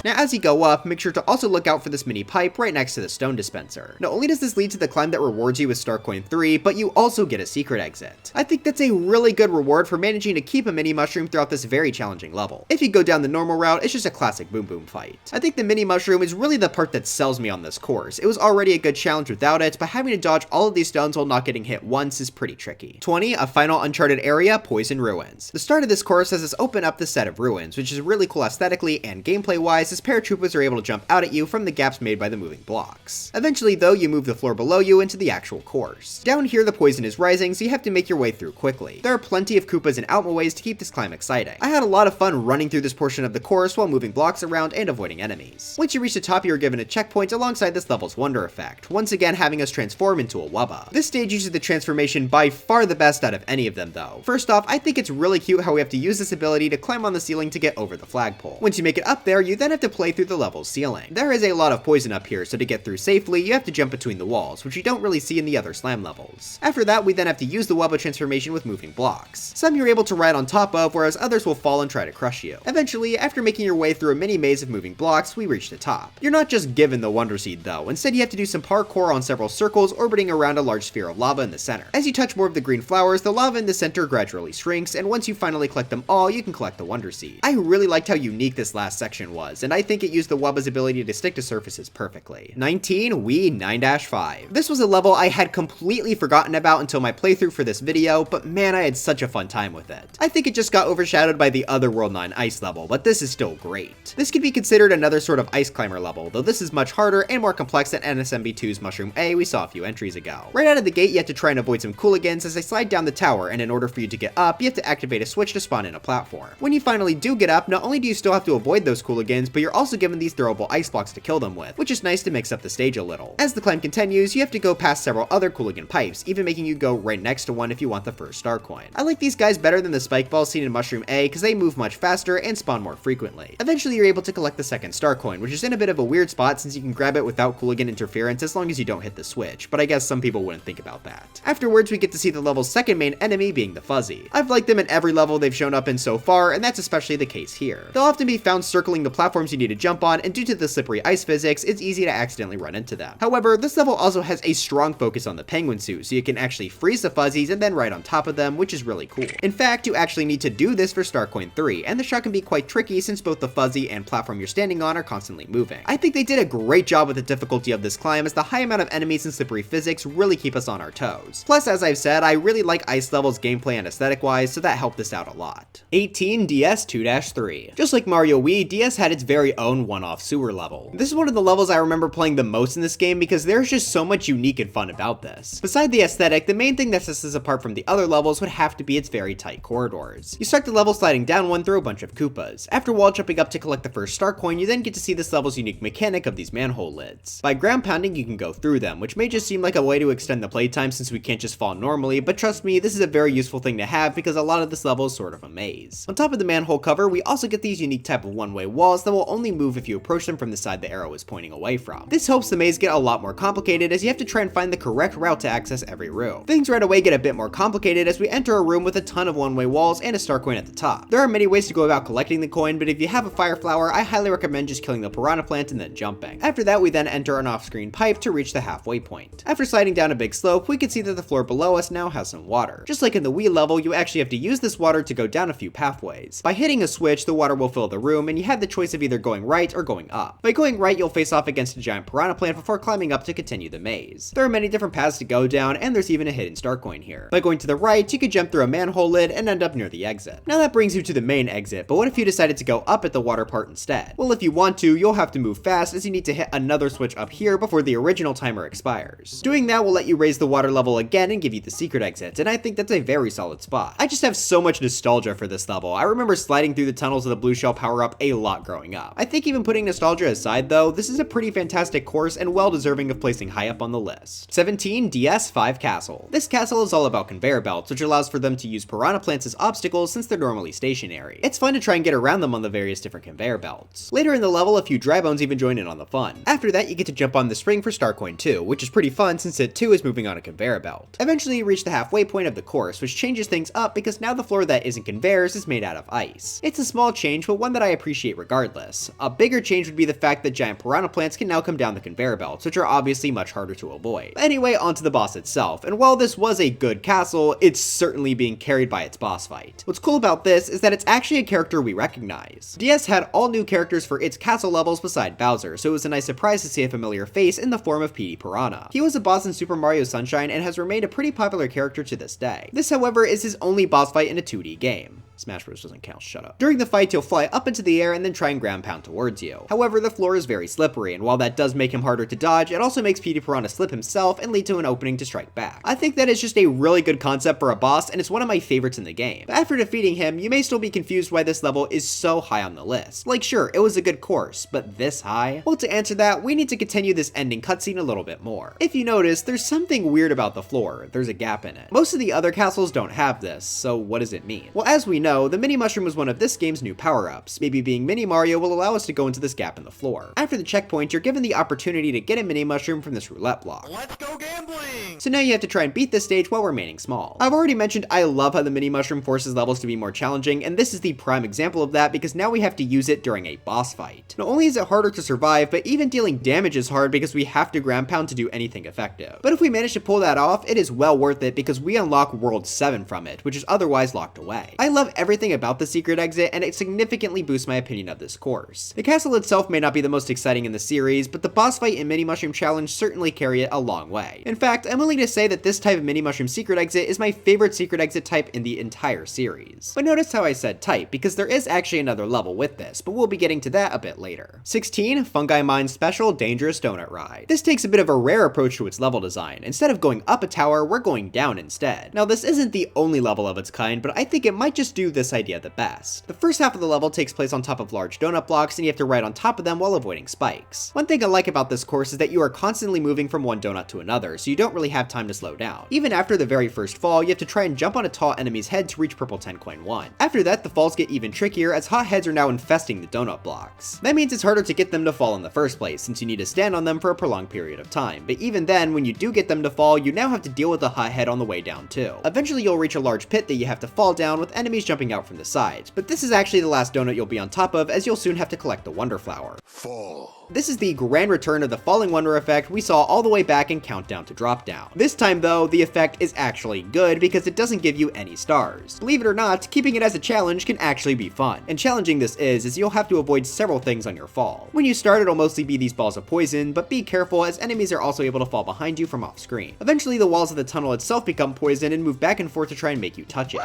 Now as you go up, make sure to also look out for this mini pipe right next to the stone dispenser. Not only does this lead to the climb that rewards you with star coin 3, but you also get a secret exit. I think that's a really good reward for managing to keep a mini mushroom throughout this very challenging level. If you go down the normal route, it's just a classic boom boom fight. I think the mini mushroom is really the part that sells me on this course. It was already a good challenge without it, but having to dodge all of these stones while not getting hit once is pretty tricky. 20. A final uncharted area, Poison Ruins. The start of this course has us open up the set of ruins, which is really cool aesthetically and gameplay wise as paratroopers are able to jump out at you from the gaps made by the moving blocks. Eventually though, you move the floor below you into the actual course. Down here the poison is rising, so you have to make your way through quickly. There are plenty of Koopas and Outmo-ways to keep this climb exciting. I had a lot of fun running through this portion of the course while moving blocks around and avoiding enemies. Once you reach the top, you are given a checkpoint alongside this level's wonder effect, once again having us transform into a Wubba. This stage uses the transformation by far the best out of any of them though. First off, I think it's really cute how we have to use this ability to climb on the ceiling to get over the flagpole. Once you make it up there, you then have to play through the level's ceiling. There is a lot of poison up here, so to get through safely, you have to jump between the walls, which you don't really see in the other slam levels. After that, we then have to use the Wubba transformation with moving blocks. Some you're able to ride on top of, whereas others will fall and try to crush you. Eventually, after making your way through a mini maze of moving blocks, we reach the top. You're not just given the Wonder Seed though, instead you have to do some parkour on several circles orbiting around a large sphere of lava in the center. As you touch more of the green flowers, the lava in the center gradually shrinks, and once you finally collect them all, you can collect the Wonder Seed. I really liked how unique this last section was, and I think it used the Wubba's ability to stick to surfaces perfectly. 19. Wii 9-5. This was a level I had completely forgotten about until my playthrough for this video, but man, I had such a fun time with it. I think it just got overshadowed by the other World 9 ice level, but this is still great. This could be considered another sort of ice climber level, though this is much harder and more complex than NSMB2's Mushroom A we saw a few entries ago. Right out of the gate, you have to try and avoid some cooligans as they slide down the tower, and in order for you to get up, you have to activate a switch to spawn in a platform. When you finally do get up, not only do you still have to avoid those cooligans, but you're also given these throwable ice blocks to kill them with, which is nice to mix up the stage a little. As the climb continues, you have to go past several other cooligan pipes, even making you go right next to one if you want the first star coin. I like these guys better than the spike balls seen in Mushroom A because they move much faster and spawn more frequently. Eventually you're able to collect the second star coin, which is in a bit of a weird spot since you can grab it without cooligan interference as long as you don't hit the switch, but I guess some people wouldn't think about that. Afterwards we get to see the level's second main enemy being the Fuzzy. I've liked them in every level they've shown up in so far, and that's especially the case here. They'll often be found circling the platforms you need to jump on, and due to the slippery ice physics, it's easy to accidentally run into them. However, this level also has a strong focus on the penguin suit, so you can actually freeze the fuzzies and then ride on top of them, which is really cool. In fact, you actually need to do this for star coin 3, and the shot can be quite tricky since both the fuzzy and platform you're standing on are constantly moving. I think they did a great job with the difficulty of this climb as the high amount of enemies and slippery physics really keep us on our toes. Plus, as I've said, I really like ice levels gameplay and aesthetic wise, so that helped this out a lot. 18. DS 2-3. Just like Mario Wii, DS had its very own one-off sewer level. This is one of the levels I remember playing the most in this game because there's just so much unique and fun about this. Beside the aesthetic, the main thing that sets this apart from the other levels would have to be its very tight corridors. You start the level sliding down one through a bunch of Koopas. After wall jumping up to collect the first star coin, you then get to see this level's unique mechanic of these manhole lids. By ground pounding, you can go through them, which may just seem like a way to extend the playtime since we can't just fall normally, but trust me, this is a very useful thing to have because a lot of this level is sort of a maze. On top of the manhole cover, we also get these unique type of one-way walls that will only move if you approach them from the side the arrow is pointing away from. This helps the maze get a lot more complicated as you have to try and find the correct route to access every room. Things right away get a bit more complicated as we enter a room with a ton of one-way walls and a star coin at the top. There are many ways to go about collecting the coin, but if you have a fire flower, I highly recommend just killing the piranha plant and then jumping. After that, we then enter an off-screen pipe to reach the halfway point. After sliding down a big slope, we can see that the floor below us now has some water. Just like in the Wii level, you actually have to use this water to go down a few pathways. By hitting a switch, the water will fill the room, and you have the choice of either going right or going up. By going right, you'll face off against a giant piranha plant before climbing up to continue the maze. There are many different paths to go down, and there's even a hidden star coin here. By going to the right, you could jump through a manhole lid and end up near the exit. Now that brings you to the main exit, but what if you decided to go up at the water part instead? Well, if you want to, you'll have to move fast as you need to hit another switch up here before the original timer expires. Doing that will let you raise the water level again and give you the secret exit, and I think that's a very solid spot. I just have so much nostalgia for this level. I remember sliding through the tunnels of the blue shell power-up a lot growing up. I think even putting nostalgia aside though, this is a pretty fantastic course and well deserving of placing high up on the list. 17 DS5 Castle. This castle is all about conveyor belts, which allows for them to use piranha plants as obstacles since they're normally stationary. It's fun to try and get around them on the various different conveyor belts. Later in the level, a few dry bones even join in on the fun. After that, you get to jump on the spring for Star Coin 2, which is pretty fun since it too is moving on a conveyor belt. Eventually, you reach the halfway point of the course, which changes things up because now the floor that isn't conveyors is made out of ice. It's a small change, but one that I appreciate regardless. A bigger change would be the fact that giant piranha plants can now come down the conveyor belts, which are obviously much harder to avoid. But anyway, onto the boss itself, and while this was a good castle, it's certainly being carried by its boss fight. What's cool about this is that it's actually a character we recognize. DS had all new characters for its castle levels beside Bowser, so it was a nice surprise to see a familiar face in the form of Petey Piranha. He was a boss in Super Mario Sunshine and has remained a pretty popular character to this day. This, however, is his only boss fight in a 2D game. Smash Bros doesn't count, shut up. During the fight, he'll fly up into the air and then try and ground pound towards you. However, the floor is very slippery, and while that does make him harder to dodge, it also makes Petey Piranha slip himself and lead to an opening to strike back. I think that is just a really good concept for a boss, and it's one of my favorites in the game. But after defeating him, you may still be confused why this level is so high on the list. Like sure, it was a good course, but this high? Well, to answer that, we need to continue this ending cutscene a little bit more. If you notice, there's something weird about the floor. There's a gap in it. Most of the other castles don't have this, so what does it mean? Well, as we know, the mini mushroom was one of this game's new power-ups. Maybe being Mini Mario will allow us to go into this gap in the floor. After the checkpoint, you're given the opportunity to get a mini mushroom from this roulette block. Let's go gambling! So now you have to try and beat this stage while remaining small. I've already mentioned I love how the mini mushroom forces levels to be more challenging, and this is the prime example of that because now we have to use it during a boss fight. Not only is it harder to survive, but even dealing damage is hard because we have to ground pound to do anything effective. But if we manage to pull that off, it is well worth it because we unlock World 7 from it, which is otherwise locked away. I love everything about the secret exit, and it significantly boosts my opinion of this course. The castle itself may not be the most exciting in the series, but the boss fight and mini mushroom challenge certainly carry it a long way. In fact, I'm willing to say that this type of mini mushroom secret exit is my favorite secret exit type in the entire series. But notice how I said type, because there is actually another level with this, but we'll be getting to that a bit later. 16, Fungi Mine Special Dangerous Donut Ride. This takes a bit of a rare approach to its level design. Instead of going up a tower, we're going down instead. Now this isn't the only level of its kind, but I think it might just do this idea the best. The first half of the level takes place on top of large donut blocks, and you have to ride on top of them while avoiding spikes. One thing I like about this course is that you are constantly moving from one donut to another, so you don't really have time to slow down. Even after the very first fall, you have to try and jump on a tall enemy's head to reach purple 10 coin 1. After that, the falls get even trickier as hot heads are now infesting the donut blocks. That means it's harder to get them to fall in the first place, since you need to stand on them for a prolonged period of time, but even then, when you do get them to fall, you now have to deal with a hot head on the way down too. Eventually you'll reach a large pit that you have to fall down with enemies jumping out from the sides, but this is actually the last donut you'll be on top of, as you'll soon have to collect the Wonder Flower. Fall. This is the grand return of the falling wonder effect we saw all the way back in Countdown to Drop Down. This time though, the effect is actually good because it doesn't give you any stars. Believe it or not, keeping it as a challenge can actually be fun. And challenging this is you'll have to avoid several things on your fall. When you start, it'll mostly be these balls of poison, but be careful as enemies are also able to fall behind you from off screen. Eventually the walls of the tunnel itself become poison and move back and forth to try and make you touch it.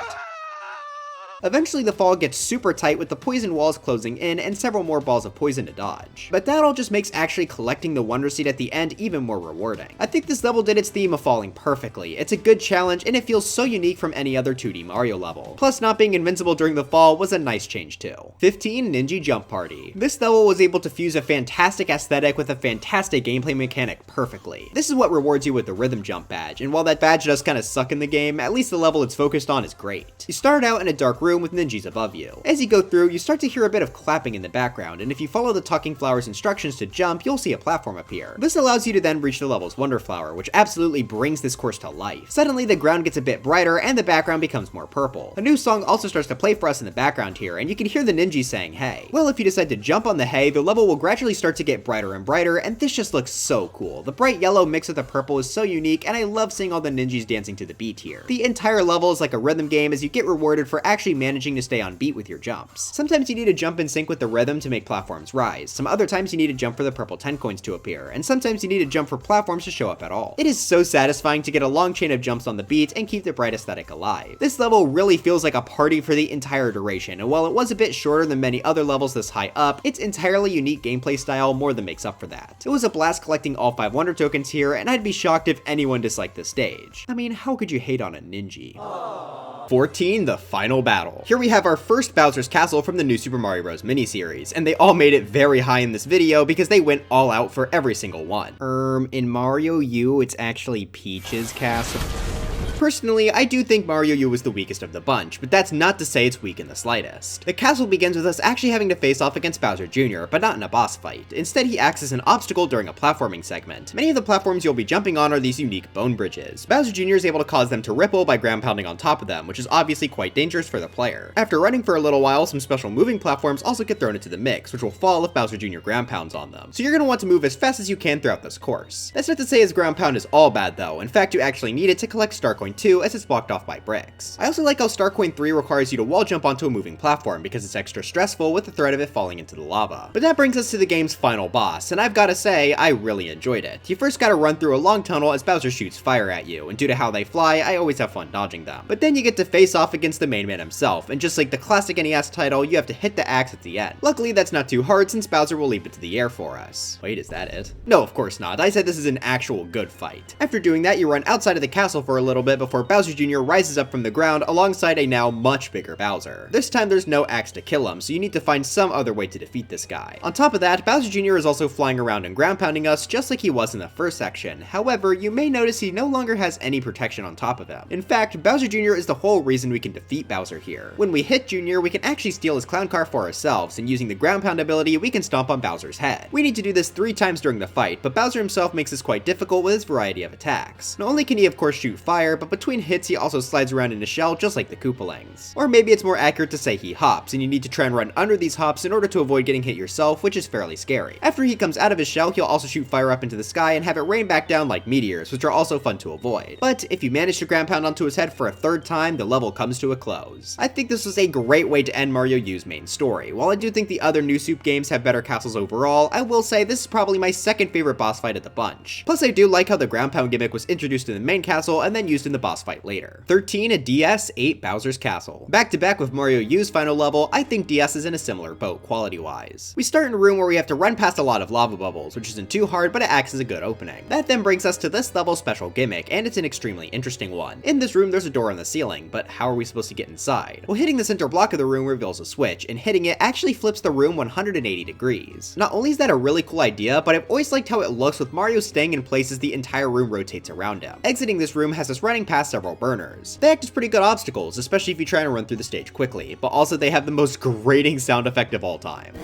Eventually the fall gets super tight with the poison walls closing in and several more balls of poison to dodge. But that all just makes actually collecting the Wonder Seed at the end even more rewarding. I think this level did its theme of falling perfectly. It's a good challenge and it feels so unique from any other 2D Mario level. Plus not being invincible during the fall was a nice change too. 15, Ninja Jump Party. This level was able to fuse a fantastic aesthetic with a fantastic gameplay mechanic perfectly. This is what rewards you with the Rhythm Jump badge, and while that badge does kinda suck in the game, at least the level it's focused on is great. You start out in a dark room room with ninjas above you. As you go through, you start to hear a bit of clapping in the background, and if you follow the talking flower's instructions to jump, you'll see a platform appear. This allows you to then reach the level's wonder flower, which absolutely brings this course to life. Suddenly, the ground gets a bit brighter, and the background becomes more purple. A new song also starts to play for us in the background here, and you can hear the ninjas saying hey. Well, if you decide to jump on the hay, the level will gradually start to get brighter and brighter, and this just looks so cool. The bright yellow mixed with the purple is so unique, and I love seeing all the ninjas dancing to the beat here. The entire level is like a rhythm game as you get rewarded for actually managing to stay on beat with your jumps. Sometimes you need to jump in sync with the rhythm to make platforms rise. Some other times you need to jump for the purple 10 coins to appear, and sometimes you need to jump for platforms to show up at all. It is so satisfying to get a long chain of jumps on the beat and keep the bright aesthetic alive. This level really feels like a party for the entire duration, and while it was a bit shorter than many other levels this high up, its entirely unique gameplay style more than makes up for that. It was a blast collecting all 5 wonder tokens here, and I'd be shocked if anyone disliked this stage. I mean, how could you hate on a ninja? 14, the final battle. Here we have our first Bowser's Castle from the new Super Mario Bros. Miniseries, and they all made it very high in this video because they went all out for every single one. In Mario U, it's actually Peach's castle. Personally, I do think Mario U was the weakest of the bunch, but that's not to say it's weak in the slightest. The castle begins with us actually having to face off against Bowser Jr., but not in a boss fight. Instead, he acts as an obstacle during a platforming segment. Many of the platforms you'll be jumping on are these unique bone bridges. Bowser Jr. is able to cause them to ripple by ground pounding on top of them, which is obviously quite dangerous for the player. After running for a little while, some special moving platforms also get thrown into the mix, which will fall if Bowser Jr. ground pounds on them. So you're going to want to move as fast as you can throughout this course. That's not to say his ground pound is all bad though. In fact, you actually need it to collect Star Coin 2 as it's blocked off by bricks. I also like how Star Coin 3 requires you to wall jump onto a moving platform because it's extra stressful with the threat of it falling into the lava. But that brings us to the game's final boss, and I've gotta say, I really enjoyed it. You first gotta run through a long tunnel as Bowser shoots fire at you, and due to how they fly, I always have fun dodging them. But then you get to face off against the main man himself, and just like the classic NES title, you have to hit the axe at the end. Luckily, that's not too hard since Bowser will leap into the air for us. Wait, is that it? No, of course not. I said this is an actual good fight. After doing that, you run outside of the castle for a little bit before Bowser Jr. rises up from the ground alongside a now much bigger Bowser. This time there's no axe to kill him, so you need to find some other way to defeat this guy. On top of that, Bowser Jr. is also flying around and ground pounding us just like he was in the first section. However, you may notice he no longer has any protection on top of him. In fact, Bowser Jr. is the whole reason we can defeat Bowser here. When we hit Jr., we can actually steal his clown car for ourselves, and using the ground pound ability, we can stomp on Bowser's head. We need to do this 3 times during the fight, but Bowser himself makes this quite difficult with his variety of attacks. Not only can he of course shoot fire, but between hits he also slides around in a shell just like the Koopalings. Or maybe it's more accurate to say he hops, and you need to try and run under these hops in order to avoid getting hit yourself, which is fairly scary. After he comes out of his shell, he'll also shoot fire up into the sky and have it rain back down like meteors, which are also fun to avoid. But if you manage to ground pound onto his head for a 3rd time, the level comes to a close. I think this was a great way to end Mario U's main story. While I do think the other new Soup games have better castles overall, I will say this is probably my 2nd favorite boss fight of the bunch. Plus I do like how the ground pound gimmick was introduced in the main castle and then used in the boss fight later. 13, a DS 8 Bowser's Castle. Back to back with Mario U's final level, I think DS is in a similar boat quality-wise. We start in a room where we have to run past a lot of lava bubbles, which isn't too hard, but it acts as a good opening. That then brings us to this level's special gimmick, and it's an extremely interesting one. In this room, there's a door on the ceiling, but how are we supposed to get inside? Well, hitting the center block of the room reveals a switch, and hitting it actually flips the room 180 degrees. Not only is that a really cool idea, but I've always liked how it looks with Mario staying in place as the entire room rotates around him. Exiting this room has us running past several burners. They act as pretty good obstacles, especially if you try to run through the stage quickly, but also they have the most grating sound effect of all time.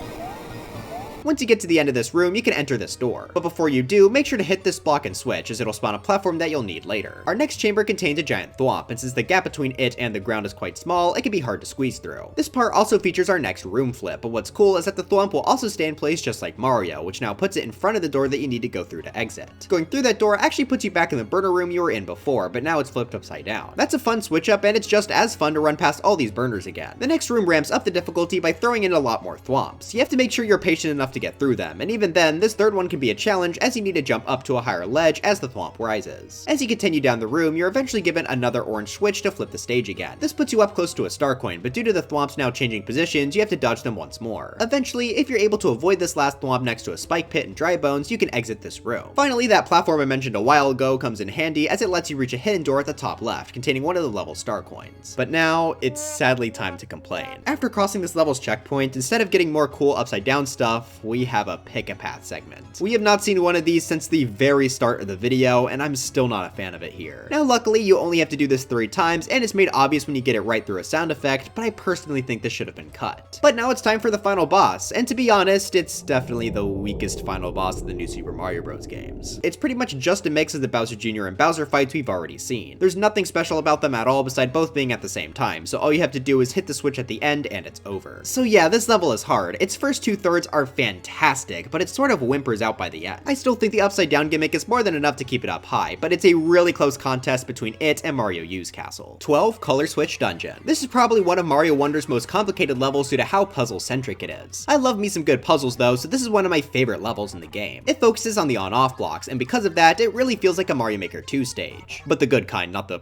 Once you get to the end of this room, you can enter this door. But before you do, make sure to hit this block and switch, as it'll spawn a platform that you'll need later. Our next chamber contains a giant thwomp, and since the gap between it and the ground is quite small, it can be hard to squeeze through. This part also features our next room flip, but what's cool is that the thwomp will also stay in place just like Mario, which now puts it in front of the door that you need to go through to exit. Going through that door actually puts you back in the burner room you were in before, but now it's flipped upside down. That's a fun switch up, and it's just as fun to run past all these burners again. The next room ramps up the difficulty by throwing in a lot more thwomps. You have to make sure you're patient enough to get through them, and even then, this 3rd one can be a challenge as you need to jump up to a higher ledge as the thwomp rises. As you continue down the room, you're eventually given another orange switch to flip the stage again. This puts you up close to a star coin, but due to the thwomps now changing positions, you have to dodge them once more. Eventually, if you're able to avoid this last thwomp next to a spike pit and dry bones, you can exit this room. Finally, that platform I mentioned a while ago comes in handy as it lets you reach a hidden door at the top left, containing one of the level's star coins. But now, it's sadly time to complain. After crossing this level's checkpoint, instead of getting more cool upside down stuff, off, we have a pick-a-path segment. We have not seen one of these since the very start of the video, and I'm still not a fan of it here. Now luckily, you only have to do this 3 times, and it's made obvious when you get it right through a sound effect, but I personally think this should have been cut. But now it's time for the final boss, and to be honest, it's definitely the weakest final boss of the new Super Mario Bros. Games. It's pretty much just a mix of the Bowser Jr. and Bowser fights we've already seen. There's nothing special about them at all beside both being at the same time, so all you have to do is hit the switch at the end and it's over. So yeah, this level is hard. Its first 2/3 are fantastic, but it sort of whimpers out by the end. I still think the upside down gimmick is more than enough to keep it up high, but it's a really close contest between it and Mario U's castle. 12 Color Switch Dungeon. This is probably one of Mario Wonder's most complicated levels due to how puzzle-centric it is. I love me some good puzzles though, so this is one of my favorite levels in the game. It focuses on the on-off blocks, and because of that, it really feels like a Mario Maker 2 stage. But the good kind, not the...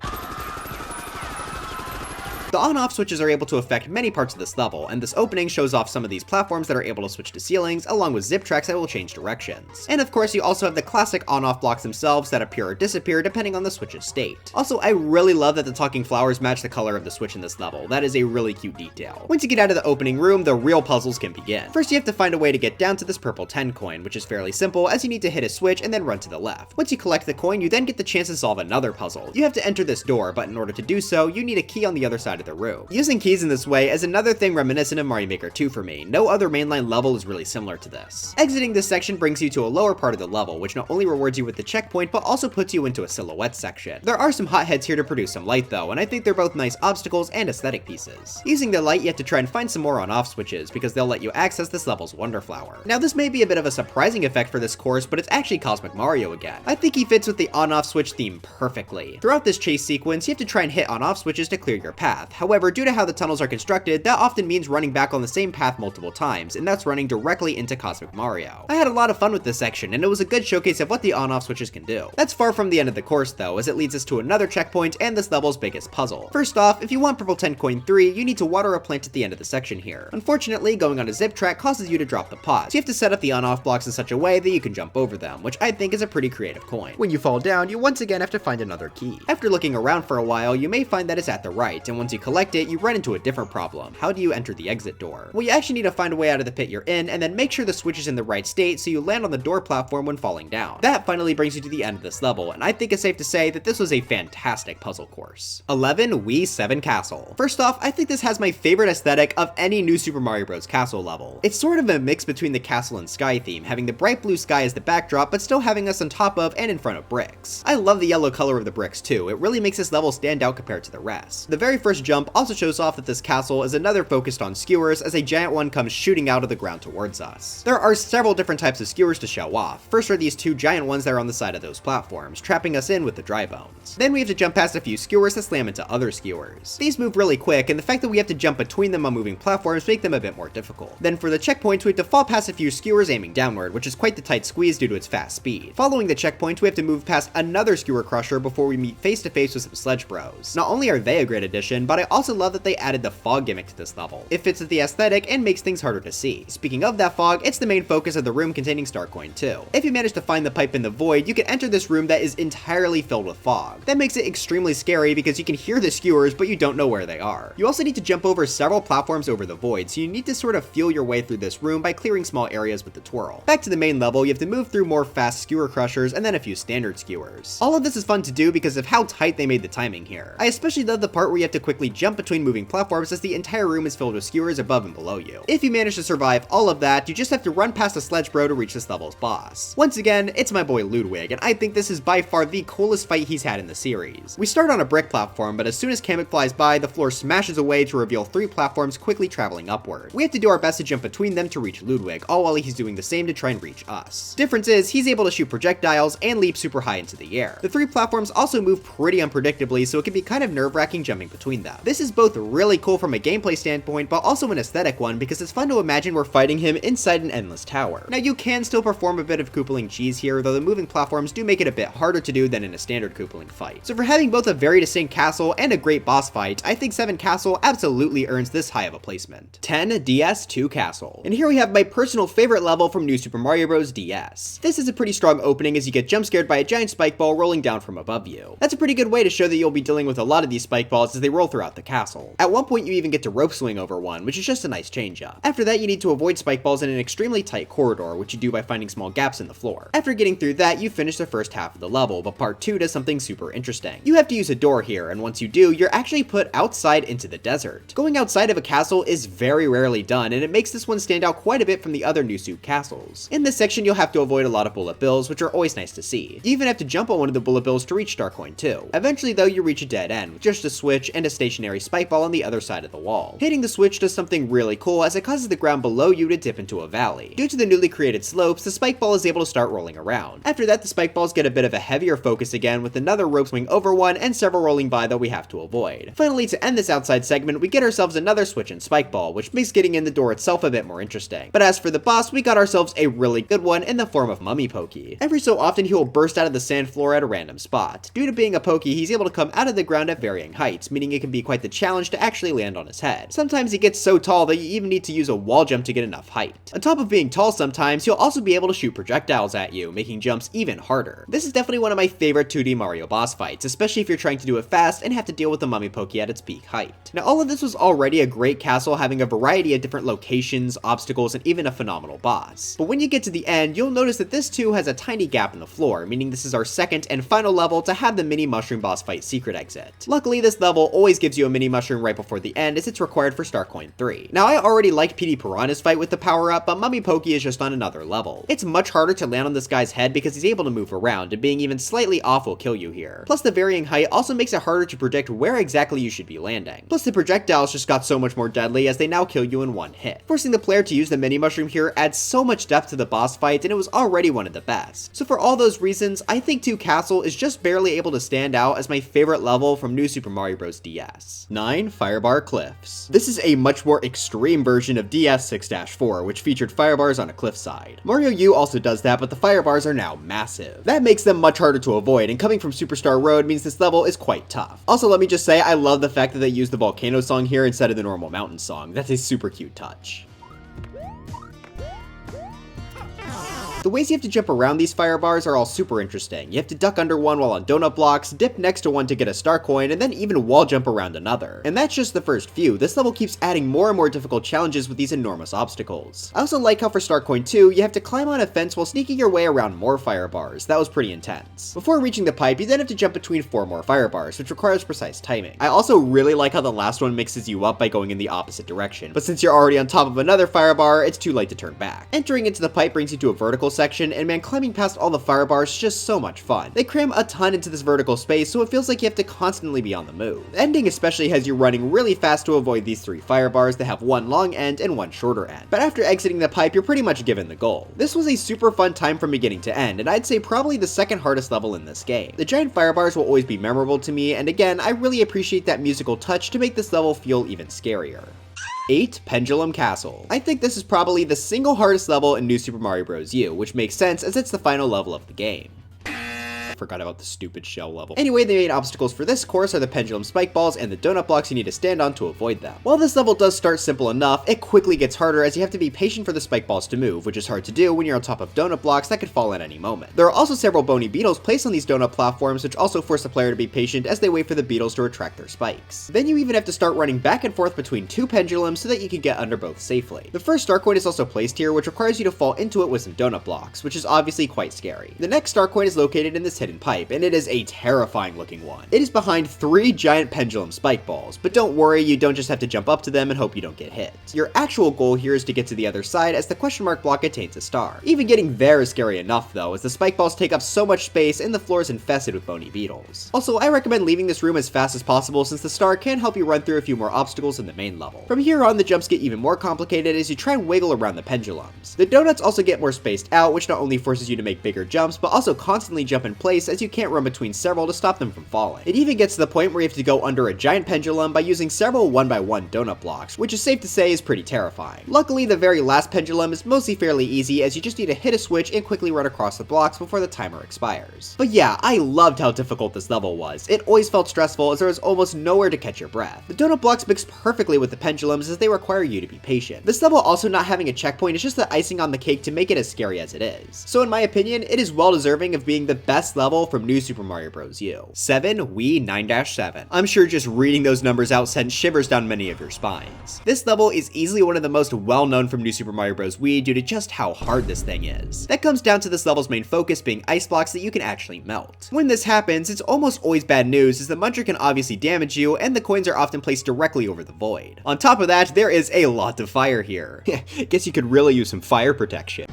The on-off switches are able to affect many parts of this level, and this opening shows off some of these platforms that are able to switch to ceilings, along with zip tracks that will change directions. And of course, you also have the classic on-off blocks themselves that appear or disappear depending on the switch's state. Also, I really love that the talking flowers match the color of the switch in this level. That is a really cute detail. Once you get out of the opening room, the real puzzles can begin. First, you have to find a way to get down to this purple 10 coin, which is fairly simple as you need to hit a switch and then run to the left. Once you collect the coin, you then get the chance to solve another puzzle. You have to enter this door, but in order to do so, you need a key on the other side of the room. Using keys in this way is another thing reminiscent of Mario Maker 2 for me. No other mainline level is really similar to this. Exiting this section brings you to a lower part of the level, which not only rewards you with the checkpoint, but also puts you into a silhouette section. There are some hotheads here to produce some light though, and I think they're both nice obstacles and aesthetic pieces. Using the light, you have to try and find some more on-off switches, because they'll let you access this level's Wonder Flower. Now this may be a bit of a surprising effect for this course, but it's actually Cosmic Mario again. I think he fits with the on-off switch theme perfectly. Throughout this chase sequence, you have to try and hit on-off switches to clear your path. However, due to how the tunnels are constructed, that often means running back on the same path multiple times, and that's running directly into Cosmic Mario. I had a lot of fun with this section, and it was a good showcase of what the on-off switches can do. That's far from the end of the course though, as it leads us to another checkpoint and this level's biggest puzzle. First off, if you want Purple 10 Coin 3, you need to water a plant at the end of the section here. Unfortunately, going on a zip track causes you to drop the pot, so you have to set up the on-off blocks in such a way that you can jump over them, which I think is a pretty creative coin. When you fall down, you once again have to find another key. After looking around for a while, you may find that it's at the right, and once you collect it, you run into a different problem. How do you enter the exit door? Well, you actually need to find a way out of the pit you're in, and then make sure the switch is in the right state so you land on the door platform when falling down. That finally brings you to the end of this level, and I think it's safe to say that this was a fantastic puzzle course. 11 Wii 7 Castle. First off, I think this has my favorite aesthetic of any new Super Mario Bros. Castle level. It's sort of a mix between the castle and sky theme, having the bright blue sky as the backdrop, but still having us on top of and in front of bricks. I love the yellow color of the bricks too. It really makes this level stand out compared to the rest. The very first jump also shows off that this castle is another focused on skewers, as a giant one comes shooting out of the ground towards us. There are several different types of skewers to show off. First are these 2 giant ones that are on the side of those platforms, trapping us in with the dry bones. Then we have to jump past a few skewers that slam into other skewers. These move really quick, and the fact that we have to jump between them on moving platforms make them a bit more difficult. Then for the checkpoints, we have to fall past a few skewers aiming downward, which is quite the tight squeeze due to its fast speed. Following the checkpoint, we have to move past another skewer crusher before we meet face to face with some Sledge Bros. Not only are they a great addition, but I also love that they added the fog gimmick to this level. It fits with the aesthetic and makes things harder to see. Speaking of that fog, it's the main focus of the room containing Star Coin 2. If you manage to find the pipe in the void, you can enter this room that is entirely filled with fog. That makes it extremely scary because you can hear the skewers, but you don't know where they are. You also need to jump over several platforms over the void, so you need to sort of feel your way through this room by clearing small areas with the twirl. Back to the main level, you have to move through more fast skewer crushers and then a few standard skewers. All of this is fun to do because of how tight they made the timing here. I especially love the part where you have to quickly jump between moving platforms as the entire room is filled with skewers above and below you. If you manage to survive all of that, you just have to run past a Sledge Bro to reach this level's boss. Once again, it's my boy Ludwig, and I think this is by far the coolest fight he's had in the series. We start on a brick platform, but as soon as Kamek flies by, the floor smashes away to reveal 3 platforms quickly traveling upward. We have to do our best to jump between them to reach Ludwig, all while he's doing the same to try and reach us. Difference is, he's able to shoot projectiles and leap super high into the air. The 3 platforms also move pretty unpredictably, so it can be kind of nerve-wracking jumping between them. This is both really cool from a gameplay standpoint, but also an aesthetic one because it's fun to imagine we're fighting him inside an endless tower. Now you can still perform a bit of Koopaling cheese here, though the moving platforms do make it a bit harder to do than in a standard Koopaling fight. So for having both a very distinct castle and a great boss fight, I think 7 Castle absolutely earns this high of a placement. 10 DS2 Castle. And here we have my personal favorite level from New Super Mario Bros. DS. This is a pretty strong opening as you get jump scared by a giant spike ball rolling down from above you. That's a pretty good way to show that you'll be dealing with a lot of these spike balls as they roll throughout throughout the castle. At one point you even get to rope swing over one, which is just a nice change up. After that you need to avoid spike balls in an extremely tight corridor, which you do by finding small gaps in the floor. After getting through that, you finish the first half of the level, but part 2 does something super interesting. You have to use a door here, and once you do, you're actually put outside into the desert. Going outside of a castle is very rarely done, and it makes this one stand out quite a bit from the other New Soup castles. In this section, you'll have to avoid a lot of bullet bills, which are always nice to see. You even have to jump on one of the bullet bills to reach Starcoin 2. Eventually though, you reach a dead end, with just a switch and a stationary spike ball on the other side of the wall. Hitting the switch does something really cool as it causes the ground below you to dip into a valley. Due to the newly created slopes, the spike ball is able to start rolling around. After that, the spike balls get a bit of a heavier focus again, with another rope swing over one and several rolling by that we have to avoid. Finally, to end this outside segment, we get ourselves another switch and spike ball, which makes getting in the door itself a bit more interesting. But as for the boss, we got ourselves a really good one in the form of Mummy Pokey. Every so often he will burst out of the sand floor at a random spot. Due to being a Pokey, he's able to come out of the ground at varying heights, meaning it can be quite the challenge to actually land on his head. Sometimes he gets so tall that you even need to use a wall jump to get enough height. On top of being tall sometimes, he'll also be able to shoot projectiles at you, making jumps even harder. This is definitely one of my favorite 2D Mario boss fights, especially if you're trying to do it fast and have to deal with the Mummy Pokey at its peak height. Now all of this was already a great castle, having a variety of different locations, obstacles, and even a phenomenal boss. But when you get to the end, you'll notice that this too has a tiny gap in the floor, meaning this is our second and final level to have the mini mushroom boss fight secret exit. Luckily, this level always gives you a mini mushroom right before the end, as it's required for Starcoin 3. Now I already liked PD Piranha's fight with the power up, but Mummy Pokey is just on another level. It's much harder to land on this guy's head because he's able to move around, and being even slightly off will kill you here. Plus the varying height also makes it harder to predict where exactly you should be landing. Plus the projectiles just got so much more deadly as they now kill you in one hit. Forcing the player to use the mini mushroom here adds so much depth to the boss fight, and it was already one of the best. So for all those reasons, I think 2 Castle is just barely able to stand out as my favorite level from New Super Mario Bros. DS. 9. Firebar Cliffs. This is a much more extreme version of DS 6-4, which featured firebars on a cliffside. Mario U also does that, but the firebars are now massive. That makes them much harder to avoid, and coming from Superstar Road means this level is quite tough. Also, let me just say, I love the fact that they used the volcano song here instead of the normal mountain song. That's a super cute touch. The ways you have to jump around these fire bars are all super interesting. You have to duck under one while on donut blocks, dip next to one to get a star coin, and then even wall jump around another. And that's just the first few. This level keeps adding more and more difficult challenges with these enormous obstacles. I also like how for star coin 2, you have to climb on a fence while sneaking your way around more fire bars. That was pretty intense. Before reaching the pipe, you then have to jump between 4 more fire bars, which requires precise timing. I also really like how the last one mixes you up by going in the opposite direction, but since you're already on top of another fire bar, it's too late to turn back. Entering into the pipe brings you to a vertical section, and man, climbing past all the fire bars is just so much fun. They cram a ton into this vertical space, so it feels like you have to constantly be on the move. The ending especially has you running really fast to avoid these 3 fire bars that have one long end and one shorter end. But after exiting the pipe, you're pretty much given the goal. This was a super fun time from beginning to end, and I'd say probably the second hardest level in this game. The giant fire bars will always be memorable to me, and again, I really appreciate that musical touch to make this level feel even scarier. 8. Pendulum Castle. I think this is probably the single hardest level in New Super Mario Bros. U, which makes sense as it's the final level of the game. Forgot about the stupid shell level. Anyway, the main obstacles for this course are the pendulum spike balls and the donut blocks you need to stand on to avoid them. While this level does start simple enough, it quickly gets harder as you have to be patient for the spike balls to move, which is hard to do when you're on top of donut blocks that could fall at any moment. There are also several bony beetles placed on these donut platforms, which also force the player to be patient as they wait for the beetles to retract their spikes. Then you even have to start running back and forth between 2 pendulums so that you can get under both safely. The first star coin is also placed here, which requires you to fall into it with some donut blocks, which is obviously quite scary. The next star coin is located in this hidden pipe, and it is a terrifying looking one. It is behind 3 giant pendulum spike balls, but don't worry, you don't just have to jump up to them and hope you don't get hit. Your actual goal here is to get to the other side as the question mark block contains a star. Even getting there is scary enough though, as the spike balls take up so much space and the floor is infested with bony beetles. Also, I recommend leaving this room as fast as possible since the star can help you run through a few more obstacles in the main level. From here on, the jumps get even more complicated as you try and wiggle around the pendulums. The donuts also get more spaced out, which not only forces you to make bigger jumps, but also constantly jump in place as you can't run between several to stop them from falling. It even gets to the point where you have to go under a giant pendulum by using several 1x1 donut blocks, which is safe to say is pretty terrifying. Luckily, the very last pendulum is mostly fairly easy as you just need to hit a switch and quickly run across the blocks before the timer expires. But yeah, I loved how difficult this level was. It always felt stressful as there was almost nowhere to catch your breath. The donut blocks mix perfectly with the pendulums as they require you to be patient. This level also not having a checkpoint is just the icing on the cake to make it as scary as it is. So in my opinion, it is well deserving of being the best level level from New Super Mario Bros. U. 7 Wii 9-7. I'm sure just reading those numbers out sent shivers down many of your spines. This level is easily one of the most well-known from New Super Mario Bros. Wii due to just how hard this thing is. That comes down to this level's main focus being ice blocks that you can actually melt. When this happens, it's almost always bad news as the muncher can obviously damage you and the coins are often placed directly over the void. On top of that, there is a lot of fire here. Guess you could really use some fire protection.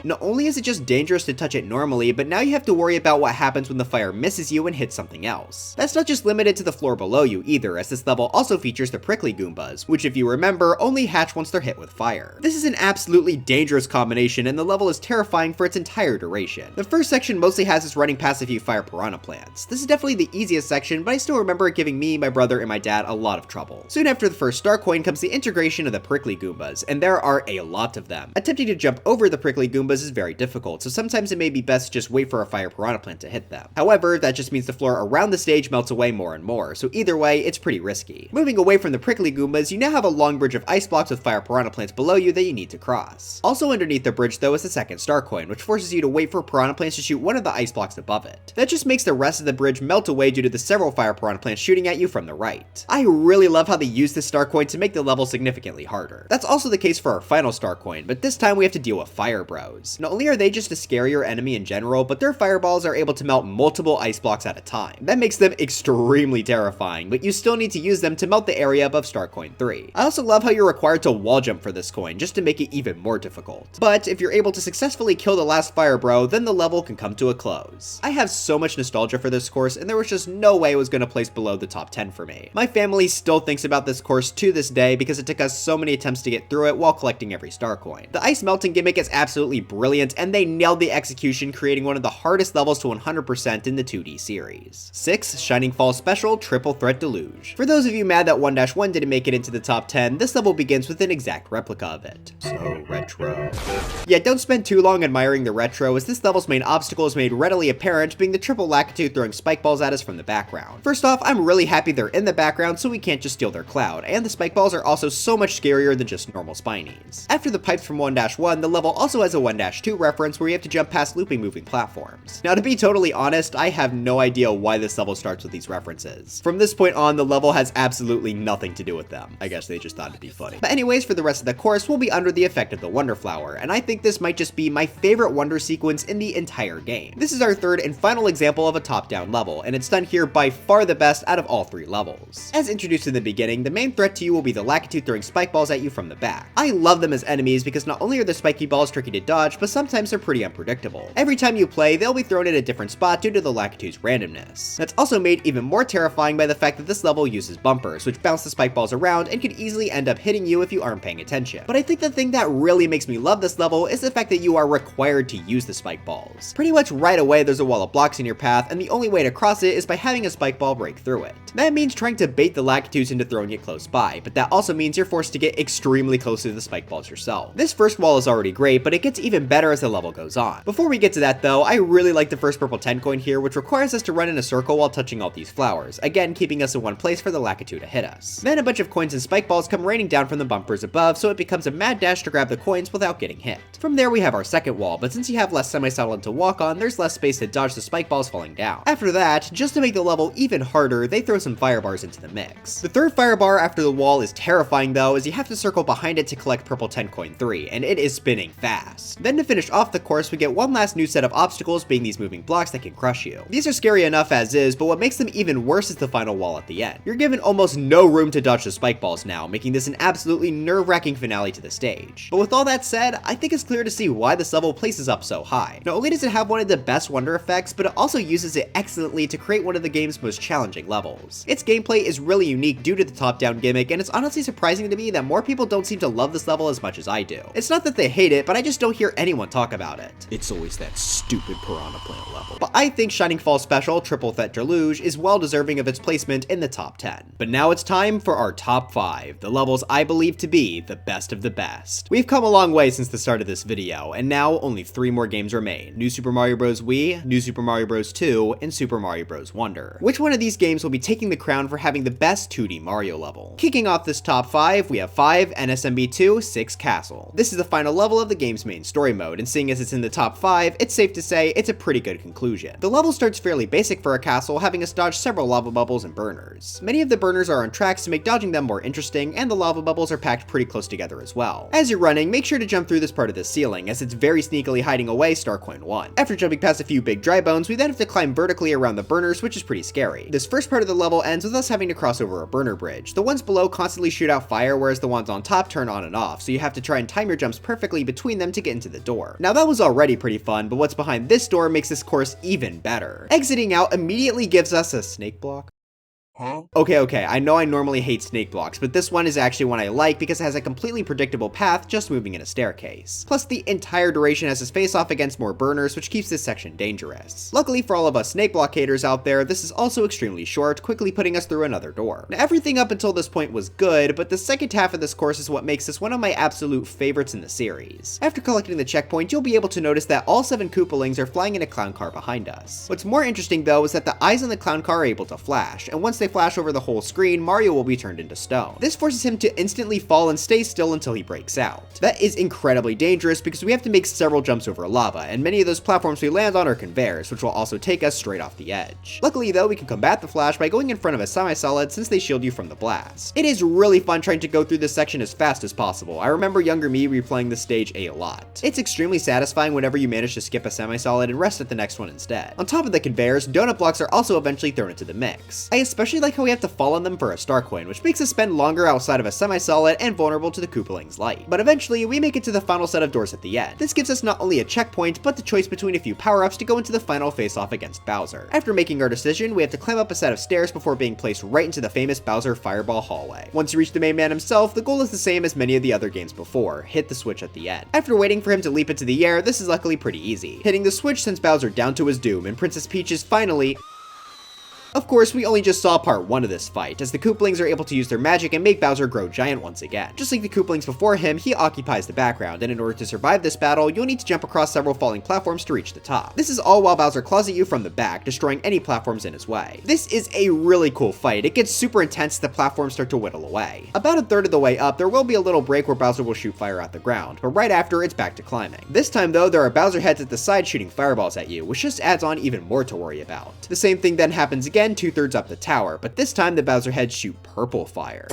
Not only is it just dangerous to touch it normally, but now you have to worry about what happens when the fire misses you and hits something else. That's not just limited to the floor below you either, as this level also features the prickly Goombas, which if you remember, only hatch once they're hit with fire. This is an absolutely dangerous combination and the level is terrifying for its entire duration. The first section mostly has us running past a few fire piranha plants. This is definitely the easiest section, but I still remember it giving me, my brother, and my dad a lot of trouble. Soon after the first star coin comes the integration of the prickly Goombas, and there are a lot of them. Attempting to jump over the prickly Goombas is very difficult, so sometimes it may be best to just wait for a fire piranha plant to hit them. However, that just means the floor around the stage melts away more and more, so either way, it's pretty risky. Moving away from the prickly Goombas, you now have a long bridge of ice blocks with fire piranha plants below you that you need to cross. Also underneath the bridge though is the second star coin, which forces you to wait for piranha plants to shoot one of the ice blocks above it. That just makes the rest of the bridge melt away due to the several fire piranha plants shooting at you from the right. I really love how they use this star coin to make the level significantly harder. That's also the case for our final star coin, but this time we have to deal with fire bros. Not only are they just a scarier enemy in general, but their fireballs are able to melt multiple ice blocks at a time. That makes them extremely terrifying, but you still need to use them to melt the area above star coin 3. I also love how you're required to wall jump for this coin, just to make it even more difficult. But if you're able to successfully kill the last fire bro, then the level can come to a close. I have so much nostalgia for this course, and there was just no way it was going to place below the top 10 for me. My family still thinks about this course to this day because it took us so many attempts to get through it while collecting every star coin. The ice melting gimmick is absolutely brilliant, and they nailed the execution, creating one of the hardest levels to 100% in the 2D series. 6 Shining Fall Special Triple Threat Deluge. For those of you mad that 1-1 didn't make it into the top 10, this level begins with an exact replica of it. So retro. Yeah, don't spend too long admiring the retro, as this level's main obstacle is made readily apparent, being the triple Lakitu throwing spike balls at us from the background. First off, I'm really happy they're in the background so we can't just steal their cloud, and the spike balls are also so much scarier than just normal spinies. After the pipes from 1-1, the level also has a 1-2 reference where you have to jump past looping moving platforms. Now to be totally honest, I have no idea why this level starts with these references. From this point on, the level has absolutely nothing to do with them. I guess they just thought it'd be funny. But anyways, for the rest of the course, we'll be under the effect of the Wonder Flower, and I think this might just be my favorite wonder sequence in the entire game. This is our third and final example of a top-down level, and it's done here by far the best out of all 3 levels. As introduced in the beginning, the main threat to you will be the Lakitu throwing spike balls at you from the back. I love them as enemies because not only are the spiky balls tricky to dodge, but sometimes they're pretty unpredictable. Every time you play, they'll be thrown in a different spot due to the Lakitu's randomness. That's also made even more terrifying by the fact that this level uses bumpers, which bounce the spike balls around and could easily end up hitting you if you aren't paying attention. But I think the thing that really makes me love this level is the fact that you are required to use the spike balls. Pretty much right away there's a wall of blocks in your path, and the only way to cross it is by having a spike ball break through it. That means trying to bait the Lakitus into throwing it close by, but that also means you're forced to get extremely close to the spike balls yourself. This first wall is already great, but it gets even better as the level goes on. Before we get to that though, I really like the first purple 10 coin here, which requires us to run in a circle while touching all these flowers, again keeping us in one place for the Lakitu to hit us. Then a bunch of coins and spike balls come raining down from the bumpers above, so it becomes a mad dash to grab the coins without getting hit. From there we have our second wall, but since you have less semi-solid to walk on, there's less space to dodge the spike balls falling down. After that, just to make the level even harder, they throw some fire bars into the mix. The third fire bar after the wall is terrifying though, as you have to circle behind it to collect purple 10 coin 3, and it is spinning fast. Then to finish off the course, we get one last new set of obstacles, being these moving blocks that can crush you. These are scary enough as is, but what makes them even worse is the final wall at the end. You're given almost no room to dodge the spike balls now, making this an absolutely nerve-wracking finale to the stage. But with all that said, I think it's clear to see why this level places up so high. Not only does it have one of the best wonder effects, but it also uses it excellently to create one of the game's most challenging levels. Its gameplay is really unique due to the top-down gimmick, and it's honestly surprising to me that more people don't seem to love this level as much as I do. It's not that they hate it, but I just don't hear anyone talk about it. It's always that stupid piranha plant level. But I think Shining Fall Special Triple Threat Deluge is well deserving of its placement in the top 10. But now it's time for our top 5, the levels I believe to be the best of the best. We've come a long way since the start of this video, and now only 3 more games remain: New Super Mario Bros. Wii, New Super Mario Bros. 2, and Super Mario Bros. Wonder. Which one of these games will be taking taking the crown for having the best 2D Mario level. Kicking off this top 5, we have 5 NSMB2 6 Castle. This is the final level of the game's main story mode, and seeing as it's in the top 5, it's safe to say it's a pretty good conclusion. The level starts fairly basic for a castle, having us dodge several lava bubbles and burners. Many of the burners are on tracks to make dodging them more interesting, and the lava bubbles are packed pretty close together as well. As you're running, make sure to jump through this part of the ceiling, as it's very sneakily hiding away Star Coin 1. After jumping past a few big dry bones, we then have to climb vertically around the burners, which is pretty scary. This first part of the level ends with us having to cross over a burner bridge. The ones below constantly shoot out fire, whereas the ones on top turn on and off, so you have to try and time your jumps perfectly between them to get into the door. Now that was already pretty fun, but what's behind this door makes this course even better. Exiting out immediately gives us a snake block. Okay, I know I normally hate snake blocks, but this one is actually one I like because it has a completely predictable path just moving in a staircase. Plus, the entire duration has us face off against more burners, which keeps this section dangerous. Luckily for all of us snake blockaders out there, this is also extremely short, quickly putting us through another door. Now, everything up until this point was good, but the second half of this course is what makes this one of my absolute favorites in the series. After collecting the checkpoint, you'll be able to notice that all 7 Koopalings are flying in a clown car behind us. What's more interesting though is that the eyes on the clown car are able to flash, and once they flash over the whole screen, Mario will be turned into stone. This forces him to instantly fall and stay still until he breaks out. That is incredibly dangerous because we have to make several jumps over lava, and many of those platforms we land on are conveyors, which will also take us straight off the edge. Luckily though, we can combat the flash by going in front of a semi-solid since they shield you from the blast. It is really fun trying to go through this section as fast as possible. I remember younger me replaying this stage a lot. It's extremely satisfying whenever you manage to skip a semi-solid and rest at the next one instead. On top of the conveyors, donut blocks are also eventually thrown into the mix. I especially like how we have to fall on them for a star coin, which makes us spend longer outside of a semi-solid and vulnerable to the Koopaling's light. But eventually, we make it to the final set of doors at the end. This gives us not only a checkpoint, but the choice between a few power-ups to go into the final face-off against Bowser. After making our decision, we have to climb up a set of stairs before being placed right into the famous Bowser Fireball hallway. Once you reach the main man himself, the goal is the same as many of the other games before: hit the switch at the end. After waiting for him to leap into the air, this is luckily pretty easy. Hitting the switch sends Bowser down to his doom, and Princess Peach is finally... Of course, we only just saw part 1 of this fight, as the Koopalings are able to use their magic and make Bowser grow giant once again. Just like the Koopalings before him, he occupies the background, and in order to survive this battle, you'll need to jump across several falling platforms to reach the top. This is all while Bowser claws at you from the back, destroying any platforms in his way. This is a really cool fight. It gets super intense as the platforms start to whittle away. About a third of the way up, there will be a little break where Bowser will shoot fire at the ground, but right after, it's back to climbing. This time though, there are Bowser heads at the side shooting fireballs at you, which just adds on even more to worry about. The same thing then happens again 2/3 up the tower, but this time the Bowser heads shoot purple fire.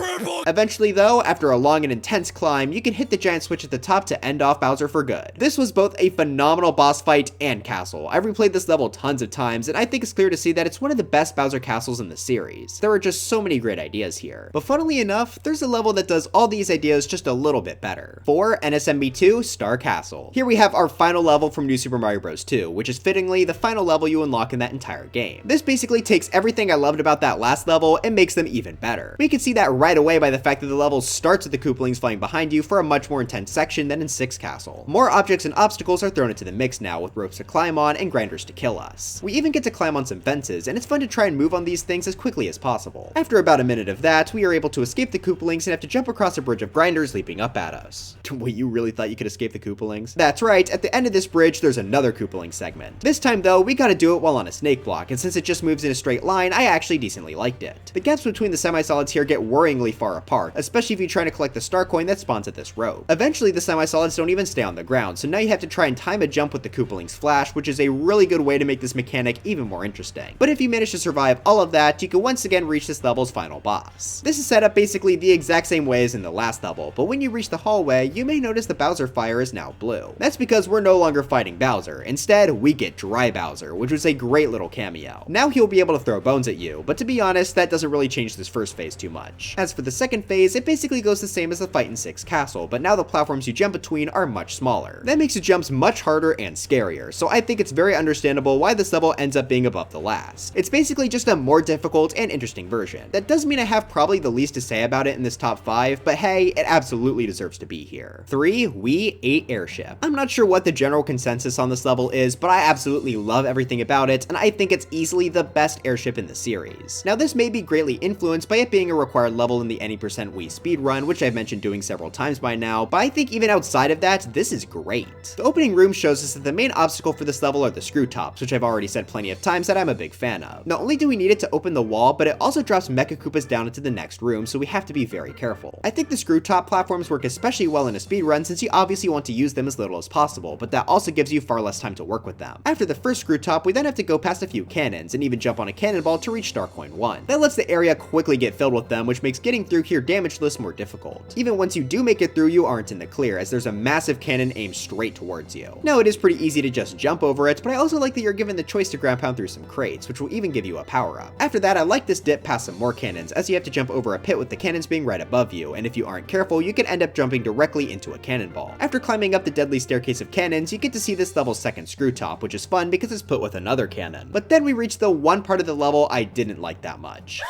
Eventually though, after a long and intense climb, you can hit the giant switch at the top to end off Bowser for good. This was both a phenomenal boss fight and castle. I've replayed this level tons of times, and I think it's clear to see that it's one of the best Bowser castles in the series. There are just so many great ideas here. But funnily enough, there's a level that does all these ideas just a little bit better. 4 NSMB2 Star Castle. Here we have our final level from New Super Mario Bros. 2, which is fittingly the final level you unlock in that entire game. This basically takes everything I loved about that last level and makes them even better. We can see that right away by the fact that the level starts with the Koopalings flying behind you for a much more intense section than in 6 Castle. More objects and obstacles are thrown into the mix now, with ropes to climb on and grinders to kill us. We even get to climb on some fences, and it's fun to try and move on these things as quickly as possible. After about a minute of that, we are able to escape the Koopalings and have to jump across a bridge of grinders leaping up at us. Wait, you really thought you could escape the Koopalings? That's right, at the end of this bridge there's another Koopaling segment. This time though, we gotta do it while on a snake block, and since it just moves in a straight line, I actually decently liked it. The gaps between the semi-solids here get worryingly far apart, especially if you're trying to collect the star coin that spawns at this rope. Eventually the semi-solids don't even stay on the ground, so now you have to try and time a jump with the Koopaling's flash, which is a really good way to make this mechanic even more interesting. But if you manage to survive all of that, you can once again reach this level's final boss. This is set up basically the exact same way as in the last level, but when you reach the hallway, you may notice the Bowser fire is now blue. That's because we're no longer fighting Bowser. Instead, we get Dry Bowser, which was a great little cameo. Now he'll be able to throw bones at you, but to be honest, that doesn't really change this first phase too much. As for the second phase, it basically goes the same as the fight in 6 Castle, but now the platforms you jump between are much smaller. That makes the jumps much harder and scarier, so I think it's very understandable why this level ends up being above the last. It's basically just a more difficult and interesting version. That does mean I have probably the least to say about it in this top 5, but hey, it absolutely deserves to be here. 3 Wii 8 Airship. I'm not sure what the general consensus on this level is, but I absolutely love everything about it, and I think it's easily the best airship airship in the series. Now this may be greatly influenced by it being a required level in the any% Wii speedrun, which I've mentioned doing several times by now, but I think even outside of that, this is great. The opening room shows us that the main obstacle for this level are the screw tops, which I've already said plenty of times that I'm a big fan of. Not only do we need it to open the wall, but it also drops Mecha Koopas down into the next room, so we have to be very careful. I think the screw top platforms work especially well in a speedrun since you obviously want to use them as little as possible, but that also gives you far less time to work with them. After the first screw top, we then have to go past a few cannons and even jump on a cannonball to reach Starcoin 1. That lets the area quickly get filled with them, which makes getting through here damageless more difficult. Even once you do make it through, you aren't in the clear, as there's a massive cannon aimed straight towards you. Now it is pretty easy to just jump over it, but I also like that you're given the choice to ground pound through some crates, which will even give you a power up. After that, I like this dip past some more cannons, as you have to jump over a pit with the cannons being right above you, and if you aren't careful, you can end up jumping directly into a cannonball. After climbing up the deadly staircase of cannons, you get to see this level's second screw top, which is fun because it's put with another cannon. But then we reach the one part of the level I didn't like that much.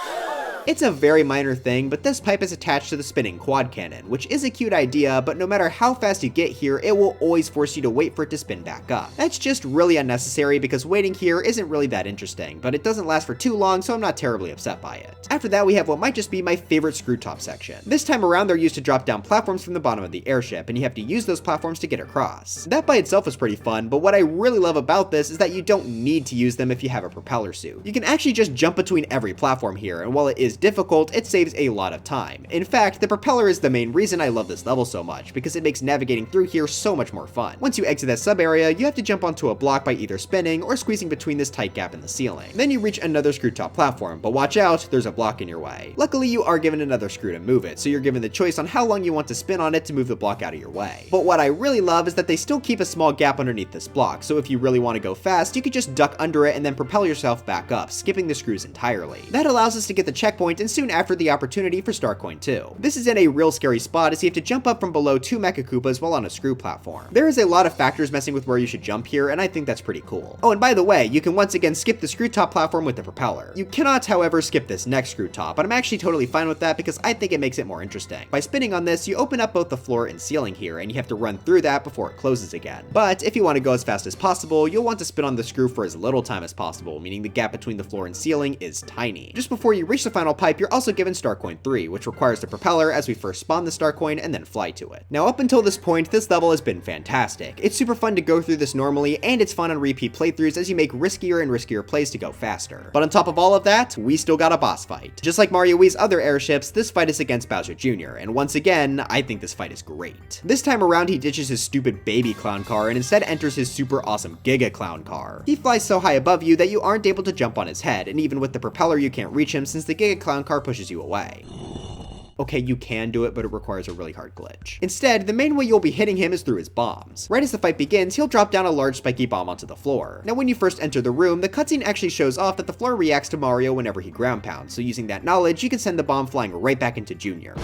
It's a very minor thing, but this pipe is attached to the spinning quad cannon, which is a cute idea, but no matter how fast you get here, it will always force you to wait for it to spin back up. That's just really unnecessary because waiting here isn't really that interesting, but it doesn't last for too long, so I'm not terribly upset by it. After that, we have what might just be my favorite screw top section. This time around, they're used to drop down platforms from the bottom of the airship, and you have to use those platforms to get across. That by itself is pretty fun, but what I really love about this is that you don't need to use them if you have a propeller suit. You can actually just jump between every platform here, and while it is difficult, it saves a lot of time. In fact, the propeller is the main reason I love this level so much, because it makes navigating through here so much more fun. Once you exit that sub area, you have to jump onto a block by either spinning or squeezing between this tight gap in the ceiling. Then you reach another screw top platform, but watch out, there's a block in your way. Luckily, you are given another screw to move it, so you're given the choice on how long you want to spin on it to move the block out of your way. But what I really love is that they still keep a small gap underneath this block, so if you really want to go fast, you could just duck under it and then propel yourself back up, skipping the screws entirely. That allows us to get the checkpoint and soon after the opportunity for Starcoin 2. This is in a real scary spot as you have to jump up from below 2 Mecha Koopas while on a screw platform. There is a lot of factors messing with where you should jump here, and I think that's pretty cool. Oh, and by the way, you can once again skip the screw top platform with the propeller. You cannot, however, skip this next screw top, but I'm actually totally fine with that because I think it makes it more interesting. By spinning on this, you open up both the floor and ceiling here, and you have to run through that before it closes again. But if you want to go as fast as possible, you'll want to spin on the screw for as little time as possible, meaning the gap between the floor and ceiling is tiny. Just before you reach the final pipe, you're also given Starcoin 3, which requires the propeller as we first spawn the Starcoin and then fly to it. Now up until this point, this level has been fantastic. It's super fun to go through this normally, and it's fun on repeat playthroughs as you make riskier and riskier plays to go faster. But on top of all of that, we still got a boss fight. Just like Mario Wii's other airships, this fight is against Bowser Jr., and once again, I think this fight is great. This time around, he ditches his stupid baby clown car and instead enters his super awesome Giga Clown car. He flies so high above you that you aren't able to jump on his head, and even with the propeller you can't reach him since the Giga Clown car pushes you away. Okay, you can do it, but it requires a really hard glitch. Instead, the main way you'll be hitting him is through his bombs. Right as the fight begins, he'll drop down a large spiky bomb onto the floor. Now when you first enter the room, the cutscene actually shows off that the floor reacts to Mario whenever he ground pounds, so using that knowledge, you can send the bomb flying right back into Junior.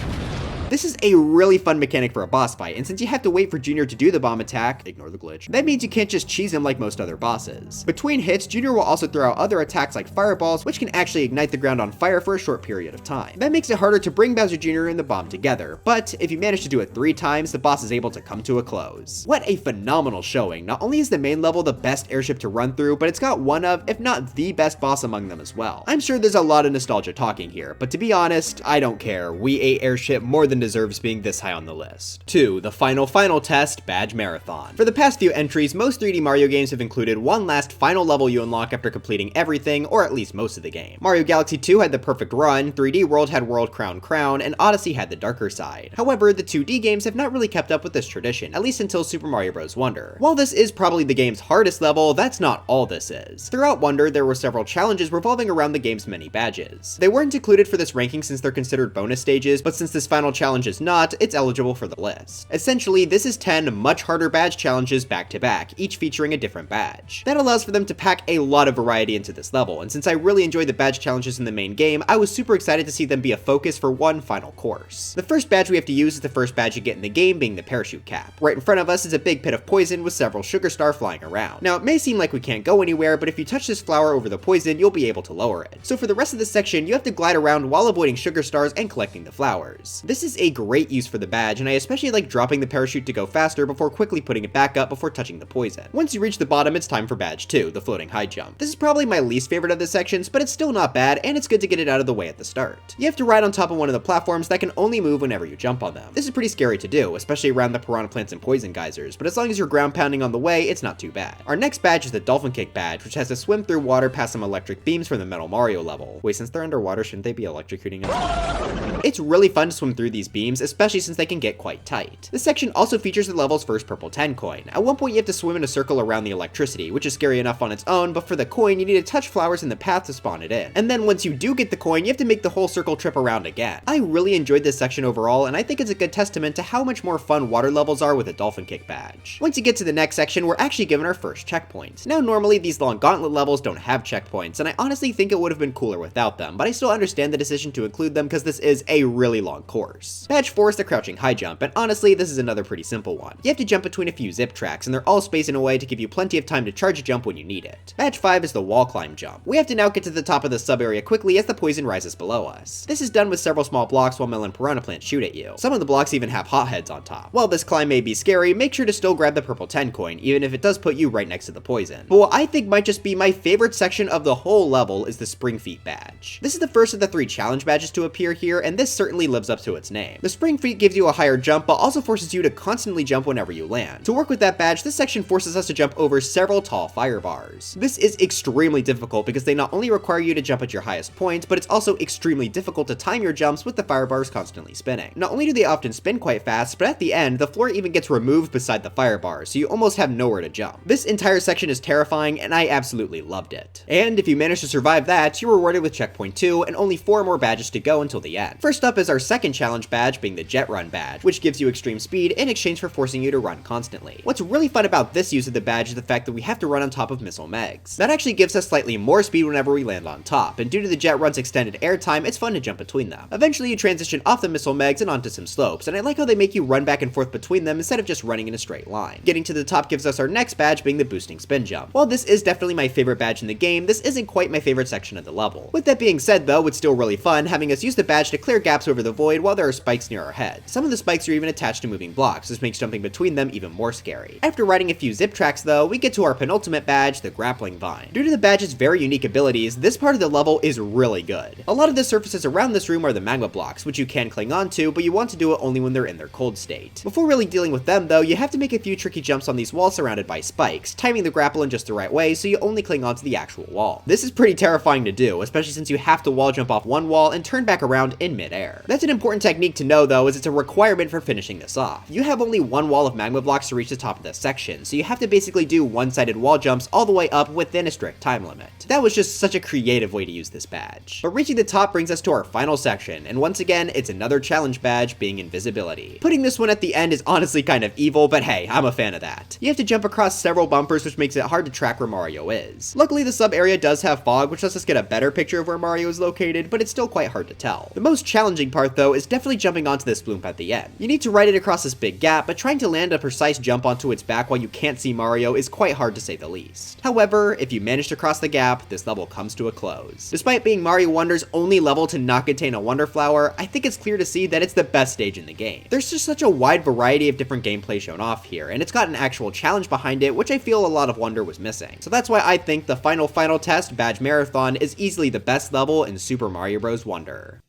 This is a really fun mechanic for a boss fight, and since you have to wait for Junior to do the bomb attack, ignore the glitch, that means you can't just cheese him like most other bosses. Between hits, Junior will also throw out other attacks like fireballs, which can actually ignite the ground on fire for a short period of time. That makes it harder to bring Bowser Jr. and the bomb together, but if you manage to do it 3 times, the boss is able to come to a close. What a phenomenal showing. Not only is the main level the best airship to run through, but it's got one of, if not the best boss among them as well. I'm sure there's a lot of nostalgia talking here, but to be honest, I don't care. Wii 8 airship more than deserves being this high on the list. 2. The final test, Badge Marathon. For the past few entries, most 3D Mario games have included one last final level you unlock after completing everything, or at least most of the game. Mario Galaxy 2 had the perfect run, 3D World had World Crown, and Odyssey had the darker side. However, the 2D games have not really kept up with this tradition, at least until Super Mario Bros. Wonder. While this is probably the game's hardest level, that's not all this is. Throughout Wonder, there were several challenges revolving around the game's many badges. They weren't included for this ranking since they're considered bonus stages, but since this final challenge is not, it's eligible for the list. Essentially, this is 10 much harder badge challenges back to back, each featuring a different badge. That allows for them to pack a lot of variety into this level, and since I really enjoyed the badge challenges in the main game, I was super excited to see them be a focus for one final course. The first badge we have to use is the first badge you get in the game, being the parachute cap. Right in front of us is a big pit of poison with several sugar star flying around. Now, it may seem like we can't go anywhere, but if you touch this flower over the poison, you'll be able to lower it. So for the rest of this section, you have to glide around while avoiding sugar stars and collecting the flowers. This is a great use for the badge, and I especially like dropping the parachute to go faster before quickly putting it back up before touching the poison. Once you reach the bottom, it's time for badge 2, the floating high jump. This is probably my least favorite of the sections, but it's still not bad, and it's good to get it out of the way at the start. You have to ride on top of one of the platforms that can only move whenever you jump on them. This is pretty scary to do, especially around the piranha plants and poison geysers, but as long as you're ground pounding on the way, it's not too bad. Our next badge is the dolphin kick badge, which has to swim through water past some electric beams from the Metal Mario level. Wait, since they're underwater, shouldn't they be electrocuting us? It's really fun to swim through these beams, especially since they can get quite tight. This section also features the level's first purple 10 coin. At one point you have to swim in a circle around the electricity, which is scary enough on its own, but for the coin you need to touch flowers in the path to spawn it in. And then once you do get the coin, you have to make the whole circle trip around again. I really enjoyed this section overall, and I think it's a good testament to how much more fun water levels are with a dolphin kick badge. Once you get to the next section, we're actually given our first checkpoint. Now normally these long gauntlet levels don't have checkpoints, and I honestly think it would have been cooler without them, but I still understand the decision to include them because this is a really long course. Badge 4 is the crouching high jump, and honestly this is another pretty simple one. You have to jump between a few zip tracks, and they're all spaced in a way to give you plenty of time to charge a jump when you need it. Badge 5 is the wall climb jump. We have to now get to the top of the sub area quickly as the poison rises below us. This is done with several small blocks while melon piranha plants shoot at you. Some of the blocks even have hotheads on top. While this climb may be scary, make sure to still grab the purple 10 coin, even if it does put you right next to the poison. But what I think might just be my favorite section of the whole level is the spring feet badge. This is the first of the 3 challenge badges to appear here, and this certainly lives up to its name. The spring feet gives you a higher jump, but also forces you to constantly jump whenever you land. To work with that badge, this section forces us to jump over several tall fire bars. This is extremely difficult because they not only require you to jump at your highest point, but it's also extremely difficult to time your jumps with the fire bars constantly spinning. Not only do they often spin quite fast, but at the end, the floor even gets removed beside the fire bars, so you almost have nowhere to jump. This entire section is terrifying, and I absolutely loved it. And if you manage to survive that, you're rewarded with checkpoint 2, and only 4 more badges to go until the end. First up is our second challenge badge, being the jet run badge, which gives you extreme speed in exchange for forcing you to run constantly. What's really fun about this use of the badge is the fact that we have to run on top of missile megs. That actually gives us slightly more speed whenever we land on top, and due to the jet run's extended airtime, it's fun to jump between them. Eventually you transition off the missile megs and onto some slopes, and I like how they make you run back and forth between them instead of just running in a straight line. Getting to the top gives us our next badge, being the boosting spin jump. While this is definitely my favorite badge in the game, this isn't quite my favorite section of the level. With that being said though, it's still really fun having us use the badge to clear gaps over the void while there are spikes near our head. Some of the spikes are even attached to moving blocks, this makes jumping between them even more scary. After riding a few zip tracks though, we get to our penultimate badge, the grappling vine. Due to the badge's very unique abilities, this part of the level is really good. A lot of the surfaces around this room are the magma blocks, which you can cling onto, but you want to do it only when they're in their cold state. Before really dealing with them though, you have to make a few tricky jumps on these walls surrounded by spikes, timing the grapple in just the right way so you only cling onto the actual wall. This is pretty terrifying to do, especially since you have to wall jump off one wall and turn back around in midair. That's an important technique to know though, as it's a requirement for finishing this off. You have only one wall of magma blocks to reach the top of this section, so you have to basically do one-sided wall jumps all the way up within a strict time limit. That was just such a creative way to use this badge. But reaching the top brings us to our final section, and once again, it's another challenge badge, being invisibility. Putting this one at the end is honestly kind of evil, but hey, I'm a fan of that. You have to jump across several bumpers, which makes it hard to track where Mario is. Luckily, the sub area does have fog, which lets us get a better picture of where Mario is located, but it's still quite hard to tell. The most challenging part though is definitely jumping onto this bloop at the end. You need to ride it across this big gap, but trying to land a precise jump onto its back while you can't see Mario is quite hard to say the least. However, if you manage to cross the gap, this level comes to a close. Despite being Mario Wonder's only level to not contain a Wonder Flower, I think it's clear to see that it's the best stage in the game. There's just such a wide variety of different gameplay shown off here, and it's got an actual challenge behind it, which I feel a lot of Wonder was missing. So that's why I think the final test, Badge Marathon, is easily the best level in Super Mario Bros. Wonder.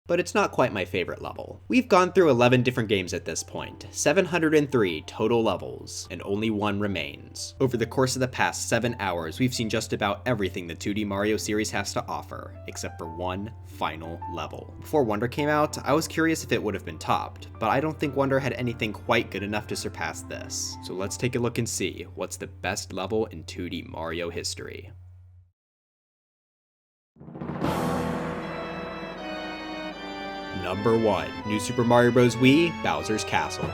But it's not quite my favorite level. We've gone through 11 different games at this point, 703 total levels, and only one remains. Over the course of the past 7 hours, we've seen just about everything the 2D Mario series has to offer, except for one final level. Before Wonder came out, I was curious if it would have been topped, but I don't think Wonder had anything quite good enough to surpass this. So let's take a look and see what's the best level in 2D Mario history. Number 1, New Super Mario Bros. Wii, Bowser's Castle.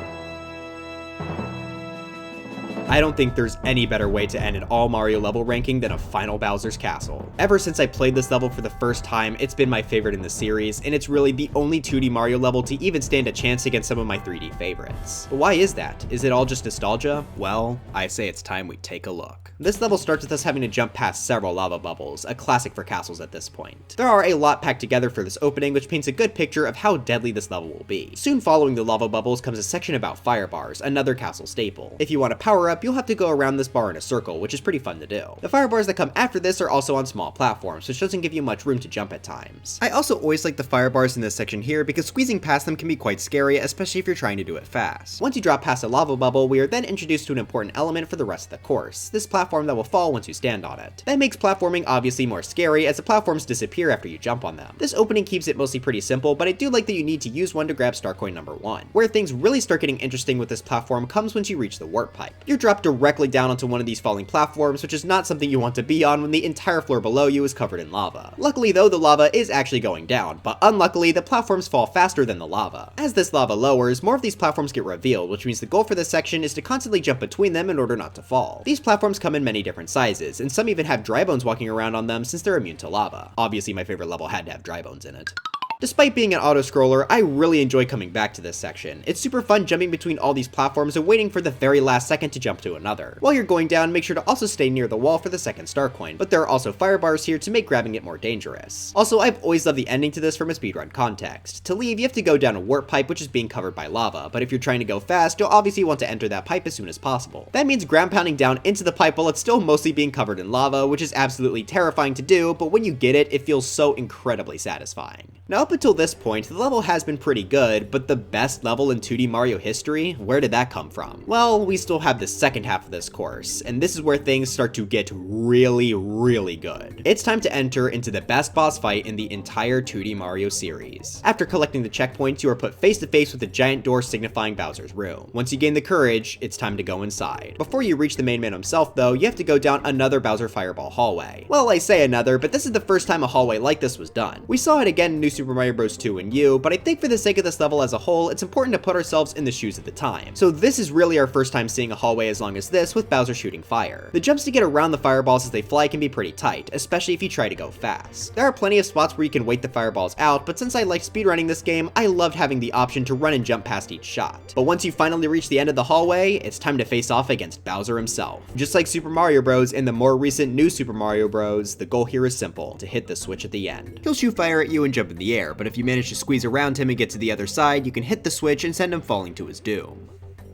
I don't think there's any better way to end an all Mario level ranking than a final Bowser's Castle. Ever since I played this level for the first time, it's been my favorite in the series, and it's really the only 2D Mario level to even stand a chance against some of my 3D favorites. But why is that? Is it all just nostalgia? Well, I say it's time we take a look. This level starts with us having to jump past several lava bubbles, a classic for castles at this point. There are a lot packed together for this opening, which paints a good picture of how deadly this level will be. Soon following the lava bubbles comes a section about fire bars, another castle staple. If you want to power up, you'll have to go around this bar in a circle, which is pretty fun to do. The fire bars that come after this are also on small platforms, which doesn't give you much room to jump at times. I also always like the fire bars in this section here because squeezing past them can be quite scary, especially if you're trying to do it fast. Once you drop past a lava bubble, we are then introduced to an important element for the rest of the course, this platform that will fall once you stand on it. That makes platforming obviously more scary as the platforms disappear after you jump on them. This opening keeps it mostly pretty simple, but I do like that you need to use one to grab star coin number 1. Where things really start getting interesting with this platform comes once you reach the warp pipe. You're dropped directly down onto one of these falling platforms, which is not something you want to be on when the entire floor below you is covered in lava. Luckily though, the lava is actually going down, but unluckily the platforms fall faster than the lava. As this lava lowers, more of these platforms get revealed, which means the goal for this section is to constantly jump between them in order not to fall. These platforms come in many different sizes, and some even have dry bones walking around on them since they're immune to lava. Obviously my favorite level had to have dry bones in it. Despite being an auto-scroller, I really enjoy coming back to this section. It's super fun jumping between all these platforms and waiting for the very last second to jump to another. While you're going down, make sure to also stay near the wall for the second star coin, but there are also fire bars here to make grabbing it more dangerous. Also, I've always loved the ending to this from a speedrun context. To leave, you have to go down a warp pipe which is being covered by lava, but if you're trying to go fast, you'll obviously want to enter that pipe as soon as possible. That means ground pounding down into the pipe while it's still mostly being covered in lava, which is absolutely terrifying to do, but when you get it, it feels so incredibly satisfying. Now up until this point, the level has been pretty good, but the best level in 2D Mario history? Where did that come from? Well, we still have the second half of this course, and this is where things start to get really, really good. It's time to enter into the best boss fight in the entire 2D Mario series. After collecting the checkpoints, you are put face to face with a giant door signifying Bowser's room. Once you gain the courage, it's time to go inside. Before you reach the main man himself though, you have to go down another Bowser Fireball hallway. Well, I say another, but this is the first time a hallway like this was done. We saw it again in New Super Mario Bros. 2 and U, but I think for the sake of this level as a whole, it's important to put ourselves in the shoes of the time. So this is really our first time seeing a hallway as long as this with Bowser shooting fire. The jumps to get around the fireballs as they fly can be pretty tight, especially if you try to go fast. There are plenty of spots where you can wait the fireballs out, but since I like speedrunning this game, I loved having the option to run and jump past each shot. But once you finally reach the end of the hallway, it's time to face off against Bowser himself. Just like Super Mario Bros. In the more recent New Super Mario Bros., the goal here is simple, to hit the switch at the end. He'll shoot fire at you and jump in the air, but if you manage to squeeze around him and get to the other side, you can hit the switch and send him falling to his doom.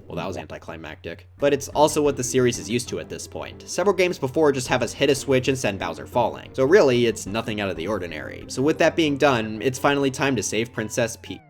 Well, that was anticlimactic. But it's also what the series is used to at this point. Several games before just have us hit a switch and send Bowser falling. So really, it's nothing out of the ordinary. So with that being done, it's finally time to save Princess Peach.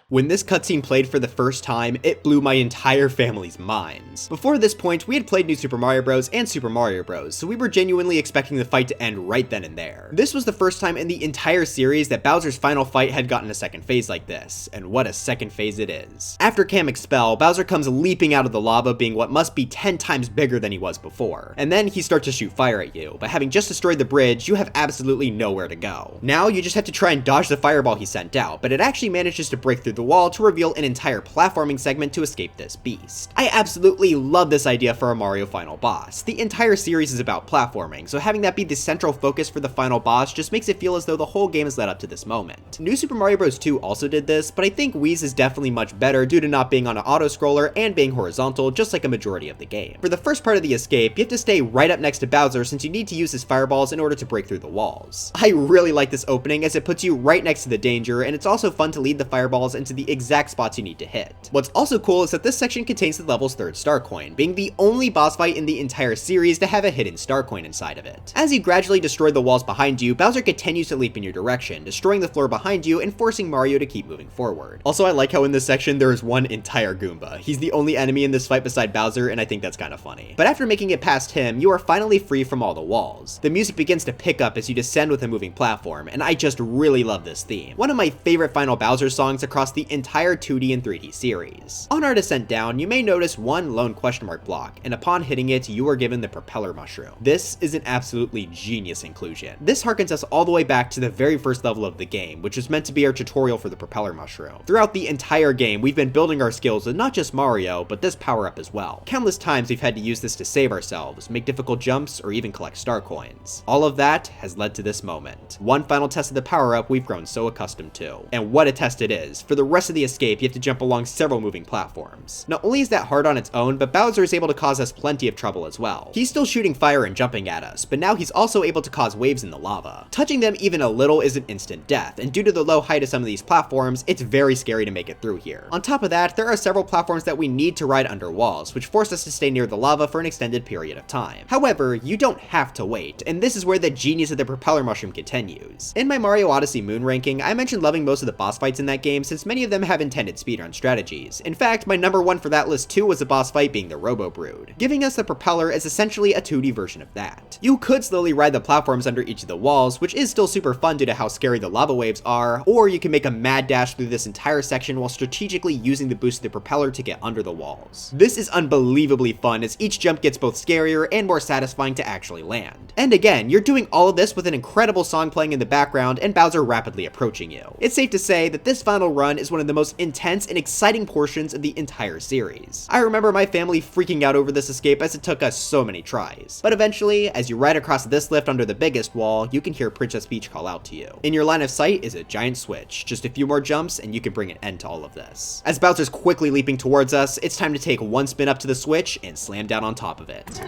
When this cutscene played for the first time, it blew my entire family's minds. Before this point, we had played New Super Mario Bros. And Super Mario Bros., so we were genuinely expecting the fight to end right then and there. This was the first time in the entire series that Bowser's final fight had gotten a second phase like this, and what a second phase it is. After Cam Expel, Bowser comes leaping out of the lava being what must be 10 times bigger than he was before, and then he starts to shoot fire at you, but having just destroyed the bridge, you have absolutely nowhere to go. Now you just have to try and dodge the fireball he sent out, but it actually manages to break through the wall to reveal an entire platforming segment to escape this beast. I absolutely love this idea for a Mario final boss. The entire series is about platforming, so having that be the central focus for the final boss just makes it feel as though the whole game is led up to this moment. New Super Mario Bros. 2 also did this, but I think Wii's is definitely much better due to not being on an auto-scroller and being horizontal just like a majority of the game. For the first part of the escape, you have to stay right up next to Bowser since you need to use his fireballs in order to break through the walls. I really like this opening as it puts you right next to the danger, and it's also fun to lead the fireballs into the exact spots you need to hit. What's also cool is that this section contains the level's third star coin, being the only boss fight in the entire series to have a hidden star coin inside of it. As you gradually destroy the walls behind you, Bowser continues to leap in your direction, destroying the floor behind you and forcing Mario to keep moving forward. Also, I like how in this section there is one entire Goomba. He's the only enemy in this fight beside Bowser, and I think that's kind of funny. But after making it past him, you are finally free from all the walls. The music begins to pick up as you descend with a moving platform, and I just really love this theme. One of my favorite final Bowser songs across the entire 2D and 3D series. On our descent down, you may notice one lone question mark block, and upon hitting it, you are given the propeller mushroom. This is an absolutely genius inclusion. This harkens us all the way back to the very first level of the game, which was meant to be our tutorial for the propeller mushroom. Throughout the entire game, we've been building our skills with not just Mario, but this power-up as well. Countless times we've had to use this to save ourselves, make difficult jumps, or even collect star coins. All of that has led to this moment. One final test of the power-up we've grown so accustomed to. And what a test it is. For the rest of the escape, you have to jump along several moving platforms. Not only is that hard on its own, but Bowser is able to cause us plenty of trouble as well. He's still shooting fire and jumping at us, but now he's also able to cause waves in the lava. Touching them even a little is an instant death, and due to the low height of some of these platforms, it's very scary to make it through here. On top of that, there are several platforms that we need to ride under walls, which force us to stay near the lava for an extended period of time. However, you don't have to wait, and this is where the genius of the propeller mushroom continues. In my Mario Odyssey Moon ranking, I mentioned loving most of the boss fights in that game since many of them have intended speedrun strategies. In fact, my number one for that list too was the boss fight being the Robo Brood. Giving us the propeller is essentially a 2D version of that. You could slowly ride the platforms under each of the walls, which is still super fun due to how scary the lava waves are, or you can make a mad dash through this entire section while strategically using the boost of the propeller to get under the walls. This is unbelievably fun as each jump gets both scarier and more satisfying to actually land. And again, you're doing all of this with an incredible song playing in the background and Bowser rapidly approaching you. It's safe to say that this final run is one of the most intense and exciting portions of the entire series. I remember my family freaking out over this escape as it took us so many tries. But eventually, as you ride across this lift under the biggest wall, you can hear Princess Peach call out to you. In your line of sight is a giant switch. Just a few more jumps and you can bring an end to all of this. As Bowser's quickly leaping towards us, it's time to take one spin up to the switch and slam down on top of it.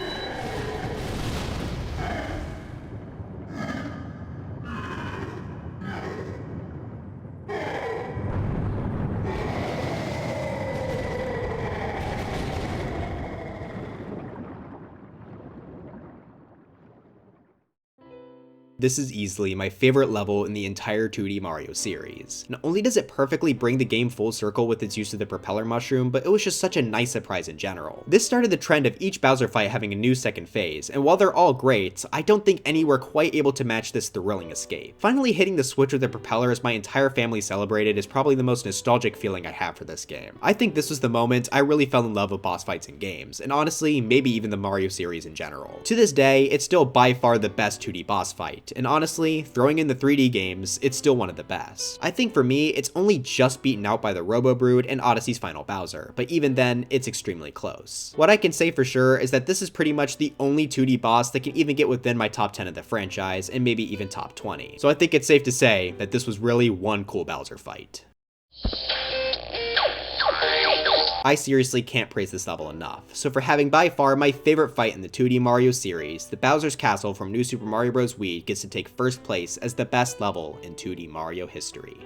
This is easily my favorite level in the entire 2D Mario series. Not only does it perfectly bring the game full circle with its use of the propeller mushroom, but it was just such a nice surprise in general. This started the trend of each Bowser fight having a new second phase, and while they're all great, I don't think any were quite able to match this thrilling escape. Finally hitting the switch with the propeller as my entire family celebrated is probably the most nostalgic feeling I have for this game. I think this was the moment I really fell in love with boss fights in games, and honestly, maybe even the Mario series in general. To this day, it's still by far the best 2D boss fight. And honestly, throwing in the 3D games, it's still one of the best. I think for me, it's only just beaten out by the Robo Brood and Odyssey's final Bowser, but even then, it's extremely close. What I can say for sure is that this is pretty much the only 2D boss that can even get within my top 10 of the franchise, and maybe even top 20. So I think it's safe to say that this was really one cool Bowser fight. I seriously can't praise this level enough. So for having by far my favorite fight in the 2D Mario series, the Bowser's Castle from New Super Mario Bros. Wii gets to take first place as the best level in 2D Mario history.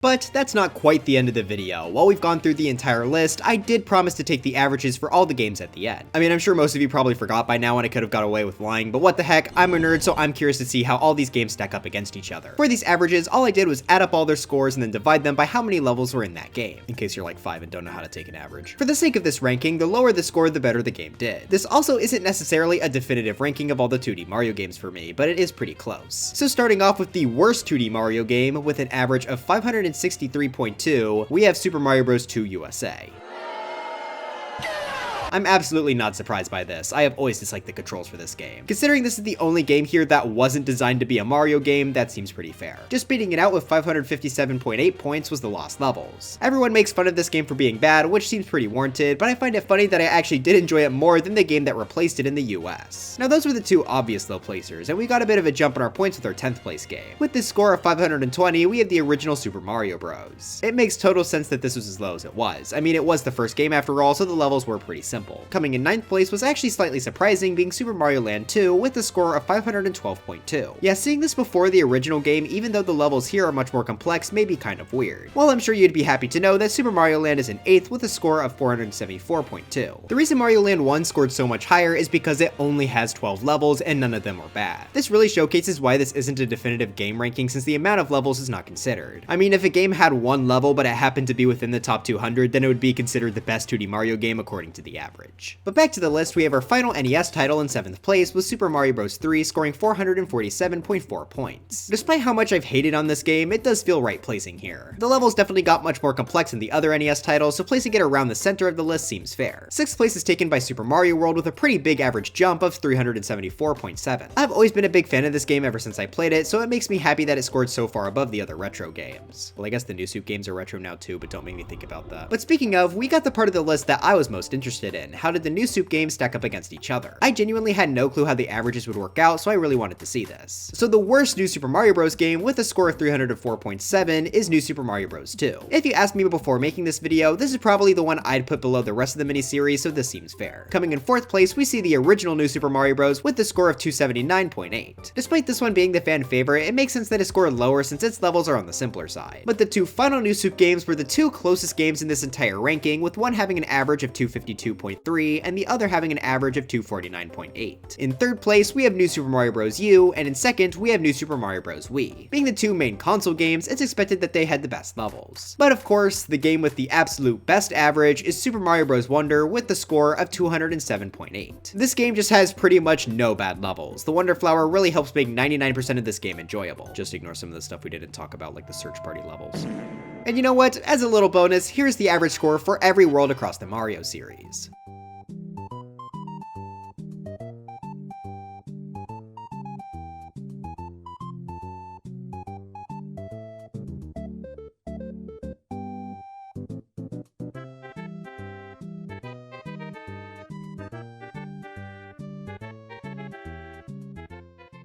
But that's not quite the end of the video. While we've gone through the entire list, I did promise to take the averages for all the games at the end. I mean, I'm sure most of you probably forgot by now and I could have got away with lying, but what the heck, I'm a nerd, so I'm curious to see how all these games stack up against each other. For these averages, all I did was add up all their scores and then divide them by how many levels were in that game, in case you're like 5 and don't know how to take an average. For the sake of this ranking, the lower the score, the better the game did. This also isn't necessarily a definitive ranking of all the 2D Mario games for me, but it is pretty close. So starting off with the worst 2D Mario game with an average of 563.2, we have Super Mario Bros. 2 USA. I'm absolutely not surprised by this. I have always disliked the controls for this game. Considering this is the only game here that wasn't designed to be a Mario game, that seems pretty fair. Just beating it out with 557.8 points was the Lost Levels. Everyone makes fun of this game for being bad, which seems pretty warranted, but I find it funny that I actually did enjoy it more than the game that replaced it in the US. Now those were the two obvious low placers, and we got a bit of a jump in our points with our 10th place game. With this score of 520, we have the original Super Mario Bros. It makes total sense that this was as low as it was. I mean, it was the first game after all, so the levels were pretty simple. Coming in 9th place was actually slightly surprising, being Super Mario Land 2 with a score of 512.2. Yeah, seeing this before the original game, even though the levels here are much more complex, may be kind of weird. Well, I'm sure you'd be happy to know that Super Mario Land is in 8th with a score of 474.2. The reason Mario Land 1 scored so much higher is because it only has 12 levels and none of them were bad. This really showcases why this isn't a definitive game ranking since the amount of levels is not considered. I mean, if a game had one level but it happened to be within the top 200, then it would be considered the best 2D Mario game according to the average. average. But back to the list, we have our final NES title in 7th place with Super Mario Bros. 3 scoring 447.4 points. Despite how much I've hated on this game, it does feel right placing here. The levels definitely got much more complex than the other NES titles, so placing it around the center of the list seems fair. 6th place is taken by Super Mario World with a pretty big average jump of 374.7. I've always been a big fan of this game ever since I played it, so it makes me happy that it scored so far above the other retro games. Well, I guess the new Soup games are retro now too, but don't make me think about that. But speaking of, we got the part of the list that I was most interested in. How did the new Soup games stack up against each other? I genuinely had no clue how the averages would work out, so I really wanted to see this. So the worst New Super Mario Bros. Game with a score of 304.7 is New Super Mario Bros. 2. If you asked me before making this video, this is probably the one I'd put below the rest of the miniseries, so this seems fair. Coming in 4th place, we see the original New Super Mario Bros. With the score of 279.8. Despite this one being the fan favorite, it makes sense that it scored lower since its levels are on the simpler side. But the two final New Soup games were the two closest games in this entire ranking, with one having an average of 252.3 and the other having an average of 249.8. In 3rd place, we have New Super Mario Bros. U, and in 2nd, we have New Super Mario Bros. Wii. Being the two main console games, it's expected that they had the best levels. But of course, the game with the absolute best average is Super Mario Bros. Wonder with the score of 207.8. This game just has pretty much no bad levels. The Wonder Flower really helps make 99% of this game enjoyable. Just ignore some of the stuff we didn't talk about, like the search party levels. And you know what? As a little bonus, here's the average score for every world across the Mario series.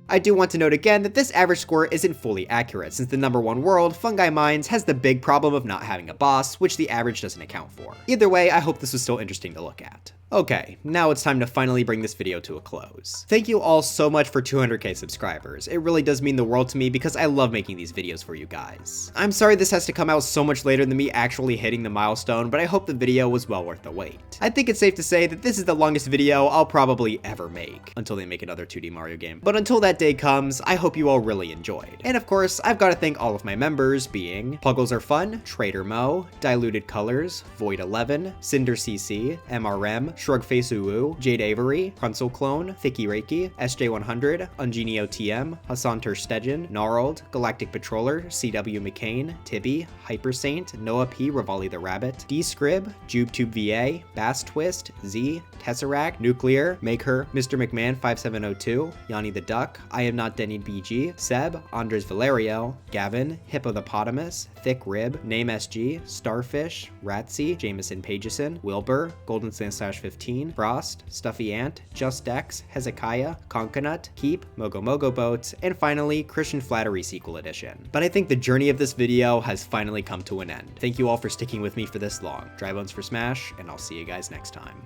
I do want to note again that this average score isn't fully accurate, since the number 1 world, Fungi Mines, has the big problem of not having a boss, which the average doesn't account for. Either way, I hope this was still interesting to look at. Okay, now it's time to finally bring this video to a close. Thank you all so much for 200k subscribers. It really does mean the world to me because I love making these videos for you guys. I'm sorry this has to come out so much later than me actually hitting the milestone, but I hope the video was well worth the wait. I think it's safe to say that this is the longest video I'll probably ever make, until they make another 2D Mario game. But until that day comes, I hope you all really enjoyed. And of course, I've got to thank all of my members, being Puggles Are Fun, Trader Mo, Diluted Colors, Void 11, Cinder CC, MRM, Shrugface Uwu, Jade Avery, Prunsel Clone, Thicky Reiki, SJ100, Ungenio TM, Hassan Terstegen, Gnarled, Galactic Patroller, CW McCain, Tibby, Hyper Saint, Noah P, Rivali the Rabbit, D-Scrib, JubeTube VA, Bass Twist, Z, Tesseract, Nuclear, Make Her, Mr. McMahon 5702, Yanni the Duck, I Am Not Denny BG, Seb, Andres Valerio, Gavin, Hippopotamus, Thick Rib, Name SG, Starfish, Ratsy, Jameson Pageson, Wilbur, Golden Sand 15, Frost, Stuffy Ant, Just X, Hezekiah, Conkanut, Keep, Mogo Mogo Boats, and finally, Christian Flattery Sequel Edition. But I think the journey of this video has finally come to an end. Thank you all for sticking with me for this long. Dry bones for Smash, and I'll see you guys next time.